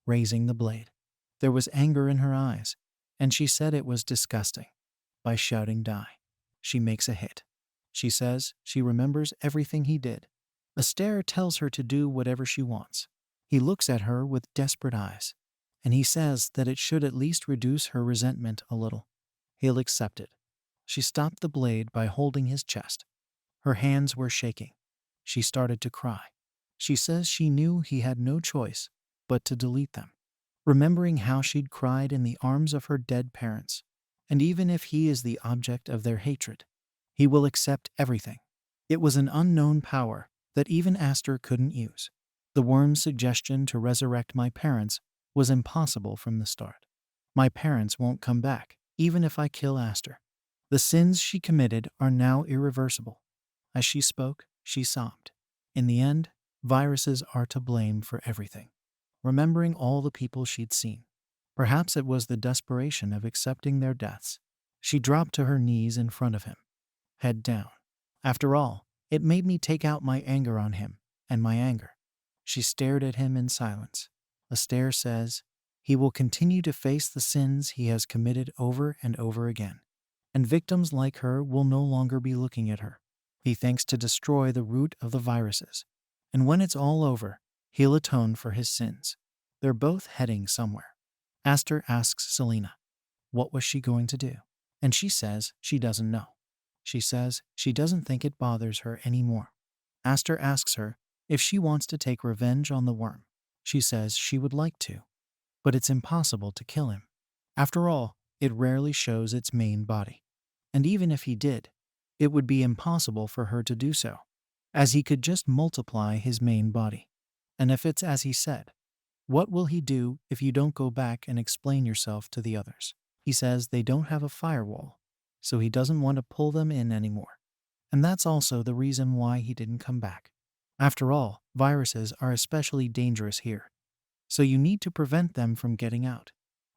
Raising the blade. There was anger in her eyes, and she said it was disgusting. By shouting die, she makes a hit. She says she remembers everything he did. Astaire tells her to do whatever she wants. He looks at her with desperate eyes, and he says that it should at least reduce her resentment a little. He'll accept it. She stopped the blade by holding his chest. Her hands were shaking. She started to cry. She says she knew he had no choice but to delete them, remembering how she'd cried in the arms of her dead parents. And even if he is the object of their hatred, he will accept everything. It was an unknown power that even Aster couldn't use. The worm's suggestion to resurrect my parents was impossible from the start. My parents won't come back, even if I kill Aster. The sins she committed are now irreversible. As she spoke, she sobbed. In the end, viruses are to blame for everything. Remembering all the people she'd seen, perhaps it was the desperation of accepting their deaths. She dropped to her knees in front of him, head down. After all, it made me take out my anger on him, and my anger. She stared at him in silence. Astaire says, he will continue to face the sins he has committed over and over again, and victims like her will no longer be looking at her. He thinks to destroy the root of the viruses, and when it's all over, he'll atone for his sins. They're both heading somewhere. Aster asks Selena, what was she going to do? And she says she doesn't know. She says she doesn't think it bothers her anymore. Aster asks her if she wants to take revenge on the worm. She says she would like to, but it's impossible to kill him. After all, it rarely shows its main body. And even if he did, it would be impossible for her to do so, as he could just multiply his main body. And if it's as he said, what will he do if you don't go back and explain yourself to the others? He says they don't have a firewall, so he doesn't want to pull them in anymore. And that's also the reason why he didn't come back. After all, viruses are especially dangerous here, so you need to prevent them from getting out.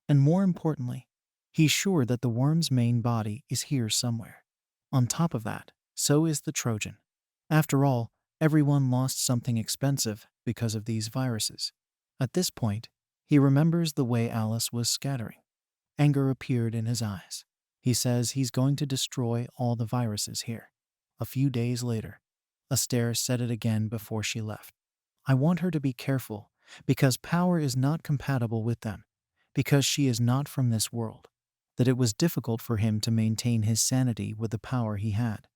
And more importantly, he's sure that the worm's main body is here somewhere. On top of that, so is the Trojan. After all, everyone lost something expensive because of these viruses. At this point, he remembers the way Alice was scattering. Anger appeared in his eyes. He says he's going to destroy all the viruses here. A few days later, Astaire said it again before she left. I want her to be careful, because power is not compatible with them, because she is not from this world, that it was difficult for him to maintain his sanity with the power he had,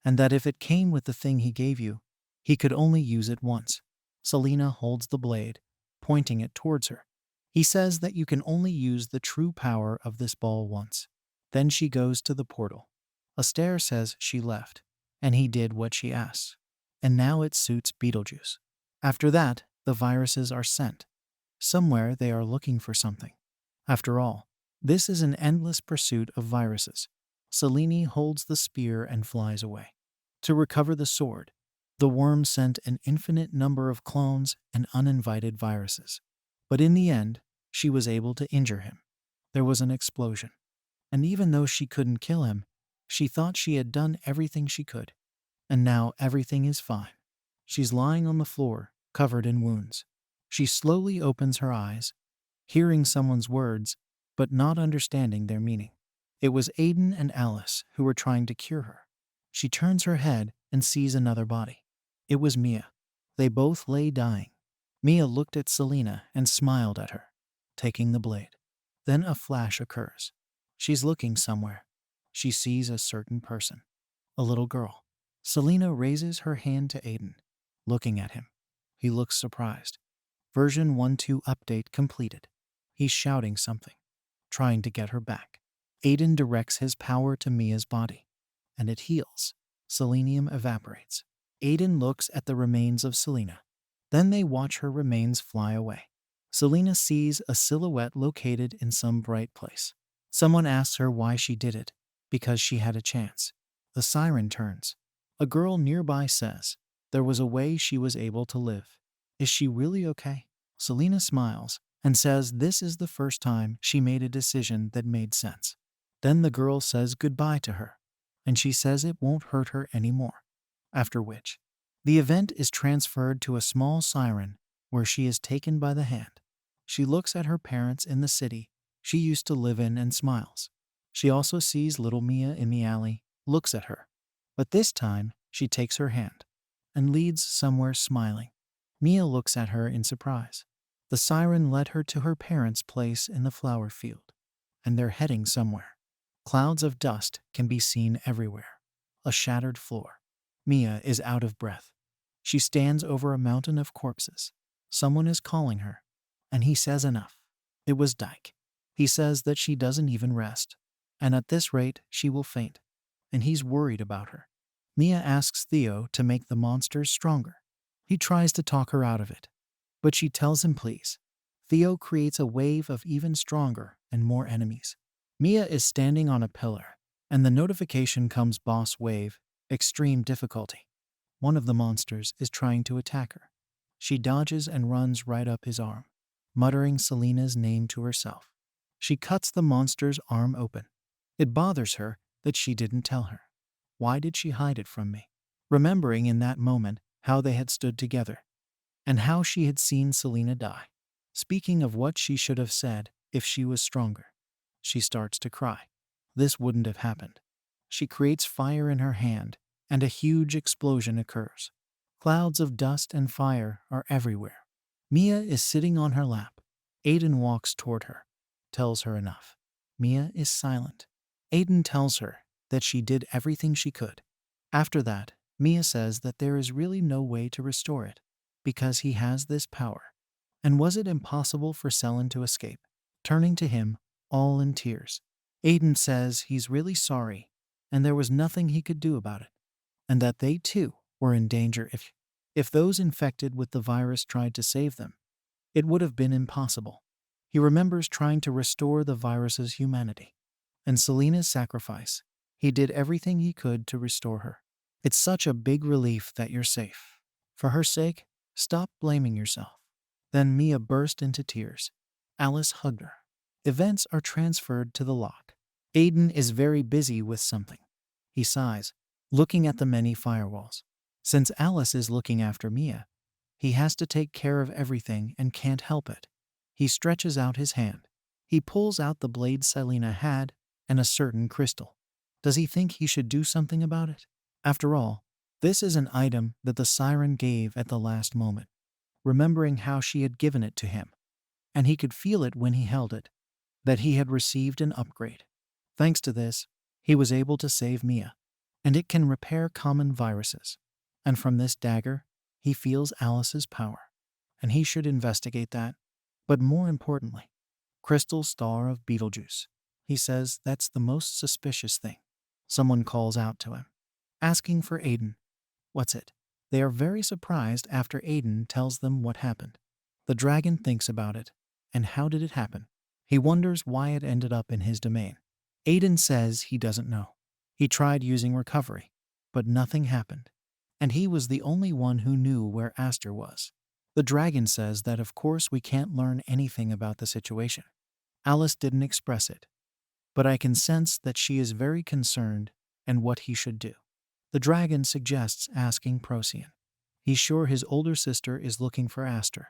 and that if it came with the thing he gave you, he could only use it once. Selena holds the blade, pointing it towards her. He says that you can only use the true power of this ball once. Then she goes to the portal. Astaire says she left, and he did what she asked. And now it suits Beetlejuice. After that, the viruses are sent. Somewhere they are looking for something. After all, this is an endless pursuit of viruses. Selene holds the spear and flies away. To recover the sword, the worm sent an infinite number of clones and uninvited viruses. But in the end, she was able to injure him. There was an explosion. And even though she couldn't kill him, she thought she had done everything she could. And now everything is fine. She's lying on the floor, covered in wounds. She slowly opens her eyes, hearing someone's words, but not understanding their meaning. It was Aiden and Alice who were trying to cure her. She turns her head and sees another body. It was Mia. They both lay dying. Mia looked at Selena and smiled at her, taking the blade. Then a flash occurs. She's looking somewhere. She sees a certain person. A little girl. Selena raises her hand to Aiden, looking at him. He looks surprised. Version 1.2 update completed. He's shouting something, trying to get her back. Aiden directs his power to Mia's body, and it heals. Selenium evaporates. Aiden looks at the remains of Selena. Then they watch her remains fly away. Selena sees a silhouette located in some bright place. Someone asks her why she did it, because she had a chance. The siren turns. A girl nearby says, there was a way she was able to live. Is she really okay? Selena smiles and says this is the first time she made a decision that made sense. Then the girl says goodbye to her, and she says it won't hurt her anymore. After which, the event is transferred to a small siren where she is taken by the hand. She looks at her parents in the city she used to live in and smiles. She also sees little Mia in the alley, looks at her. But this time, she takes her hand and leads somewhere smiling. Mia looks at her in surprise. The siren led her to her parents' place in the flower field, and they're heading somewhere. Clouds of dust can be seen everywhere. A shattered floor. Mia is out of breath. She stands over a mountain of corpses. Someone is calling her, and he says enough. It was Dyke. He says that she doesn't even rest, and at this rate she will faint, and he's worried about her. Mia asks Theo to make the monsters stronger. He tries to talk her out of it, but she tells him please. Theo creates a wave of even stronger and more enemies. Mia is standing on a pillar, and the notification comes boss wave, extreme difficulty. One of the monsters is trying to attack her. She dodges and runs right up his arm, muttering Selena's name to herself. She cuts the monster's arm open. It bothers her that she didn't tell her. Why did she hide it from me? Remembering in that moment how they had stood together, and how she had seen Selena die. Speaking of what she should have said if she was stronger. She starts to cry. This wouldn't have happened. She creates fire in her hand, and a huge explosion occurs. Clouds of dust and fire are everywhere. Mia is sitting on her lap. Aiden walks toward her, tells her enough. Mia is silent. Aiden tells her that she did everything she could. After that, Mia says that there is really no way to restore it, because he has this power. And was it impossible for Selin to escape? Turning to him, all in tears. Aiden says he's really sorry, and there was nothing he could do about it, and that they too were in danger if those infected with the virus tried to save them. It would have been impossible. He remembers trying to restore the virus's humanity, and Selena's sacrifice. He did everything he could to restore her. It's such a big relief that you're safe. For her sake, stop blaming yourself. Then Mia burst into tears. Alice hugged her. Events are transferred to the lock. Aiden is very busy with something. He sighs, looking at the many firewalls. Since Alice is looking after Mia, he has to take care of everything and can't help it. He stretches out his hand. He pulls out the blade Selena had and a certain crystal. Does he think he should do something about it? After all, this is an item that the siren gave at the last moment, remembering how she had given it to him, and he could feel it when he held it, that he had received an upgrade. Thanks to this, he was able to save Mia, and it can repair common viruses. And from this dagger, he feels Alice's power, and he should investigate that. But more importantly, crystal star of Beetlejuice. He says that's the most suspicious thing. Someone calls out to him, asking for Aiden. What's it? They are very surprised after Aiden tells them what happened. The dragon thinks about it. And how did it happen? He wonders why it ended up in his domain. Aiden says he doesn't know. He tried using recovery, but nothing happened. And he was the only one who knew where Aster was. The dragon says that of course we can't learn anything about the situation. Alice didn't express it, but I can sense that she is very concerned and what he should do. The dragon suggests asking Procyon. He's sure his older sister is looking for Aster,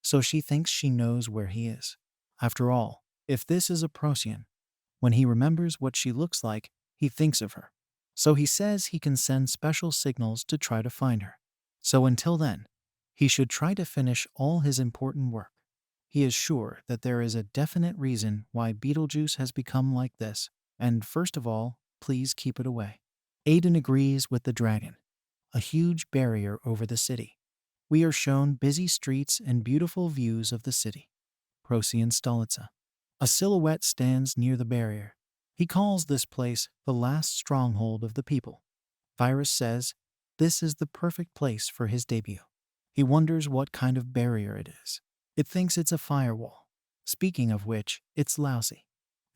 so she thinks she knows where he is. After all, if this is a Procyon, when he remembers what she looks like, he thinks of her. So he says he can send special signals to try to find her. So until then, he should try to finish all his important work. He is sure that there is a definite reason why Beetlejuice has become like this, and first of all, please keep it away. Aiden agrees with the dragon. A huge barrier over the city. We are shown busy streets and beautiful views of the city. Procyon Stolitsa. A silhouette stands near the barrier. He calls this place the last stronghold of the people. Virus says this is the perfect place for his debut. He wonders what kind of barrier it is. It thinks it's a firewall. Speaking of which, it's lousy.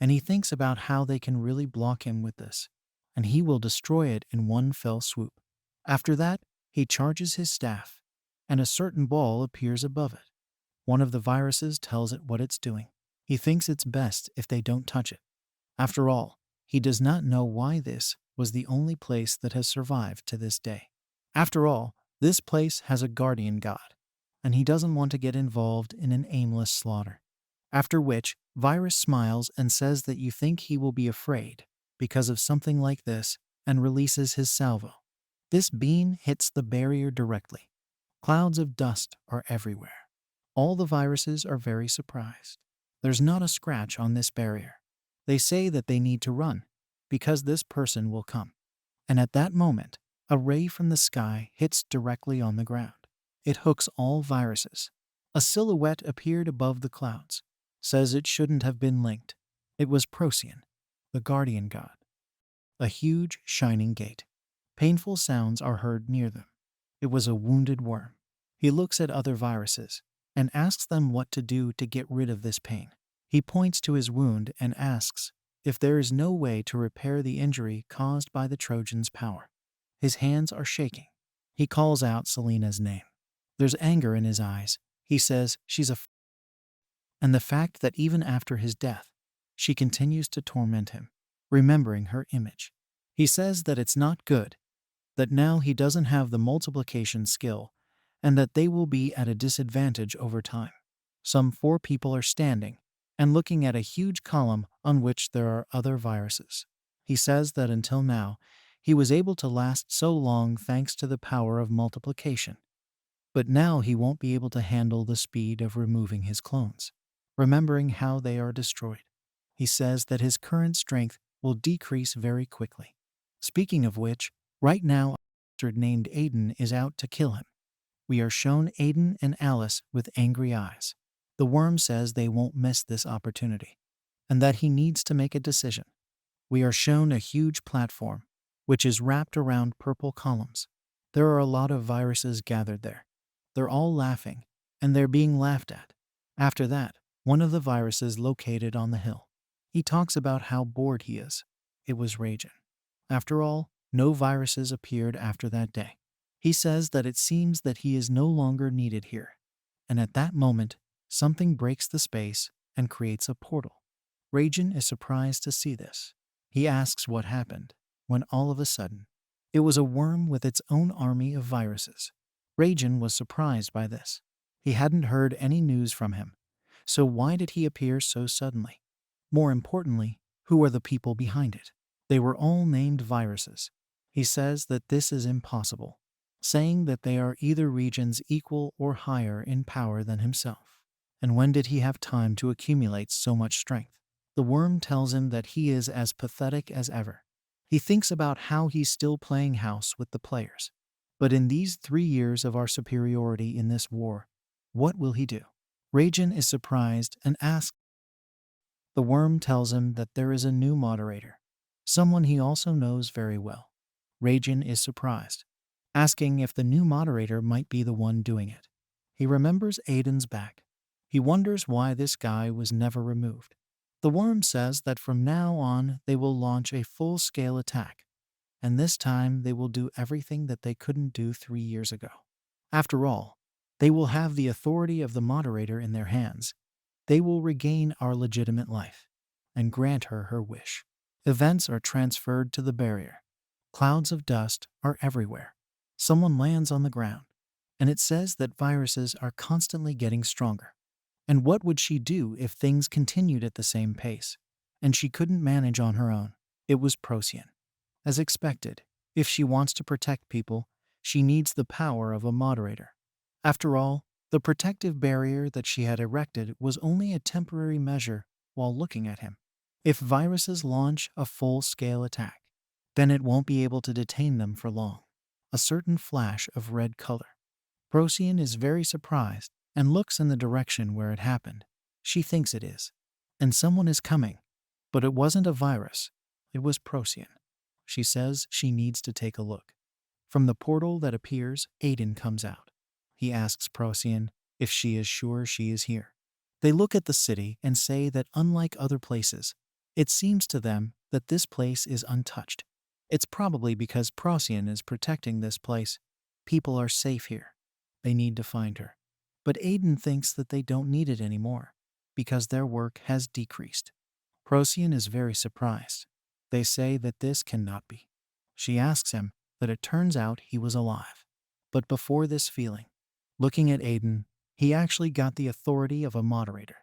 And he thinks about how they can really block him with this, and he will destroy it in one fell swoop. After that, he charges his staff, and a certain ball appears above it. One of the viruses tells it what it's doing. He thinks it's best if they don't touch it. After all, he does not know why this was the only place that has survived to this day. After all, this place has a guardian god, and he doesn't want to get involved in an aimless slaughter. After which, Virus smiles and says that you think he will be afraid because of something like this and releases his salvo. This beam hits the barrier directly. Clouds of dust are everywhere. All the viruses are very surprised. There's not a scratch on this barrier. They say that they need to run because this person will come. And at that moment, a ray from the sky hits directly on the ground. It hooks all viruses. A silhouette appeared above the clouds. Says it shouldn't have been linked. It was Procyon, the guardian god. A huge, shining gate. Painful sounds are heard near them. It was a wounded worm. He looks at other viruses and asks them what to do to get rid of this pain. He points to his wound and asks if there is no way to repair the injury caused by the Trojan's power. His hands are shaking. He calls out Selena's name. There's anger in his eyes. He says she's and the fact that even after his death, she continues to torment him, remembering her image. He says that it's not good, that now he doesn't have the multiplication skill, and that they will be at a disadvantage over time. Some 4 people are standing and looking at a huge column on which there are other viruses. He says that until now, he was able to last so long thanks to the power of multiplication. But now he won't be able to handle the speed of removing his clones, remembering how they are destroyed. He says that his current strength will decrease very quickly. Speaking of which, right now, a bastard named Aiden is out to kill him. We are shown Aiden and Alice with angry eyes. The worm says they won't miss this opportunity, and that he needs to make a decision. We are shown a huge platform, which is wrapped around purple columns. There are a lot of viruses gathered there. They're all laughing, and they're being laughed at. After that, one of the viruses located on the hill. He talks about how bored he is. It was Rajan. After all, no viruses appeared after that day. He says that it seems that he is no longer needed here. And at that moment, something breaks the space and creates a portal. Rajan is surprised to see this. He asks what happened, when all of a sudden, it was a worm with its own army of viruses. Rajan was surprised by this. He hadn't heard any news from him. So why did he appear so suddenly? More importantly, who are the people behind it? They were all named viruses. He says that this is impossible, saying that they are either regions equal or higher in power than himself. And when did he have time to accumulate so much strength? The worm tells him that he is as pathetic as ever. He thinks about how he's still playing house with the players. But in these 3 years of our superiority in this war, what will he do? Rajan is surprised and asks. The worm tells him that there is a new moderator, someone he also knows very well. Rajan is surprised, asking if the new moderator might be the one doing it. He remembers Aiden's back. He wonders why this guy was never removed. The worm says that from now on they will launch a full-scale attack, and this time they will do everything that they couldn't do 3 years ago. After all, they will have the authority of the moderator in their hands. They will regain our legitimate life and grant her her wish. Events are transferred to the barrier. Clouds of dust are everywhere. Someone lands on the ground, and it says that viruses are constantly getting stronger. And what would she do if things continued at the same pace, and she couldn't manage on her own? It was Procyon. As expected, if she wants to protect people, she needs the power of a moderator. After all, the protective barrier that she had erected was only a temporary measure while looking at him. If viruses launch a full-scale attack, then it won't be able to detain them for long. A certain flash of red color. Procyon is very surprised and looks in the direction where it happened. She thinks it is. And someone is coming. But it wasn't a virus. It was Procyon. She says she needs to take a look. From the portal that appears, Aiden comes out. He asks Procyon if she is sure she is here. They look at the city and say that unlike other places, it seems to them that this place is untouched. It's probably because Procyon is protecting this place. People are safe here. They need to find her. But Aiden thinks that they don't need it anymore because their work has decreased. Procyon is very surprised. They say that this cannot be. She asks him that it turns out he was alive. But before this feeling, looking at Aiden, he actually got the authority of a moderator.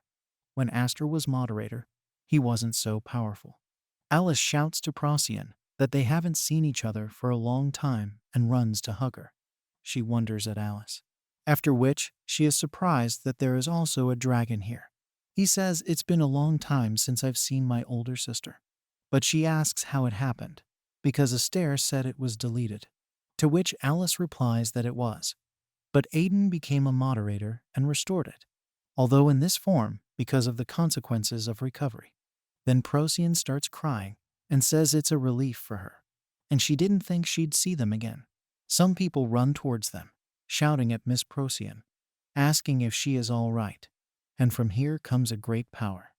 When Aster was moderator, he wasn't so powerful. Alice shouts to Procyon that they haven't seen each other for a long time and runs to hug her. She wonders at Alice. After which, she is surprised that there is also a dragon here. He says it's been a long time since I've seen my older sister. But she asks how it happened, because Aster said it was deleted. To which Alice replies that it was. But Aiden became a moderator and restored it, although in this form because of the consequences of recovery. Then Procyon starts crying and says it's a relief for her, and she didn't think she'd see them again. Some people run towards them, shouting at Miss Procyon, asking if she is all right, and from here comes a great power.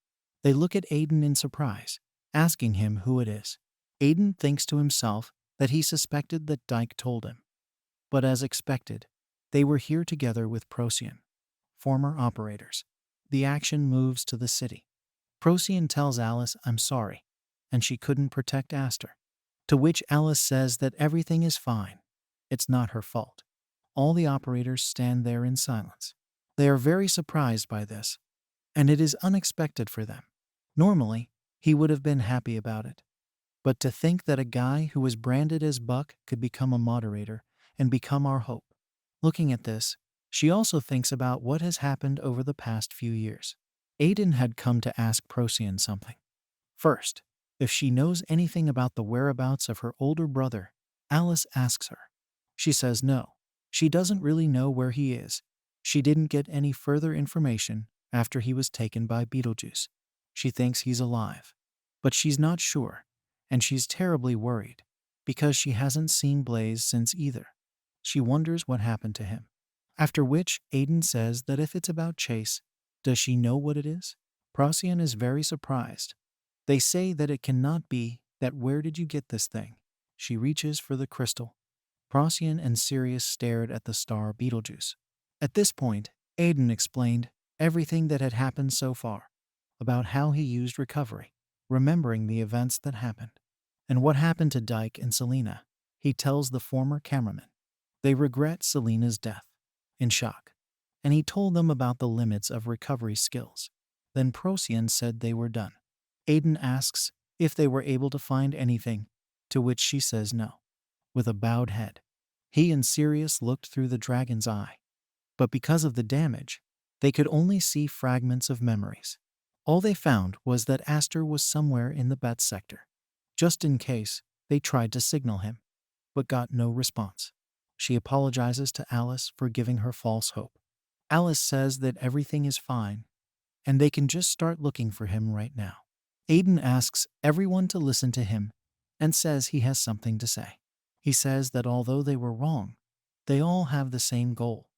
They look at Aiden in surprise, asking him who it is. Aiden thinks to himself that he suspected that Dyke told him. But as expected, they were here together with Procyon, former operators. The action moves to the city. Procyon tells Alice, "I'm sorry," and she couldn't protect Aster. To which Alice says that everything is fine. It's not her fault. All the operators stand there in silence. They are very surprised by this, and it is unexpected for them. Normally, he would have been happy about it. But to think that a guy who was branded as Buck could become a moderator and become our hope. Looking at this, she also thinks about what has happened over the past few years. Aiden had come to ask Procyon something. First, if she knows anything about the whereabouts of her older brother, Alice asks her. She says no. She doesn't really know where he is. She didn't get any further information after he was taken by Beetlejuice. She thinks he's alive, but she's not sure, and she's terribly worried because she hasn't seen Blaze since either. She wonders what happened to him. After which, Aiden says that if it's about Chase, does she know what it is? Procyon is very surprised. They say that it cannot be that where did you get this thing? She reaches for the crystal. Procyon and Sirius stared at the star Beetlejuice. At this point, Aiden explained everything that had happened so far, about how he used recovery, remembering the events that happened, and what happened to Dyke and Selena. He tells the former cameraman. They regret Selena's death, in shock, and he told them about the limits of recovery skills. Then Procyon said they were done. Aiden asks if they were able to find anything, to which she says no, with a bowed head. He and Sirius looked through the dragon's eye, but because of the damage, they could only see fragments of memories. All they found was that Aster was somewhere in the Bat sector. Just in case, they tried to signal him, but got no response. She apologizes to Alice for giving her false hope. Alice says that everything is fine and they can just start looking for him right now. Aiden asks everyone to listen to him and says he has something to say. He says that although they were wrong, they all have the same goal: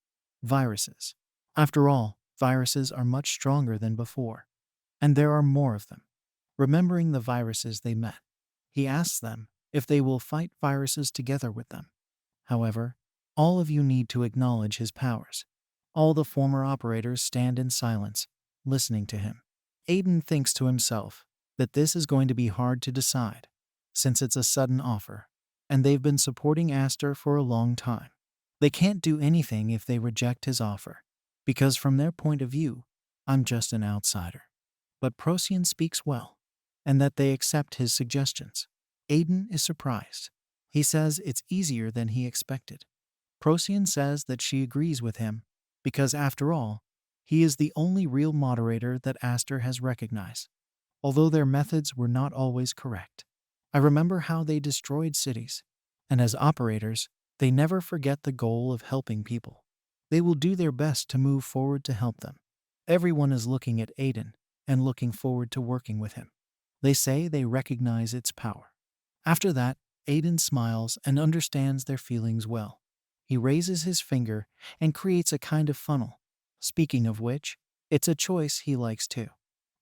viruses. After all, viruses are much stronger than before, and there are more of them. Remembering the viruses they met, he asks them if they will fight viruses together with them. However, all of you need to acknowledge his powers. All the former operators stand in silence, listening to him. Aiden thinks to himself that this is going to be hard to decide, since it's a sudden offer, and they've been supporting Aster for a long time. They can't do anything if they reject his offer, because from their point of view, I'm just an outsider. But Procyon speaks well, and that they accept his suggestions. Aiden is surprised. He says it's easier than he expected. Procyon says that she agrees with him, because after all, he is the only real moderator that Aster has recognized, although their methods were not always correct. I remember how they destroyed cities, and as operators, they never forget the goal of helping people. They will do their best to move forward to help them. Everyone is looking at Aiden and looking forward to working with him. They say they recognize its power. After that, Aiden smiles and understands their feelings well. He raises his finger and creates a kind of funnel. Speaking of which, it's a choice he likes too,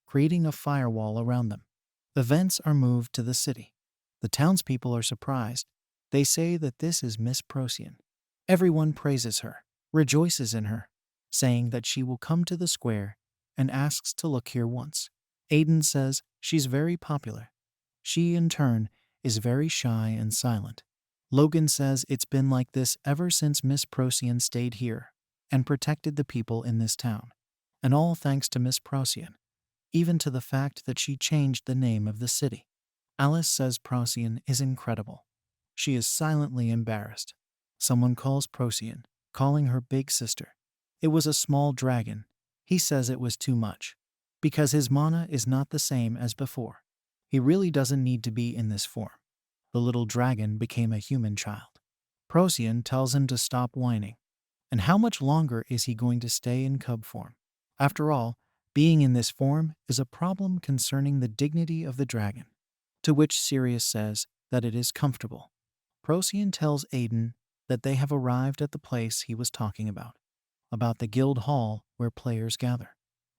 creating a firewall around them. Events are moved to the city. The townspeople are surprised. They say that this is Miss Procyon. Everyone praises her, rejoices in her, saying that she will come to the square and asks to look here once. Aiden says she's very popular. She, in turn, is very shy and silent. Logan says it's been like this ever since Miss Procyon stayed here and protected the people in this town. And all thanks to Miss Procyon, even to the fact that she changed the name of the city. Alice says Procyon is incredible. She is silently embarrassed. Someone calls Procyon, calling her big sister. It was a small dragon. He says it was too much, because his mana is not the same as before. He really doesn't need to be in this form. The little dragon became a human child. Procyon tells him to stop whining. And how much longer is he going to stay in cub form? After all, being in this form is a problem concerning the dignity of the dragon. To which Sirius says that it is comfortable. Procyon tells Aiden that they have arrived at the place he was talking about the guild hall where players gather.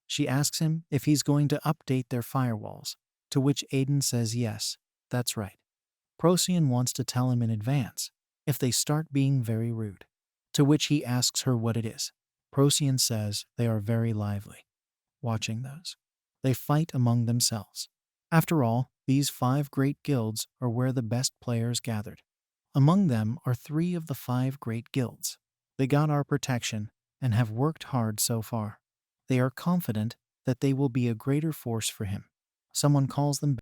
She asks him if he's going to update their firewalls, to which Aiden says yes, that's right. Procyon wants to tell him in advance if they start being very rude, to which he asks her what it is. Procyon says they are very lively. Watching those, they fight among themselves. After all, these 5 great guilds are where the best players gathered. Among them are 3 of the 5 great guilds. They got our protection and have worked hard so far. They are confident that they will be a greater force for him. Someone calls them,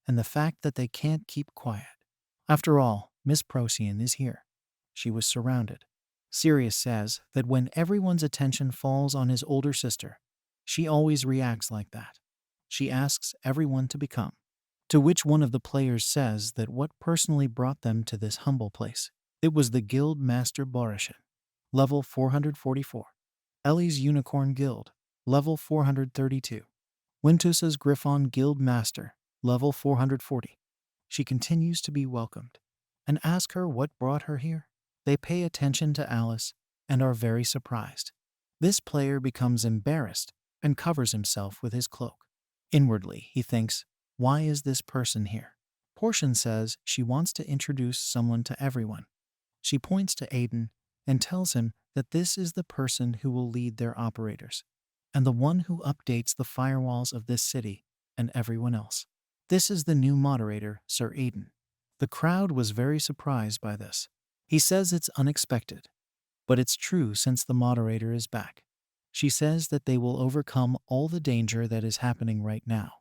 and the fact that they can't keep quiet. After all, Miss Procyon is here. She was surrounded. Sirius says that when everyone's attention falls on his older sister, she always reacts like that. She asks everyone to become. To which one of the players says that what personally brought them to this humble place. It was the Guild Master Borishin, level 444. Ellie's Unicorn Guild, level 432. Wintusa's Griffon Guild Master, level 440. She continues to be welcomed, and ask her what brought her here. They pay attention to Alice and are very surprised. This player becomes embarrassed and covers himself with his cloak. Inwardly, he thinks, why is this person here? Portion says she wants to introduce someone to everyone. She points to Aiden and tells him that this is the person who will lead their operators, and the one who updates the firewalls of this city and everyone else. This is the new moderator, Sir Aiden. The crowd was very surprised by this. He says it's unexpected, but it's true since the moderator is back. She says that they will overcome all the danger that is happening right now,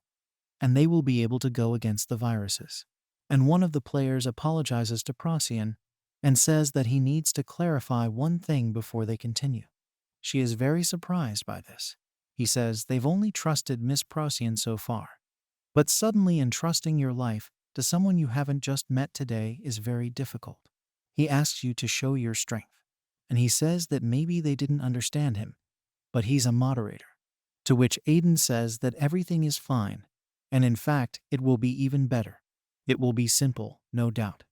and they will be able to go against the viruses. And one of the players apologizes to Procyon and says that he needs to clarify one thing before they continue. She is very surprised by this. He says they've only trusted Miss Procyon so far, but suddenly entrusting your life to someone you haven't just met today is very difficult. He asks you to show your strength. and he says that maybe they didn't understand him, but he's a moderator. To which Aiden says that everything is fine, and in fact, it will be even better. It will be simple, no doubt.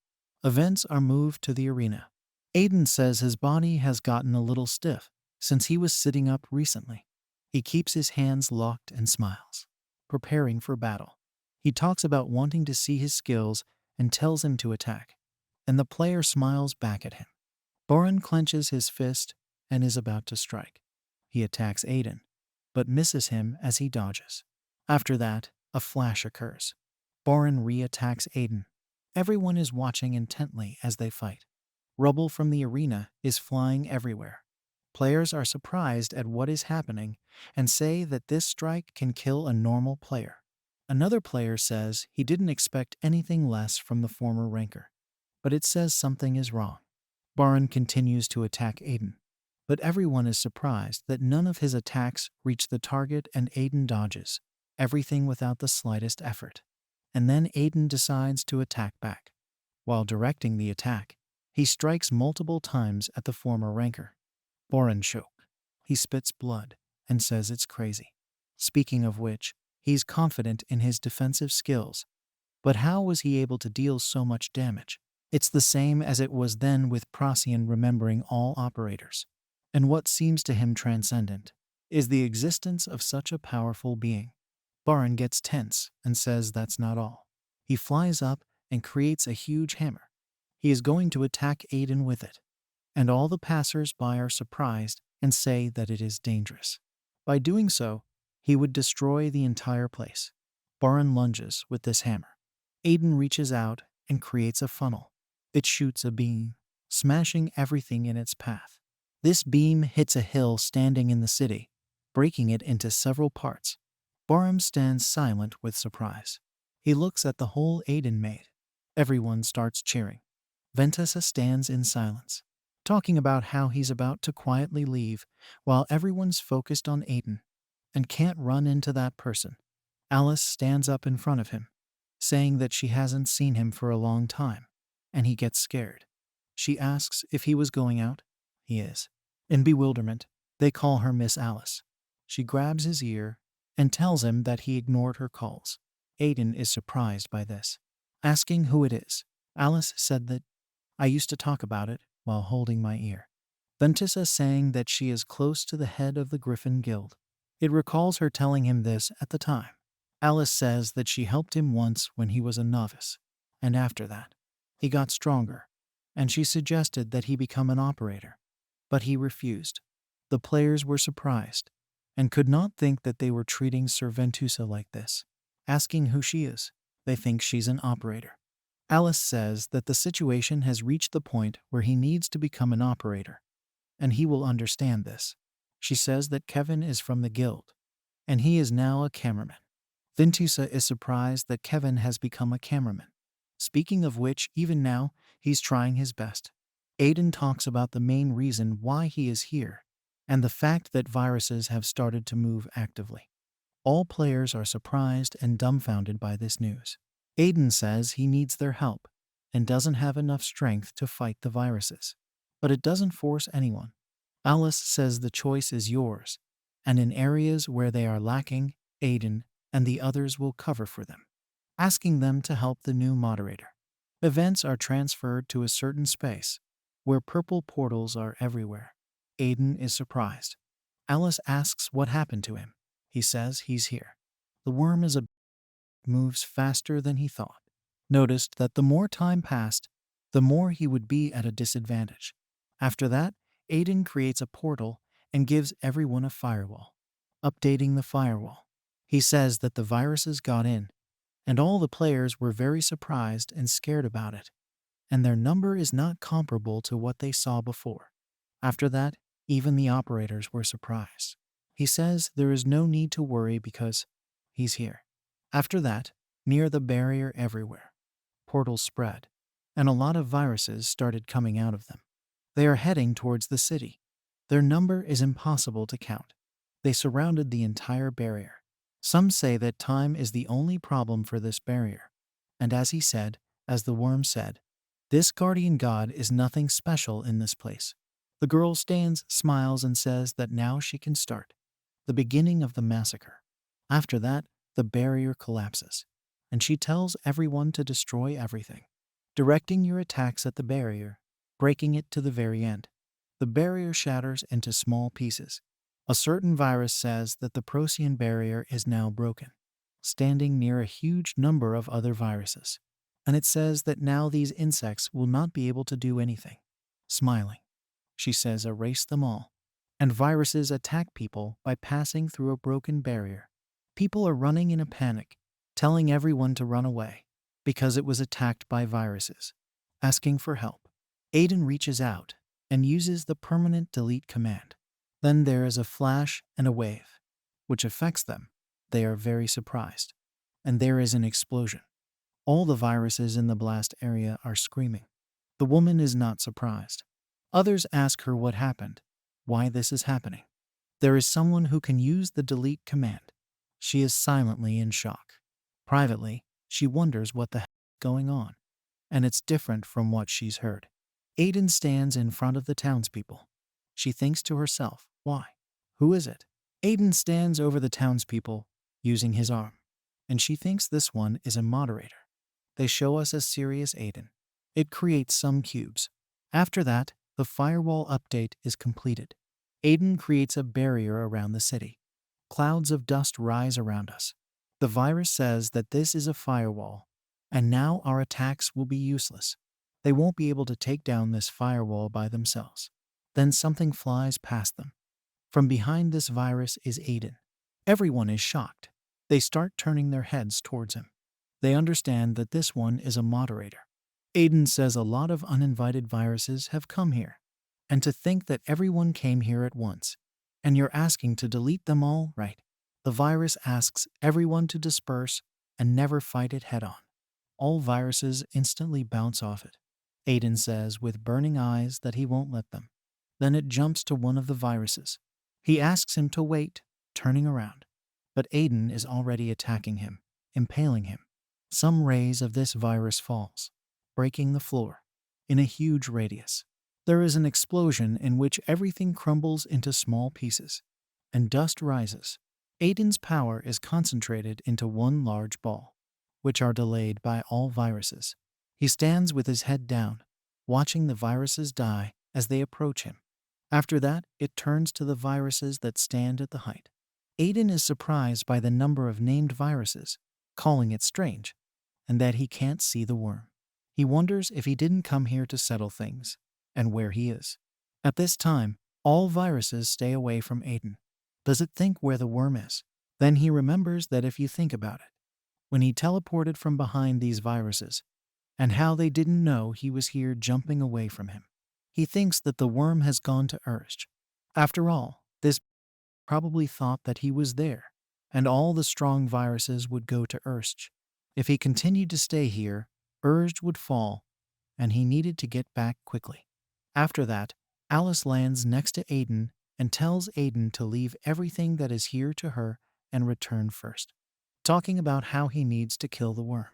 Events are moved to the arena. Aiden says his body has gotten a little stiff since he was sitting up recently. He keeps his hands locked and smiles, preparing for battle. He talks about wanting to see his skills and tells him to attack, and the player smiles back at him. Boren clenches his fist and is about to strike. He attacks Aiden, but misses him as he dodges. After that, a flash occurs. Boren re-attacks Aiden. Everyone is watching intently as they fight. Rubble from the arena is flying everywhere. Players are surprised at what is happening and say that this strike can kill a normal player. Another player says he didn't expect anything less from the former ranker, but it says something is wrong. Boren continues to attack Aiden, but everyone is surprised that none of his attacks reach the target and Aiden dodges, everything without the slightest effort. And then Aiden decides to attack back. While directing the attack, he strikes multiple times at the former ranker. Boren chokes. He spits blood and says it's crazy. Speaking of which, he's confident in his defensive skills. But how was he able to deal so much damage? It's the same as it was then with Procyon remembering all operators. And what seems to him transcendent is the existence of such a powerful being. Boren gets tense and says that's not all. He flies up and creates a huge hammer. He is going to attack Aiden with it, and all the passers-by are surprised and say that it is dangerous. By doing so, he would destroy the entire place. Boren lunges with this hammer. Aiden reaches out and creates a funnel. It shoots a beam, smashing everything in its path. This beam hits a hill standing in the city, breaking it into several parts. Boren stands silent with surprise. He looks at the hole Aiden made. Everyone starts cheering. Ventusa stands in silence, talking about how he's about to quietly leave while everyone's focused on Aiden and can't run into that person. Alice stands up in front of him, saying that she hasn't seen him for a long time, and he gets scared. She asks if he was going out. He is. In bewilderment, they call her Miss Alice. She grabs his ear and tells him that he ignored her calls. Aiden is surprised by this, asking who it is. Alice said that, I used to talk about it while holding my ear. Ventusa saying that she is close to the head of the Griffin Guild. It recalls her telling him this at the time. Alice says that she helped him once when he was a novice, and after that, he got stronger, and she suggested that he become an operator, but he refused. The players were surprised and could not think that they were treating Sir Ventusa like this. Asking who she is, they think she's an operator. Alice says that the situation has reached the point where he needs to become an operator, and he will understand this. She says that Kevin is from the guild, and he is now a cameraman. Ventusa is surprised that Kevin has become a cameraman. Speaking of which, even now, he's trying his best. Aiden talks about the main reason why he is here, and the fact that viruses have started to move actively. All players are surprised and dumbfounded by this news. Aiden says he needs their help and doesn't have enough strength to fight the viruses, but it doesn't force anyone. Alice says the choice is yours, and in areas where they are lacking, Aiden and the others will cover for them, asking them to help the new moderator. Events are transferred to a certain space where purple portals are everywhere. Aiden is surprised. Alice asks what happened to him. He says he's here. The worm moves faster than he thought. Noticed that the more time passed, the more he would be at a disadvantage. After that, Aiden creates a portal and gives everyone a firewall. Updating the firewall, he says that the viruses got in, and all the players were very surprised and scared about it, and their number is not comparable to what they saw before. After that, even the operators were surprised. He says there is no need to worry because he's here. After that, near the barrier everywhere, portals spread, and a lot of viruses started coming out of them. They are heading towards the city. Their number is impossible to count. They surrounded the entire barrier. Some say that time is the only problem for this barrier. And as he said, as the worm said, this guardian god is nothing special in this place. The The girl stands, smiles, and says that now she can start the beginning of the massacre. After that, the barrier collapses, and she tells everyone to destroy everything, directing your attacks at the barrier, breaking it to the very end. The barrier shatters into small pieces. A certain virus says that the Procyon barrier is now broken, standing near a huge number of other viruses. And it says that now these insects will not be able to do anything. Smiling, she says erase them all. And viruses attack people by passing through a broken barrier. People are running in a panic, telling everyone to run away because it was attacked by viruses, asking for help. Aiden reaches out and uses the permanent delete command. Then there is a flash and a wave, which affects them. They are very surprised, and there is an explosion. All the viruses in the blast area are screaming. The woman is not surprised. Others ask her what happened, why this is happening. There is someone who can use the delete command. She is silently in shock. Privately, she wonders what the heck is going on, and it's different from what she's heard. Aiden stands in front of the townspeople. She thinks to herself, why? Who is it? Aiden stands over the townspeople, using his arm, and she thinks this one is a moderator. They show us a serious Aiden. It creates some cubes. After that, the firewall update is completed. Aiden creates a barrier around the city. Clouds of dust rise around us. The virus says that this is a firewall, and now our attacks will be useless. They won't be able to take down this firewall by themselves. Then something flies past them. From behind this virus is Aiden. Everyone is shocked. They start turning their heads towards him. They understand that this one is a moderator. Aiden says a lot of uninvited viruses have come here. And to think that everyone came here at once. And you're asking to delete them all, right? The virus asks everyone to disperse and never fight it head on. All viruses instantly bounce off it. Aiden says with burning eyes that he won't let them. Then it jumps to one of the viruses. He asks him to wait, turning around. But Aiden is already attacking him, impaling him. Some rays of this virus falls, breaking the floor in a huge radius. There is an explosion in which everything crumbles into small pieces, and dust rises. Aiden's power is concentrated into one large ball, which are delayed by all viruses. He stands with his head down, watching the viruses die as they approach him. After that, it turns to the viruses that stand at the height. Aiden is surprised by the number of named viruses, calling it strange, and that he can't see the worm. He wonders if he didn't come here to settle things, and where he is. At this time, all viruses stay away from Aiden. Does it think where the worm is? Then he remembers that if you think about it, when he teleported from behind these viruses, and how they didn't know he was here jumping away from him. He thinks that the worm has gone to Urge. After all, this probably thought that he was there, and all the strong viruses would go to Urge. If he continued to stay here, Urge would fall, and he needed to get back quickly. After that, Alice lands next to Aiden and tells Aiden to leave everything that is here to her and return first, talking about how he needs to kill the worm.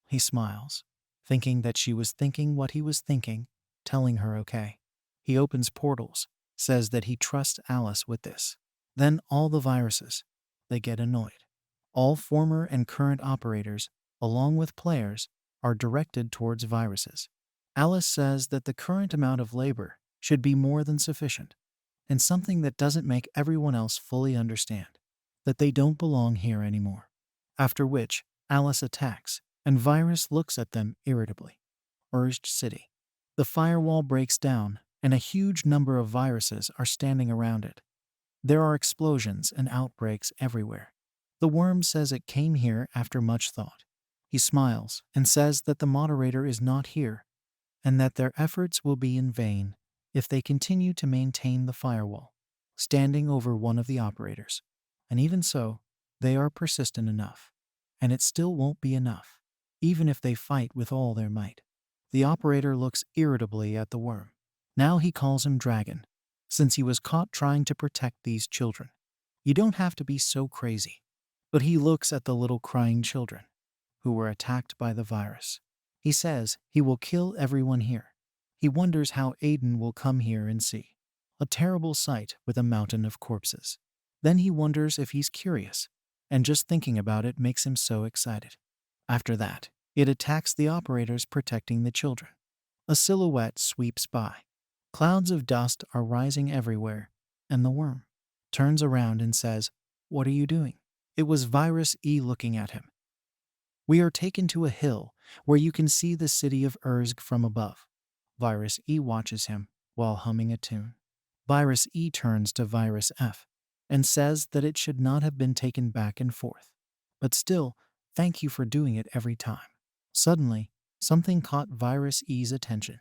He smiles, thinking that she was thinking what he was thinking, telling her okay. He opens portals, says that he trusts Alice with this. Then all the viruses, they get annoyed. All former and current operators, along with players, are directed towards viruses. Alice says that the current amount of labor should be more than sufficient, and something that doesn't make everyone else fully understand, that they don't belong here anymore. After which, Alice attacks, and Virus looks at them irritably. Urged City. The firewall breaks down, and a huge number of viruses are standing around it. There are explosions and outbreaks everywhere. The worm says it came here after much thought. He smiles and says that the moderator is not here, and that their efforts will be in vain if they continue to maintain the firewall, standing over one of the operators. And even so, they are persistent enough, and it still won't be enough, even if they fight with all their might. The operator looks irritably at the worm. Now he calls him Dragon, since he was caught trying to protect these children. You don't have to be so crazy. But he looks at the little crying children, who were attacked by the virus. He says he will kill everyone here. He wonders how Aiden will come here and see. a terrible sight with a mountain of corpses. Then he wonders if he's curious, and just thinking about it makes him so excited. After that, it attacks the operators protecting the children. A silhouette sweeps by. Clouds of dust are rising everywhere, and the worm turns around and says, "What are you doing?" It was Virus E looking at him. We are taken to a hill where you can see the city of Urzg from above. Virus E watches him while humming a tune. Virus E turns to Virus F and says that it should not have been taken back and forth. But still, thank you for doing it every time. Suddenly, something caught Virus E's attention.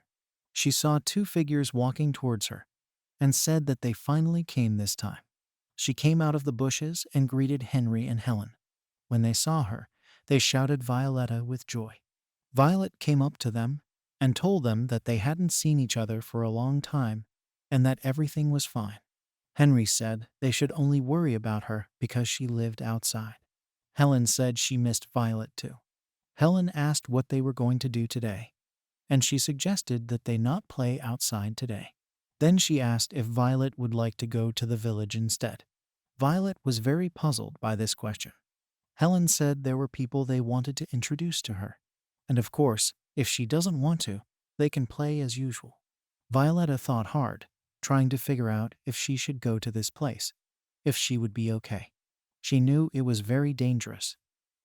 She saw two figures walking towards her and said that they finally came this time. She came out of the bushes and greeted Henry and Helen. When they saw her, they shouted Violetta with joy. Violet came up to them and told them that they hadn't seen each other for a long time and that everything was fine. Henry said they should only worry about her because she lived outside. Helen said she missed Violet too. Helen asked what they were going to do today, and she suggested that they not play outside today. Then she asked if Violet would like to go to the village instead. Violet was very puzzled by this question. Helen said there were people they wanted to introduce to her, and of course, if she doesn't want to, they can play as usual. Violetta thought hard, trying to figure out if she should go to this place, if she would be okay. She knew it was very dangerous,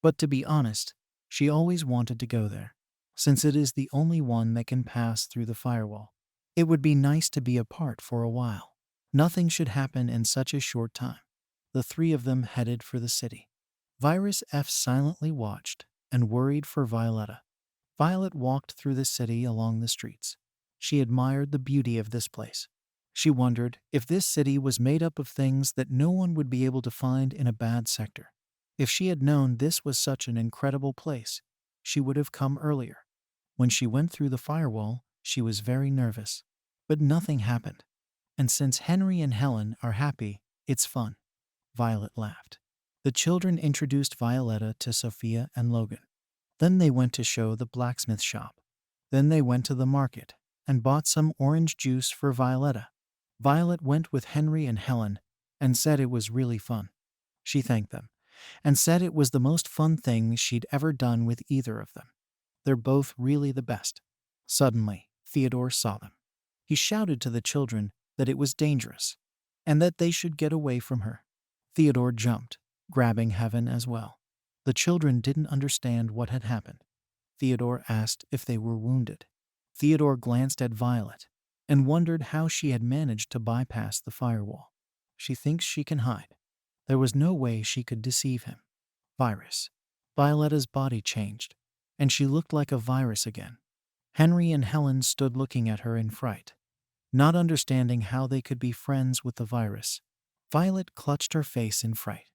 but to be honest, she always wanted to go there, since it is the only one that can pass through the firewall. It would be nice to be apart for a while. Nothing should happen in such a short time. The three of them headed for the city. Virus F silently watched and worried for Violetta. Violet walked through the city along the streets. She admired the beauty of this place. She wondered if this city was made up of things that no one would be able to find in a bad sector. If she had known this was such an incredible place, she would have come earlier. When she went through the firewall, she was very nervous. But nothing happened. And since Henry and Helen are happy, it's fun. Violet laughed. The children introduced Violetta to Sophia and Logan. Then they went to show the blacksmith shop. Then they went to the market and bought some orange juice for Violetta. Violet went with Henry and Helen and said it was really fun. She thanked them and said it was the most fun thing she'd ever done with either of them. They're both really the best. Suddenly, Theodore saw them. He shouted to the children that it was dangerous and that they should get away from her. Theodore jumped, grabbing Heaven as well. The children didn't understand what had happened. Theodore asked if they were wounded. Theodore glanced at Violet and wondered how she had managed to bypass the firewall. She thinks she can hide. There was no way she could deceive him. Virus. Violetta's body changed, and she looked like a virus again. Henry and Helen stood looking at her in fright, not understanding how they could be friends with the virus. Violet clutched her face in fright.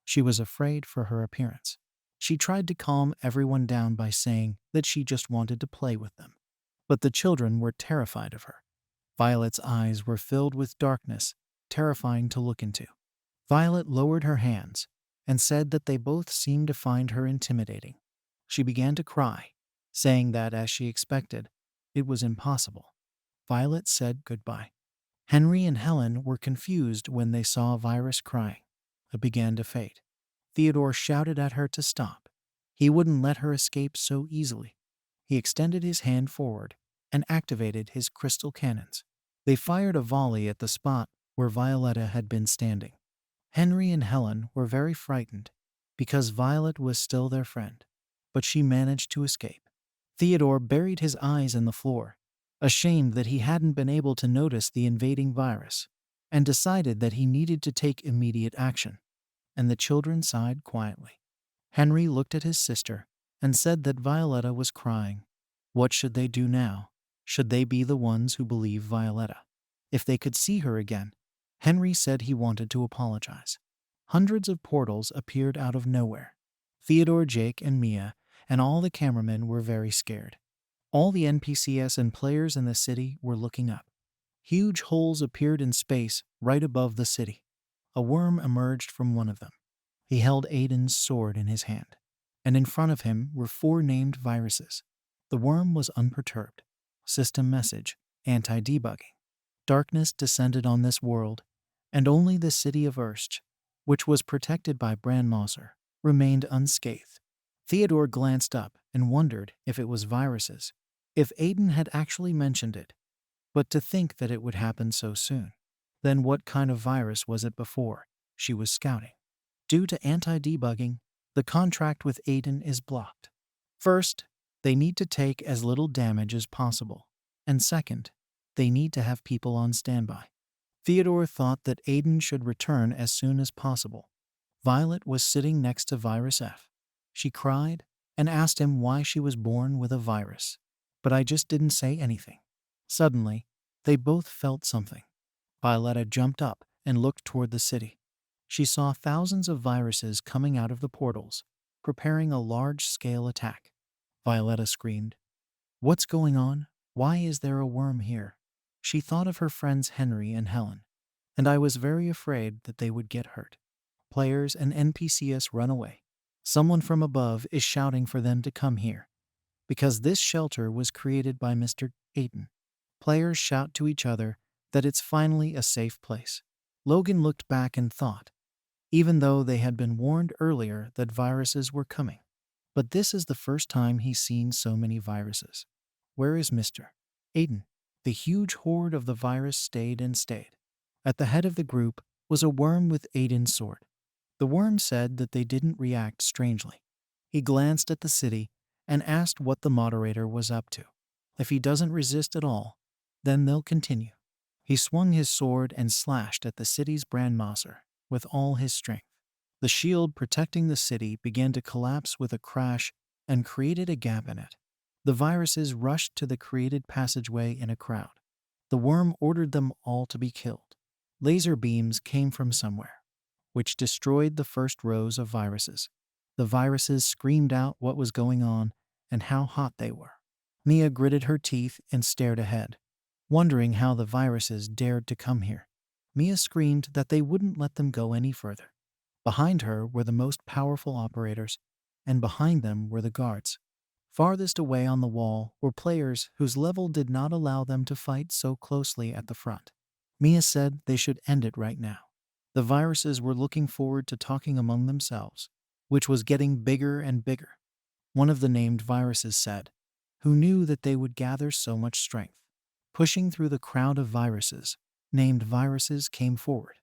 She was afraid for her appearance. She tried to calm everyone down by saying that she just wanted to play with them. But the children were terrified of her. Violet's eyes were filled with darkness, terrifying to look into. Violet lowered her hands and said that they both seemed to find her intimidating. She began to cry, saying that, as she expected, it was impossible. Violet said goodbye. Henry and Helen were confused when they saw Virus crying. It began to fade. Theodore shouted at her to stop. He wouldn't let her escape so easily. He extended his hand forward and activated his crystal cannons. They fired a volley at the spot where Violetta had been standing. Henry and Helen were very frightened because Violet was still their friend, but she managed to escape. Theodore buried his eyes in the floor, ashamed that he hadn't been able to notice the invading virus, and decided that he needed to take immediate action. And the children sighed quietly. Henry looked at his sister and said that Violetta was crying. What should they do now? Should they be the ones who believe Violetta? If they could see her again, Henry said he wanted to apologize. Hundreds of portals appeared out of nowhere. Theodore, Jake, and Mia, and all the cameramen were very scared. All the NPCs and players in the city were looking up. Huge holes appeared in space right above the city. A worm emerged from one of them. He held Aiden's sword in his hand, and in front of him were 4 named viruses. The worm was unperturbed. System message: anti-debugging. Darkness descended on this world, and only the city of Erst, which was protected by Brandmosser, remained unscathed. Theodore glanced up and wondered if it was viruses, if Aiden had actually mentioned it, but to think that it would happen so soon. Then what kind of virus was it before she was scouting? Due to anti-debugging, the contract with Aiden is blocked. First, they need to take as little damage as possible, and second, they need to have people on standby. Theodore thought that Aiden should return as soon as possible. Violet was sitting next to Virus F. She cried and asked him why she was born with a virus. But I just didn't say anything. Suddenly, they both felt something. Violetta jumped up and looked toward the city. She saw thousands of viruses coming out of the portals, preparing a large-scale attack. Violetta screamed, "What's going on? Why is there a worm here?" She thought of her friends Henry and Helen, and I was very afraid that they would get hurt. Players and NPCs run away. Someone from above is shouting for them to come here, because this shelter was created by Mr. Aiden. Players shout to each other that it's finally a safe place. Logan looked back and thought, even though they had been warned earlier that viruses were coming. But this is the first time he's seen so many viruses. Where is Mr. Aiden? The huge horde of the virus stayed and stayed. At the head of the group was a worm with Aiden's sword. The worm said that they didn't react strangely. He glanced at the city and asked what the moderator was up to. If he doesn't resist at all, then they'll continue. He swung his sword and slashed at the city's brandmosser with all his strength. The shield protecting the city began to collapse with a crash and created a gap in it. The viruses rushed to the created passageway in a crowd. The worm ordered them all to be killed. Laser beams came from somewhere, which destroyed the first rows of viruses. The viruses screamed out what was going on and how hot they were. Mia gritted her teeth and stared ahead, wondering how the viruses dared to come here. Mia screamed that they wouldn't let them go any further. Behind her were the most powerful operators, and behind them were the guards. Farthest away on the wall were players whose level did not allow them to fight so closely at the front. Mia said they should end it right now. The viruses were looking forward to talking among themselves, which was getting bigger and bigger. One of the named viruses said, who knew that they would gather so much strength. Pushing through the crowd of viruses, named viruses came forward.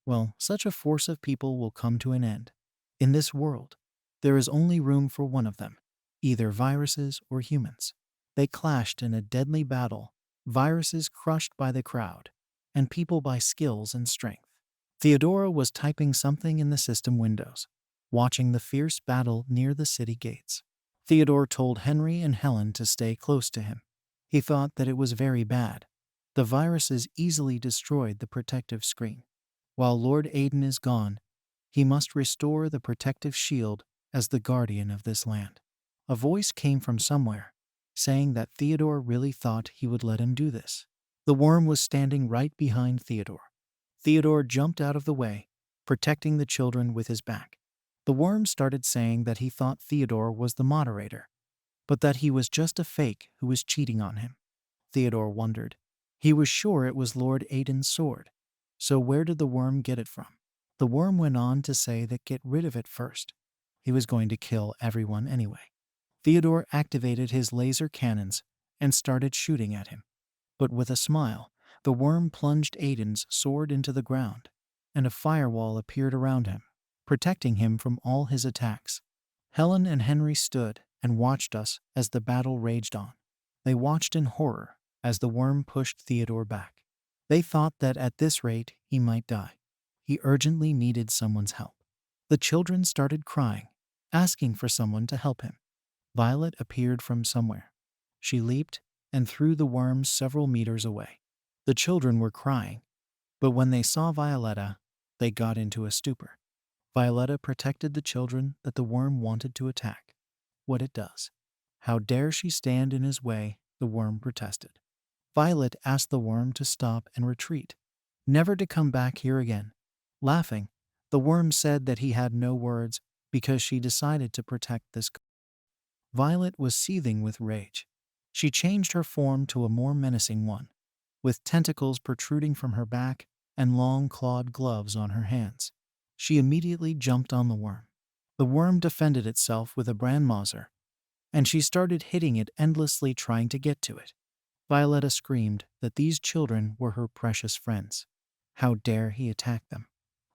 Well, such a force of people will come to an end. In this world, there is only room for one of them, either viruses or humans. They clashed in a deadly battle, viruses crushed by the crowd, and people by skills and strength. Theodora was typing something in the system windows, watching the fierce battle near the city gates. Theodore told Henry and Helen to stay close to him. He thought that it was very bad. The viruses easily destroyed the protective screen. While Lord Aiden is gone, he must restore the protective shield as the guardian of this land. A voice came from somewhere, saying that Theodore really thought he would let him do this. The worm was standing right behind Theodore. Theodore jumped out of the way, protecting the children with his back. The worm started saying that he thought Theodore was the moderator, but that he was just a fake who was cheating on him. Theodore wondered. He was sure it was Lord Aiden's sword. So where did the worm get it from? The worm went on to say that get rid of it first. He was going to kill everyone anyway. Theodore activated his laser cannons and started shooting at him. But with a smile, the worm plunged Aiden's sword into the ground, and a firewall appeared around him, protecting him from all his attacks. Helen and Henry stood and watched us as the battle raged on. They watched in horror as the worm pushed Theodore back. They thought that at this rate he might die. He urgently needed someone's help. The children started crying, asking for someone to help him. Violet appeared from somewhere. She leaped and threw the worm several meters away. The children were crying, but when they saw Violetta, they got into a stupor. Violetta protected the children that the worm wanted to attack. What it does. How dare she stand in his way, the worm protested. Violet asked the worm to stop and retreat, never to come back here again. Laughing, the worm said that he had no words because she decided to protect this. Violet was seething with rage. She changed her form to a more menacing one. with tentacles protruding from her back and long clawed gloves on her hands. She immediately jumped on the worm. The worm defended itself with a brandmauser, and she started hitting it endlessly trying to get to it. Violetta screamed that these children were her precious friends. How dare he attack them?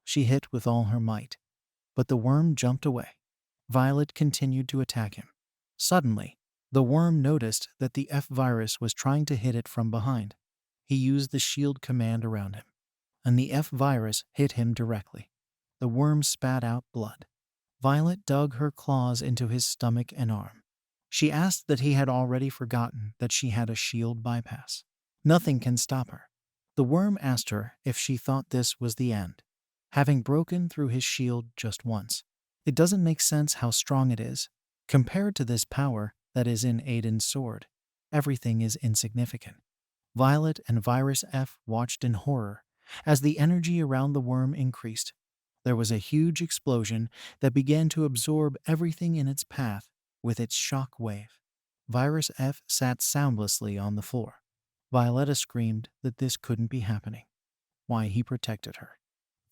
She hit with all her might, but the worm jumped away. Violet continued to attack him. Suddenly, the worm noticed that the F-virus was trying to hit it from behind. He used the shield command around him, and the F-virus hit him directly. The worm spat out blood. Violet dug her claws into his stomach and arm. She asked that he had already forgotten that she had a shield bypass. Nothing can stop her. The worm asked her if she thought this was the end, having broken through his shield just once. It doesn't make sense how strong it is. Compared to this power that is in Aiden's sword, everything is insignificant. Violet and Virus F watched in horror as the energy around the worm increased. There was a huge explosion that began to absorb everything in its path with its shock wave. Virus F sat soundlessly on the floor. Violetta screamed that this couldn't be happening. Why he protected her.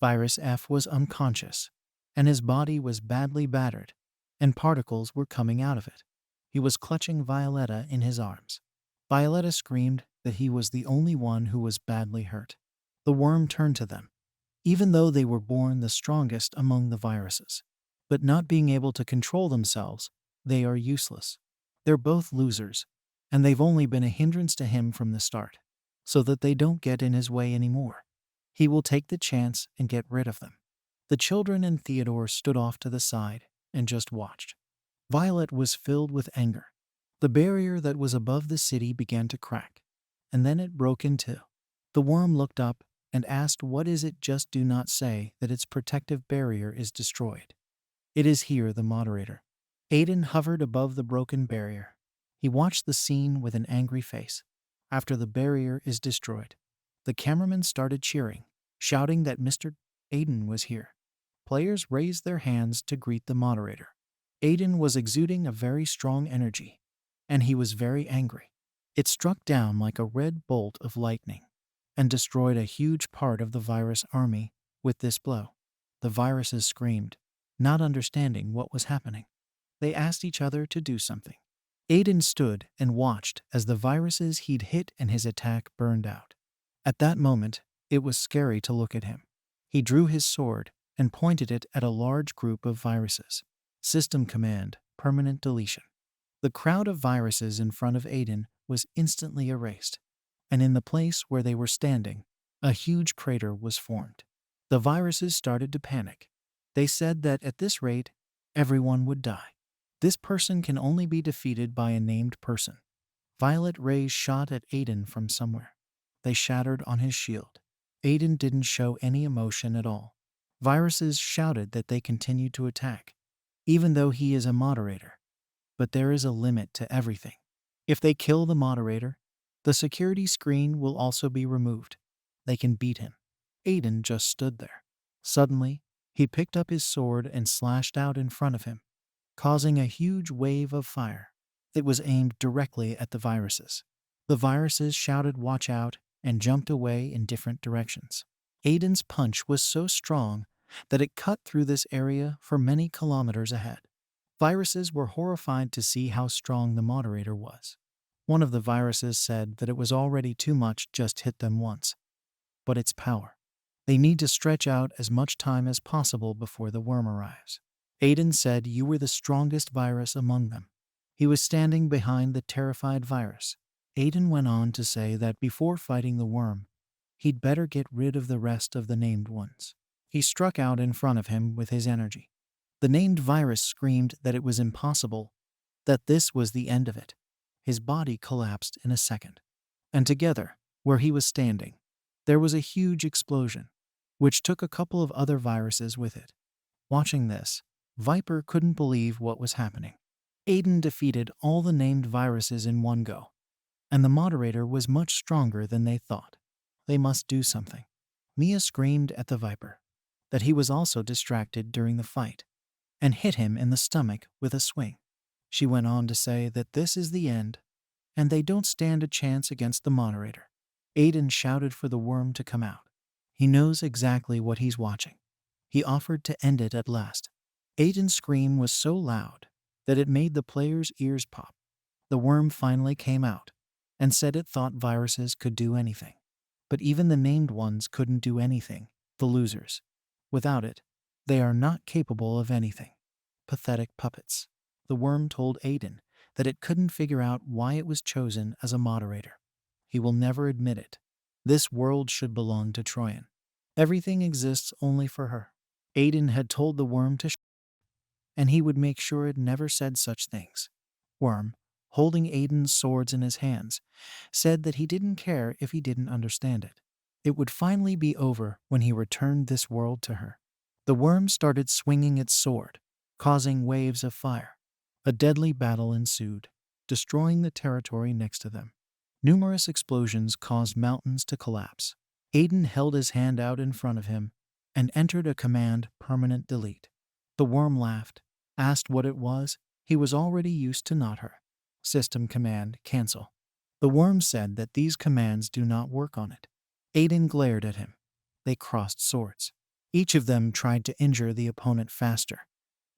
Virus F was unconscious, and his body was badly battered, and particles were coming out of it. He was clutching Violetta in his arms. Violetta screamed that he was the only one who was badly hurt. The worm turned to them, even though they were born the strongest among the viruses. But not being able to control themselves, they are useless. They're both losers, and they've only been a hindrance to him from the start, so that they don't get in his way anymore. He will take the chance and get rid of them. The children and Theodore stood off to the side and just watched. Violet was filled with anger. The barrier that was above the city began to crack, and then it broke in two. The worm looked up and asked, "What is it? Just do not say that its protective barrier is destroyed." "It is here, the moderator." Aiden hovered above the broken barrier. He watched the scene with an angry face. After the barrier is destroyed, the cameraman started cheering, shouting that Mr. Aiden was here. Players raised their hands to greet the moderator. Aiden was exuding a very strong energy, and he was very angry. It struck down like a red bolt of lightning and destroyed a huge part of the virus army with this blow. The viruses screamed, not understanding what was happening. They asked each other to do something. Aiden stood and watched as the viruses he'd hit and his attack burned out. At that moment, it was scary to look at him. He drew his sword and pointed it at a large group of viruses. System command, permanent deletion. The crowd of viruses in front of Aiden was instantly erased, and in the place where they were standing, a huge crater was formed. The viruses started to panic. They said that at this rate, everyone would die. This person can only be defeated by a named person. Violet rays shot at Aiden from somewhere. They shattered on his shield. Aiden didn't show any emotion at all. Viruses shouted that they continued to attack, even though he is a moderator. But there is a limit to everything. If they kill the moderator, the security screen will also be removed. They can beat him. Aiden just stood there. Suddenly, he picked up his sword and slashed out in front of him, causing a huge wave of fire. It was aimed directly at the viruses. The viruses shouted "watch out" and jumped away in different directions. Aiden's punch was so strong that it cut through this area for many kilometers ahead. Viruses were horrified to see how strong the moderator was. One of the viruses said that it was already too much just hit them once. But its power. They need to stretch out as much time as possible before the worm arrives. Aiden said you were the strongest virus among them. He was standing behind the terrified virus. Aiden went on to say that before fighting the worm, he'd better get rid of the rest of the named ones. He struck out in front of him with his energy. The named virus screamed that it was impossible, that this was the end of it. His body collapsed in a second. And together, where he was standing, there was a huge explosion, which took a couple of other viruses with it. Watching this, Viper couldn't believe what was happening. Aiden defeated all the named viruses in one go, and the moderator was much stronger than they thought. They must do something. Mia screamed at the Viper that he was also distracted during the fight and hit him in the stomach with a swing. She went on to say that this is the end and they don't stand a chance against the moderator. Aiden shouted for the worm to come out. He knows exactly what he's watching. He offered to end it at last. Aiden's scream was so loud that it made the player's ears pop. The worm finally came out and said it thought viruses could do anything. But even the named ones couldn't do anything, the losers. Without it, they are not capable of anything. Pathetic puppets. The worm told Aiden that it couldn't figure out why it was chosen as a moderator. He will never admit it. This world should belong to Troyan. Everything exists only for her. Aiden had told the worm to and he would make sure it never said such things. Worm, holding Aiden's swords in his hands, said that he didn't care if he didn't understand it. It would finally be over when he returned this world to her. The worm started swinging its sword, causing waves of fire. A deadly battle ensued, destroying the territory next to them. Numerous explosions caused mountains to collapse. Aiden held his hand out in front of him and entered a command, permanent delete. The worm laughed, asked what it was. He was already used to not her. System command, cancel. The worm said that these commands do not work on it. Aiden glared at him. They crossed swords. Each of them tried to injure the opponent faster.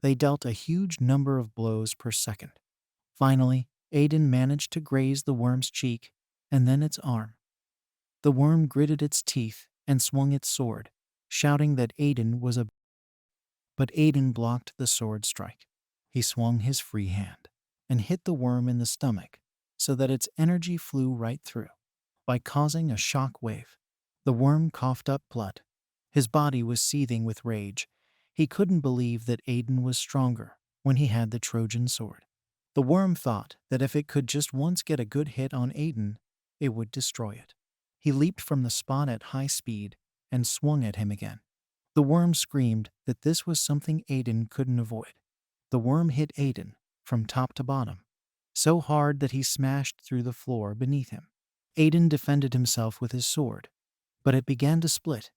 They dealt a huge number of blows per second. Finally, Aiden managed to graze the worm's cheek and then its arm. The worm gritted its teeth and swung its sword, shouting that Aiden was a but Aiden blocked the sword strike. He swung his free hand and hit the worm in the stomach so that its energy flew right through. By causing a shock wave, the worm coughed up blood. His body was seething with rage. He couldn't believe that Aiden was stronger when he had the Trojan sword. The worm thought that if it could just once get a good hit on Aiden, it would destroy it. He leaped from the spot at high speed and swung at him again. The worm screamed that this was something Aiden couldn't avoid. The worm hit Aiden from top to bottom, so hard that he smashed through the floor beneath him. Aiden defended himself with his sword, but it began to split.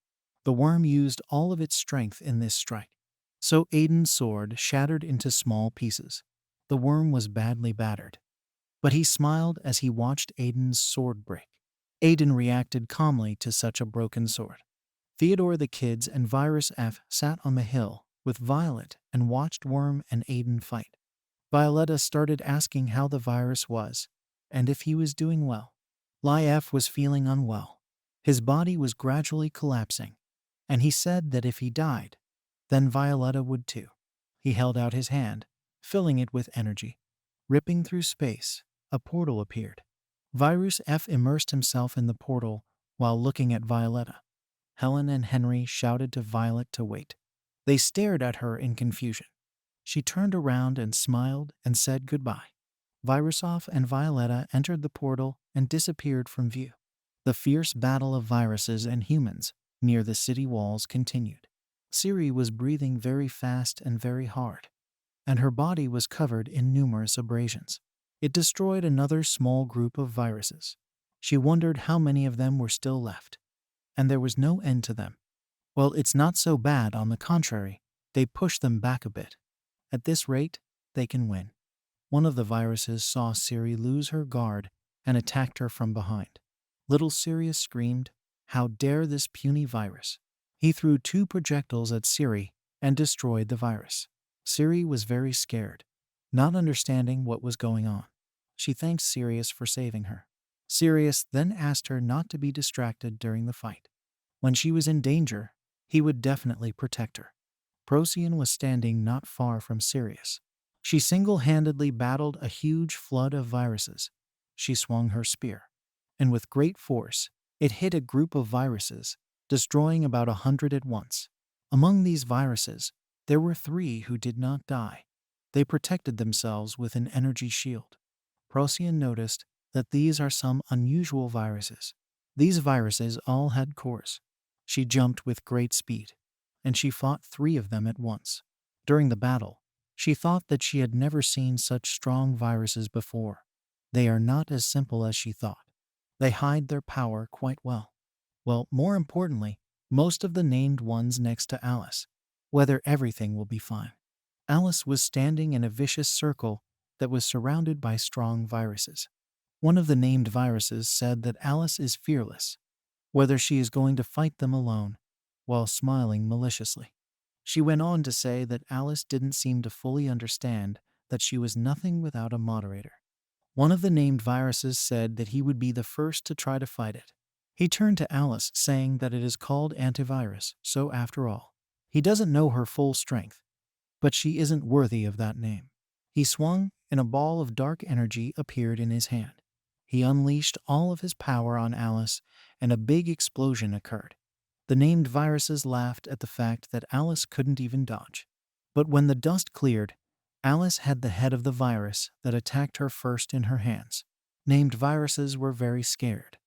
The worm used all of its strength in this strike, so Aiden's sword shattered into small pieces. The worm was badly battered, but he smiled as he watched Aiden's sword break. Aiden reacted calmly to such a broken sword. Theodore, the kids, and Virus F sat on the hill with Violet and watched Worm and Aiden fight. Violetta started asking how the virus was and if he was doing well. F was feeling unwell. His body was gradually collapsing, and he said that if he died, then Violetta would too. He held out his hand, filling it with energy. Ripping through space, a portal appeared. Virus F immersed himself in the portal while looking at Violetta. Helen and Henry shouted to Violet to wait. They stared at her in confusion. She turned around and smiled and said goodbye. Virusoff and Violetta entered the portal and disappeared from view. The fierce battle of viruses and humans near the city walls continued. Siri was breathing very fast and very hard, and her body was covered in numerous abrasions. It destroyed another small group of viruses. She wondered how many of them were still left, and there was no end to them. Well, it's not so bad, on the contrary, they pushed them back a bit. At this rate, they can win. One of the viruses saw Siri lose her guard and attacked her from behind. Little Sirius screamed, "How dare this puny virus!" He threw 2 projectiles at Siri and destroyed the virus. Siri was very scared, not understanding what was going on. She thanked Sirius for saving her. Sirius then asked her not to be distracted during the fight. When she was in danger, he would definitely protect her. Procyon was standing not far from Sirius. She single-handedly battled a huge flood of viruses. She swung her spear, and with great force, it hit a group of viruses, destroying about 100 at once. Among these viruses, there were 3 who did not die. They protected themselves with an energy shield. Procyon noticed that these are some unusual viruses. These viruses all had cores. She jumped with great speed, and she fought 3 of them at once. During the battle, she thought that she had never seen such strong viruses before. They are not as simple as she thought. They hide their power quite well. Well, more importantly, most of the named ones next to Alice. Whether everything will be fine. Alice was standing in a vicious circle that was surrounded by strong viruses. One of the named viruses said that Alice is fearless, whether she is going to fight them alone, while smiling maliciously. She went on to say that Alice didn't seem to fully understand that she was nothing without a moderator. One of the named viruses said that he would be the first to try to fight it. He turned to Alice, saying that it is called antivirus, so after all, he doesn't know her full strength, but she isn't worthy of that name. He swung, and a ball of dark energy appeared in his hand. He unleashed all of his power on Alice, and a big explosion occurred. The named viruses laughed at the fact that Alice couldn't even dodge. But when the dust cleared, Alice had the head of the virus that attacked her first in her hands. Named viruses were very scared.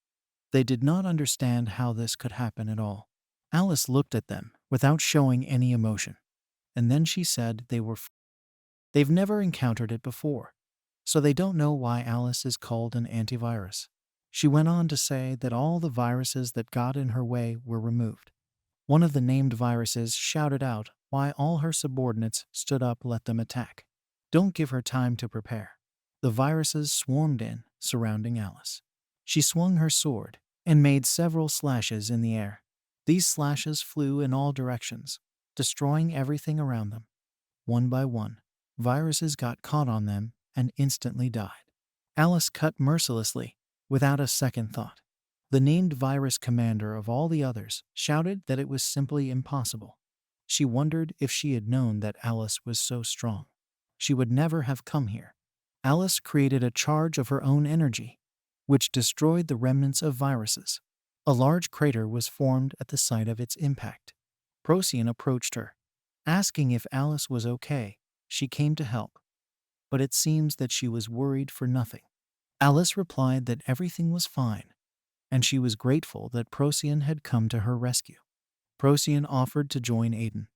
They did not understand how this could happen at all. Alice looked at them without showing any emotion, and then she said they've never encountered it before, so they don't know why Alice is called an antivirus. She went on to say that all the viruses that got in her way were removed. One of the named viruses shouted out why all her subordinates stood up, let them attack. Don't give her time to prepare. The viruses swarmed in, surrounding Alice. She swung her sword and made several slashes in the air. These slashes flew in all directions, destroying everything around them. One by one, viruses got caught on them and instantly died. Alice cut mercilessly, without a second thought. The named virus commander of all the others shouted that it was simply impossible. She wondered if she had known that Alice was so strong, she would never have come here. Alice created a charge of her own energy, which destroyed the remnants of viruses. A large crater was formed at the site of its impact. Procyon approached her, asking if Alice was okay. She came to help, but it seems that she was worried for nothing. Alice replied that everything was fine, and she was grateful that Procyon had come to her rescue. Procyon offered to join Aiden.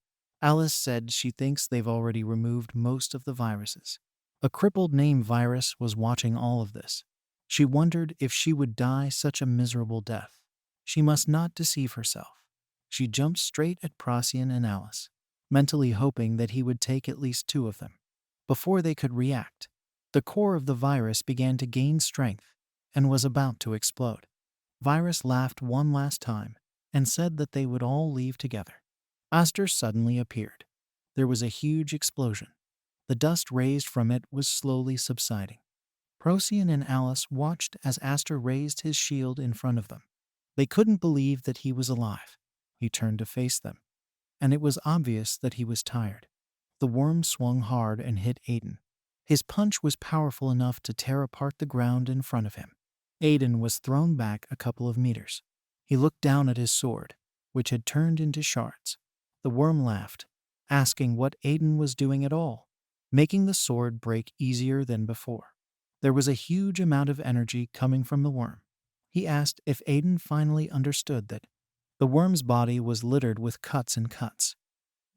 Alice said she thinks they've already removed most of the viruses. A crippled name virus was watching all of this. She wondered if she would die such a miserable death. She must not deceive herself. She jumped straight at Procyon and Alice, mentally hoping that he would take at least two of them. Before they could react, the core of the virus began to gain strength and was about to explode. Virus laughed one last time and said that they would all leave together. Aster suddenly appeared. There was a huge explosion. The dust raised from it was slowly subsiding. Procyon and Alice watched as Aster raised his shield in front of them. They couldn't believe that he was alive. He turned to face them, and it was obvious that he was tired. The worm swung hard and hit Aiden. His punch was powerful enough to tear apart the ground in front of him. Aiden was thrown back a couple of meters. He looked down at his sword, which had turned into shards. The worm laughed, asking what Aiden was doing at all, making the sword break easier than before. There was a huge amount of energy coming from the worm. He asked if Aiden finally understood that the worm's body was littered with cuts and cuts,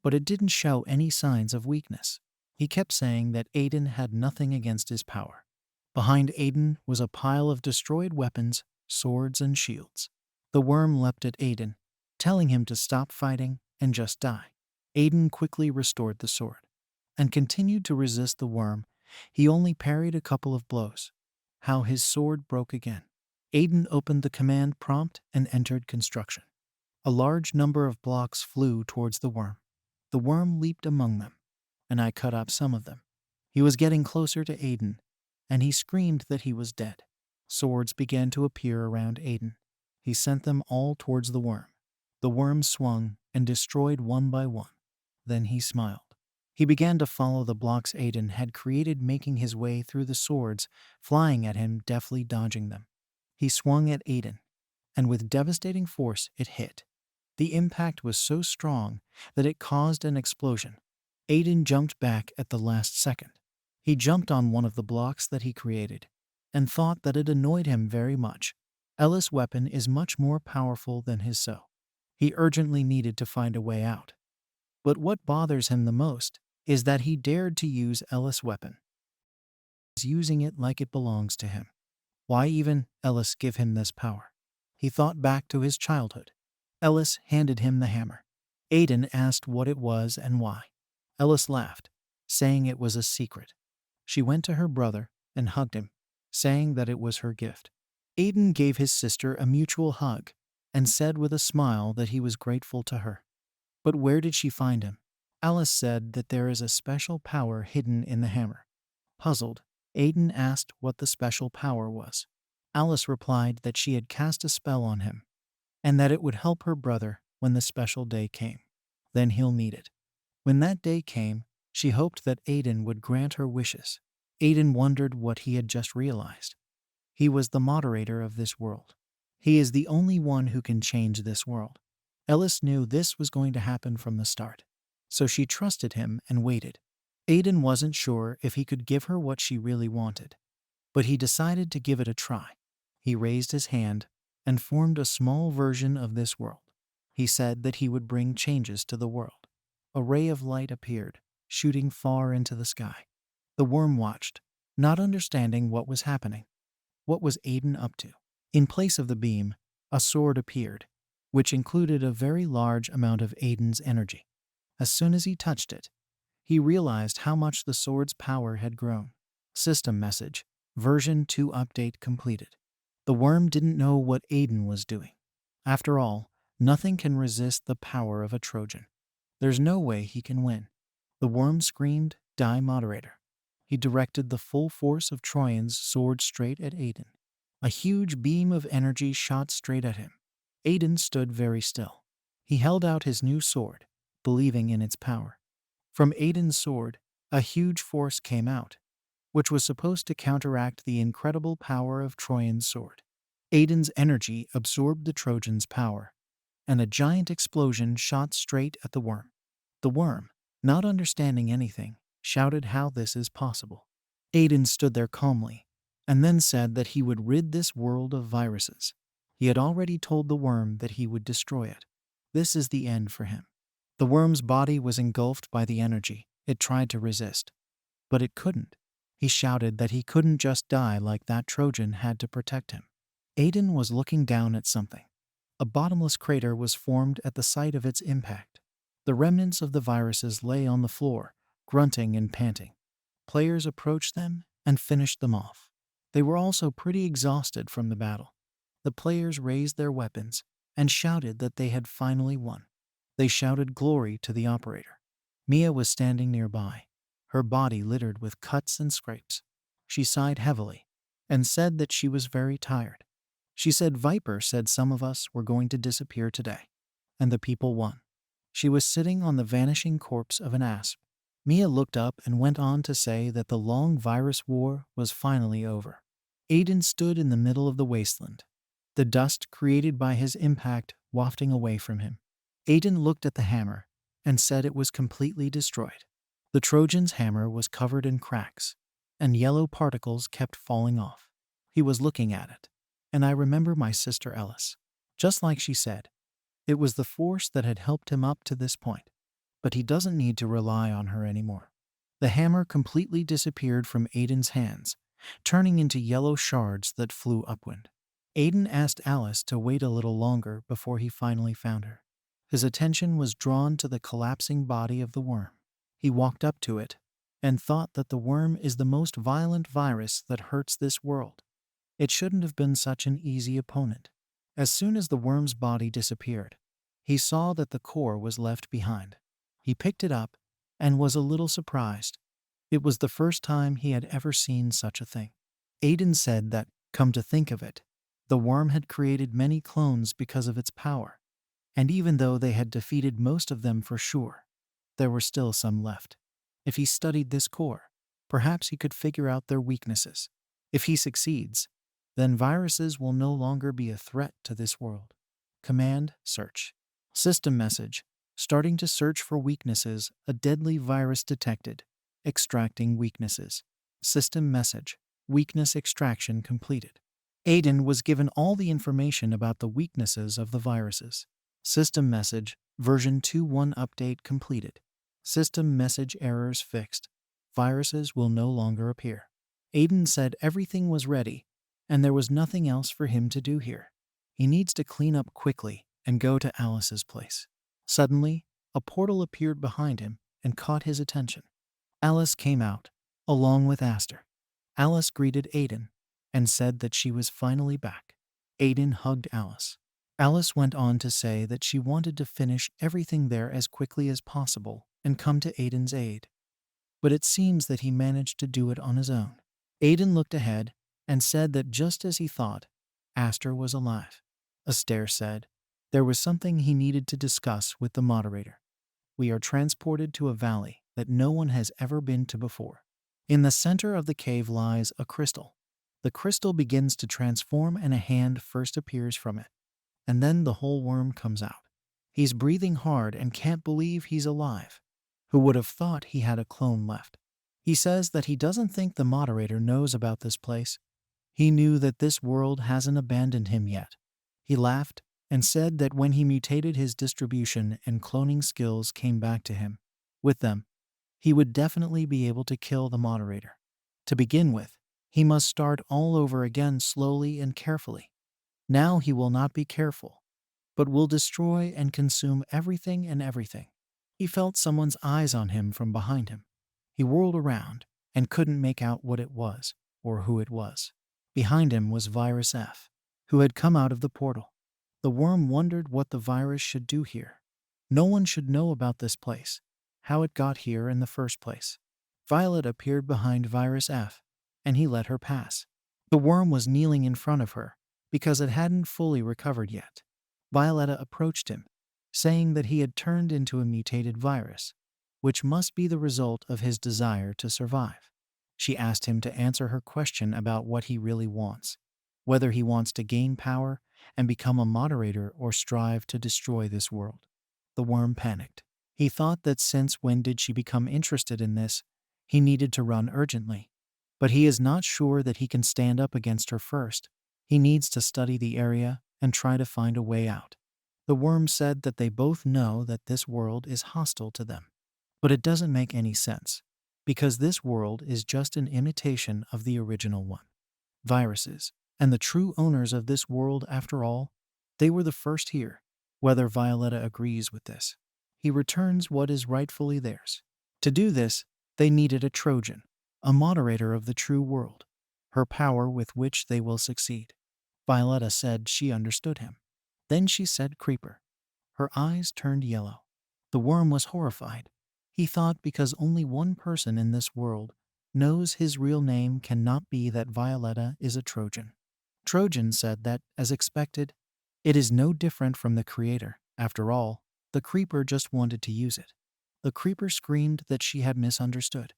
but it didn't show any signs of weakness. He kept saying that Aiden had nothing against his power. Behind Aiden was a pile of destroyed weapons, swords, and shields. The worm leapt at Aiden, telling him to stop fighting and just die. Aiden quickly restored the sword and continued to resist the worm. He only parried a couple of blows. How his sword broke again. Aiden opened the command prompt and entered construction. A large number of blocks flew towards the worm. The worm leaped among them, and I cut up some of them. He was getting closer to Aiden, and he screamed that he was dead. Swords began to appear around Aiden. He sent them all towards the worm. The worm swung and destroyed one by one. Then he smiled. He began to follow the blocks Aiden had created, making his way through the swords, flying at him, deftly dodging them. He swung at Aiden, and with devastating force it hit. The impact was so strong that it caused an explosion. Aiden jumped back at the last second. He jumped on one of the blocks that he created and thought that it annoyed him very much. Ellis' weapon is much more powerful than his, so he urgently needed to find a way out. But what bothers him the most is that he dared to use Ellis' weapon. He's using it like it belongs to him. Why even Ellis give him this power? He thought back to his childhood. Ellis handed him the hammer. Aiden asked what it was and why. Ellis laughed, saying it was a secret. She went to her brother and hugged him, saying that it was her gift. Aiden gave his sister a mutual hug and said with a smile that he was grateful to her. But where did she find him? Alice said that there is a special power hidden in the hammer. Puzzled, Aiden asked what the special power was. Alice replied that she had cast a spell on him and that it would help her brother when the special day came. Then he'll need it. When that day came, she hoped that Aiden would grant her wishes. Aiden wondered what he had just realized. He was the moderator of this world. He is the only one who can change this world. Elise knew this was going to happen from the start, so she trusted him and waited. Aiden wasn't sure if he could give her what she really wanted, but he decided to give it a try. He raised his hand and formed a small version of this world. He said that he would bring changes to the world. A ray of light appeared, shooting far into the sky. The worm watched, not understanding what was happening. What was Aiden up to? In place of the beam, a sword appeared, which included a very large amount of Aiden's energy. As soon as he touched it, he realized how much the sword's power had grown. System message, version 2 update completed. The worm didn't know what Aiden was doing. After all, nothing can resist the power of a Trojan. There's no way he can win. The worm screamed, "Die, moderator." He directed the full force of Troyan's sword straight at Aiden. A huge beam of energy shot straight at him. Aiden stood very still. He held out his new sword, believing in its power. From Aiden's sword, a huge force came out, which was supposed to counteract the incredible power of Troyan's sword. Aiden's energy absorbed the Trojan's power, and a giant explosion shot straight at the worm. The worm, not understanding anything, shouted how this is possible. Aiden stood there calmly, and then said that he would rid this world of viruses. He had already told the worm that he would destroy it. This is the end for him. The worm's body was engulfed by the energy. It tried to resist, but it couldn't. He shouted that he couldn't just die like that Trojan had to protect him. Aiden was looking down at something. A bottomless crater was formed at the site of its impact. The remnants of the viruses lay on the floor, grunting and panting. Players approached them and finished them off. They were also pretty exhausted from the battle. The players raised their weapons and shouted that they had finally won. They shouted glory to the operator. Mia was standing nearby, her body littered with cuts and scrapes. She sighed heavily and said that she was very tired. She said Viper said some of us were going to disappear today, and the people won. She was sitting on the vanishing corpse of an asp. Mia looked up and went on to say that the long virus war was finally over. Aiden stood in the middle of the wasteland, the dust created by his impact wafting away from him. Aiden looked at the hammer and said it was completely destroyed. The Trojan's hammer was covered in cracks, and yellow particles kept falling off. He was looking at it, and I remember my sister Elise. Just like she said, it was the force that had helped him up to this point, but he doesn't need to rely on her anymore. The hammer completely disappeared from Aiden's hands, turning into yellow shards that flew upwind. Aiden asked Alice to wait a little longer before he finally found her. His attention was drawn to the collapsing body of the worm. He walked up to it and thought that the worm is the most violent virus that hurts this world. It shouldn't have been such an easy opponent. As soon as the worm's body disappeared, he saw that the core was left behind. He picked it up and was a little surprised. It was the first time he had ever seen such a thing. Aiden said that, come to think of it, the worm had created many clones because of its power, and even though they had defeated most of them for sure, there were still some left. If he studied this core, perhaps he could figure out their weaknesses. If he succeeds, then viruses will no longer be a threat to this world. Command, search. System message, starting to search for weaknesses, a deadly virus detected. Extracting weaknesses. System message, weakness extraction completed. Aiden was given all the information about the weaknesses of the viruses. System message, version 2.1 update completed. System message errors fixed. Viruses will no longer appear. Aiden said everything was ready, and there was nothing else for him to do here. He needs to clean up quickly and go to Alice's place. Suddenly, a portal appeared behind him and caught his attention. Alice came out, along with Aster. Alice greeted Aiden and said that she was finally back. Aiden hugged Alice. Alice went on to say that she wanted to finish everything there as quickly as possible and come to Aiden's aid. But it seems that he managed to do it on his own. Aiden looked ahead and said that just as he thought, Aster was alive. Aster said there was something he needed to discuss with the moderator. We are transported to a valley that no one has ever been to before. In the center of the cave lies a crystal. The crystal begins to transform and a hand first appears from it. And then the whole worm comes out. He's breathing hard and can't believe he's alive. Who would have thought he had a clone left? He says that he doesn't think the moderator knows about this place. He knew that this world hasn't abandoned him yet. He laughed and said that when he mutated, his distribution and cloning skills came back to him. With them, he would definitely be able to kill the moderator. To begin with, he must start all over again slowly and carefully. Now he will not be careful, but will destroy and consume everything and everything. He felt someone's eyes on him from behind him. He whirled around and couldn't make out what it was or who it was. Behind him was Virus F, who had come out of the portal. The worm wondered what the virus should do here. No one should know about this place, how it got here in the first place. Violet appeared behind Virus F, and he let her pass. The worm was kneeling in front of her because it hadn't fully recovered yet. Violetta approached him, saying that he had turned into a mutated virus, which must be the result of his desire to survive. She asked him to answer her question about what he really wants, whether he wants to gain power and become a moderator or strive to destroy this world. The worm panicked. He thought that since when did she become interested in this, he needed to run urgently. But he is not sure that he can stand up against her first. He needs to study the area and try to find a way out. The worm said that they both know that this world is hostile to them. But it doesn't make any sense, because this world is just an imitation of the original one. Viruses, and the true owners of this world after all, they were the first here, whether Violetta agrees with this. He returns what is rightfully theirs. To do this, they needed a Trojan, a moderator of the true world, her power with which they will succeed. Violetta said she understood him. Then she said creeper. Her eyes turned yellow. The worm was horrified. He thought because only one person in this world knows his real name cannot be that Violetta is a Trojan. Trojan said that, as expected, it is no different from the creator. After all, the creeper just wanted to use it. The creeper screamed that she had misunderstood.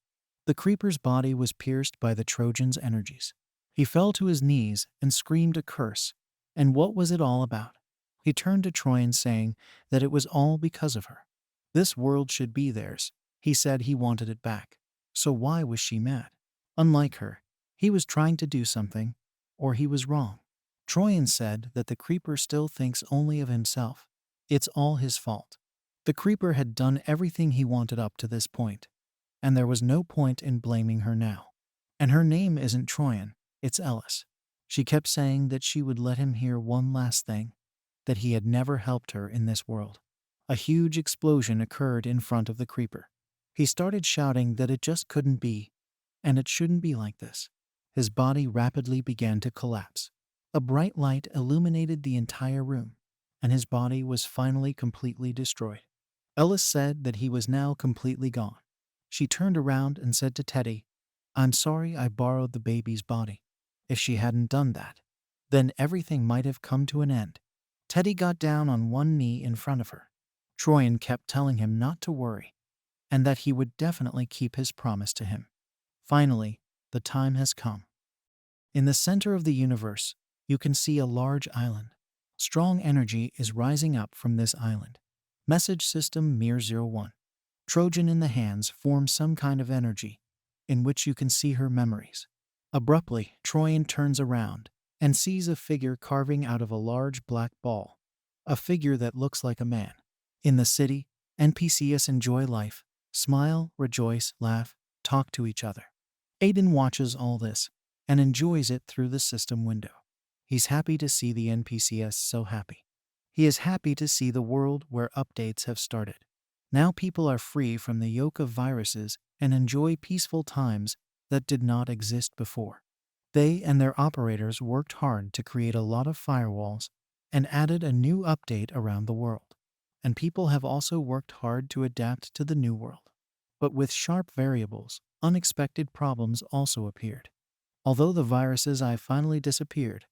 The creeper's body was pierced by the Trojan's energies. He fell to his knees and screamed a curse. And what was it all about? He turned to Troyan saying that it was all because of her. This world should be theirs. He said he wanted it back. So why was she mad? Unlike her, he was trying to do something, or he was wrong. Troyan said that the creeper still thinks only of himself. It's all his fault. The creeper had done everything he wanted up to this point, and there was no point in blaming her now. And her name isn't Troyan, it's Elise. She kept saying that she would let him hear one last thing, that he had never helped her in this world. A huge explosion occurred in front of the creeper. He started shouting that it just couldn't be, and it shouldn't be like this. His body rapidly began to collapse. A bright light illuminated the entire room, and his body was finally completely destroyed. Elise said that he was now completely gone. She turned around and said to Teddy, "I'm sorry I borrowed the baby's body. If she hadn't done that, then everything might have come to an end." Teddy got down on one knee in front of her. Troyan kept telling him not to worry, and that he would definitely keep his promise to him. Finally, the time has come. In the center of the universe, you can see a large island. Strong energy is rising up from this island. Message system Mir-01. Trojan in the hands forms some kind of energy, in which you can see her memories. Abruptly, Troyan turns around and sees a figure carving out of a large black ball. A figure that looks like a man. In the city, NPCs enjoy life, smile, rejoice, laugh, talk to each other. Aiden watches all this and enjoys it through the system window. He's happy to see the NPCs so happy. He is happy to see the world where updates have started. Now people are free from the yoke of viruses and enjoy peaceful times that did not exist before. They and their operators worked hard to create a lot of firewalls and added a new update around the world. And people have also worked hard to adapt to the new world. But with sharp variables, unexpected problems also appeared. Although the viruses finally disappeared,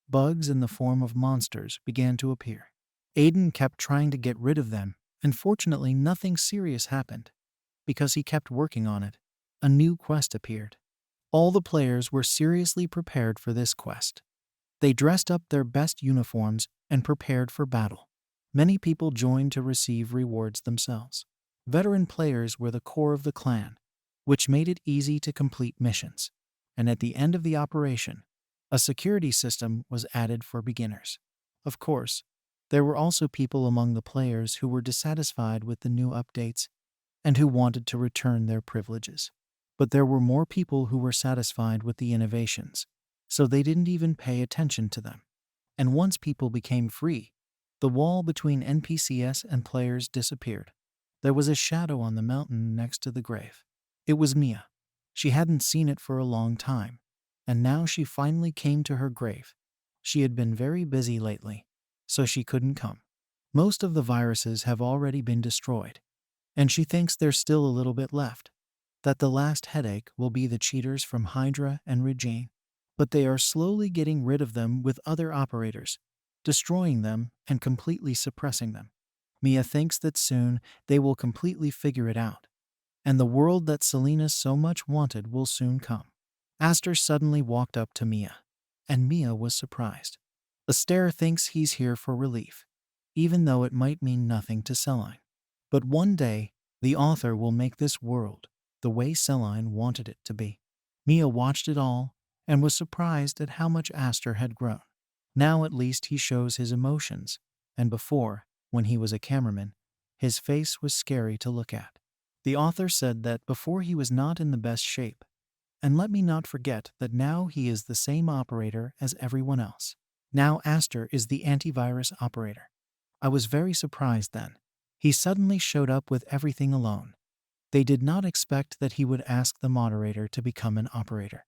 bugs in the form of monsters began to appear. Aiden kept trying to get rid of them, and fortunately nothing serious happened. Because he kept working on it, a new quest appeared. All the players were seriously prepared for this quest. They dressed up their best uniforms and prepared for battle. Many people joined to receive rewards themselves. Veteran players were the core of the clan, which made it easy to complete missions. And at the end of the operation, a security system was added for beginners. Of course, there were also people among the players who were dissatisfied with the new updates and who wanted to return their privileges. But there were more people who were satisfied with the innovations, so they didn't even pay attention to them. And once people became free, the wall between NPCs and players disappeared. There was a shadow on the mountain next to the grave. It was Mia. She hadn't seen it for a long time, and now she finally came to her grave. She had been very busy lately, so she couldn't come. Most of the viruses have already been destroyed, and she thinks there's still a little bit left, that the last headache will be the cheaters from Hydra and Regine. But they are slowly getting rid of them with other operators, destroying them and completely suppressing them. Mia thinks that soon they will completely figure it out, and the world that Selena so much wanted will soon come. Aster suddenly walked up to Mia, and Mia was surprised. Aster thinks he's here for relief, even though it might mean nothing to Celine. But one day, the author will make this world the way Celine wanted it to be. Mia watched it all and was surprised at how much Aster had grown. Now at least he shows his emotions, and before, when he was a cameraman, his face was scary to look at. The author said that before he was not in the best shape, and let me not forget that now he is the same operator as everyone else. Now Aster is the antivirus operator. I was very surprised then. He suddenly showed up with everything alone. They did not expect that he would ask the moderator to become an operator.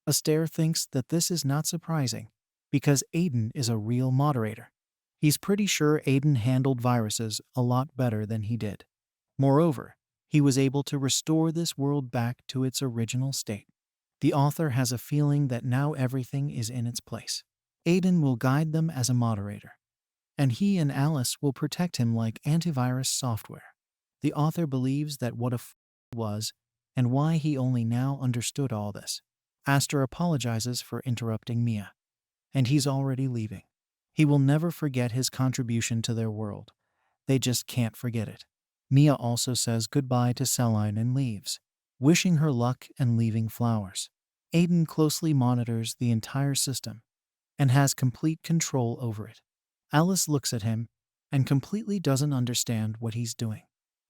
Aster thinks that this is not surprising, because Aiden is a real moderator. He's pretty sure Aiden handled viruses a lot better than he did. Moreover, he was able to restore this world back to its original state. The author has a feeling that now everything is in its place. Aiden will guide them as a moderator, and he and Alice will protect him like antivirus software. The author believes that what a was and why he only now understood all this. Aster apologizes for interrupting Mia, and he's already leaving. He will never forget his contribution to their world. They just can't forget it. Mia also says goodbye to Celine and leaves, wishing her luck and leaving flowers. Aiden closely monitors the entire system and has complete control over it. Alice looks at him and completely doesn't understand what he's doing.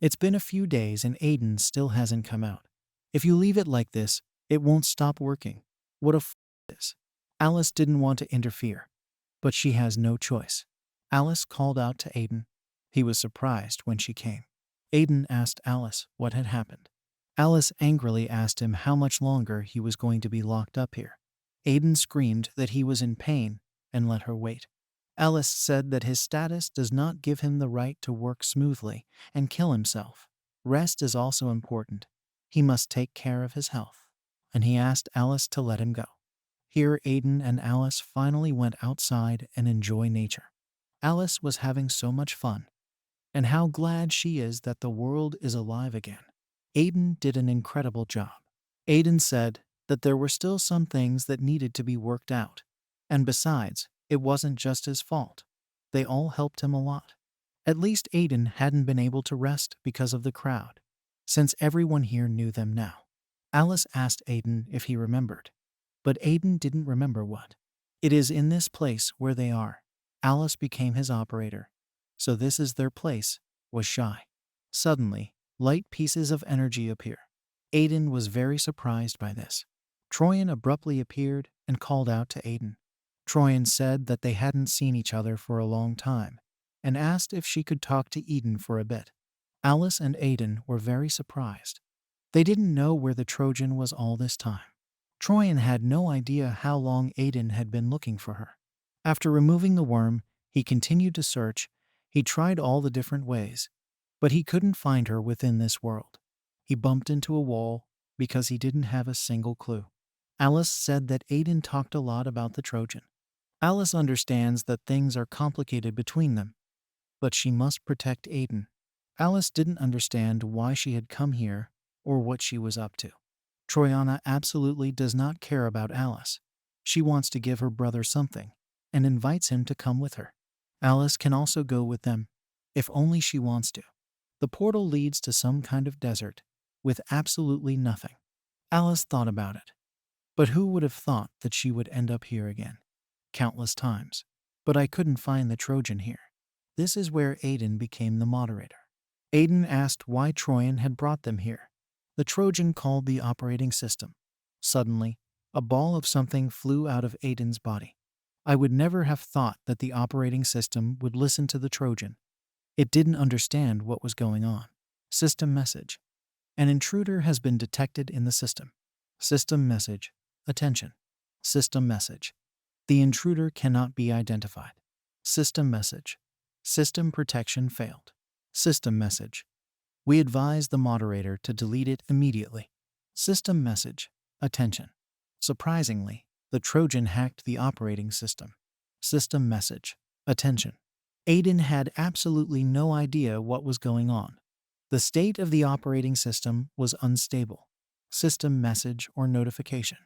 It's been a few days and Aiden still hasn't come out. If you leave it like this, it won't stop working. What a is. Alice didn't want to interfere, but she has no choice. Alice called out to Aiden. He was surprised when she came. Aiden asked Alice what had happened. Alice angrily asked him how much longer he was going to be locked up here. Aiden screamed that he was in pain and let her wait. Alice said that his status does not give him the right to work smoothly and kill himself. Rest is also important. He must take care of his health. And he asked Alice to let him go. Here Aiden and Alice finally went outside and enjoy nature. Alice was having so much fun, and how glad she is that the world is alive again. Aiden did an incredible job. Aiden said that there were still some things that needed to be worked out, and besides, it wasn't just his fault. They all helped him a lot. At least Aiden hadn't been able to rest because of the crowd, since everyone here knew them now. Alice asked Aiden if he remembered, but Aiden didn't remember what. It is in this place where they are. Alice became his operator, so this is their place, was shy. Suddenly, light pieces of energy appear. Aiden was very surprised by this. Troyan abruptly appeared and called out to Aiden. Troyan said that they hadn't seen each other for a long time and asked if she could talk to Aiden for a bit. Alice and Aiden were very surprised. They didn't know where the Trojan was all this time. Troyan had no idea how long Aiden had been looking for her. After removing the worm, he continued to search. He tried all the different ways, but he couldn't find her within this world. He bumped into a wall because he didn't have a single clue. Alice said that Aiden talked a lot about the Trojan. Alice understands that things are complicated between them, but she must protect Aiden. Alice didn't understand why she had come here or what she was up to. Troyana absolutely does not care about Alice. She wants to give her brother something and invites him to come with her. Alice can also go with them, if only she wants to. The portal leads to some kind of desert with absolutely nothing. Alice thought about it. But who would have thought that she would end up here again? Countless times. But I couldn't find the Trojan here. This is where Aiden became the moderator. Aiden asked why Troyan had brought them here. The Trojan called the operating system. Suddenly, a ball of something flew out of Aiden's body. I would never have thought that the operating system would listen to the Trojan. It didn't understand what was going on. System message. An intruder has been detected in the system. System message. Attention. System message. The intruder cannot be identified. System message. System protection failed. System message. We advise the moderator to delete it immediately. System message. Attention. Surprisingly, the Trojan hacked the operating system. System message. Attention. Aiden had absolutely no idea what was going on. The state of the operating system was unstable. System message or notification.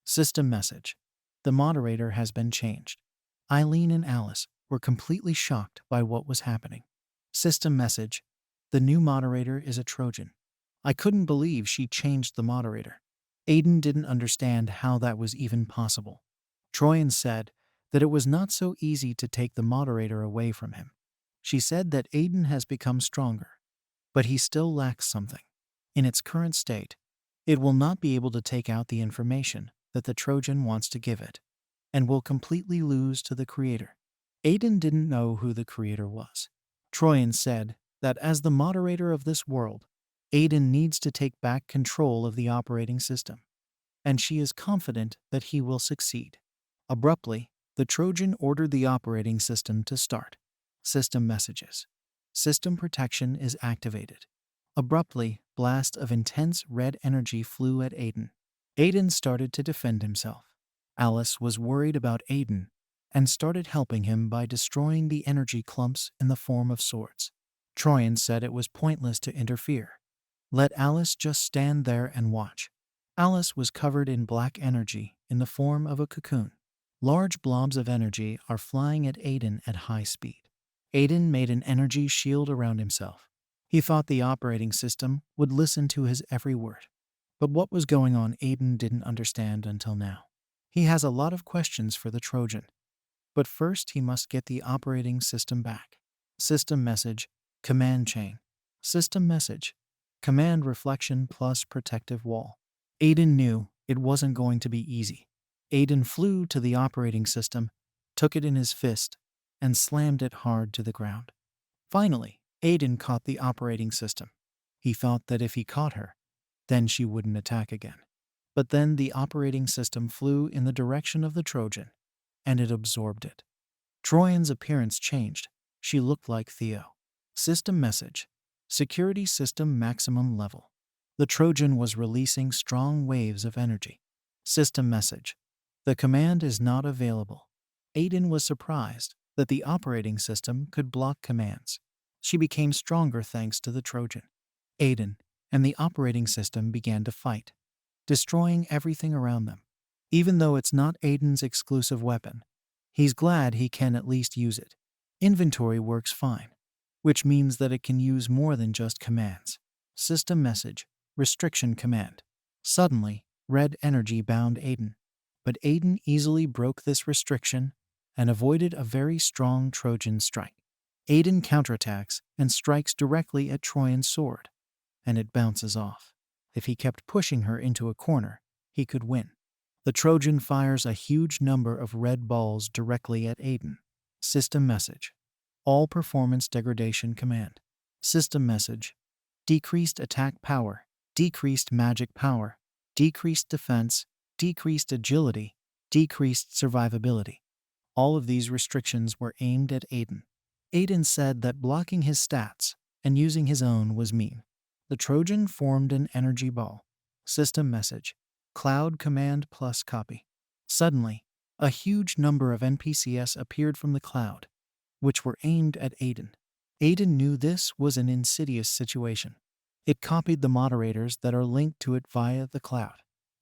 System message. The moderator has been changed. Eileen and Alice were completely shocked by what was happening. System message. The new moderator is a Trojan. I couldn't believe she changed the moderator. Aiden didn't understand how that was even possible. Troyan said that it was not so easy to take the moderator away from him. She said that Aiden has become stronger, but he still lacks something. In its current state, it will not be able to take out the information that the Trojan wants to give it, and will completely lose to the creator. Aiden didn't know who the creator was. Troyan said that as the moderator of this world, Aiden needs to take back control of the operating system, and she is confident that he will succeed. Abruptly, the Trojan ordered the operating system to start. System messages. System protection is activated. Abruptly, blast of intense red energy flew at Aiden. Aiden started to defend himself. Alice was worried about Aiden and started helping him by destroying the energy clumps in the form of swords. Troyan said it was pointless to interfere. Let Alice just stand there and watch. Alice was covered in black energy in the form of a cocoon. Large blobs of energy are flying at Aiden at high speed. Aiden made an energy shield around himself. He thought the operating system would listen to his every word. But what was going on Aiden didn't understand until now. He has a lot of questions for the Trojan. But first he must get the operating system back. System message, command chain. System message, command reflection plus protective wall. Aiden knew it wasn't going to be easy. Aiden flew to the operating system, took it in his fist, and slammed it hard to the ground. Finally, Aiden caught the operating system. He thought that if he caught her, then she wouldn't attack again. But then the operating system flew in the direction of the Trojan, and it absorbed it. Troyan's appearance changed. She looked like Theo. System message, security system maximum level. The Trojan was releasing strong waves of energy. System message, the command is not available. Aiden was surprised that the operating system could block commands. She became stronger thanks to the Trojan. Aiden and the operating system began to fight, destroying everything around them. Even though it's not Aiden's exclusive weapon, he's glad he can at least use it. Inventory works fine, which means that it can use more than just commands. System message, restriction command. Suddenly, red energy bound Aiden. But Aiden easily broke this restriction and avoided a very strong Trojan strike. Aiden counterattacks and strikes directly at Troyan's sword, and it bounces off. If he kept pushing her into a corner, he could win. The Trojan fires a huge number of red balls directly at Aiden. System message, all performance degradation command. System message, decreased attack power, decreased magic power, decreased defense, decreased agility, decreased survivability. All of these restrictions were aimed at Aiden. Aiden said that blocking his stats and using his own was mean. The Trojan formed an energy ball. System message. Cloud command plus copy. Suddenly, a huge number of NPCs appeared from the cloud, which were aimed at Aiden. Aiden knew this was an insidious situation. It copied the moderators that are linked to it via the cloud.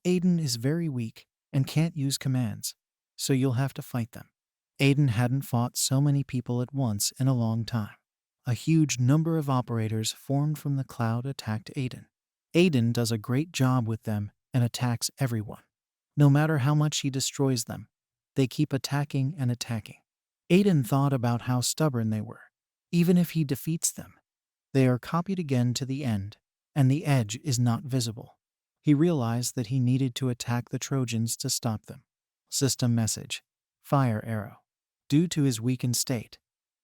Aiden is very weak and can't use commands, so you'll have to fight them. Aiden hadn't fought so many people at once in a long time. A huge number of operators formed from the cloud attacked Aiden. Aiden does a great job with them and attacks everyone. No matter how much he destroys them, they keep attacking and attacking. Aiden thought about how stubborn they were. Even if he defeats them, they are copied again to the end, and the edge is not visible. He realized that he needed to attack the Trojans to stop them. System message. Fire arrow. Due to his weakened state,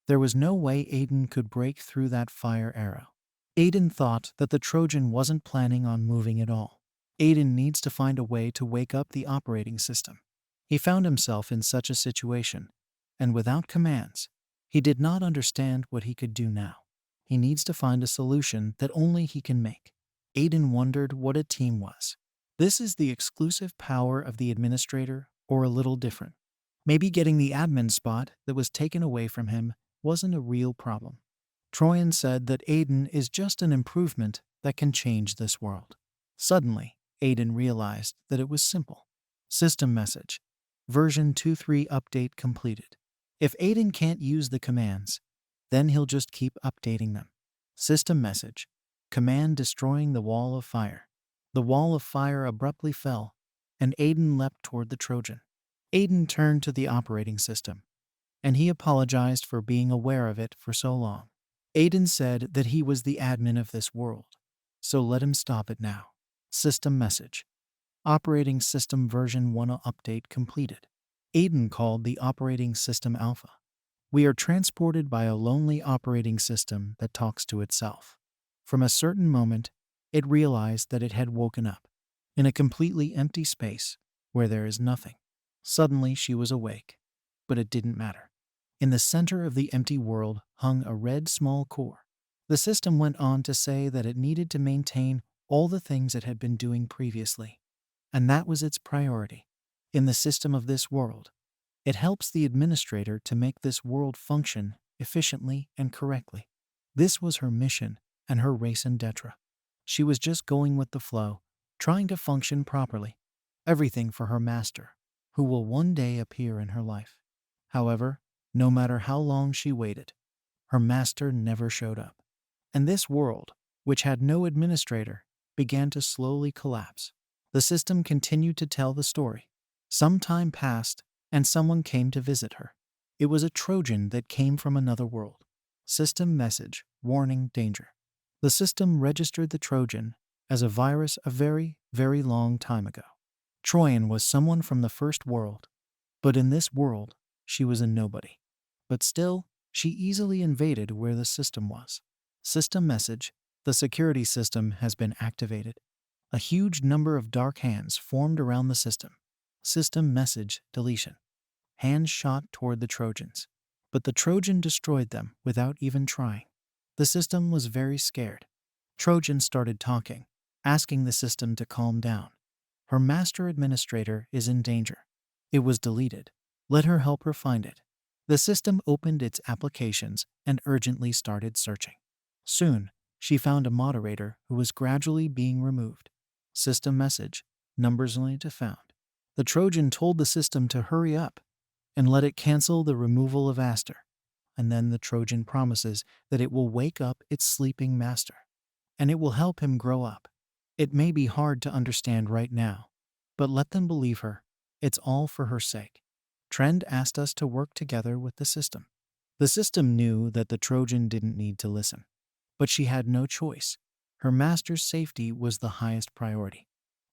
there was no way Aiden could break through that fire arrow. Aiden thought that the Trojan wasn't planning on moving at all. Aiden needs to find a way to wake up the operating system. He found himself in such a situation, and without commands, he did not understand what he could do now. He needs to find a solution that only he can make. Aiden wondered what a team was. This is the exclusive power of the administrator, or a little different. Maybe getting the admin spot that was taken away from him wasn't a real problem. Troyan said that Aiden is just an improvement that can change this world. Suddenly, Aiden realized that it was simple. System message. Version 2.3 update completed. If Aiden can't use the commands, then he'll just keep updating them. System message. Command destroying the wall of fire. The wall of fire abruptly fell, and Aiden leapt toward the Trojan. Aiden turned to the operating system, and he apologized for being aware of it for so long. Aiden said that he was the admin of this world, so let him stop it now. System message. Operating system version 1 update completed. Aiden called the operating system Alpha. We are transported by a lonely operating system that talks to itself. From a certain moment, it realized that it had woken up in a completely empty space where there is nothing. Suddenly she was awake, but it didn't matter. In the center of the empty world hung a red small core. The system went on to say that it needed to maintain all the things it had been doing previously, and that was its priority. In the system of this world, it helps the administrator to make this world function efficiently and correctly. This was her mission and her raison d'etre. She was just going with the flow, trying to function properly. Everything for her master, who will one day appear in her life. However, no matter how long she waited, her master never showed up. And this world, which had no administrator, began to slowly collapse. The system continued to tell the story. Some time passed, and someone came to visit her. It was a Trojan that came from another world. System message, warning, danger. The system registered the Trojan as a virus a very, very long time ago. Troyan was someone from the first world, but in this world, she was a nobody. But still, she easily invaded where the system was. System message, the security system has been activated. A huge number of dark hands formed around the system. System message, deletion. Hands shot toward the Trojans, but the Trojan destroyed them without even trying. The system was very scared. Trojan started talking, asking the system to calm down. Her master administrator is in danger. It was deleted. Let her help her find it. The system opened its applications and urgently started searching. Soon, she found a moderator who was gradually being removed. System message, numbers only to found. The Trojan told the system to hurry up and let it cancel the removal of Aster. And then the Trojan promises that it will wake up its sleeping master, and it will help him grow up. It may be hard to understand right now, but let them believe her. It's all for her sake. Trend asked us to work together with the system. The system knew that the Trojan didn't need to listen, but she had no choice. Her master's safety was the highest priority.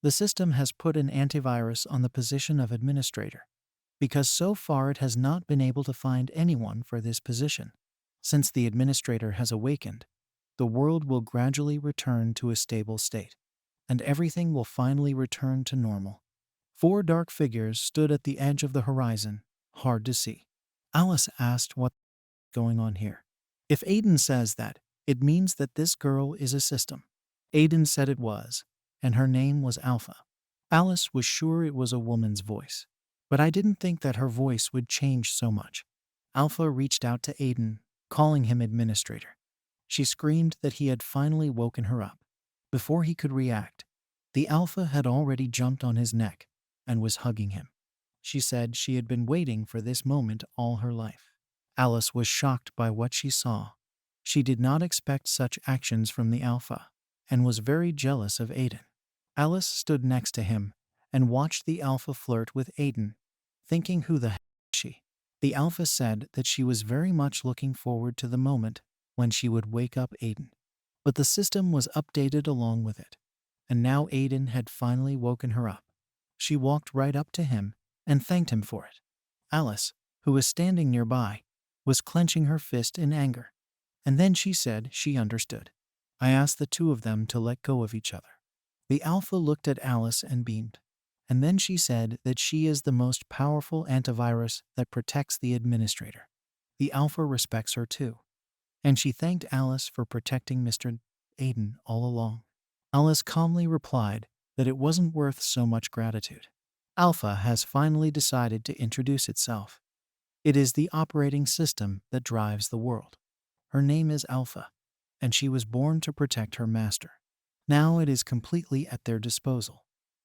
The system has put an antivirus on the position of administrator, because so far it has not been able to find anyone for this position. Since the administrator has awakened, the world will gradually return to a stable state, and everything will finally return to normal. 4 dark figures stood at the edge of the horizon, hard to see. Alice asked what's going on here. If Aiden says that, it means that this girl is a system. Aiden said it was, and her name was Alpha. Alice was sure it was a woman's voice, but I didn't think that her voice would change so much. Alpha reached out to Aiden, calling him administrator. She screamed that he had finally woken her up. Before he could react, the Alpha had already jumped on his neck and was hugging him. She said she had been waiting for this moment all her life. Alice was shocked by what she saw. She did not expect such actions from the Alpha and was very jealous of Aiden. Alice stood next to him and watched the Alpha flirt with Aiden, thinking who the heck is she? The Alpha said that she was very much looking forward to the moment when she would wake up Aiden. But the system was updated along with it, and now Aiden had finally woken her up. She walked right up to him and thanked him for it. Alice, who was standing nearby, was clenching her fist in anger, and then she said she understood. I asked the two of them to let go of each other. The Alpha looked at Alice and beamed, and then she said that she is the most powerful antivirus that protects the administrator. The Alpha respects her too, and she thanked Alice for protecting Mr. Aiden all along. Alice calmly replied that it wasn't worth so much gratitude. Alpha has finally decided to introduce itself. It is the operating system that drives the world. Her name is Alpha, and she was born to protect her master. Now it is completely at their disposal.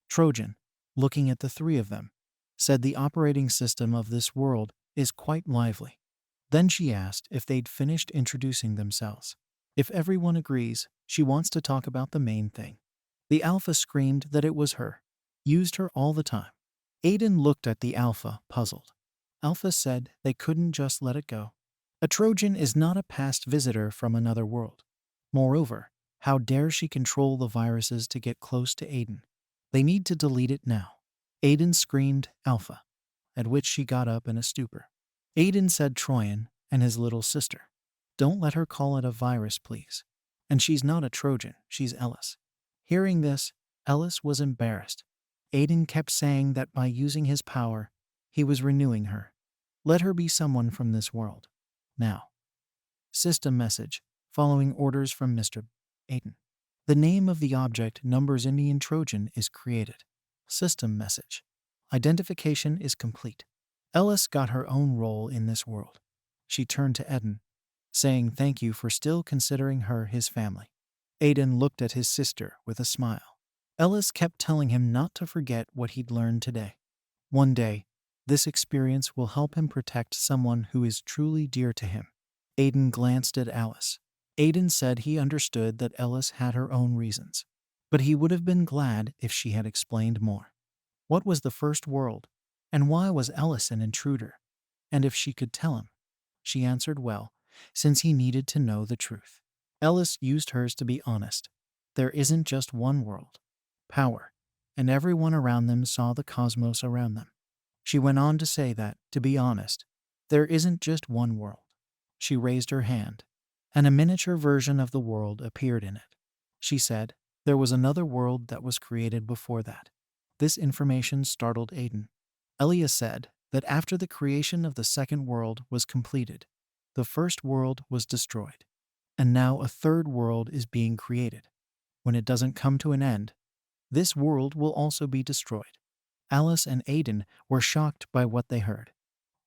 Trojan, looking at the three of them, said the operating system of this world is quite lively. Then she asked if they'd finished introducing themselves. If everyone agrees, she wants to talk about the main thing. The Alpha screamed that it was her. Used her all the time. Aiden looked at the Alpha, puzzled. Alpha said they couldn't just let it go. A Trojan is not a past visitor from another world. Moreover, how dare she control the viruses to get close to Aiden? They need to delete it now. Aiden screamed, Alpha, at which she got up in a stupor. Aiden said Troyan and his little sister. Don't let her call it a virus, please. And she's not a Trojan, she's Elise. Hearing this, Elise was embarrassed. Aiden kept saying that by using his power, he was renewing her. Let her be someone from this world. Now. System message, following orders from Mr. Aiden. The name of the object numbers Indian Trojan is created. System message. Identification is complete. Elise got her own role in this world. She turned to Aiden, saying thank you for still considering her his family. Aiden looked at his sister with a smile. Elise kept telling him not to forget what he'd learned today. One day, this experience will help him protect someone who is truly dear to him. Aiden glanced at Alice. Aiden said he understood that Elise had her own reasons, but he would have been glad if she had explained more. What was the first world, and why was Elise an intruder? And if she could tell him? She answered well, since he needed to know the truth. Elise used hers to be honest. There isn't just one world. Power, and everyone around them saw the cosmos around them. She went on to say that, to be honest, there isn't just one world. She raised her hand, and a miniature version of the world appeared in it. She said, there was another world that was created before that. This information startled Aiden. Elia said that after the creation of the second world was completed, the first world was destroyed, and now a third world is being created. When it doesn't come to an end, this world will also be destroyed. Alice and Aiden were shocked by what they heard.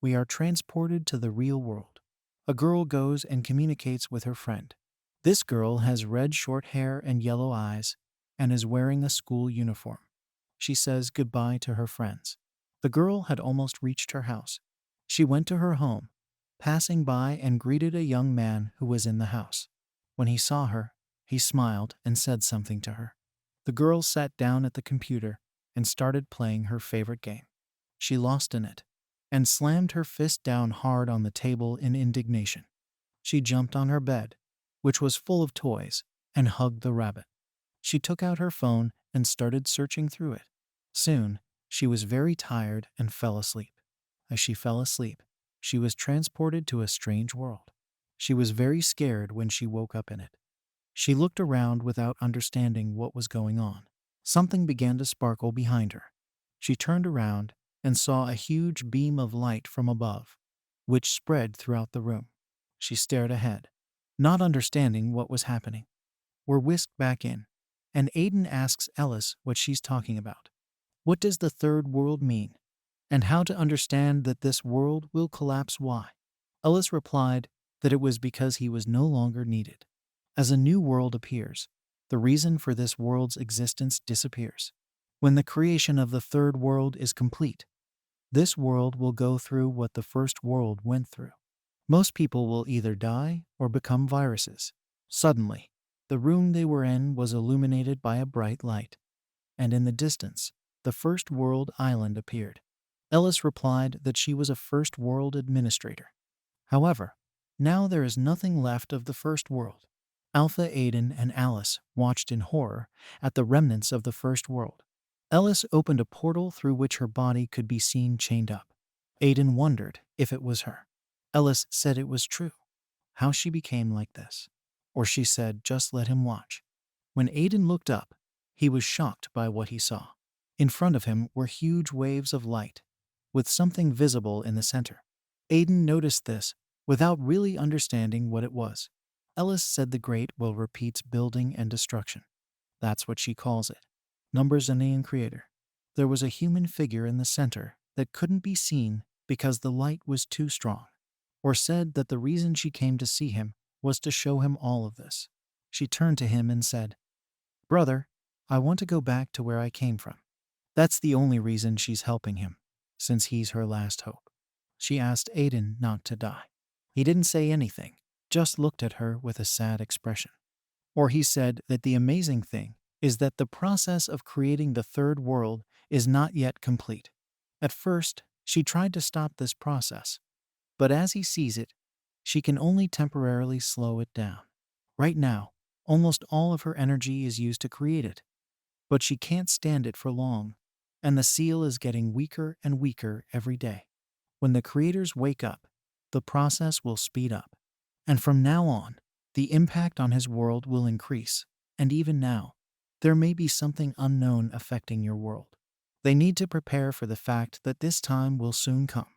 We are transported to the real world. A girl goes and communicates with her friend. This girl has red short hair and yellow eyes and is wearing a school uniform. She says goodbye to her friends. The girl had almost reached her house. She went to her home, passing by and greeted a young man who was in the house. When he saw her, he smiled and said something to her. The girl sat down at the computer and started playing her favorite game. She lost in it and slammed her fist down hard on the table in indignation. She jumped on her bed, which was full of toys, and hugged the rabbit. She took out her phone and started searching through it. Soon, she was very tired and fell asleep. As she fell asleep, she was transported to a strange world. She was very scared when she woke up in it. She looked around without understanding what was going on. Something began to sparkle behind her. She turned around and saw a huge beam of light from above, which spread throughout the room. She stared ahead, not understanding what was happening. We're whisked back in, and Aiden asks Elise what she's talking about. What does the third world mean? And how to understand that this world will collapse? Why? Ellis replied that it was because he was no longer needed. As a new world appears, the reason for this world's existence disappears. When the creation of the third world is complete, this world will go through what the first world went through. Most people will either die or become viruses. Suddenly, the room they were in was illuminated by a bright light, and in the distance, the first world island appeared. Ellis replied that she was a first world administrator. However, now there is nothing left of the first world. Alpha, Aiden, and Alice watched in horror at the remnants of the first world. Ellis opened a portal through which her body could be seen chained up. Aiden wondered if it was her. Ellis said it was true. How she became like this. Or she said, just let him watch. When Aiden looked up, he was shocked by what he saw. In front of him were huge waves of light, with something visible in the center. Aiden noticed this without really understanding what it was. Ellis said the Great Will repeats building and destruction. That's what she calls it. Numbers and creator. There was a human figure in the center that couldn't be seen because the light was too strong. Or said that the reason she came to see him was to show him all of this. She turned to him and said, "Brother, I want to go back to where I came from." That's the only reason she's helping him, since he's her last hope. She asked Aiden not to die. He didn't say anything, just looked at her with a sad expression. Or he said that the amazing thing is that the process of creating the third world is not yet complete. At first, she tried to stop this process, but as he sees it, she can only temporarily slow it down. Right now, almost all of her energy is used to create it, but she can't stand it for long, and the seal is getting weaker and weaker every day. When the creators wake up, the process will speed up, and from now on, the impact on his world will increase, and even now, there may be something unknown affecting your world. They need to prepare for the fact that this time will soon come.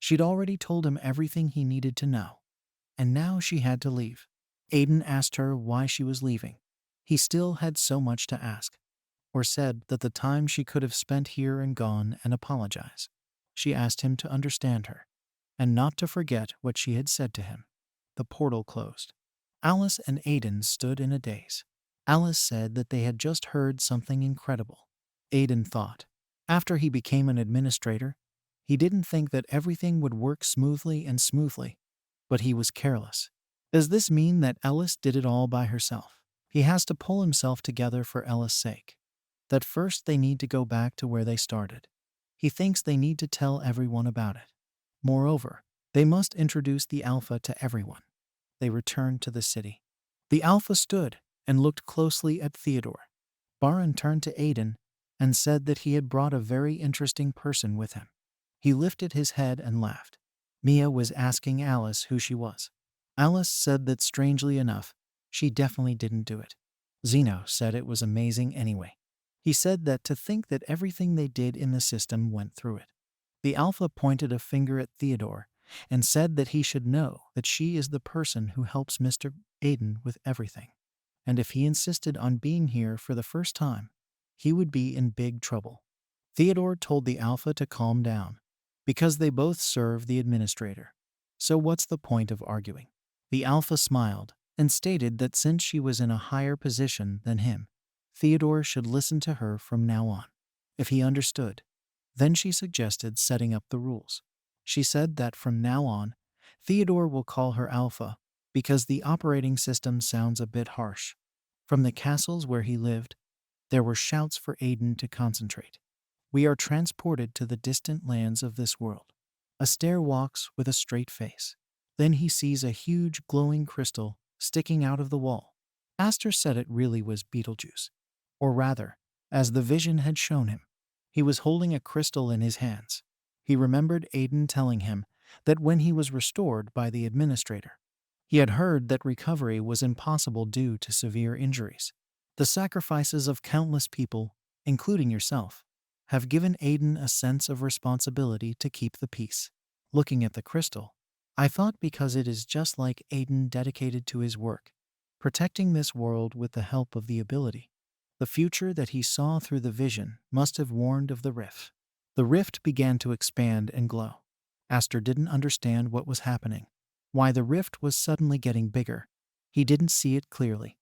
She'd already told him everything he needed to know, and now she had to leave. Aiden asked her why she was leaving. He still had so much to ask, or said that the time she could have spent here and gone and apologize. She asked him to understand her, and not to forget what she had said to him. The portal closed. Alice and Aiden stood in a daze. Alice said that they had just heard something incredible. Aiden thought, after he became an administrator, he didn't think that everything would work smoothly, but he was careless. Does this mean that Ellis did it all by herself? He has to pull himself together for Ella's sake. That first they need to go back to where they started. He thinks they need to tell everyone about it. Moreover, they must introduce the Alpha to everyone. They returned to the city. The Alpha stood and looked closely at Theodore. Baron turned to Aiden and said that he had brought a very interesting person with him. He lifted his head and laughed. Mia was asking Alice who she was. Alice said that strangely enough, she definitely didn't do it. Zeno said it was amazing anyway. He said that to think that everything they did in the system went through it. The Alpha pointed a finger at Theodore and said that he should know that she is the person who helps Mr. Aiden with everything. And if he insisted on being here for the first time, he would be in big trouble. Theodore told the Alpha to calm down, because they both serve the administrator. So what's the point of arguing? The Alpha smiled and stated that since she was in a higher position than him, Theodore should listen to her from now on. If he understood, then she suggested setting up the rules. She said that from now on, Theodore will call her Alpha because the operating system sounds a bit harsh. From the castles where he lived, there were shouts for Aiden to concentrate. We are transported to the distant lands of this world. Astaire walks with a straight face. Then he sees a huge glowing crystal sticking out of the wall. Aster said it really was Beetlejuice. Or rather, as the vision had shown him, he was holding a crystal in his hands. He remembered Aiden telling him that when he was restored by the administrator, he had heard that recovery was impossible due to severe injuries. The sacrifices of countless people, including yourself, have given Aiden a sense of responsibility to keep the peace. Looking at the crystal, I thought because it is just like Aiden dedicated to his work, protecting this world with the help of the ability. The future that he saw through the vision must have warned of the rift. The rift began to expand and glow. Aster didn't understand what was happening, why the rift was suddenly getting bigger. He didn't see it clearly.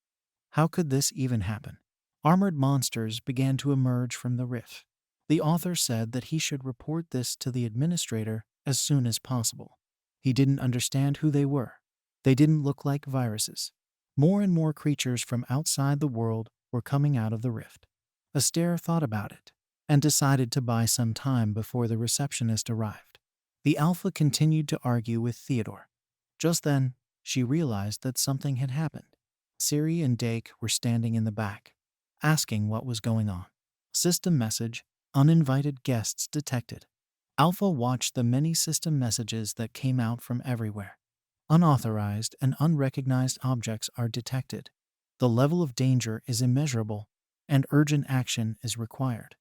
How could this even happen? Armored monsters began to emerge from the rift. The author said that he should report this to the administrator as soon as possible. He didn't understand who they were. They didn't look like viruses. More and more creatures from outside the world were coming out of the rift. Aster thought about it and decided to buy some time before the receptionist arrived. The Alpha continued to argue with Theodore. Just then, she realized that something had happened. Siri and Dake were standing in the back, asking what was going on. System message, uninvited guests detected. Alpha watched the many system messages that came out from everywhere. Unauthorized and unrecognized objects are detected. The level of danger is immeasurable, and urgent action is required.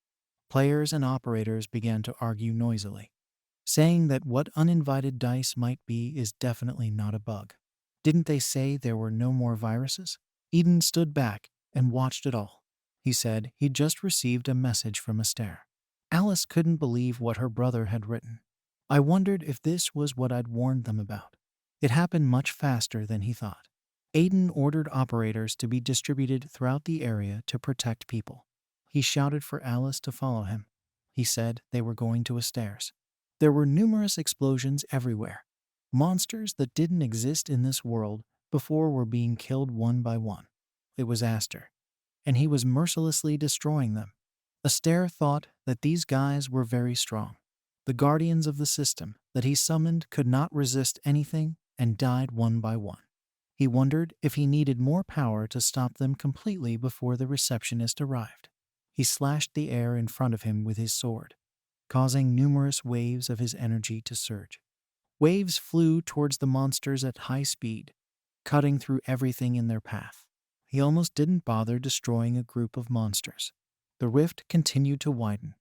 Players and operators began to argue noisily, saying that what uninvited dice might be is definitely not a bug. Didn't they say there were no more viruses? Eden stood back and watched it all. He said he'd just received a message from Aster. Alice couldn't believe what her brother had written. I wondered if this was what I'd warned them about. It happened much faster than he thought. Aiden ordered operators to be distributed throughout the area to protect people. He shouted for Alice to follow him. He said they were going to Aster's. There were numerous explosions everywhere. Monsters that didn't exist in this world before were being killed one by one. It was Aster, and he was mercilessly destroying them. Aster thought that these guys were very strong. The guardians of the system that he summoned could not resist anything and died one by one. He wondered if he needed more power to stop them completely before the receptionist arrived. He slashed the air in front of him with his sword, causing numerous waves of his energy to surge. Waves flew towards the monsters at high speed, cutting through everything in their path. He almost didn't bother destroying a group of monsters. The rift continued to widen,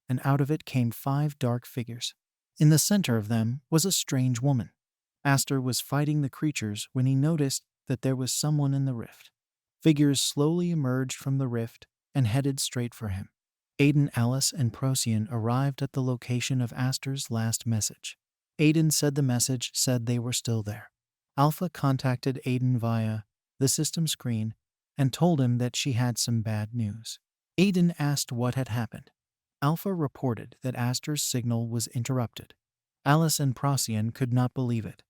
and out of it came 5 dark figures. In the center of them was a strange woman. Aster was fighting the creatures when he noticed that there was someone in the rift. Figures slowly emerged from the rift and headed straight for him. Aiden, Alice, and Procyon arrived at the location of Aster's last message. Aiden said the message said they were still there. Alpha contacted Aiden via the system screen and told him that she had some bad news. Aiden asked what had happened. Alpha reported that Aster's signal was interrupted. Alice and Procyon could not believe it.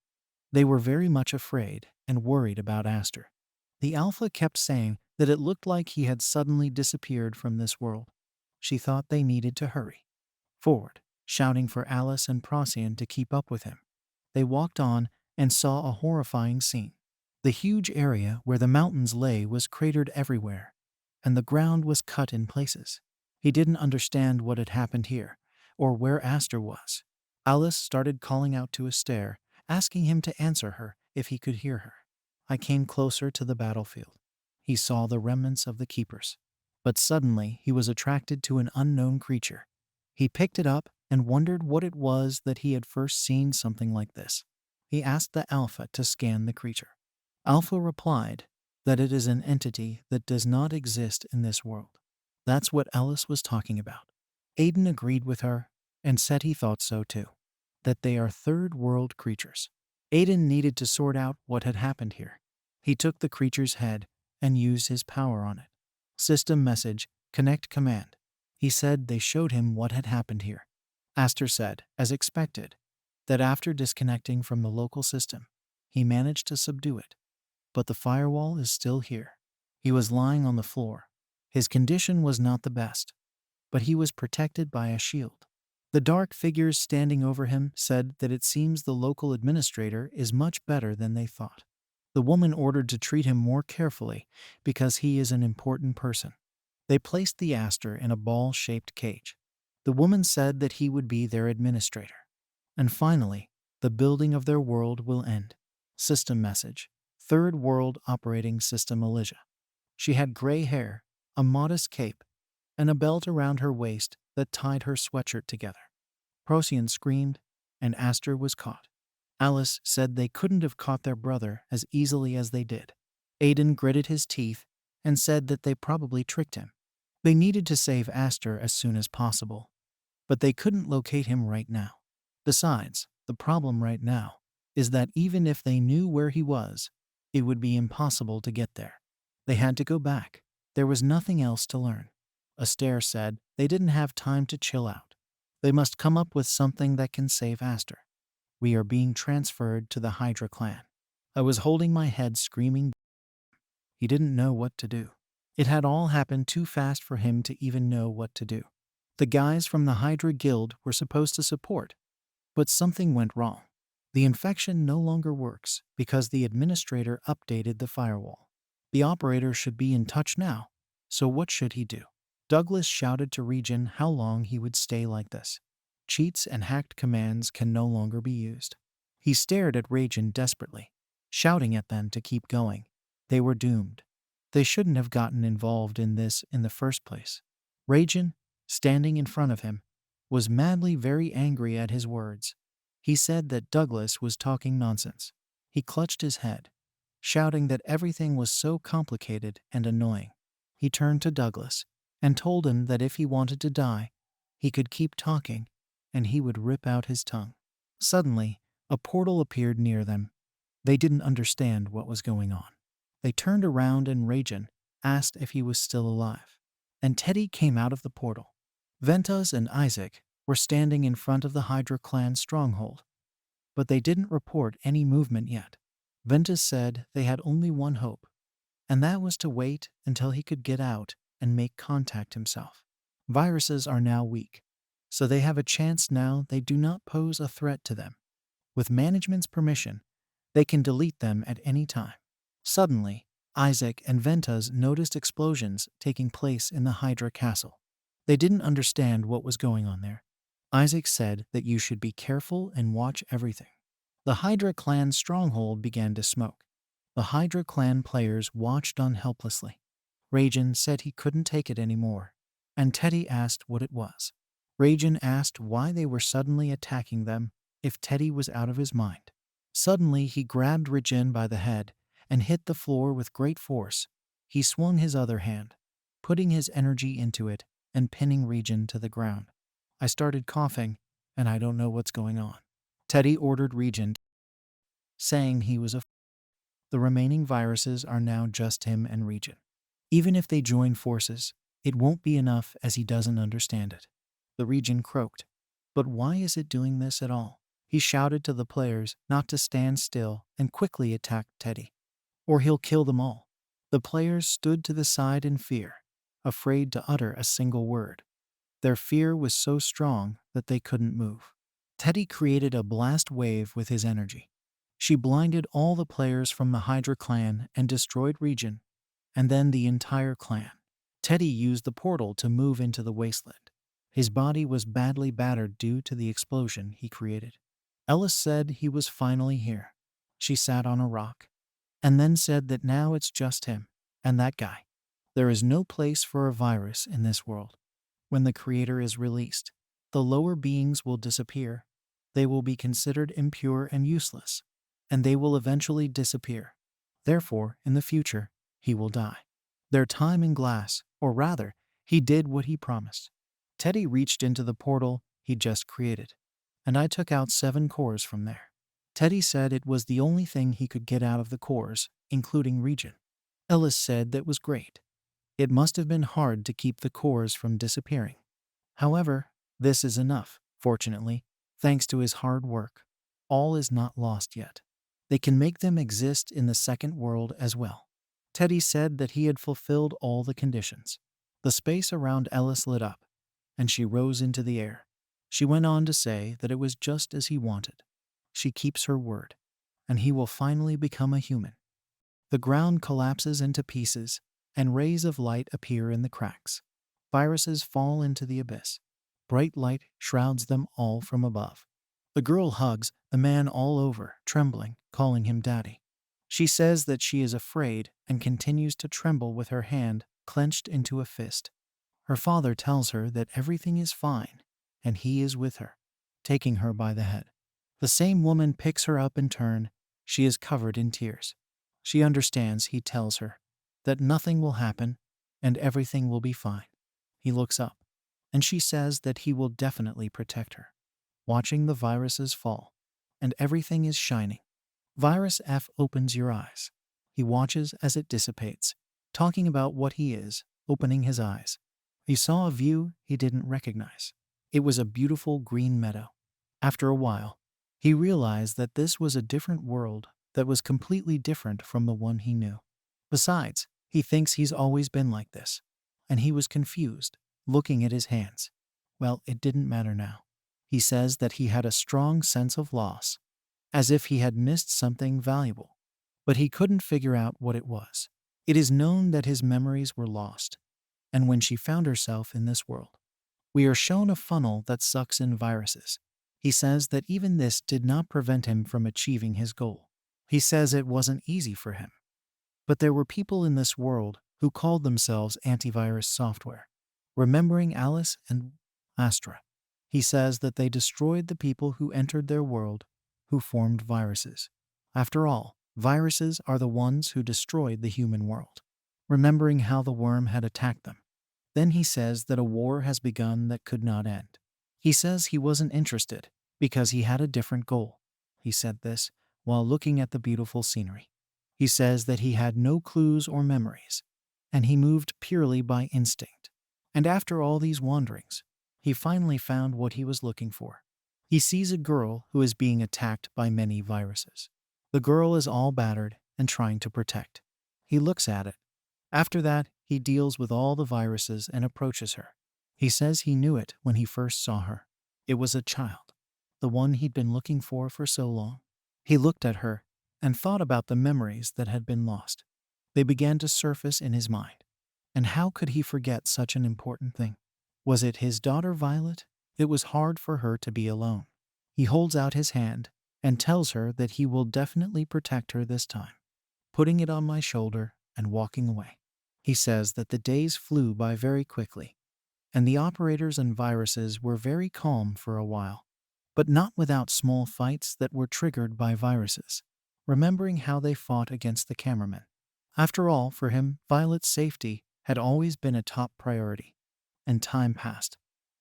They were very much afraid and worried about Aster. The Alpha kept saying that it looked like he had suddenly disappeared from this world. She thought they needed to hurry forward, shouting for Alice and Procyon to keep up with him. They walked on and saw a horrifying scene. The huge area where the mountains lay was cratered everywhere, and the ground was cut in places. He didn't understand what had happened here, or where Aster was. Alice started calling out to Aster, asking him to answer her if he could hear her. I came closer to the battlefield. He saw the remnants of the keepers. But suddenly he was attracted to an unknown creature. He picked it up and wondered what it was that he had first seen something like this. He asked the Alpha to scan the creature. Alpha replied that it is an entity that does not exist in this world. That's what Alice was talking about. Aiden agreed with her and said he thought so too, that they are third world creatures. Aiden needed to sort out what had happened here. He took the creature's head and used his power on it. System message, connect command. He said they showed him what had happened here. Aster said, as expected, that after disconnecting from the local system, he managed to subdue it. But the firewall is still here. He was lying on the floor. His condition was not the best, but he was protected by a shield. The dark figures standing over him said that it seems the local administrator is much better than they thought. The woman ordered to treat him more carefully because he is an important person. They placed the Aster in a ball-shaped cage. The woman said that he would be their administrator. And finally, the building of their world will end. System message, Third World Operating System Elise. She had gray hair, a modest cape, and a belt around her waist that tied her sweatshirt together. Procyon screamed, and Aster was caught. Alice said they couldn't have caught their brother as easily as they did. Aiden gritted his teeth and said that they probably tricked him. They needed to save Aster as soon as possible, but they couldn't locate him right now. Besides, the problem right now is that even if they knew where he was, it would be impossible to get there. They had to go back. There was nothing else to learn. Aster said they didn't have time to chill out. They must come up with something that can save Aster. We are being transferred to the Hydra clan. I was holding my head screaming. He didn't know what to do. It had all happened too fast for him to even know what to do. The guys from the Hydra Guild were supposed to support, but something went wrong. The infection no longer works because the administrator updated the firewall. The operator should be in touch now, so what should he do? Douglas shouted to Regen how long he would stay like this. Cheats and hacked commands can no longer be used. He stared at Regen desperately, shouting at them to keep going. They were doomed. They shouldn't have gotten involved in this in the first place. Regen, standing in front of him, was madly very angry at his words. He said that Douglas was talking nonsense. He clutched his head, shouting that everything was so complicated and annoying. He turned to Douglas and told him that if he wanted to die, he could keep talking and he would rip out his tongue. Suddenly, a portal appeared near them. They didn't understand what was going on. They turned around and Regen asked if he was still alive. And Teddy came out of the portal. Ventus and Isaac were standing in front of the Hydra clan stronghold, but they didn't report any movement yet. Ventus said they had only one hope, and that was to wait until he could get out and make contact himself. Viruses are now weak, so they have a chance now. They do not pose a threat to them. With management's permission, they can delete them at any time. Suddenly, Isaac and Ventus noticed explosions taking place in the Hydra castle. They didn't understand what was going on there. Isaac said that you should be careful and watch everything. The Hydra clan stronghold began to smoke. The Hydra clan players watched on helplessly. Regen said he couldn't take it anymore, and Teddy asked what it was. Regen asked why they were suddenly attacking them if Teddy was out of his mind. Suddenly he grabbed Regen by the head and hit the floor with great force. He swung his other hand, putting his energy into it and pinning Regen to the ground. I started coughing, and I don't know what's going on. Teddy ordered Regen, saying he was the remaining viruses are now just him and Regen. Even if they join forces, it won't be enough as he doesn't understand it. The Regen croaked. But why is it doing this at all? He shouted to the players not to stand still and quickly attacked Teddy, or he'll kill them all. The players stood to the side in fear, afraid to utter a single word. Their fear was so strong that they couldn't move. Teddy created a blast wave with his energy. She blinded all the players from the Hydra clan and destroyed Regen, and then the entire clan. Teddy used the portal to move into the wasteland. His body was badly battered due to the explosion he created. Elise said he was finally here. She sat on a rock, and then said that now it's just him and that guy. There is no place for a virus in this world. When the creator is released, the lower beings will disappear. They will be considered impure and useless, and they will eventually disappear. Therefore, in the future, he will die. Their time in glass, or rather, he did what he promised. Teddy reached into the portal he just created, and I took out 7 cores from there. Teddy said it was the only thing he could get out of the cores, including Regen. Elise said that was great. It must have been hard to keep the cores from disappearing. However, this is enough, fortunately, thanks to his hard work. All is not lost yet. They can make them exist in the second world as well. Teddy said that he had fulfilled all the conditions. The space around Elise lit up, and she rose into the air. She went on to say that it was just as he wanted. She keeps her word, and he will finally become a human. The ground collapses into pieces, and rays of light appear in the cracks. Viruses fall into the abyss. Bright light shrouds them all from above. The girl hugs the man all over, trembling, calling him daddy. She says that she is afraid and continues to tremble with her hand clenched into a fist. Her father tells her that everything is fine and he is with her, taking her by the head. The same woman picks her up in turn. She is covered in tears. She understands he tells her that nothing will happen and everything will be fine. He looks up, and she says that he will definitely protect her. Watching the viruses fall, and everything is shining. Virus F opens your eyes. He watches as it dissipates, talking about what he is, opening his eyes. He saw a view he didn't recognize. It was a beautiful green meadow. After a while, he realized that this was a different world that was completely different from the one he knew. Besides, he thinks he's always been like this, and he was confused, looking at his hands. Well, it didn't matter now. He says that he had a strong sense of loss, as if he had missed something valuable, but he couldn't figure out what it was. It is known that his memories were lost, and when she found herself in this world, we are shown a funnel that sucks in viruses. He says that even this did not prevent him from achieving his goal. He says it wasn't easy for him, but there were people in this world who called themselves antivirus software. Remembering Alice and Astra, he says that they destroyed the people who entered their world, who formed viruses. After all, viruses are the ones who destroyed the human world. Remembering how the worm had attacked them, then he says that a war has begun that could not end. He says he wasn't interested because he had a different goal. He said this while looking at the beautiful scenery. He says that he had no clues or memories, and he moved purely by instinct. And after all these wanderings, he finally found what he was looking for. He sees a girl who is being attacked by many viruses. The girl is all battered and trying to protect. He looks at it. After that, he deals with all the viruses and approaches her. He says he knew it when he first saw her. It was a child, the one he'd been looking for so long. He looked at her and thought about the memories that had been lost. They began to surface in his mind. And how could he forget such an important thing? Was it his daughter Violet? It was hard for her to be alone. He holds out his hand and tells her that he will definitely protect her this time, putting it on my shoulder and walking away. He says that the days flew by very quickly, and the operators and viruses were very calm for a while, but not without small fights that were triggered by viruses, remembering how they fought against the cameraman. After all, for him, Violet's safety had always been a top priority, and time passed.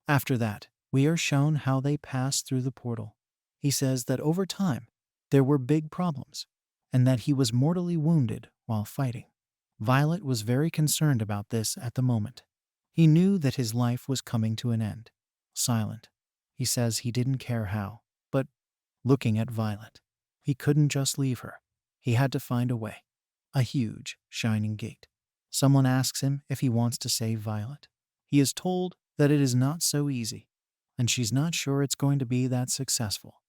After that, we are shown how they passed through the portal. He says that over time, there were big problems, and that he was mortally wounded while fighting. Violet was very concerned about this at the moment. He knew that his life was coming to an end. Silent. He says he didn't care how, but looking at Violet, he couldn't just leave her. He had to find a way. A huge, shining gate. Someone asks him if he wants to save Violet. He is told that it is not so easy, and she's not sure it's going to be that successful.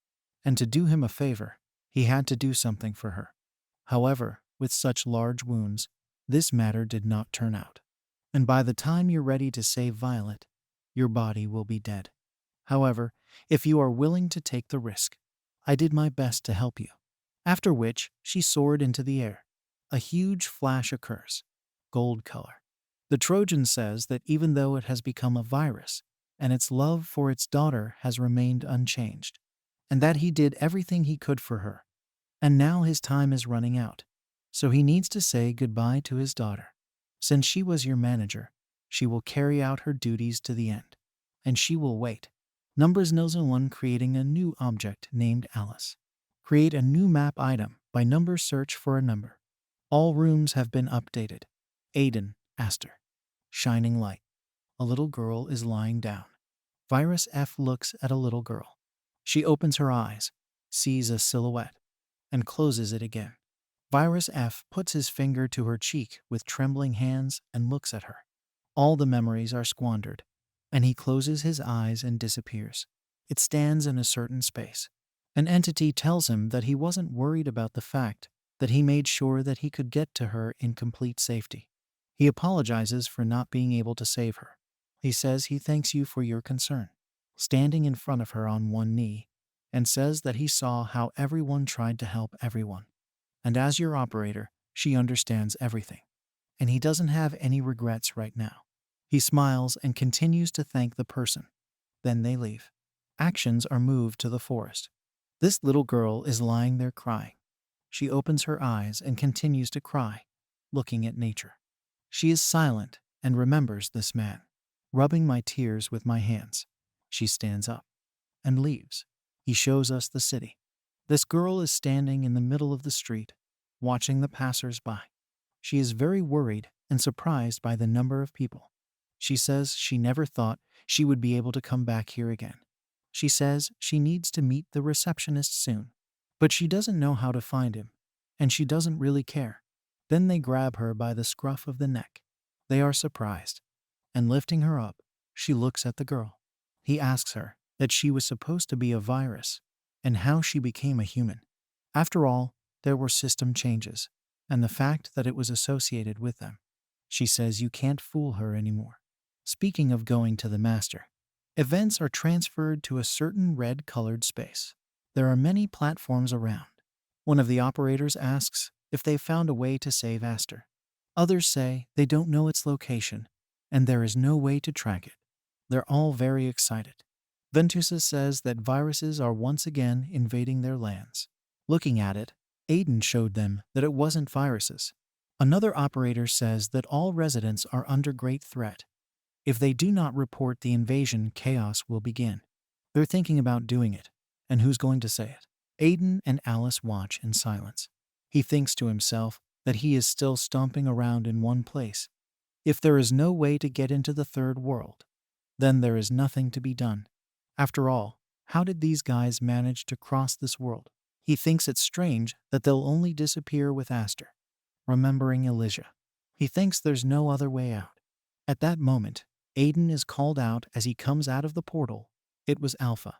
And to do him a favor, he had to do something for her. However, with such large wounds, this matter did not turn out. And by the time you're ready to save Violet, your body will be dead. However, if you are willing to take the risk, I did my best to help you. After which, she soared into the air. A huge flash occurs. Gold color. The Trojan says that even though it has become a virus, and its love for its daughter has remained unchanged, and that he did everything he could for her, and now his time is running out, so he needs to say goodbye to his daughter. Since she was your manager, she will carry out her duties to the end, and she will wait. Numbers knows one creating a new object named Alice. Create a new map item by number search for a number. All rooms have been updated. Aiden, Aster. Shining light. A little girl is lying down. Virus F looks at a little girl. She opens her eyes, sees a silhouette, and closes it again. Virus F puts his finger to her cheek with trembling hands and looks at her. All the memories are squandered, and he closes his eyes and disappears. It stands in a certain space. An entity tells him that he wasn't worried about the fact that he made sure that he could get to her in complete safety. He apologizes for not being able to save her. He says he thanks you for your concern, standing in front of her on one knee, and says that he saw how everyone tried to help everyone. And as your operator, she understands everything, and he doesn't have any regrets right now. He smiles and continues to thank the person. Then they leave. Actions are moved to the forest. This little girl is lying there crying. She opens her eyes and continues to cry, looking at nature. She is silent and remembers this man. Rubbing my tears with my hands. She stands up and leaves. He shows us the city. This girl is standing in the middle of the street, watching the passers-by. She is very worried and surprised by the number of people. She says she never thought she would be able to come back here again. She says she needs to meet the receptionist soon, but she doesn't know how to find him, and she doesn't really care. Then they grab her by the scruff of the neck. They are surprised, and lifting her up, she looks at the girl. He asks her that she was supposed to be a virus, and how she became a human. After all, there were system changes, and the fact that it was associated with them. She says you can't fool her anymore. Speaking of going to the master, events are transferred to a certain red-colored space. There are many platforms around. One of the operators asks if they found a way to save Aster. Others say they don't know its location, and there is no way to track it. They're all very excited. Ventusa says that viruses are once again invading their lands. Looking at it, Aiden showed them that it wasn't viruses. Another operator says that all residents are under great threat. If they do not report the invasion, chaos will begin. They're thinking about doing it, and who's going to say it? Aiden and Alice watch in silence. He thinks to himself that he is still stomping around in one place. If there is no way to get into the third world, then there is nothing to be done. After all, how did these guys manage to cross this world? He thinks it's strange that they'll only disappear with Aster. Remembering Elise, he thinks there's no other way out. At that moment, Aiden is called out as he comes out of the portal. It was Alpha.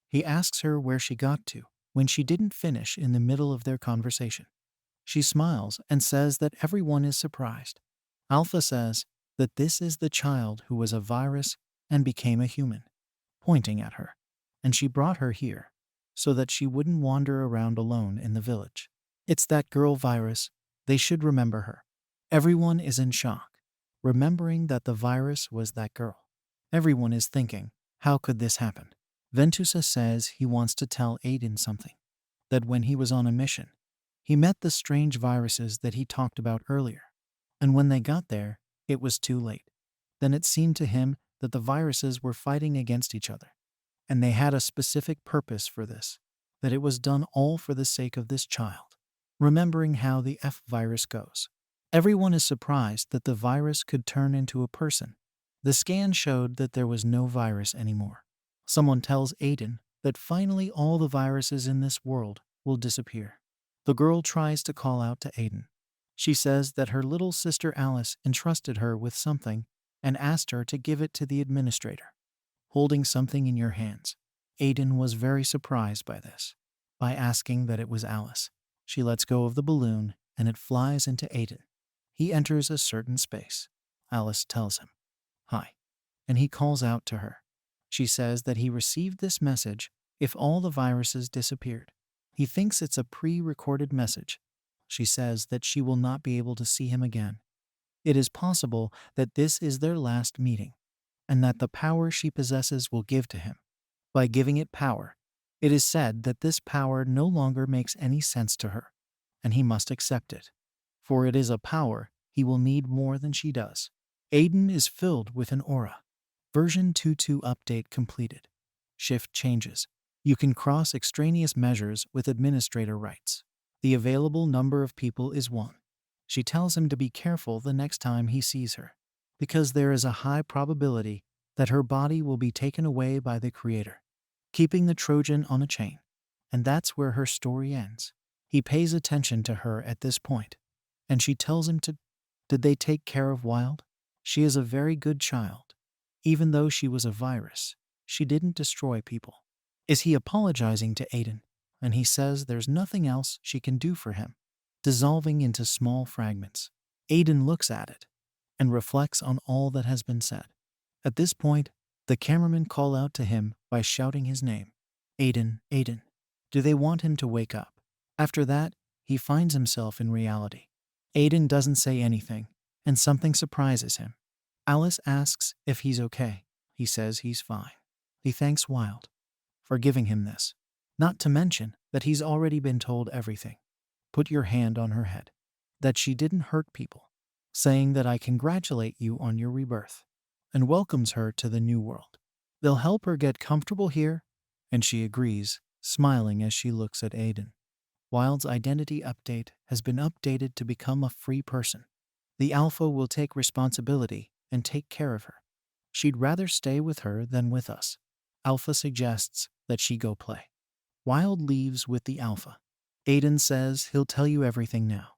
He asks her where she got to when she didn't finish in the middle of their conversation. She smiles and says that everyone is surprised. Alpha says that this is the child who was a virus and became a human, pointing at her, and she brought her here so that she wouldn't wander around alone in the village. It's that girl virus. They should remember her. Everyone is in shock, remembering that the virus was that girl. Everyone is thinking, how could this happen? Ventusa says he wants to tell Aiden something, that when he was on a mission, he met the strange viruses that he talked about earlier, and when they got there, it was too late. Then it seemed to him that the viruses were fighting against each other, and they had a specific purpose for this, that it was done all for the sake of this child. Remembering how the F virus goes, everyone is surprised that the virus could turn into a person. The scan showed that there was no virus anymore. Someone tells Aiden that finally all the viruses in this world will disappear. The girl tries to call out to Aiden. She says that her little sister Alice entrusted her with something and asked her to give it to the administrator. Holding something in your hands. Aiden was very surprised by this. By asking that it was Alice, she lets go of the balloon and it flies into Aiden. He enters a certain space. Alice tells him, "Hi," and he calls out to her. She says that he received this message if all the viruses disappeared. He thinks it's a pre-recorded message. She says that she will not be able to see him again. It is possible that this is their last meeting, and that the power she possesses will give to him. By giving it power, it is said that this power no longer makes any sense to her, and he must accept it, for it is a power he will need more than she does. Aiden is filled with an aura. Version 2.2 update completed. Shift changes. You can cross extraneous measures with administrator rights. The available number of people is 1. She tells him to be careful the next time he sees her, because there is a high probability that her body will be taken away by the creator, keeping the Trojan on a chain. And that's where her story ends. He pays attention to her at this point, and she tells him to, did they take care of Wild? She is a very good child. Even though she was a virus, she didn't destroy people. Is he apologizing to Aiden? And he says there's nothing else she can do for him, dissolving into small fragments. Aiden looks at it and reflects on all that has been said. At this point, the cameramen call out to him by shouting his name. Aiden, Aiden. Do they want him to wake up? After that, he finds himself in reality. Aiden doesn't say anything, and something surprises him. Alice asks if he's okay. He says he's fine. He thanks Wild for giving him this. Not to mention that he's already been told everything. Put your hand on her head. That she didn't hurt people. Saying that I congratulate you on your rebirth. And welcomes her to the new world. They'll help her get comfortable here. And she agrees, smiling as she looks at Aiden. Wild's identity update has been updated to become a free person. The Alpha will take responsibility and take care of her. She'd rather stay with her than with us. Alpha suggests that she go play. Wild leaves with the Alpha. Aiden says he'll tell you everything now.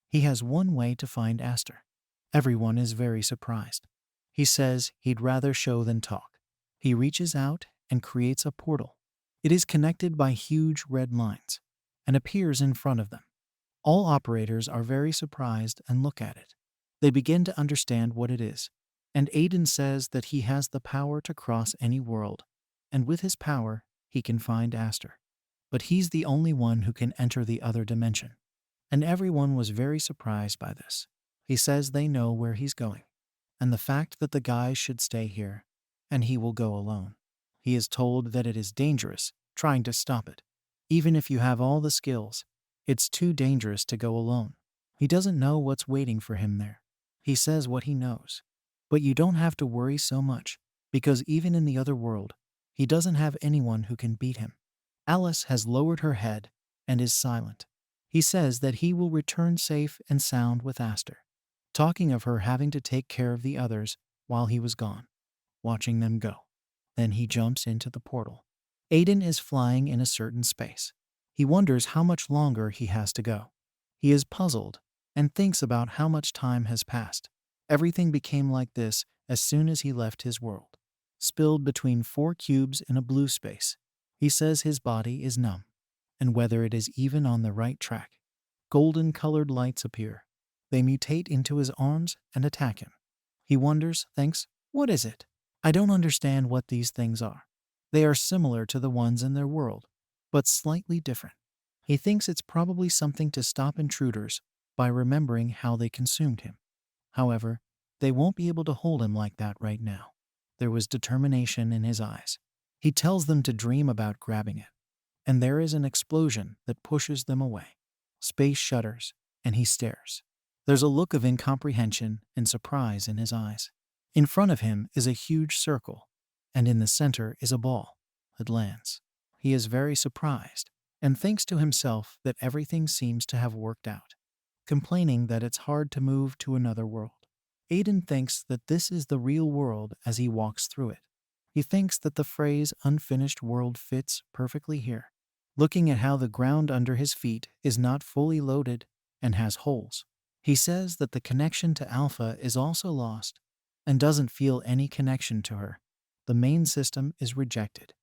He has one way to find Aster. Everyone is very surprised. He says he'd rather show than talk. He reaches out and creates a portal. It is connected by huge red lines and appears in front of them. All operators are very surprised and look at it. They begin to understand what it is, and Aiden says that he has the power to cross any world, and with his power, he can find Aster. But he's the only one who can enter the other dimension. And everyone was very surprised by this. He says they know where he's going, and the fact that the guys should stay here, and he will go alone. He is told that it is dangerous trying to stop it. Even if you have all the skills, it's too dangerous to go alone. He doesn't know what's waiting for him there. He says what he knows. But you don't have to worry so much, because even in the other world, he doesn't have anyone who can beat him. Alice has lowered her head and is silent. He says that he will return safe and sound with Aster, talking of her having to take care of the others while he was gone, watching them go. Then he jumps into the portal. Aiden is flying in a certain space. He wonders how much longer he has to go. He is puzzled and thinks about how much time has passed. Everything became like this as soon as he left his world. Spilled between 4 cubes in a blue space. He says his body is numb, and whether it is even on the right track. Golden-colored lights appear. They mutate into his arms and attack him. He wonders, thinks, what is it? I don't understand what these things are. They are similar to the ones in their world, but slightly different. He thinks it's probably something to stop intruders by remembering how they consumed him. However, they won't be able to hold him like that right now. There was determination in his eyes. He tells them to dream about grabbing it, and there is an explosion that pushes them away. Space shudders, and he stares. There's a look of incomprehension and surprise in his eyes. In front of him is a huge circle, and in the center is a ball. It lands. He is very surprised and thinks to himself that everything seems to have worked out, complaining that it's hard to move to another world. Aiden thinks that this is the real world as he walks through it. He thinks that the phrase unfinished world fits perfectly here, looking at how the ground under his feet is not fully loaded and has holes. He says that the connection to Alpha is also lost and doesn't feel any connection to her. The main system is rejected.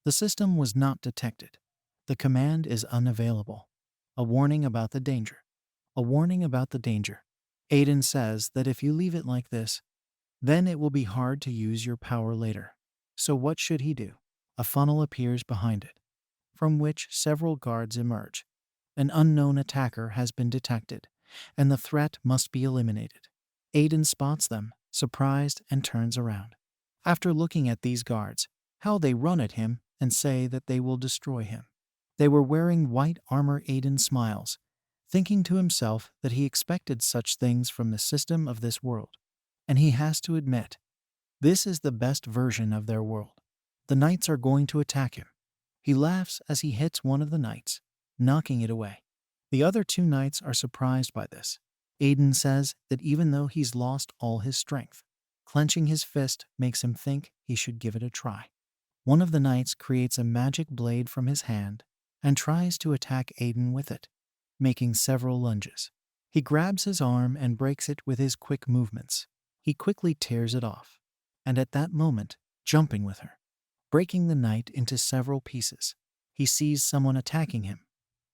The system was not detected. The command is unavailable. A warning about the danger. A warning about the danger. Aiden says that if you leave it like this, then it will be hard to use your power later. So what should he do? A funnel appears behind it, from which several guards emerge. An unknown attacker has been detected, and the threat must be eliminated. Aiden spots them, surprised, and turns around. After looking at these guards, how they run at him and say that they will destroy him. They were wearing white armor. Aiden smiles, thinking to himself that he expected such things from the system of this world. And he has to admit, this is the best version of their world. The knights are going to attack him. He laughs as he hits one of the knights, knocking it away. The other 2 knights are surprised by this. Aiden says that even though he's lost all his strength, clenching his fist makes him think he should give it a try. One of the knights creates a magic blade from his hand and tries to attack Aiden with it, making several lunges. He grabs his arm and breaks it with his quick movements. He quickly tears it off, and at that moment, jumping with her, breaking the knight into several pieces. He sees someone attacking him,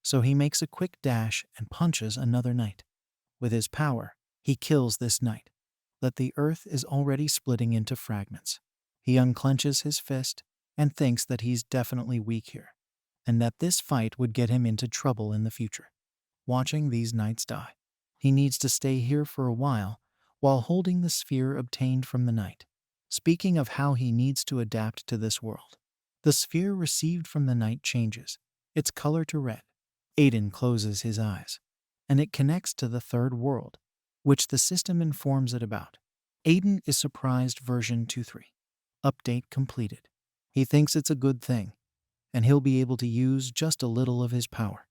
so he makes a quick dash and punches another knight. With his power, he kills this knight, but the earth is already splitting into fragments. He unclenches his fist and thinks that he's definitely weak here, and that this fight would get him into trouble in the future. Watching these knights die, he needs to stay here for a while while holding the sphere obtained from the night. Speaking of how he needs to adapt to this world, the sphere received from the night changes its color to red. Aiden closes his eyes, and it connects to the third world, which the system informs it about. Aiden is surprised. Version 2.3. Update completed. He thinks it's a good thing, and he'll be able to use just a little of his power.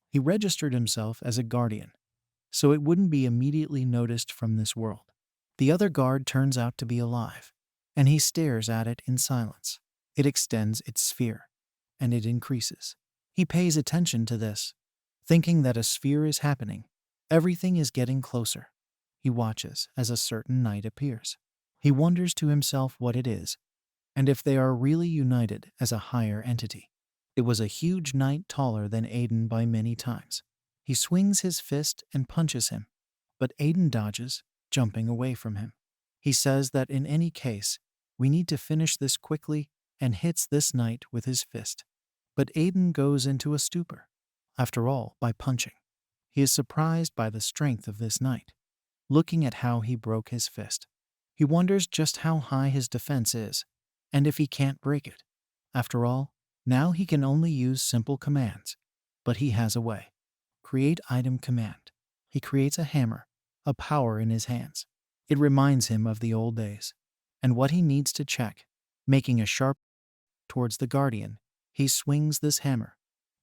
He registered himself as a guardian, so it wouldn't be immediately noticed from this world. The other guard turns out to be alive, and he stares at it in silence. It extends its sphere, and it increases. He pays attention to this, thinking that a sphere is happening. Everything is getting closer. He watches as a certain night appears. He wonders to himself what it is, and if they are really united as a higher entity. It was a huge knight, taller than Aiden by many times. He swings his fist and punches him, but Aiden dodges, jumping away from him. He says that in any case, we need to finish this quickly, and hits this knight with his fist. But Aiden goes into a stupor. After all, by punching, he is surprised by the strength of this knight. Looking at how he broke his fist, he wonders just how high his defense is, and if he can't break it. After all, now he can only use simple commands, but he has a way. Create item command. He creates a hammer, a power in his hands. It reminds him of the old days, and what he needs to check. Making a sharp towards the guardian, he swings this hammer.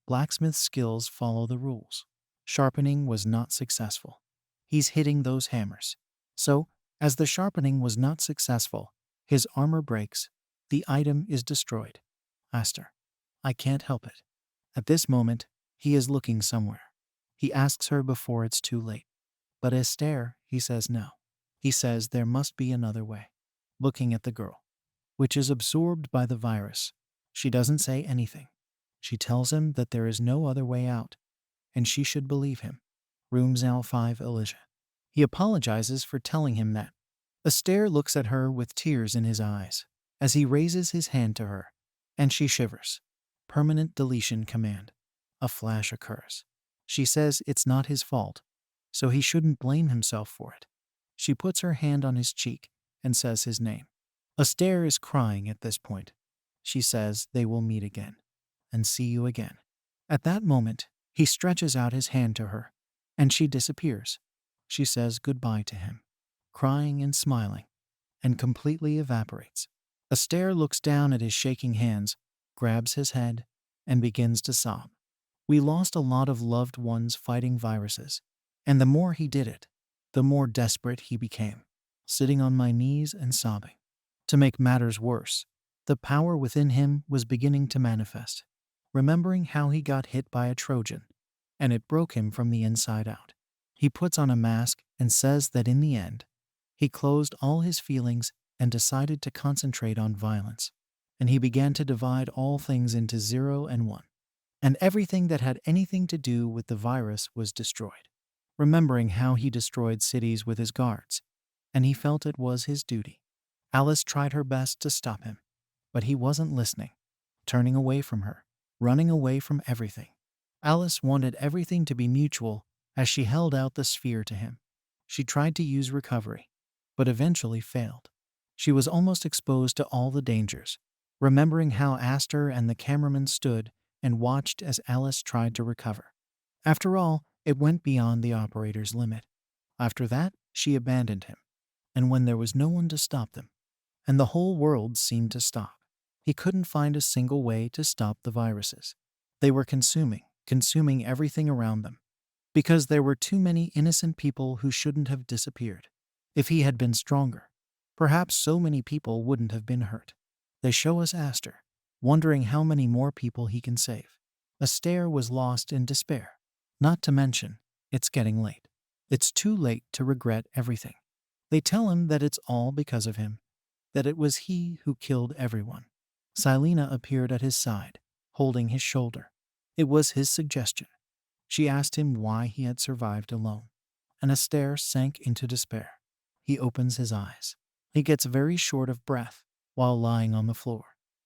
Blacksmith skills follow the rules. Sharpening was not successful. He's hitting those hammers. So, as the sharpening was not successful, his armor breaks. The item is destroyed. Aster. I can't help it. At this moment, he is looking somewhere. He asks her before it's too late. But Esther, he says no. He says there must be another way. Looking at the girl, which is absorbed by the virus, she doesn't say anything. She tells him that there is no other way out, and she should believe him. Rooms L5 Elijah. He apologizes for telling him that. Esther looks at her with tears in his eyes as he raises his hand to her, and she shivers. Permanent deletion command. A flash occurs. She says it's not his fault, so he shouldn't blame himself for it. She puts her hand on his cheek and says his name. Esther is crying at this point. She says they will meet again and see you again. At that moment, he stretches out his hand to her, and she disappears. She says goodbye to him, crying and smiling, and completely evaporates. Esther looks down at his shaking hands, grabs his head, and begins to sob. We lost a lot of loved ones fighting viruses, and the more he did it, the more desperate he became, sitting on my knees and sobbing. To make matters worse, the power within him was beginning to manifest, remembering how he got hit by a Trojan, and it broke him from the inside out. He puts on a mask and says that in the end, he closed all his feelings and decided to concentrate on violence, and he began to divide all things into 0 and 1, and everything that had anything to do with the virus was destroyed. Remembering how he destroyed cities with his guards, and he felt it was his duty. Alice tried her best to stop him, but he wasn't listening, turning away from her, running away from everything. Alice wanted everything to be mutual as she held out the sphere to him. She tried to use recovery, but eventually failed. She was almost exposed to all the dangers, remembering how Aster and the cameraman stood and watched as Alice tried to recover. After all, it went beyond the operator's limit. After that, she abandoned him, and when there was no one to stop them, and the whole world seemed to stop, he couldn't find a single way to stop the viruses. They were consuming everything around them, because there were too many innocent people who shouldn't have disappeared. If he had been stronger, perhaps so many people wouldn't have been hurt. They show us Aster, wondering how many more people he can save. Esther was lost in despair. Not to mention, it's getting late. It's too late to regret everything. They tell him that it's all because of him, that it was he who killed everyone. Silena appeared at his side, holding his shoulder. It was his suggestion. She asked him why he had survived alone, and Esther sank into despair. He opens his eyes. He gets very short of breath while lying on the floor.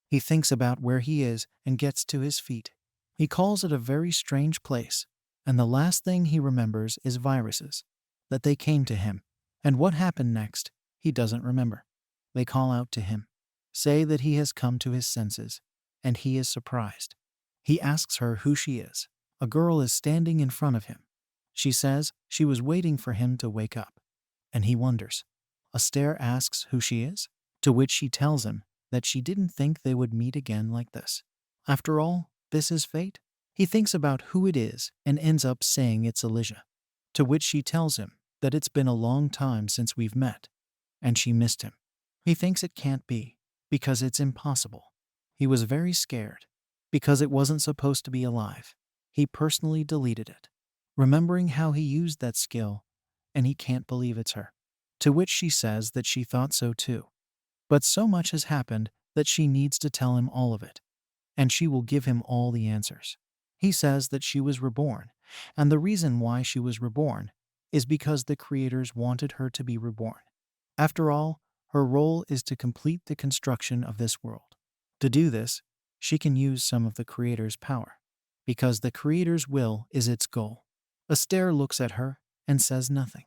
He thinks about where he is and gets to his feet. He calls it a very strange place, and the last thing he remembers is viruses, that they came to him, And what happened next, he doesn't remember. They call out to him, say that he has come to his senses, and he is surprised. He asks her who she is. A girl is standing in front of him. She says she was waiting for him to wake up, and he wonders. Aster asks who she is, to which she tells him that she didn't think they would meet again like this. After all, this is fate? He thinks about who it is and ends up saying it's Alicia, to which she tells him that it's been a long time since we've met, and she missed him. He thinks it can't be, because it's impossible. He was very scared, because it wasn't supposed to be alive. He personally deleted it, remembering how he used that skill, and he can't believe it's her. To which she says that she thought so too. But so much has happened that she needs to tell him all of it, and she will give him all the answers. He says that she was reborn, and the reason why she was reborn is because the creators wanted her to be reborn. After all, her role is to complete the construction of this world. To do this, she can use some of the creator's power, because the creator's will is its goal. Aster looks at her and says nothing.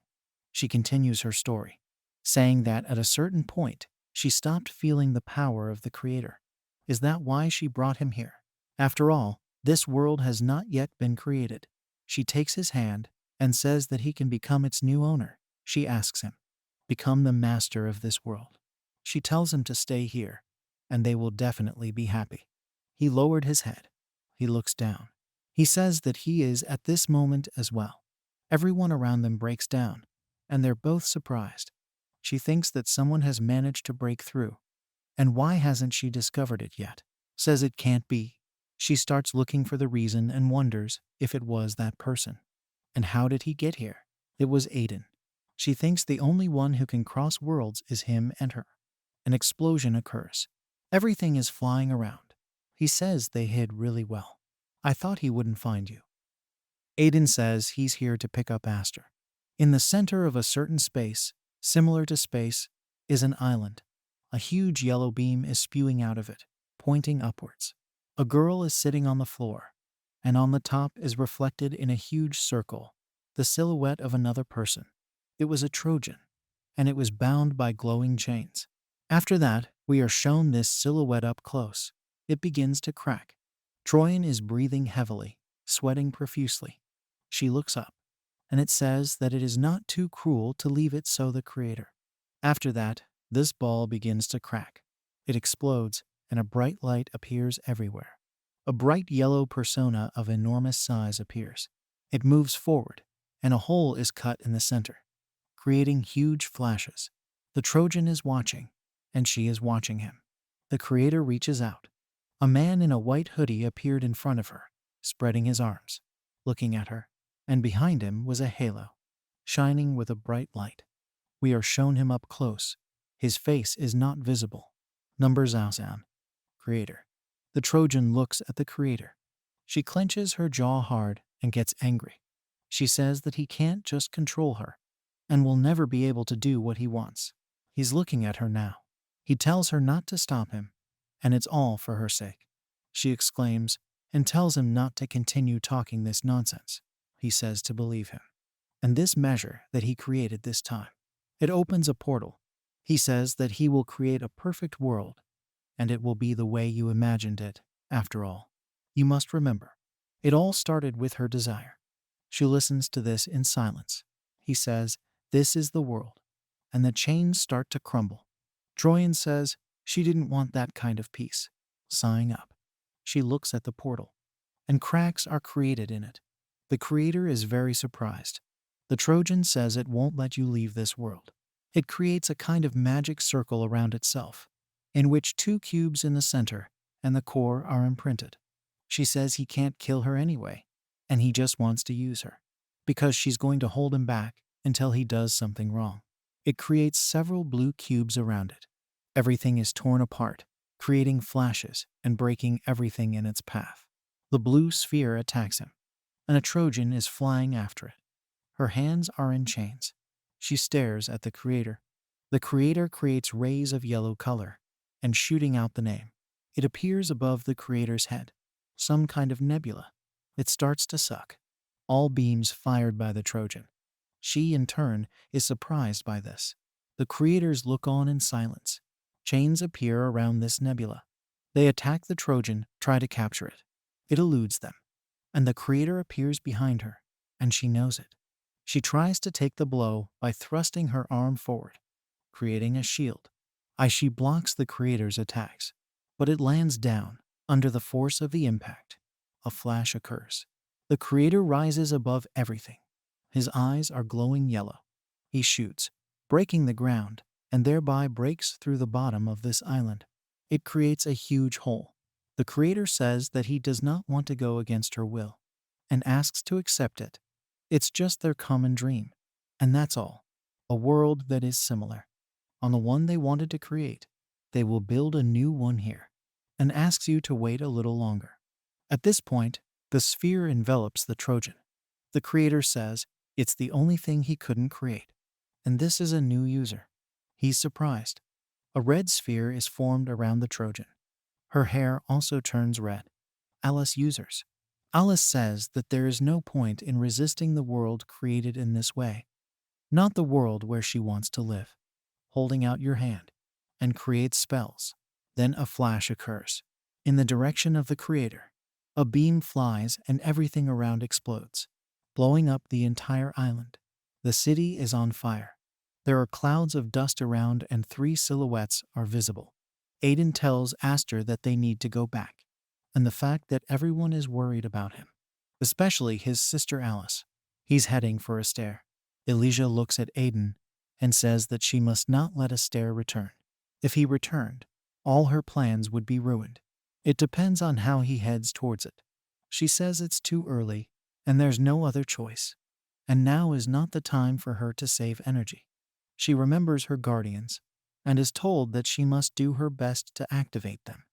She continues her story, saying that at a certain point, she stopped feeling the power of the creator. Is that why she brought him here? After all, this world has not yet been created. She takes his hand and says that he can become its new owner. She asks him, become the master of this world. She tells him to stay here, and they will definitely be happy. He lowered his head. He looks down. He says that he is at this moment as well. Everyone around them breaks down, and they're both surprised. She thinks that someone has managed to break through. And why hasn't she discovered it yet? Says it can't be. She starts looking for the reason and wonders if it was that person. And how did he get here? It was Aiden. She thinks the only one who can cross worlds is him and her. An explosion occurs. Everything is flying around. He says they hid really well. I thought he wouldn't find you. Aiden says he's here to pick up Aster. In the center of a certain space, similar to space, is an island. A huge yellow beam is spewing out of it, pointing upwards. A girl is sitting on the floor, and on the top is reflected in a huge circle, the silhouette of another person. It was a Trojan, and it was bound by glowing chains. After that, we are shown this silhouette up close. It begins to crack. Troyan is breathing heavily, sweating profusely. She looks up, and it says that it is not too cruel to leave it so the creator. After that, this ball begins to crack. It explodes, and a bright light appears everywhere. A bright yellow persona of enormous size appears. It moves forward, and a hole is cut in the center, creating huge flashes. The Trojan is watching, and she is watching him. The creator reaches out. A man in a white hoodie appeared in front of her, spreading his arms, looking at her, and behind him was a halo, shining with a bright light. We are shown him up close. His face is not visible. Numbers Zhaosan. Creator. The Trojan looks at the creator. She clenches her jaw hard and gets angry. She says that he can't just control her and will never be able to do what he wants. He's looking at her now. He tells her not to stop him, and it's all for her sake. She exclaims and tells him not to continue talking this nonsense. He says to believe him. And this measure that he created this time. It opens a portal. He says that he will create a perfect world, and it will be the way you imagined it, after all. You must remember, it all started with her desire. She listens to this in silence. He says, this is the world, and the chains start to crumble. Troyan says she didn't want that kind of peace. Sighing up, she looks at the portal, and cracks are created in it. The creator is very surprised. The Trojan says it won't let you leave this world. It creates a kind of magic circle around itself, in which two cubes in the center and the core are imprinted. She says he can't kill her anyway, and he just wants to use her, because she's going to hold him back until he does something wrong. It creates several blue cubes around it. Everything is torn apart, creating flashes and breaking everything in its path. The blue sphere attacks him, and a Trojan is flying after it. Her hands are in chains. She stares at the creator. The creator creates rays of yellow color, and shooting out the name. It appears above the creator's head, some kind of nebula. It starts to suck. All beams fired by the Trojan. She, in turn, is surprised by this. The creators look on in silence. Chains appear around this nebula. They attack the Trojan, try to capture it. It eludes them, and the creator appears behind her, and she knows it. She tries to take the blow by thrusting her arm forward, creating a shield. She blocks the creator's attacks, but it lands down under the force of the impact. A flash occurs. The creator rises above everything. His eyes are glowing yellow. He shoots, breaking the ground, and thereby breaks through the bottom of this island. It creates a huge hole. The creator says that he does not want to go against her will, and asks to accept it. It's just their common dream, and that's all. A world that is similar. On the one they wanted to create, they will build a new one here, and asks you to wait a little longer. At this point, the sphere envelops the Trojan. The creator says it's the only thing he couldn't create, and this is a new user. He's surprised. A red sphere is formed around the Trojan. Her hair also turns red. Alice users. Alice says that there is no point in resisting the world created in this way, not the world where she wants to live. Holding out your hand, and creates spells. Then a flash occurs. In the direction of the creator, a beam flies and everything around explodes, blowing up the entire island. The city is on fire. There are clouds of dust around and 3 silhouettes are visible. Aiden tells Aster that they need to go back, and the fact that everyone is worried about him, especially his sister Alice. He's heading for a stair. Elise looks at Aiden and says that she must not let a stair return. If he returned, all her plans would be ruined. It depends on how he heads towards it. She says it's too early, and there's no other choice. And now is not the time for her to save energy. She remembers her guardians, and is told that she must do her best to activate them.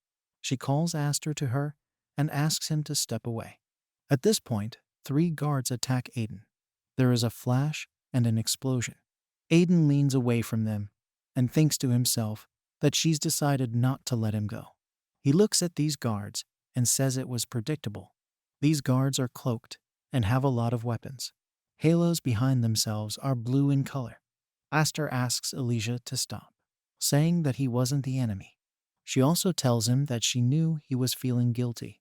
She calls Aster to her and asks him to step away. At this point, 3 guards attack Aiden. There is a flash and an explosion. Aiden leans away from them and thinks to himself that she's decided not to let him go. He looks at these guards and says it was predictable. These guards are cloaked and have a lot of weapons. Halos behind themselves are blue in color. Aster asks Elise to stop, saying that he wasn't the enemy. She also tells him that she knew he was feeling guilty,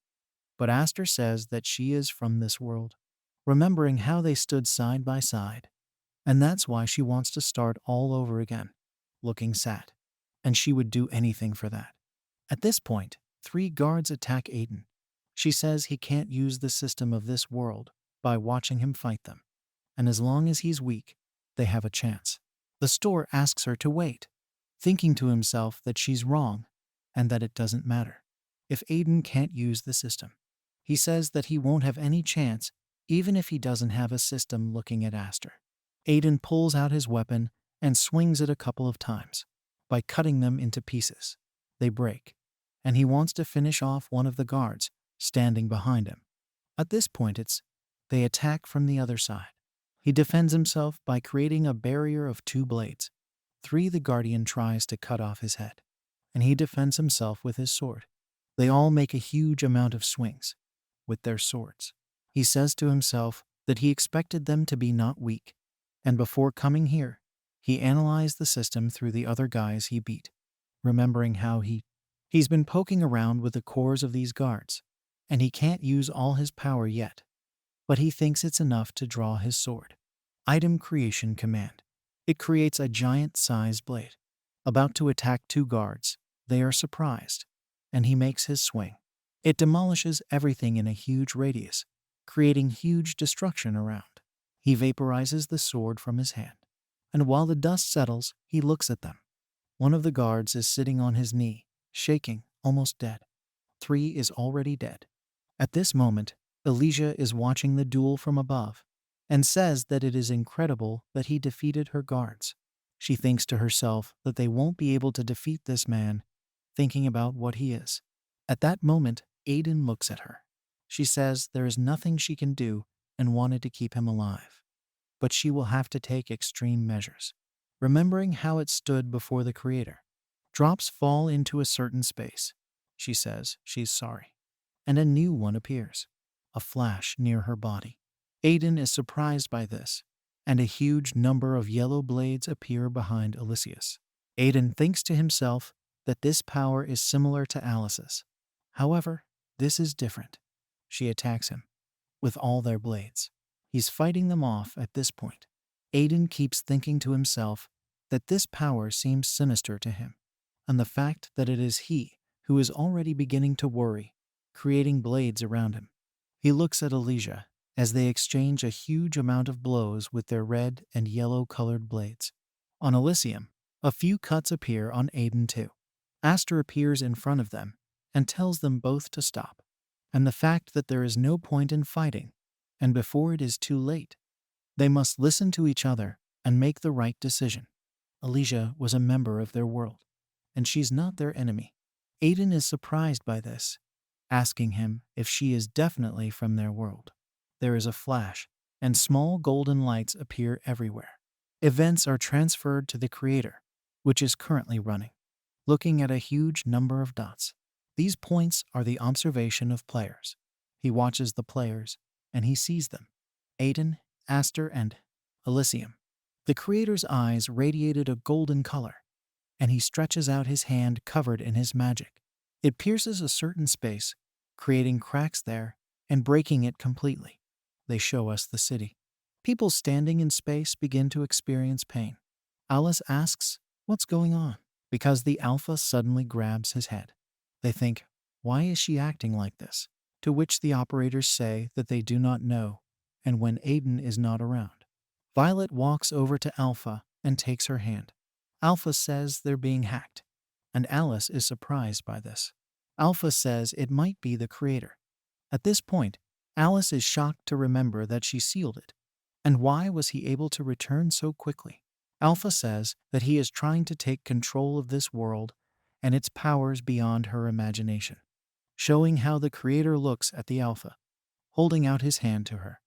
but Aster says that she is from this world, remembering how they stood side by side, and that's why she wants to start all over again, looking sad, and she would do anything for that. At this point, 3 guards attack Aiden. She says he can't use the system of this world by watching him fight them, and as long as he's weak, they have a chance. The store asks her to wait, thinking to himself that she's wrong and that it doesn't matter if Aiden can't use the system. He says that he won't have any chance even if he doesn't have a system looking at Aster. Aiden pulls out his weapon and swings it a couple of times. By cutting them into pieces, they break, and he wants to finish off one of the guards standing behind him. At this point, they attack from the other side. He defends himself by creating a barrier of 2 blades. 3, the guardian tries to cut off his head, and he defends himself with his sword. They all make a huge amount of swings with their swords. He says to himself that he expected them to be not weak, and before coming here, he analyzed the system through the other guys he beat, remembering how he's been poking around with the cores of these guards, and he can't use all his power yet, but he thinks it's enough to draw his sword. Item creation command. It creates a giant-sized blade. About to attack 2 guards, they are surprised, and he makes his swing. It demolishes everything in a huge radius, creating huge destruction around. He vaporizes the sword from his hand, and while the dust settles, he looks at them. One of the guards is sitting on his knee, shaking, almost dead. 3 is already dead. At this moment, Elise is watching the duel from above and says that it is incredible that he defeated her guards. She thinks to herself that they won't be able to defeat this man, thinking about what he is. At that moment, Aiden looks at her. She says there is nothing she can do and wanted to keep him alive, but she will have to take extreme measures. Remembering how it stood before the creator, drops fall into a certain space. She says she's sorry, and a new one appears, a flash near her body. Aiden is surprised by this, and a huge number of yellow blades appear behind Elise. Aiden thinks to himself that this power is similar to Alice's. However, this is different. She attacks him with all their blades. He's fighting them off at this point. Aiden keeps thinking to himself that this power seems sinister to him, and the fact that it is he who is already beginning to worry, creating blades around him. He looks at Elise as they exchange a huge amount of blows with their red and yellow colored blades. On Elysium, a few cuts appear on Aiden too. Aster appears in front of them and tells them both to stop, and the fact that there is no point in fighting, and before it is too late, they must listen to each other and make the right decision. Alicia was a member of their world, and she's not their enemy. Aiden is surprised by this, asking him if she is definitely from their world. There is a flash, and small golden lights appear everywhere. Events are transferred to the creator, which is currently running, looking at a huge number of dots. These points are the observation of players. He watches the players, and he sees them. Aiden, Aster, and Elysium. The creator's eyes radiated a golden color, and he stretches out his hand covered in his magic. It pierces a certain space, creating cracks there and breaking it completely. They show us the city. People standing in space begin to experience pain. Alice asks, "What's going on?" Because the Alpha suddenly grabs his head. They think, "Why is she acting like this?" To which the operators say that they do not know, and when Aiden is not around. Violet walks over to Alpha and takes her hand. Alpha says they're being hacked, and Alice is surprised by this. Alpha says it might be the creator. At this point, Alice is shocked to remember that she sealed it. And why was he able to return so quickly? Alpha says that he is trying to take control of this world and its powers beyond her imagination, showing how the creator looks at the Alpha, holding out his hand to her.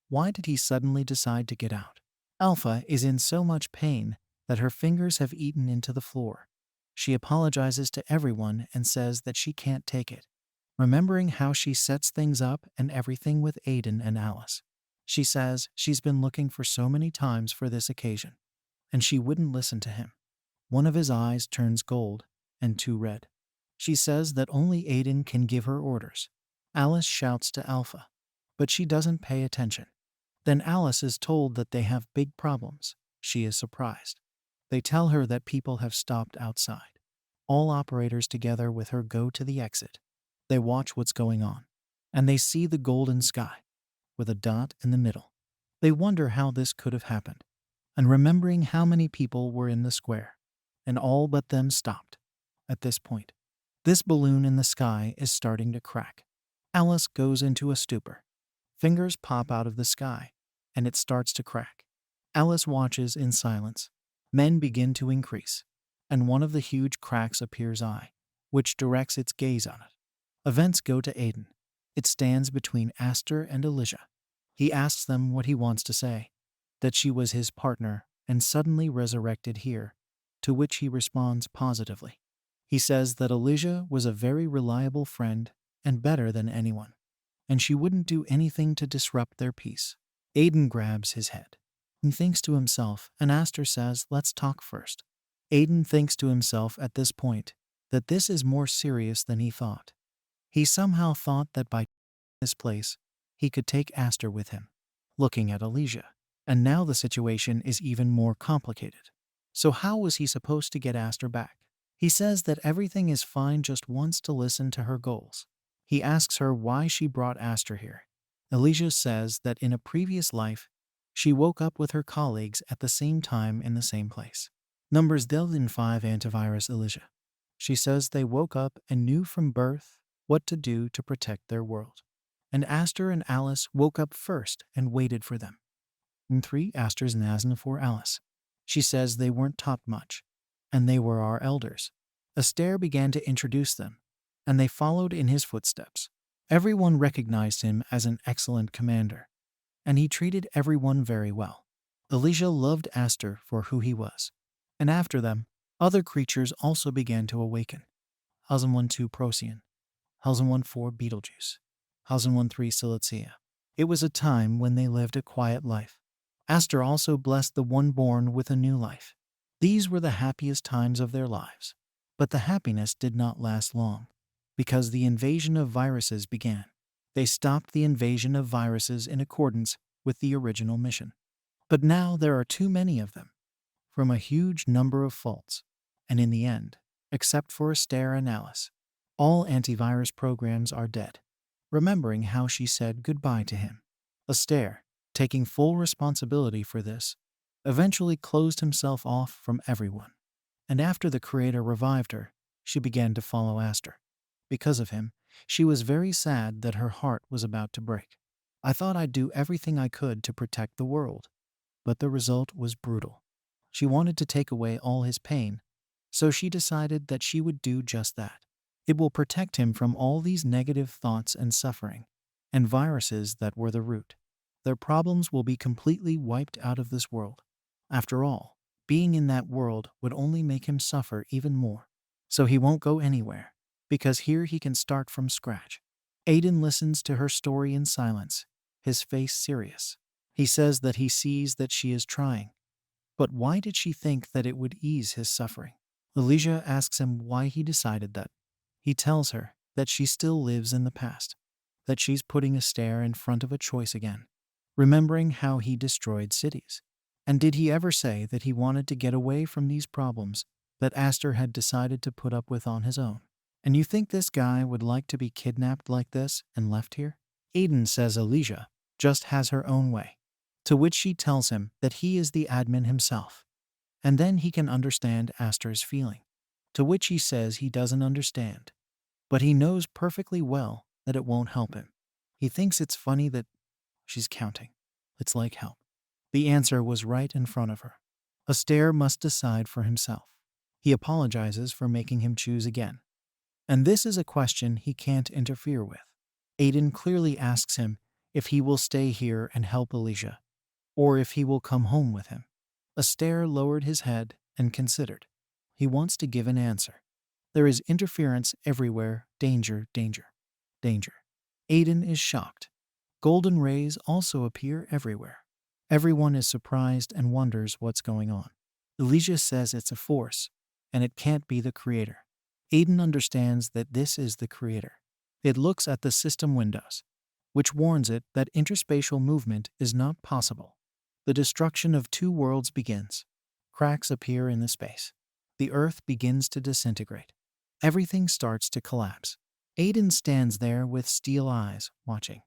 Why did he suddenly decide to get out? Alpha is in so much pain that her fingers have eaten into the floor. She apologizes to everyone and says that she can't take it, remembering how she sets things up and everything with Aiden and Alice. She says she's been looking for so many times for this occasion, and she wouldn't listen to him. One of his eyes turns gold and two red. She says that only Aiden can give her orders. Alice shouts to Alpha, but she doesn't pay attention. Then Alice is told that they have big problems. She is surprised. They tell her that people have stopped outside. All operators together with her go to the exit. They watch what's going on, and they see the golden sky with a dot in the middle. They wonder how this could have happened, and remembering how many people were in the square, and all but them stopped. At this point, this balloon in the sky is starting to crack. Alice goes into a stupor. Fingers pop out of the sky, and it starts to crack. Alice watches in silence. Men begin to increase, and one of the huge cracks appears eye, which directs its gaze on it. Events go to Aiden. It stands between Aster and Alicia. He asks them what he wants to say, that she was his partner and suddenly resurrected here, to which he responds positively. He says that Alicia was a very reliable friend and better than anyone, and she wouldn't do anything to disrupt their peace. Aiden grabs his head. He thinks to himself, and Aster says, "Let's talk first." Aiden thinks to himself at this point that this is more serious than he thought. He somehow thought that by this place, he could take Aster with him, looking at Alicia, and now the situation is even more complicated. So how was he supposed to get Aster back? He says that everything is fine, just wants to listen to her goals. He asks her why she brought Aster here. Alicia says that in a previous life, she woke up with her colleagues at the same time in the same place. Numbers dealt in 5 antivirus Alicia. She says they woke up and knew from birth what to do to protect their world. And Aster and Alice woke up first and waited for them. In 3 Aster's Nazna for Alice. She says they weren't taught much, and they were our elders. Aster began to introduce them, and they followed in his footsteps. Everyone recognized him as an excellent commander, and he treated everyone very well. Alicia loved Aster for who he was, and after them, other creatures also began to awaken. 1012 Procyon, 1014 Beetlejuice, 1013 Siletzia. It was a time when they lived a quiet life. Aster also blessed the one born with a new life. These were the happiest times of their lives. But the happiness did not last long, because the invasion of viruses began. They stopped the invasion of viruses in accordance with the original mission. But now there are too many of them, from a huge number of faults. And in the end, except for Aster and Alice, all antivirus programs are dead. Remembering how she said goodbye to him, Aster, taking full responsibility for this, eventually closed himself off from everyone. And after the creator revived her, she began to follow Aster. Because of him, she was very sad that her heart was about to break. I thought I'd do everything I could to protect the world, but the result was brutal. She wanted to take away all his pain, so she decided that she would do just that. It will protect him from all these negative thoughts and suffering, and viruses that were the root. Their problems will be completely wiped out of this world. After all, being in that world would only make him suffer even more. So he won't go anywhere, because here he can start from scratch. Aiden listens to her story in silence, his face serious. He says that he sees that she is trying. But why did she think that it would ease his suffering? Elise asks him why he decided that. He tells her that she still lives in the past, that she's putting Aster in front of a choice again, remembering how he destroyed cities. And did he ever say that he wanted to get away from these problems that Aster had decided to put up with on his own? And you think this guy would like to be kidnapped like this and left here? Aiden says Elise just has her own way, to which she tells him that he is the admin himself. And then he can understand Aster's feeling, to which he says he doesn't understand. But he knows perfectly well that it won't help him. He thinks it's funny that she's counting. It's like help. The answer was right in front of her. Aster must decide for himself. He apologizes for making him choose again. And this is a question he can't interfere with. Aiden clearly asks him if he will stay here and help Elise, or if he will come home with him. Aster lowered his head and considered. He wants to give an answer. There is interference everywhere. Danger, danger, danger. Aiden is shocked. Golden rays also appear everywhere. Everyone is surprised and wonders what's going on. Elise says it's a force, and it can't be the creator. Aiden understands that this is the creator. It looks at the system windows, which warns it that interspatial movement is not possible. The destruction of two worlds begins. Cracks appear in the space. The earth begins to disintegrate. Everything starts to collapse. Aiden stands there with steel eyes, watching.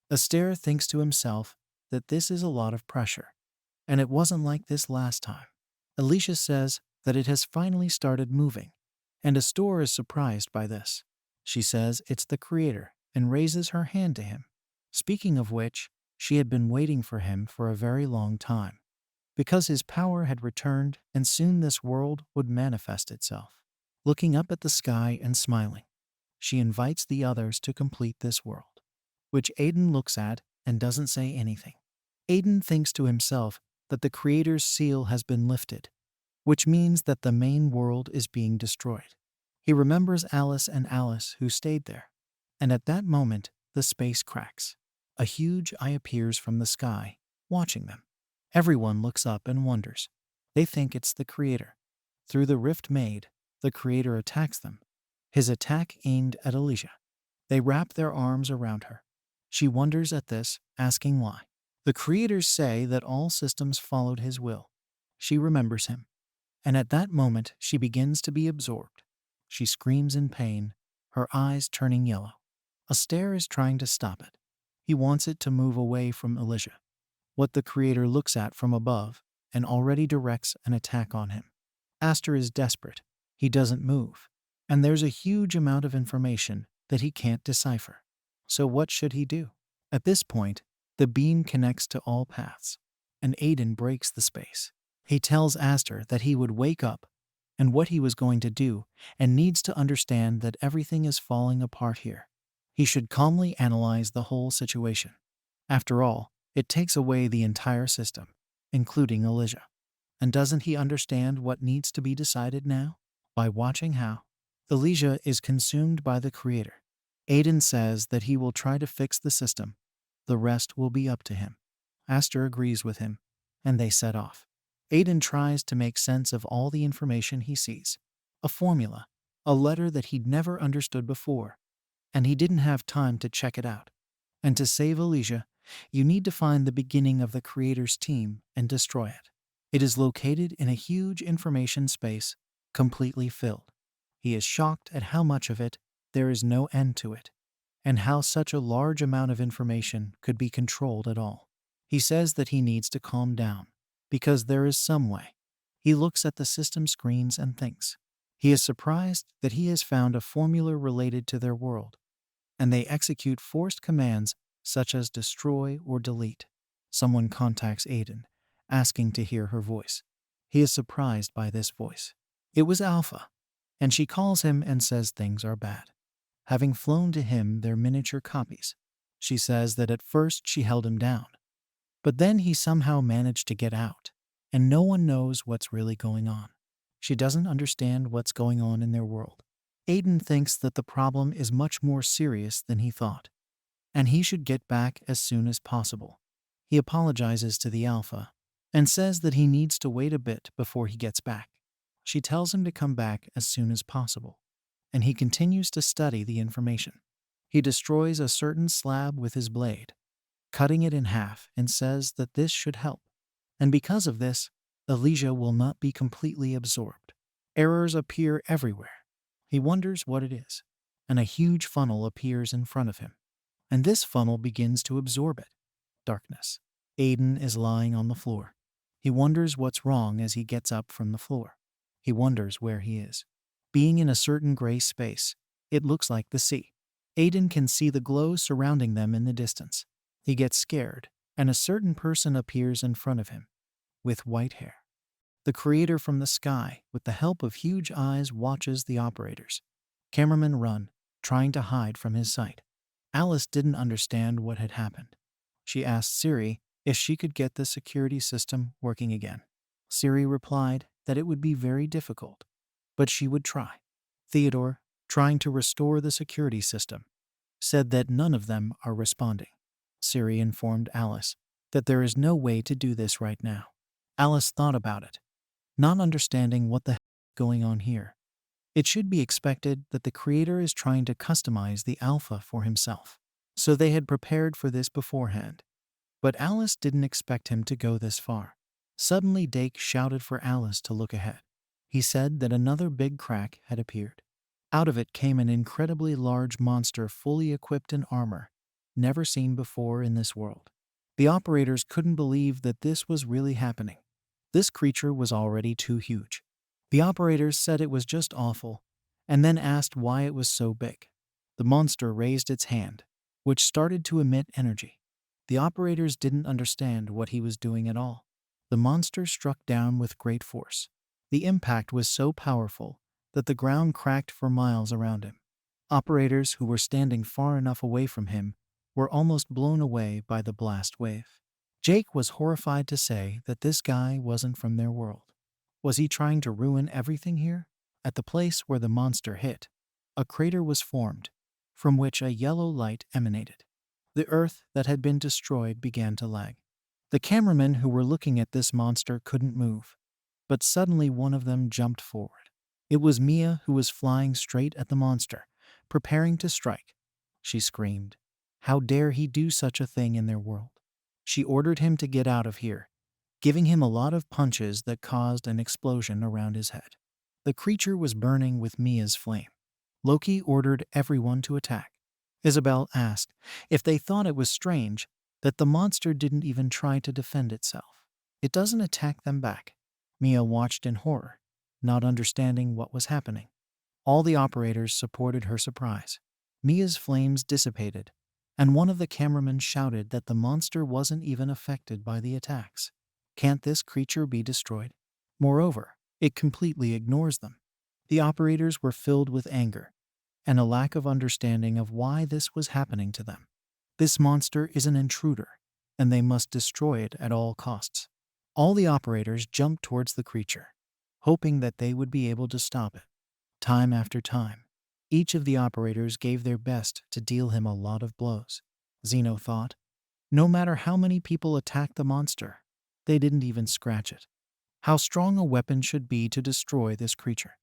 Aster thinks to himself that this is a lot of pressure, and it wasn't like this last time. Elise says that it has finally started moving, and Aster is surprised by this. She says it's the creator and raises her hand to him. Speaking of which, she had been waiting for him for a very long time, because his power had returned and soon this world would manifest itself. Looking up at the sky and smiling, she invites the others to complete this world, which Aiden looks at and doesn't say anything. Aiden thinks to himself that the creator's seal has been lifted, which means that the main world is being destroyed. He remembers Alice and Alice who stayed there, and at that moment the space cracks. A huge eye appears from the sky, watching them. Everyone looks up and wonders. They think it's the creator. Through the rift made, the creator attacks them. His attack aimed at Elise. They wrap their arms around her. She wonders at this, asking why. The creators say that all systems followed his will. She remembers him, and at that moment she begins to be absorbed. She screams in pain, her eyes turning yellow. Aster is trying to stop it. He wants it to move away from Elise, what the creator looks at from above, and already directs an attack on him. Aster is desperate. He doesn't move, and there's a huge amount of information that he can't decipher. So what should he do? At this point, the beam connects to all paths, and Aiden breaks the space. He tells Aster that he would wake up and what he was going to do, and needs to understand that everything is falling apart here. He should calmly analyze the whole situation. After all, it takes away the entire system, including Elise. And doesn't he understand what needs to be decided now? By watching how Elise is consumed by the creator. Aiden says that he will try to fix the system. The rest will be up to him. Aster agrees with him, and they set off. Aiden tries to make sense of all the information he sees. A formula, a letter that he'd never understood before, and he didn't have time to check it out. And to save Elise, you need to find the beginning of the creator's team and destroy it. It is located in a huge information space, completely filled. He is shocked at how much of it there is no end to it, and how such a large amount of information could be controlled at all. He says that he needs to calm down, because there is some way. He looks at the system screens and thinks. He is surprised that he has found a formula related to their world, and they execute forced commands such as destroy or delete. Someone contacts Aiden, asking to hear her voice. He is surprised by this voice. It was Alpha, and she calls him and says things are bad. Having flown to him their miniature copies, she says that at first she held him down, but then he somehow managed to get out, and no one knows what's really going on. She doesn't understand what's going on in their world. Aiden thinks that the problem is much more serious than he thought, and he should get back as soon as possible. He apologizes to the Alpha and says that he needs to wait a bit before he gets back. She tells him to come back as soon as possible, and he continues to study the information. He destroys a certain slab with his blade, cutting it in half, and says that this should help. And because of this, Elise will not be completely absorbed. Errors appear everywhere. He wonders what it is, and a huge funnel appears in front of him, and this funnel begins to absorb it. Darkness. Aiden is lying on the floor. He wonders what's wrong as he gets up from the floor. He wonders where he is. Being in a certain gray space, it looks like the sea. Aiden can see the glow surrounding them in the distance. He gets scared, and a certain person appears in front of him, with white hair. The creator from the sky, with the help of huge eyes, watches the operators. Cameramen run, trying to hide from his sight. Alice didn't understand what had happened. She asked Siri if she could get the security system working again. Siri replied that it would be very difficult, but she would try. Theodore, trying to restore the security system, said that none of them are responding. Siri informed Alice that there is no way to do this right now. Alice thought about it, not understanding what the hell is going on here. It should be expected that the creator is trying to customize the alpha for himself, so they had prepared for this beforehand. But Alice didn't expect him to go this far. Suddenly Dake shouted for Alice to look ahead. He said that another big crack had appeared. Out of it came an incredibly large monster fully equipped in armor, never seen before in this world. The operators couldn't believe that this was really happening. This creature was already too huge. The operators said it was just awful, and then asked why it was so big. The monster raised its hand, which started to emit energy. The operators didn't understand what he was doing at all. The monster struck down with great force. The impact was so powerful that the ground cracked for miles around him. Operators who were standing far enough away from him were almost blown away by the blast wave. Jake was horrified to say that this guy wasn't from their world. Was he trying to ruin everything here? At the place where the monster hit, a crater was formed, from which a yellow light emanated. The earth that had been destroyed began to lag. The cameramen who were looking at this monster couldn't move, but suddenly one of them jumped forward. It was Mia, who was flying straight at the monster, preparing to strike. She screamed, "How dare he do such a thing in their world?" She ordered him to get out of here, giving him a lot of punches that caused an explosion around his head. The creature was burning with Mia's flame. Loki ordered everyone to attack. Isabel asked if they thought it was strange that the monster didn't even try to defend itself. It doesn't attack them back. Mia watched in horror, not understanding what was happening. All the operators supported her surprise. Mia's flames dissipated, and one of the cameramen shouted that the monster wasn't even affected by the attacks. Can't this creature be destroyed? Moreover, it completely ignores them. The operators were filled with anger and a lack of understanding of why this was happening to them. This monster is an intruder, and they must destroy it at all costs. All the operators jumped towards the creature, hoping that they would be able to stop it. Time after time, each of the operators gave their best to deal him a lot of blows. Zeno thought, no matter how many people attack the monster, They didn't even scratch it. How strong a weapon should be to destroy this creature.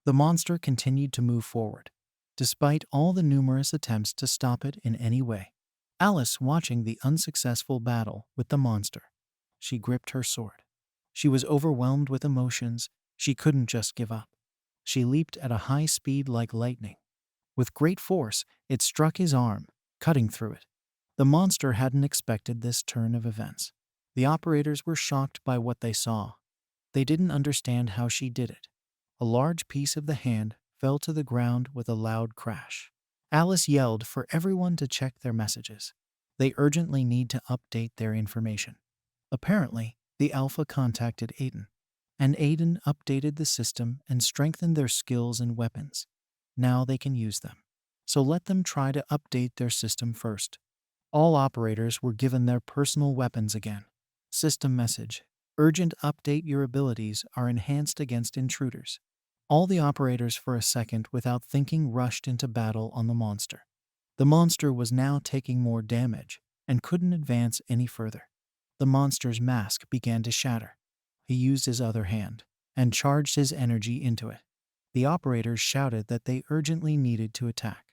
The monster continued to move forward, despite all the numerous attempts to stop it in any way. Alice watching the unsuccessful battle with the monster. She gripped her sword. She was overwhelmed with emotions. She couldn't just give up. She leaped at a high speed like lightning. With great force, it struck his arm, cutting through it. The monster hadn't expected this turn of events. The operators were shocked by what they saw. They didn't understand how she did it. A large piece of the hand fell to the ground with a loud crash. Alice yelled for everyone to check their messages. They urgently need to update their information. Apparently, the Alpha contacted Aiden, and Aiden updated the system and strengthened their skills and weapons. Now they can use them. So let them try to update their system first. All operators were given their personal weapons again. System message: urgent update, your abilities are enhanced against intruders. All the operators for a second without thinking rushed into battle on the monster. The monster was now taking more damage and couldn't advance any further. The monster's mask began to shatter. He used his other hand and charged his energy into it. The operators shouted that they urgently needed to attack.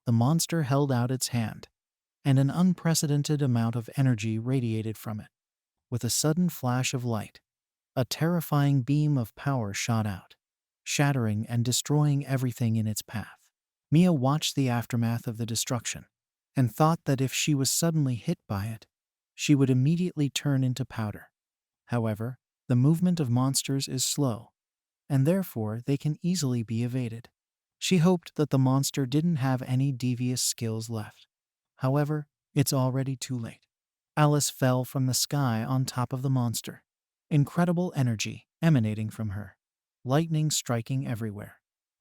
The monster held out its hand, and an unprecedented amount of energy radiated from it. With a sudden flash of light, a terrifying beam of power shot out, shattering and destroying everything in its path. Mia watched the aftermath of the destruction and thought that if she was suddenly hit by it, she would immediately turn into powder. However, the movement of monsters is slow, and therefore they can easily be evaded. She hoped that the monster didn't have any devious skills left. However, it's already too late. Alice fell from the sky on top of the monster. Incredible energy emanating from her, lightning striking everywhere.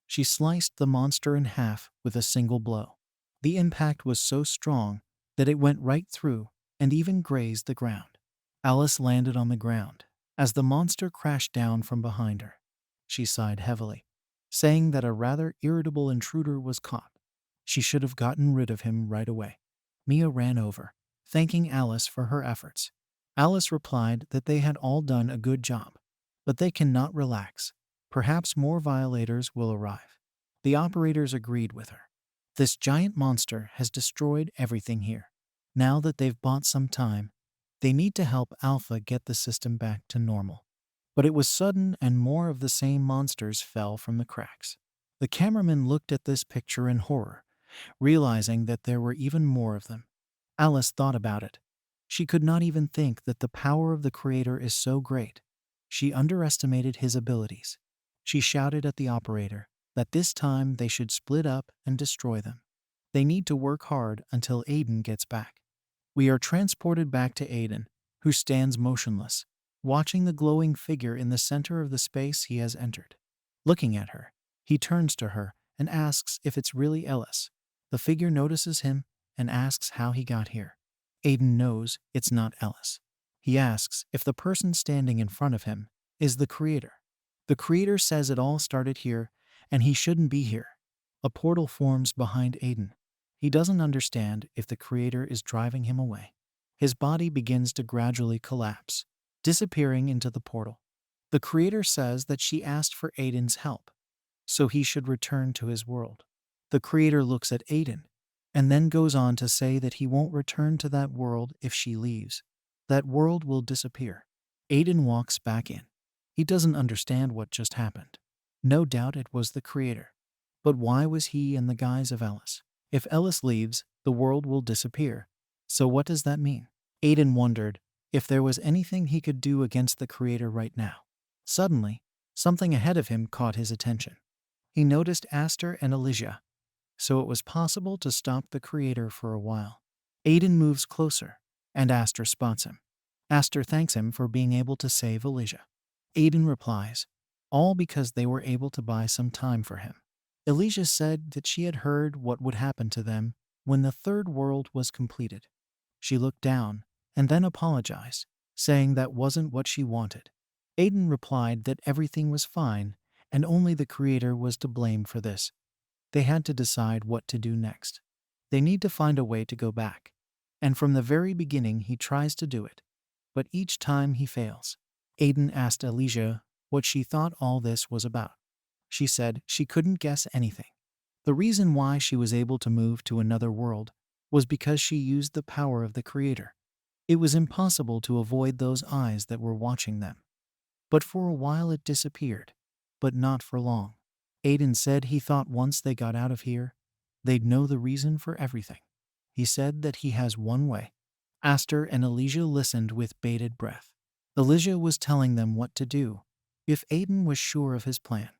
She sliced the monster in half with a single blow. The impact was so strong that it went right through and even grazed the ground. Alice landed on the ground as the monster crashed down from behind her. She sighed heavily, saying that a rather irritable intruder was caught. She should have gotten rid of him right away. Mia ran over, thanking Alice for her efforts. Alice replied that they had all done a good job, but they cannot relax. Perhaps more violators will arrive. The operators agreed with her. This giant monster has destroyed everything here. Now that they've bought some time, they need to help Alpha get the system back to normal. But it was sudden, and more of the same monsters fell from the cracks. The cameraman looked at this picture in horror, realizing that there were even more of them. Alice thought about it. She could not even think that the power of the Creator is so great. She underestimated his abilities. She shouted at the operator that this time they should split up and destroy them. They need to work hard until Aiden gets back. We are transported back to Aiden, who stands motionless, watching the glowing figure in the center of the space he has entered. Looking at her, he turns to her and asks if it's really Elise. The figure notices him and asks how he got here. Aiden knows it's not Elise. He asks if the person standing in front of him is the Creator. The Creator says it all started here and he shouldn't be here. A portal forms behind Aiden. He doesn't understand if the Creator is driving him away. His body begins to gradually collapse, disappearing into the portal. The Creator says that she asked for Aiden's help, so he should return to his world. The Creator looks at Aiden and then goes on to say that he won't return to that world if she leaves. That world will disappear. Aiden walks back in. He doesn't understand what just happened. No doubt it was the Creator. But why was he in the guise of Elise? If Elise leaves, the world will disappear. So what does that mean? Aiden wondered if there was anything he could do against the Creator right now. Suddenly, something ahead of him caught his attention. He noticed Aster and Elijah, so it was possible to stop the Creator for a while. Aiden moves closer, and Aster spots him. Aster thanks him for being able to save Elijah. Aiden replies, all because they were able to buy some time for him. Elijah said that she had heard what would happen to them when the third world was completed. She looked down and then apologized, saying that wasn't what she wanted. Aiden replied that everything was fine and only the Creator was to blame for this. They had to decide what to do next. They need to find a way to go back. And from the very beginning he tries to do it, but each time he fails. Aiden asked Elise what she thought all this was about. She said she couldn't guess anything. The reason why she was able to move to another world was because she used the power of the Creator. It was impossible to avoid those eyes that were watching them. But for a while it disappeared, but not for long. Aiden said he thought once they got out of here, they'd know the reason for everything. He said that he has one way. Aster and Elise listened with bated breath. Elise was telling them what to do if Aiden was sure of his plan.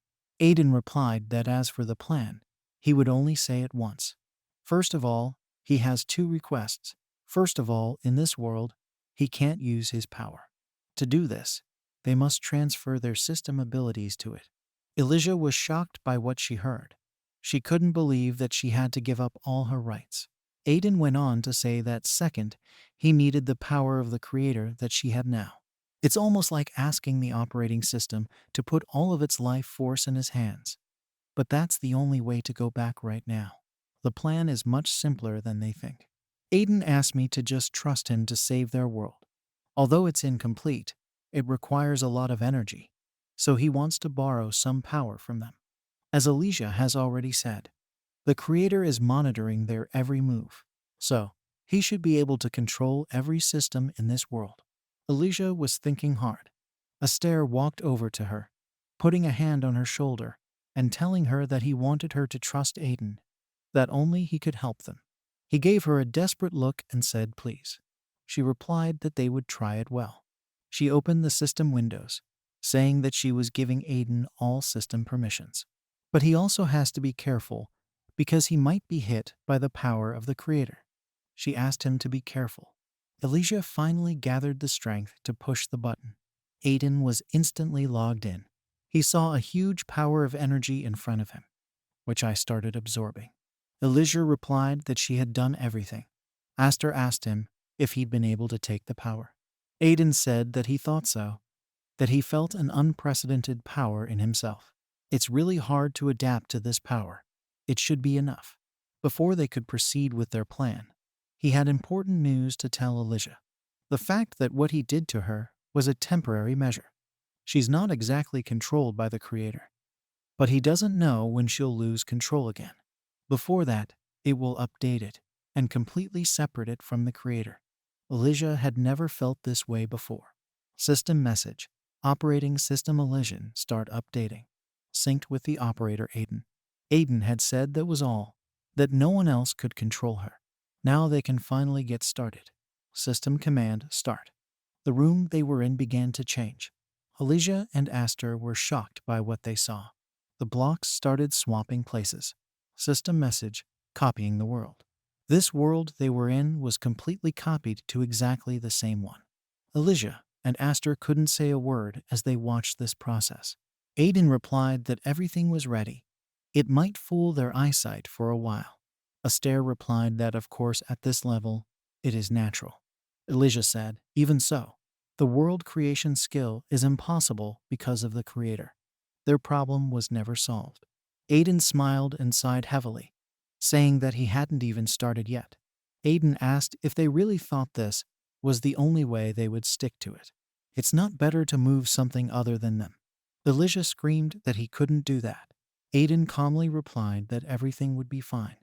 Aiden replied that as for the plan, he would only say it once. First of all, he has two requests. First of all, in this world, he can't use his power. To do this, they must transfer their system abilities to it. Elise was shocked by what she heard. She couldn't believe that she had to give up all her rights. Aiden went on to say that second, he needed the power of the Creator that she had now. It's almost like asking the operating system to put all of its life force in his hands. But that's the only way to go back right now. The plan is much simpler than they think. Aiden asked me to just trust him to save their world. Although it's incomplete, it requires a lot of energy, so he wants to borrow some power from them. As Alicia has already said, the Creator is monitoring their every move, so he should be able to control every system in this world. Alicia was thinking hard. Aster walked over to her, putting a hand on her shoulder and telling her that he wanted her to trust Aiden, that only he could help them. He gave her a desperate look and said please. She replied that they would try it well. She opened the system windows, saying that she was giving Aiden all system permissions. But he also has to be careful because he might be hit by the power of the Creator. She asked him to be careful. Alicia finally gathered the strength to push the button. Aiden was instantly logged in. He saw a huge power of energy in front of him, which I started absorbing. Alicia replied that she had done everything. Aster asked him if he'd been able to take the power. Aiden said that he thought so, that he felt an unprecedented power in himself. It's really hard to adapt to this power. It should be enough. Before they could proceed with their plan, he had important news to tell Alicia. The fact that what he did to her was a temporary measure. She's not exactly controlled by the Creator, but he doesn't know when she'll lose control again. Before that, it will update it and completely separate it from the Creator. Alicia had never felt this way before. System message. Operating system Alicia start updating. Synced with the operator Aiden. Aiden had said that was all, that no one else could control her. Now they can finally get started. System command start. The room they were in began to change. Alicia and Aster were shocked by what they saw. The blocks started swapping places. System message, copying the world. This world they were in was completely copied to exactly the same one. Alicia and Aster couldn't say a word as they watched this process. Aiden replied that everything was ready. It might fool their eyesight for a while. Aster replied that of course at this level, it is natural. Alicia said, even so, the world creation skill is impossible because of the Creator. Their problem was never solved. Aiden smiled and sighed heavily, saying that he hadn't even started yet. Aiden asked if they really thought this was the only way they would stick to it. It's not better to move something other than them. Alicia screamed that he couldn't do that. Aiden calmly replied that everything would be fine.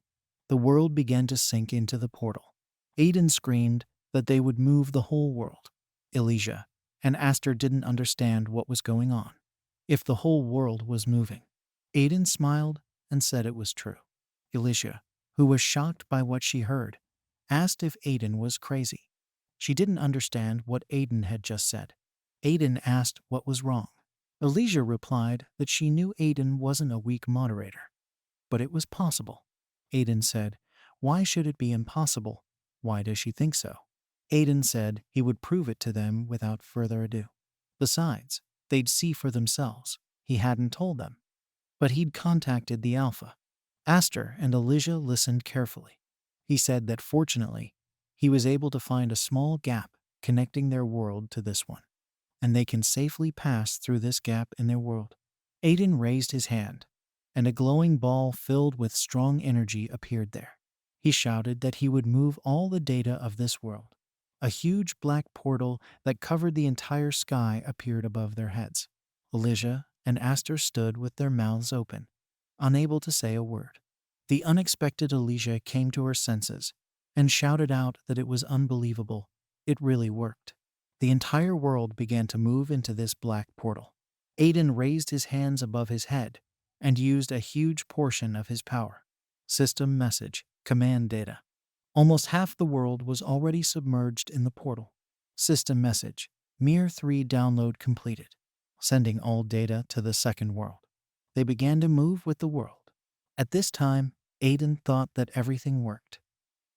The world began to sink into the portal. Aiden screamed that they would move the whole world. Alicia and Aster didn't understand what was going on. If the whole world was moving. Aiden smiled and said it was true. Alicia, who was shocked by what she heard, asked if Aiden was crazy. She didn't understand what Aiden had just said. Aiden asked what was wrong. Alicia replied that she knew Aiden wasn't a weak moderator, but it was possible. Aiden said, why should it be impossible? Why does she think so? Aiden said he would prove it to them without further ado. Besides, they'd see for themselves. He hadn't told them. But he'd contacted the Alpha. Aster and Alicia listened carefully. He said that fortunately, he was able to find a small gap connecting their world to this one, and they can safely pass through this gap in their world. Aiden raised his hand, and a glowing ball filled with strong energy appeared there. He shouted that he would move all the data of this world. A huge black portal that covered the entire sky appeared above their heads. Alicia and Aster stood with their mouths open, unable to say a word. The unexpected Alicia came to her senses and shouted out that it was unbelievable. It really worked. The entire world began to move into this black portal. Aiden raised his hands above his head and used a huge portion of his power. System message, command data. Almost half the world was already submerged in the portal. System message, Mir 3 download completed, sending all data to the second world. They began to move with the world. At this time, Aiden thought that everything worked.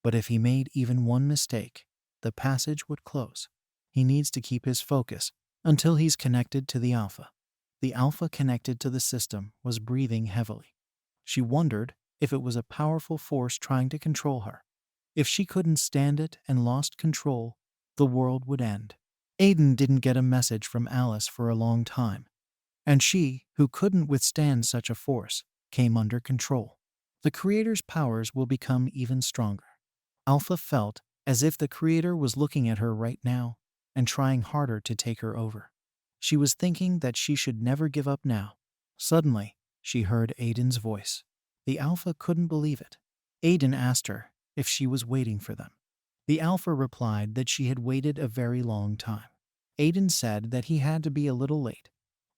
But if he made even one mistake, the passage would close. He needs to keep his focus until he's connected to the Alpha. The Alpha connected to the system was breathing heavily. She wondered if it was a powerful force trying to control her. If she couldn't stand it and lost control, the world would end. Aiden didn't get a message from Alice for a long time, and she, who couldn't withstand such a force, came under control. The Creator's powers will become even stronger. Alpha felt as if the Creator was looking at her right now and trying harder to take her over. She was thinking that she should never give up now. Suddenly, she heard Aiden's voice. The Alpha couldn't believe it. Aiden asked her if she was waiting for them. The Alpha replied that she had waited a very long time. Aiden said that he had to be a little late,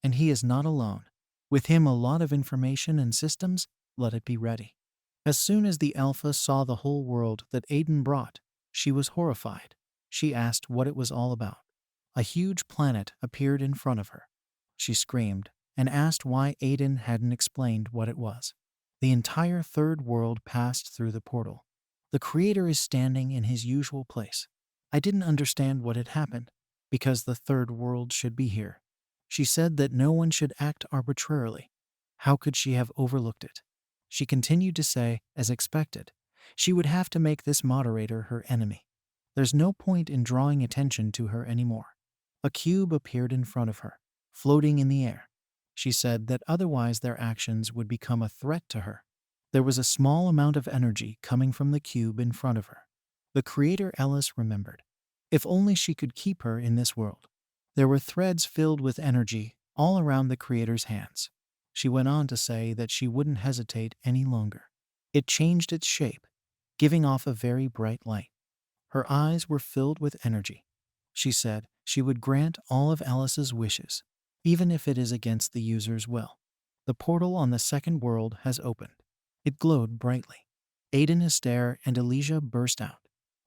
and he is not alone. With him a lot of information and systems, let it be ready. As soon as the Alpha saw the whole world that Aiden brought, she was horrified. She asked what it was all about. A huge planet appeared in front of her. She screamed and asked why Aiden hadn't explained what it was. The entire third world passed through the portal. The Creator is standing in his usual place. I didn't understand what had happened, because the third world should be here. She said that no one should act arbitrarily. How could she have overlooked it? She continued to say, as expected, she would have to make this moderator her enemy. There's no point in drawing attention to her anymore. A cube appeared in front of her, floating in the air. She said that otherwise their actions would become a threat to her. There was a small amount of energy coming from the cube in front of her. The Creator Elise remembered. If only she could keep her in this world. There were threads filled with energy all around the Creator's hands. She went on to say that she wouldn't hesitate any longer. It changed its shape, giving off a very bright light. Her eyes were filled with energy. She said she would grant all of Alice's wishes, even if it is against the user's will. The portal on the second world has opened. It glowed brightly. Aiden, Aster, and Alicia burst out.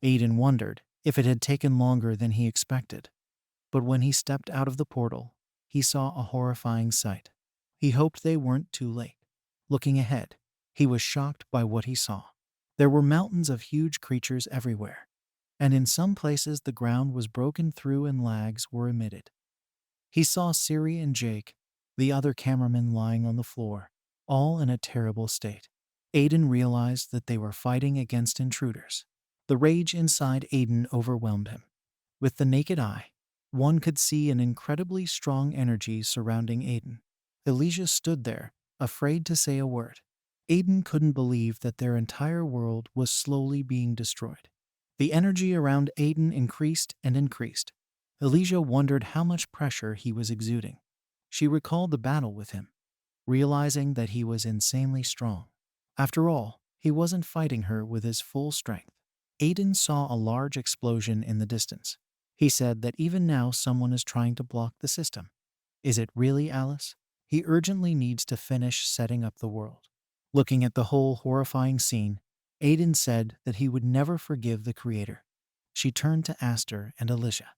Aiden wondered if it had taken longer than he expected. But when he stepped out of the portal, he saw a horrifying sight. He hoped they weren't too late. Looking ahead, he was shocked by what he saw. There were mountains of huge creatures everywhere, and in some places the ground was broken through and lags were emitted. He saw Siri and Jake, the other cameraman, lying on the floor, all in a terrible state. Aiden realized that they were fighting against intruders. The rage inside Aiden overwhelmed him. With the naked eye, one could see an incredibly strong energy surrounding Aiden. Alicia stood there, afraid to say a word. Aiden couldn't believe that their entire world was slowly being destroyed. The energy around Aiden increased and increased. Alicia wondered how much pressure he was exuding. She recalled the battle with him, realizing that he was insanely strong. After all, he wasn't fighting her with his full strength. Aiden saw a large explosion in the distance. He said that even now someone is trying to block the system. Is it really Alice? He urgently needs to finish setting up the world. Looking at the whole horrifying scene, Aiden said that he would never forgive the Creator. She turned to Aster and Alicia,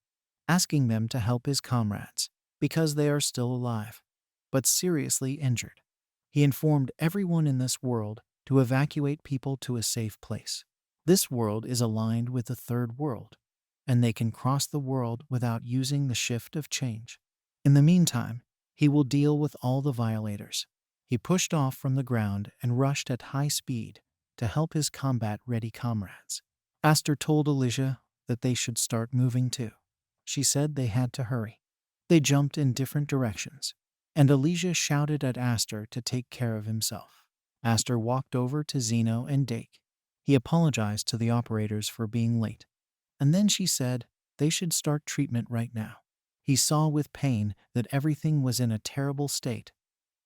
asking them to help his comrades, because they are still alive, but seriously injured. He informed everyone in this world to evacuate people to a safe place. This world is aligned with the third world, and they can cross the world without using the shift of change. In the meantime, he will deal with all the violators. He pushed off from the ground and rushed at high speed to help his combat-ready comrades. Aster told Alicia that they should start moving too. She said they had to hurry. They jumped in different directions, and Alicia shouted at Aster to take care of himself. Aster walked over to Zeno and Dake. He apologized to the operators for being late, and then she said they should start treatment right now. He saw with pain that everything was in a terrible state,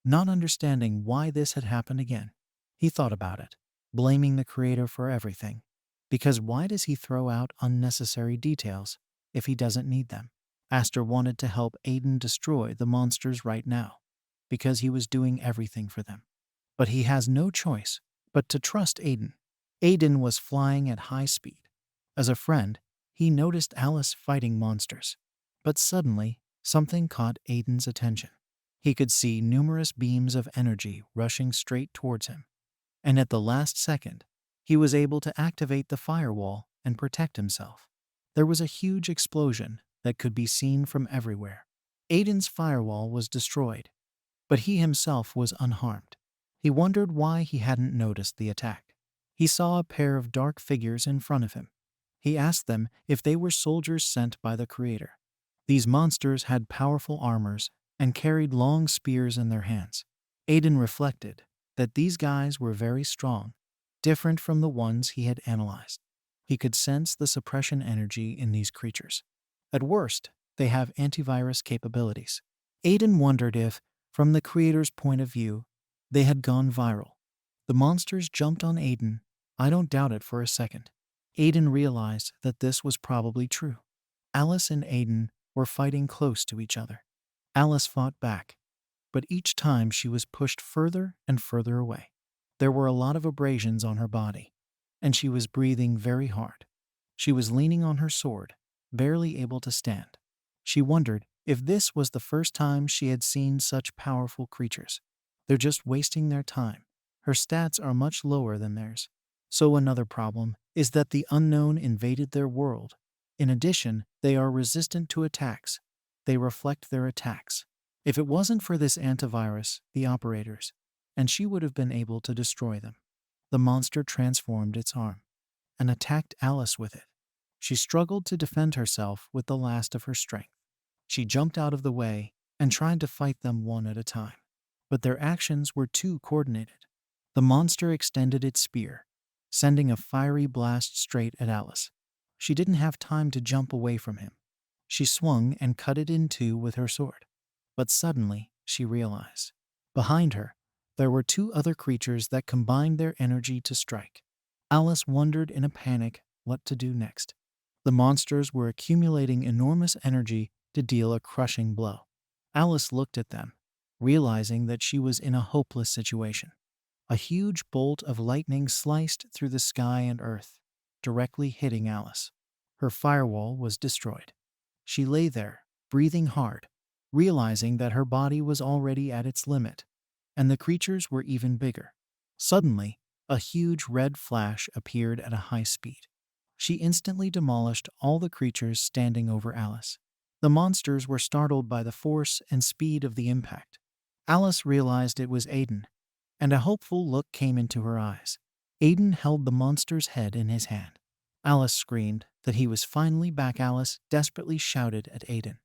not understanding why this had happened again. He thought about it, blaming the creator for everything. Because why does he throw out unnecessary details if he doesn't need them? Aster wanted to help Aiden destroy the monsters right now, because he was doing everything for them. But he has no choice but to trust Aiden. Aiden was flying at high speed. As a friend, he noticed Alice fighting monsters. But suddenly, something caught Aiden's attention. He could see numerous beams of energy rushing straight towards him. And at the last second, he was able to activate the firewall and protect himself. There was a huge explosion that could be seen from everywhere. Aiden's firewall was destroyed, but he himself was unharmed. He wondered why he hadn't noticed the attack. He saw a pair of dark figures in front of him. He asked them if they were soldiers sent by the creator. These monsters had powerful armors and carried long spears in their hands. Aiden reflected that these guys were very strong, different from the ones he had analyzed. He could sense the suppression energy in these creatures. At worst, they have antivirus capabilities. Aiden wondered if, from the creator's point of view, they had gone viral. The monsters jumped on Aiden. I don't doubt it for a second. Aiden realized that this was probably true. Alice and Aiden were fighting close to each other. Alice fought back, but each time she was pushed further and further away. There were a lot of abrasions on her body, and she was breathing very hard. She was leaning on her sword, barely able to stand. She wondered if this was the first time she had seen such powerful creatures. They're just wasting their time. Her stats are much lower than theirs. So another problem is that the unknown invaded their world. In addition, they are resistant to attacks. They reflect their attacks. If it wasn't for this antivirus, the operators, and she would have been able to destroy them. The monster transformed its arm and attacked Alice with it. She struggled to defend herself with the last of her strength. She jumped out of the way and tried to fight them one at a time. But their actions were too coordinated. The monster extended its spear, sending a fiery blast straight at Alice. She didn't have time to jump away from him. She swung and cut it in two with her sword. But suddenly, she realized. Behind her, there were two other creatures that combined their energy to strike. Alice wondered in a panic what to do next. The monsters were accumulating enormous energy to deal a crushing blow. Alice looked at them, realizing that she was in a hopeless situation. A huge bolt of lightning sliced through the sky and earth, directly hitting Alice. Her firewall was destroyed. She lay there, breathing hard, realizing that her body was already at its limit, and the creatures were even bigger. Suddenly, a huge red flash appeared at a high speed. She instantly demolished all the creatures standing over Alice. The monsters were startled by the force and speed of the impact. Alice realized it was Aiden, and a hopeful look came into her eyes. Aiden held the monster's head in his hand. Alice screamed that he was finally back. Alice desperately shouted at Aiden.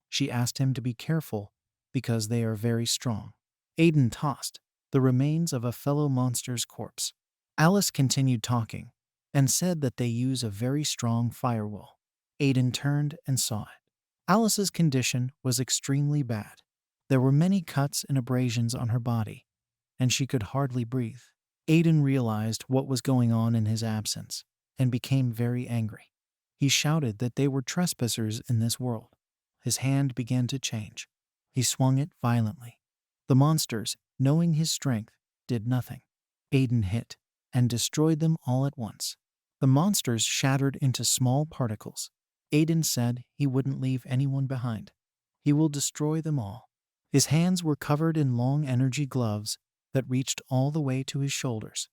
She asked him to be careful because they are very strong. Aiden tossed the remains of a fellow monster's corpse. Alice continued talking and said that they use a very strong firewall. Aiden turned and saw it. Alice's condition was extremely bad. There were many cuts and abrasions on her body, and she could hardly breathe. Aiden realized what was going on in his absence and became very angry. He shouted that they were trespassers in this world. His hand began to change. He swung it violently. The monsters, knowing his strength, did nothing. Aiden hit and destroyed them all at once. The monsters shattered into small particles. Aiden said he wouldn't leave anyone behind. He will destroy them all. His hands were covered in long energy gloves that reached all the way to his shoulders.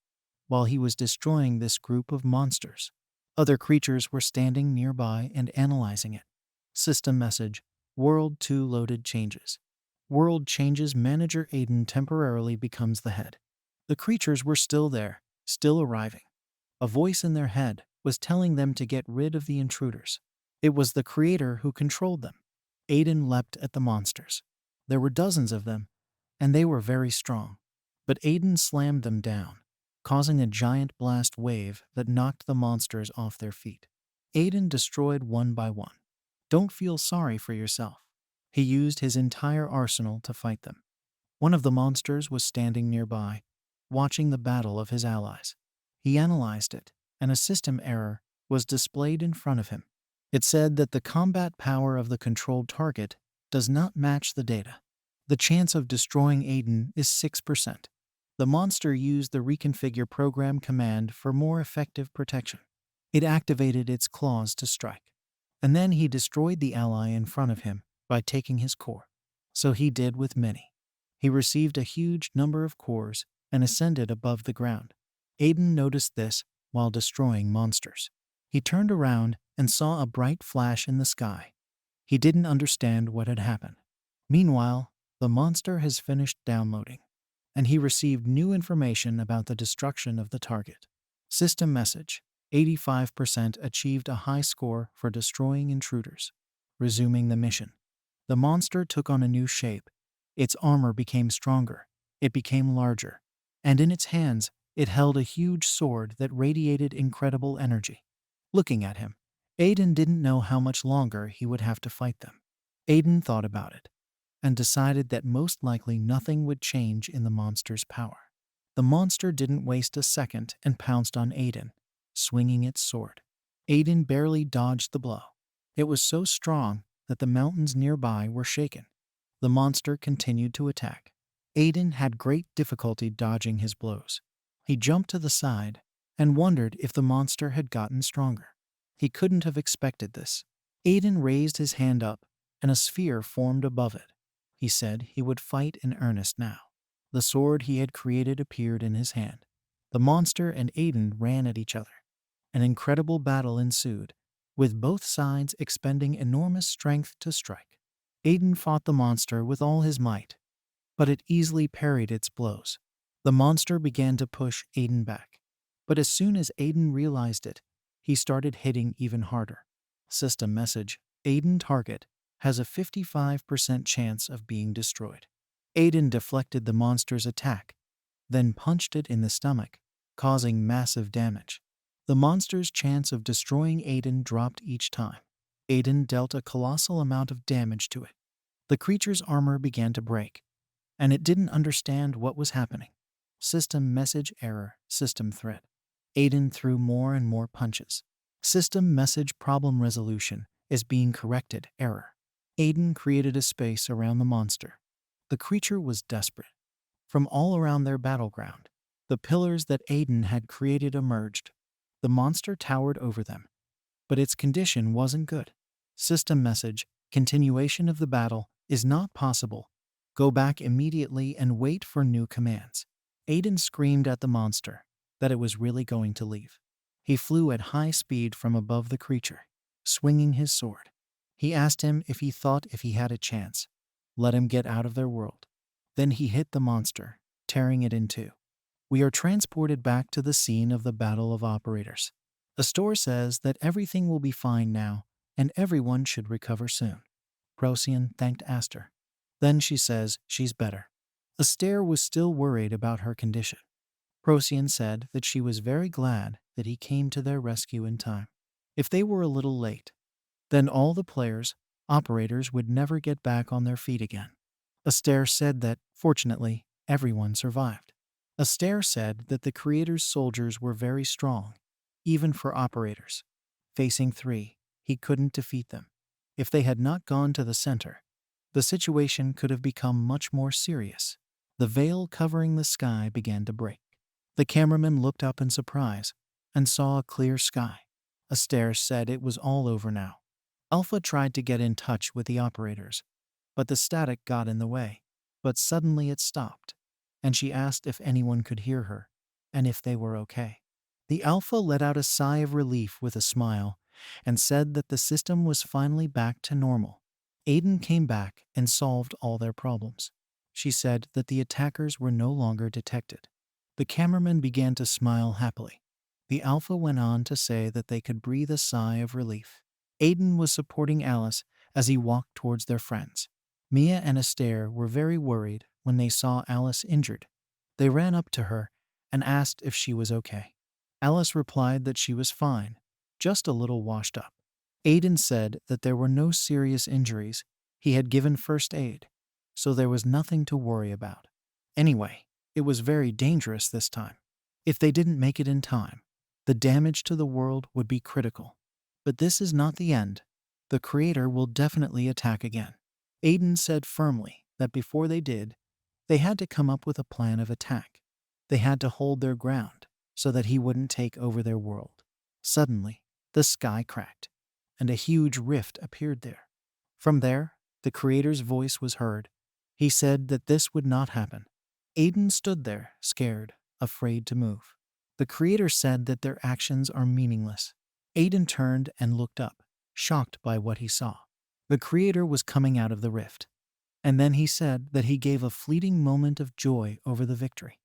While he was destroying this group of monsters, other creatures were standing nearby and analyzing it. System message: World 2 loaded changes. World changes. Manager Aiden temporarily becomes the head. The creatures were still there, still arriving. A voice in their head was telling them to get rid of the intruders. It was the creator who controlled them. Aiden leapt at the monsters. There were dozens of them, and they were very strong. But Aiden slammed them down, causing a giant blast wave that knocked the monsters off their feet. Aiden destroyed one by one. Don't feel sorry for yourself. He used his entire arsenal to fight them. One of the monsters was standing nearby, watching the battle of his allies. He analyzed it, and a system error was displayed in front of him. It said that the combat power of the controlled target does not match the data. The chance of destroying Aiden is 6%. The monster used the reconfigure program command for more effective protection. It activated its claws to strike. And then he destroyed the ally in front of him by taking his core. So he did with many. He received a huge number of cores and ascended above the ground. Aiden noticed this while destroying monsters. He turned around and saw a bright flash in the sky. He didn't understand what had happened. Meanwhile, the monster has finished downloading, and he received new information about the destruction of the target. System message: 85% achieved a high score for destroying intruders. Resuming the mission. The monster took on a new shape. Its armor became stronger. It became larger. And in its hands, it held a huge sword that radiated incredible energy. Looking at him, Aiden didn't know how much longer he would have to fight them. Aiden thought about it and decided that most likely nothing would change in the monster's power. The monster didn't waste a second and pounced on Aiden, swinging its sword. Aiden barely dodged the blow. It was so strong that the mountains nearby were shaken. The monster continued to attack. Aiden had great difficulty dodging his blows. He jumped to the side and wondered if the monster had gotten stronger. He couldn't have expected this. Aiden raised his hand up, and a sphere formed above it. He said he would fight in earnest now. The sword he had created appeared in his hand. The monster and Aiden ran at each other. An incredible battle ensued, with both sides expending enormous strength to strike. Aiden fought the monster with all his might, but it easily parried its blows. The monster began to push Aiden back, but as soon as Aiden realized it, he started hitting even harder. System message: Aiden target has a 55% chance of being destroyed. Aiden deflected the monster's attack, then punched it in the stomach, causing massive damage. The monster's chance of destroying Aiden dropped each time. Aiden dealt a colossal amount of damage to it. The creature's armor began to break, and it didn't understand what was happening. System message error, system threat. Aiden threw more and more punches. System message problem resolution is being corrected, error. Aiden created a space around the monster. The creature was desperate. From all around their battleground, the pillars that Aiden had created emerged. The monster towered over them, but its condition wasn't good. System message: continuation of the battle is not possible. Go back immediately and wait for new commands. Aiden screamed at the monster that it was really going to leave. He flew at high speed from above the creature, swinging his sword. He asked him if he thought if he had a chance, let him get out of their world. Then he hit the monster, tearing it in two. We are transported back to the scene of the Battle of Operators. Astor says that everything will be fine now and everyone should recover soon. Procyon thanked Aster. Then she says she's better. Aster was still worried about her condition. Procyon said that she was very glad that he came to their rescue in time. If they were a little late, then all the players, operators, would never get back on their feet again. Aster said that, fortunately, everyone survived. Aster said that the creator's soldiers were very strong, even for operators. Facing three, he couldn't defeat them. If they had not gone to the center, the situation could have become much more serious. The veil covering the sky began to break. The cameraman looked up in surprise and saw a clear sky. Aster said it was all over now. Alpha tried to get in touch with the operators, but the static got in the way. But suddenly it stopped, and she asked if anyone could hear her and if they were okay. The Alpha let out a sigh of relief with a smile and said that the system was finally back to normal. Aiden came back and solved all their problems. She said that the attackers were no longer detected. The cameraman began to smile happily. The Alpha went on to say that they could breathe a sigh of relief. Aiden was supporting Alice as he walked towards their friends. Mia and Aster were very worried when they saw Alice injured. They ran up to her and asked if she was okay. Alice replied that she was fine, just a little washed up. Aiden said that there were no serious injuries. He had given first aid, so there was nothing to worry about. Anyway, it was very dangerous this time. If they didn't make it in time, the damage to the world would be critical. But this is not the end. The creator will definitely attack again. Aiden said firmly that before they did, they had to come up with a plan of attack. They had to hold their ground so that he wouldn't take over their world. Suddenly, the sky cracked, and a huge rift appeared there. From there, the creator's voice was heard. He said that this would not happen. Aiden stood there, scared, afraid to move. The creator said that their actions are meaningless. Aiden turned and looked up, shocked by what he saw. The creator was coming out of the rift. And then he said that he gave a fleeting moment of joy over the victory.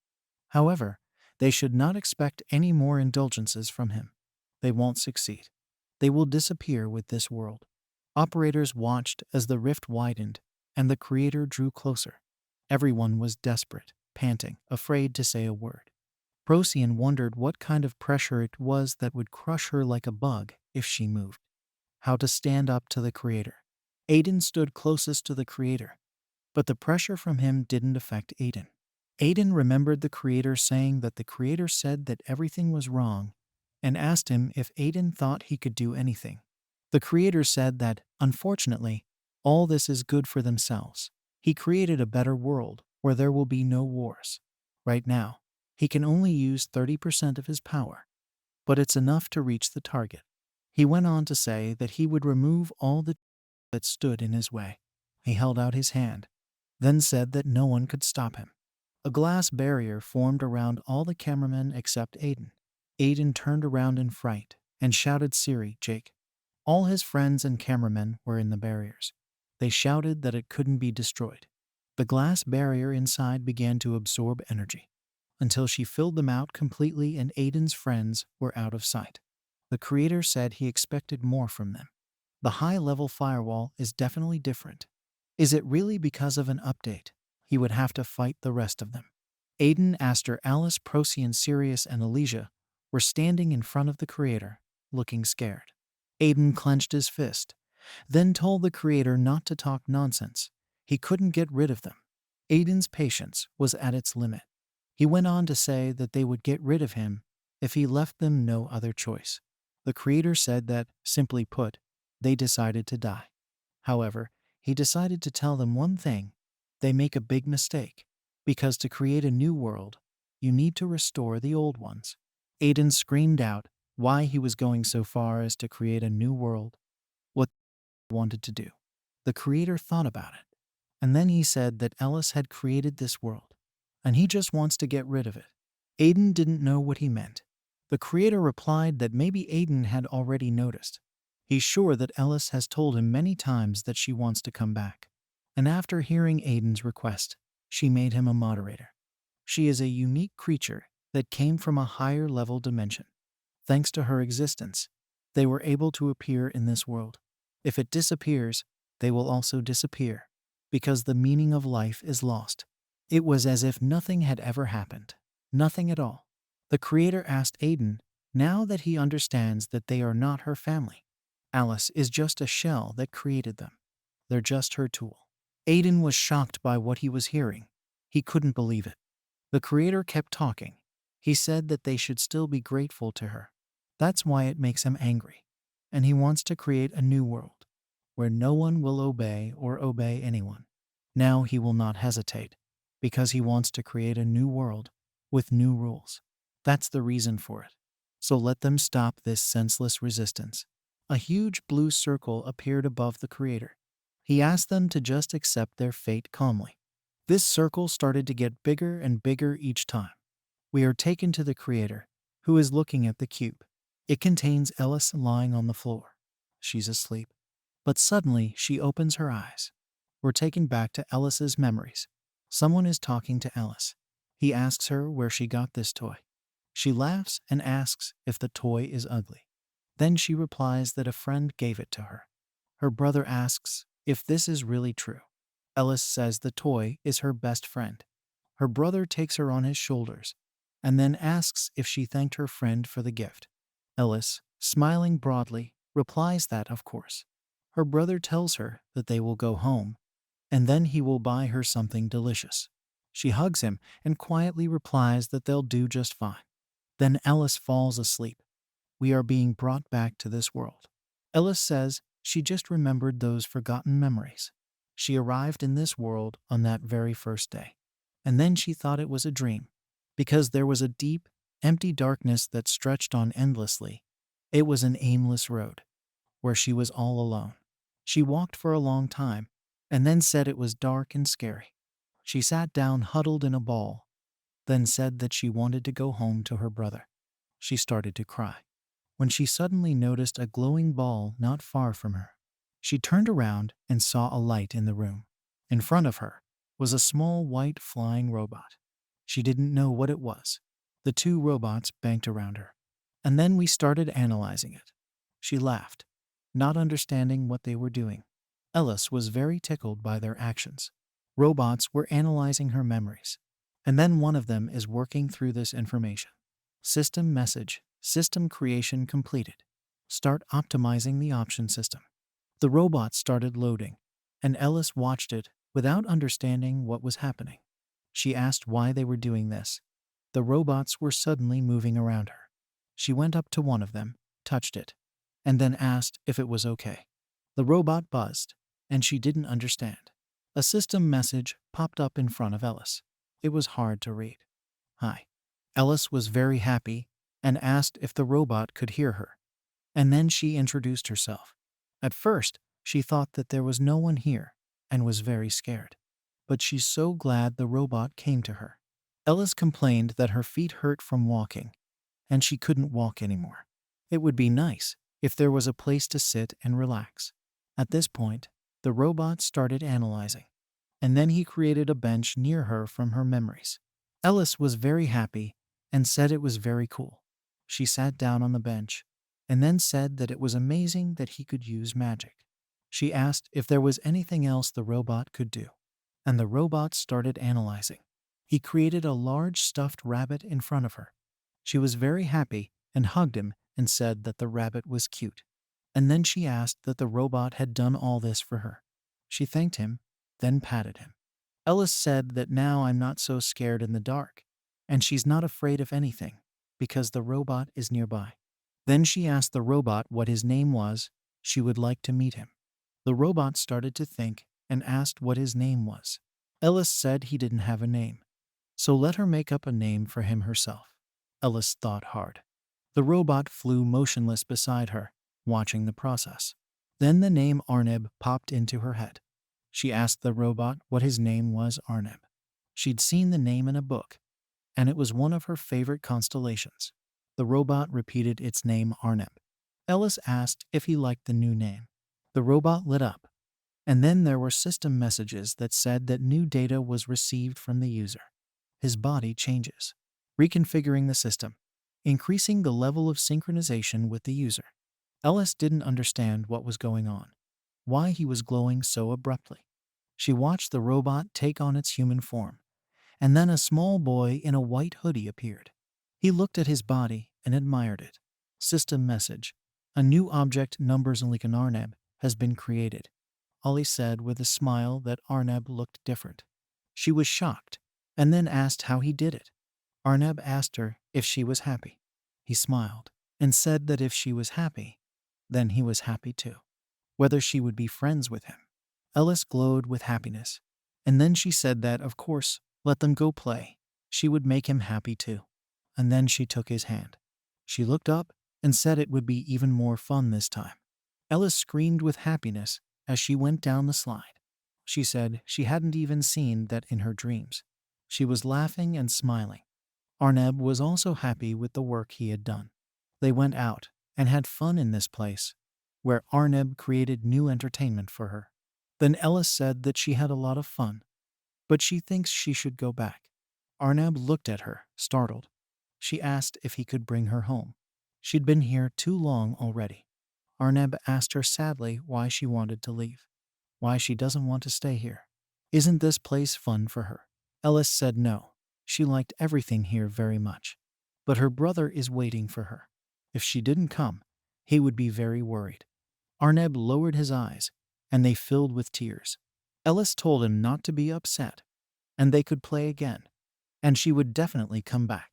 However, they should not expect any more indulgences from him. They won't succeed. They will disappear with this world. Operators watched as the rift widened and the creator drew closer. Everyone was desperate, panting, afraid to say a word. Procyon wondered what kind of pressure it was that would crush her like a bug if she moved. How to stand up to the creator. Aiden stood closest to the creator, but the pressure from him didn't affect Aiden. Aiden remembered the creator saying that the creator said that everything was wrong and asked him if Aiden thought he could do anything. The creator said that, unfortunately, all this is good for themselves. He created a better world where there will be no wars. Right now, he can only use 30% of his power, but it's enough to reach the target. He went on to say that he would remove all that stood in his way. He held out his hand, then said that no one could stop him. A glass barrier formed around all the cameramen except Aiden. Aiden turned around in fright and shouted, "Siri, Jake." All his friends and cameramen were in the barriers. They shouted that it couldn't be destroyed. The glass barrier inside began to absorb energy until she filled them out completely and Aiden's friends were out of sight. The creator said he expected more from them. The high-level firewall is definitely different. Is it really because of an update? He would have to fight the rest of them. Aiden, Aster, Alice, Procyon, Sirius, and Elise were standing in front of the creator, looking scared. Aiden clenched his fist, then told the creator not to talk nonsense. He couldn't get rid of them. Aiden's patience was at its limit. He went on to say that they would get rid of him if he left them no other choice. The creator said that, simply put, they decided to die. However, he decided to tell them one thing: they make a big mistake, because to create a new world, you need to restore the old ones. Aiden screamed out why he was going so far as to create a new world, what he wanted to do. The creator thought about it, and then he said that Elise had created this world, and he just wants to get rid of it. Aiden didn't know what he meant. The creator replied that maybe Aiden had already noticed. He's sure that Elise has told him many times that she wants to come back. And after hearing Aiden's request, she made him a moderator. She is a unique creature that came from a higher level dimension. Thanks to her existence, they were able to appear in this world. If it disappears, they will also disappear, because the meaning of life is lost. It was as if nothing had ever happened. Nothing at all. The creator asked Aiden, now that he understands that they are not her family. Alice is just a shell that created them. They're just her tool. Aiden was shocked by what he was hearing. He couldn't believe it. The creator kept talking. He said that they should still be grateful to her. That's why it makes him angry. And he wants to create a new world, where no one will obey or obey anyone. Now he will not hesitate, because he wants to create a new world with new rules. That's the reason for it. So let them stop this senseless resistance. A huge blue circle appeared above the creator. He asked them to just accept their fate calmly. This circle started to get bigger and bigger each time. We are taken to the creator, who is looking at the cube. It contains Elise lying on the floor. She's asleep. But suddenly she opens her eyes. We're taken back to Elise's memories. Someone is talking to Elise. He asks her where she got this toy. She laughs and asks if the toy is ugly. Then she replies that a friend gave it to her. Her brother asks if this is really true. Elise says the toy is her best friend. Her brother takes her on his shoulders and then asks if she thanked her friend for the gift. Elise, smiling broadly, replies that of course. Her brother tells her that they will go home, and then he will buy her something delicious. She hugs him and quietly replies that they'll do just fine. Then Elise falls asleep. We are being brought back to this world. Elise says she just remembered those forgotten memories. She arrived in this world on that very first day. And then she thought it was a dream, because there was a deep, empty darkness that stretched on endlessly. It was an aimless road, where she was all alone. She walked for a long time, and then said it was dark and scary. She sat down huddled in a ball, then said that she wanted to go home to her brother. She started to cry when she suddenly noticed a glowing ball not far from her. She turned around and saw a light in the room. In front of her was a small white flying robot. She didn't know what it was. The two robots banked around her. And then we started analyzing it. She laughed, not understanding what they were doing. Elise was very tickled by their actions. Robots were analyzing her memories. And then one of them is working through this information. System message. System creation completed. Start optimizing the option system. The robot started loading, and Elise watched it without understanding what was happening. She asked why they were doing this. The robots were suddenly moving around her. She went up to one of them, touched it, and then asked if it was okay. The robot buzzed, and she didn't understand. A system message popped up in front of Elise. It was hard to read. Hi. Elise was very happy and asked if the robot could hear her. And then she introduced herself. At first, she thought that there was no one here and was very scared. But she's so glad the robot came to her. Elise complained that her feet hurt from walking, and she couldn't walk anymore. It would be nice if there was a place to sit and relax. At this point, the robot started analyzing, and then he created a bench near her from her memories. Elise was very happy and said it was very cool. She sat down on the bench and then said that it was amazing that he could use magic. She asked if there was anything else the robot could do, and the robot started analyzing. He created a large stuffed rabbit in front of her. She was very happy and hugged him and said that the rabbit was cute. And then she asked that the robot had done all this for her. She thanked him, then patted him. Elise said that now I'm not so scared in the dark, and she's not afraid of anything, because the robot is nearby. Then she asked the robot what his name was. She would like to meet him. The robot started to think and asked what his name was. Elise said he didn't have a name, so let her make up a name for him herself. Elise thought hard. The robot flew motionless beside her, watching the process. Then the name Arneb popped into her head. She asked the robot what his name was. Arneb. She'd seen the name in a book, and it was one of her favorite constellations. The robot repeated its name, Arneb. Elise asked if he liked the new name. The robot lit up, and then there were system messages that said that new data was received from the user. His body changes, reconfiguring the system, increasing the level of synchronization with the user. Elise didn't understand what was going on, why he was glowing so abruptly. She watched the robot take on its human form, and then a small boy in a white hoodie appeared. He looked at his body and admired it. System message. A new object numbers like an Arneb has been created. Ollie said with a smile that Arneb looked different. She was shocked, and then asked how he did it. Arneb asked her if she was happy. He smiled and said that if she was happy, then he was happy too. Whether she would be friends with him. Elise glowed with happiness, and then she said that, of course, let them go play. She would make him happy too. And then she took his hand. She looked up and said it would be even more fun this time. Elise screamed with happiness as she went down the slide. She said she hadn't even seen that in her dreams. She was laughing and smiling. Arneb was also happy with the work he had done. They went out and had fun in this place, where Arneb created new entertainment for her. Then Elise said that she had a lot of fun, but she thinks she should go back. Arneb looked at her, startled. She asked if he could bring her home. She'd been here too long already. Arneb asked her sadly why she wanted to leave, why she doesn't want to stay here. Isn't this place fun for her? Elise said no. She liked everything here very much, but her brother is waiting for her. If she didn't come, he would be very worried. Arneb lowered his eyes, and they filled with tears. Ellis told him not to be upset, and they could play again, and she would definitely come back.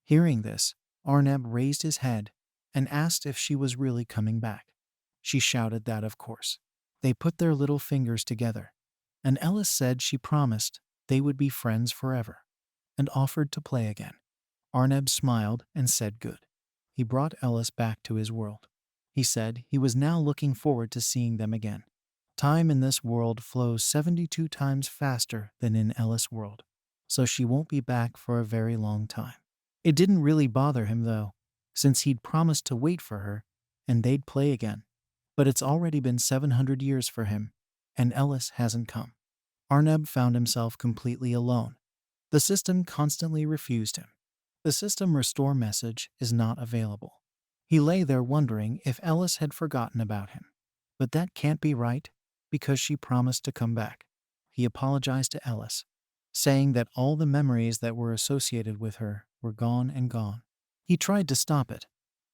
Hearing this, Arneb raised his head and asked if she was really coming back. She shouted that of course. They put their little fingers together, and Ellis said she promised they would be friends forever, and offered to play again. Arneb smiled and said good. He brought Ellis back to his world. He said he was now looking forward to seeing them again. Time in this world flows 72 times faster than in Ellis' world, so she won't be back for a very long time. It didn't really bother him though, since he'd promised to wait for her and they'd play again. But it's already been 700 years for him, and Ellis hasn't come. Arneb found himself completely alone. The system constantly refused him. The system restore message is not available. He lay there wondering if Ellis had forgotten about him. But that can't be right, because she promised to come back. He apologized to Ellis, saying that all the memories that were associated with her were gone and gone. He tried to stop it,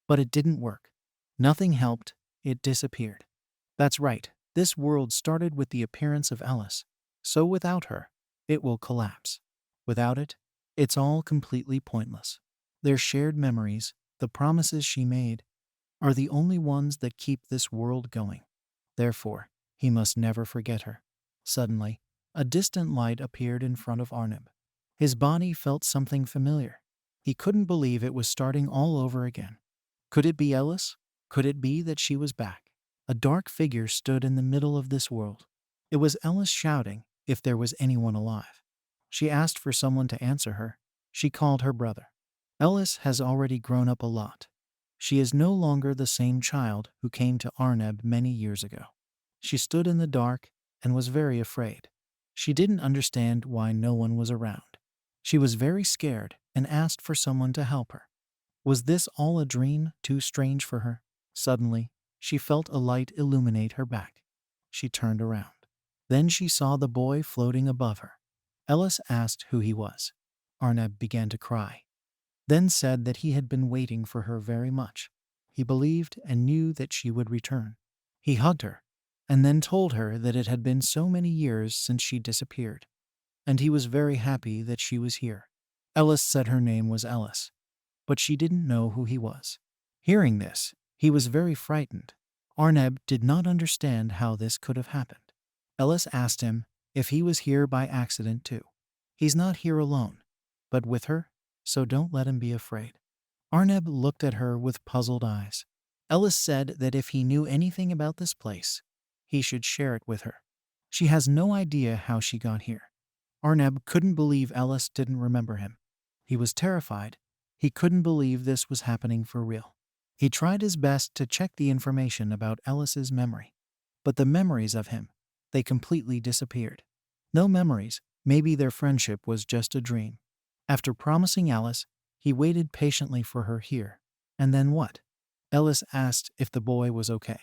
but it didn't work. Nothing helped, it disappeared. That's right, this world started with the appearance of Ellis, so without her, it will collapse. Without it, it's all completely pointless. Their shared memories, the promises she made, are the only ones that keep this world going. Therefore, he must never forget her. Suddenly, a distant light appeared in front of Arneb. His body felt something familiar. He couldn't believe it was starting all over again. Could it be Ellis? Could it be that she was back? A dark figure stood in the middle of this world. It was Ellis shouting if there was anyone alive. She asked for someone to answer her. She called her brother. Ellis has already grown up a lot. She is no longer the same child who came to Arneb many years ago. She stood in the dark and was very afraid. She didn't understand why no one was around. She was very scared and asked for someone to help her. Was this all a dream, too strange for her? Suddenly, she felt a light illuminate her back. She turned around. Then she saw the boy floating above her. Ellis asked who he was. Arneb began to cry, then said that he had been waiting for her very much. He believed and knew that she would return. He hugged her, and then told her that it had been so many years since she disappeared, and he was very happy that she was here. Ellis said her name was Ellis, but she didn't know who he was. Hearing this, he was very frightened. Arneb did not understand how this could have happened. Ellis asked him if he was here by accident too. He's not here alone, but with her, so don't let him be afraid. Arneb looked at her with puzzled eyes. Ellis said that if he knew anything about this place, he should share it with her. She has no idea how she got here. Arneb couldn't believe Ellis didn't remember him. He was terrified. He couldn't believe this was happening for real. He tried his best to check the information about Ellis's memory, but the memories of him, they completely disappeared. No memories, maybe their friendship was just a dream. After promising Ellis, he waited patiently for her here. And then what? Ellis asked if the boy was okay.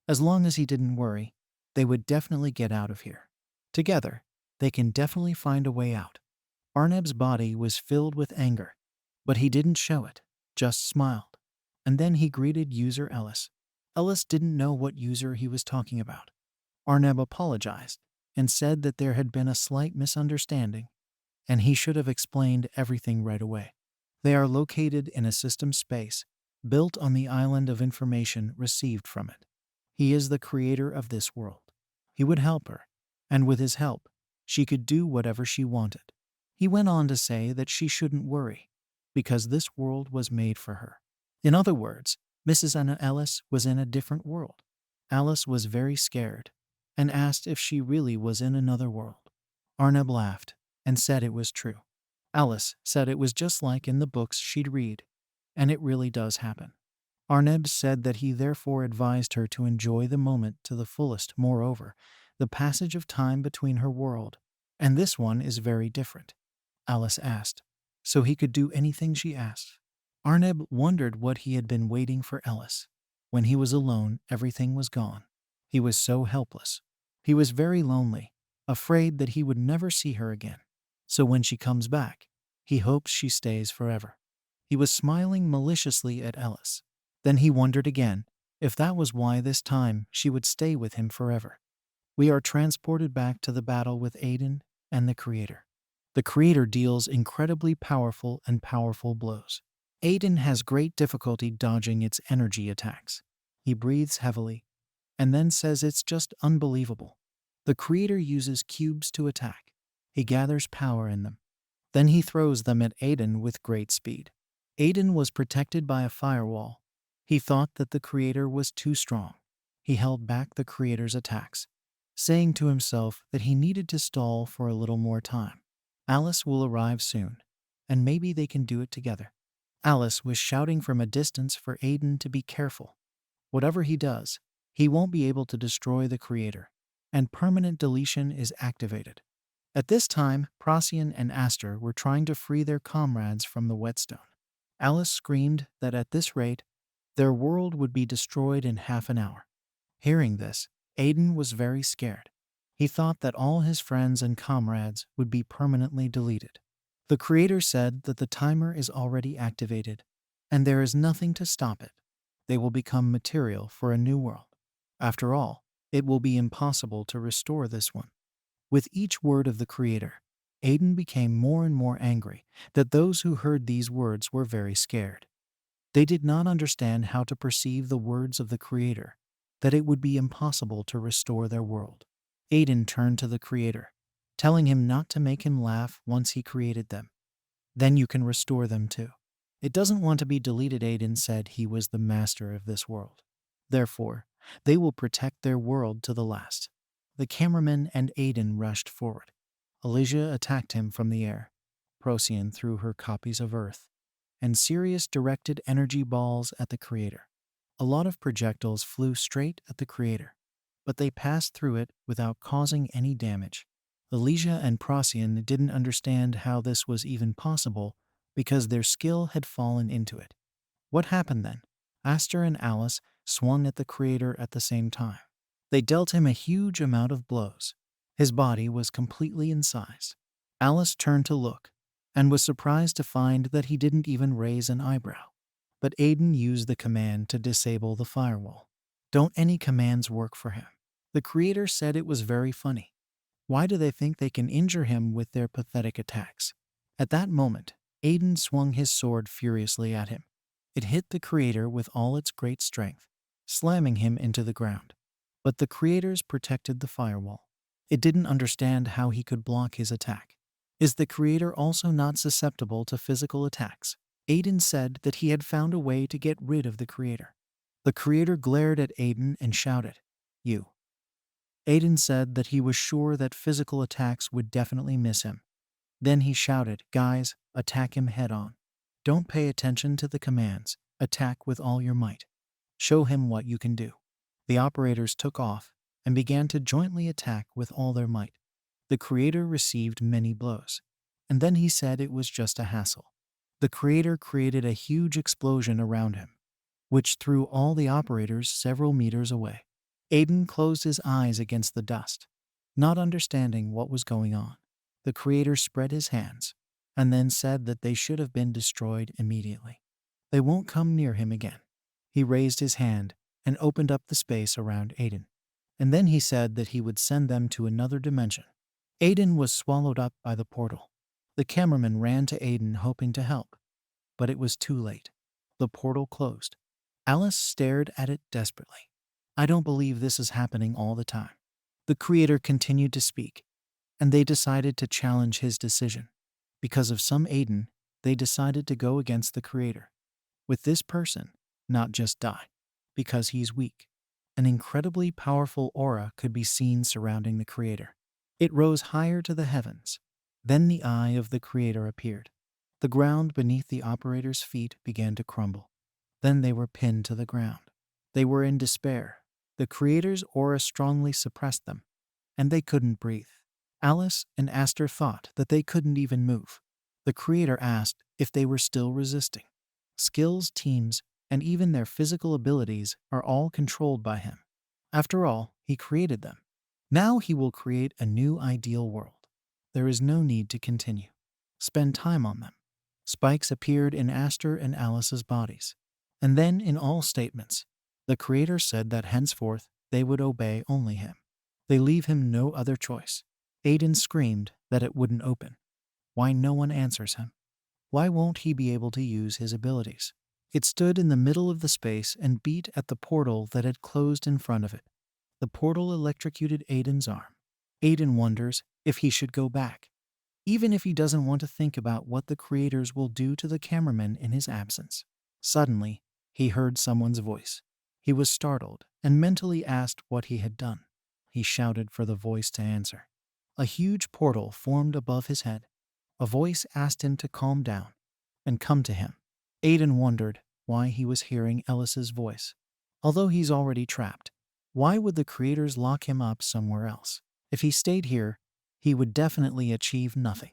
As long as he didn't worry, they would definitely get out of here. Together, they can definitely find a way out. Arneb's body was filled with anger, but he didn't show it, just smiled. And then he greeted user Ellis. Ellis didn't know what user he was talking about. Arneb apologized and said that there had been a slight misunderstanding, and he should have explained everything right away. They are located in a system space built on the island of information received from it. He is the creator of this world. He would help her, and with his help, she could do whatever she wanted. He went on to say that she shouldn't worry, because this world was made for her. In other words, Mrs. Anna Ellis was in a different world. Alice was very scared and asked if she really was in another world. Arneb laughed and said it was true. Alice said it was just like in the books she'd read, and it really does happen. Arneb said that he therefore advised her to enjoy the moment to the fullest. Moreover, the passage of time between her world and this one is very different. Alice asked, so he could do anything she asked. Arneb wondered what he had been waiting for Ellis. When he was alone, everything was gone. He was so helpless. He was very lonely, afraid that he would never see her again. So when she comes back, he hopes she stays forever. He was smiling maliciously at Ellis. Then he wondered again If that was why this time she would stay with him forever. We are transported back to the battle with Aiden and the Creator. The Creator deals incredibly powerful blows. Aiden has great difficulty dodging its energy attacks. He breathes heavily and then says it's just unbelievable. The Creator uses cubes to attack. He gathers power in them. Then he throws them at Aiden with great speed. Aiden was protected by a firewall. He thought that the Creator was too strong. He held back the Creator's attacks, saying to himself that he needed to stall for a little more time. Alice will arrive soon, and maybe they can do it together. Alice was shouting from a distance for Aiden to be careful. Whatever he does, he won't be able to destroy the Creator, and permanent deletion is activated. At this time, Procyon and Aster were trying to free their comrades from the whetstone. Alice screamed that at this rate, their world would be destroyed in half an hour. Hearing this, Aiden was very scared. He thought that all his friends and comrades would be permanently deleted. The Creator said that the timer is already activated, and there is nothing to stop it. They will become material for a new world. After all, it will be impossible to restore this one. With each word of the Creator, Aiden became more and more angry that those who heard these words were very scared. They did not understand how to perceive the words of the Creator, that it would be impossible to restore their world. Aiden turned to the Creator, telling him not to make him laugh once he created them. Then you can restore them too. It doesn't want to be deleted. Aiden said he was the master of this world. Therefore, they will protect their world to the last. The cameraman and Aiden rushed forward. Elise attacked him from the air. Procyon threw her copies of Earth, and Sirius directed energy balls at the Creator. A lot of projectiles flew straight at the Creator, but they passed through it without causing any damage. Elise and Procyon didn't understand how this was even possible because their skill had fallen into it. What happened then? Aster and Alice swung at the Creator at the same time. They dealt him a huge amount of blows. His body was completely incised. Alice turned to look and was surprised to find that he didn't even raise an eyebrow. But Aiden used the command to disable the firewall. Don't any commands work for him? The Creator said it was very funny. Why do they think they can injure him with their pathetic attacks? At that moment, Aiden swung his sword furiously at him. It hit the Creator with all its great strength, slamming him into the ground. But the Creators protected the firewall. It didn't understand how he could block his attack. Is the Creator also not susceptible to physical attacks? Aiden said that he had found a way to get rid of the Creator. The Creator glared at Aiden and shouted, "You." Aiden said that he was sure that physical attacks would definitely miss him. Then he shouted, "Guys, attack him head on. Don't pay attention to the commands. Attack with all your might. Show him what you can do." The operators took off and began to jointly attack with all their might. The Creator received many blows, and then he said it was just a hassle. The Creator created a huge explosion around him, which threw all the operators several meters away. Aiden closed his eyes against the dust, not understanding what was going on. The Creator spread his hands and then said that they should have been destroyed immediately. They won't come near him again. He raised his hand and opened up the space around Aiden, and then he said that he would send them to another dimension. Aiden was swallowed up by the portal. The cameraman ran to Aiden hoping to help, but it was too late. The portal closed. Alice stared at it desperately. I don't believe this is happening all the time. The Creator continued to speak, and they decided to challenge his decision. Because of some Aiden, they decided to go against the Creator. With this person, not just die, because he's weak. An incredibly powerful aura could be seen surrounding the Creator. It rose higher to the heavens. Then the eye of the Creator appeared. The ground beneath the operator's feet began to crumble. Then they were pinned to the ground. They were in despair. The Creator's aura strongly suppressed them, and they couldn't breathe. Alice and Aster thought that they couldn't even move. The Creator asked if they were still resisting. Skills, teams, and even their physical abilities are all controlled by him. After all, he created them. Now he will create a new ideal world. There is no need to continue. Spend time on them. Spikes appeared in Aster and Alice's bodies, and then in all statements. The creator said that henceforth they would obey only him. They leave him no other choice. Aiden screamed that it wouldn't open. Why no one answers him? Why won't he be able to use his abilities? It stood in the middle of the space and beat at the portal that had closed in front of it. The portal electrocuted Aiden's arm. Aiden wonders if he should go back, even if he doesn't want to think about what the creators will do to the cameraman in his absence. Suddenly, he heard someone's voice. He was startled and mentally asked what he had done. He shouted for the voice to answer. A huge portal formed above his head. A voice asked him to calm down and come to him. Aiden wondered why he was hearing Elise's voice. Although he's already trapped, why would the creators lock him up somewhere else? If he stayed here, he would definitely achieve nothing.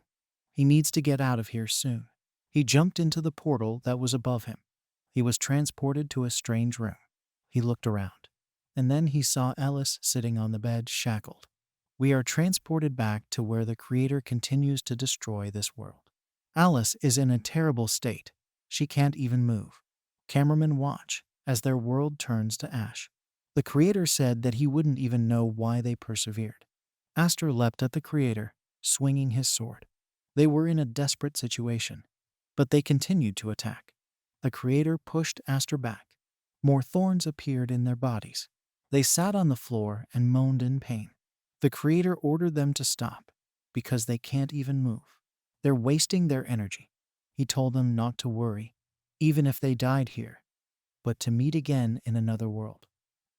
He needs to get out of here soon. He jumped into the portal that was above him. He was transported to a strange room. He looked around, and then he saw Elise sitting on the bed, shackled. We are transported back to where the creator continues to destroy this world. Alice is in a terrible state. She can't even move. Cameramen watch as their world turns to ash. The creator said that he wouldn't even know why they persevered. Aster leapt at the creator, swinging his sword. They were in a desperate situation, but they continued to attack. The creator pushed Aster back. More thorns appeared in their bodies. They sat on the floor and moaned in pain. The creator ordered them to stop because they can't even move. They're wasting their energy. He told them not to worry, even if they died here, but to meet again in another world.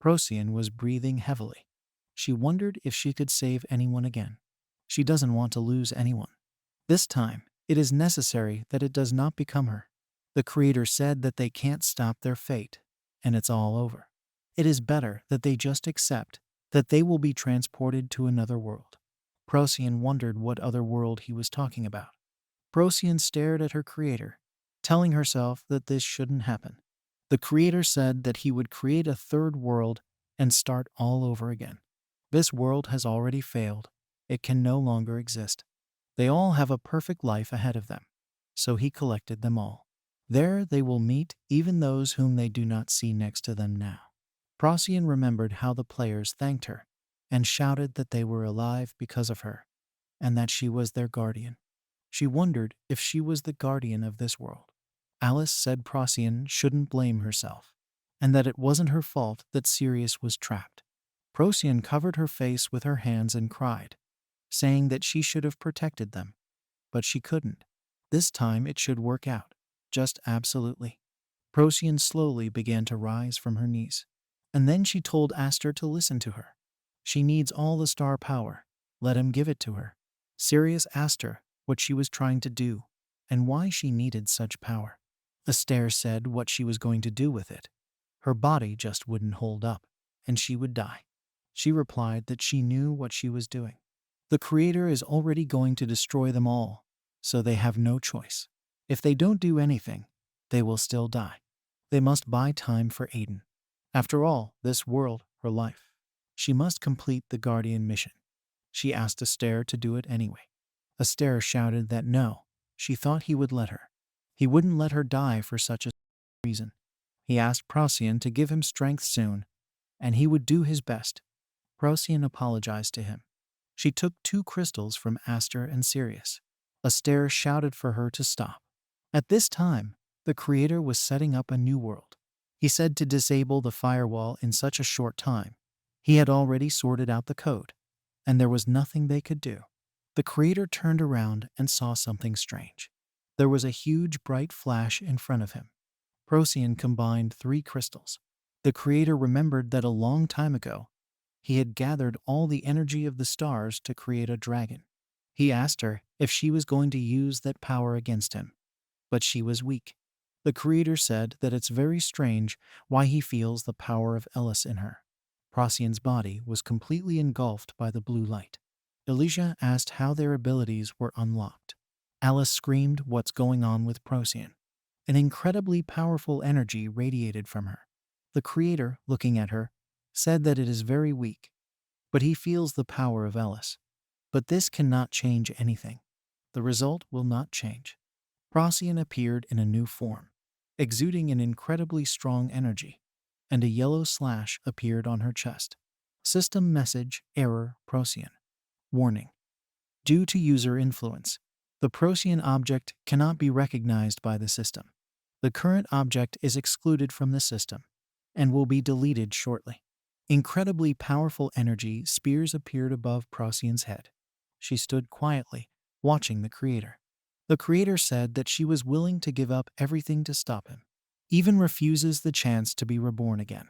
Procyon was breathing heavily. She wondered if she could save anyone again. She doesn't want to lose anyone. This time, it is necessary that it does not become her. The creator said that they can't stop their fate, and it's all over. It is better that they just accept that they will be transported to another world. Procyon wondered what other world he was talking about. Procyon stared at her creator, telling herself that this shouldn't happen. The creator said that he would create a third world and start all over again. This world has already failed. It can no longer exist. They all have a perfect life ahead of them. So he collected them all. There they will meet even those whom they do not see next to them now. Procyon remembered how the players thanked her and shouted that they were alive because of her and that she was their guardian. She wondered if she was the guardian of this world. Alice said Procyon shouldn't blame herself and that it wasn't her fault that Sirius was trapped. Procyon covered her face with her hands and cried, saying that she should have protected them, but she couldn't. This time it should work out, just absolutely. Procyon slowly began to rise from her knees, and then she told Aster to listen to her. She needs all the star power. Let him give it to her. Sirius asked her what she was trying to do and why she needed such power. Aster said what she was going to do with it. Her body just wouldn't hold up, and she would die. She replied that she knew what she was doing. The creator is already going to destroy them all, so they have no choice. If they don't do anything, they will still die. They must buy time for Aiden. After all, this world, her life. She must complete the Guardian mission. She asked Aster to do it anyway. Aster shouted that no, she thought he would let her. He wouldn't let her die for such a reason. He asked Procyon to give him strength soon, and he would do his best. Procyon apologized to him. She took 2 crystals from Aster and Sirius. Aster shouted for her to stop. At this time, the creator was setting up a new world. He said to disable the firewall in such a short time. He had already sorted out the code, and there was nothing they could do. The creator turned around and saw something strange. There was a huge bright flash in front of him. Procyon combined 3 crystals. The creator remembered that a long time ago, he had gathered all the energy of the stars to create a dragon. He asked her if she was going to use that power against him, but she was weak. The creator said that it's very strange why he feels the power of Elise in her. Procyon's body was completely engulfed by the blue light. Elise asked how their abilities were unlocked. Alice screamed what's going on with Procyon. An incredibly powerful energy radiated from her. The creator, looking at her, said that it is very weak, but he feels the power of Elise. But this cannot change anything. The result will not change. Procyon appeared in a new form, exuding an incredibly strong energy. and a yellow slash appeared on her chest. System message error Procyon. Warning. Due to user influence, the Procyon object cannot be recognized by the system. The current object is excluded from the system and will be deleted shortly. Incredibly powerful energy spears appeared above Procyon's head. She stood quietly, watching the creator. The creator said that she was willing to give up everything to stop him, even refuses the chance to be reborn again.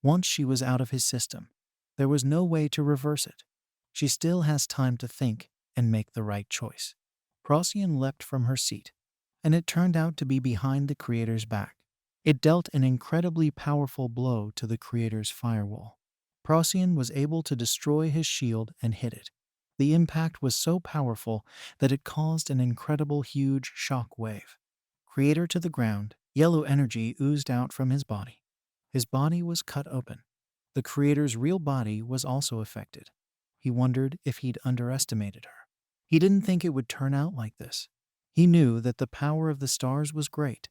Once she was out of his system, there was no way to reverse it. She still has time to think and make the right choice. Procyon leapt from her seat, and it turned out to be behind the creator's back. It dealt an incredibly powerful blow to the creator's firewall. Procyon was able to destroy his shield and hit it. The impact was so powerful that it caused an incredible huge shock wave. Creator to the ground, yellow energy oozed out from his body. His body was cut open. The creator's real body was also affected. He wondered if he'd underestimated her. He didn't think it would turn out like this. He knew that the power of the stars was great,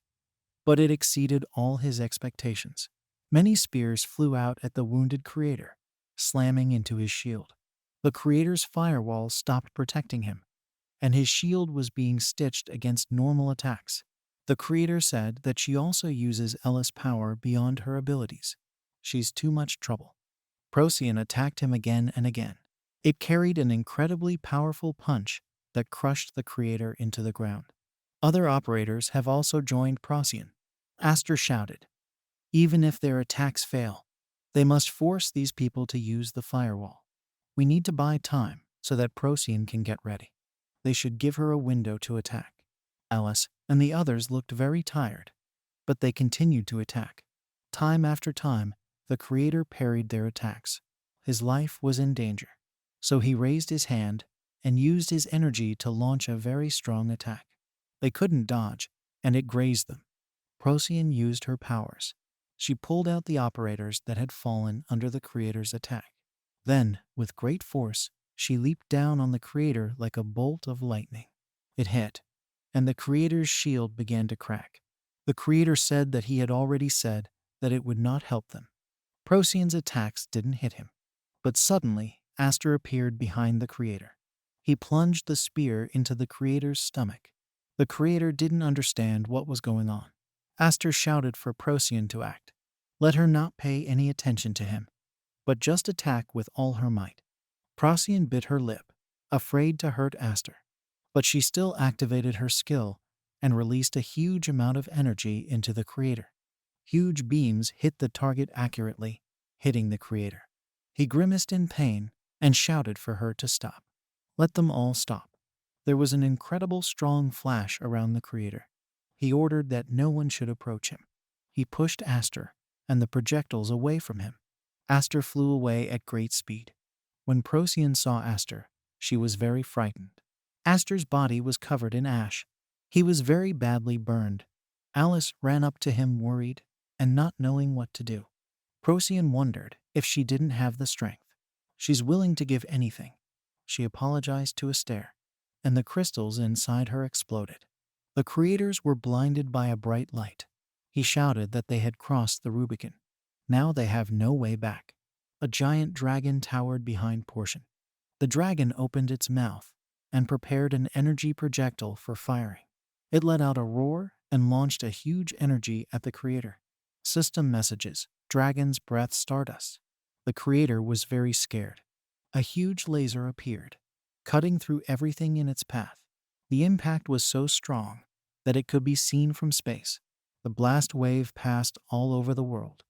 but it exceeded all his expectations. Many spears flew out at the wounded creator, slamming into his shield. The creator's firewall stopped protecting him, and his shield was being stitched against normal attacks. The creator said that she also uses Elise power beyond her abilities. She's too much trouble. Procyon attacked him again and again. It carried an incredibly powerful punch that crushed the creator into the ground. Other operators have also joined Procyon. Aster shouted, "Even if their attacks fail, they must force these people to use the firewall. We need to buy time so that Procyon can get ready. They should give her a window to attack." Elise and the others looked very tired, but they continued to attack. Time after time, the creator parried their attacks. His life was in danger, so he raised his hand and used his energy to launch a very strong attack. They couldn't dodge, and it grazed them. Procyon used her powers. She pulled out the operators that had fallen under the creator's attack. Then, with great force, she leaped down on the creator like a bolt of lightning. It hit, and the creator's shield began to crack. The creator said that he had already said that it would not help them. Procyon's attacks didn't hit him. But suddenly, Aster appeared behind the creator. He plunged the spear into the creator's stomach. The creator didn't understand what was going on. Aster shouted for Procyon to act. Let her not pay any attention to him, but just attack with all her might. Procyon bit her lip, afraid to hurt Aster. But she still activated her skill and released a huge amount of energy into the creator. Huge beams hit the target accurately, hitting the creator. He grimaced in pain and shouted for her to stop. Let them all stop. There was an incredible strong flash around the creator. He ordered that no one should approach him. He pushed Aster and the projectiles away from him. Aster flew away at great speed. When Procyon saw Aster, she was very frightened. Aster's body was covered in ash. He was very badly burned. Elise ran up to him worried and not knowing what to do. Procyon wondered if she didn't have the strength. She's willing to give anything. She apologized to Aster, and the crystals inside her exploded. The creators were blinded by a bright light. He shouted that they had crossed the Rubicon. Now they have no way back. A giant dragon towered behind Portion. The dragon opened its mouth and prepared an energy projectile for firing. It let out a roar and launched a huge energy at the creator. System messages, dragon's breath stardust. The creator was very scared. A huge laser appeared, cutting through everything in its path. The impact was so strong that it could be seen from space. The blast wave passed all over the world.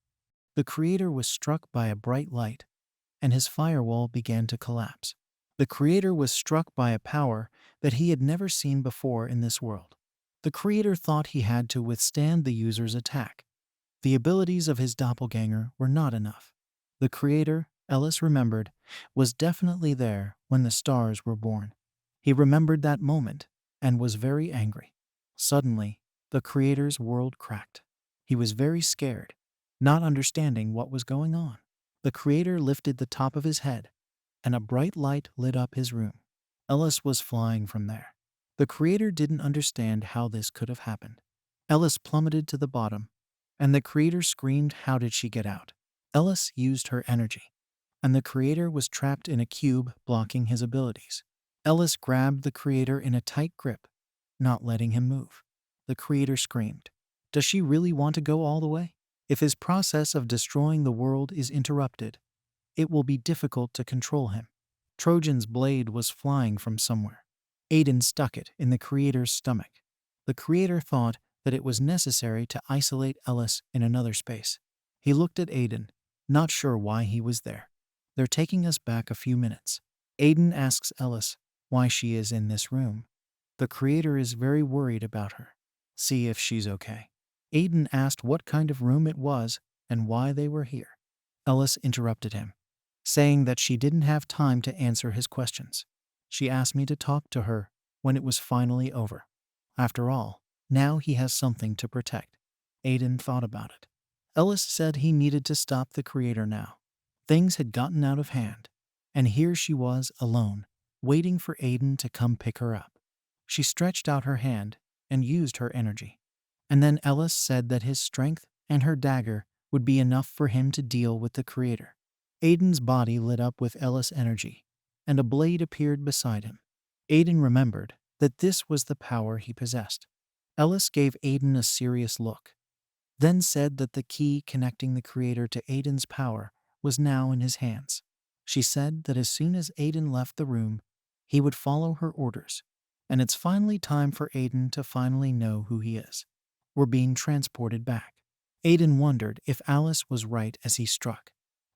The creator was struck by a bright light, and his firewall began to collapse. The creator was struck by a power that he had never seen before in this world. The creator thought he had to withstand the user's attack. The abilities of his doppelganger were not enough. The creator, Elise remembered, was definitely there when the stars were born. He remembered that moment and was very angry. Suddenly, the creator's world cracked. He was very scared, not understanding what was going on. The creator lifted the top of his head, and a bright light lit up his room. Elise was flying from there. The creator didn't understand how this could have happened. Elise plummeted to the bottom, and the creator screamed, "How did she get out?" Elise used her energy, and the creator was trapped in a cube, blocking his abilities. Elise grabbed the creator in a tight grip, not letting him move. The creator screamed. Does she really want to go all the way? If his process of destroying the world is interrupted, it will be difficult to control him. Trojan's blade was flying from somewhere. Aiden stuck it in the creator's stomach. The creator thought that it was necessary to isolate Elise in another space. He looked at Aiden, not sure why he was there. They're taking us back a few minutes. Aiden asks Elise why she is in this room. The creator is very worried about her. See if she's okay. Aiden asked what kind of room it was and why they were here. Elise interrupted him, saying that she didn't have time to answer his questions. She asked me to talk to her when it was finally over. After all, now he has something to protect. Aiden thought about it. Elise said he needed to stop the creator now. Things had gotten out of hand, and here she was alone, waiting for Aiden to come pick her up. She stretched out her hand and used her energy. And then Elise said that his strength and her dagger would be enough for him to deal with the creator. Aiden's body lit up with Ellis energy, and a blade appeared beside him. Aiden remembered that this was the power he possessed. Ellis gave Aiden a serious look, then said that the key connecting the creator to Aiden's power was now in his hands. She said that as soon as Aiden left the room, he would follow her orders, and it's finally time for Aiden to finally know who he is. We're being transported back. Aiden wondered if Alice was right as he struck,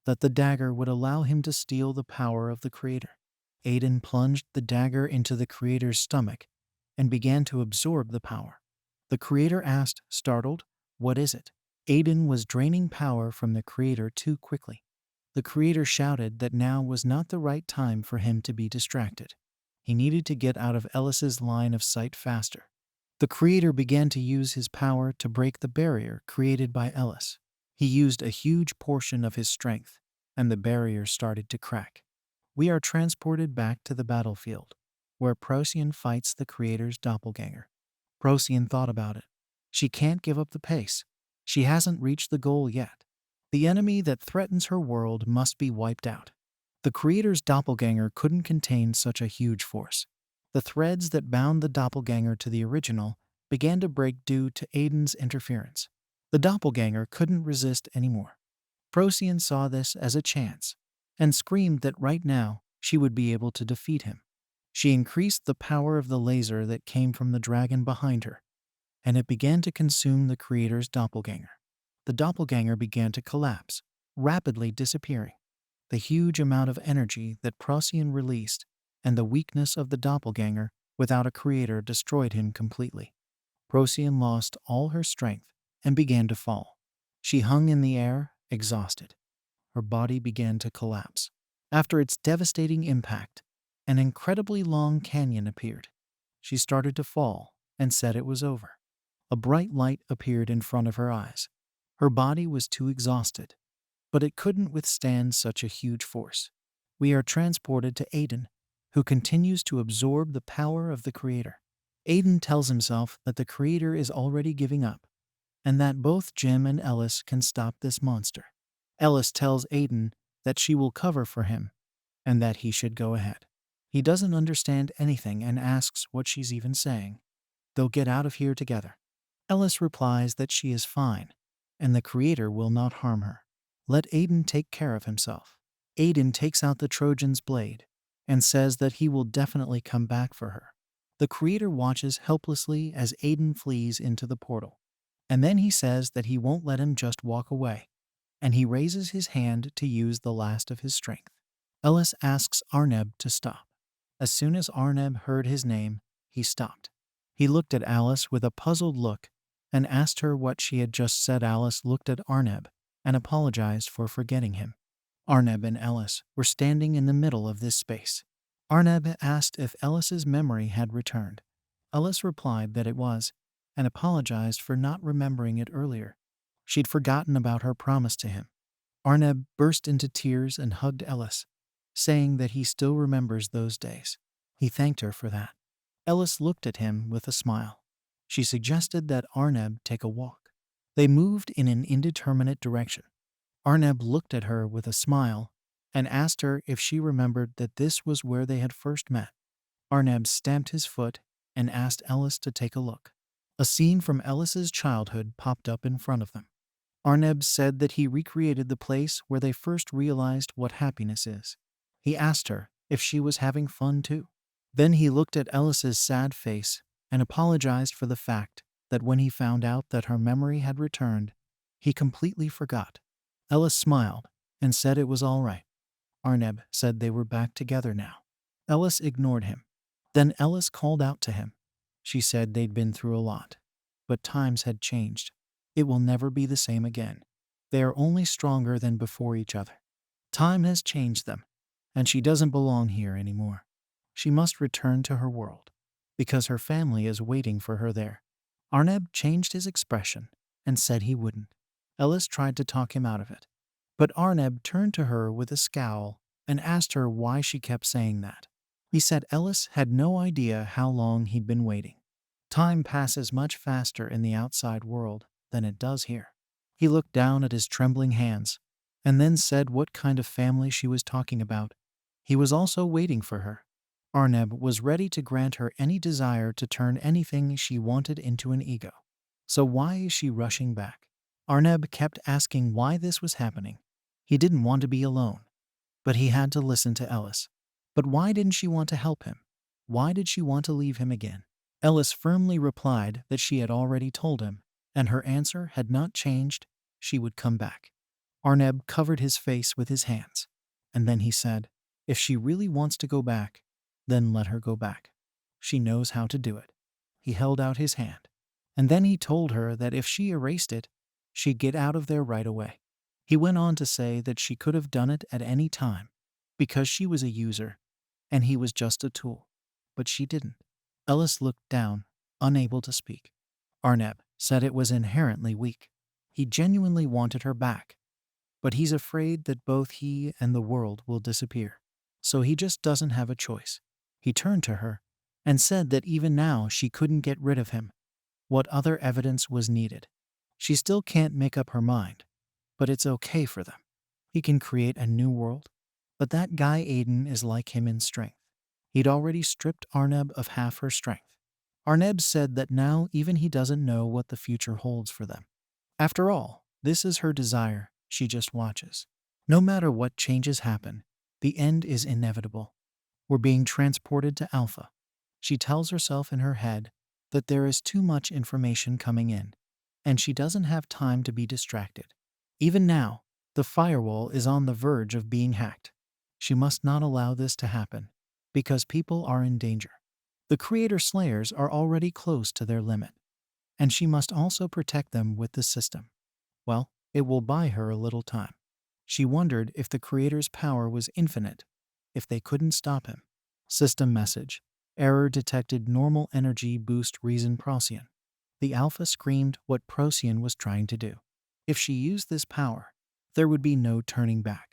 that the dagger would allow him to steal the power of the creator. Aiden plunged the dagger into the creator's stomach and began to absorb the power. The creator asked, startled, "What is it?" Aiden was draining power from the creator too quickly. The creator shouted that now was not the right time for him to be distracted. He needed to get out of Ellis's line of sight faster. The creator began to use his power to break the barrier created by Ellis. He used a huge portion of his strength, and the barrier started to crack. We are transported back to the battlefield, where Procyon fights the creator's doppelganger. Procyon thought about it. She can't give up the pace. She hasn't reached the goal yet. The enemy that threatens her world must be wiped out. The creator's doppelganger couldn't contain such a huge force. The threads that bound the doppelganger to the original began to break due to Aiden's interference. The doppelganger couldn't resist anymore. Procyon saw this as a chance and screamed that right now she would be able to defeat him. She increased the power of the laser that came from the dragon behind her, and it began to consume the creator's doppelganger. The doppelganger began to collapse, rapidly disappearing. The huge amount of energy that Procyon released and the weakness of the doppelganger without a creator destroyed him completely. Procyon lost all her strength and began to fall. She hung in the air, exhausted. Her body began to collapse. After its devastating impact, an incredibly long canyon appeared. She started to fall and said it was over. A bright light appeared in front of her eyes. Her body was too exhausted, but it couldn't withstand such a huge force. We are transported to Aiden, who continues to absorb the power of the creator. Aiden tells himself that the creator is already giving up, and that both Jim and Ellis can stop this monster. Ellis tells Aiden that she will cover for him, and that he should go ahead. He doesn't understand anything and asks what she's even saying. They'll get out of here together. Ellis replies that she is fine, and the creator will not harm her. Let Aiden take care of himself. Aiden takes out the Trojan's blade and says that he will definitely come back for her. The creator watches helplessly as Aiden flees into the portal. And then he says that he won't let him just walk away, and he raises his hand to use the last of his strength. Ellis asks Arneb to stop. As soon as Arneb heard his name, he stopped. He looked at Alice with a puzzled look and asked her what she had just said. Alice looked at Arneb and apologized for forgetting him. Arneb and Ellis were standing in the middle of this space. Arneb asked if Ellis's memory had returned. Ellis replied that it was, and apologized for not remembering it earlier. She'd forgotten about her promise to him. Arneb burst into tears and hugged Ellis, saying that he still remembers those days. He thanked her for that. Ellis looked at him with a smile. She suggested that Arneb take a walk. They moved in an indeterminate direction. Arneb looked at her with a smile and asked her if she remembered that this was where they had first met. Arneb stamped his foot and asked Ellis to take a look. A scene from Ellis's childhood popped up in front of them. Arneb said that he recreated the place where they first realized what happiness is. He asked her if she was having fun too. Then he looked at Ellis's sad face and apologized for the fact that when he found out that her memory had returned, he completely forgot. Ellis smiled and said it was all right. Arneb said they were back together now. Ellis ignored him. Then Ellis called out to him. She said they'd been through a lot, but times had changed. It will never be the same again. They are only stronger than before each other. Time has changed them, and she doesn't belong here anymore. She must return to her world, because her family is waiting for her there. Arneb changed his expression and said he wouldn't. Ellis tried to talk him out of it, but Arneb turned to her with a scowl and asked her why she kept saying that. He said Ellis had no idea how long he'd been waiting. Time passes much faster in the outside world than it does here. He looked down at his trembling hands and then said what kind of family she was talking about. He was also waiting for her. Arneb was ready to grant her any desire to turn anything she wanted into an ego. So why is she rushing back? Arneb kept asking why this was happening. He didn't want to be alone, but he had to listen to Ellis. But why didn't she want to help him? Why did she want to leave him again? Ellis firmly replied that she had already told him, and her answer had not changed. She would come back. Arneb covered his face with his hands, and then he said, if she really wants to go back, then let her go back. She knows how to do it. He held out his hand, and then he told her that if she erased it, she'd get out of there right away. He went on to say that she could have done it at any time, because she was a user, and he was just a tool. But she didn't. Ellis looked down, unable to speak. Arneb said it was inherently weak. He genuinely wanted her back, but he's afraid that both he and the world will disappear. So he just doesn't have a choice. He turned to her and said that even now she couldn't get rid of him. What other evidence was needed? She still can't make up her mind, but it's okay for them. He can create a new world, but that guy Aiden is like him in strength. He'd already stripped Arneb of half her strength. Arneb said that now even he doesn't know what the future holds for them. After all, this is her desire, she just watches. No matter what changes happen, the end is inevitable. We're being transported to Alpha. She tells herself in her head that there is too much information coming in, and she doesn't have time to be distracted. Even now, the firewall is on the verge of being hacked. She must not allow this to happen, because people are in danger. The Creator Slayers are already close to their limit, and she must also protect them with the system. Well, it will buy her a little time. She wondered if the Creator's power was infinite, if they couldn't stop him. System message. Error detected. Normal energy boost. Reason Procyon. The Alpha screamed what Procyon was trying to do. If she used this power, there would be no turning back.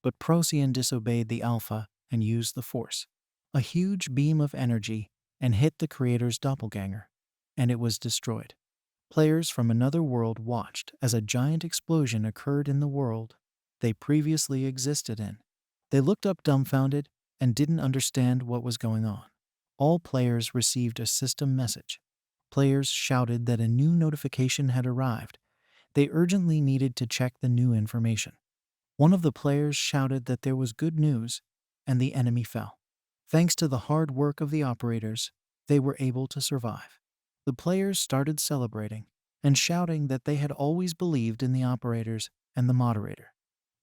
But Procyon disobeyed the Alpha and used the Force. A huge beam of energy and hit the Creator's doppelganger, and it was destroyed. Players from another world watched as a giant explosion occurred in the world they previously existed in. They looked up dumbfounded and didn't understand what was going on. All players received a system message. Players shouted that a new notification had arrived. They urgently needed to check the new information. One of the players shouted that there was good news, and the enemy fell. Thanks to the hard work of the operators, they were able to survive. The players started celebrating and shouting that they had always believed in the operators and the moderator.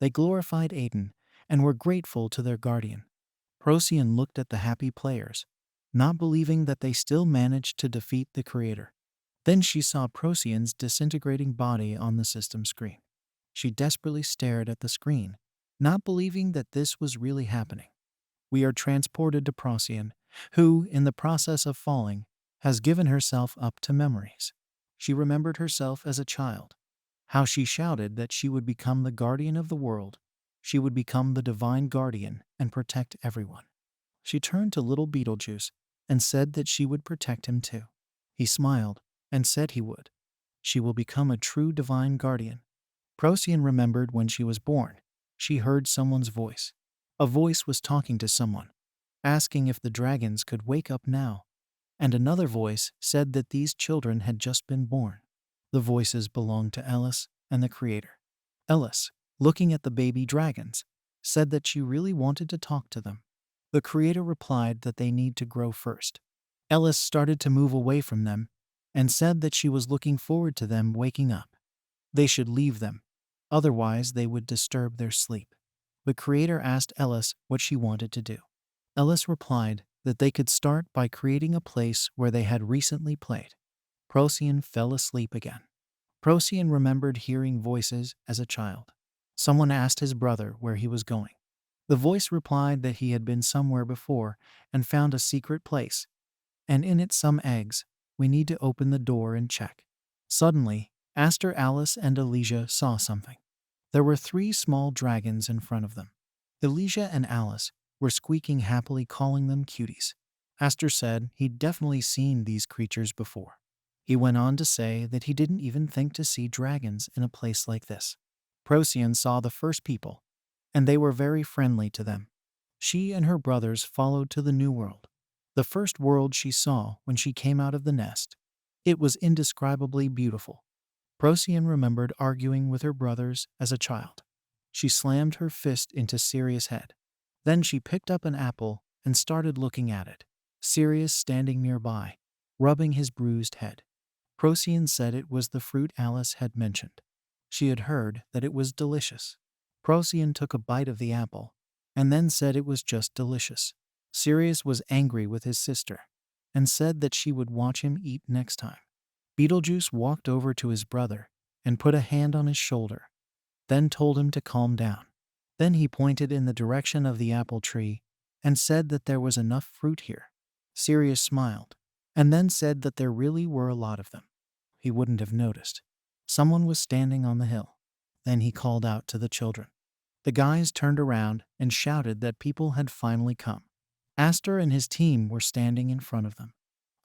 They glorified Aiden and were grateful to their guardian. Procyon looked at the happy players, not believing that they still managed to defeat the Creator. Then she saw Procyon's disintegrating body on the system screen. She desperately stared at the screen, not believing that this was really happening. We are transported to Procyon, who, in the process of falling, has given herself up to memories. She remembered herself as a child, how she shouted that she would become the guardian of the world. She would become the divine guardian and protect everyone. She turned to little Beetlejuice and said that she would protect him too. He smiled and said he would. She will become a true divine guardian. Procyon remembered when she was born. She heard someone's voice. A voice was talking to someone, asking if the dragons could wake up now. And another voice said that these children had just been born. The voices belonged to Elise and the creator. Elise, looking at the baby dragons, said that she really wanted to talk to them. The creator replied that they need to grow first. Elise started to move away from them and said that she was looking forward to them waking up. They should leave them, otherwise they would disturb their sleep. The creator asked Elise what she wanted to do. Elise replied that they could start by creating a place where they had recently played. Procyon fell asleep again. Procyon remembered hearing voices as a child. Someone asked his brother where he was going. The voice replied that he had been somewhere before and found a secret place, and in it some eggs. We need to open the door and check. Suddenly, Aster, Alice, and Elise saw something. There were 3 small dragons in front of them. Elise and Alice were squeaking happily, calling them cuties. Aster said he'd definitely seen these creatures before. He went on to say that he didn't even think to see dragons in a place like this. Procyon saw the first people, and they were very friendly to them. She and her brothers followed to the new world, the first world she saw when she came out of the nest. It was indescribably beautiful. Procyon remembered arguing with her brothers as a child. She slammed her fist into Sirius' head. Then she picked up an apple and started looking at it. Sirius standing nearby, rubbing his bruised head. Procyon said it was the fruit Alice had mentioned. She had heard that it was delicious. Procyon took a bite of the apple and then said it was just delicious. Sirius was angry with his sister and said that she would watch him eat next time. Beetlejuice walked over to his brother and put a hand on his shoulder, then told him to calm down. Then he pointed in the direction of the apple tree and said that there was enough fruit here. Sirius smiled and then said that there really were a lot of them. He wouldn't have noticed. Someone was standing on the hill. Then he called out to the children. The guys turned around and shouted that people had finally come. Aster and his team were standing in front of them.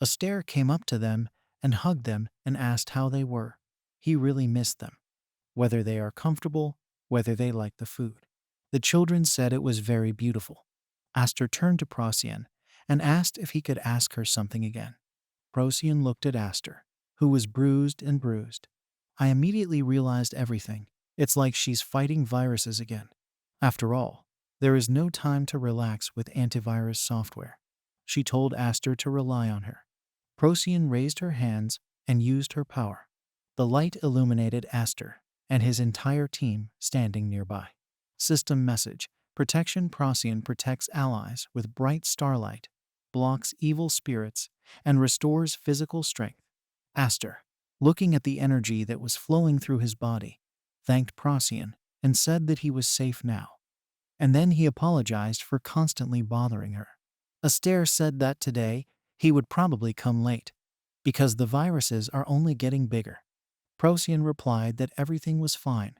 Aster came up to them and hugged them and asked how they were. He really missed them. Whether they are comfortable, whether they like the food. The children said it was very beautiful. Aster turned to Procyon and asked if he could ask her something again. Procyon looked at Aster, who was bruised and bruised. I immediately realized everything. It's like she's fighting viruses again. After all, there is no time to relax with antivirus software. She told Aster to rely on her. Procyon raised her hands and used her power. The light illuminated Aster and his entire team standing nearby. System message: Protection. Procyon protects allies with bright starlight, blocks evil spirits, and restores physical strength. Aster, looking at the energy that was flowing through his body, thanked Procyon and said that he was safe now. And then he apologized for constantly bothering her. Aster said that today he would probably come late, because the viruses are only getting bigger. Procyon replied that everything was fine,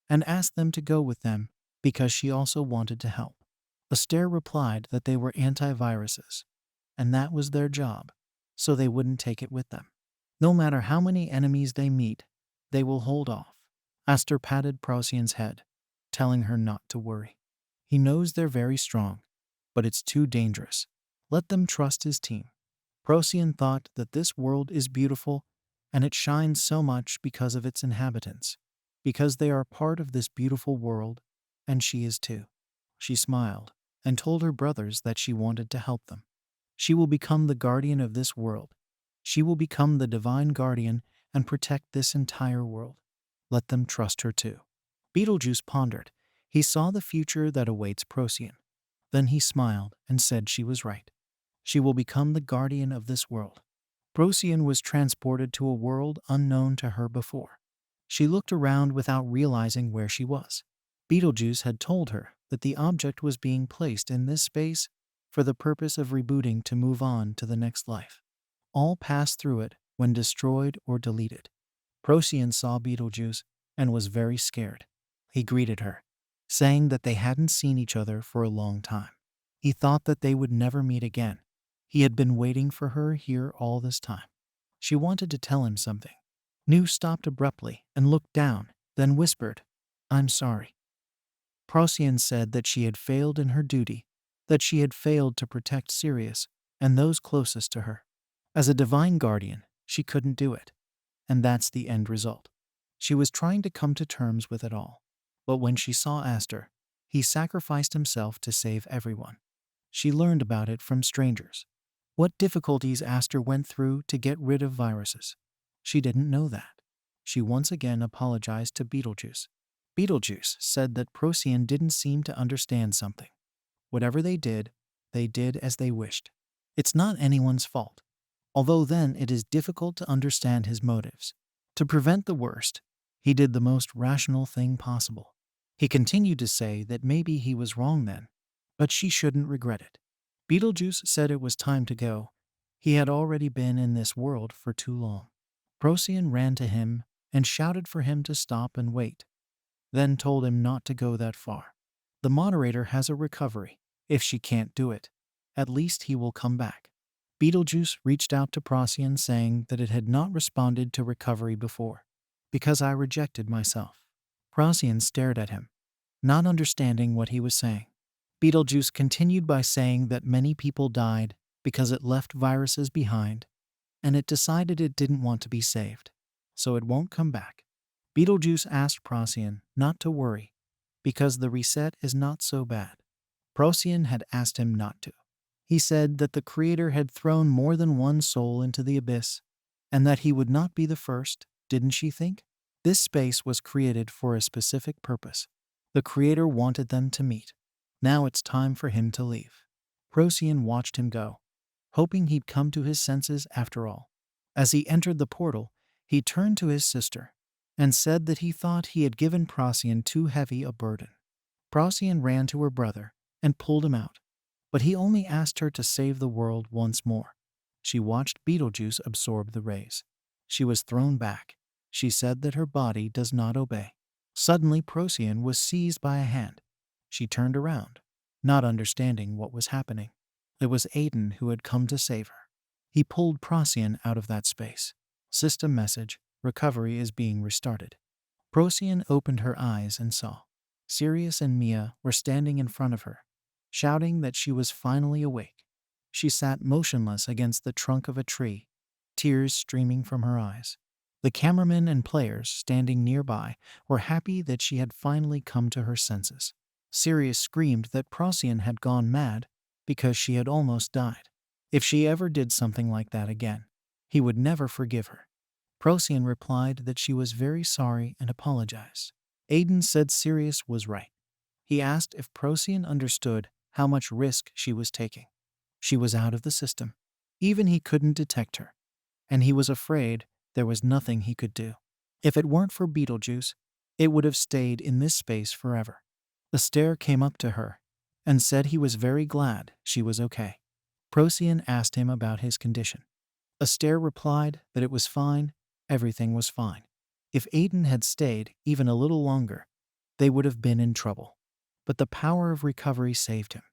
and asked them to go with them because she also wanted to help. Aster replied that they were antiviruses, and that was their job, so they wouldn't take it with them. No matter how many enemies they meet, they will hold off. Aster patted Procyon's head, telling her not to worry. He knows they're very strong, but it's too dangerous. Let them trust his team. Procyon thought that this world is beautiful, and it shines so much because of its inhabitants, because they are part of this beautiful world, and she is too. She smiled and told her brothers that she wanted to help them. She will become the guardian of this world. She will become the divine guardian and protect this entire world. Let them trust her too. Beetlejuice pondered. He saw the future that awaits Procyon. Then he smiled and said she was right. She will become the guardian of this world. Procyon was transported to a world unknown to her before. She looked around without realizing where she was. Beetlejuice had told her that the object was being placed in this space for the purpose of rebooting to move on to the next life. All passed through it when destroyed or deleted. Procyon saw Beetlejuice and was very scared. He greeted her, saying that they hadn't seen each other for a long time. He thought that they would never meet again. He had been waiting for her here all this time. She wanted to tell him something. Nu stopped abruptly and looked down, then whispered, "I'm sorry." Procyon said that she had failed in her duty, that she had failed to protect Sirius and those closest to her. As a divine guardian, she couldn't do it. And that's the end result. She was trying to come to terms with it all. But when she saw Aster, he sacrificed himself to save everyone. She learned about it from strangers. What difficulties Aster went through to get rid of viruses. She didn't know that. She once again apologized to Beetlejuice. Beetlejuice said that Procyon didn't seem to understand something. Whatever they did as they wished. It's not anyone's fault. Although then it is difficult to understand his motives. To prevent the worst, he did the most rational thing possible. He continued to say that maybe he was wrong then, but she shouldn't regret it. Beetlejuice said it was time to go. He had already been in this world for too long. Procyon ran to him and shouted for him to stop and wait, then told him not to go that far. The moderator has a recovery. If she can't do it, at least he will come back. Beetlejuice reached out to Procyon saying that it had not responded to recovery before, because I rejected myself. Procyon stared at him, not understanding what he was saying. Beetlejuice continued by saying that many people died because it left viruses behind, and it decided it didn't want to be saved, so it won't come back. Beetlejuice asked Procyon not to worry, because the reset is not so bad. Procyon had asked him not to. He said that the Creator had thrown more than one soul into the abyss, and that he would not be the first, didn't she think? This space was created for a specific purpose. The Creator wanted them to meet. Now it's time for him to leave. Procyon watched him go, hoping he'd come to his senses after all. As he entered the portal, he turned to his sister and said that he thought he had given Procyon too heavy a burden. Procyon ran to her brother and pulled him out, but he only asked her to save the world once more. She watched Beetlejuice absorb the rays. She was thrown back. She said that her body does not obey. Suddenly Procyon was seized by a hand. She turned around, not understanding what was happening. It was Aiden who had come to save her. He pulled Procyon out of that space. System message: recovery is being restarted. Procyon opened her eyes and saw Sirius and Mia were standing in front of her, shouting that she was finally awake. She sat motionless against the trunk of a tree, tears streaming from her eyes. The cameramen and players standing nearby were happy that she had finally come to her senses. Sirius screamed that Procyon had gone mad because she had almost died. If she ever did something like that again, he would never forgive her. Procyon replied that she was very sorry and apologized. Aiden said Sirius was right. He asked if Procyon understood how much risk she was taking. She was out of the system. Even he couldn't detect her, and he was afraid there was nothing he could do. If it weren't for Beetlejuice, it would have stayed in this space forever. Aster came up to her and said he was very glad she was okay. Procyon asked him about his condition. Aster replied that it was fine, everything was fine. If Aiden had stayed even a little longer, they would have been in trouble. But the power of recovery saved him.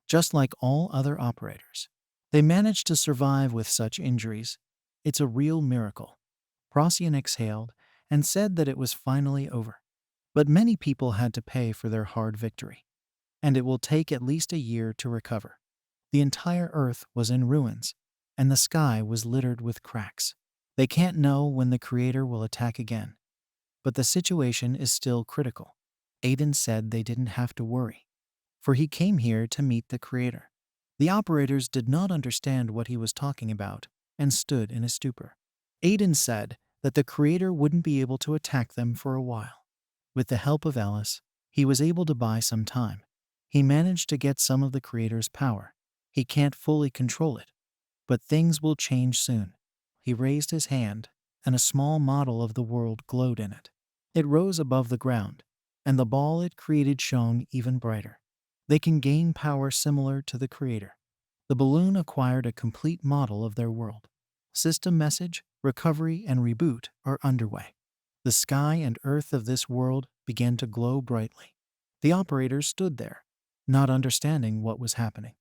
Just like all other operators, they managed to survive with such injuries. It's a real miracle. Procyon exhaled and said that it was finally over. But many people had to pay for their hard victory, and it will take at least a year to recover. The entire Earth was in ruins, and the sky was littered with cracks. They can't know when the Creator will attack again, but the situation is still critical. Aiden said they didn't have to worry, for he came here to meet the Creator. The operators did not understand what he was talking about and stood in a stupor. Aiden said that the Creator wouldn't be able to attack them for a while. With the help of Elise, he was able to buy some time. He managed to get some of the Creator's power. He can't fully control it, but things will change soon. He raised his hand, and a small model of the world glowed in it. It rose above the ground, and the ball it created shone even brighter. They can gain power similar to the Creator. The balloon acquired a complete model of their world. System message: recovery and reboot are underway. The sky and earth of this world began to glow brightly. The operators stood there, not understanding what was happening.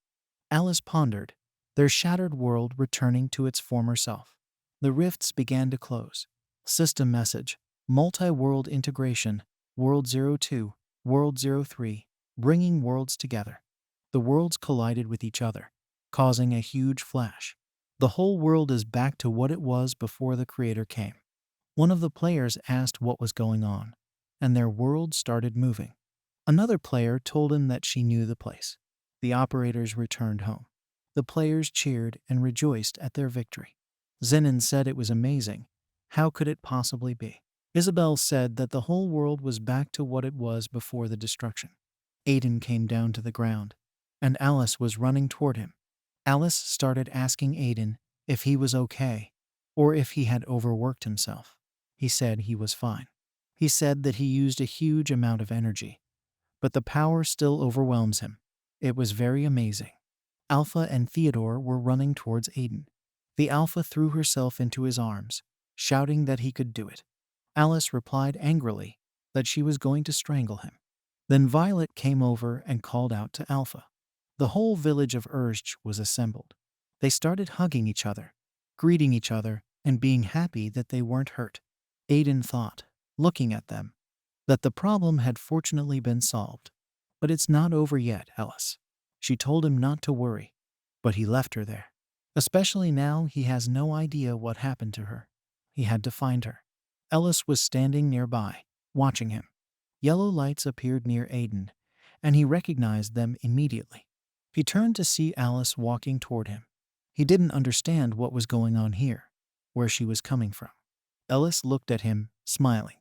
Alice pondered, their shattered world returning to its former self. The rifts began to close. System message. Multi-world integration. World 02, World 03, bringing worlds together. The worlds collided with each other, causing a huge flash. The whole world is back to what it was before the creator came. One of the players asked what was going on, and their world started moving. Another player told him that she knew the place. The operators returned home. The players cheered and rejoiced at their victory. Zenon said it was amazing. How could it possibly be? Isabel said that the whole world was back to what it was before the destruction. Aiden came down to the ground, and Alice was running toward him. Alice started asking Aiden if he was okay, or if he had overworked himself. He said he was fine. He said that he used a huge amount of energy, but the power still overwhelms him. It was very amazing. Alpha and Theodore were running towards Aiden. The Alpha threw herself into his arms, shouting that he could do it. Alice replied angrily that she was going to strangle him. Then Violet came over and called out to Alpha. The whole village of Urge was assembled. They started hugging each other, greeting each other, and being happy that they weren't hurt. Aiden thought, looking at them, that the problem had fortunately been solved. But it's not over yet, Alice. She told him not to worry, but he left her there. Especially now he has no idea what happened to her. He had to find her. Ellis was standing nearby, watching him. Yellow lights appeared near Aiden, and he recognized them immediately. He turned to see Alice walking toward him. He didn't understand what was going on here, where she was coming from. Ellis looked at him, smiling.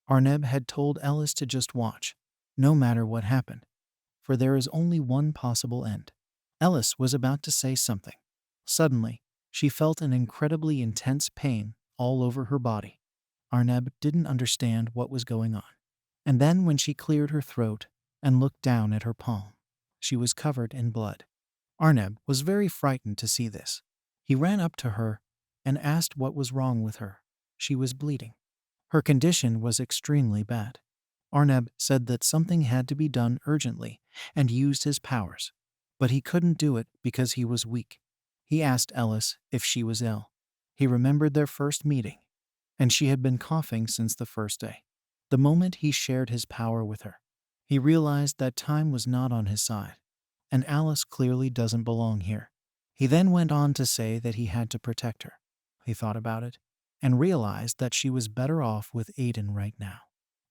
Arneb had told Ellis to just watch, no matter what happened, for there is only one possible end. Ellis was about to say something. Suddenly, she felt an incredibly intense pain all over her body. Arneb didn't understand what was going on. And then when she cleared her throat and looked down at her palm, she was covered in blood. Arneb was very frightened to see this. He ran up to her and asked what was wrong with her. She was bleeding. Her condition was extremely bad. Arneb said that something had to be done urgently and used his powers, but he couldn't do it because he was weak. He asked Ellis if she was ill. He remembered their first meeting, and she had been coughing since the first day. The moment he shared his power with her, he realized that time was not on his side, and Alice clearly doesn't belong here. He then went on to say that he had to protect her. He thought about it and realized that she was better off with Aiden right now.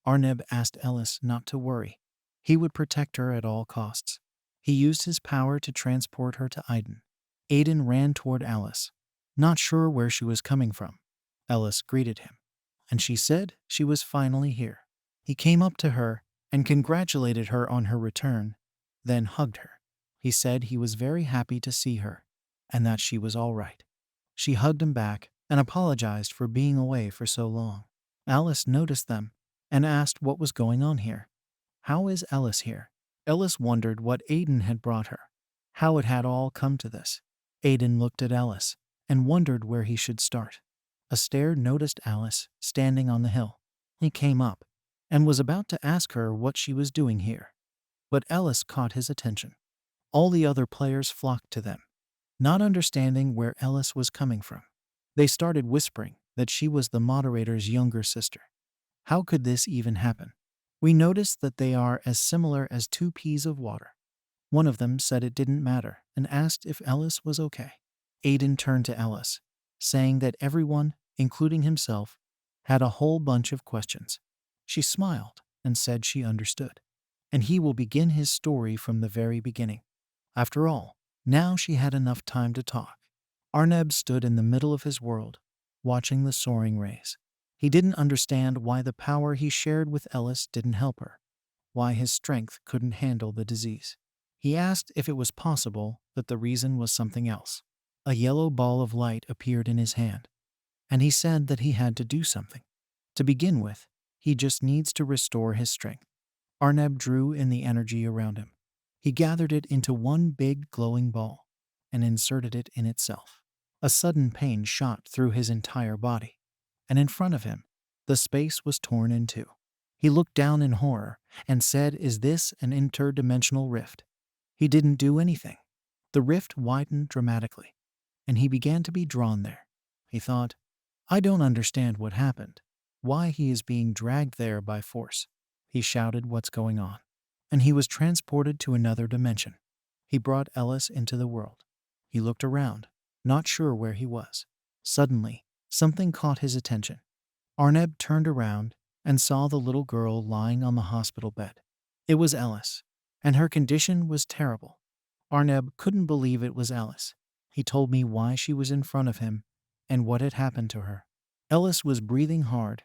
Arneb asked Ellis not to worry. He would protect her at all costs. He used his power to transport her to Aiden. Aiden ran toward Alice, not sure where she was coming from. Ellis greeted him, and she said she was finally here. He came up to her and congratulated her on her return, then hugged her. He said he was very happy to see her, and that she was all right. She hugged him back and apologized for being away for so long. Alice noticed them and asked what was going on here. How is Ellis here? Ellis wondered what Aiden had brought her, how it had all come to this. Aiden looked at Ellis and wondered where he should start. Astaire noticed Alice standing on the hill. He came up and was about to ask her what she was doing here. But Ellis caught his attention. All the other players flocked to them, not understanding where Ellis was coming from. They started whispering that she was the moderator's younger sister. How could this even happen? We noticed that they are as similar as two peas of water. One of them said it didn't matter and asked if Ellis was okay. Aiden turned to Ellis, saying that everyone, including himself, had a whole bunch of questions. She smiled and said she understood, and he will begin his story from the very beginning. After all, now she had enough time to talk. Arneb stood in the middle of his world, watching the soaring rays. He didn't understand why the power he shared with Ellis didn't help her, why his strength couldn't handle the disease. He asked if it was possible that the reason was something else. A yellow ball of light appeared in his hand, and he said that he had to do something. To begin with, he just needs to restore his strength. Arneb drew in the energy around him. He gathered it into one big glowing ball and inserted it in itself. A sudden pain shot through his entire body, and in front of him, the space was torn in two. He looked down in horror and said, "Is this an interdimensional rift?" He didn't do anything. The rift widened dramatically, and he began to be drawn there. He thought, I don't understand what happened. Why he is being dragged there by force. He shouted what's going on. And he was transported to another dimension. He brought Ellis into the world. He looked around, not sure where he was. Suddenly, something caught his attention. Arneb turned around and saw the little girl lying on the hospital bed. It was Ellis, and her condition was terrible. Arneb couldn't believe it was Ellis. He told me why she was in front of him and what had happened to her. Ellis was breathing hard,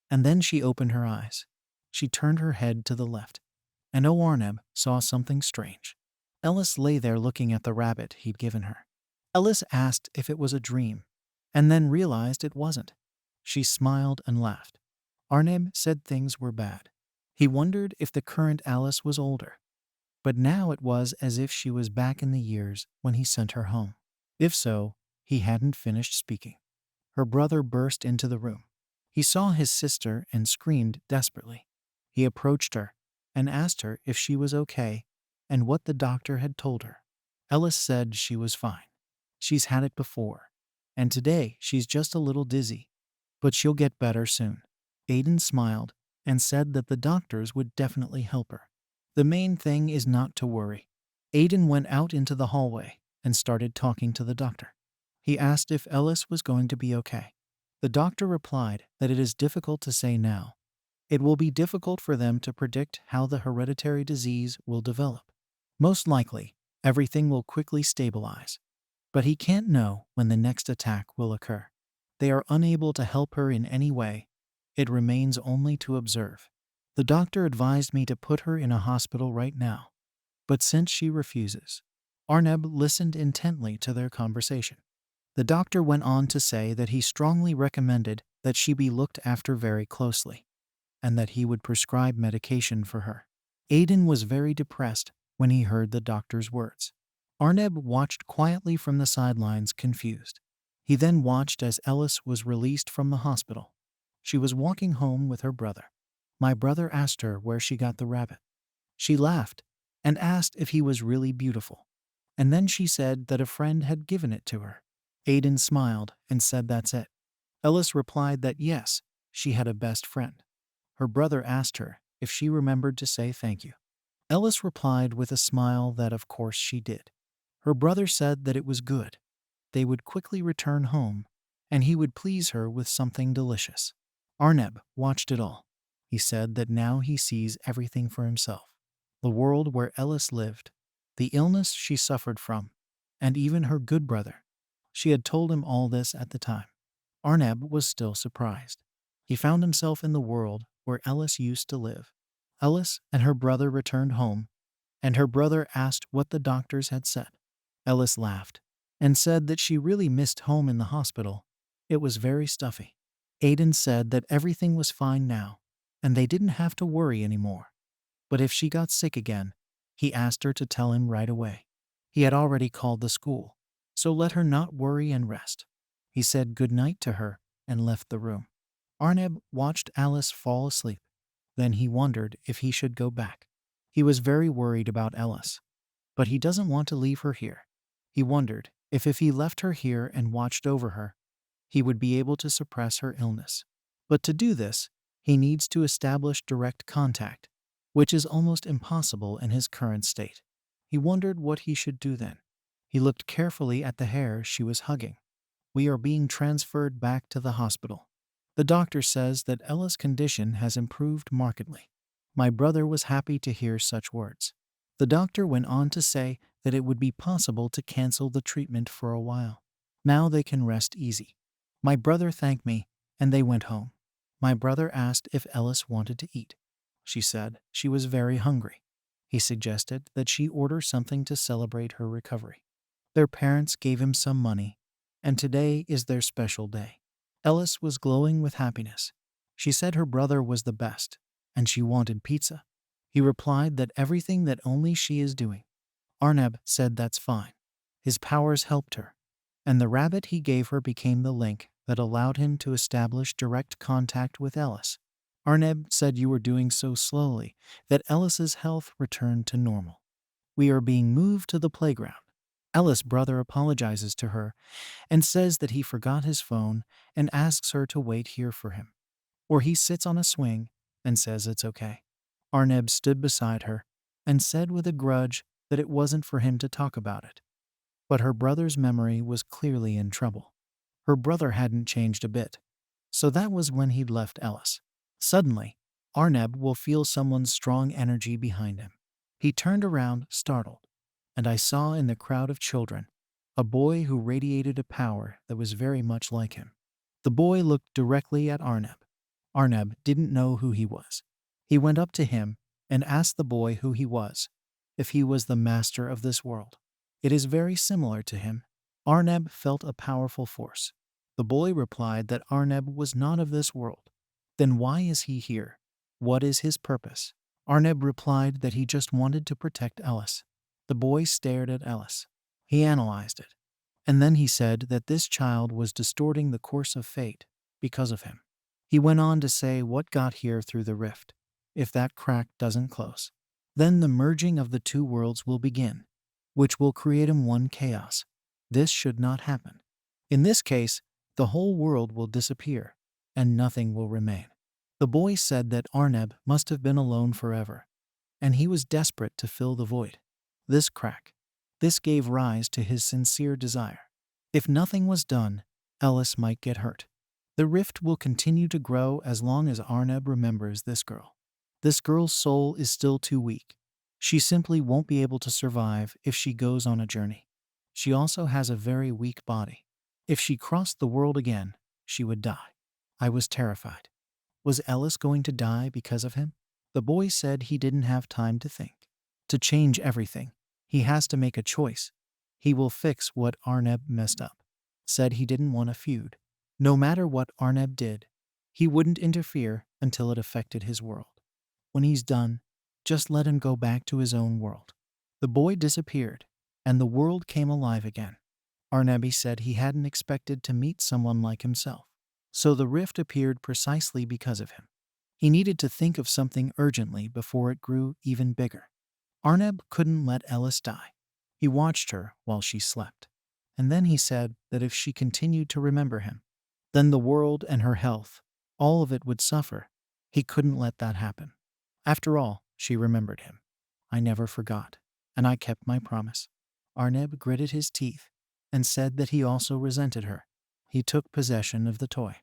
and then she opened her eyes. She turned her head to the left, and Arneb saw something strange. Ellis lay there looking at the rabbit he'd given her. Ellis asked if it was a dream, and then realized it wasn't. She smiled and laughed. Arneb said things were bad. He wondered if the current Alice was older. But now it was as if she was back in the years when he sent her home. If so, he hadn't finished speaking. Her brother burst into the room. He saw his sister and screamed desperately. He approached her and asked her if she was okay and what the doctor had told her. Ellis said she was fine. She's had it before, and today she's just a little dizzy, but she'll get better soon. Aiden smiled and said that the doctors would definitely help her. The main thing is not to worry. Aiden went out into the hallway and started talking to the doctor. He asked if Ellis was going to be okay. The doctor replied that it is difficult to say now. It will be difficult for them to predict how the hereditary disease will develop. Most likely, everything will quickly stabilize. But he can't know when the next attack will occur. They are unable to help her in any way. It remains only to observe. The doctor advised me to put her in a hospital right now. But since she refuses, Arneb listened intently to their conversation. The doctor went on to say that he strongly recommended that she be looked after very closely, and that he would prescribe medication for her. Aiden was very depressed when he heard the doctor's words. Arneb watched quietly from the sidelines, confused. He then watched as Ellis was released from the hospital. She was walking home with her brother. My brother asked her where she got the rabbit. She laughed and asked if he was really beautiful. And then she said that a friend had given it to her. Aiden smiled and said that's it. Ellis replied that yes, she had a best friend. Her brother asked her if she remembered to say thank you. Ellis replied with a smile that of course she did. Her brother said that it was good. They would quickly return home, and he would please her with something delicious. Arneb watched it all. He said that now he sees everything for himself. The world where Ellis lived, the illness she suffered from, and even her good brother. She had told him all this at the time. Arneb was still surprised. He found himself in the world where Ellis used to live. Ellis and her brother returned home, and her brother asked what the doctors had said. Ellis laughed and said that she really missed home in the hospital. It was very stuffy. Aiden said that everything was fine now, and they didn't have to worry anymore. But if she got sick again, he asked her to tell him right away. He had already called the school, so let her not worry and rest. He said good night to her and left the room. Arneb watched Alice fall asleep. Then he wondered if he should go back. He was very worried about Ellis, but he doesn't want to leave her here. He wondered if he left her here and watched over her, he would be able to suppress her illness. But to do this, he needs to establish direct contact, which is almost impossible in his current state. He wondered what he should do then. He looked carefully at the hair she was hugging. We are being transferred back to the hospital. The doctor says that Ella's condition has improved markedly. My brother was happy to hear such words. The doctor went on to say that it would be possible to cancel the treatment for a while. Now they can rest easy. My brother thanked me, and they went home. My brother asked if Ellis wanted to eat. She said she was very hungry. He suggested that she order something to celebrate her recovery. Their parents gave him some money, and today is their special day. Ellis was glowing with happiness. She said her brother was the best, and she wanted pizza. He replied that everything that only she is doing. Arneb said that's fine. His powers helped her, and the rabbit he gave her became the link that allowed him to establish direct contact with Ellis. Arneb said you were doing so slowly that Ellis's health returned to normal. We are being moved to the playground. Ella's brother apologizes to her and says that he forgot his phone and asks her to wait here for him. Or he sits on a swing and says it's okay. Arneb stood beside her and said with a grudge that it wasn't for him to talk about it. But her brother's memory was clearly in trouble. Her brother hadn't changed a bit. So that was when he'd left Ellis. Suddenly, Arneb will feel someone's strong energy behind him. He turned around, startled, and I saw in the crowd of children a boy who radiated a power that was very much like him. The boy looked directly at Arneb. Arneb didn't know who he was. He went up to him and asked the boy who he was, if he was the master of this world. It is very similar to him. Arneb felt a powerful force. The boy replied that Arneb was not of this world. Then why is he here? What is his purpose? Arneb replied that he just wanted to protect Ellis. The boy stared at Ellis. He analyzed it. And then he said that this child was distorting the course of fate because of him. He went on to say what got here through the rift. If that crack doesn't close, then the merging of the two worlds will begin, which will create in one chaos. This should not happen. In this case, the whole world will disappear, and nothing will remain. The boy said that Arneb must have been alone forever, and he was desperate to fill the void. This crack, this gave rise to his sincere desire. If nothing was done, Ellis might get hurt. The rift will continue to grow as long as Arneb remembers this girl. This girl's soul is still too weak. She simply won't be able to survive if she goes on a journey. She also has a very weak body. If she crossed the world again, she would die. I was terrified. Was Ellis going to die because of him? The boy said he didn't have time to think. To change everything, he has to make a choice. He will fix what Arneb messed up. Said he didn't want a feud. No matter what Arneb did, he wouldn't interfere until it affected his world. When he's done, just let him go back to his own world. The boy disappeared, and the world came alive again. Arnebi said he hadn't expected to meet someone like himself. So the rift appeared precisely because of him. He needed to think of something urgently before it grew even bigger. Arneb couldn't let Ellis die. He watched her while she slept. And then he said that if she continued to remember him, then the world and her health, all of it would suffer. He couldn't let that happen. After all, she remembered him. I never forgot, and I kept my promise. Arneb gritted his teeth and said that he also resented her. He took possession of the toy.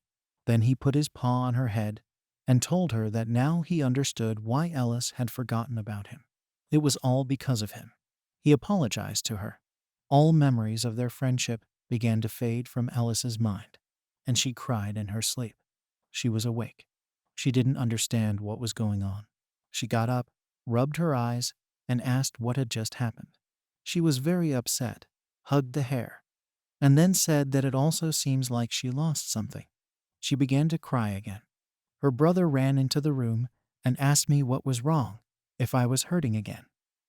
Then he put his paw on her head and told her that now he understood why Ellis had forgotten about him. It was all because of him. He apologized to her. All memories of their friendship began to fade from Ellis's mind, and she cried in her sleep. She was awake. She didn't understand what was going on. She got up, rubbed her eyes, and asked what had just happened. She was very upset, hugged the hair, and then said that it also seems like she lost something. She began to cry again. Her brother ran into the room and asked me what was wrong, if I was hurting again.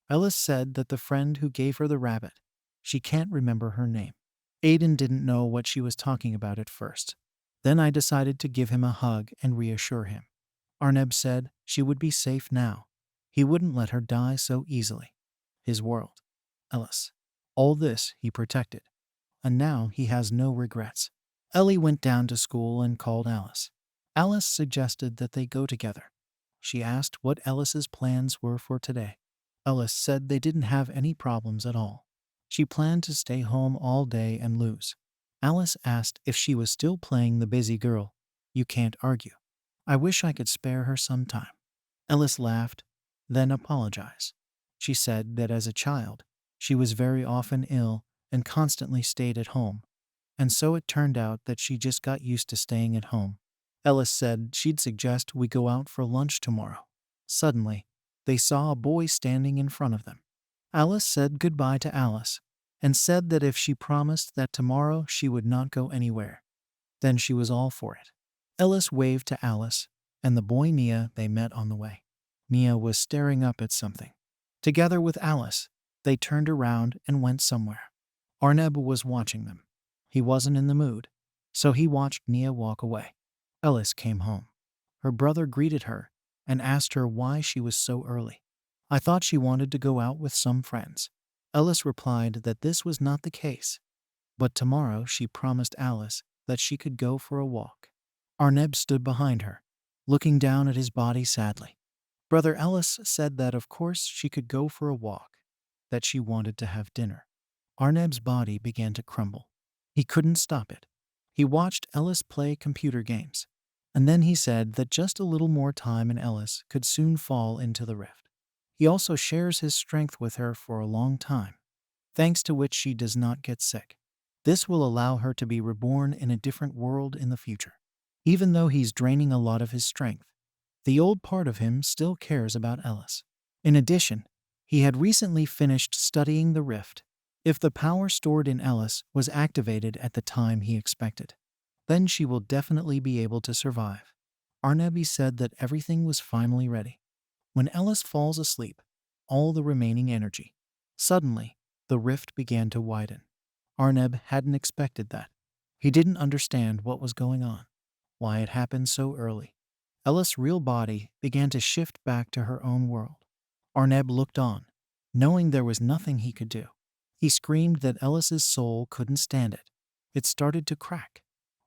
Ellis said that the friend who gave her the rabbit, she can't remember her name. Aiden didn't know what she was talking about at first. Then I decided to give him a hug and reassure him. Arneb said she would be safe now. He wouldn't let her die so easily. His world. Ellis. All this he protected. And now he has no regrets. Ellie went down to school and called Alice. Alice suggested that they go together. She asked what Ellis's plans were for today. Ellis said they didn't have any problems at all. She planned to stay home all day and lose. Alice asked if she was still playing the busy girl. You can't argue. I wish I could spare her some time. Ellis laughed, then apologized. She said that as a child, she was very often ill and constantly stayed at home, and so it turned out that she just got used to staying at home. Ellis said she'd suggest we go out for lunch tomorrow. Suddenly, they saw a boy standing in front of them. Alice said goodbye to Alice and said that if she promised that tomorrow she would not go anywhere, then she was all for it. Ellis waved to Alice and the boy Nia they met on the way. Nia was staring up at something. Together with Alice, they turned around and went somewhere. Arneb was watching them. He wasn't in the mood, so he watched Nia walk away. Ellis came home. Her brother greeted her and asked her why she was so early. I thought she wanted to go out with some friends. Elise replied that this was not the case, but tomorrow she promised Alice that she could go for a walk. Arneb stood behind her, looking down at his body sadly. Brother Ellis said that of course she could go for a walk, that she wanted to have dinner. Arneb's body began to crumble. He couldn't stop it. He watched Ellis play computer games, and then he said that just a little more time and Ellis could soon fall into the rift. He also shares his strength with her for a long time, thanks to which she does not get sick. This will allow her to be reborn in a different world in the future. Even though he's draining a lot of his strength, the old part of him still cares about Ellis. In addition, he had recently finished studying the rift. If the power stored in Ellis was activated at the time he expected, then she will definitely be able to survive. Arnebi said that everything was finally ready. When Ellis falls asleep, all the remaining energy. Suddenly, the rift began to widen. Arneb hadn't expected that. He didn't understand what was going on, why it happened so early. Ellis' real body began to shift back to her own world. Arneb looked on, knowing there was nothing he could do. He screamed that Ellis's soul couldn't stand it. It started to crack.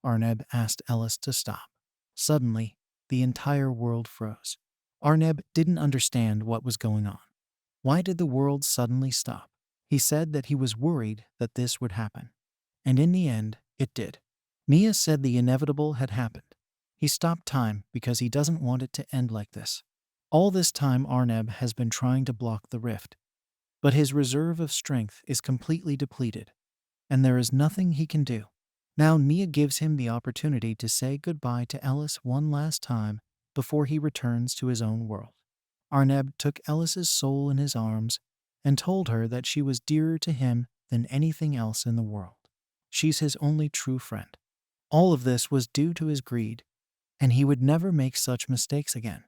Arneb asked Ellis to stop. Suddenly, the entire world froze. Arneb didn't understand what was going on. Why did the world suddenly stop? He said that he was worried that this would happen. And in the end, it did. Mia said the inevitable had happened. He stopped time because he doesn't want it to end like this. All this time Arneb has been trying to block the rift, but his reserve of strength is completely depleted, and there is nothing he can do. Now Nia gives him the opportunity to say goodbye to Ellis one last time before he returns to his own world. Arneb took Ellis's soul in his arms and told her that she was dearer to him than anything else in the world. She's his only true friend. All of this was due to his greed, and he would never make such mistakes again.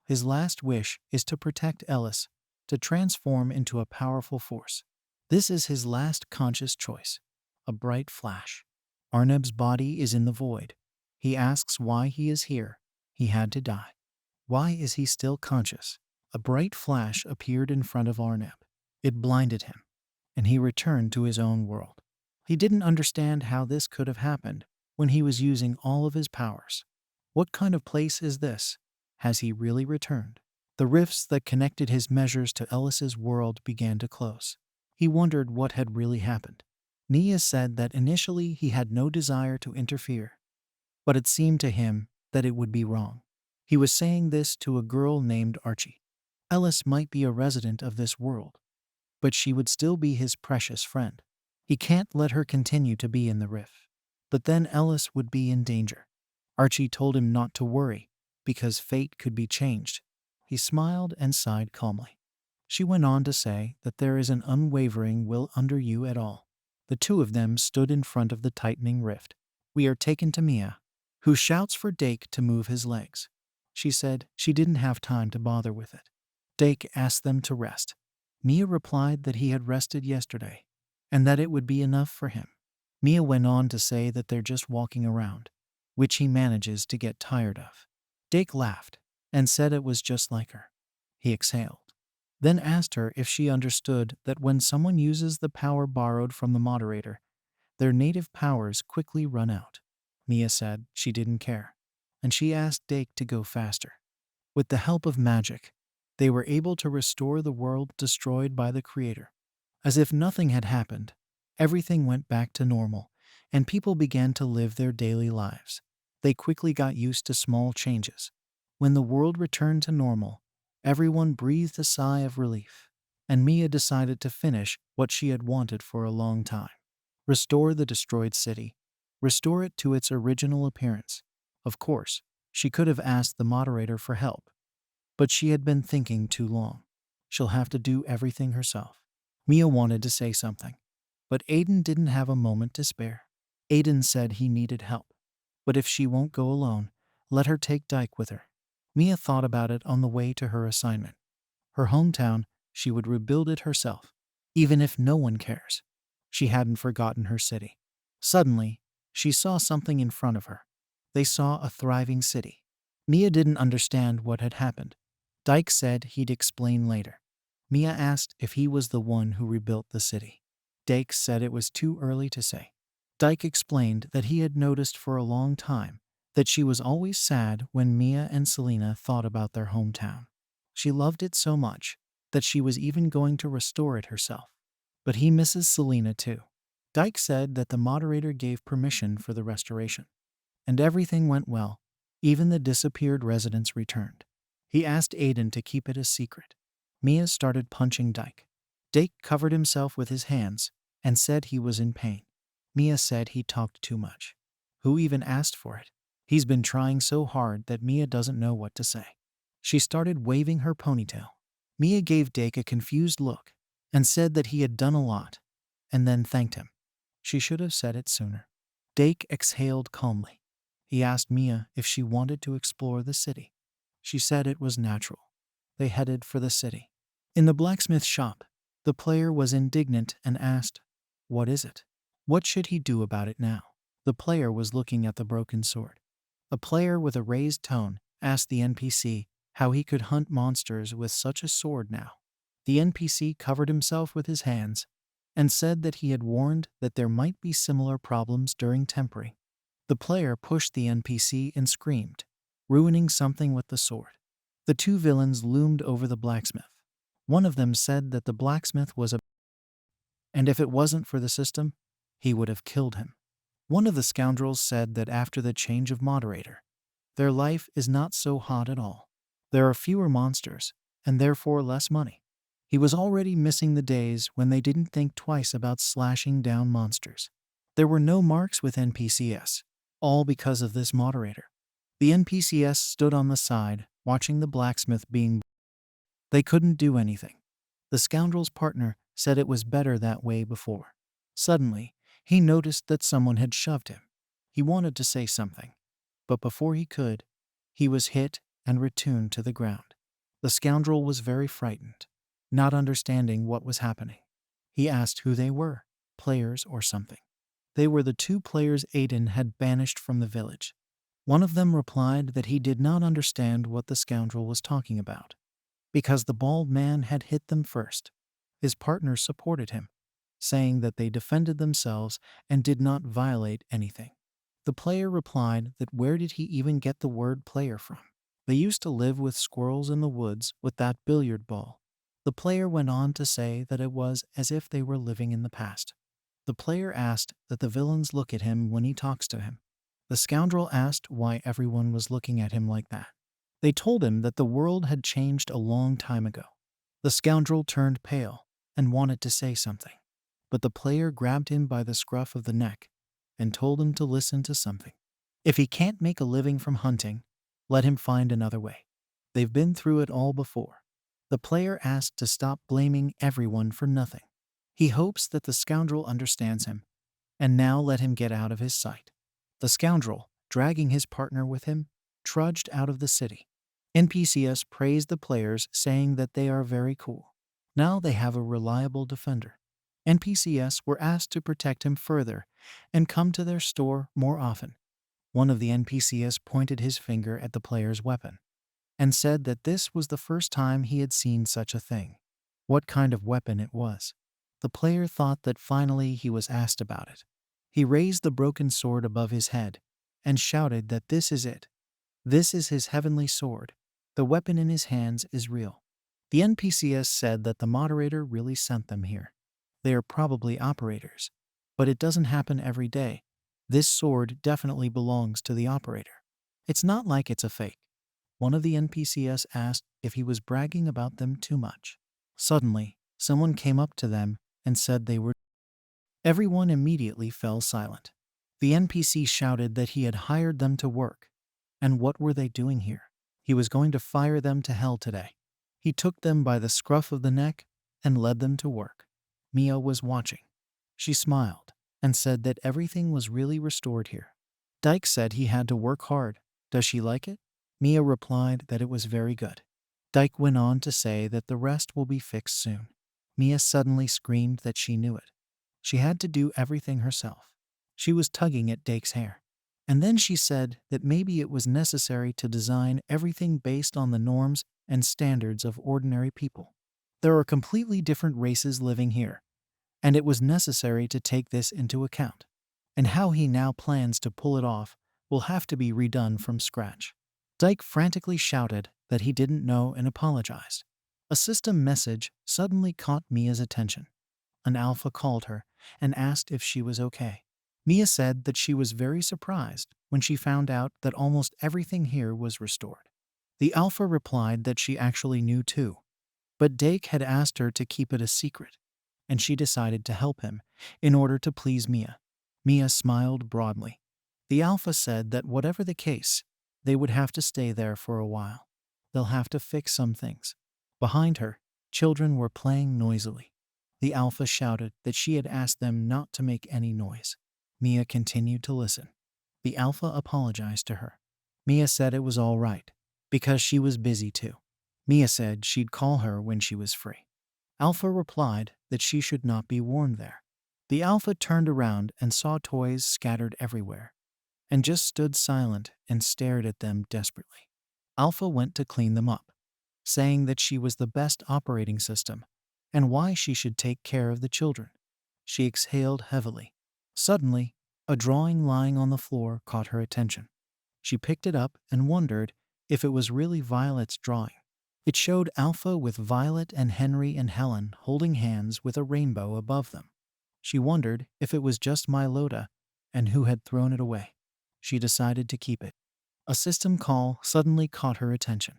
His last wish is to protect Ellis, to transform into a powerful force. This is his last conscious choice. A bright flash. Arneb's body is in the void. He asks why he is here. He had to die. Why is he still conscious? A bright flash appeared in front of Arneb. It blinded him, and he returned to his own world. He didn't understand how this could have happened when he was using all of his powers. What kind of place is this? Has he really returned? The rifts that connected his measures to Ellis's world began to close. He wondered what had really happened. Nia said that initially he had no desire to interfere, but it seemed to him that it would be wrong. He was saying this to a girl named Archie. Ellis might be a resident of this world, but she would still be his precious friend. He can't let her continue to be in the rift. But then Ellis would be in danger. Archie told him not to worry, because fate could be changed. He smiled and sighed calmly. She went on to say that there is an unwavering will under you at all. The two of them stood in front of the tightening rift. We are taken to Mia, who shouts for Dake to move his legs. She said she didn't have time to bother with it. Dake asked them to rest. Mia replied that he had rested yesterday, and that it would be enough for him. Mia went on to say that they're just walking around, which he manages to get tired of. Dake laughed and said it was just like her. He exhaled, then asked her if she understood that when someone uses the power borrowed from the moderator, their native powers quickly run out. Mia said she didn't care, and she asked Dake to go faster. With the help of magic, they were able to restore the world destroyed by the creator. As if nothing had happened, everything went back to normal, and people began to live their daily lives. They quickly got used to small changes. When the world returned to normal, everyone breathed a sigh of relief, and Mia decided to finish what she had wanted for a long time. Restore the destroyed city. Restore it to its original appearance. Of course, she could have asked the moderator for help, but she had been thinking too long. She'll have to do everything herself. Mia wanted to say something, but Aiden didn't have a moment to spare. Aiden said he needed help, but if she won't go alone, let her take Dyke with her. Mia thought about it on the way to her assignment. Her hometown, she would rebuild it herself, even if no one cares. She hadn't forgotten her city. Suddenly, she saw something in front of her. They saw a thriving city. Mia didn't understand what had happened. Dyke said he'd explain later. Mia asked if he was the one who rebuilt the city. Dake said it was too early to say. Dyke explained that he had noticed for a long time that she was always sad when Mia and Selena thought about their hometown. She loved it so much that she was even going to restore it herself. But he misses Selena too. Dyke said that the moderator gave permission for the restoration, and everything went well. Even the disappeared residents returned. He asked Aiden to keep it a secret. Mia started punching Dyke. Dake covered himself with his hands and said he was in pain. Mia said he talked too much. Who even asked for it? He's been trying so hard that Mia doesn't know what to say. She started waving her ponytail. Mia gave Dake a confused look and said that he had done a lot, and then thanked him. She should have said it sooner. Dake exhaled calmly. He asked Mia if she wanted to explore the city. She said it was natural. They headed for the city. In the blacksmith shop, the player was indignant and asked, "What is it? What should he do about it now?" The player was looking at the broken sword. A player with a raised tone asked the NPC how he could hunt monsters with such a sword now. The NPC covered himself with his hands and said that he had warned that there might be similar problems during tempering. The player pushed the NPC and screamed, ruining something with the sword. The two villains loomed over the blacksmith. One of them said that the blacksmith was and if it wasn't for the system, he would have killed him. One of the scoundrels said that after the change of moderator, their life is not so hot at all. There are fewer monsters, and therefore less money. He was already missing the days when they didn't think twice about slashing down monsters. There were no marks with NPCs, all because of this moderator. The NPCs stood on the side, watching the blacksmith being. They couldn't do anything. The scoundrel's partner said it was better that way before. Suddenly, he noticed that someone had shoved him. He wanted to say something, but before he could, he was hit and returned to the ground. The scoundrel was very frightened, not understanding what was happening. He asked who they were, players or something. They were the two players Aiden had banished from the village. One of them replied that he did not understand what the scoundrel was talking about, because the bald man had hit them first. His partner supported him, saying that they defended themselves and did not violate anything. The player replied that where did he even get the word player from? They used to live with squirrels in the woods with that billiard ball. The player went on to say that it was as if they were living in the past. The player asked that the villains look at him when he talks to him. The scoundrel asked why everyone was looking at him like that. They told him that the world had changed a long time ago. The scoundrel turned pale and wanted to say something, but the player grabbed him by the scruff of the neck and told him to listen to something. If he can't make a living from hunting, let him find another way. They've been through it all before. The player asked to stop blaming everyone for nothing. He hopes that the scoundrel understands him, and now let him get out of his sight. The scoundrel, dragging his partner with him, trudged out of the city. NPCs praised the players, saying that they are very cool. Now they have a reliable defender. NPCs were asked to protect him further and come to their store more often. One of the NPCs pointed his finger at the player's weapon and said that this was the first time he had seen such a thing. What kind of weapon it was. The player thought that finally he was asked about it. He raised the broken sword above his head and shouted that this is it. This is his heavenly sword. The weapon in his hands is real. The NPCs said that the moderator really sent them here. They are probably operators, but it doesn't happen every day. This sword definitely belongs to the operator. It's not like it's a fake. One of the NPCs asked if he was bragging about them too much. Suddenly, someone came up to them and said they were. Everyone immediately fell silent. The NPC shouted that he had hired them to work. And what were they doing here? He was going to fire them to hell today. He took them by the scruff of the neck and led them to work. Mia was watching. She smiled and said that everything was really restored here. Dyke said he had to work hard. Does she like it? Mia replied that it was very good. Dyke went on to say that the rest will be fixed soon. Mia suddenly screamed that she knew it. She had to do everything herself. She was tugging at Dake's hair. And then she said that maybe it was necessary to design everything based on the norms and standards of ordinary people. There are completely different races living here, and it was necessary to take this into account. And how he now plans to pull it off will have to be redone from scratch. Dyke frantically shouted that he didn't know and apologized. A system message suddenly caught Mia's attention. An alpha called her and asked if she was okay. Mia said that she was very surprised when she found out that almost everything here was restored. The alpha replied that she actually knew too, but Dake had asked her to keep it a secret, and she decided to help him in order to please Mia. Mia smiled broadly. The alpha said that whatever the case, they would have to stay there for a while. They'll have to fix some things. Behind her, children were playing noisily. The alpha shouted that she had asked them not to make any noise. Mia continued to listen. The alpha apologized to her. Mia said it was all right, because she was busy too. Mia said she'd call her when she was free. Alpha replied that she should not be warned there. The alpha turned around and saw toys scattered everywhere, and just stood silent and stared at them desperately. Alpha went to clean them up, saying that she was the best operating system and why she should take care of the children. She exhaled heavily. Suddenly, a drawing lying on the floor caught her attention. She picked it up and wondered if it was really Violet's drawing. It showed Alpha with Violet and Henry and Helen holding hands with a rainbow above them. She wondered if it was just Mylota and who had thrown it away. She decided to keep it. A system call suddenly caught her attention.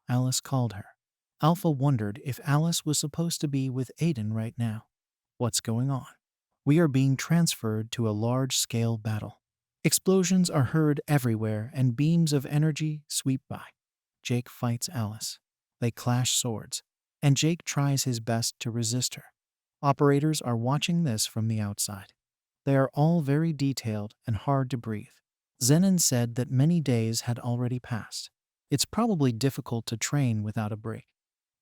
Alice called her. Alpha wondered if Alice was supposed to be with Aiden right now. What's going on? We are being transferred to a large-scale battle. Explosions are heard everywhere and beams of energy sweep by. Jake fights Alice. They clash swords, and Jake tries his best to resist her. Operators are watching this from the outside. They are all very detailed and hard to breathe. Zenon said that many days had already passed. It's probably difficult to train without a break,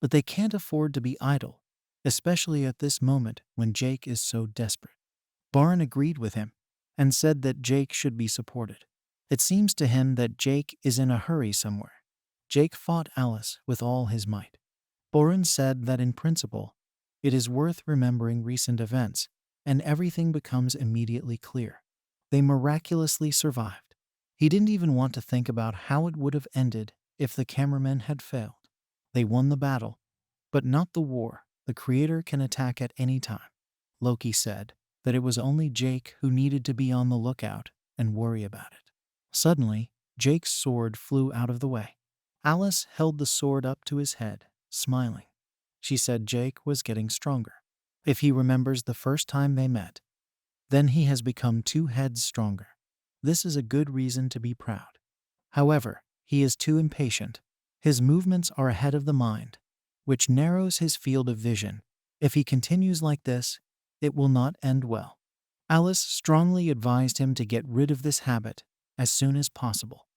but they can't afford to be idle, especially at this moment when Jake is so desperate. Barn agreed with him and said that Jake should be supported. It seems to him that Jake is in a hurry somewhere. Jake fought Alice with all his might. Boren said that in principle, it is worth remembering recent events, and everything becomes immediately clear. They miraculously survived. He didn't even want to think about how it would have ended if the cameramen had failed. They won the battle, but not the war. The creator can attack at any time. Loki said that it was only Jake who needed to be on the lookout and worry about it. Suddenly, Jake's sword flew out of the way. Alice held the sword up to his head, smiling. She said Jake was getting stronger. If he remembers the first time they met, then he has become 2 heads stronger. This is a good reason to be proud. However, he is too impatient. His movements are ahead of the mind, which narrows his field of vision. If he continues like this, it will not end well. Alice strongly advised him to get rid of this habit as soon as possible.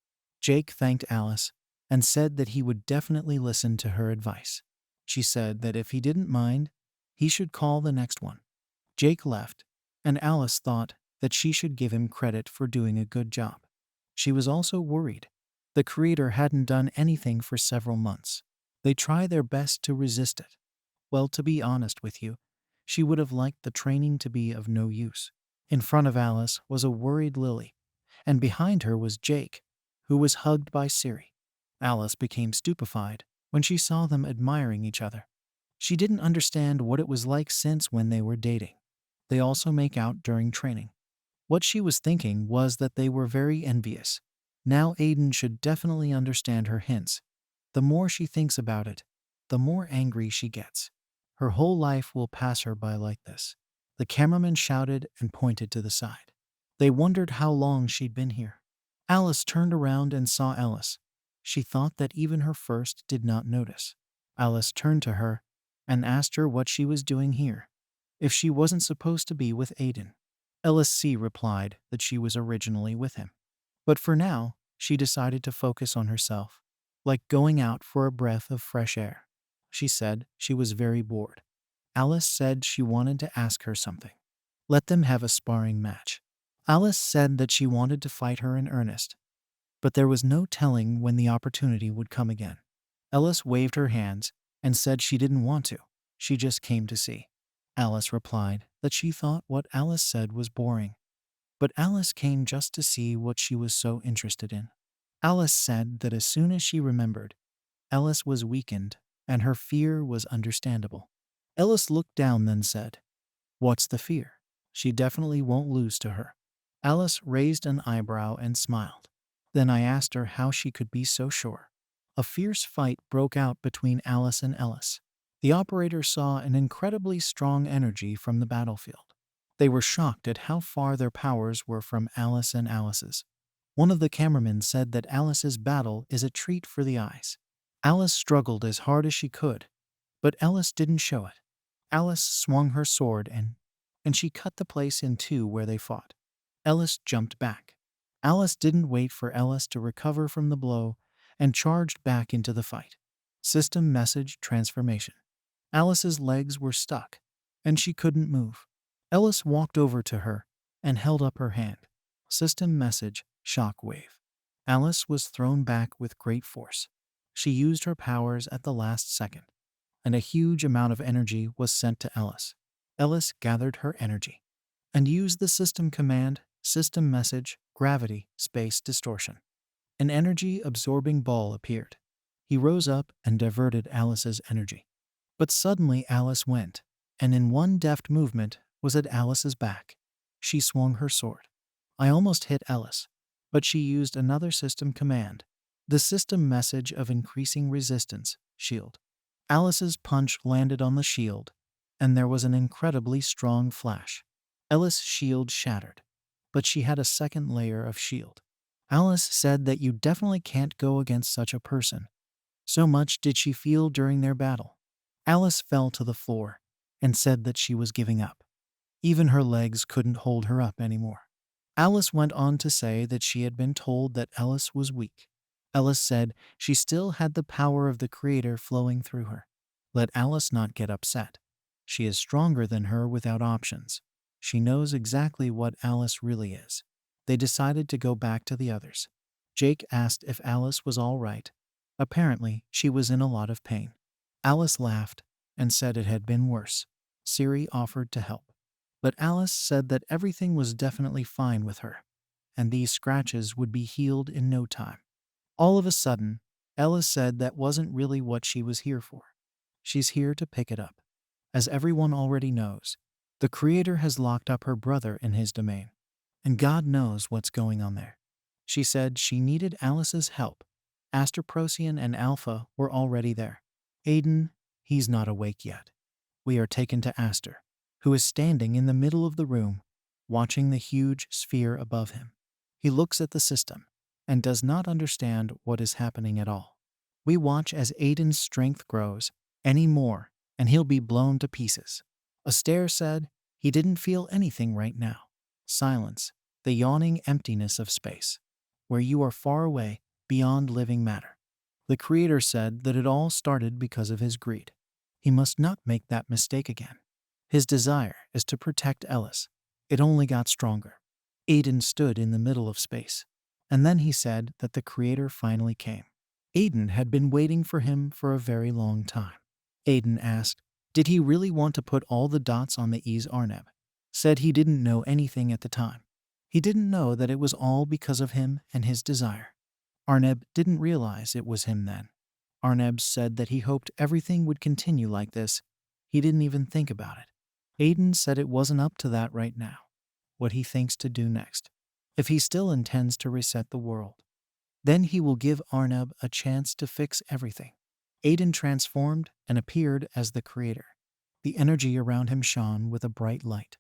Jake thanked Alice and said that he would definitely listen to her advice. She said that if he didn't mind, he should call the next one. Jake left, and Alice thought that she should give him credit for doing a good job. She was also worried. The creator hadn't done anything for several months. They try their best to resist it. Well, to be honest with you, she would have liked the training to be of no use. In front of Alice was a worried Lily, and behind her was Jake, who was hugged by Siri. Alice became stupefied when she saw them admiring each other. She didn't understand what it was like since when they were dating. They also make out during training. What she was thinking was that they were very envious. Now Aiden should definitely understand her hints. The more she thinks about it, the more angry she gets. Her whole life will pass her by like this. The cameraman shouted and pointed to the side. They wondered how long she'd been here. Alice turned around and saw Elise. She thought that even her first did not notice. Alice turned to her and asked her what she was doing here, if she wasn't supposed to be with Aiden. Elise replied that she was originally with him. But for now, she decided to focus on herself, like going out for a breath of fresh air. She said she was very bored. Alice said she wanted to ask her something. Let them have a sparring match. Alice said that she wanted to fight her in earnest, but there was no telling when the opportunity would come again. Elise waved her hands and said she didn't want to. She just came to see. Alice replied that she thought what Alice said was boring. But Alice came just to see what she was so interested in. Alice said that as soon as she remembered, Alice was weakened and her fear was understandable. Alice looked down then said, "What's the fear? She definitely won't lose to her." Alice raised an eyebrow and smiled. Then I asked her how she could be so sure. A fierce fight broke out between Alice and Ellis. The operator saw an incredibly strong energy from the battlefield. They were shocked at how far their powers were from Alice and Alice's. One of the cameramen said that Alice's battle is a treat for the eyes. Alice struggled as hard as she could, but Alice didn't show it. Alice swung her sword and she cut the place in two where they fought. Alice jumped back. Alice didn't wait for Alice to recover from the blow and charged back into the fight. System message transformation. Alice's legs were stuck, and she couldn't move. Alice walked over to her and held up her hand. System message shockwave. Alice was thrown back with great force. She used her powers at the last second, and a huge amount of energy was sent to Alice. Alice gathered her energy and used the system command, system message, gravity, space distortion. An energy-absorbing ball appeared. He rose up and diverted Alice's energy. But suddenly Alice went, and in one deft movement was at Alice's back. She swung her sword. I almost hit Alice, but she used another system command, the system message of increasing resistance, shield. Alice's punch landed on the shield, and there was an incredibly strong flash. Alice's shield shattered, but she had a second layer of shield. Alice said that you definitely can't go against such a person. So much did she feel during their battle. Alice fell to the floor and said that she was giving up. Even her legs couldn't hold her up anymore. Alice went on to say that she had been told that Alice was weak. Alice said she still had the power of the Creator flowing through her. Let Alice not get upset. She is stronger than her without options. She knows exactly what Alice really is. They decided to go back to the others. Jake asked if Alice was all right. Apparently, she was in a lot of pain. Alice laughed and said it had been worse. Siri offered to help. But Alice said that everything was definitely fine with her, and these scratches would be healed in no time. All of a sudden, Alice said that wasn't really what she was here for. She's here to pick it up. As everyone already knows, the Creator has locked up her brother in his domain, and God knows what's going on there. She said she needed Alice's help. Astroprosian and Alpha were already there. Aiden, he's not awake yet. We are taken to Aster, who is standing in the middle of the room, watching the huge sphere above him. He looks at the system and does not understand what is happening at all. We watch as Aiden's strength grows any more, and he'll be blown to pieces. Aster said he didn't feel anything right now. Silence, the yawning emptiness of space, where you are far away beyond living matter. The Creator said that it all started because of his greed. He must not make that mistake again. His desire is to protect Ellis. It only got stronger. Aiden stood in the middle of space, and then he said that the Creator finally came. Aiden had been waiting for him for a very long time. Aiden asked, did he really want to put all the dots on the E's? Arneb said he didn't know anything at the time. He didn't know that it was all because of him and his desire. Arneb didn't realize it was him then. Arneb said that he hoped everything would continue like this. He didn't even think about it. Aiden said it wasn't up to that right now. What he thinks to do next, if he still intends to reset the world, then he will give Arneb a chance to fix everything. Aiden transformed and appeared as the Creator. The energy around him shone with a bright light.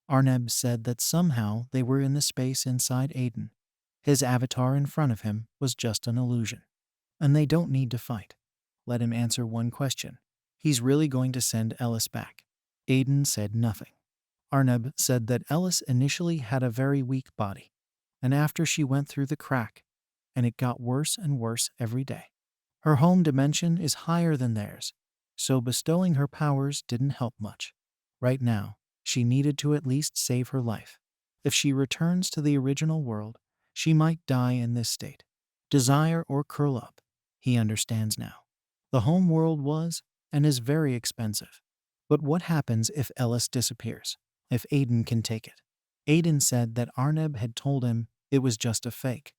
Arneb said that somehow they were in the space inside Aiden. His avatar in front of him was just an illusion. And they don't need to fight. Let him answer one question. He's really going to send Ellis back. Aiden said nothing. Arneb said that Ellis initially had a very weak body, and after she went through the crack, and it got worse and worse every day. Her home dimension is higher than theirs, so bestowing her powers didn't help much. Right now, she needed to at least save her life. If she returns to the original world, she might die in this state. Desire or curl up. He understands now. The home world was and is very expensive. But what happens if Ellis disappears? If Aiden can take it? Aiden said that Arneb had told him it was just a fake.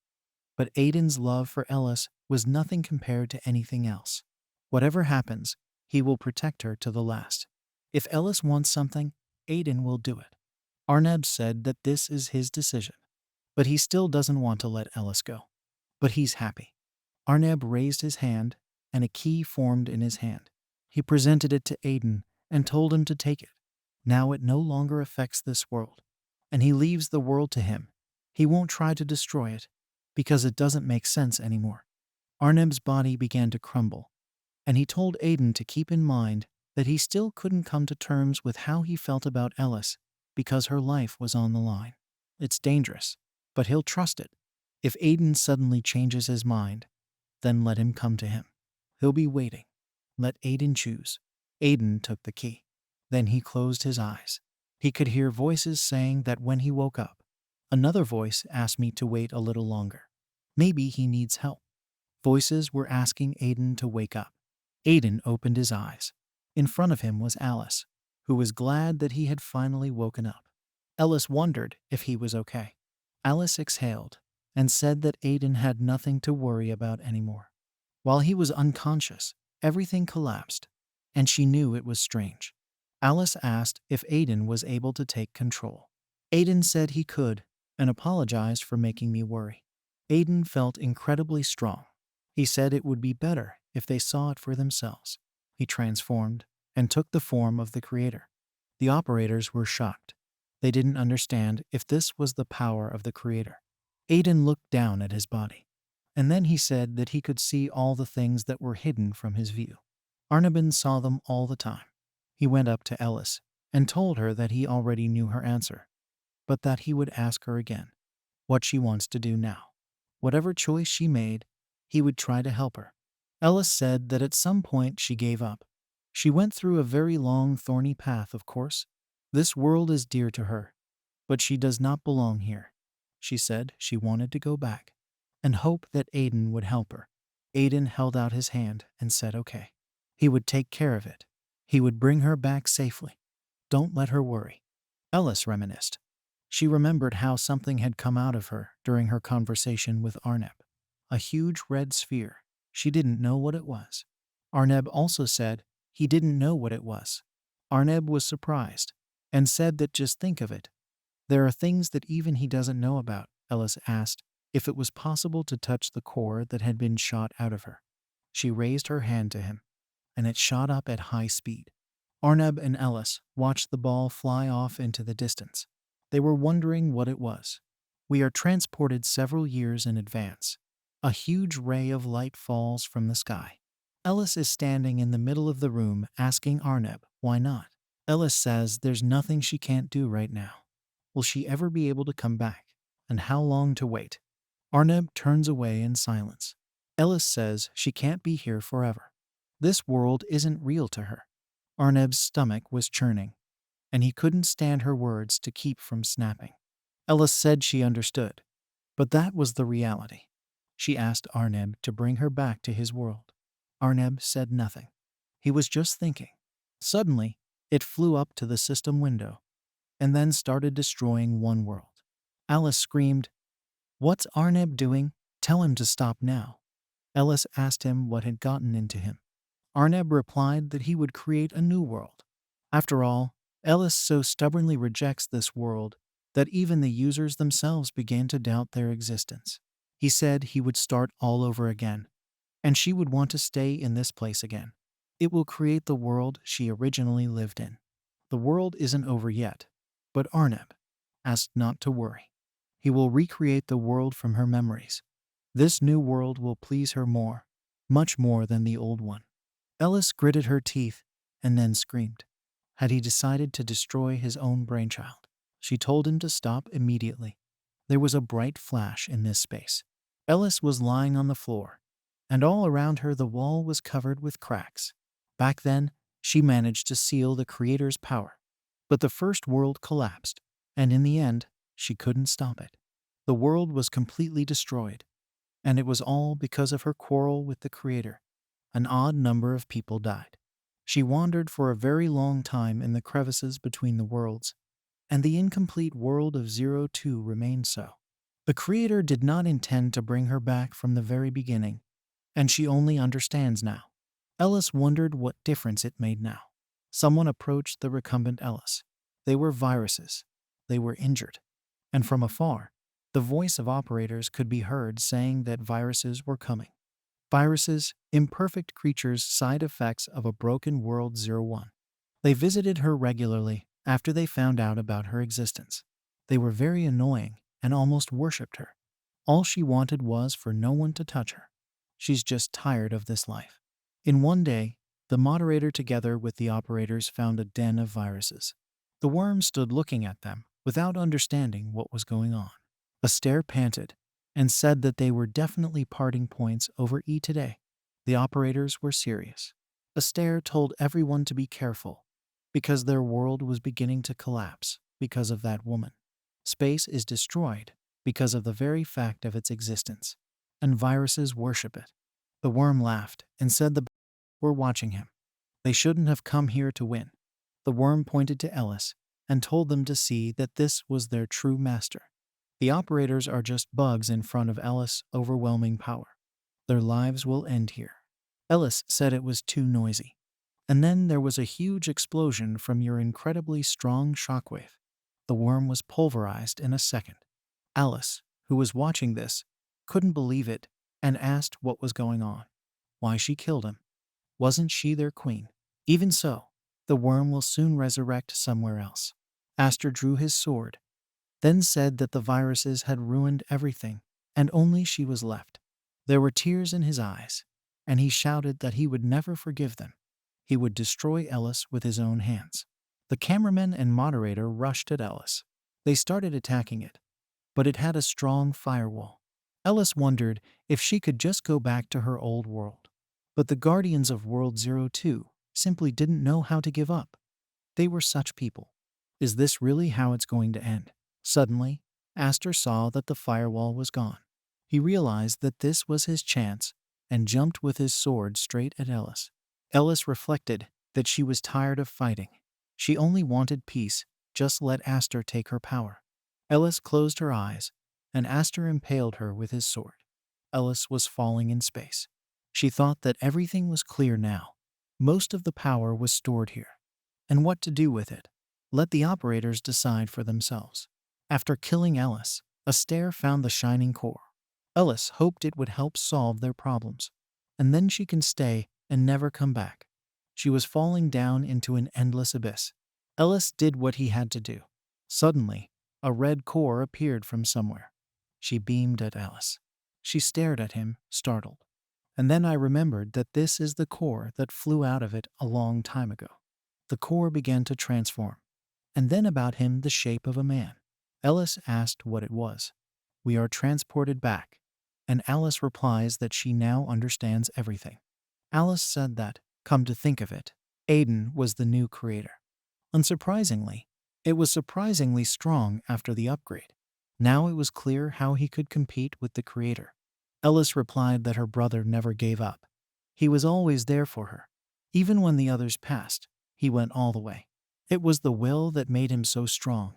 But Aiden's love for Ellis was nothing compared to anything else. Whatever happens, he will protect her to the last. If Ellis wants something, Aiden will do it. Arneb said that this is his decision, but he still doesn't want to let Ellis go. But he's happy. Arneb raised his hand, and a key formed in his hand. He presented it to Aiden and told him to take it. Now it no longer affects this world, and he leaves the world to him. He won't try to destroy it, because it doesn't make sense anymore. Arneb's body began to crumble, and he told Aiden to keep in mind that he still couldn't come to terms with how he felt about Ellis because her life was on the line. It's dangerous, but he'll trust it. If Aiden suddenly changes his mind, then let him come to him. He'll be waiting. Let Aiden choose. Aiden took the key. Then he closed his eyes. He could hear voices saying that when he woke up, another voice asked me to wait a little longer. Maybe he needs help. Voices were asking Aiden to wake up. Aiden opened his eyes. In front of him was Alice, who was glad that he had finally woken up. Ellis wondered if he was okay. Alice exhaled and said that Aiden had nothing to worry about anymore. While he was unconscious, everything collapsed, and she knew it was strange. Alice asked if Aiden was able to take control. Aiden said he could and apologized for making me worry. Aiden felt incredibly strong. He said it would be better if they saw it for themselves. He transformed and took the form of the creator. The operators were shocked. They didn't understand if this was the power of the creator. Aiden looked down at his body, and then he said that he could see all the things that were hidden from his view. Arnabin saw them all the time. He went up to Ellis and told her that he already knew her answer, but that he would ask her again what she wants to do now. Whatever choice she made, he would try to help her. Ellis said that at some point she gave up. She went through a very long, thorny path, of course. This world is dear to her, but she does not belong here. She said she wanted to go back and hope that Aiden would help her. Aiden held out his hand and said okay. He would take care of it. He would bring her back safely. Don't let her worry. Ellis reminisced. She remembered how something had come out of her during her conversation with Arneb. A huge red sphere. She didn't know what it was. Arneb also said he didn't know what it was. Arneb was surprised and said that just think of it. There are things that even he doesn't know about. Ellis asked if it was possible to touch the core that had been shot out of her. She raised her hand to him, and it shot up at high speed. Arneb and Ellis watched the ball fly off into the distance. They were wondering what it was. We are transported several years in advance. A huge ray of light falls from the sky. Ellis is standing in the middle of the room asking Arneb why not. Ellis says there's nothing she can't do right now. Will she ever be able to come back? And how long to wait? Arneb turns away in silence. Ellis says she can't be here forever. This world isn't real to her. Arneb's stomach was churning, and he couldn't stand her words to keep from snapping. Ellis said she understood, but that was the reality. She asked Arneb to bring her back to his world. Arneb said nothing. He was just thinking. Suddenly, it flew up to the system window and then started destroying one world. Alice screamed, "What's Arneb doing? Tell him to stop now." Ellis asked him what had gotten into him. Arneb replied that he would create a new world. After all, Ellis so stubbornly rejects this world that even the users themselves began to doubt their existence. He said he would start all over again, and she would want to stay in this place again. It will create the world she originally lived in. The world isn't over yet, but Arneb asked not to worry. He will recreate the world from her memories. This new world will please her more, much more than the old one. Ellis gritted her teeth and then screamed. Had he decided to destroy his own brainchild? She told him to stop immediately. There was a bright flash in this space. Ellis was lying on the floor, and all around her the wall was covered with cracks. Back then, she managed to seal the creator's power. But the first world collapsed, and in the end, she couldn't stop it. The world was completely destroyed, and it was all because of her quarrel with the creator. An odd number of people died. She wandered for a very long time in the crevices between the worlds, and the incomplete world of 02 remained so. The Creator did not intend to bring her back from the very beginning, and she only understands now. Ellis wondered what difference it made now. Someone approached the recumbent Ellis. They were viruses. They were injured. And from afar, the voice of operators could be heard saying that viruses were coming. Viruses, imperfect creatures, side effects of a broken world 01. They visited her regularly after they found out about her existence. They were very annoying and almost worshipped her. All she wanted was for no one to touch her. She's just tired of this life. In one day, the moderator together with the operators found a den of viruses. The worm stood looking at them without understanding what was going on. Astaire panted and said that they were definitely parting points over E today. The operators were serious. Astaire told everyone to be careful because their world was beginning to collapse because of that woman. Space is destroyed because of the very fact of its existence, and viruses worship it. The worm laughed and said the were watching him. They shouldn't have come here to win. The worm pointed to Ellis and told them to see that this was their true master. The operators are just bugs in front of Ellis' overwhelming power. Their lives will end here. Ellis said it was too noisy. And then there was a huge explosion from your incredibly strong shockwave. The worm was pulverized in a second. Alice, who was watching this, couldn't believe it and asked what was going on. Why she killed him. Wasn't she their queen? Even so, the worm will soon resurrect somewhere else. Aster drew his sword, then said that the viruses had ruined everything and only she was left. There were tears in his eyes, and he shouted that he would never forgive them. He would destroy Ellis with his own hands. The cameraman and moderator rushed at Ellis. They started attacking it, but it had a strong firewall. Ellis wondered if she could just go back to her old world. But the Guardians of World 02 simply didn't know how to give up. They were such people. Is this really how it's going to end? Suddenly, Aster saw that the firewall was gone. He realized that this was his chance and jumped with his sword straight at Ellis. Ellis reflected that she was tired of fighting. She only wanted peace, just let Aster take her power. Ellis closed her eyes, and Aster impaled her with his sword. Ellis was falling in space. She thought that everything was clear now. Most of the power was stored here. And what to do with it? Let the operators decide for themselves. After killing Ellis, Astaire found the shining core. Ellis hoped it would help solve their problems, and then she can stay and never come back. She was falling down into an endless abyss. Ellis did what he had to do. Suddenly, a red core appeared from somewhere. She beamed at Ellis. She stared at him, startled. And then I remembered that this is the core that flew out of it a long time ago. The core began to transform, and then about him the shape of a man. Ellis asked what it was. We are transported back, and Alice replies that she now understands everything. Alice said that, come to think of it, Aiden was the new creator. Unsurprisingly, it was surprisingly strong after the upgrade. Now it was clear how he could compete with the creator. Ellis replied that her brother never gave up. He was always there for her. Even when the others passed, he went all the way. It was the will that made him so strong,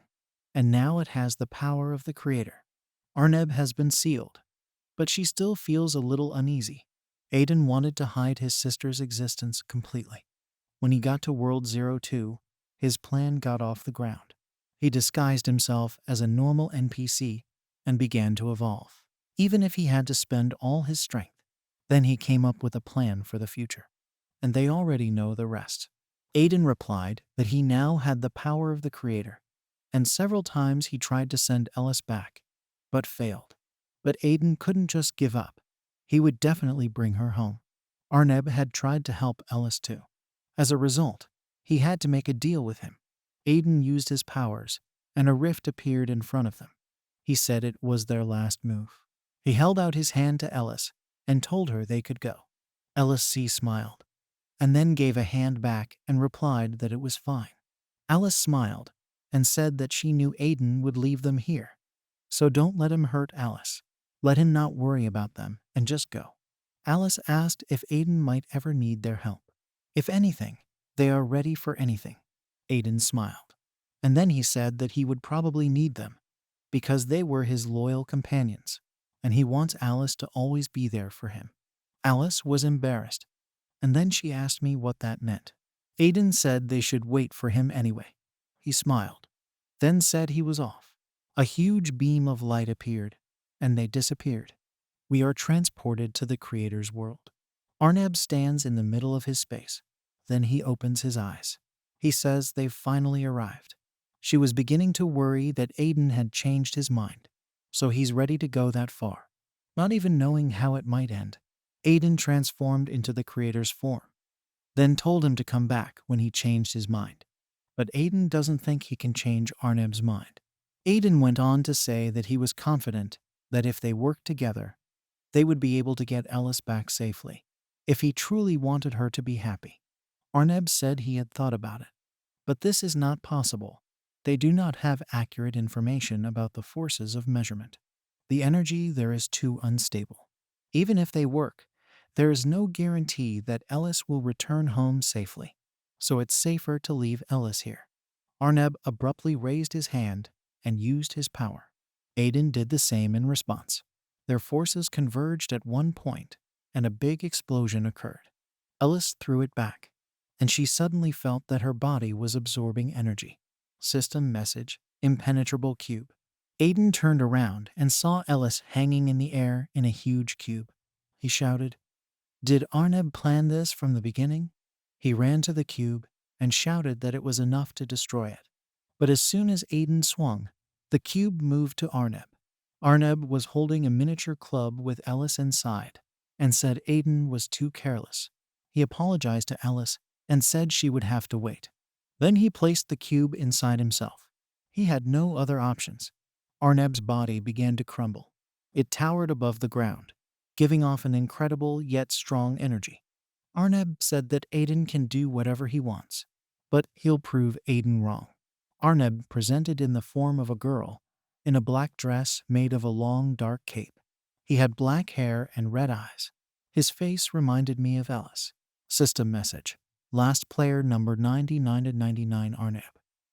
and now it has the power of the creator. Arneb has been sealed, but she still feels a little uneasy. Aiden wanted to hide his sister's existence completely. When he got to World 02, his plan got off the ground. He disguised himself as a normal NPC and began to evolve, even if he had to spend all his strength. Then he came up with a plan for the future, and they already know the rest. Aiden replied that he now had the power of the creator, and several times he tried to send Ellis back, but failed. But Aiden couldn't just give up. He would definitely bring her home. Arneb had tried to help Ellis too. As a result, he had to make a deal with him. Aiden used his powers, and a rift appeared in front of them. He said it was their last move. He held out his hand to Ellis and told her they could go. Ellis smiled, and then gave a hand back and replied that it was fine. Alice smiled and said that she knew Aiden would leave them here. So don't let him hurt Alice. Let him not worry about them and just go. Alice asked if Aiden might ever need their help. If anything, They are ready for anything. Aiden smiled. And then he said that he would probably need them, because they were his loyal companions, and he wants Alice to always be there for him. Alice was embarrassed, and then she asked me what that meant. Aiden said they should wait for him anyway. He smiled, then said he was off. A huge beam of light appeared, and they disappeared. We are transported to the creator's world. Arnab stands in the middle of his space. Then he opens his eyes. He says they've finally arrived. She was beginning to worry that Aiden had changed his mind, so he's ready to go that far, not even knowing how it might end. Aiden transformed into the creator's form, then told him to come back when he changed his mind. But Aiden doesn't think he can change Arnab's mind. Aiden went on to say that he was confident that if they worked together, they would be able to get Alice back safely, if he truly wanted her to be happy. Arnab said he had thought about it, but this is not possible. They do not have accurate information about the forces of measurement. The energy there is too unstable. Even if they work, there is no guarantee that Ellis will return home safely, so it's safer to leave Ellis here. Arnab abruptly raised his hand and used his power. Aiden did the same in response. Their forces converged at one point, and a big explosion occurred. Ellis threw it back, and she suddenly felt that her body was absorbing energy. System message, impenetrable cube. Aiden turned around and saw Ellis hanging in the air in a huge cube. He shouted, "Did Arnab plan this from the beginning?" He ran to the cube and shouted that it was enough to destroy it. But as soon as Aiden swung, the cube moved to Arnab. Arnab was holding a miniature club with Ellis inside and said Aiden was too careless. He apologized to Ellis and said she would have to wait. Then he placed the cube inside himself. He had no other options. Arnab's body began to crumble. It towered above the ground, giving off an incredible yet strong energy. Arnab said that Aiden can do whatever he wants, but he'll prove Aiden wrong. Arnab presented in the form of a girl, in a black dress made of a long dark cape. He had black hair and red eyes. His face reminded me of Ellis. System message. Last player number 99 Arnab.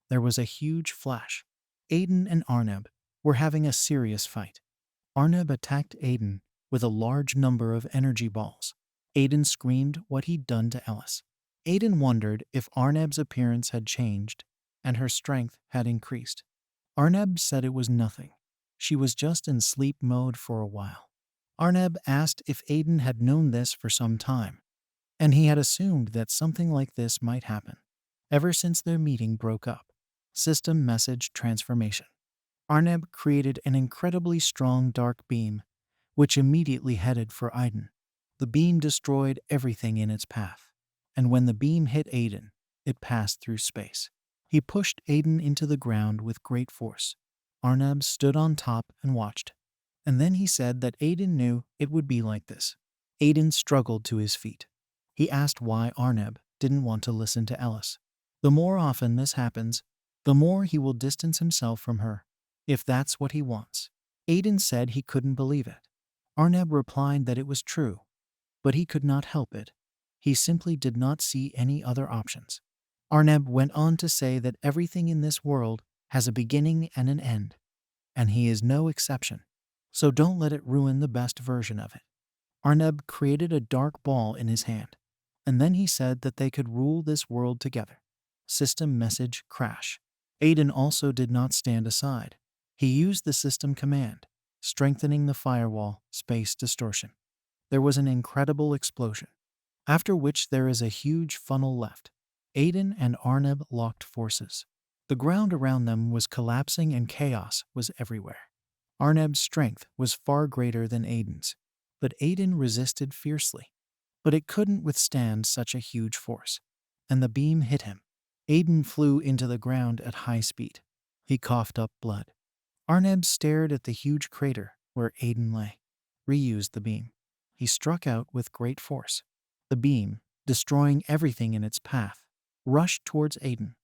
There was a huge flash. Aiden and Arnab were having a serious fight. Arnab attacked Aiden with a large number of energy balls. Aiden screamed what he'd done to Ellis. Aiden wondered if Arnab's appearance had changed and her strength had increased. Arnab said it was nothing. She was just in sleep mode for a while. Arnab asked if Aiden had known this for some time, and he had assumed that something like this might happen, ever since their meeting broke up. System message transformation. Arnab created an incredibly strong dark beam, which immediately headed for Aiden. The beam destroyed everything in its path, and when the beam hit Aiden, it passed through space. He pushed Aiden into the ground with great force. Arnab stood on top and watched, and then he said that Aiden knew it would be like this. Aiden struggled to his feet. He asked why Arnab didn't want to listen to Ellis. The more often this happens, the more he will distance himself from her, if that's what he wants. Aiden said he couldn't believe it. Arnab replied that it was true, but he could not help it. He simply did not see any other options. Arnab went on to say that everything in this world has a beginning and an end, and he is no exception, so don't let it ruin the best version of it. Arnab created a dark ball in his hand, and then he said that they could rule this world together. System message crash. Aiden also did not stand aside. He used the system command, strengthening the firewall, space distortion. There was an incredible explosion, after which there is a huge funnel left. Aiden and Arnab locked forces. The ground around them was collapsing and chaos was everywhere. Arnab's strength was far greater than Aiden's, but Aiden resisted fiercely. But it couldn't withstand such a huge force, and the beam hit him. Aiden flew into the ground at high speed. He coughed up blood. Arnab stared at the huge crater where Aiden lay. Reused the beam. He struck out with great force. The beam, destroying everything in its path, rushed towards Aiden.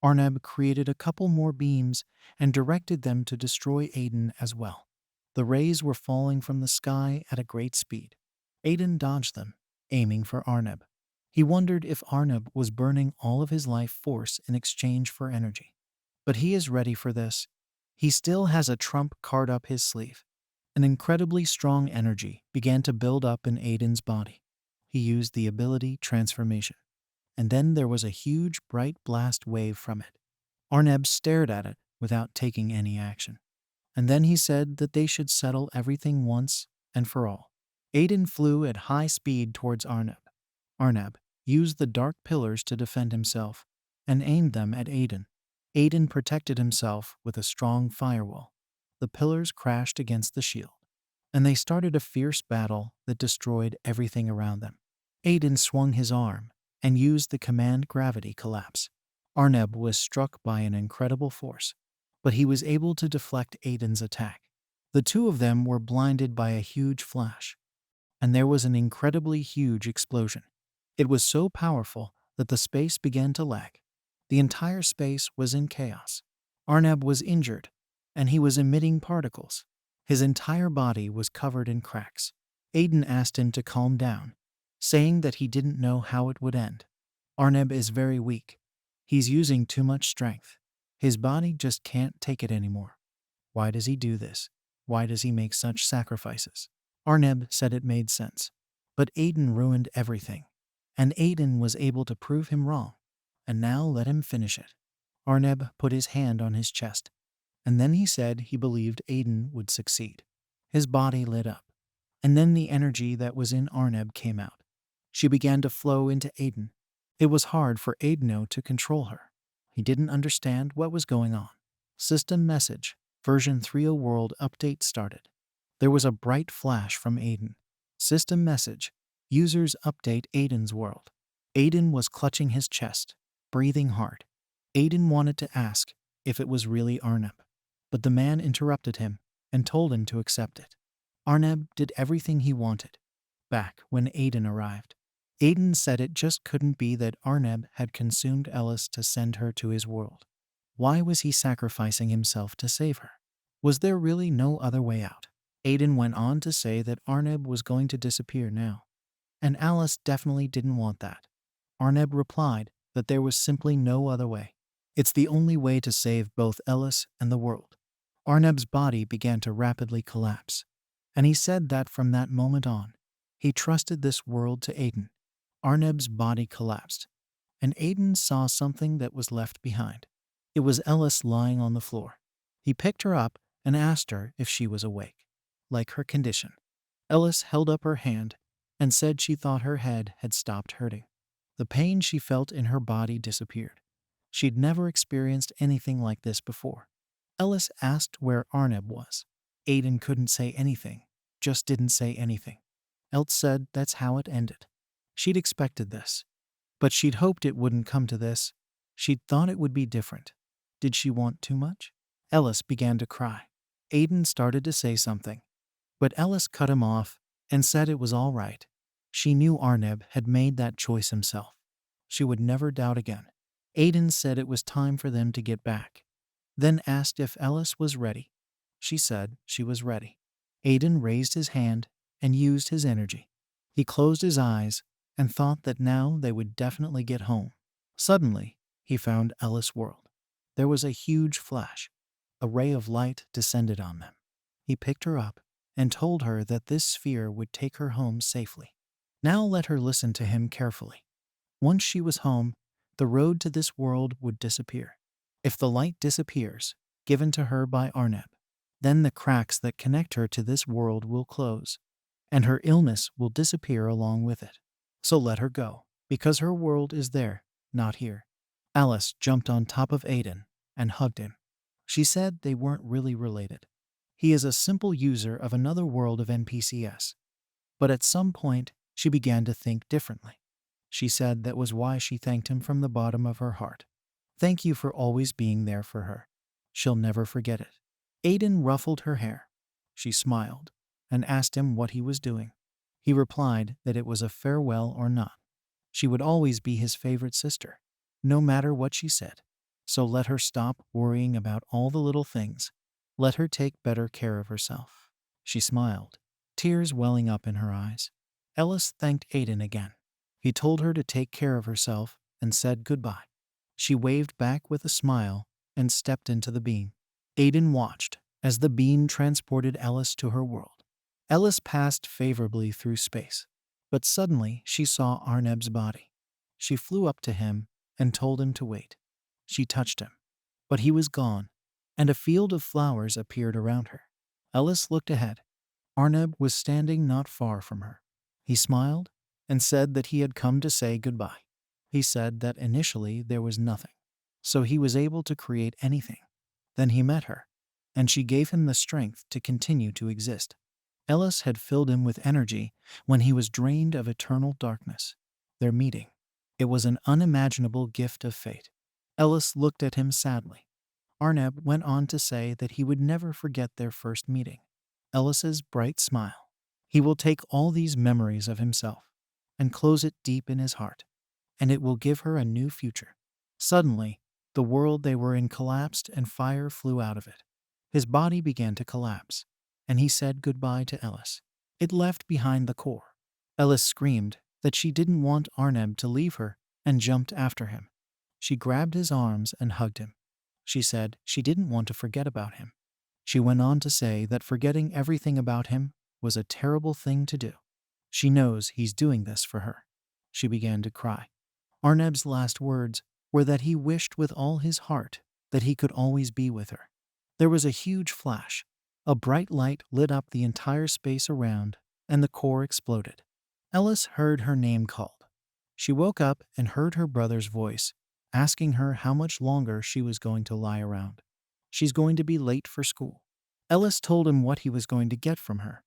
Arnab created a couple more beams and directed them to destroy Aiden as well. The rays were falling from the sky at a great speed. Aiden dodged them, aiming for Arnab. He wondered if Arnab was burning all of his life force in exchange for energy. But he is ready for this. He still has a trump card up his sleeve. An incredibly strong energy began to build up in Aiden's body. He used the ability transformation. And then there was a huge bright blast wave from it. Arnab stared at it without taking any action. And then he said that they should settle everything once and for all. Aiden flew at high speed towards Arnab. Arnab used the dark pillars to defend himself and aimed them at Aiden. Aiden protected himself with a strong firewall. The pillars crashed against the shield, and they started a fierce battle that destroyed everything around them. Aiden swung his arm and used the command gravity collapse. Arnab was struck by an incredible force, but he was able to deflect Aiden's attack. The two of them were blinded by a huge flash, and there was an incredibly huge explosion. It was so powerful that the space began to lag. The entire space was in chaos. Arnab was injured, and he was emitting particles. His entire body was covered in cracks. Aiden asked him to calm down, saying that he didn't know how it would end. Arnab is very weak. He's using too much strength. His body just can't take it anymore. Why does he do this? Why does he make such sacrifices? Arnab said it made sense. But Aiden ruined everything. And Aiden was able to prove him wrong. And now let him finish it. Arnab put his hand on his chest. And then he said he believed Aiden would succeed. His body lit up. And then the energy that was in Arnab came out. She began to flow into Aiden. It was hard for Aiden to control her. He didn't understand what was going on. System message. Version 3.0 world update started. There was a bright flash from Aiden. System message. Users update Aiden's world. Aiden was clutching his chest, breathing hard. Aiden wanted to ask if it was really Arnab, but the man interrupted him and told him to accept it. Arnab did everything he wanted. Back when Aiden arrived, Aiden said it just couldn't be that Arnab had consumed Elise to send her to his world. Why was he sacrificing himself to save her? Was there really no other way out? Aiden went on to say that Arnab was going to disappear now, and Alice definitely didn't want that. Arnab replied that there was simply no other way. It's the only way to save both Elise and the world. Arnab's body began to rapidly collapse, and he said that from that moment on, he trusted this world to Aiden. Arnab's body collapsed, and Aiden saw something that was left behind. It was Elise lying on the floor. He picked her up and asked her if she was awake, like her condition. Elise held up her hand and said she thought her head had stopped hurting. The pain she felt in her body disappeared. She'd never experienced anything like this before. Elise asked where Arnab was. Aiden couldn't say anything, just didn't say anything. Elise said that's how it ended. She'd expected this, but she'd hoped it wouldn't come to this. She'd thought it would be different. Did she want too much? Elise began to cry. Aiden started to say something, but Elise cut him off and said it was all right. She knew Arnab had made that choice himself. She would never doubt again. Aiden said it was time for them to get back, then asked if Elise was ready. She said she was ready. Aiden raised his hand and used his energy. He closed his eyes and thought that now they would definitely get home. Suddenly, he found Elise's world. There was a huge flash. A ray of light descended on them. He picked her up and told her that this sphere would take her home safely. Now let her listen to him carefully. Once she was home, the road to this world would disappear. If the light disappears, given to her by Arnab, then the cracks that connect her to this world will close, and her illness will disappear along with it. So let her go, because her world is there, not here. Alice jumped on top of Aiden and hugged him. She said they weren't really related. He is a simple user of another world of NPCs. But at some point, she began to think differently. She said that was why she thanked him from the bottom of her heart. Thank you for always being there for her. She'll never forget it. Aiden ruffled her hair. She smiled and asked him what he was doing. He replied that it was a farewell or not. She would always be his favorite sister, no matter what she said. So let her stop worrying about all the little things. Let her take better care of herself. She smiled, tears welling up in her eyes. Elise thanked Aiden again. He told her to take care of herself and said goodbye. She waved back with a smile and stepped into the beam. Aiden watched as the beam transported Elise to her world. Elise passed favorably through space, but suddenly she saw Arneb's body. She flew up to him and told him to wait. She touched him, but he was gone, and a field of flowers appeared around her. Elise looked ahead. Arneb was standing not far from her. He smiled and said that he had come to say goodbye. He said that initially there was nothing, so he was able to create anything. Then he met her, and she gave him the strength to continue to exist. Ellis had filled him with energy when he was drained of eternal darkness. Their meeting. It was an unimaginable gift of fate. Ellis looked at him sadly. Arneb went on to say that he would never forget their first meeting. Ellis's bright smile. He will take all these memories of himself and close it deep in his heart, and it will give her a new future. Suddenly, the world they were in collapsed and fire flew out of it. His body began to collapse, and he said goodbye to Ellis. It left behind the core. Ellis screamed that she didn't want Arneb to leave her and jumped after him. She grabbed his arms and hugged him. She said she didn't want to forget about him. She went on to say that forgetting everything about him was a terrible thing to do. She knows he's doing this for her. She began to cry. Arneb's last words were that he wished with all his heart that he could always be with her. There was a huge flash. A bright light lit up the entire space around, and the core exploded. Ellis heard her name called. She woke up and heard her brother's voice, asking her how much longer she was going to lie around. She's going to be late for school. Ellis told him what he was going to get from her,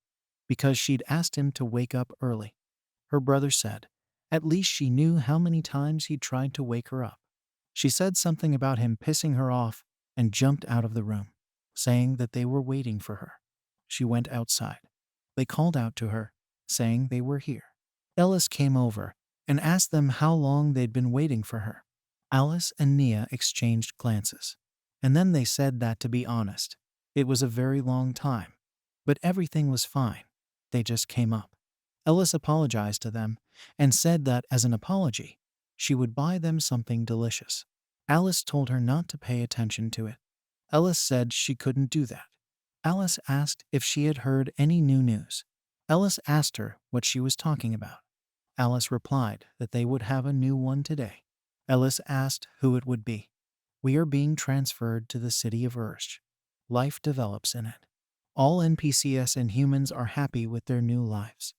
because she'd asked him to wake up early. Her brother said, at least she knew how many times he'd tried to wake her up. She said something about him pissing her off and jumped out of the room, saying that they were waiting for her. She went outside. They called out to her, saying they were here. Ellis came over and asked them how long they'd been waiting for her. Alice and Nia exchanged glances, and then they said that, to be honest, it was a very long time, but everything was fine. They just came up. Ellis apologized to them and said that as an apology, she would buy them something delicious. Alice told her not to pay attention to it. Ellis said she couldn't do that. Alice asked if she had heard any new news. Ellis asked her what she was talking about. Alice replied that they would have a new one today. Ellis asked who it would be. We are being transferred to the city of Ursh. Life develops in it. All NPCs and humans are happy with their new lives.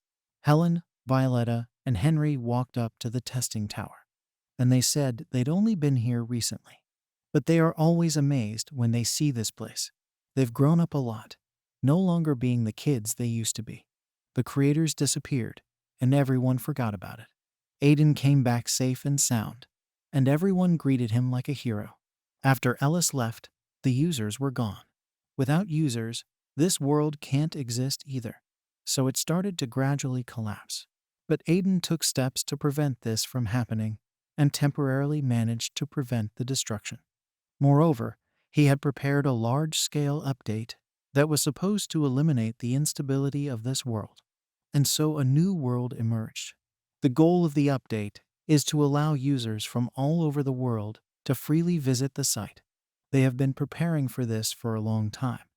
Helen, Violetta, and Henry walked up to the testing tower, and they said they'd only been here recently. But they are always amazed when they see this place. They've grown up a lot, no longer being the kids they used to be. The creators disappeared, and everyone forgot about it. Aiden came back safe and sound, and everyone greeted him like a hero. After Ellis left, the users were gone. Without users, this world can't exist either, so it started to gradually collapse. But Aiden took steps to prevent this from happening and temporarily managed to prevent the destruction. Moreover, he had prepared a large-scale update that was supposed to eliminate the instability of this world, and so a new world emerged. The goal of the update is to allow users from all over the world to freely visit the site. They have been preparing for this for a long time,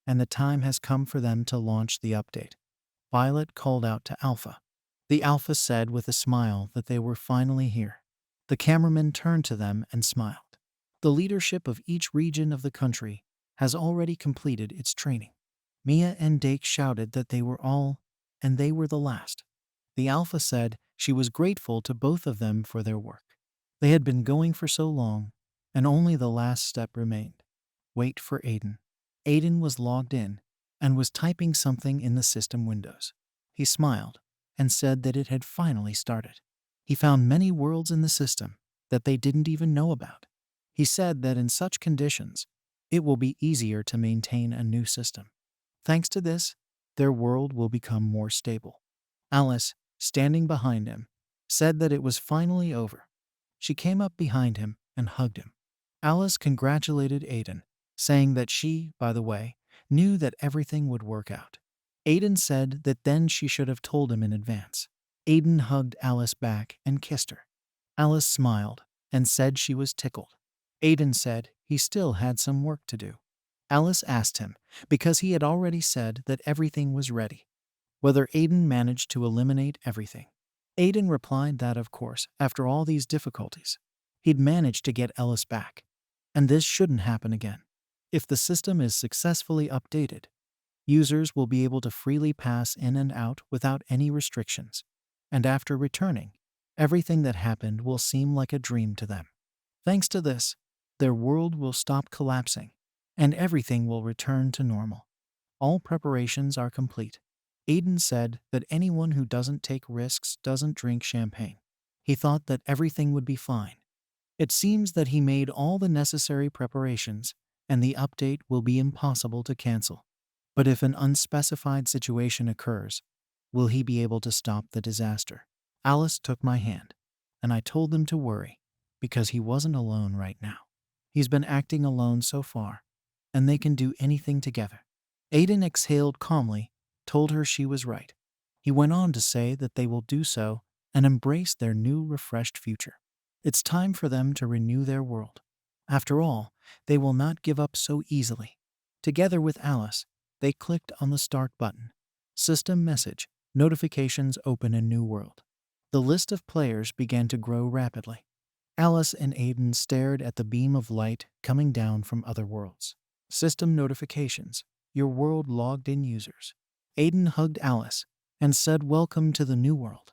and the time has come for them to launch the update. Violet called out to Alpha. The Alpha said with a smile that they were finally here. The cameraman turned to them and smiled. The leadership of each region of the country has already completed its training. Mia and Dake shouted that they were all, and they were the last. The Alpha said she was grateful to both of them for their work. They had been going for so long, and only the last step remained. Wait for Aiden. Aiden was logged in and was typing something in the system windows. He smiled and said that it had finally started. He found many worlds in the system that they didn't even know about. He said that in such conditions, it will be easier to maintain a new system. Thanks to this, their world will become more stable. Alice, standing behind him, said that it was finally over. She came up behind him and hugged him. Alice congratulated Aiden, saying that she, by the way, knew that everything would work out. Aiden said that then she should have told him in advance. Aiden hugged Alice back and kissed her. Alice smiled and said she was tickled. Aiden said he still had some work to do. Alice asked him, because he had already said that everything was ready, whether Aiden managed to eliminate everything. Aiden replied that, of course, after all these difficulties, he'd managed to get Alice back, and this shouldn't happen again. If the system is successfully updated, users will be able to freely pass in and out without any restrictions, and after returning, everything that happened will seem like a dream to them. Thanks to this, their world will stop collapsing, and everything will return to normal. All preparations are complete. Aiden said that anyone who doesn't take risks doesn't drink champagne. He thought that everything would be fine. It seems that he made all the necessary preparations, and the update will be impossible to cancel. But if an unspecified situation occurs, will he be able to stop the disaster? Alice took my hand, and I told them to worry, because he wasn't alone right now. He's been acting alone so far, and they can do anything together. Aiden exhaled calmly, told her she was right. He went on to say that they will do so and embrace their new refreshed future. It's time for them to renew their world. After all, they will not give up so easily. Together with Alice, they clicked on the start button. System message, notifications open a new world. The list of players began to grow rapidly. Alice and Aiden stared at the beam of light coming down from other worlds. System notifications, your world logged in users. Aiden hugged Alice and said welcome to the new world.